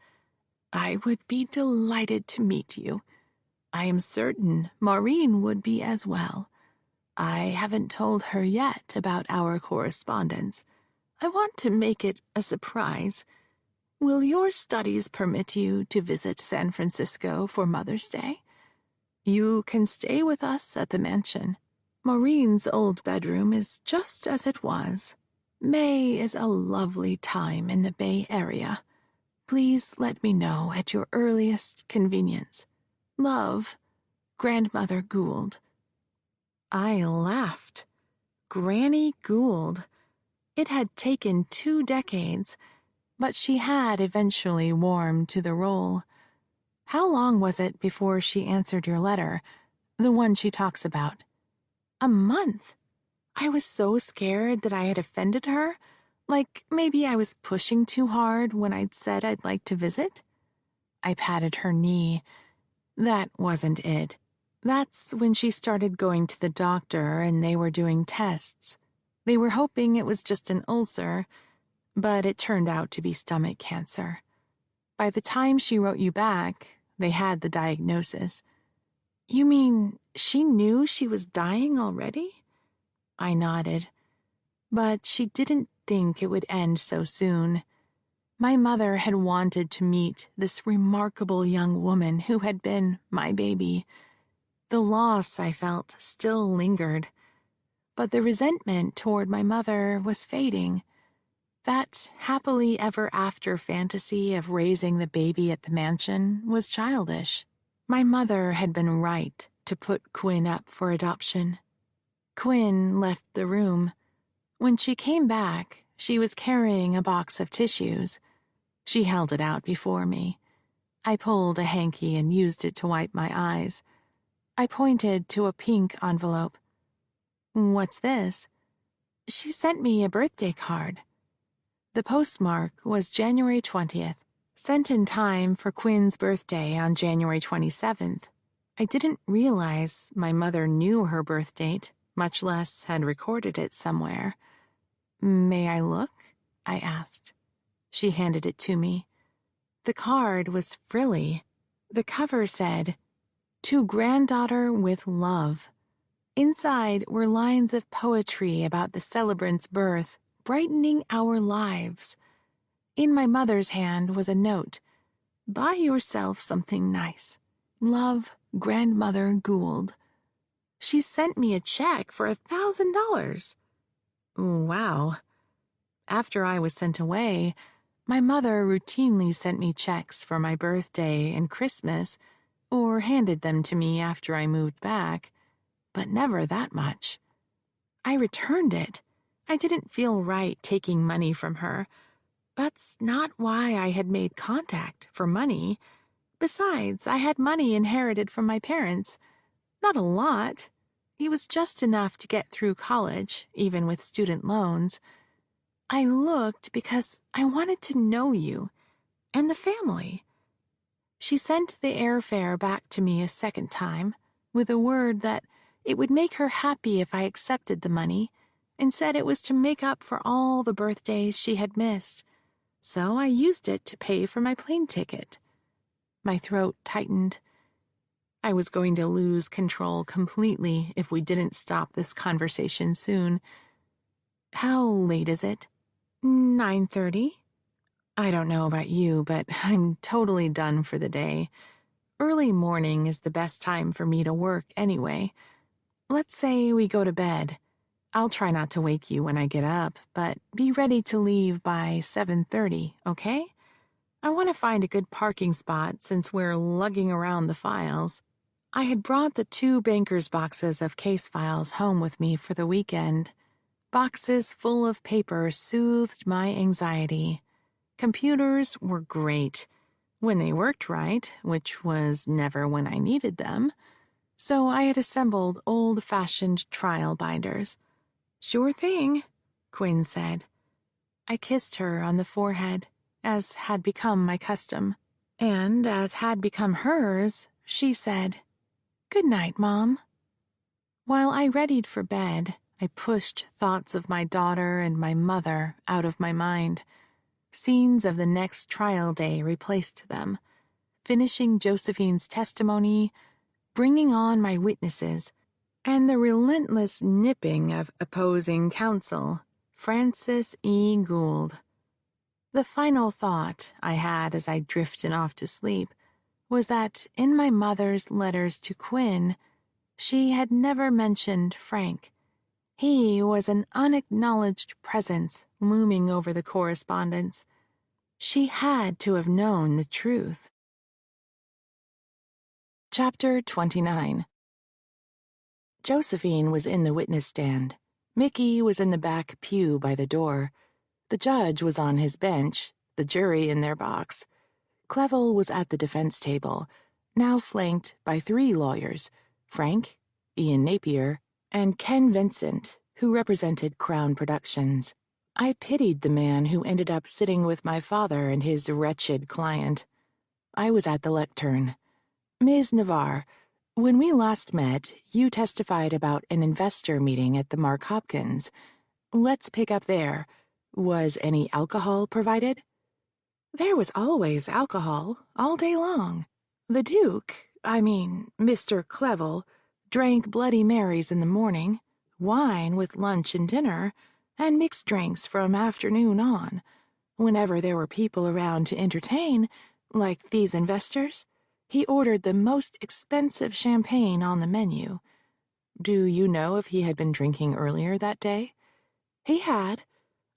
I would be delighted to meet you. I am certain Maureen would be as well. I haven't told her yet about our correspondence. I want to make it a surprise. Will your studies permit you to visit San Francisco for Mother's Day? You can stay with us at the mansion. Maureen's old bedroom is just as it was. May is a lovely time in the Bay Area. Please let me know at your earliest convenience. Love, Grandmother Gould. I laughed. Granny Gould. It had taken 2 decades, but she had eventually warmed to the role. How long was it before she answered your letter, the one she talks about? A month. I was so scared that I had offended her, like maybe I was pushing too hard when I'd said I'd like to visit. I patted her knee. That wasn't it. That's when she started going to the doctor and they were doing tests. They were hoping it was just an ulcer, but it turned out to be stomach cancer. By the time she wrote you back, they had the diagnosis. You mean she knew she was dying already? I nodded. But she didn't think it would end so soon. My mother had wanted to meet this remarkable young woman who had been my baby. The loss, I felt, still lingered. But the resentment toward my mother was fading. That happily ever after fantasy of raising the baby at the mansion was childish. My mother had been right to put Quinn up for adoption. Quinn left the room. When she came back, she was carrying a box of tissues. She held it out before me. I pulled a hanky and used it to wipe my eyes. I pointed to a pink envelope. What's this? She sent me a birthday card. The postmark was January 20th, sent in time for Quinn's birthday on January 27th. I didn't realize my mother knew her birth date, much less had recorded it somewhere. May I look? I asked. She handed it to me. The card was frilly. The cover said, "To Granddaughter with Love." Inside were lines of poetry about the celebrant's birth, brightening our lives. In my mother's hand was a note. Buy yourself something nice. Love, Grandmother Gould. She sent me a check for $1,000. Wow. After I was sent away, my mother routinely sent me checks for my birthday and Christmas, or handed them to me after I moved back, but never that much. I returned it. I didn't feel right taking money from her. That's not why I had made contact, for money. Besides, I had money inherited from my parents. Not a lot. It was just enough to get through college, even with student loans. I looked because I wanted to know you and the family. She sent the airfare back to me a second time, with a word that it would make her happy if I accepted the money, and said it was to make up for all the birthdays she had missed. So I used it to pay for my plane ticket. My throat tightened. I was going to lose control completely if we didn't stop this conversation soon. How late is it? 9:30. I don't know about you, but I'm totally done for the day. Early morning is the best time for me to work anyway. Let's say we go to bed. I'll try not to wake you when I get up, but be ready to leave by 7:30, okay? I want to find a good parking spot since we're lugging around the files. I had brought the 2 banker's boxes of case files home with me for the weekend. Boxes full of paper soothed my anxiety. Computers were great, when they worked right, which was never when I needed them. So I had assembled old-fashioned trial binders. "Sure thing," Quinn said. I kissed her on the forehead, as had become my custom. And as had become hers, she said, "Good night, Mom." While I readied for bed, I pushed thoughts of my daughter and my mother out of my mind. Scenes of the next trial day replaced them. Finishing Josephine's testimony, bringing on my witnesses, and the relentless nipping of opposing counsel, Francis E. Gould. The final thought I had as I drifted off to sleep was that in my mother's letters to Quinn, she had never mentioned Frank. He was an unacknowledged presence looming over the correspondence. She had to have known the truth. Chapter 29. Josephine was in the witness stand. Mickey was in the back pew by the door. The judge was on his bench, the jury in their box. Clevel was at the defense table, now flanked by 3 lawyers, Frank, Ian Napier, and Ken Vincent, who represented Crown Productions. I pitied the man who ended up sitting with my father and his wretched client. I was at the lectern. "Ms. Navarre, when we last met, you testified about an investor meeting at the Mark Hopkins. Let's pick up there. Was any alcohol provided?" "There was always alcohol, all day long. The Duke, Mr. Clevel, drank Bloody Marys in the morning, wine with lunch and dinner, and mixed drinks from afternoon on. Whenever there were people around to entertain, like these investors, he ordered the most expensive champagne on the menu. Do you know if he had been drinking earlier that day?" "He had.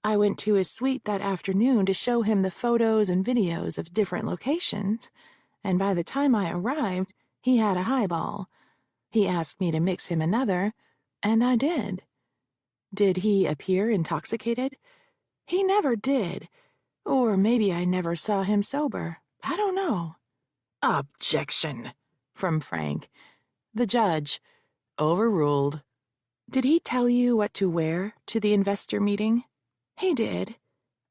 I went to his suite that afternoon to show him the photos and videos of different locations, and by the time I arrived, he had a highball. He asked me to mix him another, and I did." "Did he appear intoxicated?" "He never did. Or maybe I never saw him sober. I don't know." "Objection," from Frank. The judge. Overruled. "Did he tell you what to wear to the investor meeting?" "He did.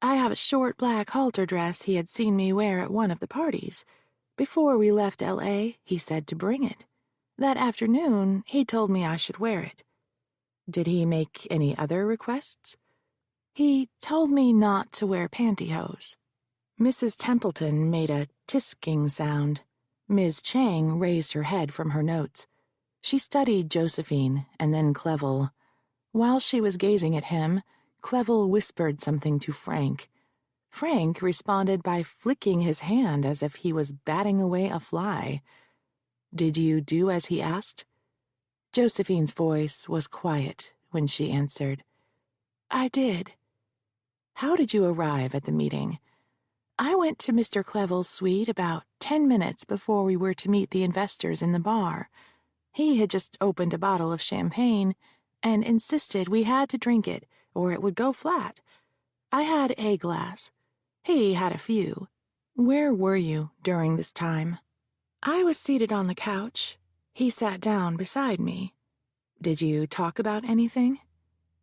I have a short black halter dress he had seen me wear at one of the parties. Before we left L.A., he said to bring it. That afternoon, he told me I should wear it." "Did he make any other requests?" "He told me not to wear pantyhose." Mrs. Templeton made a tisking sound. Ms. Chang raised her head from her notes. She studied Josephine and then Clevel. While she was gazing at him, Clevel whispered something to Frank. Frank responded by flicking his hand as if he was batting away a fly. "Did you do as he asked?" Josephine's voice was quiet when she answered. "I did." "How did you arrive at the meeting?" "I went to Mr. Clevel's suite about 10 minutes before we were to meet the investors in the bar. He had just opened a bottle of champagne and insisted we had to drink it or it would go flat. I had a glass. He had a few." "Where were you during this time?" "I was seated on the couch. He sat down beside me." "Did you talk about anything?"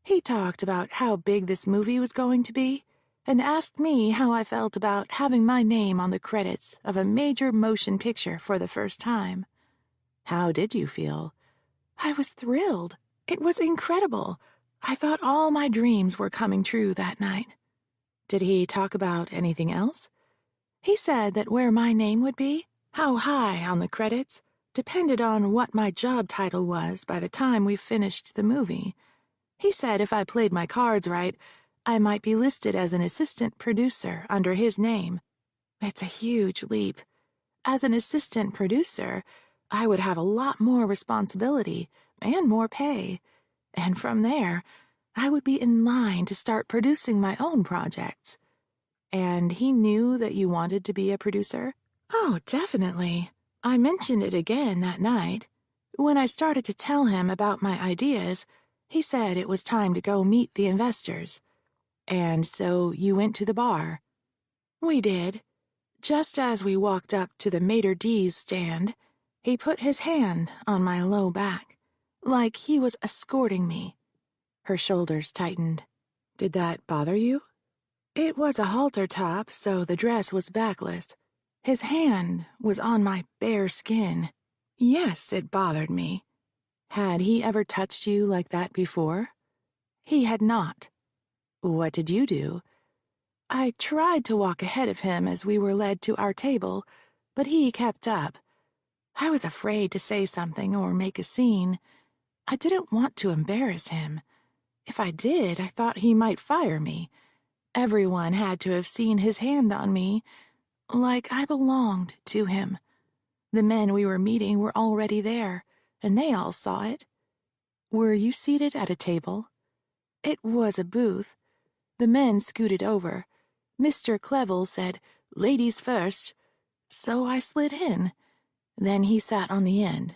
"He talked about how big this movie was going to be, and asked me how I felt about having my name on the credits of a major motion picture for the first time." "How did you feel?" "I was thrilled. It was incredible. I thought all my dreams were coming true that night." "Did he talk about anything else?" "He said that where my name would be, how high on the credits, depended on what my job title was by the time we finished the movie. He said if I played my cards right, I might be listed as an assistant producer under his name. It's a huge leap. As an assistant producer, I would have a lot more responsibility and more pay, and from there, I would be in line to start producing my own projects. And he knew that you wanted to be a producer? Oh, definitely. I mentioned it again that night. When I started to tell him about my ideas, he said it was time to go meet the investors. And so you went to the bar. We did. Just as we walked up to the maitre d's stand, he put his hand on my low back, like he was escorting me. Her shoulders tightened. Did that bother you? It was a halter top, so the dress was backless. His hand was on my bare skin. Yes, it bothered me. Had he ever touched you like that before? He had not. What did you do? I tried to walk ahead of him as we were led to our table, but he kept up. I was afraid to say something or make a scene. I didn't want to embarrass him. If I did, I thought he might fire me. Everyone had to have seen his hand on me, like I belonged to him. The men we were meeting were already there, and they all saw it. Were you seated at a table? It was a booth. The men scooted over. Mr. Clevel said, "Ladies first," so I slid in. Then he sat on the end.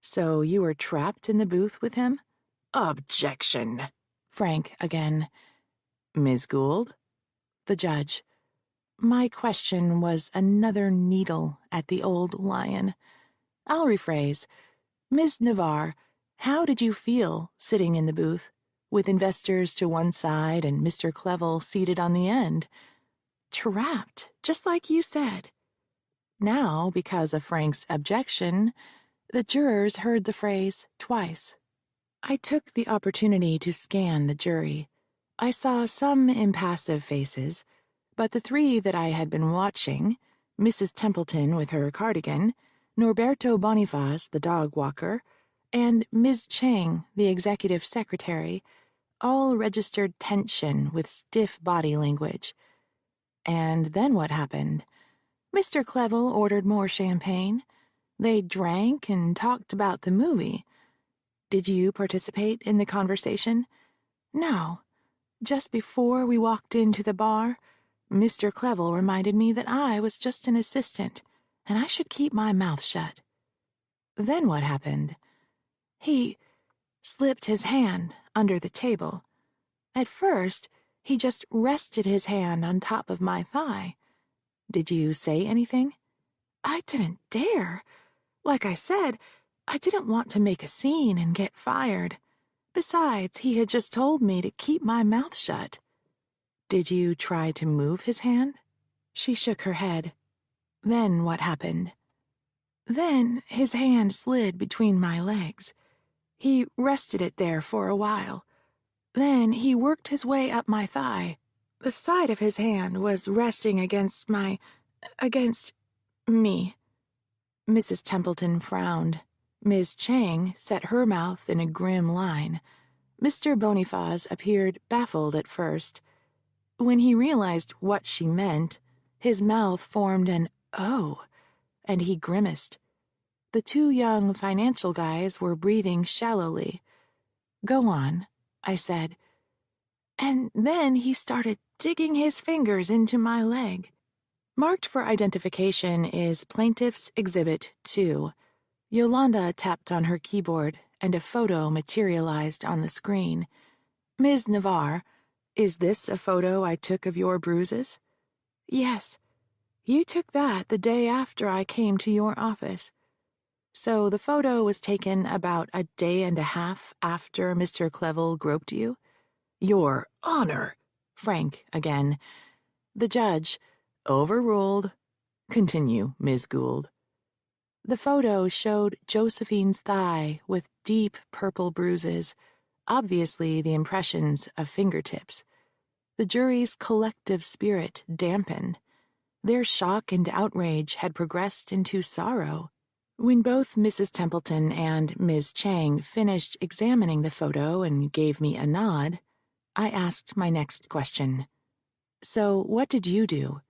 So you were trapped in the booth with him? Objection. Frank again. Ms. Gould? The judge. My question was another needle at the old lion. I'll rephrase. Ms. Navarre, how did you feel sitting in the booth, with investors to one side and Mr. Clevel seated on the end? Trapped, just like you said. Now, because of Frank's objection, the jurors heard the phrase twice. I took the opportunity to scan the jury. I saw some impassive faces, but the three that I had been watching, Mrs. Templeton with her cardigan, Norberto Boniface, the dog walker, and Ms. Chang, the executive secretary, all registered tension with stiff body language. And then what happened? Mr. Clevel ordered more champagne. They drank and talked about the movie. Did you participate in the conversation? No. Just before we walked into the bar, Mr. Clevel reminded me that I was just an assistant, and I should keep my mouth shut. Then what happened? He slipped his hand under the table. At first, he just rested his hand on top of my thigh. Did you say anything? I didn't dare. Like I said, I didn't want to make a scene and get fired. Besides, he had just told me to keep my mouth shut. Did you try to move his hand? She shook her head. Then what happened? Then his hand slid between my legs. He rested it there for a while. Then he worked his way up my thigh. The side of his hand was resting against me. Mrs. Templeton frowned. Ms. Chang set her mouth in a grim line. Mr. Boniface appeared baffled at first. When he realized what she meant, his mouth formed an "oh," and he grimaced. The two young financial guys were breathing shallowly. Go on, I said. And then he started digging his fingers into my leg. Marked for identification is Plaintiff's Exhibit 2. Yolanda tapped on her keyboard, and a photo materialized on the screen. Ms. Navarre, is this a photo I took of your bruises? Yes. You took that the day after I came to your office. So the photo was taken about a day and a half after Mr. Clevel groped you? Your Honor! Frank again. The judge. Overruled. Continue, Ms. Gould. The photo showed Josephine's thigh with deep purple bruises, obviously the impressions of fingertips. The jury's collective spirit dampened. Their shock and outrage had progressed into sorrow. When both Mrs. Templeton and Ms. Chang finished examining the photo and gave me a nod, I asked my next question. So what did you do?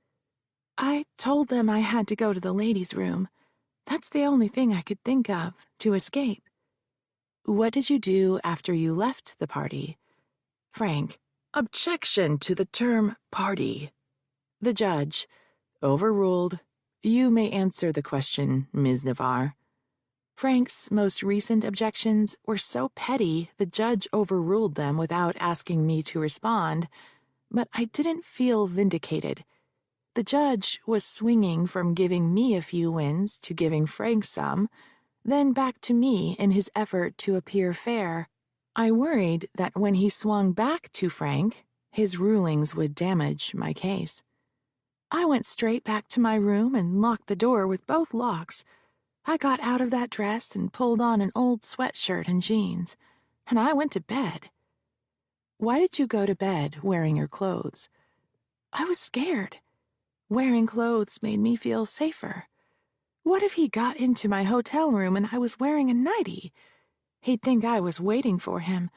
I told them I had to go to the ladies' room. That's the only thing I could think of to escape. What did you do after you left the party? Frank. Objection to the term party. The judge. Overruled. You may answer the question, Ms. Navarre. Frank's most recent objections were so petty the judge overruled them without asking me to respond, but I didn't feel vindicated. The judge was swinging from giving me a few wins to giving Frank some, then back to me in his effort to appear fair. I worried that when he swung back to Frank, his rulings would damage my case. I went straight back to my room and locked the door with both locks. I got out of that dress and pulled on an old sweatshirt and jeans, and I went to bed. Why did you go to bed wearing your clothes? I was scared. Wearing clothes made me feel safer. What if he got into my hotel room and I was wearing a nightie? He'd think I was waiting for him,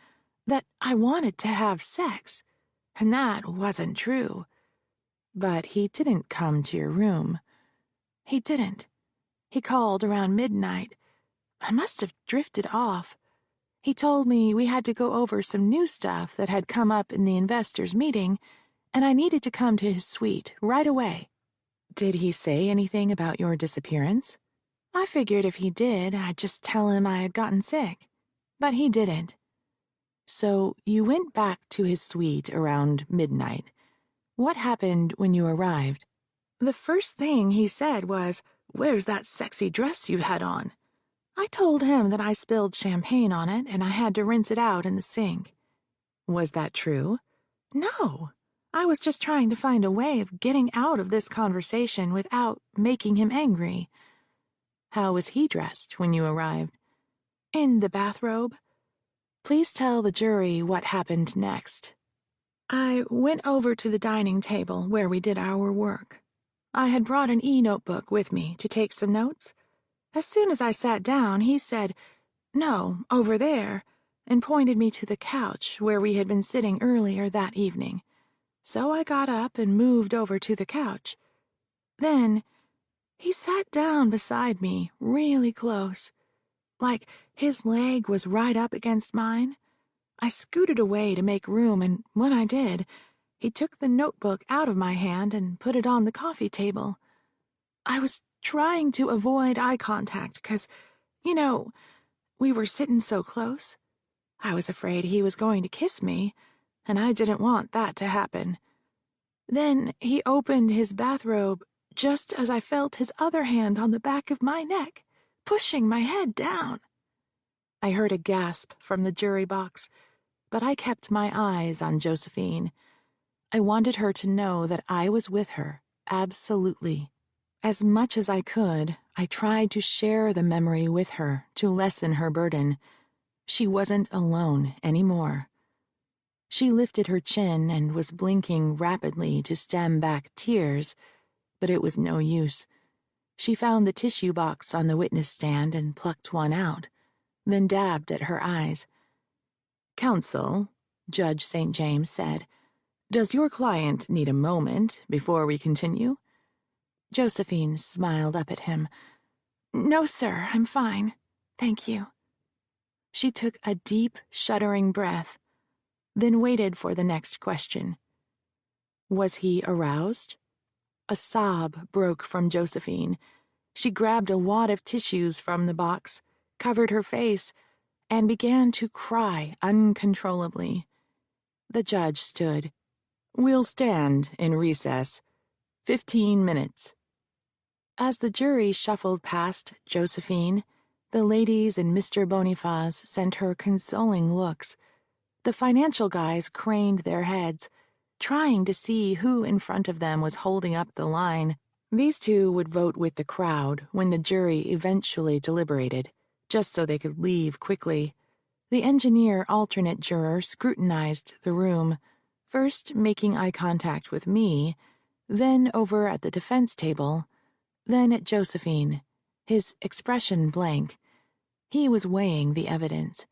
that I wanted to have sex, and that wasn't true. But he didn't come to your room. He didn't. He called around midnight. I must have drifted off. He told me we had to go over some new stuff that had come up in the investors' meeting, and I needed to come to his suite right away. Did he say anything about your disappearance? I figured if he did, I'd just tell him I had gotten sick. But he didn't. So you went back to his suite around midnight. What happened when you arrived? The first thing he said was, "Where's that sexy dress you had on?" I told him that I spilled champagne on it and I had to rinse it out in the sink. Was that true? No. I was just trying to find a way of getting out of this conversation without making him angry. How was he dressed when you arrived? In the bathrobe. Please tell the jury what happened next. I went over to the dining table where we did our work. I had brought an e-notebook with me to take some notes. As soon as I sat down, he said, "No, over there," and pointed me to the couch where we had been sitting earlier that evening. So I got up and moved over to the couch. Then he sat down beside me, really close. Like his leg was right up against mine. I scooted away to make room, and when I did, he took the notebook out of my hand and put it on the coffee table. I was trying to avoid eye contact because, we were sitting so close. I was afraid he was going to kiss me, and I didn't want that to happen. Then he opened his bathrobe just as I felt his other hand on the back of my neck, pushing my head down. I heard a gasp from the jury box, but I kept my eyes on Josephine. I wanted her to know that I was with her, absolutely. As much as I could, I tried to share the memory with her to lessen her burden. She wasn't alone anymore. She lifted her chin and was blinking rapidly to stem back tears, but it was no use. She found the tissue box on the witness stand and plucked one out, then dabbed at her eyes. "Counsel," Judge St. James said, "does your client need a moment before we continue?" Josephine smiled up at him. "No, sir, I'm fine. Thank you." She took a deep, shuddering breath, then waited for the next question. Was he aroused? A sob broke from Josephine. She grabbed a wad of tissues from the box, covered her face, and began to cry uncontrollably. The judge stood. "We'll stand in recess. 15 minutes. As the jury shuffled past Josephine, the ladies and Mr. Boniface sent her consoling looks. The financial guys craned their heads, trying to see who in front of them was holding up the line. These two would vote with the crowd when the jury eventually deliberated, just so they could leave quickly. The engineer alternate juror scrutinized the room, first making eye contact with me, then over at the defense table, then at Josephine, his expression blank. He was weighing the evidence.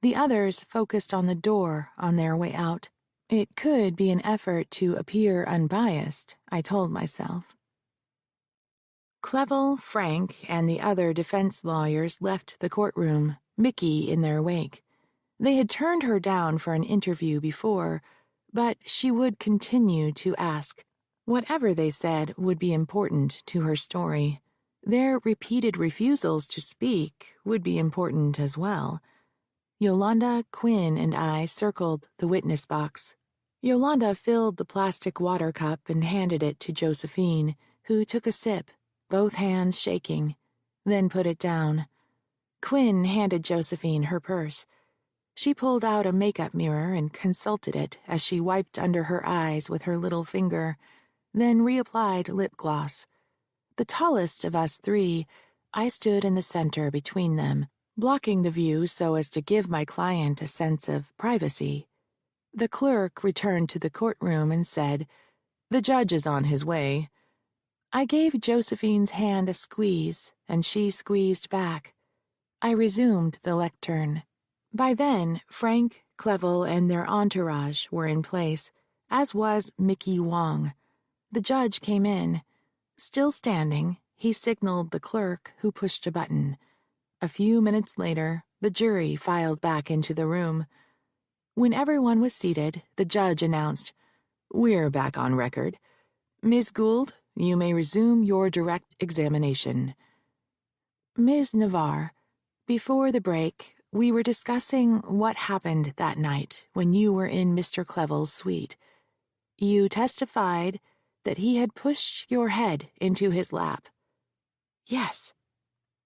The others focused on the door on their way out. It could be an effort to appear unbiased, I told myself. Clevel, Frank, and the other defense lawyers left the courtroom, Mickey in their wake. They had turned her down for an interview before, but she would continue to ask. Whatever they said would be important to her story. Their repeated refusals to speak would be important as well. Yolanda, Quinn, and I circled the witness box. Yolanda filled the plastic water cup and handed it to Josephine, who took a sip, both hands shaking, then put it down. Quinn handed Josephine her purse. She pulled out a makeup mirror and consulted it as she wiped under her eyes with her little finger, then reapplied lip gloss. The tallest of us three, I stood in the center between them, blocking the view so as to give my client a sense of privacy. The clerk returned to the courtroom and said, "The judge is on his way." I gave Josephine's hand a squeeze, and she squeezed back. I resumed the lectern. By then, Frank, Clevel, and their entourage were in place, as was Mickey Wong. The judge came in. Still standing, he signaled the clerk, who pushed a button. A few minutes later, the jury filed back into the room. When everyone was seated, the judge announced, "We're back on record. Ms. Gould, you may resume your direct examination." Ms. Navarre, before the break, we were discussing what happened that night when you were in Mr. Clevel's suite. You testified that he had pushed your head into his lap. Yes.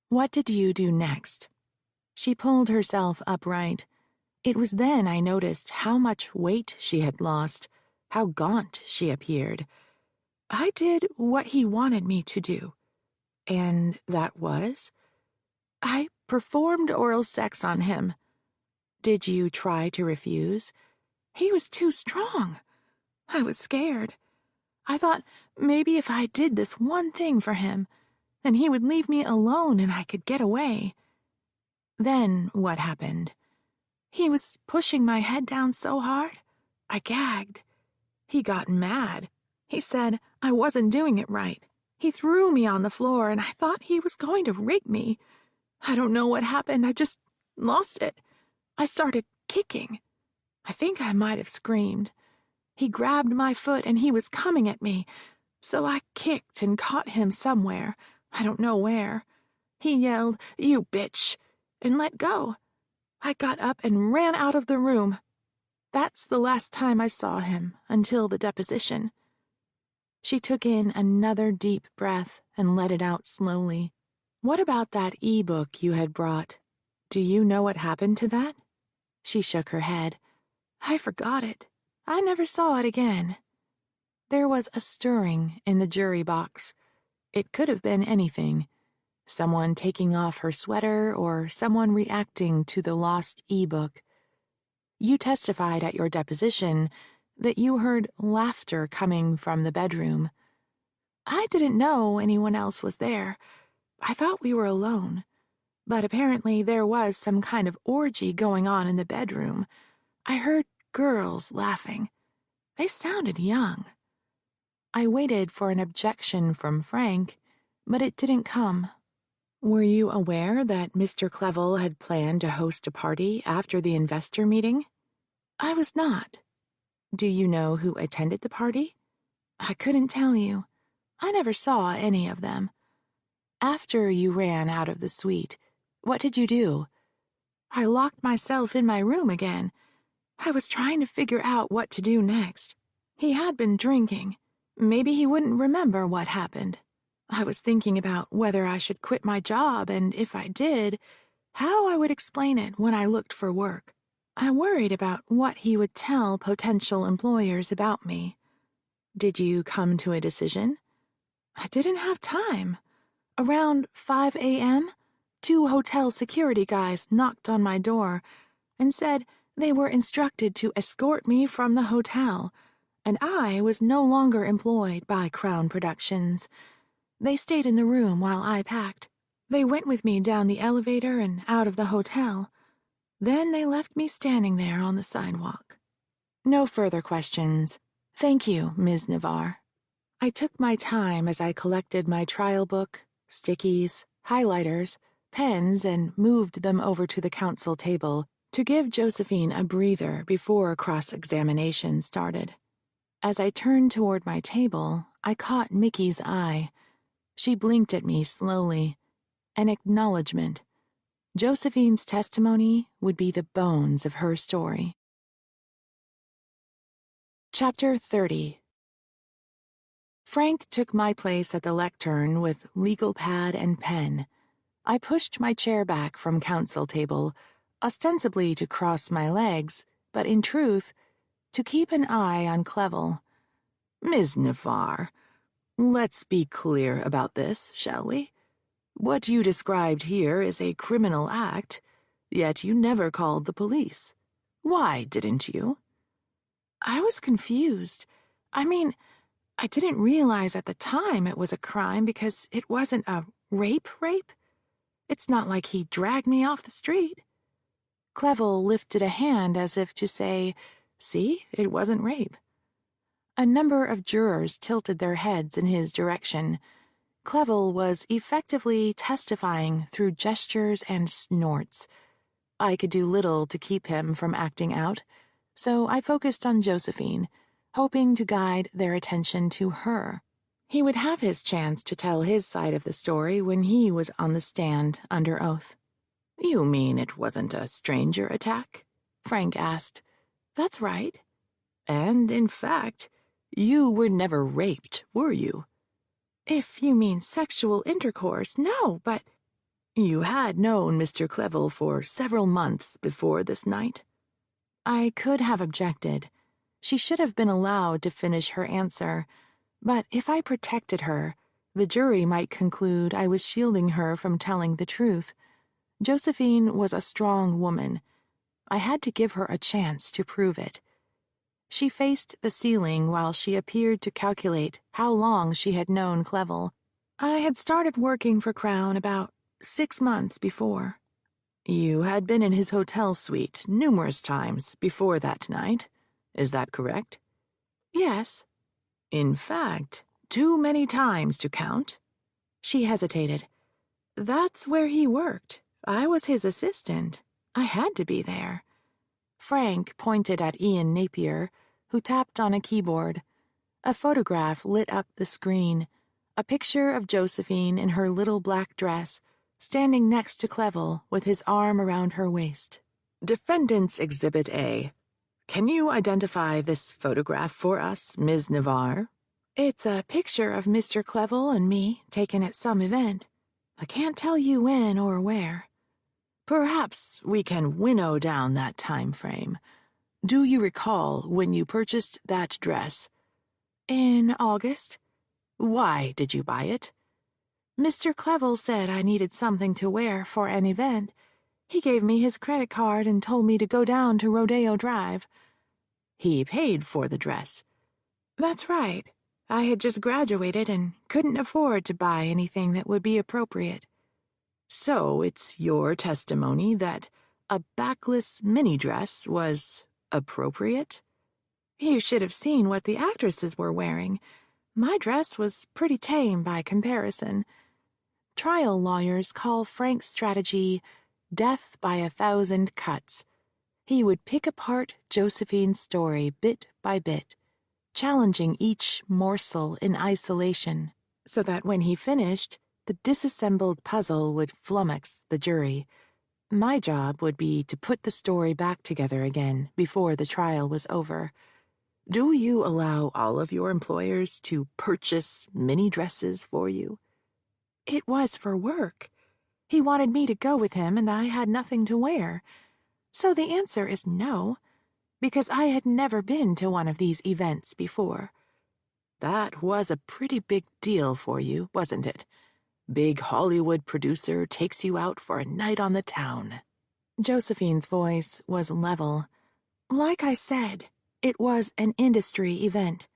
What did you do next? She pulled herself upright. It was then I noticed how much weight she had lost, how gaunt she appeared. I did what he wanted me to do. And that was? I performed oral sex on him. Did you try to refuse? He was too strong. I was scared. I thought maybe if I did this one thing for him, then he would leave me alone and I could get away. Then what happened? He was pushing my head down so hard, I gagged. He got mad. He said I wasn't doing it right. He threw me on the floor and I thought he was going to rape me. I don't know what happened. I just lost it. I started kicking. I think I might have screamed. He grabbed my foot and he was coming at me, so I kicked and caught him somewhere. I don't know where. He yelled, "You bitch," and let go. I got up and ran out of the room. That's the last time I saw him until the deposition. She took in another deep breath and let it out slowly. What about that e-book you had brought? Do you know what happened to that? She shook her head. I forgot it. I never saw it again. There was a stirring in the jury box. It could have been anything. Someone taking off her sweater or someone reacting to the lost e-book. You testified at your deposition that you heard laughter coming from the bedroom. I didn't know anyone else was there. I thought we were alone. But apparently there was some kind of orgy going on in the bedroom. I heard girls laughing. They sounded young. I waited for an objection from Frank, but it didn't come. Were you aware that Mr. Clevel had planned to host a party after the investor meeting? I was not. Do you know who attended the party? I couldn't tell you. I never saw any of them. After you ran out of the suite, what did you do? I locked myself in my room again. I was trying to figure out what to do next. He had been drinking. Maybe he wouldn't remember what happened. I was thinking about whether I should quit my job, and if I did, how I would explain it when I looked for work. I worried about what he would tell potential employers about me. Did you come to a decision? I didn't have time. Around 5 a.m., 2 hotel security guys knocked on my door and said they were instructed to escort me from the hotel, and I was no longer employed by Crown Productions. They stayed in the room while I packed. They went with me down the elevator and out of the hotel. Then they left me standing there on the sidewalk. No further questions. Thank you, Ms. Navarre. I took my time as I collected my trial book, stickies, highlighters, pens, and moved them over to the counsel table to give Josephine a breather before cross-examination started. As I turned toward my table, I caught Mickey's eye. She blinked at me slowly. An acknowledgement. Josephine's testimony would be the bones of her story. Chapter 30. Frank took my place at the lectern with legal pad and pen. I pushed my chair back from counsel table, ostensibly to cross my legs, but in truth, to keep an eye on Clevel. Ms. Navarre, let's be clear about this, shall we? What you described here is a criminal act, yet you never called the police. Why didn't you? I was confused. I didn't realize at the time it was a crime because it wasn't a rape. It's not like he dragged me off the street. Clevel lifted a hand as if to say, "See, it wasn't rape." A number of jurors tilted their heads in his direction. Clevel was effectively testifying through gestures and snorts. I could do little to keep him from acting out, so I focused on Josephine, hoping to guide their attention to her. He would have his chance to tell his side of the story when he was on the stand under oath. You mean it wasn't a stranger attack? Frank asked. That's right. And, in fact, you were never raped, were you? If you mean sexual intercourse, no, but... You had known Mr. Clevel for several months before this night? I could have objected. She should have been allowed to finish her answer, but if I protected her, the jury might conclude I was shielding her from telling the truth. Josephine was a strong woman. I had to give her a chance to prove it. She faced the ceiling while she appeared to calculate how long she had known Clevel. I had started working for Crown about 6 months before. You had been in his hotel suite numerous times before that night. Is that correct? Yes. In fact, too many times to count. She hesitated. That's where he worked. I was his assistant. I had to be there. Frank pointed at Ian Napier, who tapped on a keyboard. A photograph lit up the screen. A picture of Josephine in her little black dress, standing next to Clevel with his arm around her waist. Defendant's Exhibit A. Can you identify this photograph for us, Ms. Navarre? It's a picture of Mr. Clevel and me taken at some event. I can't tell you when or where. Perhaps we can winnow down that time frame. Do you recall when you purchased that dress? In August. Why did you buy it? Mr. Clevel said I needed something to wear for an event. He gave me his credit card and told me to go down to Rodeo Drive. He paid for the dress. That's right. I had just graduated and couldn't afford to buy anything that would be appropriate. So it's your testimony that a backless mini dress was appropriate? You should have seen what the actresses were wearing. My dress was pretty tame by comparison. Trial lawyers call Frank's strategy death by 1,000 cuts. He would pick apart Josephine's story bit by bit, challenging each morsel in isolation, so that when he finished, the disassembled puzzle would flummox the jury. My job would be to put the story back together again before the trial was over. Do you allow all of your employers to purchase mini dresses for you? It was for work. He wanted me to go with him, and I had nothing to wear. So the answer is no, because I had never been to one of these events before. That was a pretty big deal for you, wasn't it? Big Hollywood producer takes you out for a night on the town. Josephine's voice was level. Like I said, it was an industry event.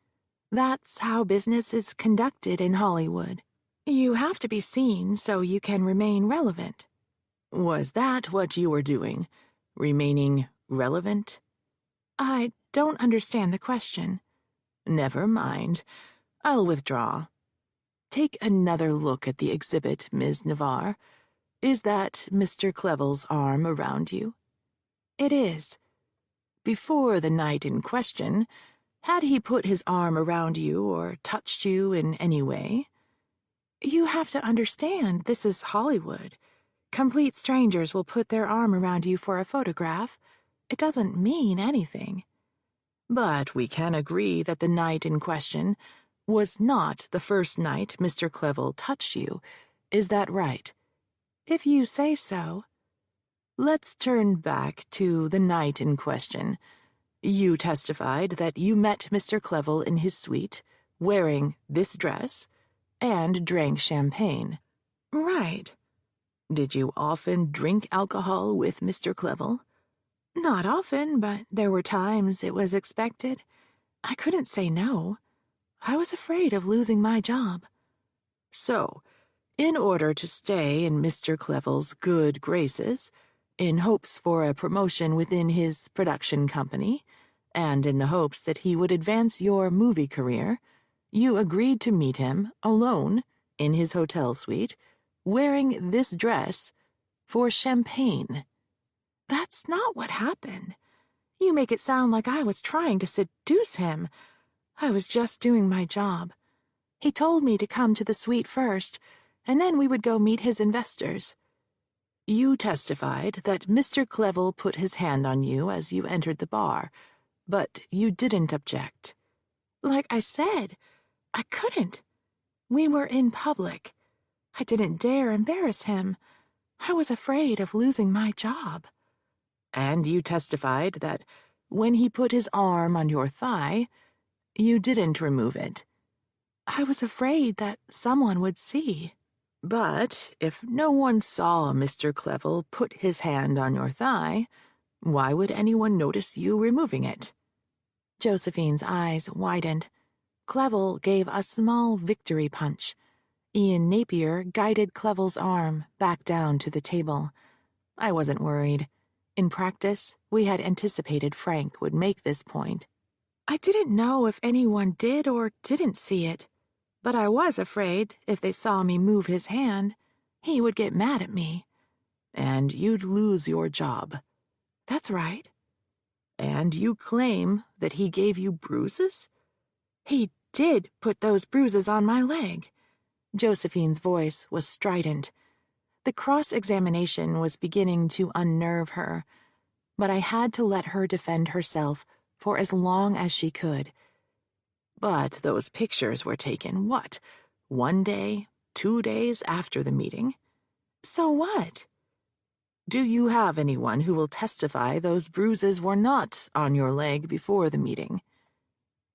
That's how business is conducted in Hollywood. You have to be seen so you can remain relevant. Was that what you were doing? Remaining relevant? I don't understand the question. Never mind. I'll withdraw. take another look at the exhibit, Ms. Navarre. Is that Mr. Clevel's arm around you?" "It is." "Before the night in question, had he put his arm around you or touched you in any way?" "You have to understand, this is Hollywood. Complete strangers will put their arm around you for a photograph. It doesn't mean anything." "But we can agree that the night in question was not the first night Mr. Clevel touched you. Is that right?" "If you say so." "Let's turn back to the night in question. You testified that you met Mr. Clevel in his suite, wearing this dress, and drank champagne." "Right." "Did you often drink alcohol with Mr. Clevel?" "Not often, but there were times it was expected. I couldn't say no. I was afraid of losing my job." "So, in order to stay in Mr. Clevel's good graces, in hopes for a promotion within his production company, and in the hopes that he would advance your movie career, you agreed to meet him alone in his hotel suite, wearing this dress, for champagne." "That's not what happened. You make it sound like I was trying to seduce him. I was just doing my job. He told me to come to the suite first, and then we would go meet his investors." "You testified that Mr. Clevel put his hand on you as you entered the bar, but you didn't object." "Like I said, I couldn't. We were in public. I didn't dare embarrass him. I was afraid of losing my job." "And you testified that when he put his arm on your thigh, you didn't remove it." "I was afraid that someone would see." "But if no one saw Mr. Clevel put his hand on your thigh, why would anyone notice you removing it?" Josephine's eyes widened. Clevel gave a small victory punch. Ian Napier guided Clevel's arm back down to the table. I wasn't worried. In practice, we had anticipated Frank would make this point. I didn't know if anyone did or didn't see it, but I was afraid if they saw me move his hand, he would get mad at me. "And you'd lose your job." "That's right." "And you claim that he gave you bruises?" "He did put those bruises on my leg." Josephine's voice was strident. The cross-examination was beginning to unnerve her, but I had to let her defend herself for as long as she could. "But those pictures were taken, what, 1 day, 2 days after the meeting?" "So what?" "Do you have anyone who will testify those bruises were not on your leg before the meeting?"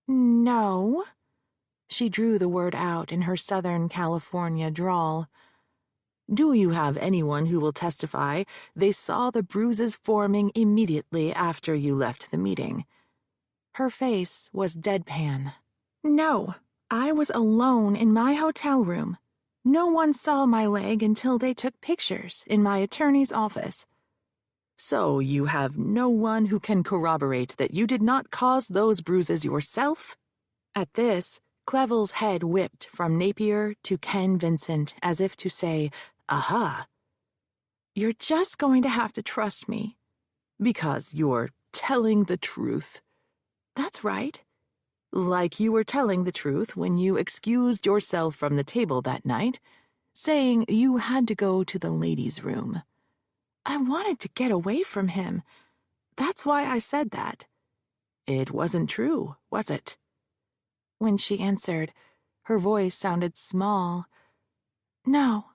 "No." She drew the word out in her Southern California drawl. "Do you have anyone who will testify they saw the bruises forming immediately after you left the meeting?" Her face was deadpan. "No, I was alone in my hotel room. No one saw my leg until they took pictures in my attorney's office." "So you have no one who can corroborate that you did not cause those bruises yourself?" At this, Clevel's head whipped from Napier to Ken Vincent as if to say, "Aha." "You're just going to have to trust me." "Because you're telling the truth." "That's right." "Like you were telling the truth when you excused yourself from the table that night, saying you had to go to the ladies' room." "I wanted to get away from him. That's why I said that." "It wasn't true, was it?" When she answered, her voice sounded small. "No."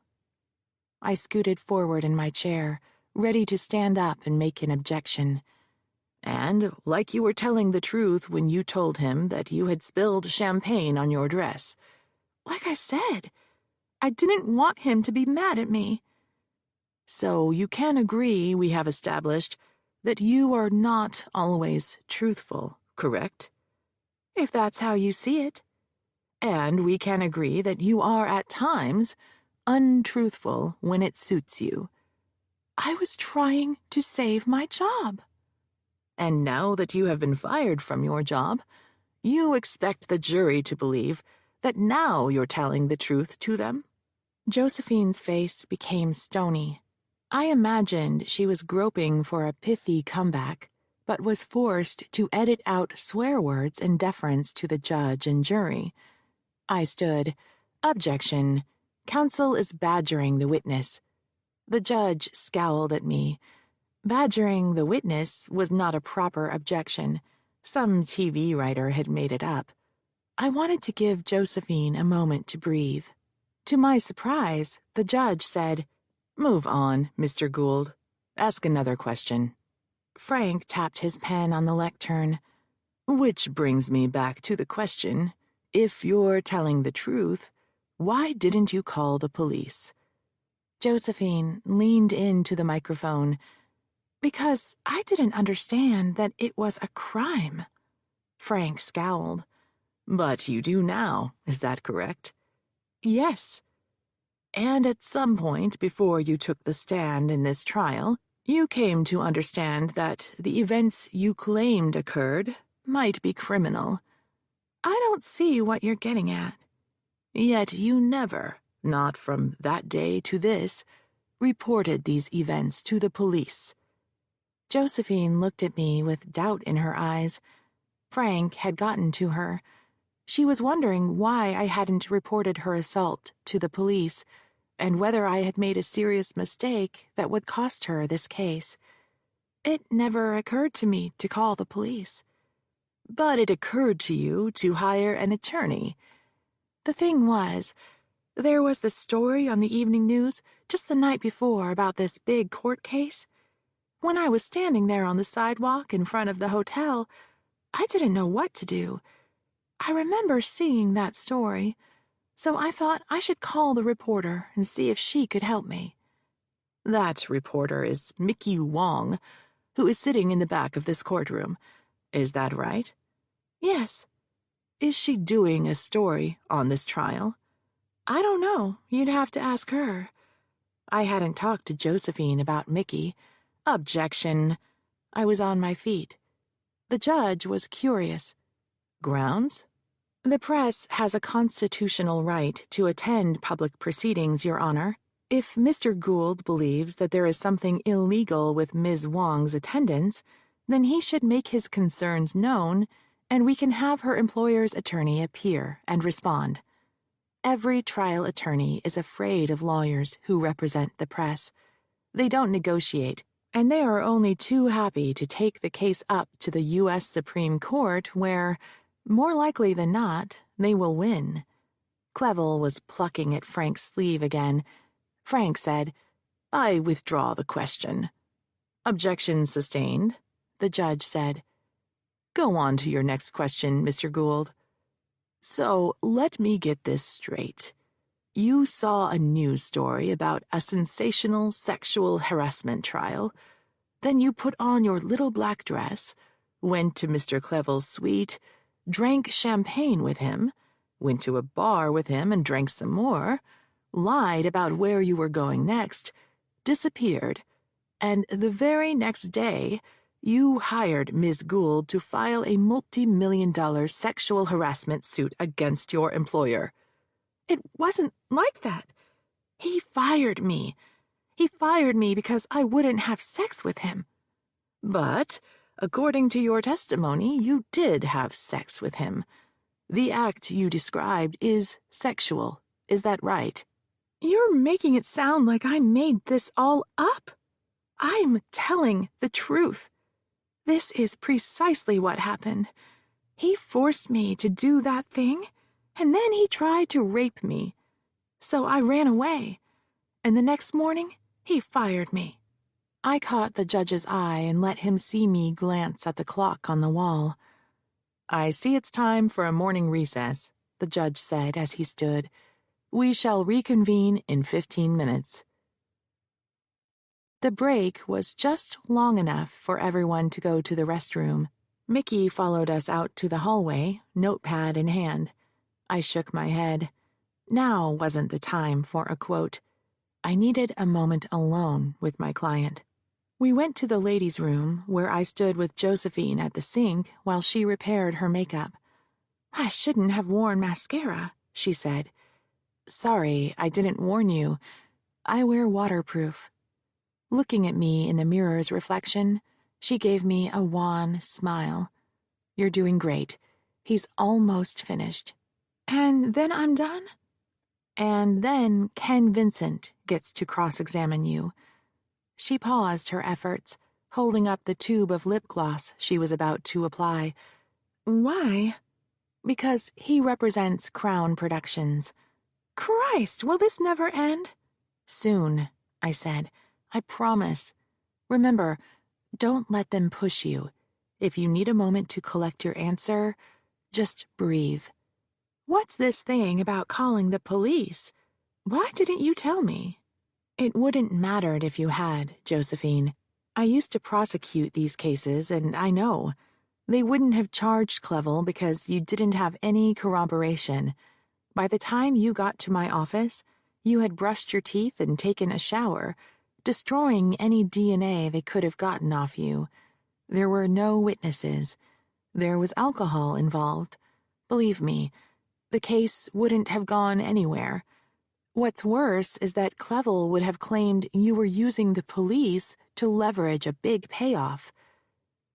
I scooted forward in my chair, ready to stand up and make an objection. "And like you were telling the truth when you told him that you had spilled champagne on your dress." "Like I said, I didn't want him to be mad at me." "So you can agree we have established that you are not always truthful, correct?" "If that's how you see it." "And we can agree that you are at times untruthful when it suits you." "I was trying to save my job." "And now that you have been fired from your job, you expect the jury to believe that now you're telling the truth to them?" Josephine's face became stony. I imagined she was groping for a pithy comeback, but was forced to edit out swear words in deference to the judge and jury. I stood. "Objection. Counsel is badgering the witness." The judge scowled at me. Badgering the witness was not a proper objection. Some TV writer had made it up. I wanted to give Josephine a moment to breathe. To my surprise, the judge said, "Move on, Mr. Gould. Ask another question." Frank tapped his pen on the lectern. "Which brings me back to the question, if you're telling the truth, why didn't you call the police?" Josephine leaned into the microphone. "Because I didn't understand that it was a crime." Frank scowled. "But you do now, is that correct?" "Yes." "And at some point before you took the stand in this trial, you came to understand that the events you claimed occurred might be criminal." "I don't see what you're getting at." "Yet you never, not from that day to this, reported these events to the police." Josephine looked at me with doubt in her eyes. Frank had gotten to her. She was wondering why I hadn't reported her assault to the police, and whether I had made a serious mistake that would cost her this case. "It never occurred to me to call the police." "But it occurred to you to hire an attorney." "The thing was, there was the story on the evening news just the night before about this big court case. When I was standing there on the sidewalk in front of the hotel, I didn't know what to do. I remember seeing that story, so I thought I should call the reporter and see if she could help me." "That reporter is Mickey Wong, who is sitting in the back of this courtroom. Is that right?" "Yes." "Is she doing a story on this trial?" "I don't know. You'd have to ask her." I hadn't talked to Josephine about Mickey. Objection. I was on my feet. The judge was curious. "Grounds?" "The press has a constitutional right to attend public proceedings, Your Honor. If Mr. Gould believes that there is something illegal with Ms. Wong's attendance, then he should make his concerns known, and we can have her employer's attorney appear and respond." Every trial attorney is afraid of lawyers who represent the press. They don't negotiate, and they are only too happy to take the case up to the U.S. Supreme Court where, more likely than not, they will win. Clevel was plucking at Frank's sleeve again. Frank said, "I withdraw the question." "Objection sustained," the judge said. "Go on to your next question, Mr. Gould." "So let me get this straight. You saw a news story about a sensational sexual harassment trial. Then you put on your little black dress, went to Mr. Clevel's suite, drank champagne with him, went to a bar with him and drank some more, lied about where you were going next, disappeared, and the very next day, you hired Ms. Gould to file a multi-million-dollar sexual harassment suit against your employer." "It wasn't like that. He fired me. He fired me because I wouldn't have sex with him." "But, according to your testimony, you did have sex with him. The act you described is sexual. Is that right?" "You're making it sound like I made this all up. I'm telling the truth. This is precisely what happened. He forced me to do that thing, and then he tried to rape me. So I ran away, and the next morning he fired me." I caught the judge's eye and let him see me glance at the clock on the wall. "I see it's time for a morning recess," the judge said as he stood. "We shall reconvene in 15 minutes." The break was just long enough for everyone to go to the restroom. Mickey followed us out to the hallway, notepad in hand. I shook my head. Now wasn't the time for a quote. I needed a moment alone with my client. We went to the ladies' room, where I stood with Josephine at the sink while she repaired her makeup. I shouldn't have worn mascara, she said. Sorry, I didn't warn you. I wear waterproof. Looking at me in the mirror's reflection, she gave me a wan smile. You're doing great. He's almost finished. And then I'm done? And then Ken Vincent gets to cross-examine you. She paused her efforts, holding up the tube of lip gloss she was about to apply. Why? Because he represents Crown Productions. Christ, will this never end? Soon, I said. I promise. Remember, don't let them push you. If you need a moment to collect your answer, just breathe. What's this thing about calling the police? Why didn't you tell me? It wouldn't mattered if you had, Josephine. I used to prosecute these cases, and I know. They wouldn't have charged Clevel because you didn't have any corroboration. By the time you got to my office, you had brushed your teeth and taken a shower, destroying any DNA they could have gotten off you. There were no witnesses. There was alcohol involved. Believe me, the case wouldn't have gone anywhere. What's worse is that Clevel would have claimed you were using the police to leverage a big payoff.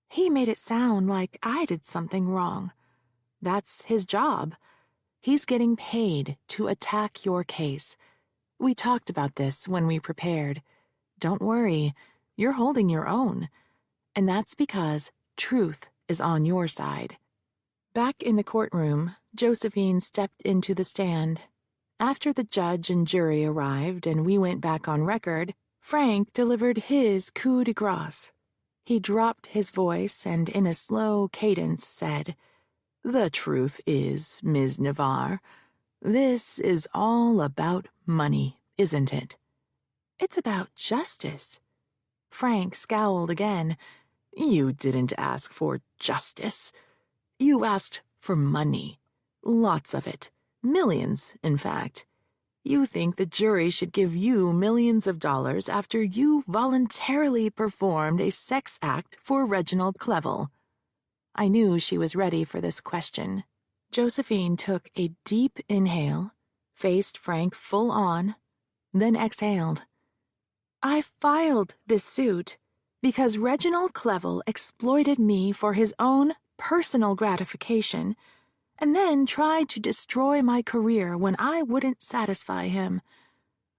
He made it sound like I did something wrong. That's his job. He's getting paid to attack your case. We talked about this when we prepared. Don't worry, you're holding your own. And that's because truth is on your side. Back in the courtroom, Josephine stepped into the stand. After the judge and jury arrived and we went back on record, Frank delivered his coup de grace. He dropped his voice and in a slow cadence said, "The truth is, Ms. Navarre, this is all about money, isn't it?" "It's about justice." Frank scowled again. "You didn't ask for justice. You asked for money. Lots of it. Millions, in fact. You think the jury should give you millions of dollars after you voluntarily performed a sex act for Reginald Clevel." I knew she was ready for this question. Josephine took a deep inhale, faced Frank full on, then exhaled. "I filed this suit because Reginald Clevel exploited me for his own personal gratification and then tried to destroy my career when I wouldn't satisfy him.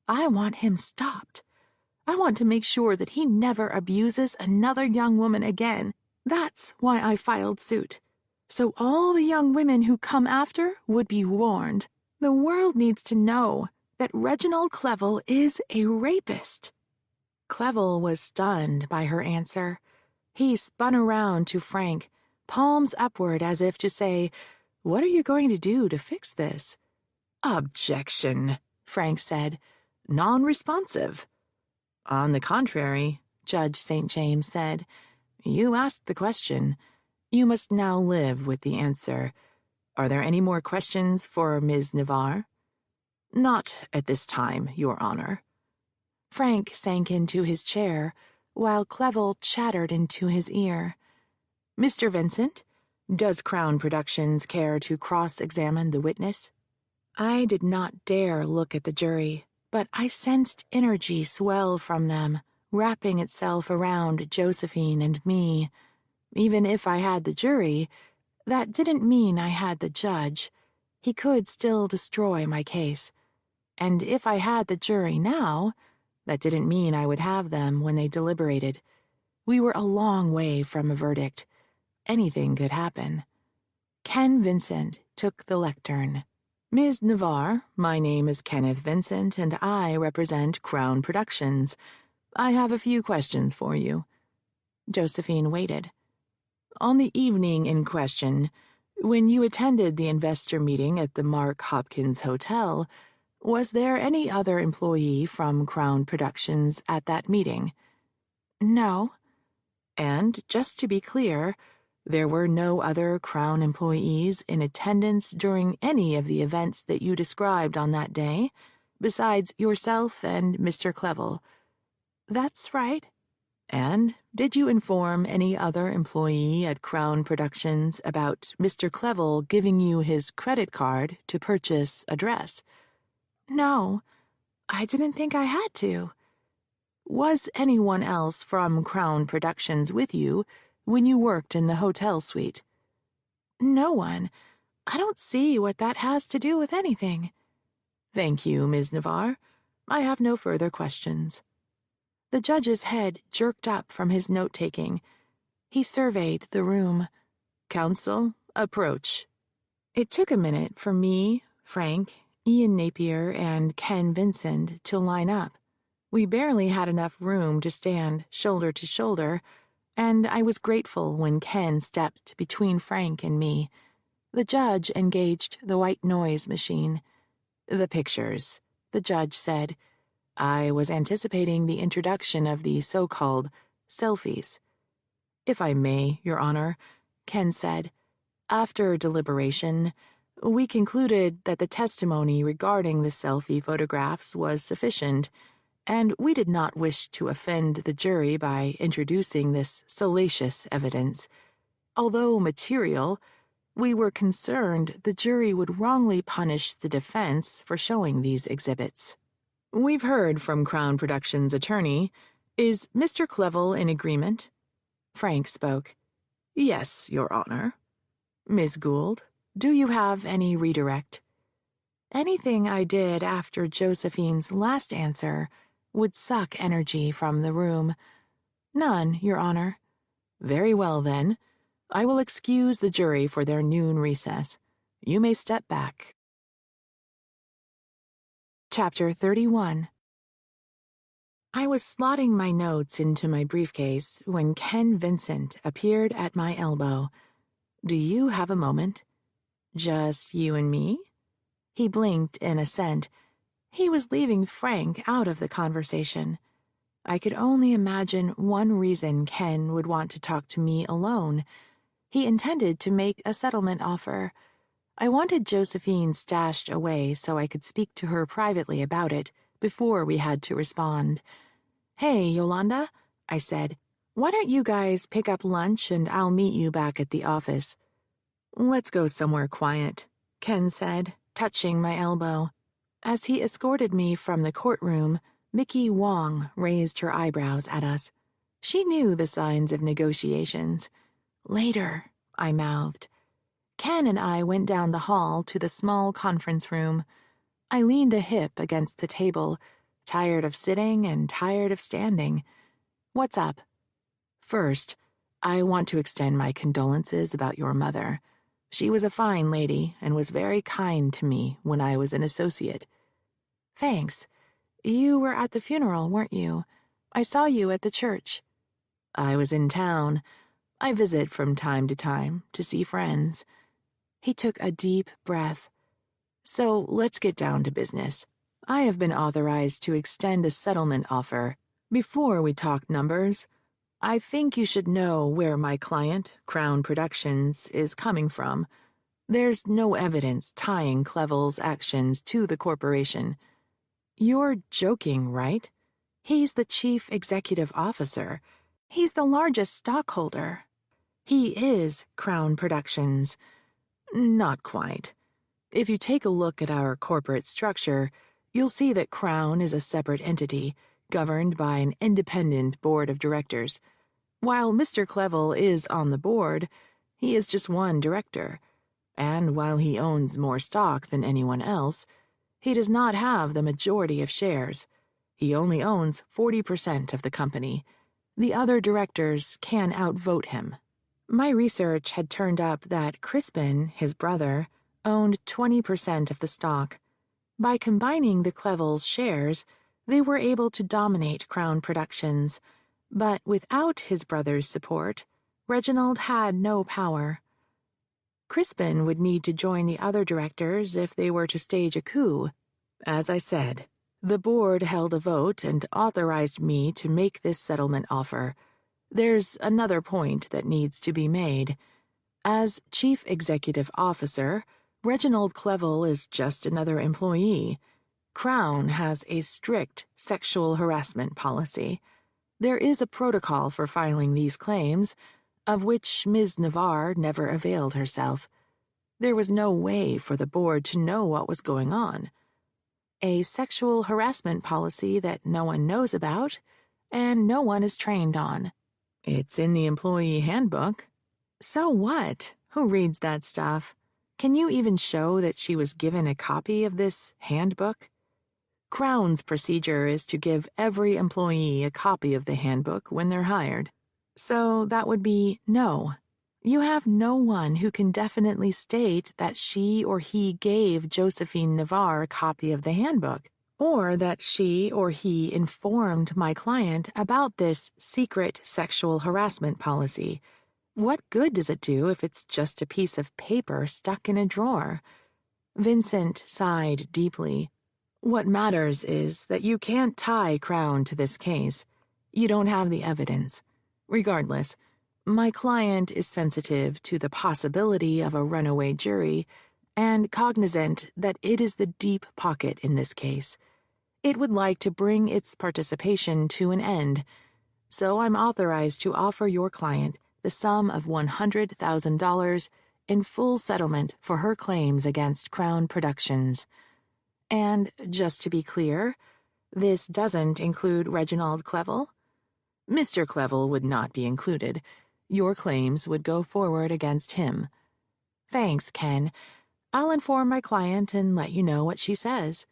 I want him stopped. I want to make sure that he never abuses another young woman again. That's why I filed suit. So all the young women who come after would be warned. The world needs to know that Reginald Clevel is a rapist." Clevel was stunned by her answer. He spun around to Frank, palms upward as if to say, "What are you going to do to fix this?" "Objection," Frank said. "Non-responsive." "On the contrary," Judge St. James said, "you asked the question. You must now live with the answer. Are there any more questions for Ms. Navarre?" "Not at this time, Your Honor." Frank sank into his chair, while Clevel chattered into his ear. "Mr. Vincent, does Crown Productions care to cross-examine the witness?" I did not dare look at the jury, but I sensed energy swell from them, wrapping itself around Josephine and me. Even if I had the jury, that didn't mean I had the judge. He could still destroy my case. And if I had the jury now, that didn't mean I would have them when they deliberated. We were a long way from a verdict. Anything could happen. Ken Vincent took the lectern. "Ms. Navarre, my name is Kenneth Vincent, and I represent Crown Productions. I have a few questions for you." Josephine waited. "On the evening in question, when you attended the investor meeting at the Mark Hopkins Hotel, was there any other employee from Crown Productions at that meeting?" "No." "And, just to be clear, there were no other Crown employees in attendance during any of the events that you described on that day, besides yourself and Mr. Clevel?" "That's right." And did you inform any other employee at Crown Productions about Mr. Clevel giving you his credit card to purchase a dress? No, I didn't think I had to. Was anyone else from Crown Productions with you when you worked in the hotel suite? No one. I don't see what that has to do with anything. Thank you, Ms. Navarre. I have no further questions. The judge's head jerked up from his note-taking. He surveyed the room. Counsel, approach. It took a minute for me, Frank, Ian Napier, and Ken Vincent to line up. We barely had enough room to stand shoulder to shoulder, and I was grateful when Ken stepped between Frank and me. The judge engaged the white noise machine. The pictures, the judge said. I was anticipating the introduction of the so-called selfies. If I may, Your Honor, Ken said. After deliberation, we concluded that the testimony regarding the selfie photographs was sufficient, and we did not wish to offend the jury by introducing this salacious evidence. Although material, we were concerned the jury would wrongly punish the defense for showing these exhibits. We've heard from Crown Productions' attorney. Is Mr. Clevel in agreement? Frank spoke. Yes, Your Honor. Ms. Gould, do you have any redirect? Anything I did after Josephine's last answer would suck energy from the room. None, Your Honor. Very well, then. I will excuse the jury for their noon recess. You may step back. Chapter 31. I was slotting my notes into my briefcase when Ken Vincent appeared at my elbow. Do you have a moment? Just you and me? He blinked in assent. He was leaving Frank out of the conversation. I could only imagine one reason Ken would want to talk to me alone. He intended to make a settlement offer. I wanted Josephine stashed away so I could speak to her privately about it before we had to respond. Hey, Yolanda, I said, why don't you guys pick up lunch and I'll meet you back at the office? Let's go somewhere quiet, Ken said, touching my elbow. As he escorted me from the courtroom, Mickey Wong raised her eyebrows at us. She knew the signs of negotiations. Later, I mouthed. Ken and I went down the hall to the small conference room. I leaned a hip against the table, tired of sitting and tired of standing. What's up? First, I want to extend my condolences about your mother. She was a fine lady and was very kind to me when I was an associate. Thanks. You were at the funeral, weren't you? I saw you at the church. I was in town. I visit from time to see friends. He took a deep breath. So let's get down to business. I have been authorized to extend a settlement offer. Before we talk numbers, I think you should know where my client, Crown Productions, is coming from. There's no evidence tying Clevel's actions to the corporation. You're joking, right? He's the chief executive officer. He's the largest stockholder. He is Crown Productions. Not quite. If you take a look at our corporate structure, you'll see that Crown is a separate entity, governed by an independent board of directors. While Mr. Clevel is on the board, he is just one director. And while he owns more stock than anyone else, he does not have the majority of shares. He only owns 40% of the company. The other directors can outvote him. My research had turned up that Crispin, his brother, owned 20% of the stock. By combining the Clevels' shares, they were able to dominate Crown Productions, but without his brother's support, Reginald had no power. Crispin would need to join the other directors if they were to stage a coup. As I said, the board held a vote and authorized me to make this settlement offer. There's another point that needs to be made. As chief executive officer, Reginald Clevel is just another employee. Crown has a strict sexual harassment policy. There is a protocol for filing these claims, of which Ms. Navarre never availed herself. There was no way for the board to know what was going on. A sexual harassment policy that no one knows about and no one is trained on. It's in the employee handbook. So what? Who reads that stuff? Can you even show that she was given a copy of this handbook? Crown's procedure is to give every employee a copy of the handbook when they're hired. So that would be no. You have no one who can definitely state that she or he gave Josephine Navarre a copy of the handbook, or that she or he informed my client about this secret sexual harassment policy. What good does it do if it's just a piece of paper stuck in a drawer? Vincent sighed deeply. What matters is that you can't tie Crown to this case. You don't have the evidence. Regardless, my client is sensitive to the possibility of a runaway jury and cognizant that it is the deep pocket in this case. It would like to bring its participation to an end, so I'm authorized to offer your client the sum of $100,000 in full settlement for her claims against Crown Productions. And, just to be clear, this doesn't include Reginald Clevel. Mr. Clevel would not be included. Your claims would go forward against him. Thanks, Ken. I'll inform my client and let you know what she says.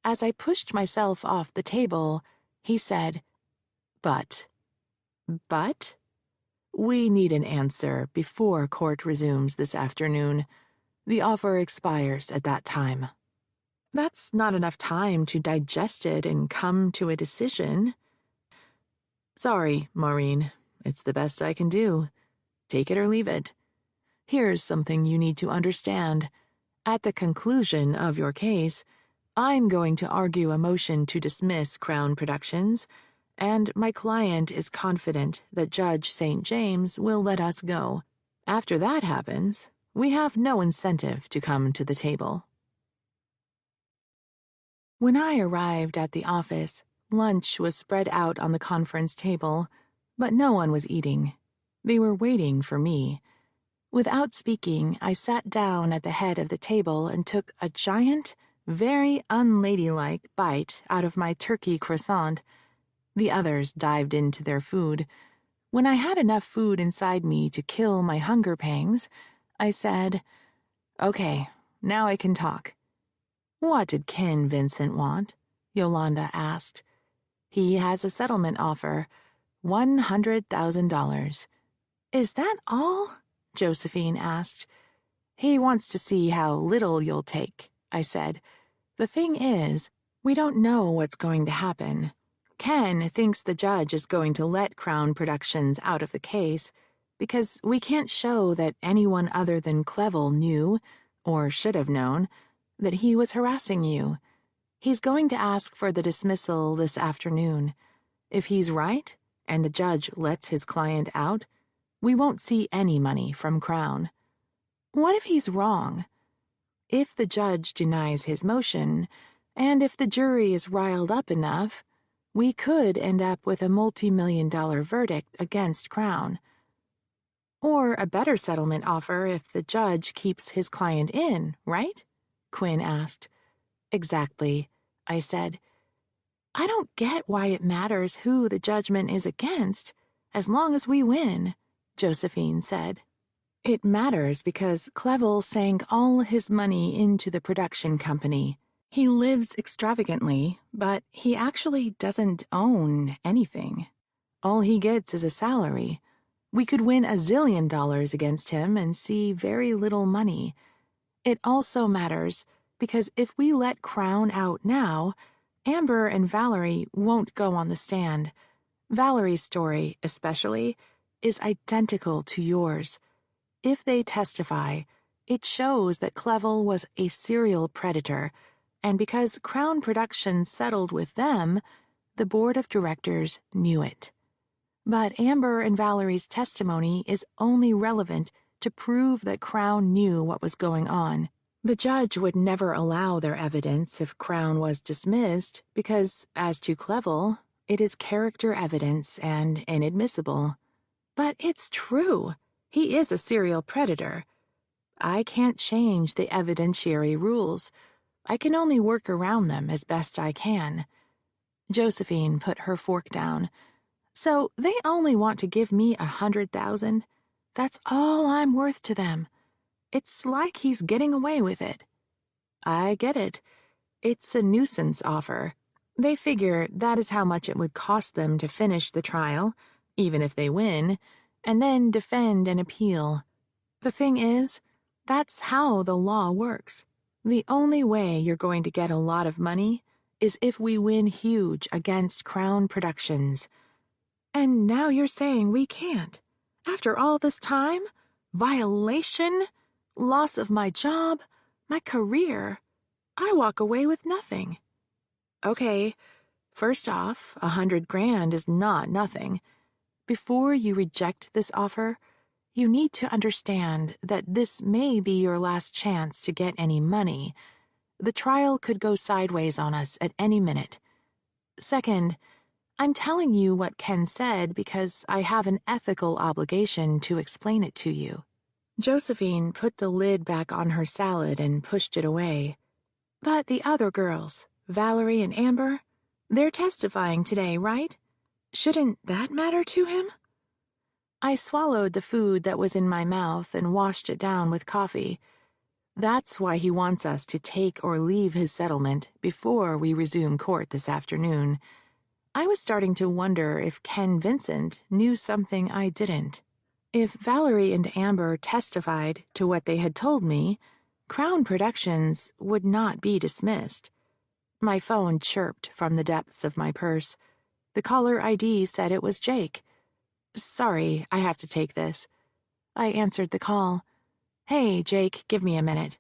As I pushed myself off the table, he said, But? We need an answer before court resumes this afternoon. The offer expires at that time. That's not enough time to digest it and come to a decision. Sorry, Maureen. It's the best I can do. Take it or leave it. Here's something you need to understand. At the conclusion of your case, I'm going to argue a motion to dismiss Crown Productions, and my client is confident that Judge St. James will let us go. After that happens, we have no incentive to come to the table. When I arrived at the office, lunch was spread out on the conference table, but no one was eating. They were waiting for me. Without speaking, I sat down at the head of the table and took a giant, very unladylike bite out of my turkey croissant. The others dived into their food. When I had enough food inside me to kill my hunger pangs, I said, Okay, now I can talk. What did Ken Vincent want? Yolanda asked. He has a settlement offer, $100,000. Is that all? Josephine asked. He wants to see how little you'll take, I said. The thing is, we don't know what's going to happen. Ken thinks the judge is going to let Crown Productions out of the case because we can't show that anyone other than Clevel knew, or should have known, that he was harassing you. He's going to ask for the dismissal this afternoon. If he's right, and the judge lets his client out, we won't see any money from Crown. What if he's wrong? If the judge denies his motion, and if the jury is riled up enough, we could end up with a multi-million-dollar verdict against Crown. Or a better settlement offer if the judge keeps his client in, right? Quinn asked. Exactly, I said. I don't get why it matters who the judgment is against, as long as we win, Josephine said. It matters because Clevel sank all his money into the production company. He lives extravagantly, but he actually doesn't own anything. All he gets is a salary. We could win $1 zillion against him and see very little money. It also matters because if we let Crown out now, Amber and Valerie won't go on the stand. Valerie's story, especially, is identical to yours. If they testify, it shows that Clevel was a serial predator, and because Crown Productions settled with them, the board of directors knew it. But Amber and Valerie's testimony is only relevant to prove that Crown knew what was going on. The judge would never allow their evidence if Crown was dismissed because, as to Clevel, It is character evidence and inadmissible. But it's true. He is a serial predator. I can't change the evidentiary rules. I can only work around them as best I can. Josephine put her fork down. So they only want to give me 100,000? That's all I'm worth to them. It's like he's getting away with it. I get it. It's a nuisance offer. They figure that is how much it would cost them to finish the trial, even if they win, and then defend and appeal. The thing is, that's how the law works. The only way you're going to get a lot of money is if we win huge against Crown Productions. And now you're saying we can't. After all this time? Violation? Loss of my job? My career? I walk away with nothing. Okay, first off, 100 grand is not nothing. Before you reject this offer, you need to understand that this may be your last chance to get any money. The trial could go sideways on us at any minute. Second, I'm telling you what Ken said because I have an ethical obligation to explain it to you. Josephine put the lid back on her salad and pushed it away. But the other girls, Valerie and Amber, they're testifying today, right? Shouldn't that matter to him? I swallowed the food that was in my mouth and washed it down with coffee. That's why he wants us to take or leave his settlement before we resume court this afternoon. I was starting to wonder if Ken Vincent knew something I didn't. If Valerie and Amber testified to what they had told me, Crown Productions would not be dismissed. My phone chirped from the depths of my purse. The caller ID said it was Jake. Sorry, I have to take this. I answered the call. Hey, Jake, give me a minute.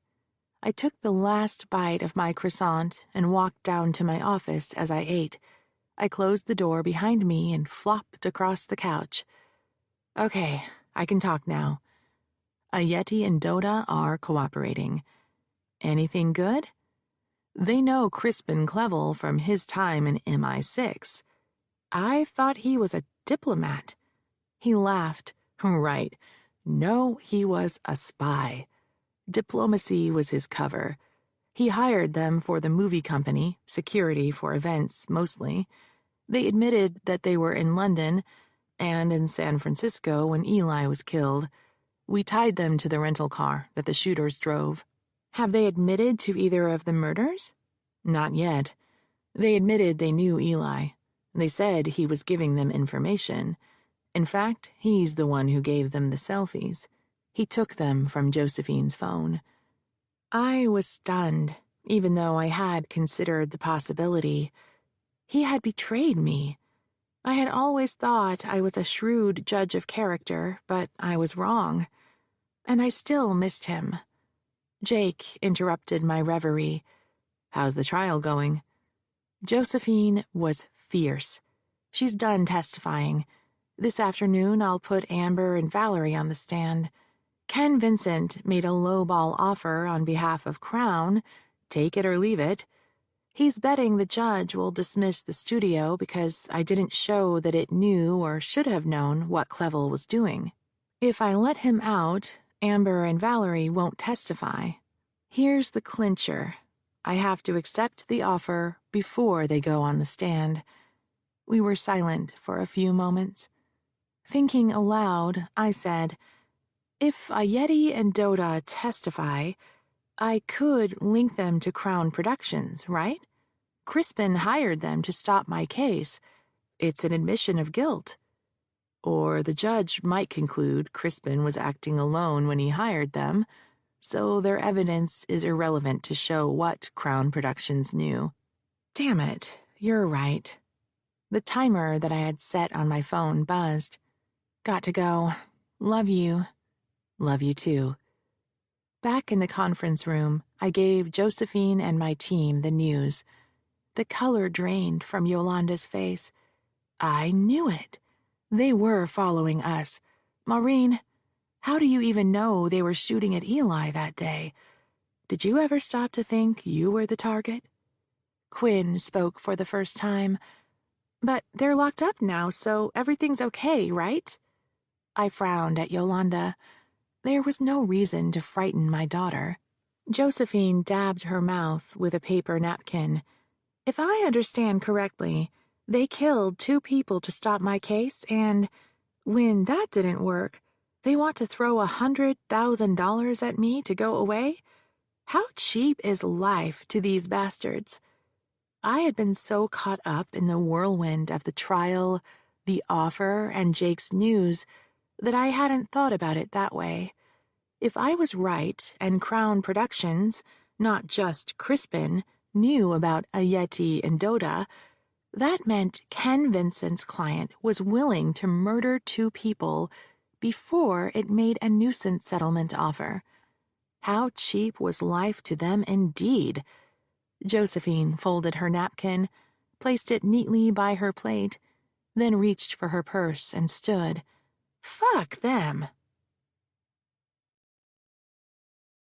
I took the last bite of my croissant and walked down to my office as I ate. I closed the door behind me and flopped across the couch. Okay, I can talk now. Ayeti and Doda are cooperating. Anything good? They know Crispin Clevel from his time in MI6. I thought he was a diplomat. He laughed. Right. No, he was a spy. Diplomacy was his cover. He hired them for the movie company, security for events mostly. They admitted that they were in London and in San Francisco when Eli was killed. We tied them to the rental car that the shooters drove. Have they admitted to either of the murders? Not yet. They admitted they knew Eli. They said he was giving them information. In fact, he's the one who gave them the selfies. He took them from Josephine's phone. I was stunned, even though I had considered the possibility. He had betrayed me. I had always thought I was a shrewd judge of character, but I was wrong. And I still missed him. Jake interrupted my reverie. How's the trial going? Josephine was fierce. She's done testifying. This afternoon I'll put Amber and Valerie on the stand. Ken Vincent made a lowball offer on behalf of Crown, take it or leave it. He's betting the judge will dismiss the studio because I didn't show that it knew or should have known what Clevel was doing. If I let him out, Amber and Valerie won't testify. Here's the clincher. I have to accept the offer before they go on the stand. We were silent for a few moments. Thinking aloud, I said, if Ayeti and Doda testify, I could link them to Crown Productions, right? Crispin hired them to stop my case. It's an admission of guilt. Or the judge might conclude Crispin was acting alone when he hired them, so their evidence is irrelevant to show what Crown Productions knew. Damn it, you're right. The timer that I had set on my phone buzzed. Got to go. Love you. Love you too. Back in the conference room, I gave Josephine and my team the news. The color drained from Yolanda's face. I knew it. They were following us. Maureen, how do you even know they were shooting at Eli that day? Did you ever stop to think you were the target? Quinn spoke for the first time. But they're locked up now, so everything's okay, right? I frowned at Yolanda. There was no reason to frighten my daughter. Josephine dabbed her mouth with a paper napkin. If I understand correctly, they killed 2 people to stop my case, and when that didn't work, they want to throw $100,000 at me to go away? How cheap is life to these bastards? I had been so caught up in the whirlwind of the trial, the offer, and Jake's news that I hadn't thought about it that way. If I was right and Crown Productions, not just Crispin, knew about Ayeti and Doda, that meant Ken Vincent's client was willing to murder 2 people before it made a nuisance settlement offer. How cheap was life to them indeed? Josephine folded her napkin, placed it neatly by her plate, then reached for her purse and stood. Fuck them.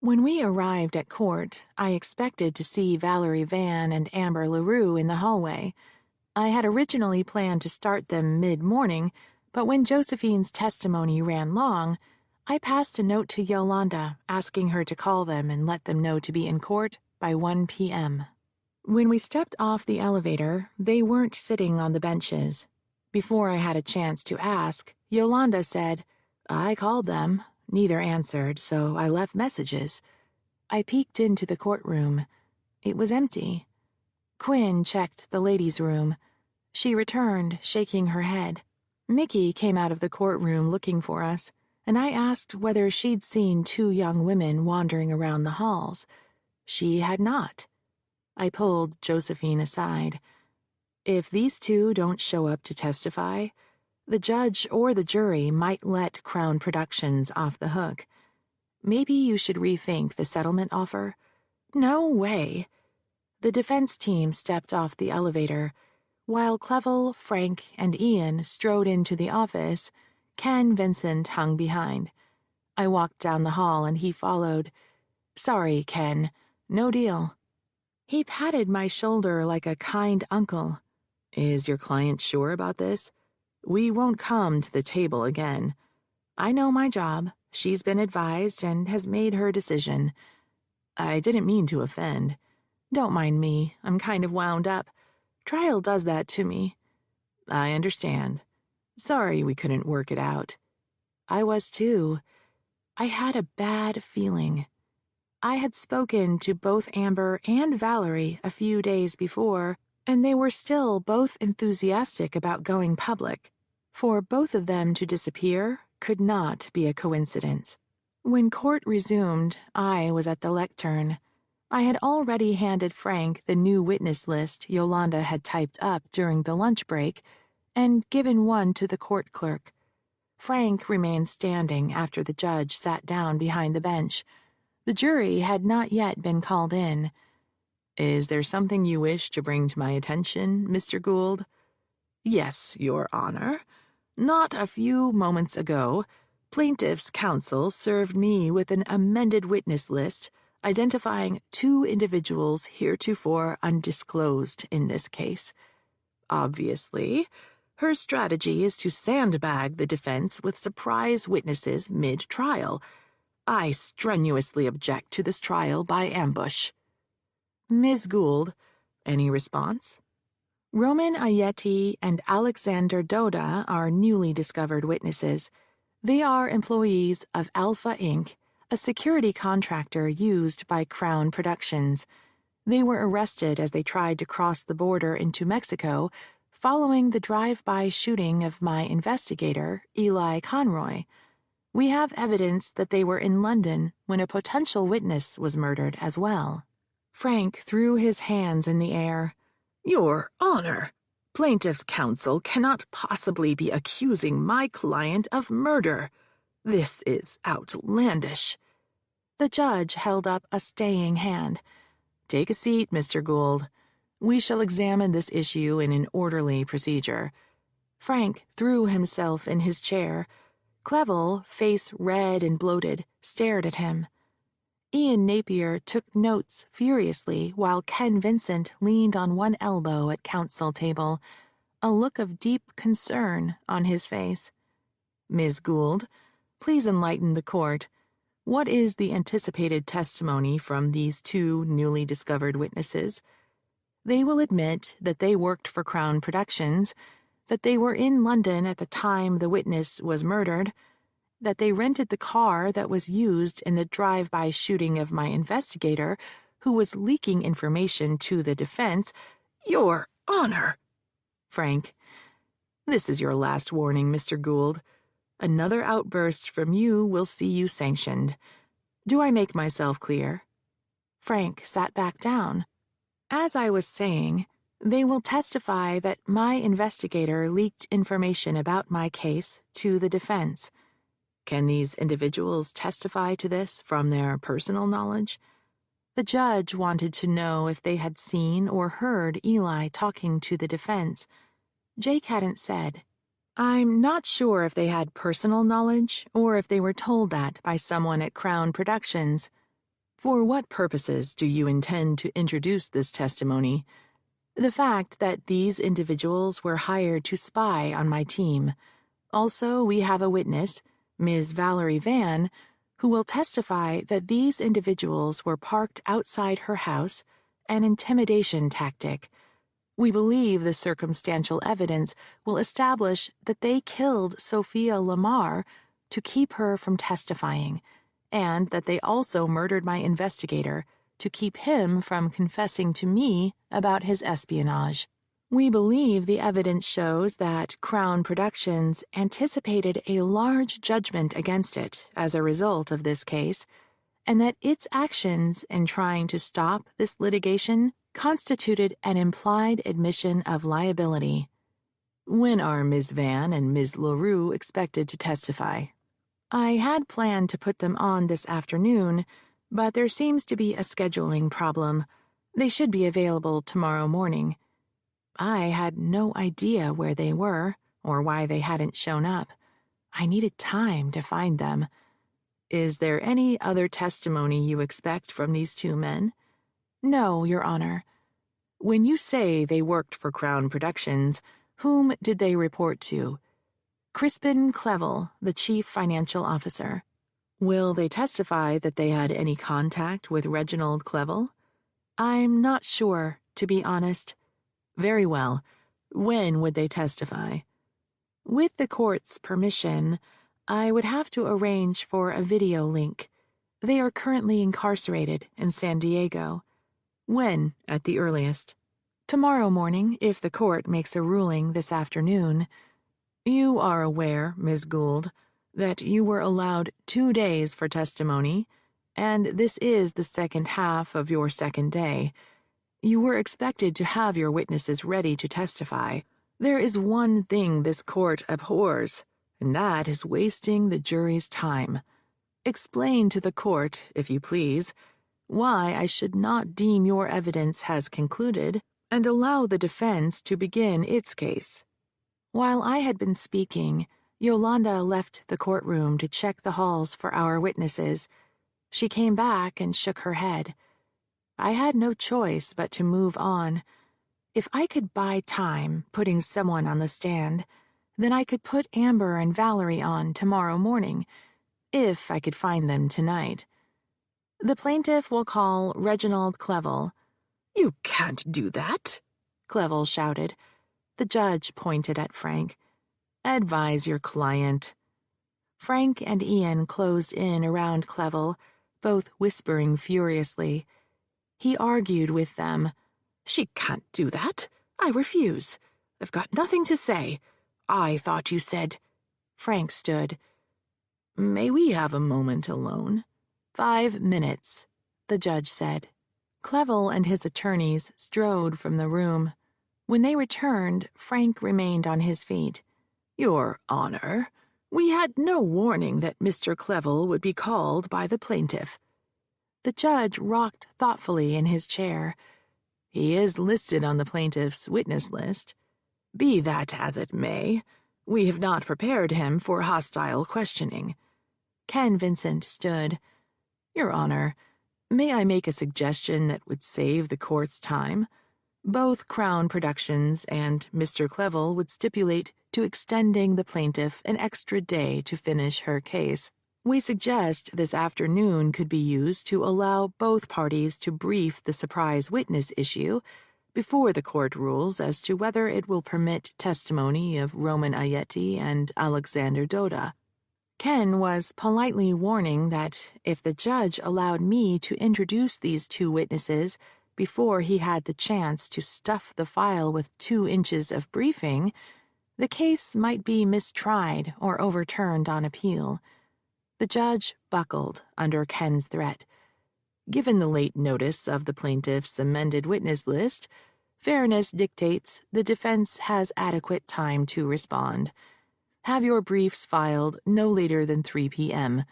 When we arrived at court, I expected to see Valerie Van and Amber LaRue in the hallway. I had originally planned to start them mid-morning, but when Josephine's testimony ran long, I passed a note to Yolanda asking her to call them and let them know to be in court by 1 p.m. When we stepped off the elevator, they weren't sitting on the benches. Before I had a chance to ask, Yolanda said, "I called them. Neither answered, so I left messages." I peeked into the courtroom. It was empty. Quinn checked the ladies' room. She returned, shaking her head. Mickey came out of the courtroom looking for us, and I asked whether she'd seen 2 young women wandering around the halls. She had not. I pulled Josephine aside. If these 2 don't show up to testify, the judge or the jury might let Crown Productions off the hook. Maybe you should rethink the settlement offer. No way. The defense team stepped off the elevator. While Clevel, Frank, and Ian strode into the office, Ken Vincent hung behind. I walked down the hall and he followed. "Sorry, Ken. No deal." He patted my shoulder like a kind uncle. "Is your client sure about this? We won't come to the table again. I know my job. She's been advised and has made her decision. I didn't mean to offend. Don't mind me. I'm kind of wound up. Trial does that to me." "I understand. Sorry we couldn't work it out." I was too. I had a bad feeling. I had spoken to both Amber and Valerie a few days before, and they were still both enthusiastic about going public. For both of them to disappear could not be a coincidence. When court resumed, I was at the lectern. I had already handed Frank the new witness list Yolanda had typed up during the lunch break and given one to the court clerk. Frank remained standing after the judge sat down behind the bench. The jury had not yet been called in. "Is there something you wish to bring to my attention, Mr. Gould?" "Yes, Your Honor. Not a few moments ago, plaintiff's counsel served me with an amended witness list identifying 2 individuals heretofore undisclosed in this case. Obviously, her strategy is to sandbag the defense with surprise witnesses mid-trial. I strenuously object to this trial by ambush." "Ms. Gould, any response?" "Roman Ayeti and Alexander Doda are newly discovered witnesses. They are employees of Alpha Inc., a security contractor used by Crown Productions. They were arrested as they tried to cross the border into Mexico following the drive-by shooting of my investigator, Eli Conroy. We have evidence that they were in London when a potential witness was murdered as well." Frank threw his hands in the air. "Your Honor, plaintiff's counsel cannot possibly be accusing my client of murder. This is outlandish." The judge held up a staying hand. "Take a seat, Mr. Gould. We shall examine this issue in an orderly procedure." Frank threw himself in his chair. Clevel, face red and bloated, stared at him. Ian Napier took notes furiously while Ken Vincent leaned on one elbow at counsel table. a look of deep concern on his face. "Ms. Gould, please enlighten the court. What is the anticipated testimony from these two newly discovered witnesses? They will admit that they worked for Crown Productions, that they were in London at the time the witness was murdered, that they rented the car that was used in the drive-by shooting of my investigator, who was leaking information to the defense." Your Honor! "Frank, this is your last warning, Mr. Gould. Another outburst from you will see you sanctioned. Do I make myself clear?" Frank sat back down. "As I was saying, they will testify that my investigator leaked information about my case to the defense. Can these individuals testify to this from their personal knowledge?" The judge wanted to know if they had seen or heard Eli talking to the defense. Jake hadn't said. "I'm not sure if they had personal knowledge or if they were told that by someone at Crown Productions. For what purposes do you intend to introduce this testimony? The fact that these individuals were hired to spy on my team. Also, we have a witness, Ms. Valerie Van, who will testify that these individuals were parked outside her house, an intimidation tactic. We believe the circumstantial evidence will establish that they killed Sophia Lamar to keep her from testifying, and that they also murdered my investigator to keep him from confessing to me about his espionage. We believe the evidence shows that Crown Productions anticipated a large judgment against it as a result of this case, and that its actions in trying to stop this litigation constituted an implied admission of liability." "When are Ms. Van and Ms. LaRue expected to testify?" "I had planned to put them on this afternoon, but there seems to be a scheduling problem. They should be available tomorrow morning." I had no idea where they were or why they hadn't shown up. I needed time to find them. "Is there any other testimony you expect from these two men?" "No, Your Honor." "When you say they worked for Crown Productions, whom did they report to?" "Crispin Clevel, the chief financial officer." "Will they testify that they had any contact with Reginald Clevel?" "I'm not sure, to be honest." "Very well. When would they testify?" "With the court's permission, I would have to arrange for a video link. They are currently incarcerated in San Diego." "When, at the earliest?" "Tomorrow morning, if the court makes a ruling this afternoon." "You are aware, Ms. Gould, that you were allowed 2 days for testimony, and this is the second half of your second day. You were expected to have your witnesses ready to testify. There is one thing this court abhors, and that is wasting the jury's time. Explain to the court, if you please, why I should not deem your evidence has concluded and allow the defense to begin its case." While I had been speaking, Yolanda left the courtroom to check the halls for our witnesses. She came back and shook her head. I had no choice but to move on. If I could buy time putting someone on the stand, then I could put Amber and Valerie on tomorrow morning, if I could find them tonight. "The plaintiff will call Reginald Clevel." "You can't do that," Clevel shouted. The judge pointed at Frank. "Advise your client." Frank and Ian closed in around Clevel, both whispering furiously. He argued with them. "She can't do that. I refuse. I've got nothing to say. I thought you said—" Frank stood. "May we have a moment alone?" 5 minutes, the judge said. Clevel and his attorneys strode from the room. When they returned, Frank remained on his feet. "Your Honor, we had no warning that Mr. Clevel would be called by the plaintiff." The judge rocked thoughtfully in his chair. "He is listed on the plaintiff's witness list. Be that as it may, we have not prepared him for hostile questioning." Ken Vincent stood. "Your Honor, may I make a suggestion that would save the court's time? Both Crown Productions and Mr. Clevel would stipulate to extending the plaintiff an extra day to finish her case. We suggest this afternoon could be used to allow both parties to brief the surprise witness issue before the court rules as to whether it will permit testimony of Roman Ayeti and Alexander Doda. Ken was politely warning that if the judge allowed me to introduce these two witnesses before he had the chance to stuff the file with 2 inches of briefing, the case might be mistried or overturned on appeal. The judge buckled under Ken's threat. Given the late notice of the plaintiff's amended witness list, fairness dictates the defense has adequate time to respond. Have your briefs filed no later than 3 p.m.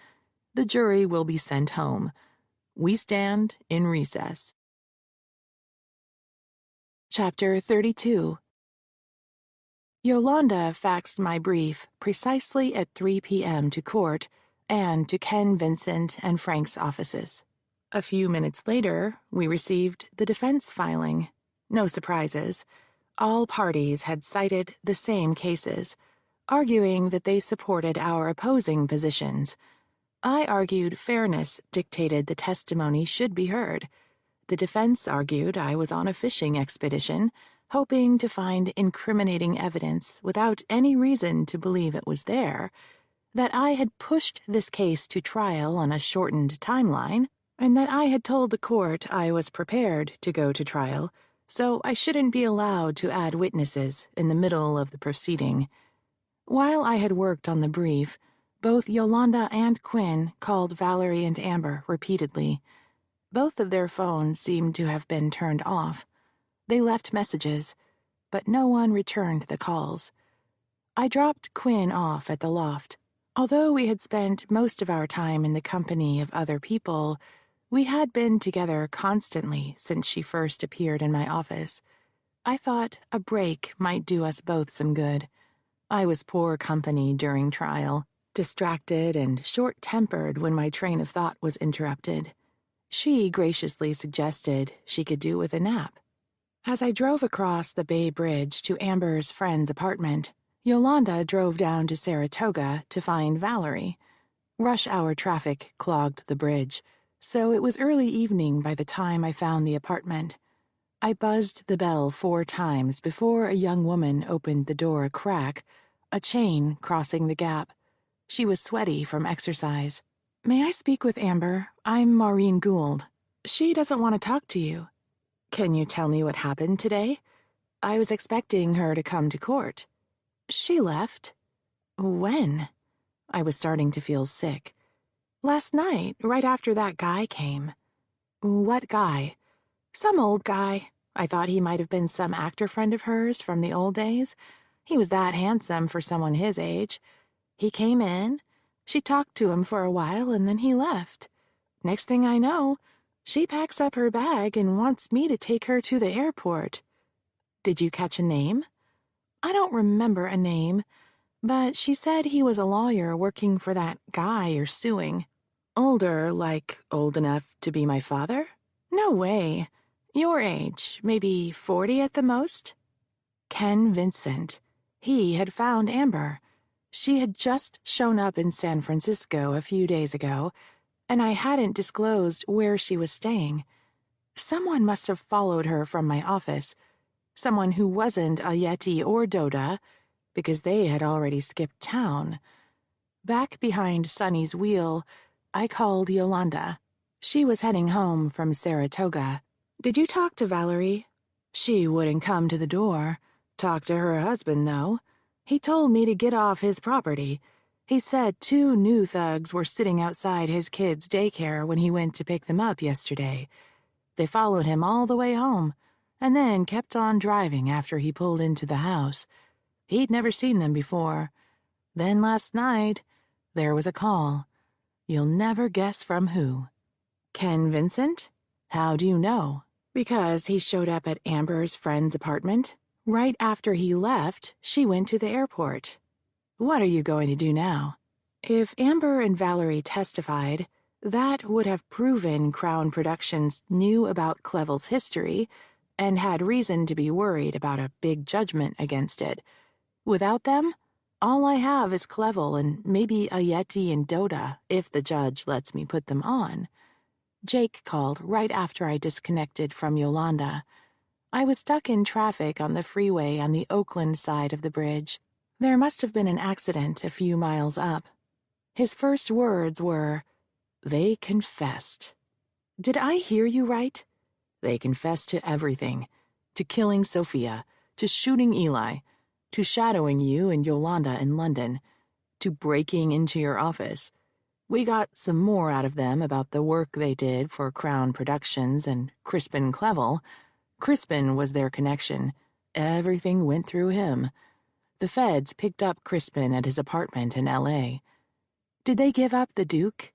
The jury will be sent home. We stand in recess. Chapter 32. Yolanda faxed my brief precisely at 3 p.m. to court and to Ken Vincent and Frank's offices. A few minutes later, we received the defense filing. No surprises. All parties had cited the same cases, arguing that they supported our opposing positions. I argued fairness dictated the testimony should be heard. The defense argued I was on a fishing expedition, hoping to find incriminating evidence without any reason to believe it was there, that I had pushed this case to trial on a shortened timeline, and that I had told the court I was prepared to go to trial, so I shouldn't be allowed to add witnesses in the middle of the proceeding. While I had worked on the brief, both Yolanda and Quinn called Valerie and Amber repeatedly. Both of their phones seemed to have been turned off. They left messages, but no one returned the calls. I dropped Quinn off at the loft. Although we had spent most of our time in the company of other people, we had been together constantly since she first appeared in my office. I thought a break might do us both some good. I was poor company during trial, distracted and short-tempered when my train of thought was interrupted. She graciously suggested she could do with a nap. As I drove across the Bay Bridge to Amber's friend's apartment, Yolanda drove down to Saratoga to find Valerie. Rush hour traffic clogged the bridge, so it was early evening by the time I found the apartment. I buzzed the bell 4 times before a young woman opened the door a crack, a chain crossing the gap. She was sweaty from exercise. "May I speak with Amber? I'm Maureen Gould. She doesn't want to talk to you." "Can you tell me what happened today? I was expecting her to come to court." "She left." "When?" I was starting to feel sick. "Last night, right after that guy came." "What guy?" "Some old guy. I thought he might have been some actor friend of hers from the old days. He was that handsome for someone his age. He came in, she talked to him for a while, and then he left. Next thing I know, she packs up her bag and wants me to take her to the airport." "Did you catch a name?" "I don't remember a name, but she said he was a lawyer working for that guy you're suing." "Older, like old enough to be my father?" "No way. Your age, maybe 40 at the most." Ken Vincent. He had found Amber. She had just shown up in San Francisco a few days ago, and I hadn't disclosed where she was staying. Someone must have followed her from my office. Someone who wasn't Ayeti or Doda, because they had already skipped town. Back behind Sonny's wheel, I called Yolanda. She was heading home from Saratoga. "Did you talk to Valerie?" "She wouldn't come to the door. Talked to her husband, though. He told me to get off his property. He said 2 new thugs were sitting outside his kids' daycare when he went to pick them up yesterday. They followed him all the way home, and then kept on driving after he pulled into the house. He'd never seen them before. Then last night, there was a call. You'll never guess from who." "Ken Vincent? How do you know?" "Because he showed up at Amber's friend's apartment. Right after he left, she went to the airport." "What are you going to do now?" "If Amber and Valerie testified, that would have proven Crown Productions knew about Clevel's history and had reason to be worried about a big judgment against it. Without them, all I have is Clevel and maybe a Yeti and Dota, if the judge lets me put them on. Jake called right after I disconnected from Yolanda. I was stuck in traffic on the freeway on the Oakland side of the bridge. There must have been an accident a few miles up. His first words were, "They confessed." Did I hear you right? They confessed to everything. To killing Sophia, to shooting Eli, to shadowing you and Yolanda in London, to breaking into your office. We got some more out of them about the work they did for Crown Productions and Crispin Clevel. Crispin was their connection. Everything went through him. The feds picked up Crispin at his apartment in L.A. Did they give up the Duke?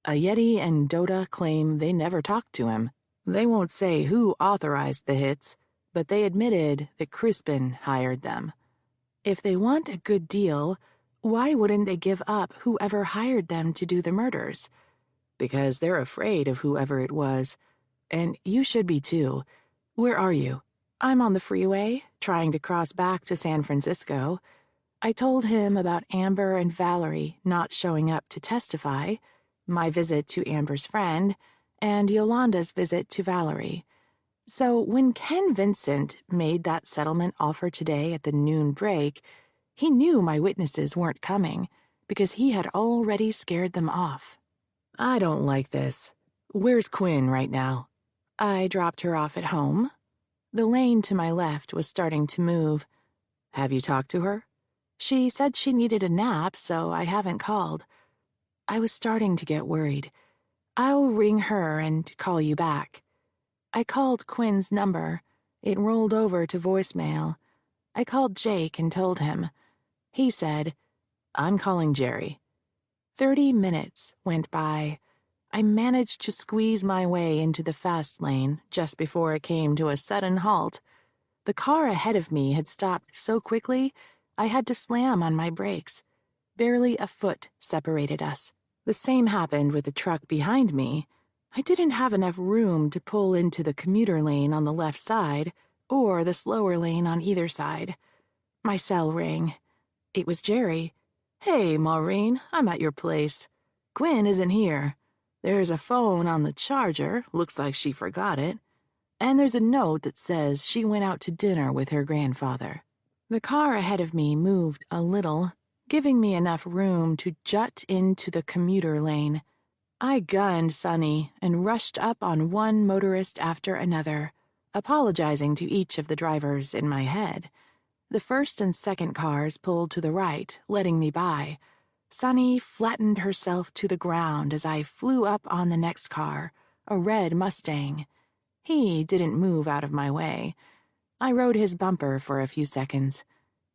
A Yeti and Dota claim they never talked to him. They won't say who authorized the hits, but they admitted that Crispin hired them. If they want a good deal, why wouldn't they give up whoever hired them to do the murders? Because they're afraid of whoever it was. And you should be too. Where are you? I'm on the freeway, trying to cross back to San Francisco. I told him about Amber and Valerie not showing up to testify, my visit to Amber's friend, and Yolanda's visit to Valerie. So when Ken Vincent made that settlement offer today at the noon break, he knew my witnesses weren't coming, because he had already scared them off. I don't like this. Where's Quinn right now? I dropped her off at home. The lane to my left was starting to move. Have you talked to her? She said she needed a nap, so I haven't called. I was starting to get worried. I'll ring her and call you back. I called Quinn's number. It rolled over to voicemail. I called Jake and told him. He said, "I'm calling Jerry." 30 minutes went by. I managed to squeeze my way into the fast lane just before it came to a sudden halt. The car ahead of me had stopped so quickly, I had to slam on my brakes. Barely a foot separated us. The same happened with the truck behind me. I didn't have enough room to pull into the commuter lane on the left side or the slower lane on either side. My cell rang. It was Jerry. "Hey, Maureen, I'm at your place. Quinn isn't here. There's a phone on the charger, looks like she forgot it. And there's a note that says she went out to dinner with her grandfather." The car ahead of me moved a little, giving me enough room to jut into the commuter lane. I gunned Sonny and rushed up on one motorist after another, apologizing to each of the drivers in my head. The first and second cars pulled to the right, letting me by. Sonny flattened herself to the ground as I flew up on the next car, a red Mustang. He didn't move out of my way. I rode his bumper for a few seconds.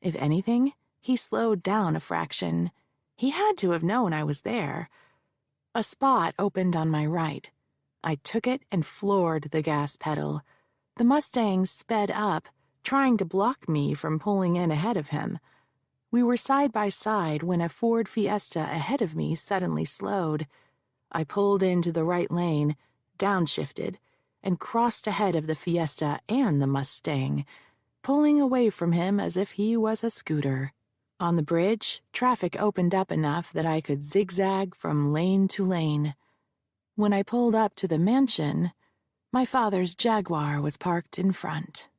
If anything, he slowed down a fraction. He had to have known I was there. A spot opened on my right. I took it and floored the gas pedal. The Mustang sped up, trying to block me from pulling in ahead of him. We were side by side when a Ford Fiesta ahead of me suddenly slowed. I pulled into the right lane, downshifted, and crossed ahead of the Fiesta and the Mustang, pulling away from him as if he was a scooter. On the bridge, traffic opened up enough that I could zigzag from lane to lane. When I pulled up to the mansion, my father's Jaguar was parked in front.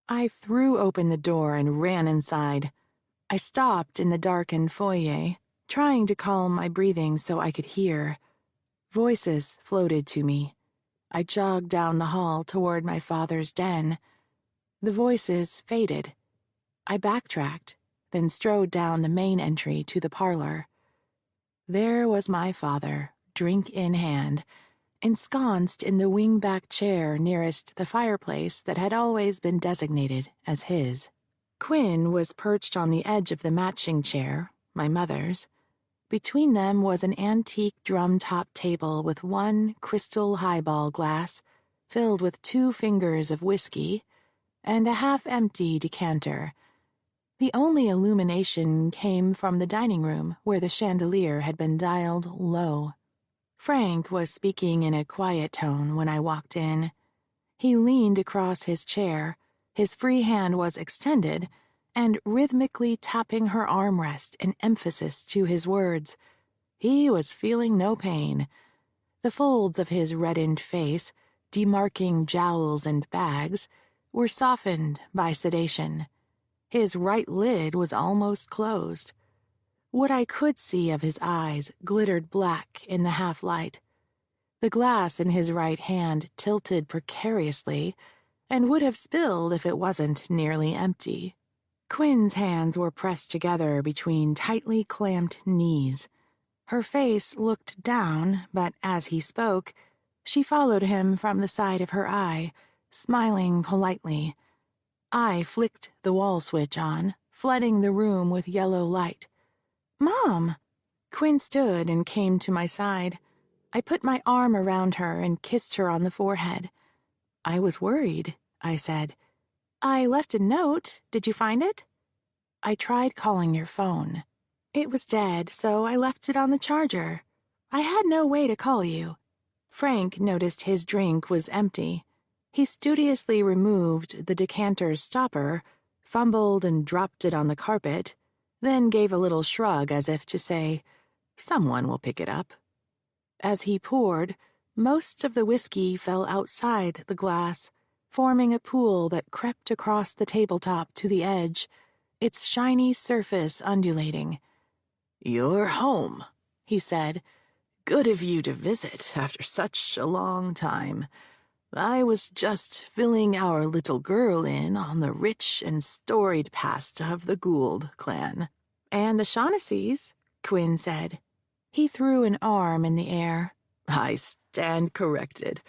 I threw open the door and ran inside. I stopped in the darkened foyer, trying to calm my breathing so I could hear. Voices floated to me. I jogged down the hall toward my father's den. The voices faded. I backtracked, then strode down the main entry to the parlor. There was my father, drink in hand, ensconced in the wing-back chair nearest the fireplace that had always been designated as his. Quinn was perched on the edge of the matching chair, my mother's. Between them was an antique drum-top table with one crystal highball glass filled with 2 fingers of whiskey and a half-empty decanter. The only illumination came from the dining room where the chandelier had been dialed low. Frank was speaking in a quiet tone when I walked in. He leaned across his chair, his free hand was extended, and rhythmically tapping her armrest in emphasis to his words. He was feeling no pain. The folds of his reddened face, demarking jowls and bags, were softened by sedation. His right lid was almost closed. What I could see of his eyes glittered black in the half-light. The glass in his right hand tilted precariously and would have spilled if it wasn't nearly empty. Quinn's hands were pressed together between tightly clamped knees. Her face looked down, but as he spoke, she followed him from the side of her eye, smiling politely. I flicked the wall switch on, flooding the room with yellow light. "Mom!" Quinn stood and came to my side. I put my arm around her and kissed her on the forehead. "I was worried," I said. "I left a note. Did you find it?" "I tried calling your phone. It was dead, so I left it on the charger. I had no way to call you." Frank noticed his drink was empty. He studiously removed the decanter's stopper, fumbled and dropped it on the carpet, then gave a little shrug as if to say, "Someone will pick it up." As he poured, most of the whiskey fell outside the glass, forming a pool that crept across the tabletop to the edge, its shiny surface undulating. "You're home," he said. "Good of you to visit after such a long time. I was just filling our little girl in on the rich and storied past of the Gould clan." "And the Shaughnessy's," Quinn said. He threw an arm in the air. "I stand corrected.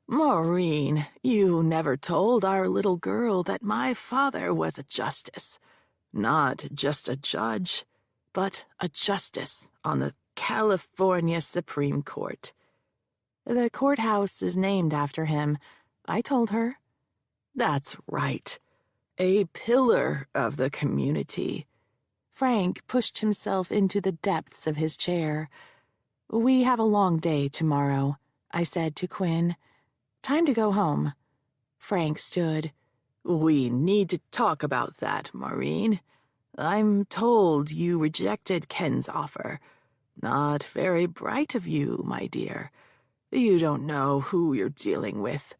Maureen, you never told our little girl that my father was a justice. Not just a judge, but a justice on the California Supreme Court." "The courthouse is named after him," I told her. "That's right. A pillar of the community." Frank pushed himself into the depths of his chair. "We have a long day tomorrow," I said to Quinn. "Time to go home." Frank stood. "We need to talk about that, Maureen. I'm told you rejected Ken's offer. Not very bright of you, my dear. You don't know who you're dealing with.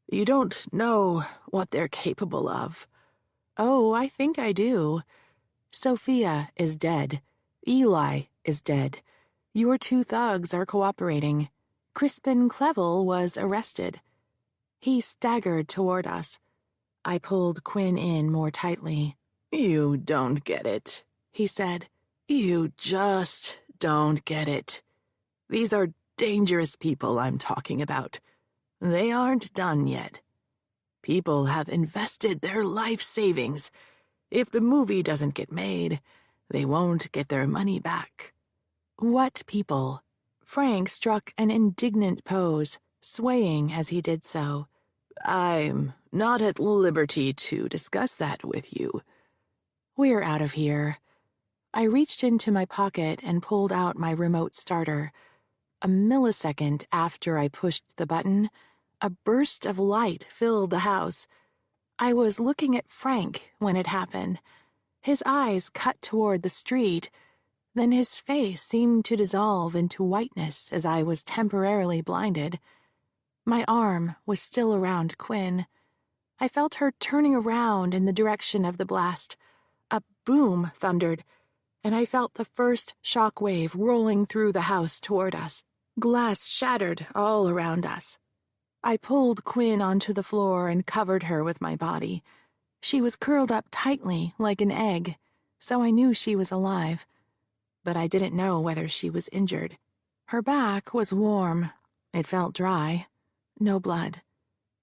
You don't know what they're capable of." "Oh, I think I do. Sophia is dead. Eli is dead. Your two thugs are cooperating. Crispin Clevel was arrested." He staggered toward us. I pulled Quinn in more tightly. "You don't get it," he said. "You just don't get it. These are dangerous people I'm talking about. They aren't done yet. People have invested their life savings. If the movie doesn't get made, they won't get their money back." "What people?" Frank struck an indignant pose, swaying as he did so. "I'm not at liberty to discuss that with you." "We're out of here." I reached into my pocket and pulled out my remote starter. A millisecond after I pushed the button, a burst of light filled the house. I was looking at Frank when it happened. His eyes cut toward the street, then his face seemed to dissolve into whiteness as I was temporarily blinded. My arm was still around Quinn. I felt her turning around in the direction of the blast. A boom thundered, and I felt the first shock wave rolling through the house toward us. Glass shattered all around us. I pulled Quinn onto the floor and covered her with my body. She was curled up tightly like an egg, so I knew she was alive. But I didn't know whether she was injured. Her back was warm. It felt dry. No blood.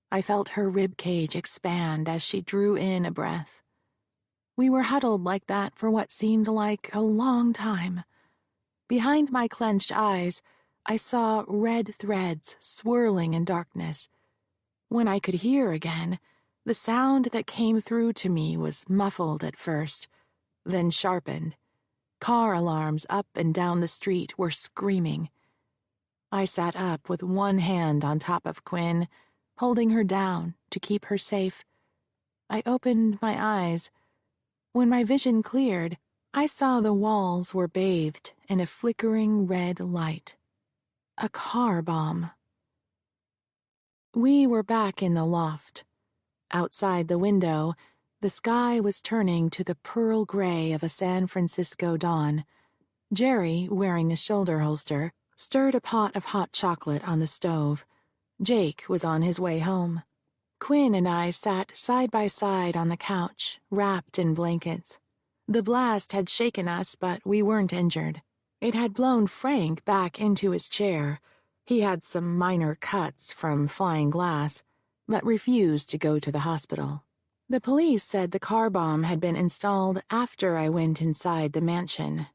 I felt her rib cage expand as she drew in a breath. We were huddled like that for what seemed like a long time. Behind my clenched eyes, I saw red threads swirling in darkness. When I could hear again, the sound that came through to me was muffled at first, then sharpened. Car alarms up and down the street were screaming. I sat up with one hand on top of Quinn, holding her down to keep her safe. I opened my eyes. When my vision cleared, I saw the walls were bathed in a flickering red light. A car bomb. We were back in the loft. Outside the window, the sky was turning to the pearl gray of a San Francisco dawn. Jerry, wearing a shoulder holster, stirred a pot of hot chocolate on the stove. Jake was on his way home. Quinn and I sat side by side on the couch, wrapped in blankets. The blast had shaken us, but we weren't injured. It had blown Frank back into his chair. He had some minor cuts from flying glass, but refused to go to the hospital. The police said the car bomb had been installed after I went inside the mansion.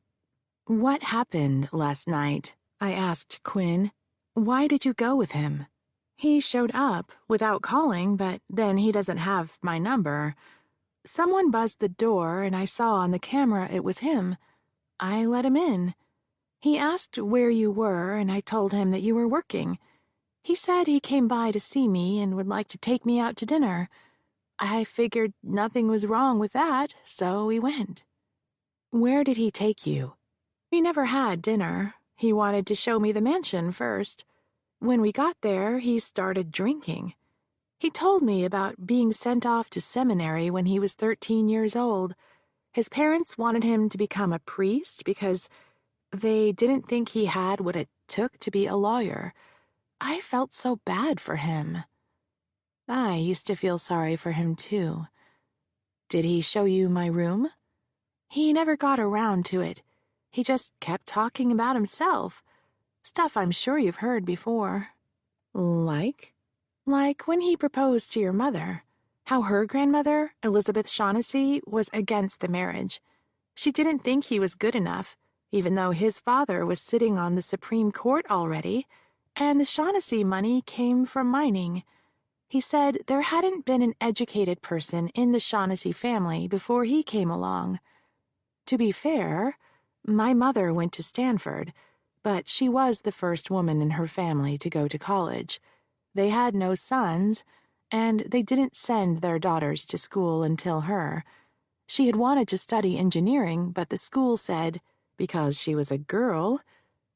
"What happened last night?" I asked Quinn. "Why did you go with him?" "He showed up without calling, but then he doesn't have my number. Someone buzzed the door, and I saw on the camera it was him. I let him in. He asked where you were, and I told him that you were working. He said he came by to see me and would like to take me out to dinner. I figured nothing was wrong with that, so we went." "Where did he take you?" "We never had dinner. He wanted to show me the mansion first. When we got there, he started drinking. He told me about being sent off to seminary when he was 13 years old. His parents wanted him to become a priest because they didn't think he had what it took to be a lawyer. I felt so bad for him." I used to feel sorry for him, too. "Did he show you my room?" "He never got around to it. He just kept talking about himself. Stuff I'm sure you've heard before." "Like?" "Like when he proposed to your mother. How her grandmother, Elizabeth Shaughnessy, was against the marriage. She didn't think he was good enough, even though his father was sitting on the Supreme Court already, and the Shaughnessy money came from mining. He said there hadn't been an educated person in the Shaughnessy family before he came along. To be fair, my mother went to Stanford, but she was the first woman in her family to go to college. They had no sons, and they didn't send their daughters to school until her. She had wanted to study engineering, but the school said, because she was a girl,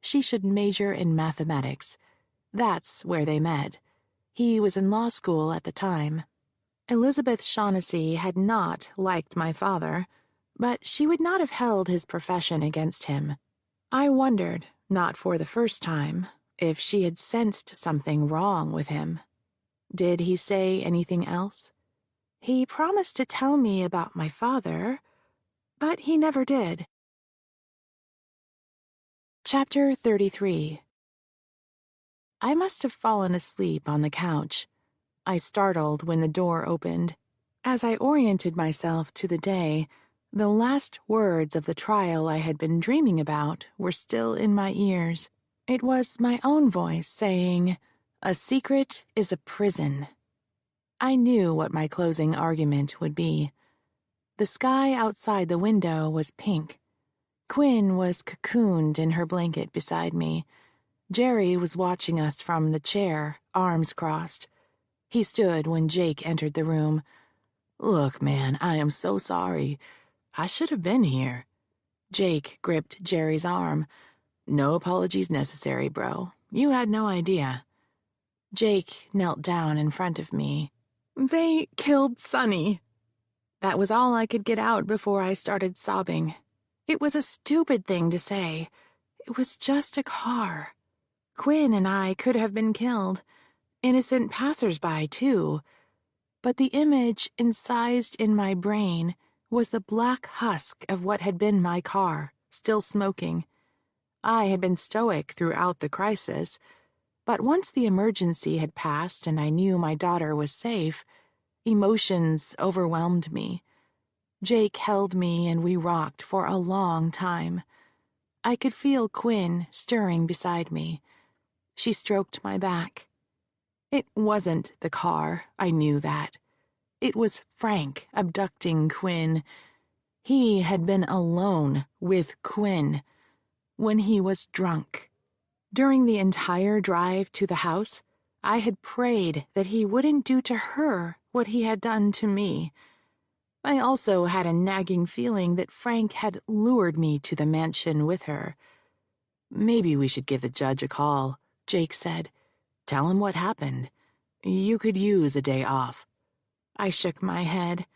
she should major in mathematics. That's where they met. He was in law school at the time. Elizabeth Shaughnessy had not liked my father, but she would not have held his profession against him. I wondered, not for the first time, if she had sensed something wrong with him. Did he say anything else? He promised to tell me about my father, but he never did. Chapter 33. I must have fallen asleep on the couch. I startled when the door opened. As I oriented myself to the day, the last words of the trial I had been dreaming about were still in my ears. It was my own voice saying, "A secret is a prison." I knew what my closing argument would be. The sky outside the window was pink. Quinn was cocooned in her blanket beside me. Jerry was watching us from the chair, arms crossed. He stood when Jake entered the room. "Look, man, I am so sorry. I should have been here." Jake gripped Jerry's arm. "No apologies necessary, bro. You had no idea." Jake knelt down in front of me. "They killed Sonny." That was all I could get out before I started sobbing. It was a stupid thing to say. It was just a car. Quinn and I could have been killed. Innocent passersby, too. But the image incised in my brain was the black husk of what had been my car, still smoking. I had been stoic throughout the crisis, but once the emergency had passed and I knew my daughter was safe, emotions overwhelmed me. Jake held me and we rocked for a long time. I could feel Quinn stirring beside me. She stroked my back. It wasn't the car, I knew that. It was Frank abducting Quinn. He had been alone with Quinn when he was drunk. During the entire drive to the house, I had prayed that he wouldn't do to her what he had done to me. I also had a nagging feeling that Frank had lured me to the mansion with her. "Maybe we should give the judge a call," Jake said. "Tell him what happened. You could use a day off." I shook my head.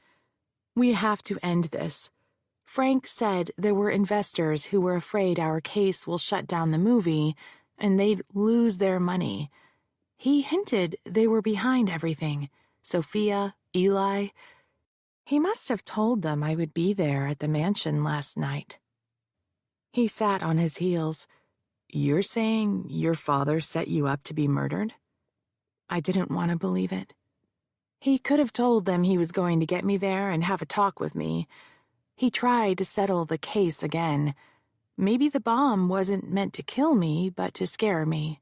"We have to end this. Frank said there were investors who were afraid our case will shut down the movie and they'd lose their money. He hinted they were behind everything. Sophia, Eli. He must have told them I would be there at the mansion last night." He sat on his heels. "You're saying your father set you up to be murdered?" I didn't want to believe it. He could have told them he was going to get me there and have a talk with me. He tried to settle the case again. Maybe the bomb wasn't meant to kill me, but to scare me.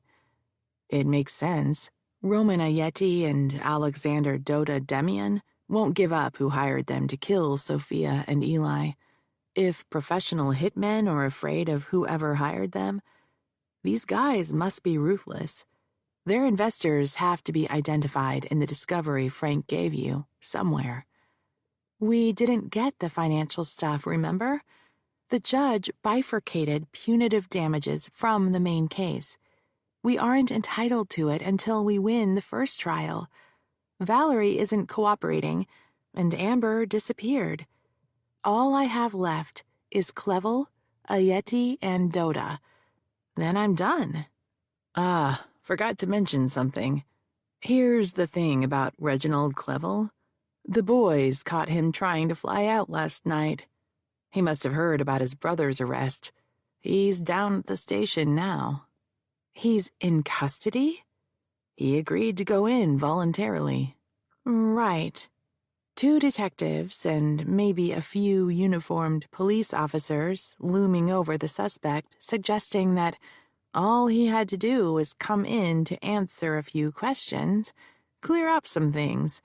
It makes sense. Roman Ayeti and Alexander Dota Demian won't give up who hired them to kill Sophia and Eli. If professional hitmen are afraid of whoever hired them, these guys must be ruthless. Their investors have to be identified in the discovery Frank gave you, somewhere. We didn't get the financial stuff, remember? The judge bifurcated punitive damages from the main case. We aren't entitled to it until we win the first trial. Valerie isn't cooperating, and Amber disappeared. All I have left is Clevel, Ayeti, and Dota. Then I'm done. Forgot to mention something. Here's the thing about Reginald Clevel. The boys caught him trying to fly out last night. He must have heard about his brother's arrest. He's down at the station now. He's in custody? He agreed to go in voluntarily. Right. 2 detectives and maybe a few uniformed police officers looming over the suspect, suggesting that all he had to do was come in to answer a few questions, clear up some things.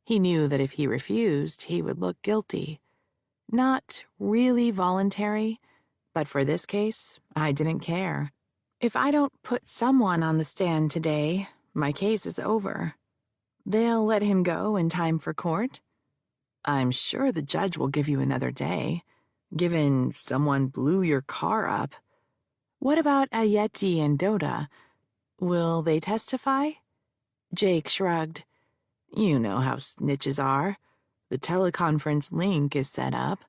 He knew that if he refused, he would look guilty. Not really voluntary, but for this case, I didn't care. If I don't put someone on the stand today, my case is over. They'll let him go in time for court. I'm sure the judge will give you another day, given someone blew your car up. What about Ayeti and Dota? Will they testify? Jake shrugged. You know how snitches are. The teleconference link is set up.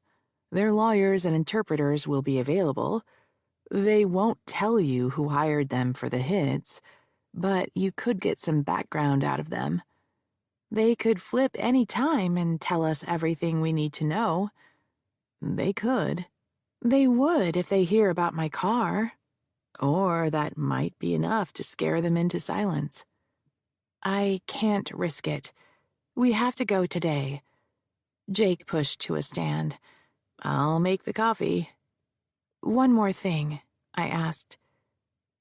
Their lawyers and interpreters will be available. They won't tell you who hired them for the hits, but you could get some background out of them. They could flip any time and tell us everything we need to know. They could. They would if they hear about my car. Or that might be enough to scare them into silence. I can't risk it. We have to go today. Jake pushed to a stand. I'll make the coffee. One more thing, I asked.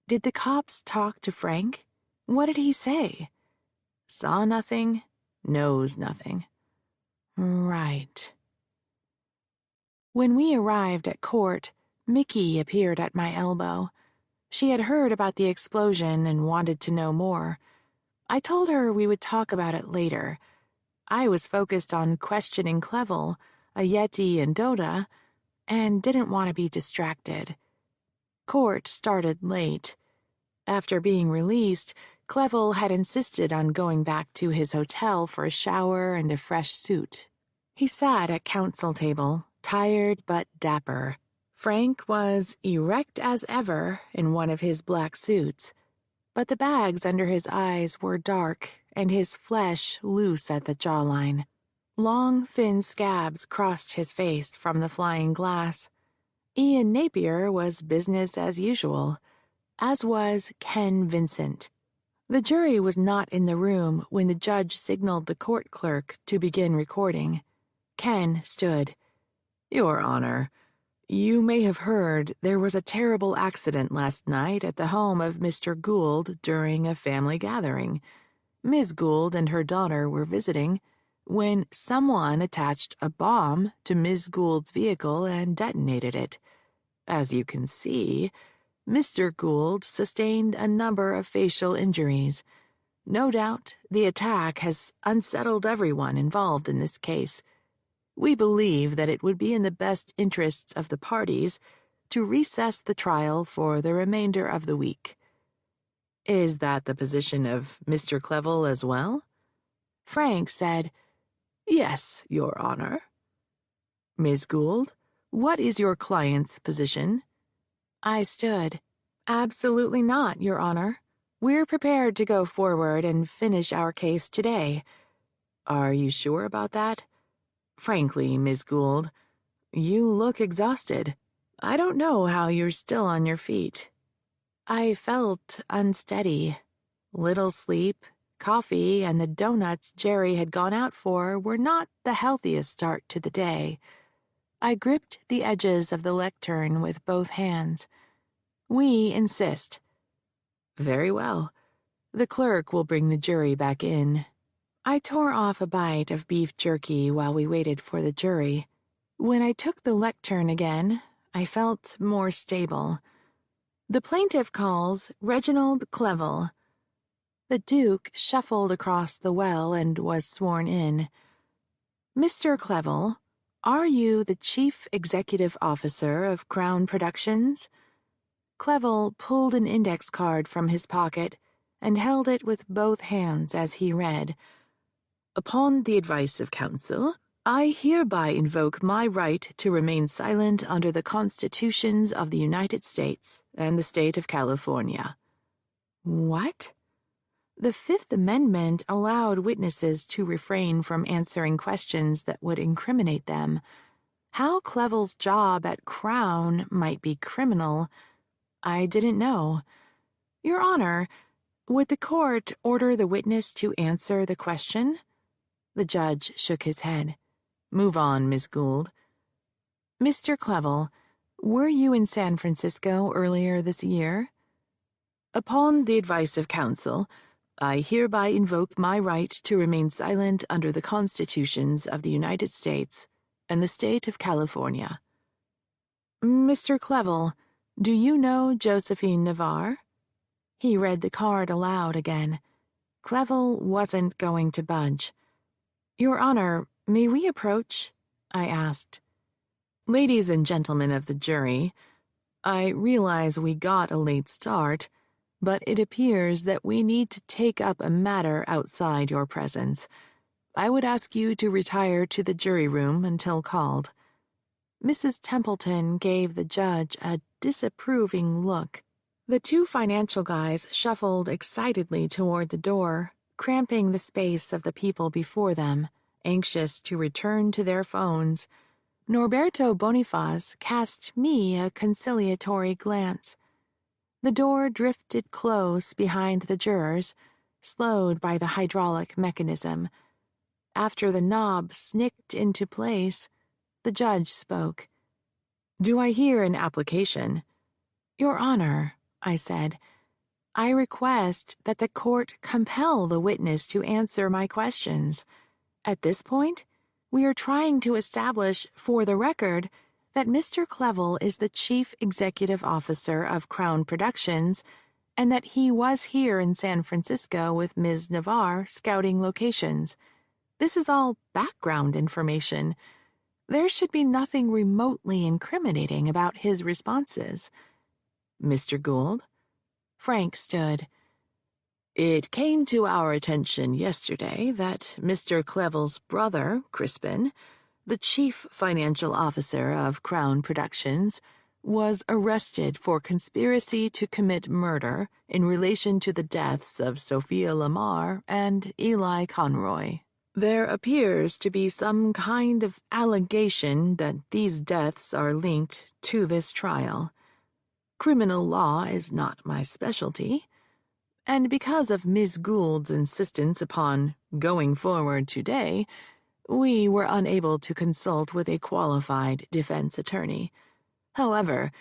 Did the cops talk to Frank? What did he say? Saw nothing, knows nothing. Right. When we arrived at court, Mickey appeared at my elbow. She had heard about the explosion and wanted to know more. I told her we would talk about it later. I was focused on questioning Clevel, Ayeti, and Dota, and didn't want to be distracted. Court started late. After being released, Clevel had insisted on going back to his hotel for a shower and a fresh suit. He sat at counsel table, tired but dapper. Frank was erect as ever in one of his black suits, but the bags under his eyes were dark and his flesh loose at the jawline. Long, thin scabs crossed his face from the flying glass. Ian Napier was business as usual, as was Ken Vincent. The jury was not in the room when the judge signaled the court clerk to begin recording. Ken stood. Your Honor, you may have heard there was a terrible accident last night at the home of Mr. Gould during a family gathering. Ms. Gould and her daughter were visiting when someone attached a bomb to Ms. Gould's vehicle and detonated it. As you can see, Mr. Gould sustained a number of facial injuries. No doubt, the attack has unsettled everyone involved in this case. We believe that it would be in the best interests of the parties to recess the trial for the remainder of the week. Is that the position of Mr. Clevel as well? Frank said, Yes, Your Honor. Ms. Gould, what is your client's position? I stood. Absolutely not, Your Honor. We're prepared to go forward and finish our case today. Are you sure about that? Frankly, Ms. Gould, you look exhausted. I don't know how you're still on your feet. I felt unsteady. Little sleep, coffee, and the donuts Jerry had gone out for were not the healthiest start to the day. I gripped the edges of the lectern with both hands. We insist. Very well. The clerk will bring the jury back in. I tore off a bite of beef jerky while we waited for the jury. When I took the lectern again, I felt more stable. The plaintiff calls Reginald Clevel. The Duke shuffled across the well and was sworn in. Mr. Clevel, are you the Chief Executive Officer of Crown Productions? Clevel pulled an index card from his pocket and held it with both hands as he read, Upon the advice of counsel, I hereby invoke my right to remain silent under the constitutions of the United States and the state of California. What? The Fifth Amendment allowed witnesses to refrain from answering questions that would incriminate them. How Clevel's job at Crown might be criminal, I didn't know. Your Honor, would the court order the witness to answer the question? The judge shook his head. Move on, Miss Gould. Mr. Clevel, were you in San Francisco earlier this year? Upon the advice of counsel, I hereby invoke my right to remain silent under the constitutions of the United States and the state of California. Mr. Clevel, do you know Josephine Navarre? He read the card aloud again. Clevel wasn't going to budge. Your Honor, may we approach? I asked. Ladies and gentlemen of the jury, I realize we got a late start, but it appears that we need to take up a matter outside your presence. I would ask you to retire to the jury room until called. Mrs. Templeton gave the judge a disapproving look. The two financial guys shuffled excitedly toward the door, cramping the space of the people before them, anxious to return to their phones. Norberto Bonifaz cast me a conciliatory glance. The door drifted close behind the jurors, slowed by the hydraulic mechanism. After the knob snicked into place, the judge spoke. Do I hear an application? Your Honor, I said, I request that the court compel the witness to answer my questions. At this point, we are trying to establish, for the record, that Mr. Clevel is the Chief Executive Officer of Crown Productions and that he was here in San Francisco with Ms. Navarre scouting locations. This is all background information. There should be nothing remotely incriminating about his responses. Mr. Gould? Frank stood. It came to our attention yesterday that Mr. Clevel's brother, Crispin, the chief financial officer of Crown Productions, was arrested for conspiracy to commit murder in relation to the deaths of Sophia Lamar and Eli Conroy. There appears to be some kind of allegation that these deaths are linked to this trial. Criminal law is not my specialty, and because of Ms. Gould's insistence upon going forward today, we were unable to consult with a qualified defense attorney. However,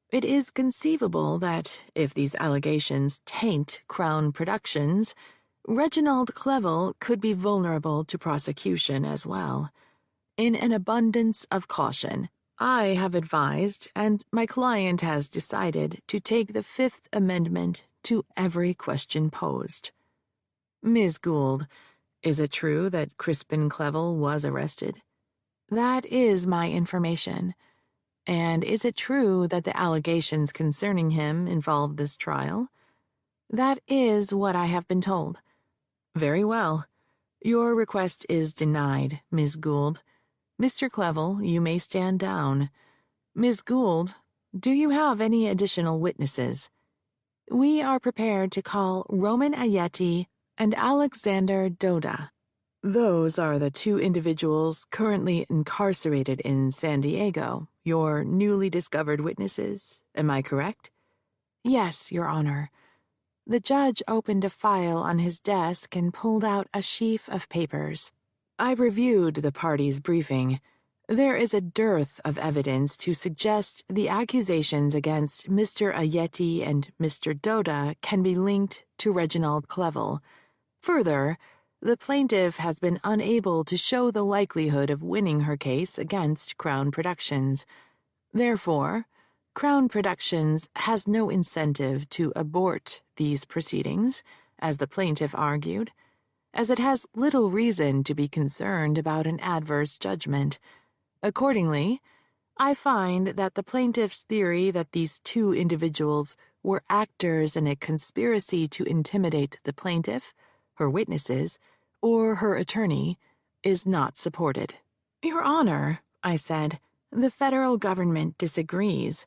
it is conceivable that if these allegations taint Crown Productions, Reginald Clevel could be vulnerable to prosecution as well. In an abundance of caution, I have advised, and my client has decided, to take the Fifth Amendment to every question posed. Ms. Gould, is it true that Crispin Clevel was arrested? That is my information. And is it true that the allegations concerning him involved this trial? That is what I have been told. Very well. Your request is denied, Ms. Gould. Mr. Clevel, you may stand down. Ms. Gould, do you have any additional witnesses? We are prepared to call Roman Ayeti and Alexander Doda. Those are the two individuals currently incarcerated in San Diego, your newly discovered witnesses. Am I correct? Yes, Your Honor. The judge opened a file on his desk and pulled out a sheaf of papers. I've reviewed the parties' briefing. There is a dearth of evidence to suggest the accusations against Mr. Ayeti and Mr. Doda can be linked to Reginald Clevel. Further, the plaintiff has been unable to show the likelihood of winning her case against Crown Productions. Therefore, Crown Productions has no incentive to abort these proceedings, as the plaintiff argued, as it has little reason to be concerned about an adverse judgment. Accordingly, I find that the plaintiff's theory that these two individuals were actors in a conspiracy to intimidate the plaintiff, her witnesses, or her attorney is not supported. Your Honor, I said, the federal government disagrees.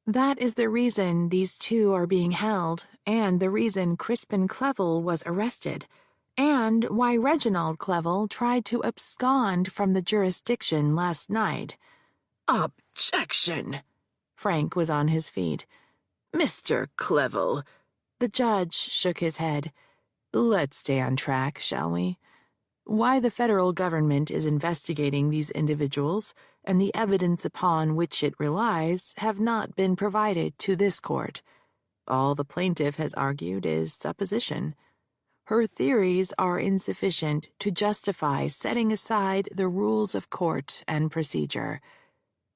That is the reason these two are being held, and the reason Crispin Clevel was arrested, and why Reginald Clevel tried to abscond from the jurisdiction last night. Objection! Frank was on his feet. Mr. Clevel. The judge shook his head. Let's stay on track, shall we? Why the federal government is investigating these individuals and the evidence upon which it relies have not been provided to this court. All the plaintiff has argued is supposition. Her theories are insufficient to justify setting aside the rules of court and procedure.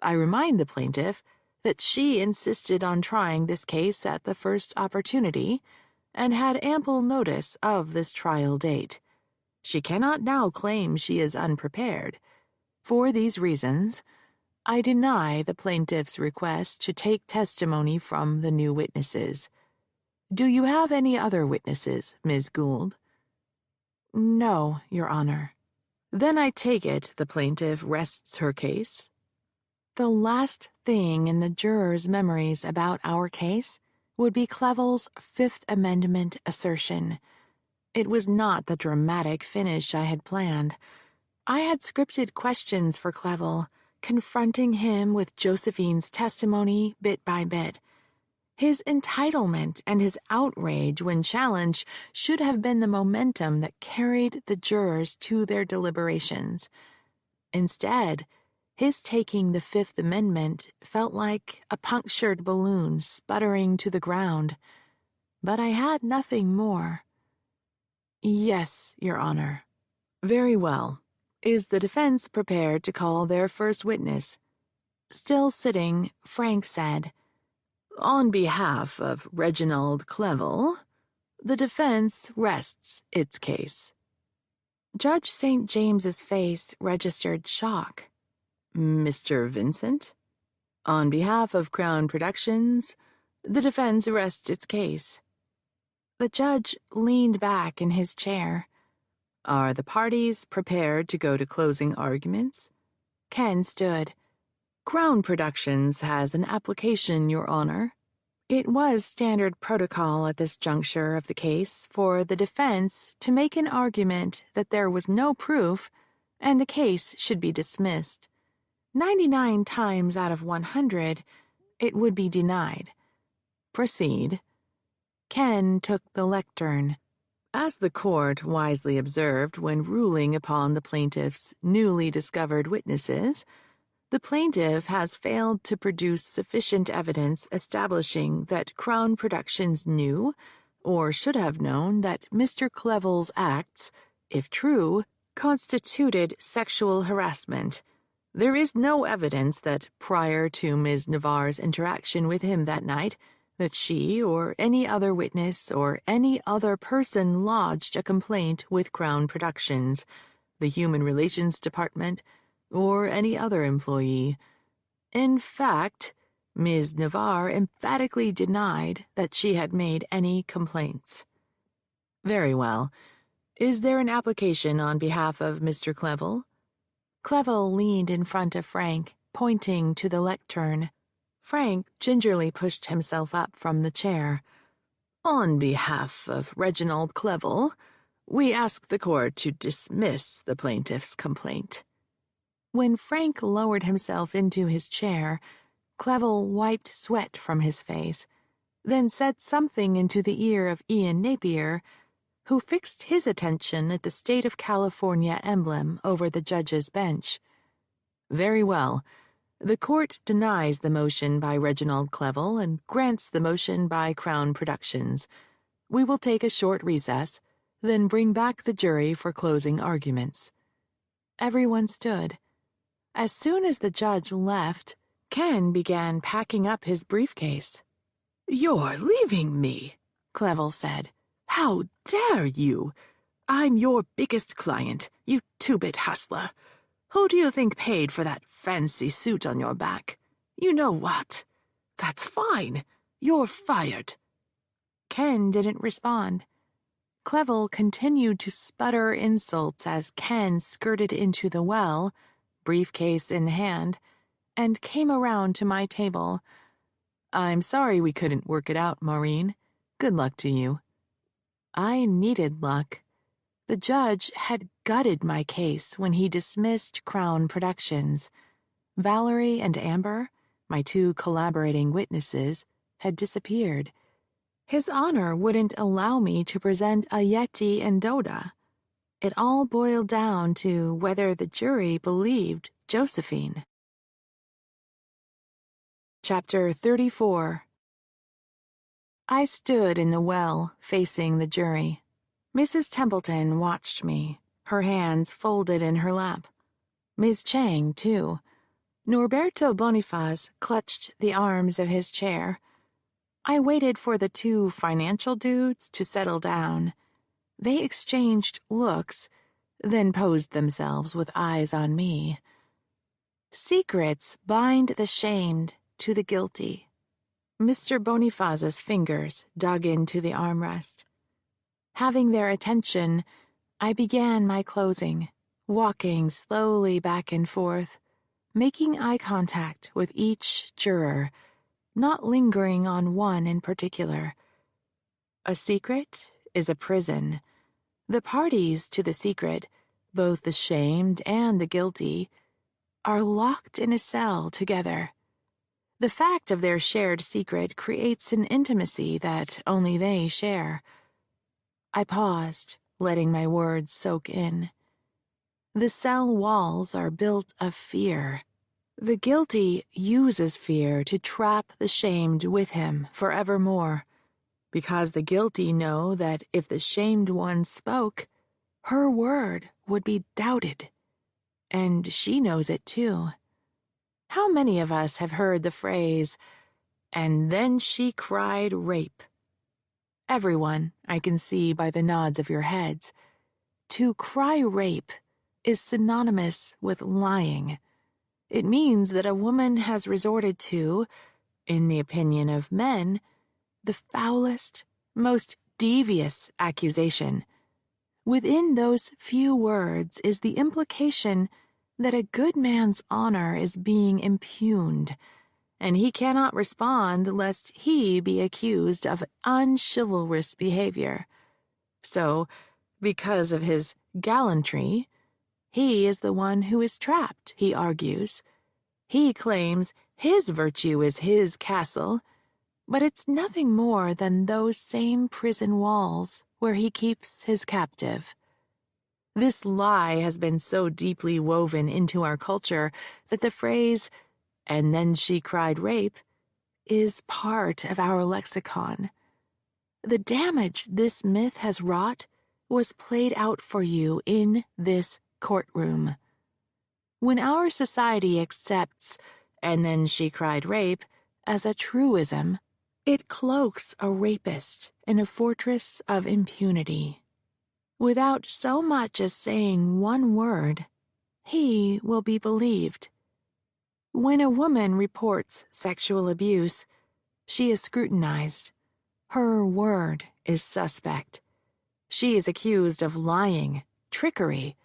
I remind the plaintiff that she insisted on trying this case at the first opportunity and had ample notice of this trial date. She cannot now claim she is unprepared. For these reasons, I deny the plaintiff's request to take testimony from the new witnesses. Do you have any other witnesses, Ms. Gould? No, Your Honor. Then I take it the plaintiff rests her case? The last thing in the jurors' memories about our case would be Clevel's Fifth Amendment assertion. It was not the dramatic finish I had planned. I had scripted questions for Clevel, confronting him with Josephine's testimony bit by bit. His entitlement and his outrage when challenged should have been the momentum that carried the jurors to their deliberations. Instead, his taking the Fifth Amendment felt like a punctured balloon sputtering to the ground. But I had nothing more. Yes, Your Honor. Very well. Is the defense prepared to call their first witness? Still sitting, Frank said, On behalf of Reginald Clevel, the defense rests its case. Judge St. James's face registered shock. Mr. Vincent? On behalf of Crown Productions, the defense rests its case. The judge leaned back in his chair. Are the parties prepared to go to closing arguments? Ken stood. Crown Productions has an application, Your Honor. It was standard protocol at this juncture of the case for the defense to make an argument that there was no proof and the case should be dismissed. 99 times out of 100, it would be denied. Proceed. Ken took the lectern. As the court wisely observed when ruling upon the plaintiff's newly discovered witnesses, the plaintiff has failed to produce sufficient evidence establishing that Crown Productions knew, or should have known, that Mr. Clevel's acts, if true, constituted sexual harassment. There is no evidence that prior to Ms. Navarre's interaction with him that night, that she or any other witness or any other person lodged a complaint with Crown Productions, the Human Relations Department, or any other employee. In fact, Ms. Navarre emphatically denied that she had made any complaints. Very well. Is there an application on behalf of Mr. Clevel? Clevel leaned in front of Frank, pointing to the lectern. Frank gingerly pushed himself up from the chair. On behalf of Reginald Clevel, we ask the court to dismiss the plaintiff's complaint. When Frank lowered himself into his chair, Clevel wiped sweat from his face, then said something into the ear of Ian Napier, who fixed his attention at the State of California emblem over the judge's bench. Very well. The court denies the motion by Reginald Clevel and grants the motion by Crown Productions. We will take a short recess, then bring back the jury for closing arguments. Everyone stood. As soon as the judge left, Ken began packing up his briefcase. "You're leaving me," Clevel said. "How dare you? I'm your biggest client, you two-bit hustler. Who do you think paid for that fancy suit on your back? You know what? That's fine. You're fired." Ken didn't respond. Clevel continued to sputter insults as Ken skirted into the well, briefcase in hand, and came around to my table. I'm sorry we couldn't work it out, Maureen. Good luck to you. I needed luck. The judge had gutted my case when he dismissed Crown Productions. Valerie and Amber, my two collaborating witnesses, had disappeared. His honor wouldn't allow me to present a Yeti and Doda. It all boiled down to whether the jury believed Josephine. Chapter 34. I stood in the well, facing the jury. Mrs. Templeton watched me, her hands folded in her lap. Ms. Chang, too. Norberto Boniface clutched the arms of his chair. I waited for the two financial dudes to settle down. They exchanged looks, then posed themselves with eyes on me. Secrets bind the shamed to the guilty. Mr. Boniface's fingers dug into the armrest. Having their attention, I began my closing, walking slowly back and forth, making eye contact with each juror, not lingering on one in particular. A secret is a prison. The parties to the secret, both the shamed and the guilty, are locked in a cell together. The fact of their shared secret creates an intimacy that only they share. I paused, letting my words soak in. The cell walls are built of fear. The guilty uses fear to trap the shamed with him forevermore, because the guilty know that if the shamed one spoke, her word would be doubted. And she knows it too. How many of us have heard the phrase, "And then she cried rape"? Everyone, I can see by the nods of your heads. To cry rape is synonymous with lying. It means that a woman has resorted to, in the opinion of men, the foulest, most devious accusation. Within those few words is the implication that a good man's honor is being impugned, and he cannot respond lest he be accused of unchivalrous behavior. So, because of his gallantry, he is the one who is trapped, he argues. He claims his virtue is his castle, but it's nothing more than those same prison walls where he keeps his captive. This lie has been so deeply woven into our culture that the phrase, "and then she cried rape," is part of our lexicon. The damage this myth has wrought was played out for you in this courtroom. When our society accepts "and then she cried rape" as a truism, It cloaks a rapist in a fortress of impunity. Without so much as saying one word, he will be believed. When a woman reports sexual abuse, she is scrutinized. Her word is suspect. She is accused of lying, trickery.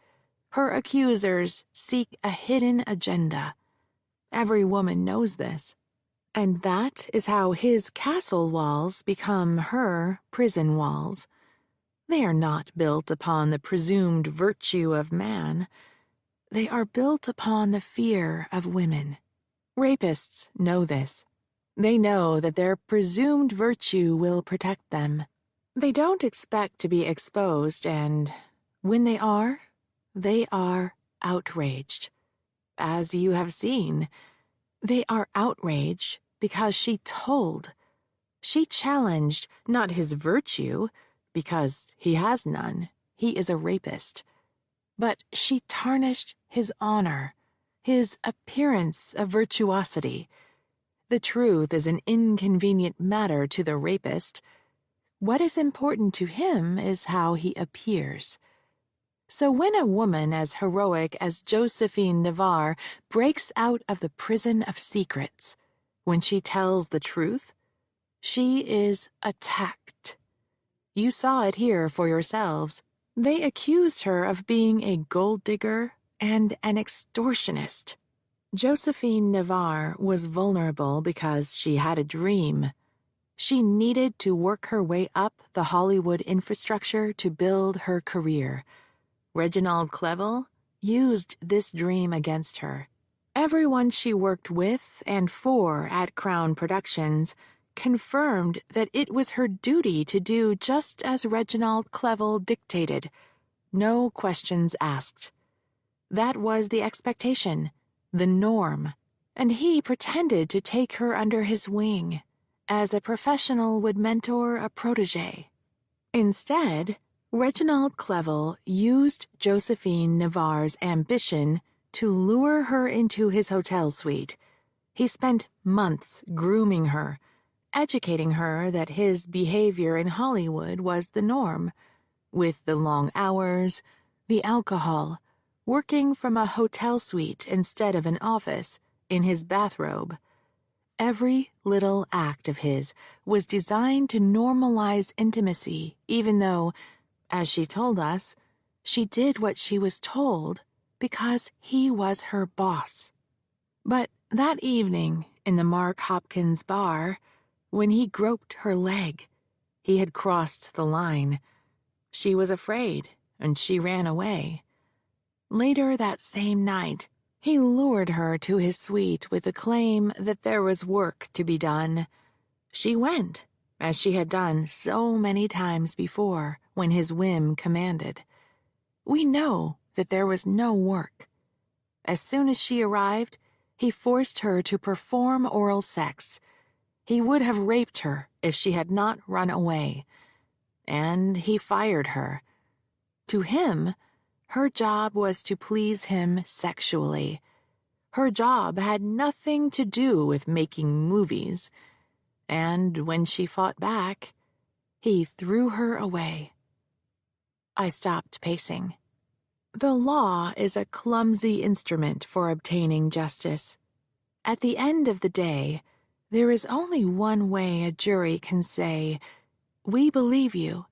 Her accusers seek a hidden agenda. Every woman knows this. And that is how his castle walls become her prison walls. They are not built upon the presumed virtue of man. They are built upon the fear of women. Rapists know this. They know that their presumed virtue will protect them. They don't expect to be exposed, and when they are outraged. As you have seen, they are outraged because she told. She challenged not his virtue, because he has none. He is a rapist. But she tarnished his honor, his appearance of virtuosity. The truth is an inconvenient matter to the rapist. What is important to him is how he appears. So when a woman as heroic as Josephine Navarre breaks out of the prison of secrets, when she tells the truth, she is attacked. You saw it here for yourselves. They accused her of being a gold digger and an extortionist. Josephine Navarre was vulnerable because she had a dream. She needed to work her way up the Hollywood infrastructure to build her career. Reginald Clevel used this dream against her. Everyone she worked with and for at Crown Productions confirmed that it was her duty to do just as Reginald Clevel dictated. No questions asked. That was the expectation, the norm, and he pretended to take her under his wing, as a professional would mentor a protege. Instead, Reginald Clevel used Josephine Navarre's ambition to lure her into his hotel suite. He spent months grooming her, educating her that his behavior in Hollywood was the norm, with the long hours, the alcohol, working from a hotel suite instead of an office, in his bathrobe. Every little act of his was designed to normalize intimacy, even though, as she told us, she did what she was told because he was her boss. But that evening in the Mark Hopkins bar, when he groped her leg, he had crossed the line. She was afraid, and she ran away. Later that same night, he lured her to his suite with the claim that there was work to be done. She went, as she had done so many times before when his whim commanded. We know that there was no work. As soon as she arrived, he forced her to perform oral sex. He would have raped her if she had not run away. And he fired her. To him, her job was to please him sexually. Her job had nothing to do with making movies. And when she fought back, he threw her away. I stopped pacing. The law is a clumsy instrument for obtaining justice. At the end of the day, there is only one way a jury can say, "We believe you,"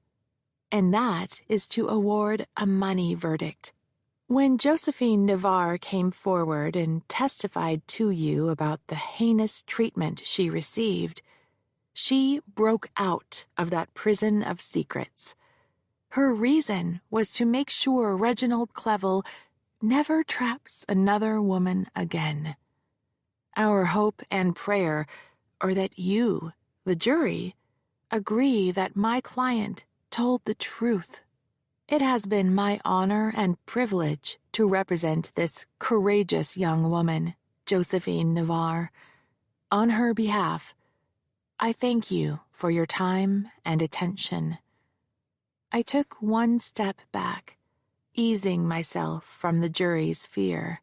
and that is to award a money verdict. When Josephine Navarre came forward and testified to you about the heinous treatment she received, she broke out of that prison of secrets. Her reason was to make sure Reginald Clevel never traps another woman again. Our hope and prayer are that you, the jury, agree that my client told the truth. It has been my honor and privilege to represent this courageous young woman, Josephine Navarre. On her behalf, I thank you for your time and attention. I took one step back, easing myself from the jury's fear.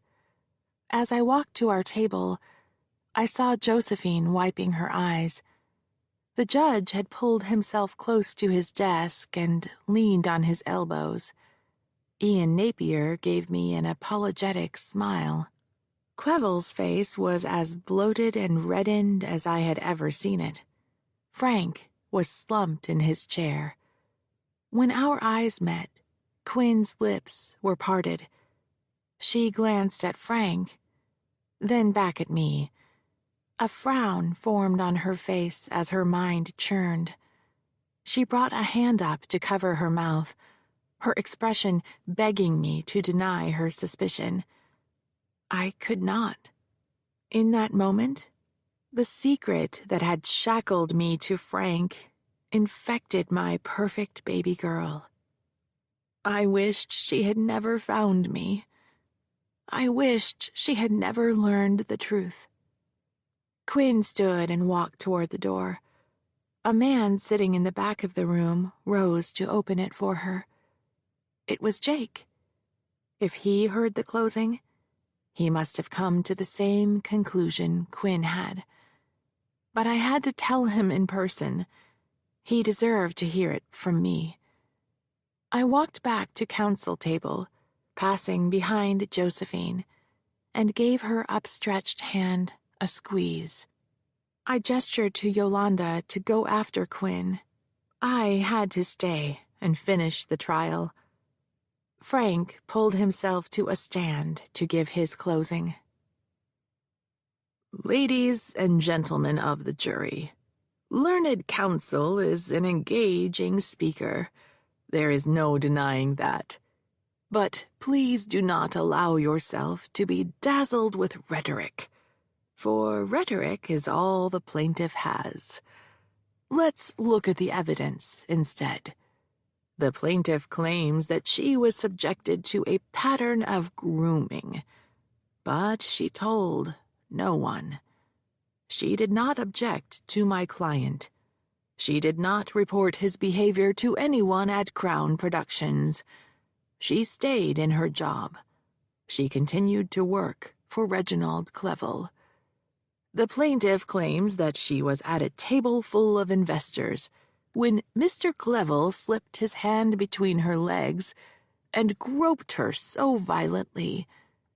As I walked to our table, I saw Josephine wiping her eyes. The judge had pulled himself close to his desk and leaned on his elbows. Ian Napier gave me an apologetic smile. Clevel's face was as bloated and reddened as I had ever seen it. Frank was slumped in his chair. When our eyes met, Quinn's lips were parted. She glanced at Frank, then back at me. A frown formed on her face as her mind churned. She brought a hand up to cover her mouth, her expression begging me to deny her suspicion. I could not. In that moment, the secret that had shackled me to Frank infected my perfect baby girl. I wished she had never found me. I wished she had never learned the truth. Quinn stood and walked toward the door. A man sitting in the back of the room rose to open it for her. It was Jake. If he heard the closing, he must have come to the same conclusion Quinn had. But I had to tell him in person. He deserved to hear it from me. I walked back to counsel table, passing behind Josephine, and gave her upstretched hand a squeeze. I gestured to Yolanda to go after Quinn. I had to stay and finish the trial. Frank pulled himself to a stand to give his closing. Ladies and gentlemen of the jury, learned counsel is an engaging speaker. There is no denying that. But please do not allow yourself to be dazzled with rhetoric, for rhetoric is all the plaintiff has. Let's look at the evidence instead. The plaintiff claims that she was subjected to a pattern of grooming, but she told no one. She did not object to my client. She did not report his behavior to anyone at Crown Productions. She stayed in her job. She continued to work for Reginald Clevel. The plaintiff claims that she was at a table full of investors when Mr. Clevel slipped his hand between her legs and groped her so violently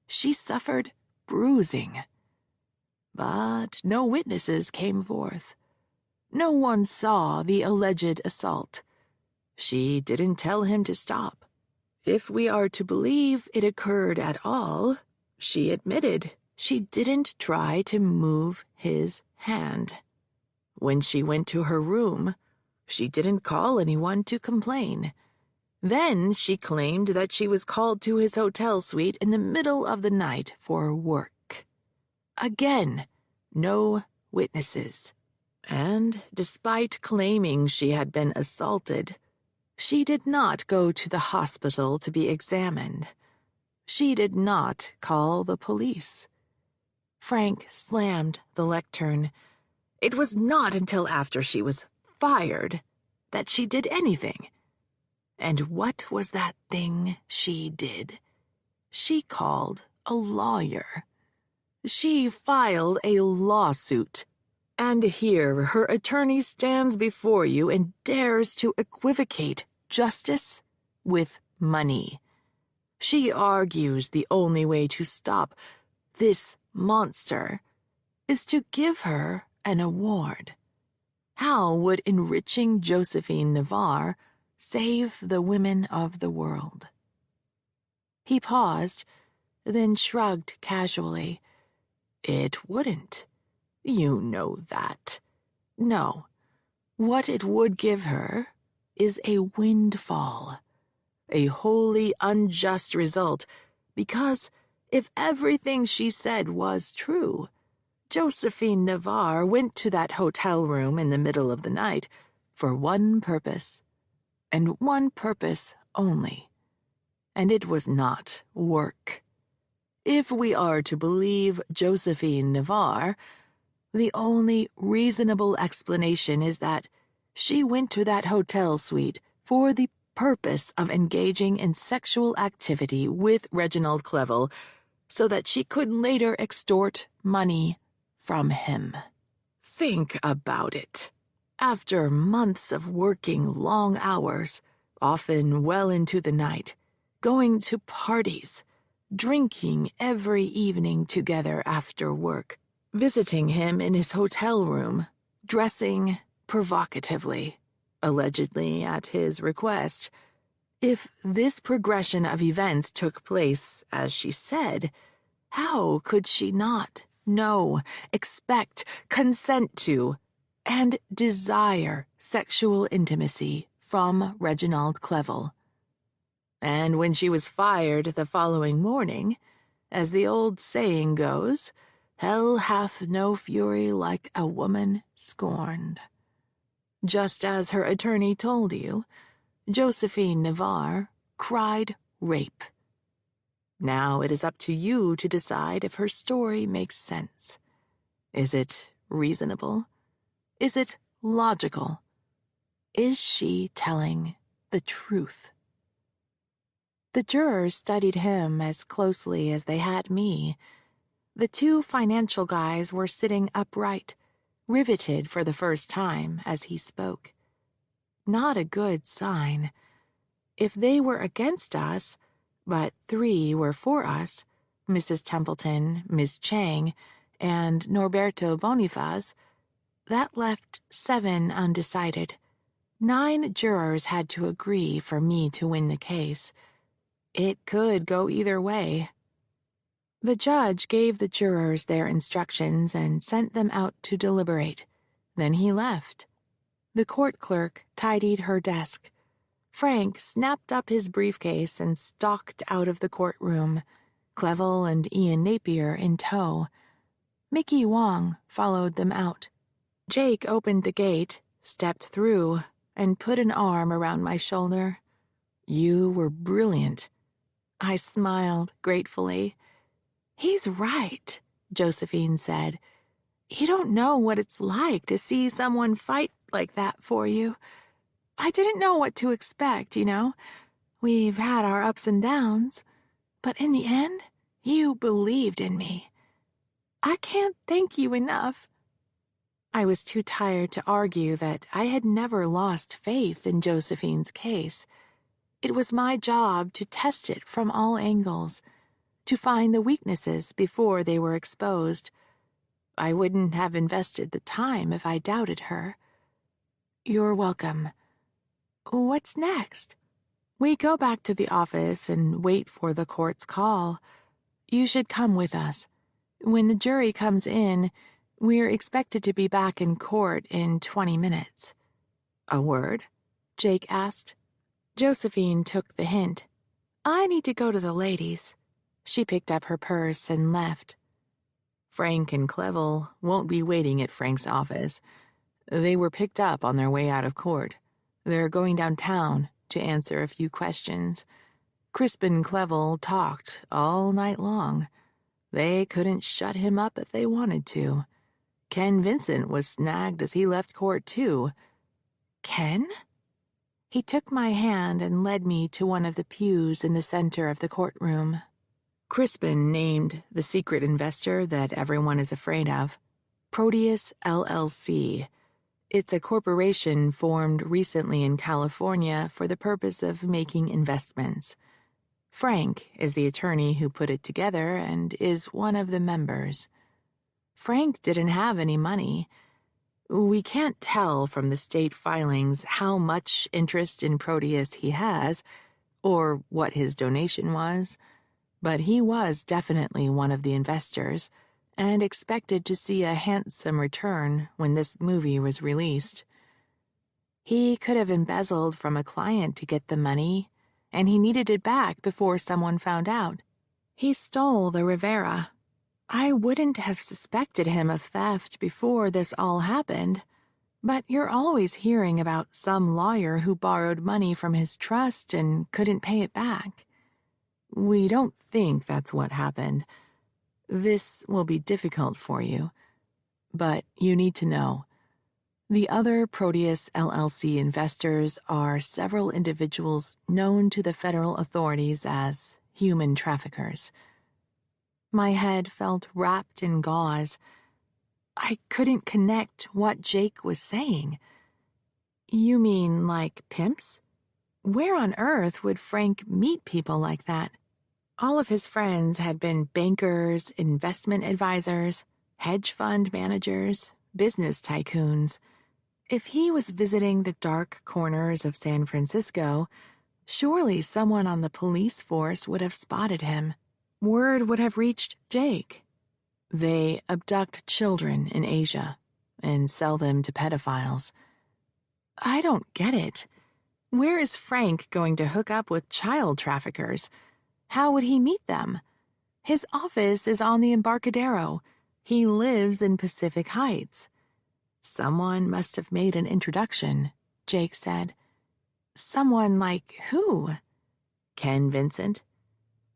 she suffered bruising. But no witnesses came forth. No one saw the alleged assault. She didn't tell him to stop. If we are to believe it occurred at all, she admitted she didn't try to move his hand. When she went to her room, she didn't call anyone to complain. Then she claimed that she was called to his hotel suite in the middle of the night for work. Again, no witnesses. And despite claiming she had been assaulted, she did not go to the hospital to be examined. She did not call the police. Frank slammed the lectern. It was not until after she was fired that she did anything. And what was that thing she did? She called a lawyer. She filed a lawsuit. And here her attorney stands before you and dares to equivocate justice with money. She argues the only way to stop this monster is to give her an award. How would enriching Josephine Navarre save the women of the world? He paused, then shrugged casually. It wouldn't. You know that. No. What it would give her is a windfall, a wholly unjust result, because if everything she said was true, Josephine Navarre went to that hotel room in the middle of the night for one purpose, and one purpose only, and it was not work. If we are to believe Josephine Navarre, the only reasonable explanation is that she went to that hotel suite for the purpose of engaging in sexual activity with Reginald Clevel so that she could later extort money from him. Think about it. After months of working long hours, often well into the night, going to parties, drinking every evening together after work, visiting him in his hotel room, dressing provocatively, allegedly at his request. If this progression of events took place as she said, how could she not know, expect, consent to, and desire sexual intimacy from Reginald Clevel? And when she was fired the following morning, as the old saying goes, hell hath no fury like a woman scorned. Just as her attorney told you, Josephine Navarre cried rape. Now it is up to you to decide if her story makes sense. Is it reasonable? Is it logical? Is she telling the truth? The jurors studied him as closely as they had me. The two financial guys were sitting upright, riveted for the first time as he spoke. Not a good sign. If they were against us, but 3 were for us, Mrs. Templeton, Miss Chang, and Norberto Bonifaz, that left 7 undecided. 9 jurors had to agree for me to win the case. It could go either way. The judge gave the jurors their instructions and sent them out to deliberate. Then he left. The court clerk tidied her desk. Frank snapped up his briefcase and stalked out of the courtroom, Clevel and Ian Napier in tow. Mickey Wong followed them out. Jake opened the gate, stepped through, and put an arm around my shoulder. "You were brilliant." I smiled gratefully. "He's right," Josephine said. "You don't know what it's like to see someone fight like that for you. I didn't know what to expect, you know. We've had our ups and downs, but in the end, you believed in me. I can't thank you enough." I was too tired to argue that I had never lost faith in Josephine's case. It was my job to test it from all angles, to find the weaknesses before they were exposed. I wouldn't have invested the time if I doubted her. "You're welcome. What's next?" "We go back to the office and wait for the court's call. You should come with us. When the jury comes in, we're expected to be back in court in 20 minutes. "A word?" Jake asked. Josephine took the hint. "I need to go to the ladies." She picked up her purse and left. Frank and Clevel won't be waiting at Frank's office. They were picked up on their way out of court. They're going downtown to answer a few questions. Crispin Clevel talked all night long. They couldn't shut him up if they wanted to. Ken Vincent was snagged as he left court, too. "Ken?" He took my hand and led me to one of the pews in the center of the courtroom. Crispin named the secret investor that everyone is afraid of, Proteus LLC. It's a corporation formed recently in California for the purpose of making investments. Frank is the attorney who put it together and is one of the members. Frank didn't have any money. We can't tell from the state filings how much interest in Proteus he has, or what his donation was, but he was definitely one of the investors, and expected to see a handsome return when this movie was released. He could have embezzled from a client to get the money, and he needed it back before someone found out. He stole the Rivera. I wouldn't have suspected him of theft before this all happened, but you're always hearing about some lawyer who borrowed money from his trust and couldn't pay it back. We don't think that's what happened. This will be difficult for you, but you need to know. The other Proteus LLC investors are several individuals known to the federal authorities as human traffickers. My head felt wrapped in gauze. I couldn't connect what Jake was saying. You mean like pimps? Where on earth would Frank meet people like that? All of his friends had been bankers, investment advisors, hedge fund managers, business tycoons. If he was visiting the dark corners of San Francisco, surely someone on the police force would have spotted him. Word would have reached Jake. They abduct children in Asia and sell them to pedophiles. I don't get it. Where is Frank going to hook up with child traffickers? How would he meet them? His office is on the Embarcadero. He lives in Pacific Heights. Someone must have made an introduction, Jake said. Someone like who? Ken Vincent.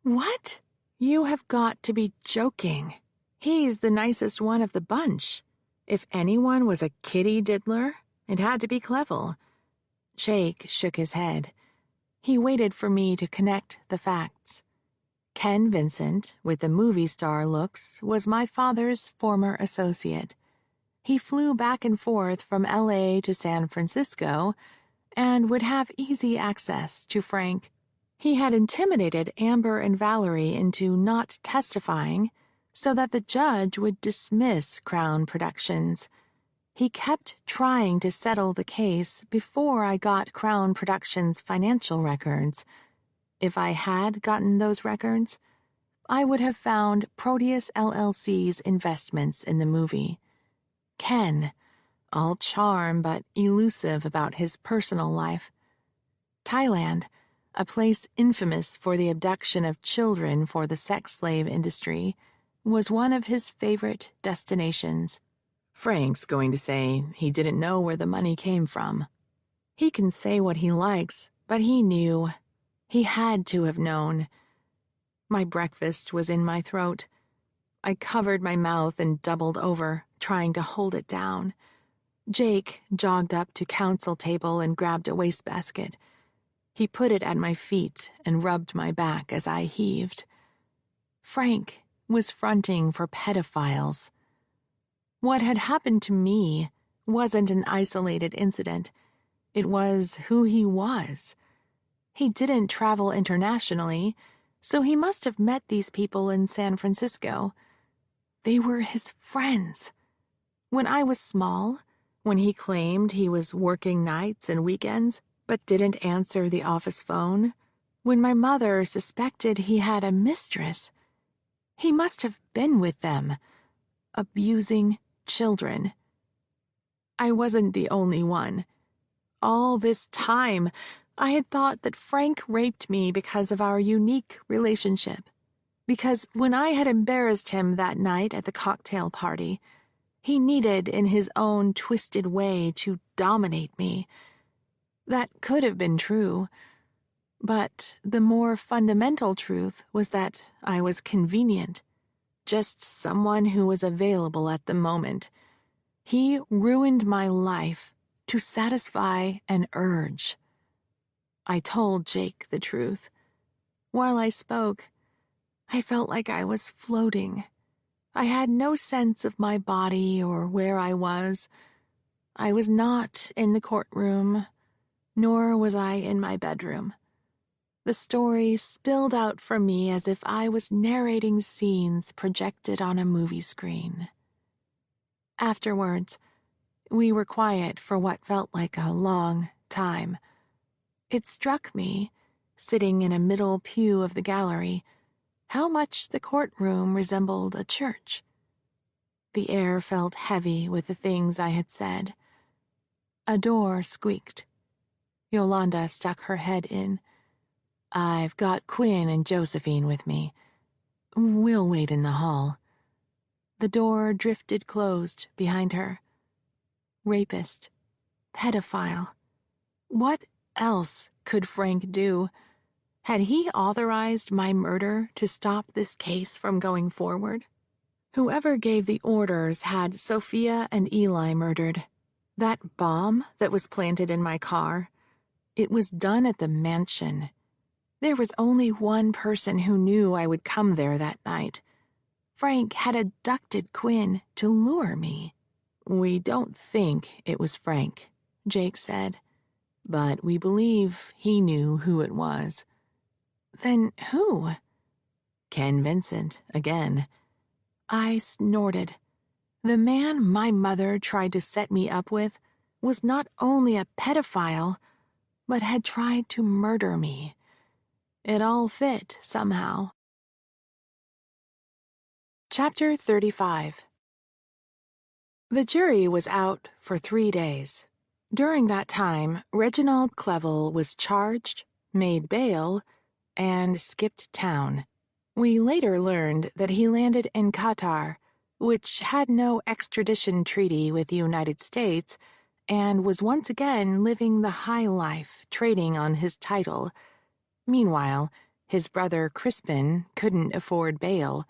What? You have got to be joking. He's the nicest one of the bunch. If anyone was a kitty diddler, it had to be Clevel. Jake shook his head. He waited for me to connect the facts. Ken Vincent, with the movie star looks, was my father's former associate. He flew back and forth from L.A. to San Francisco and would have easy access to Frank. He had intimidated Amber and Valerie into not testifying so that the judge would dismiss Crown Productions. He kept trying to settle the case before I got Crown Productions' financial records. If I had gotten those records, I would have found Proteus LLC's investments in the movie. Ken, all charm but elusive about his personal life. Thailand, a place infamous for the abduction of children for the sex slave industry, was one of his favorite destinations. Frank's going to say he didn't know where the money came from. He can say what he likes, but he knew. He had to have known. My breakfast was in my throat. I covered my mouth and doubled over, trying to hold it down. Jake jogged up to counsel table and grabbed a wastebasket. He put it at my feet and rubbed my back as I heaved. Frank was fronting for pedophiles. What had happened to me wasn't an isolated incident. It was who he was. He didn't travel internationally, so he must have met these people in San Francisco. They were his friends. When I was small, when he claimed he was working nights and weekends but didn't answer the office phone, when my mother suspected he had a mistress, he must have been with them, abusing children. I wasn't the only one. All this time, I had thought that Frank raped me because of our unique relationship. Because when I had embarrassed him that night at the cocktail party, he needed in his own twisted way to dominate me. That could have been true, but the more fundamental truth was that I was convenient, just someone who was available at the moment. He ruined my life to satisfy an urge. I told Jake the truth. While I spoke, I felt like I was floating. I had no sense of my body or where I was. I was not in the courtroom, nor was I in my bedroom. The story spilled out from me as if I was narrating scenes projected on a movie screen. Afterwards, we were quiet for what felt like a long time. It struck me, sitting in a middle pew of the gallery, how much the courtroom resembled a church. The air felt heavy with the things I had said. A door squeaked. Yolanda stuck her head in. "I've got Quinn and Josephine with me. We'll wait in the hall." The door drifted closed behind her. Rapist. Pedophile. What else could Frank do? Had he authorized my murder to stop this case from going forward? Whoever gave the orders had Sophia and Eli murdered. That bomb that was planted in my car, it was done at the mansion. There was only one person who knew I would come there that night. Frank had abducted Quinn to lure me. "We don't think it was Frank," Jake said. but we believe he knew who it was. Then who? Ken Vincent, again. I snorted. The man my mother tried to set me up with was not only a pedophile, but had tried to murder me. It all fit somehow. Chapter 35. The jury was out for 3 days. During that time, Reginald Clevel was charged, made bail, and skipped town. We later learned that he landed in Qatar, which had no extradition treaty with the United States, and was once again living the high life, trading on his title. Meanwhile, his brother Crispin couldn't afford bail.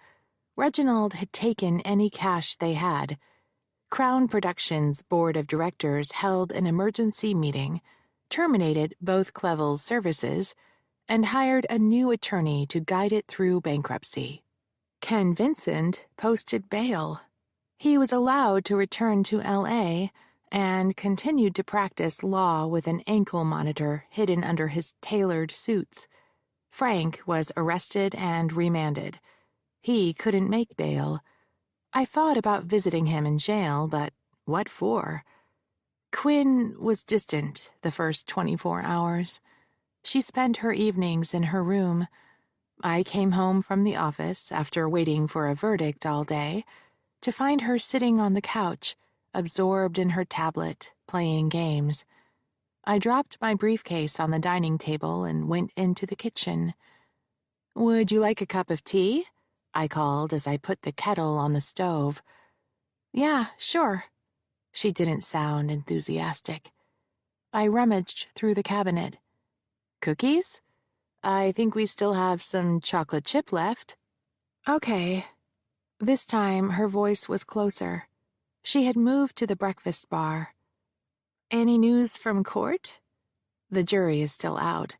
Reginald had taken any cash they had. Crown Productions' board of directors held an emergency meeting, terminated both Clevel's services, and hired a new attorney to guide it through bankruptcy. Ken Vincent posted bail. He was allowed to return to L.A. and continued to practice law with an ankle monitor hidden under his tailored suits. Frank was arrested and remanded. He couldn't make bail. I thought about visiting him in jail, but what for? Quinn was distant the first 24 hours. She spent her evenings in her room. I came home from the office after waiting for a verdict all day to find her sitting on the couch, absorbed in her tablet, playing games. I dropped my briefcase on the dining table and went into the kitchen. "Would you like a cup of tea?" I called as I put the kettle on the stove. "Yeah, sure." She didn't sound enthusiastic. I rummaged through the cabinet. "Cookies? I think we still have some chocolate chip left." "Okay." This time her voice was closer. She had moved to the breakfast bar. "Any news from court?" "The jury is still out."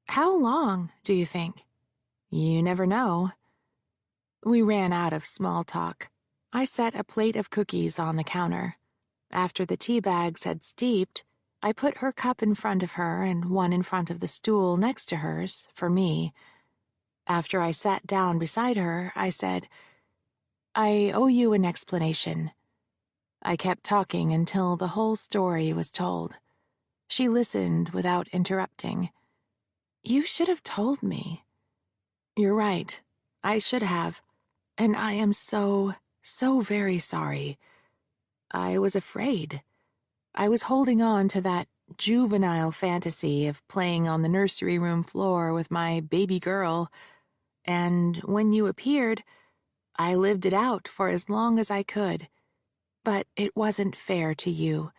"How long, do you think?" "You never know." We ran out of small talk. I set a plate of cookies on the counter. After the tea bags had steeped, I put her cup in front of her and one in front of the stool next to hers, for me. After I sat down beside her, I said, "I owe you an explanation." I kept talking until the whole story was told. She listened without interrupting. "You should have told me." "You're right. I should have. And I am so very sorry. I was afraid. I was holding on to that juvenile fantasy of playing on the nursery room floor with my baby girl, and when you appeared, I lived it out for as long as I could. But it wasn't fair to you.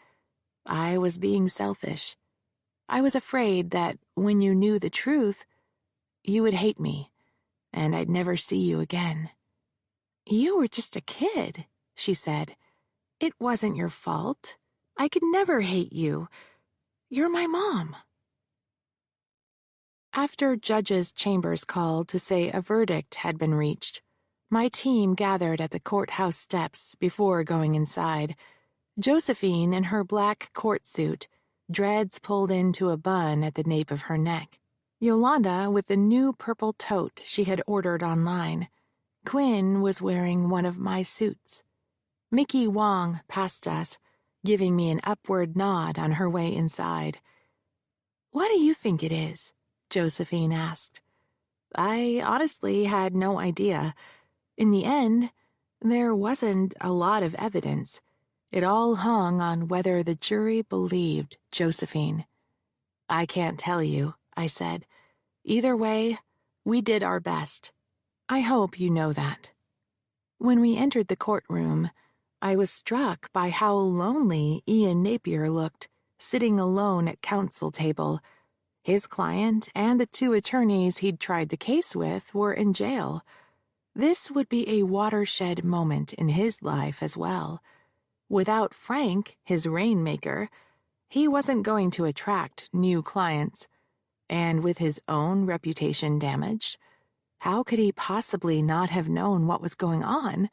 I was being selfish. I was afraid that when you knew the truth, you would hate me, and I'd never see you again." "You were just a kid," she said. "It wasn't your fault. I could never hate you. You're my mom." After Judge's chambers called to say a verdict had been reached, my team gathered at the courthouse steps before going inside. Josephine in her black court suit, dreads pulled into a bun at the nape of her neck. Yolanda with the new purple tote she had ordered online. Quinn was wearing one of my suits. Mickey Wong passed us, giving me an upward nod on her way inside. "What do you think it is?" Josephine asked. I honestly had no idea. In the end, there wasn't a lot of evidence. It all hung on whether the jury believed Josephine. "I can't tell you," I said. "Either way, we did our best. I hope you know that." When we entered the courtroom, I was struck by how lonely Ian Napier looked, sitting alone at counsel table. His client and the 2 attorneys he'd tried the case with were in jail. This would be a watershed moment in his life as well. Without Frank, his rainmaker, he wasn't going to attract new clients. And with his own reputation damaged, how could he possibly not have known what was going on?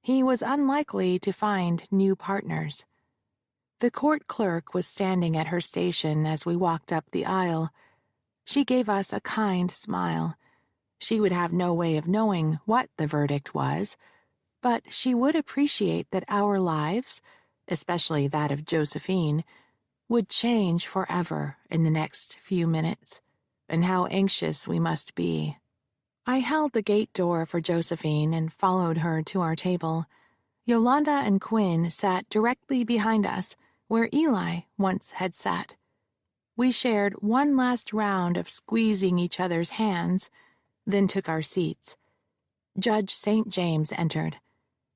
He was unlikely to find new partners. The court clerk was standing at her station as we walked up the aisle. She gave us a kind smile. She would have no way of knowing what the verdict was, but she would appreciate that our lives, especially that of Josephine, would change forever in the next few minutes, and how anxious we must be. I held the gate door for Josephine and followed her to our table. Yolanda and Quinn sat directly behind us, where Eli once had sat. We shared one last round of squeezing each other's hands, then took our seats. Judge St. James entered.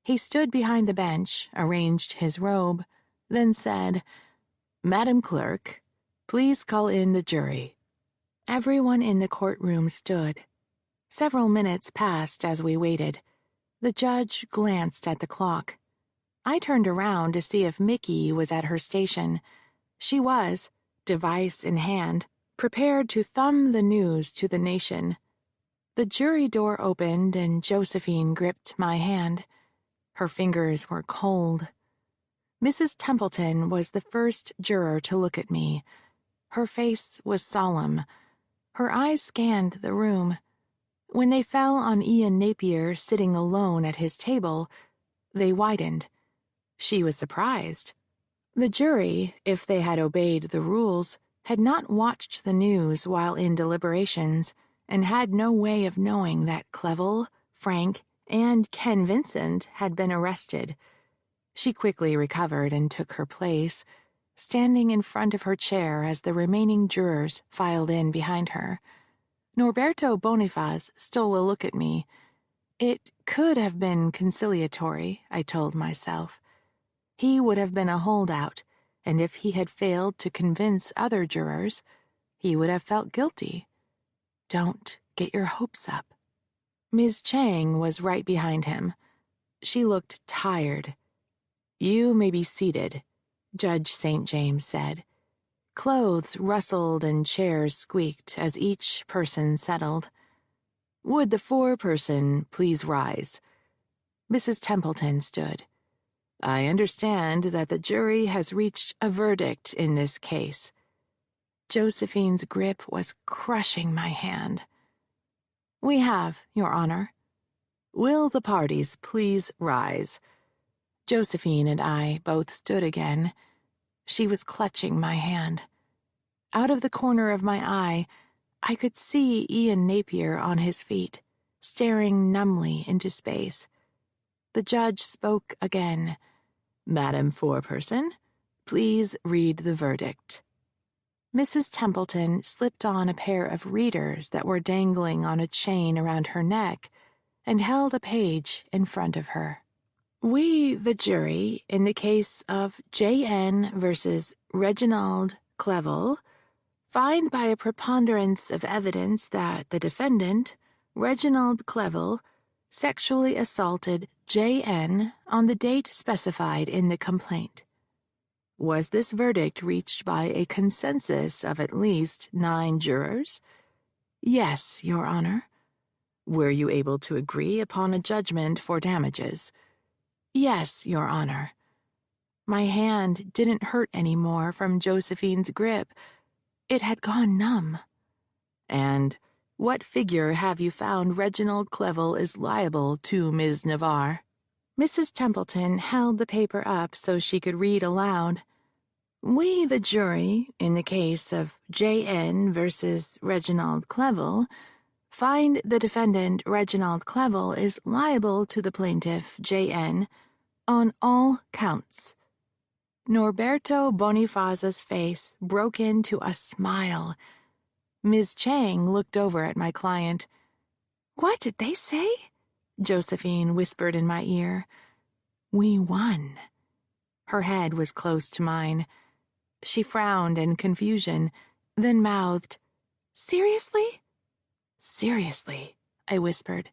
He stood behind the bench, arranged his robe, then said, "Madam Clerk, please call in the jury." Everyone in the courtroom stood. Several minutes passed as we waited. The judge glanced at the clock. I turned around to see if Mickey was at her station. She was, device in hand, prepared to thumb the news to the nation. The jury door opened and Josephine gripped my hand. Her fingers were cold. Mrs. Templeton was the first juror to look at me. Her face was solemn. Her eyes scanned the room. When they fell on Ian Napier sitting alone at his table, they widened. She was surprised. The jury, if they had obeyed the rules, had not watched the news while in deliberations and had no way of knowing that Clevel, Frank, and Ken Vincent had been arrested. She quickly recovered and took her place, standing in front of her chair as the remaining jurors filed in behind her. Norberto Bonifaz stole a look at me. It could have been conciliatory, I told myself. He would have been a holdout, and if he had failed to convince other jurors, he would have felt guilty. Don't get your hopes up. Ms. Chang was right behind him. She looked tired. "You may be seated," Judge St. James said. Clothes rustled and chairs squeaked as each person settled. "Would the foreperson please rise?" Mrs. Templeton stood. "I understand that the jury has reached a verdict in this case." Josephine's grip was crushing my hand. "We have, Your Honor." "Will the parties please rise?" Josephine and I both stood again. She was clutching my hand. Out of the corner of my eye, I could see Ian Napier on his feet, staring numbly into space. The judge spoke again. "Madam Foreperson, please read the verdict." Mrs. Templeton slipped on a pair of readers that were dangling on a chain around her neck and held a page in front of her. "We, the jury, in the case of J.N. versus Reginald Clevel, find by a preponderance of evidence that the defendant, Reginald Clevel, sexually assaulted J.N. on the date specified in the complaint. Was this verdict reached by a consensus of at least 9 jurors? Yes, Your Honor. Were you able to agree upon a judgment for damages? Yes, Your Honor. My hand didn't hurt any more from Josephine's grip. It had gone numb. And what figure have you found Reginald Clevel is liable to, Ms. Navarre? Mrs. Templeton held the paper up so she could read aloud. We, the jury, in the case of J.N. versus Reginald Clevel, find the defendant Reginald Clevel is liable to the plaintiff J.N. on all counts. Norberto Bonifaz's face broke into a smile. Ms. Chang looked over at my client. "What did they say?" Josephine whispered in my ear. "We won." Her head was close to mine. She frowned in confusion, then mouthed, "Seriously?" "Seriously," I whispered.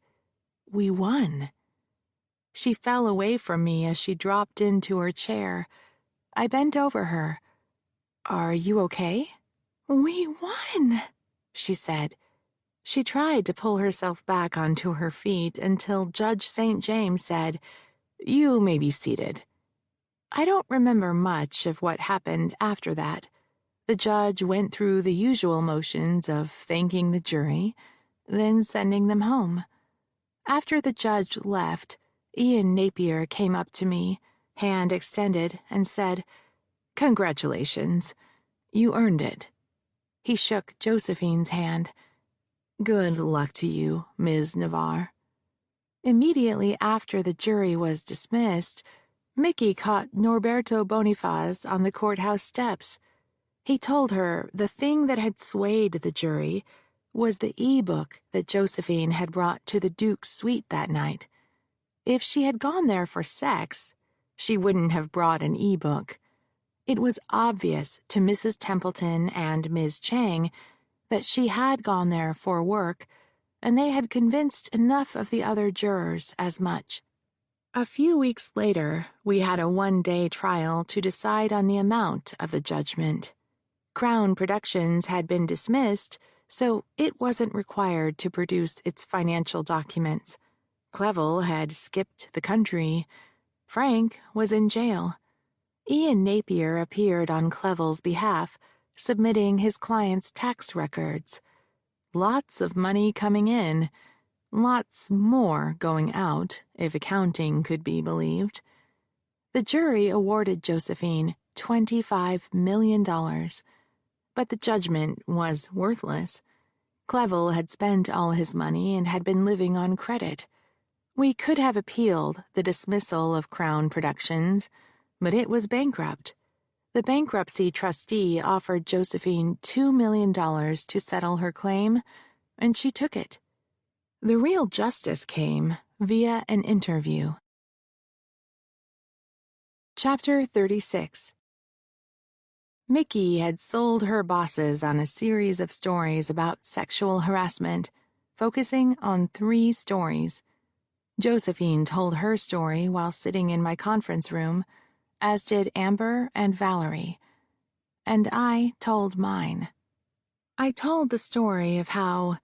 "We won." She fell away from me as she dropped into her chair. I bent over her. "Are you okay?" "We won," she said. She tried to pull herself back onto her feet until Judge St. James said, "You may be seated." I don't remember much of what happened after that. The judge went through the usual motions of thanking the jury, then sending them home. After the judge left, Ian Napier came up to me, hand extended, and said, "Congratulations. You earned it." He shook Josephine's hand. "Good luck to you, Ms. Navarre." Immediately after the jury was dismissed, Mickey caught Norberto Bonifaz on the courthouse steps. He told her the thing that had swayed the jury was the e-book that Josephine had brought to the Duke's suite that night. If she had gone there for sex, she wouldn't have brought an e-book. It was obvious to Mrs. Templeton and Ms. Chang that she had gone there for work, and they had convinced enough of the other jurors as much. A few weeks later, we had a one-day trial to decide on the amount of the judgment. Crown Productions had been dismissed, so it wasn't required to produce its financial documents. Clevel had skipped the country. Frank was in jail. Ian Napier appeared on Clevel's behalf, submitting his client's tax records. Lots of money coming in, lots more going out, if accounting could be believed. The jury awarded Josephine $25 million. But the judgment was worthless. Clevel had spent all his money and had been living on credit. We could have appealed the dismissal of Crown Productions, but it was bankrupt. The bankruptcy trustee offered Josephine $2 million to settle her claim, and she took it. The real justice came via an interview. Chapter 36. Mickey had sold her bosses on a series of stories about sexual harassment, focusing on 3 stories. Josephine told her story while sitting in my conference room, as did Amber and Valerie, and I told mine. I told the story of how,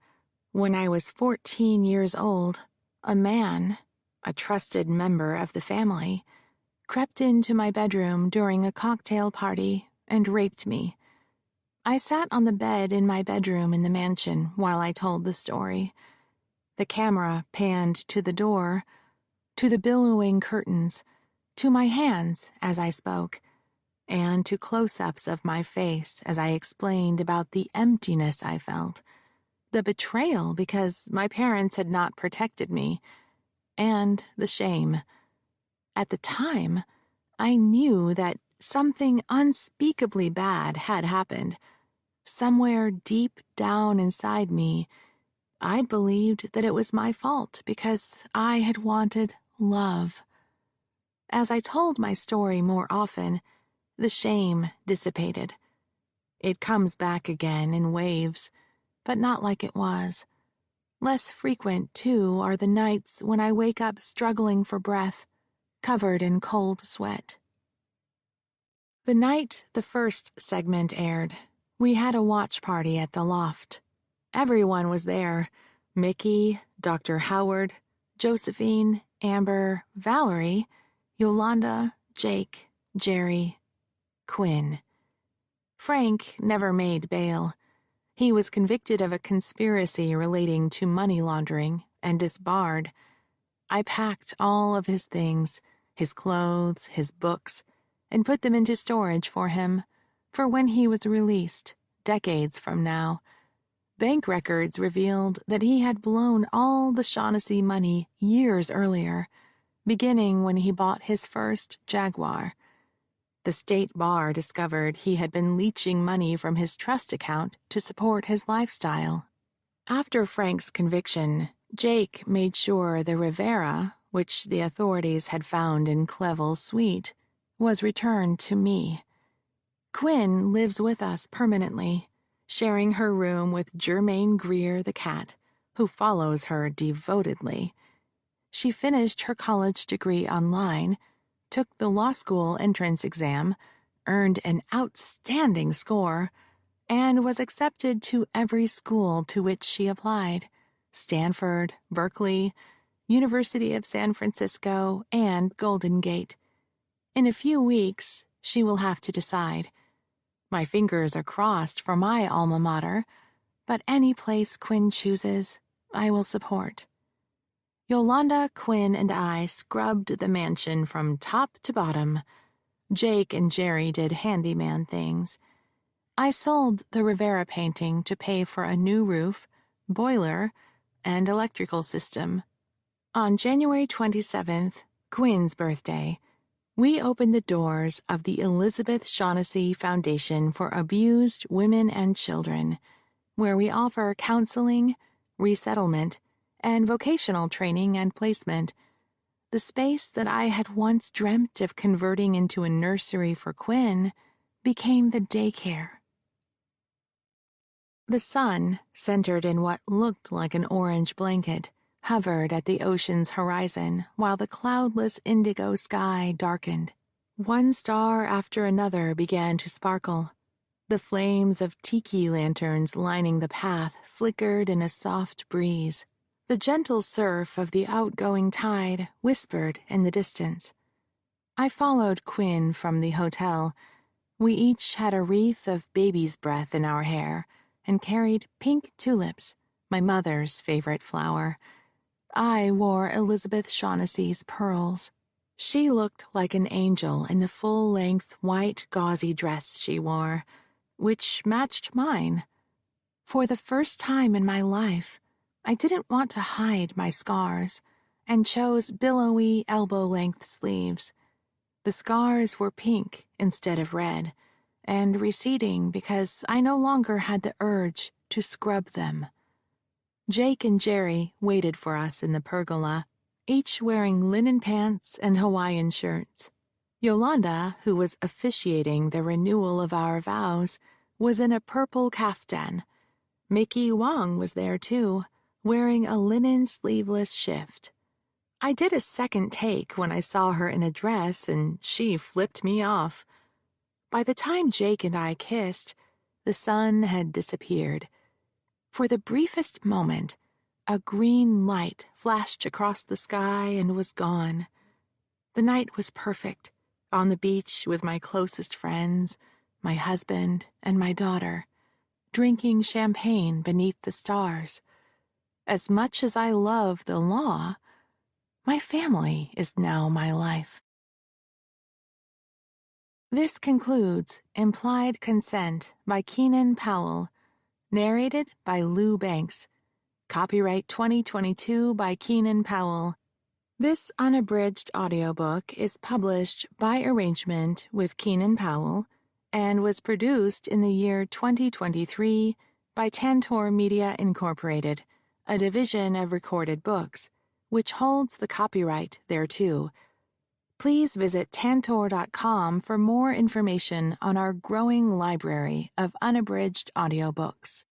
when I was 14 years old, a man, a trusted member of the family, crept into my bedroom during a cocktail party and raped me. I sat on the bed in my bedroom in the mansion while I told the story. The camera panned to the door, to the billowing curtains, to my hands as I spoke, and to close-ups of my face as I explained about the emptiness I felt, the betrayal because my parents had not protected me, and the shame. At the time, I knew that something unspeakably bad had happened. Somewhere deep down inside me, I believed that it was my fault because I had wanted love. As I told my story more often, the shame dissipated. It comes back again in waves, but not like it was. Less frequent, too, are the nights when I wake up struggling for breath, covered in cold sweat. The night the first segment aired, we had a watch party at the loft. Everyone was there: Mickey, Dr. Howard, Josephine, Amber, Valerie, Yolanda, Jake, Jerry, Quinn. Frank never made bail. He was convicted of a conspiracy relating to money laundering and disbarred. I packed all of his things, his clothes, his books, and put them into storage for him, for when he was released, decades from now. Bank records revealed that he had blown all the Shaughnessy money years earlier, beginning when he bought his first Jaguar. The state bar discovered he had been leeching money from his trust account to support his lifestyle. After Frank's conviction, Jake made sure the Rivera, which the authorities had found in Clevel's suite, was returned to me. Quinn lives with us permanently, sharing her room with Germaine Greer the cat, who follows her devotedly. She finished her college degree online, took the law school entrance exam, earned an outstanding score, and was accepted to every school to which she applied: Stanford, Berkeley, University of San Francisco, and Golden Gate. In a few weeks, she will have to decide. My fingers are crossed for my alma mater, but any place Quinn chooses, I will support. Yolanda, Quinn, and I scrubbed the mansion from top to bottom. Jake and Jerry did handyman things. I sold the Rivera painting to pay for a new roof, boiler, and electrical system. On January 27th, Quinn's birthday, we opened the doors of the Elizabeth Shaughnessy Foundation for Abused Women and Children, where we offer counseling, resettlement, and vocational training and placement. The space that I had once dreamt of converting into a nursery for Quinn became the daycare. The sun, centered in what looked like an orange blanket, hovered at the ocean's horizon while the cloudless indigo sky darkened. One star after another began to sparkle. The flames of tiki lanterns lining the path flickered in a soft breeze. The gentle surf of the outgoing tide whispered in the distance. I followed Quinn from the hotel. We each had a wreath of baby's breath in our hair and carried pink tulips, my mother's favorite flower. I wore Elizabeth Shaughnessy's pearls. She looked like an angel in the full-length white gauzy dress she wore, which matched mine. For the first time in my life, I didn't want to hide my scars and chose billowy elbow-length sleeves. The scars were pink instead of red, and receding because I no longer had the urge to scrub them. Jake and Jerry waited for us in the pergola, each wearing linen pants and Hawaiian shirts. Yolanda, who was officiating the renewal of our vows, was in a purple kaftan. Mickey Wong was there too, wearing a linen sleeveless shift. I did a second take when I saw her in a dress, and she flipped me off. By the time Jake and I kissed, the sun had disappeared. For the briefest moment, a green light flashed across the sky and was gone. The night was perfect, on the beach with my closest friends, my husband, and my daughter, drinking champagne beneath the stars. As much as I love the law, my family is now my life. This concludes Implied Consent by Keenan Powell, narrated by Lou Banks. Copyright 2022 by Keenan Powell. This unabridged audiobook is published by arrangement with Keenan Powell and was produced in the year 2023 by Tantor Media Incorporated, a division of Recorded Books, which holds the copyright thereto. Please visit tantor.com for more information on our growing library of unabridged audiobooks.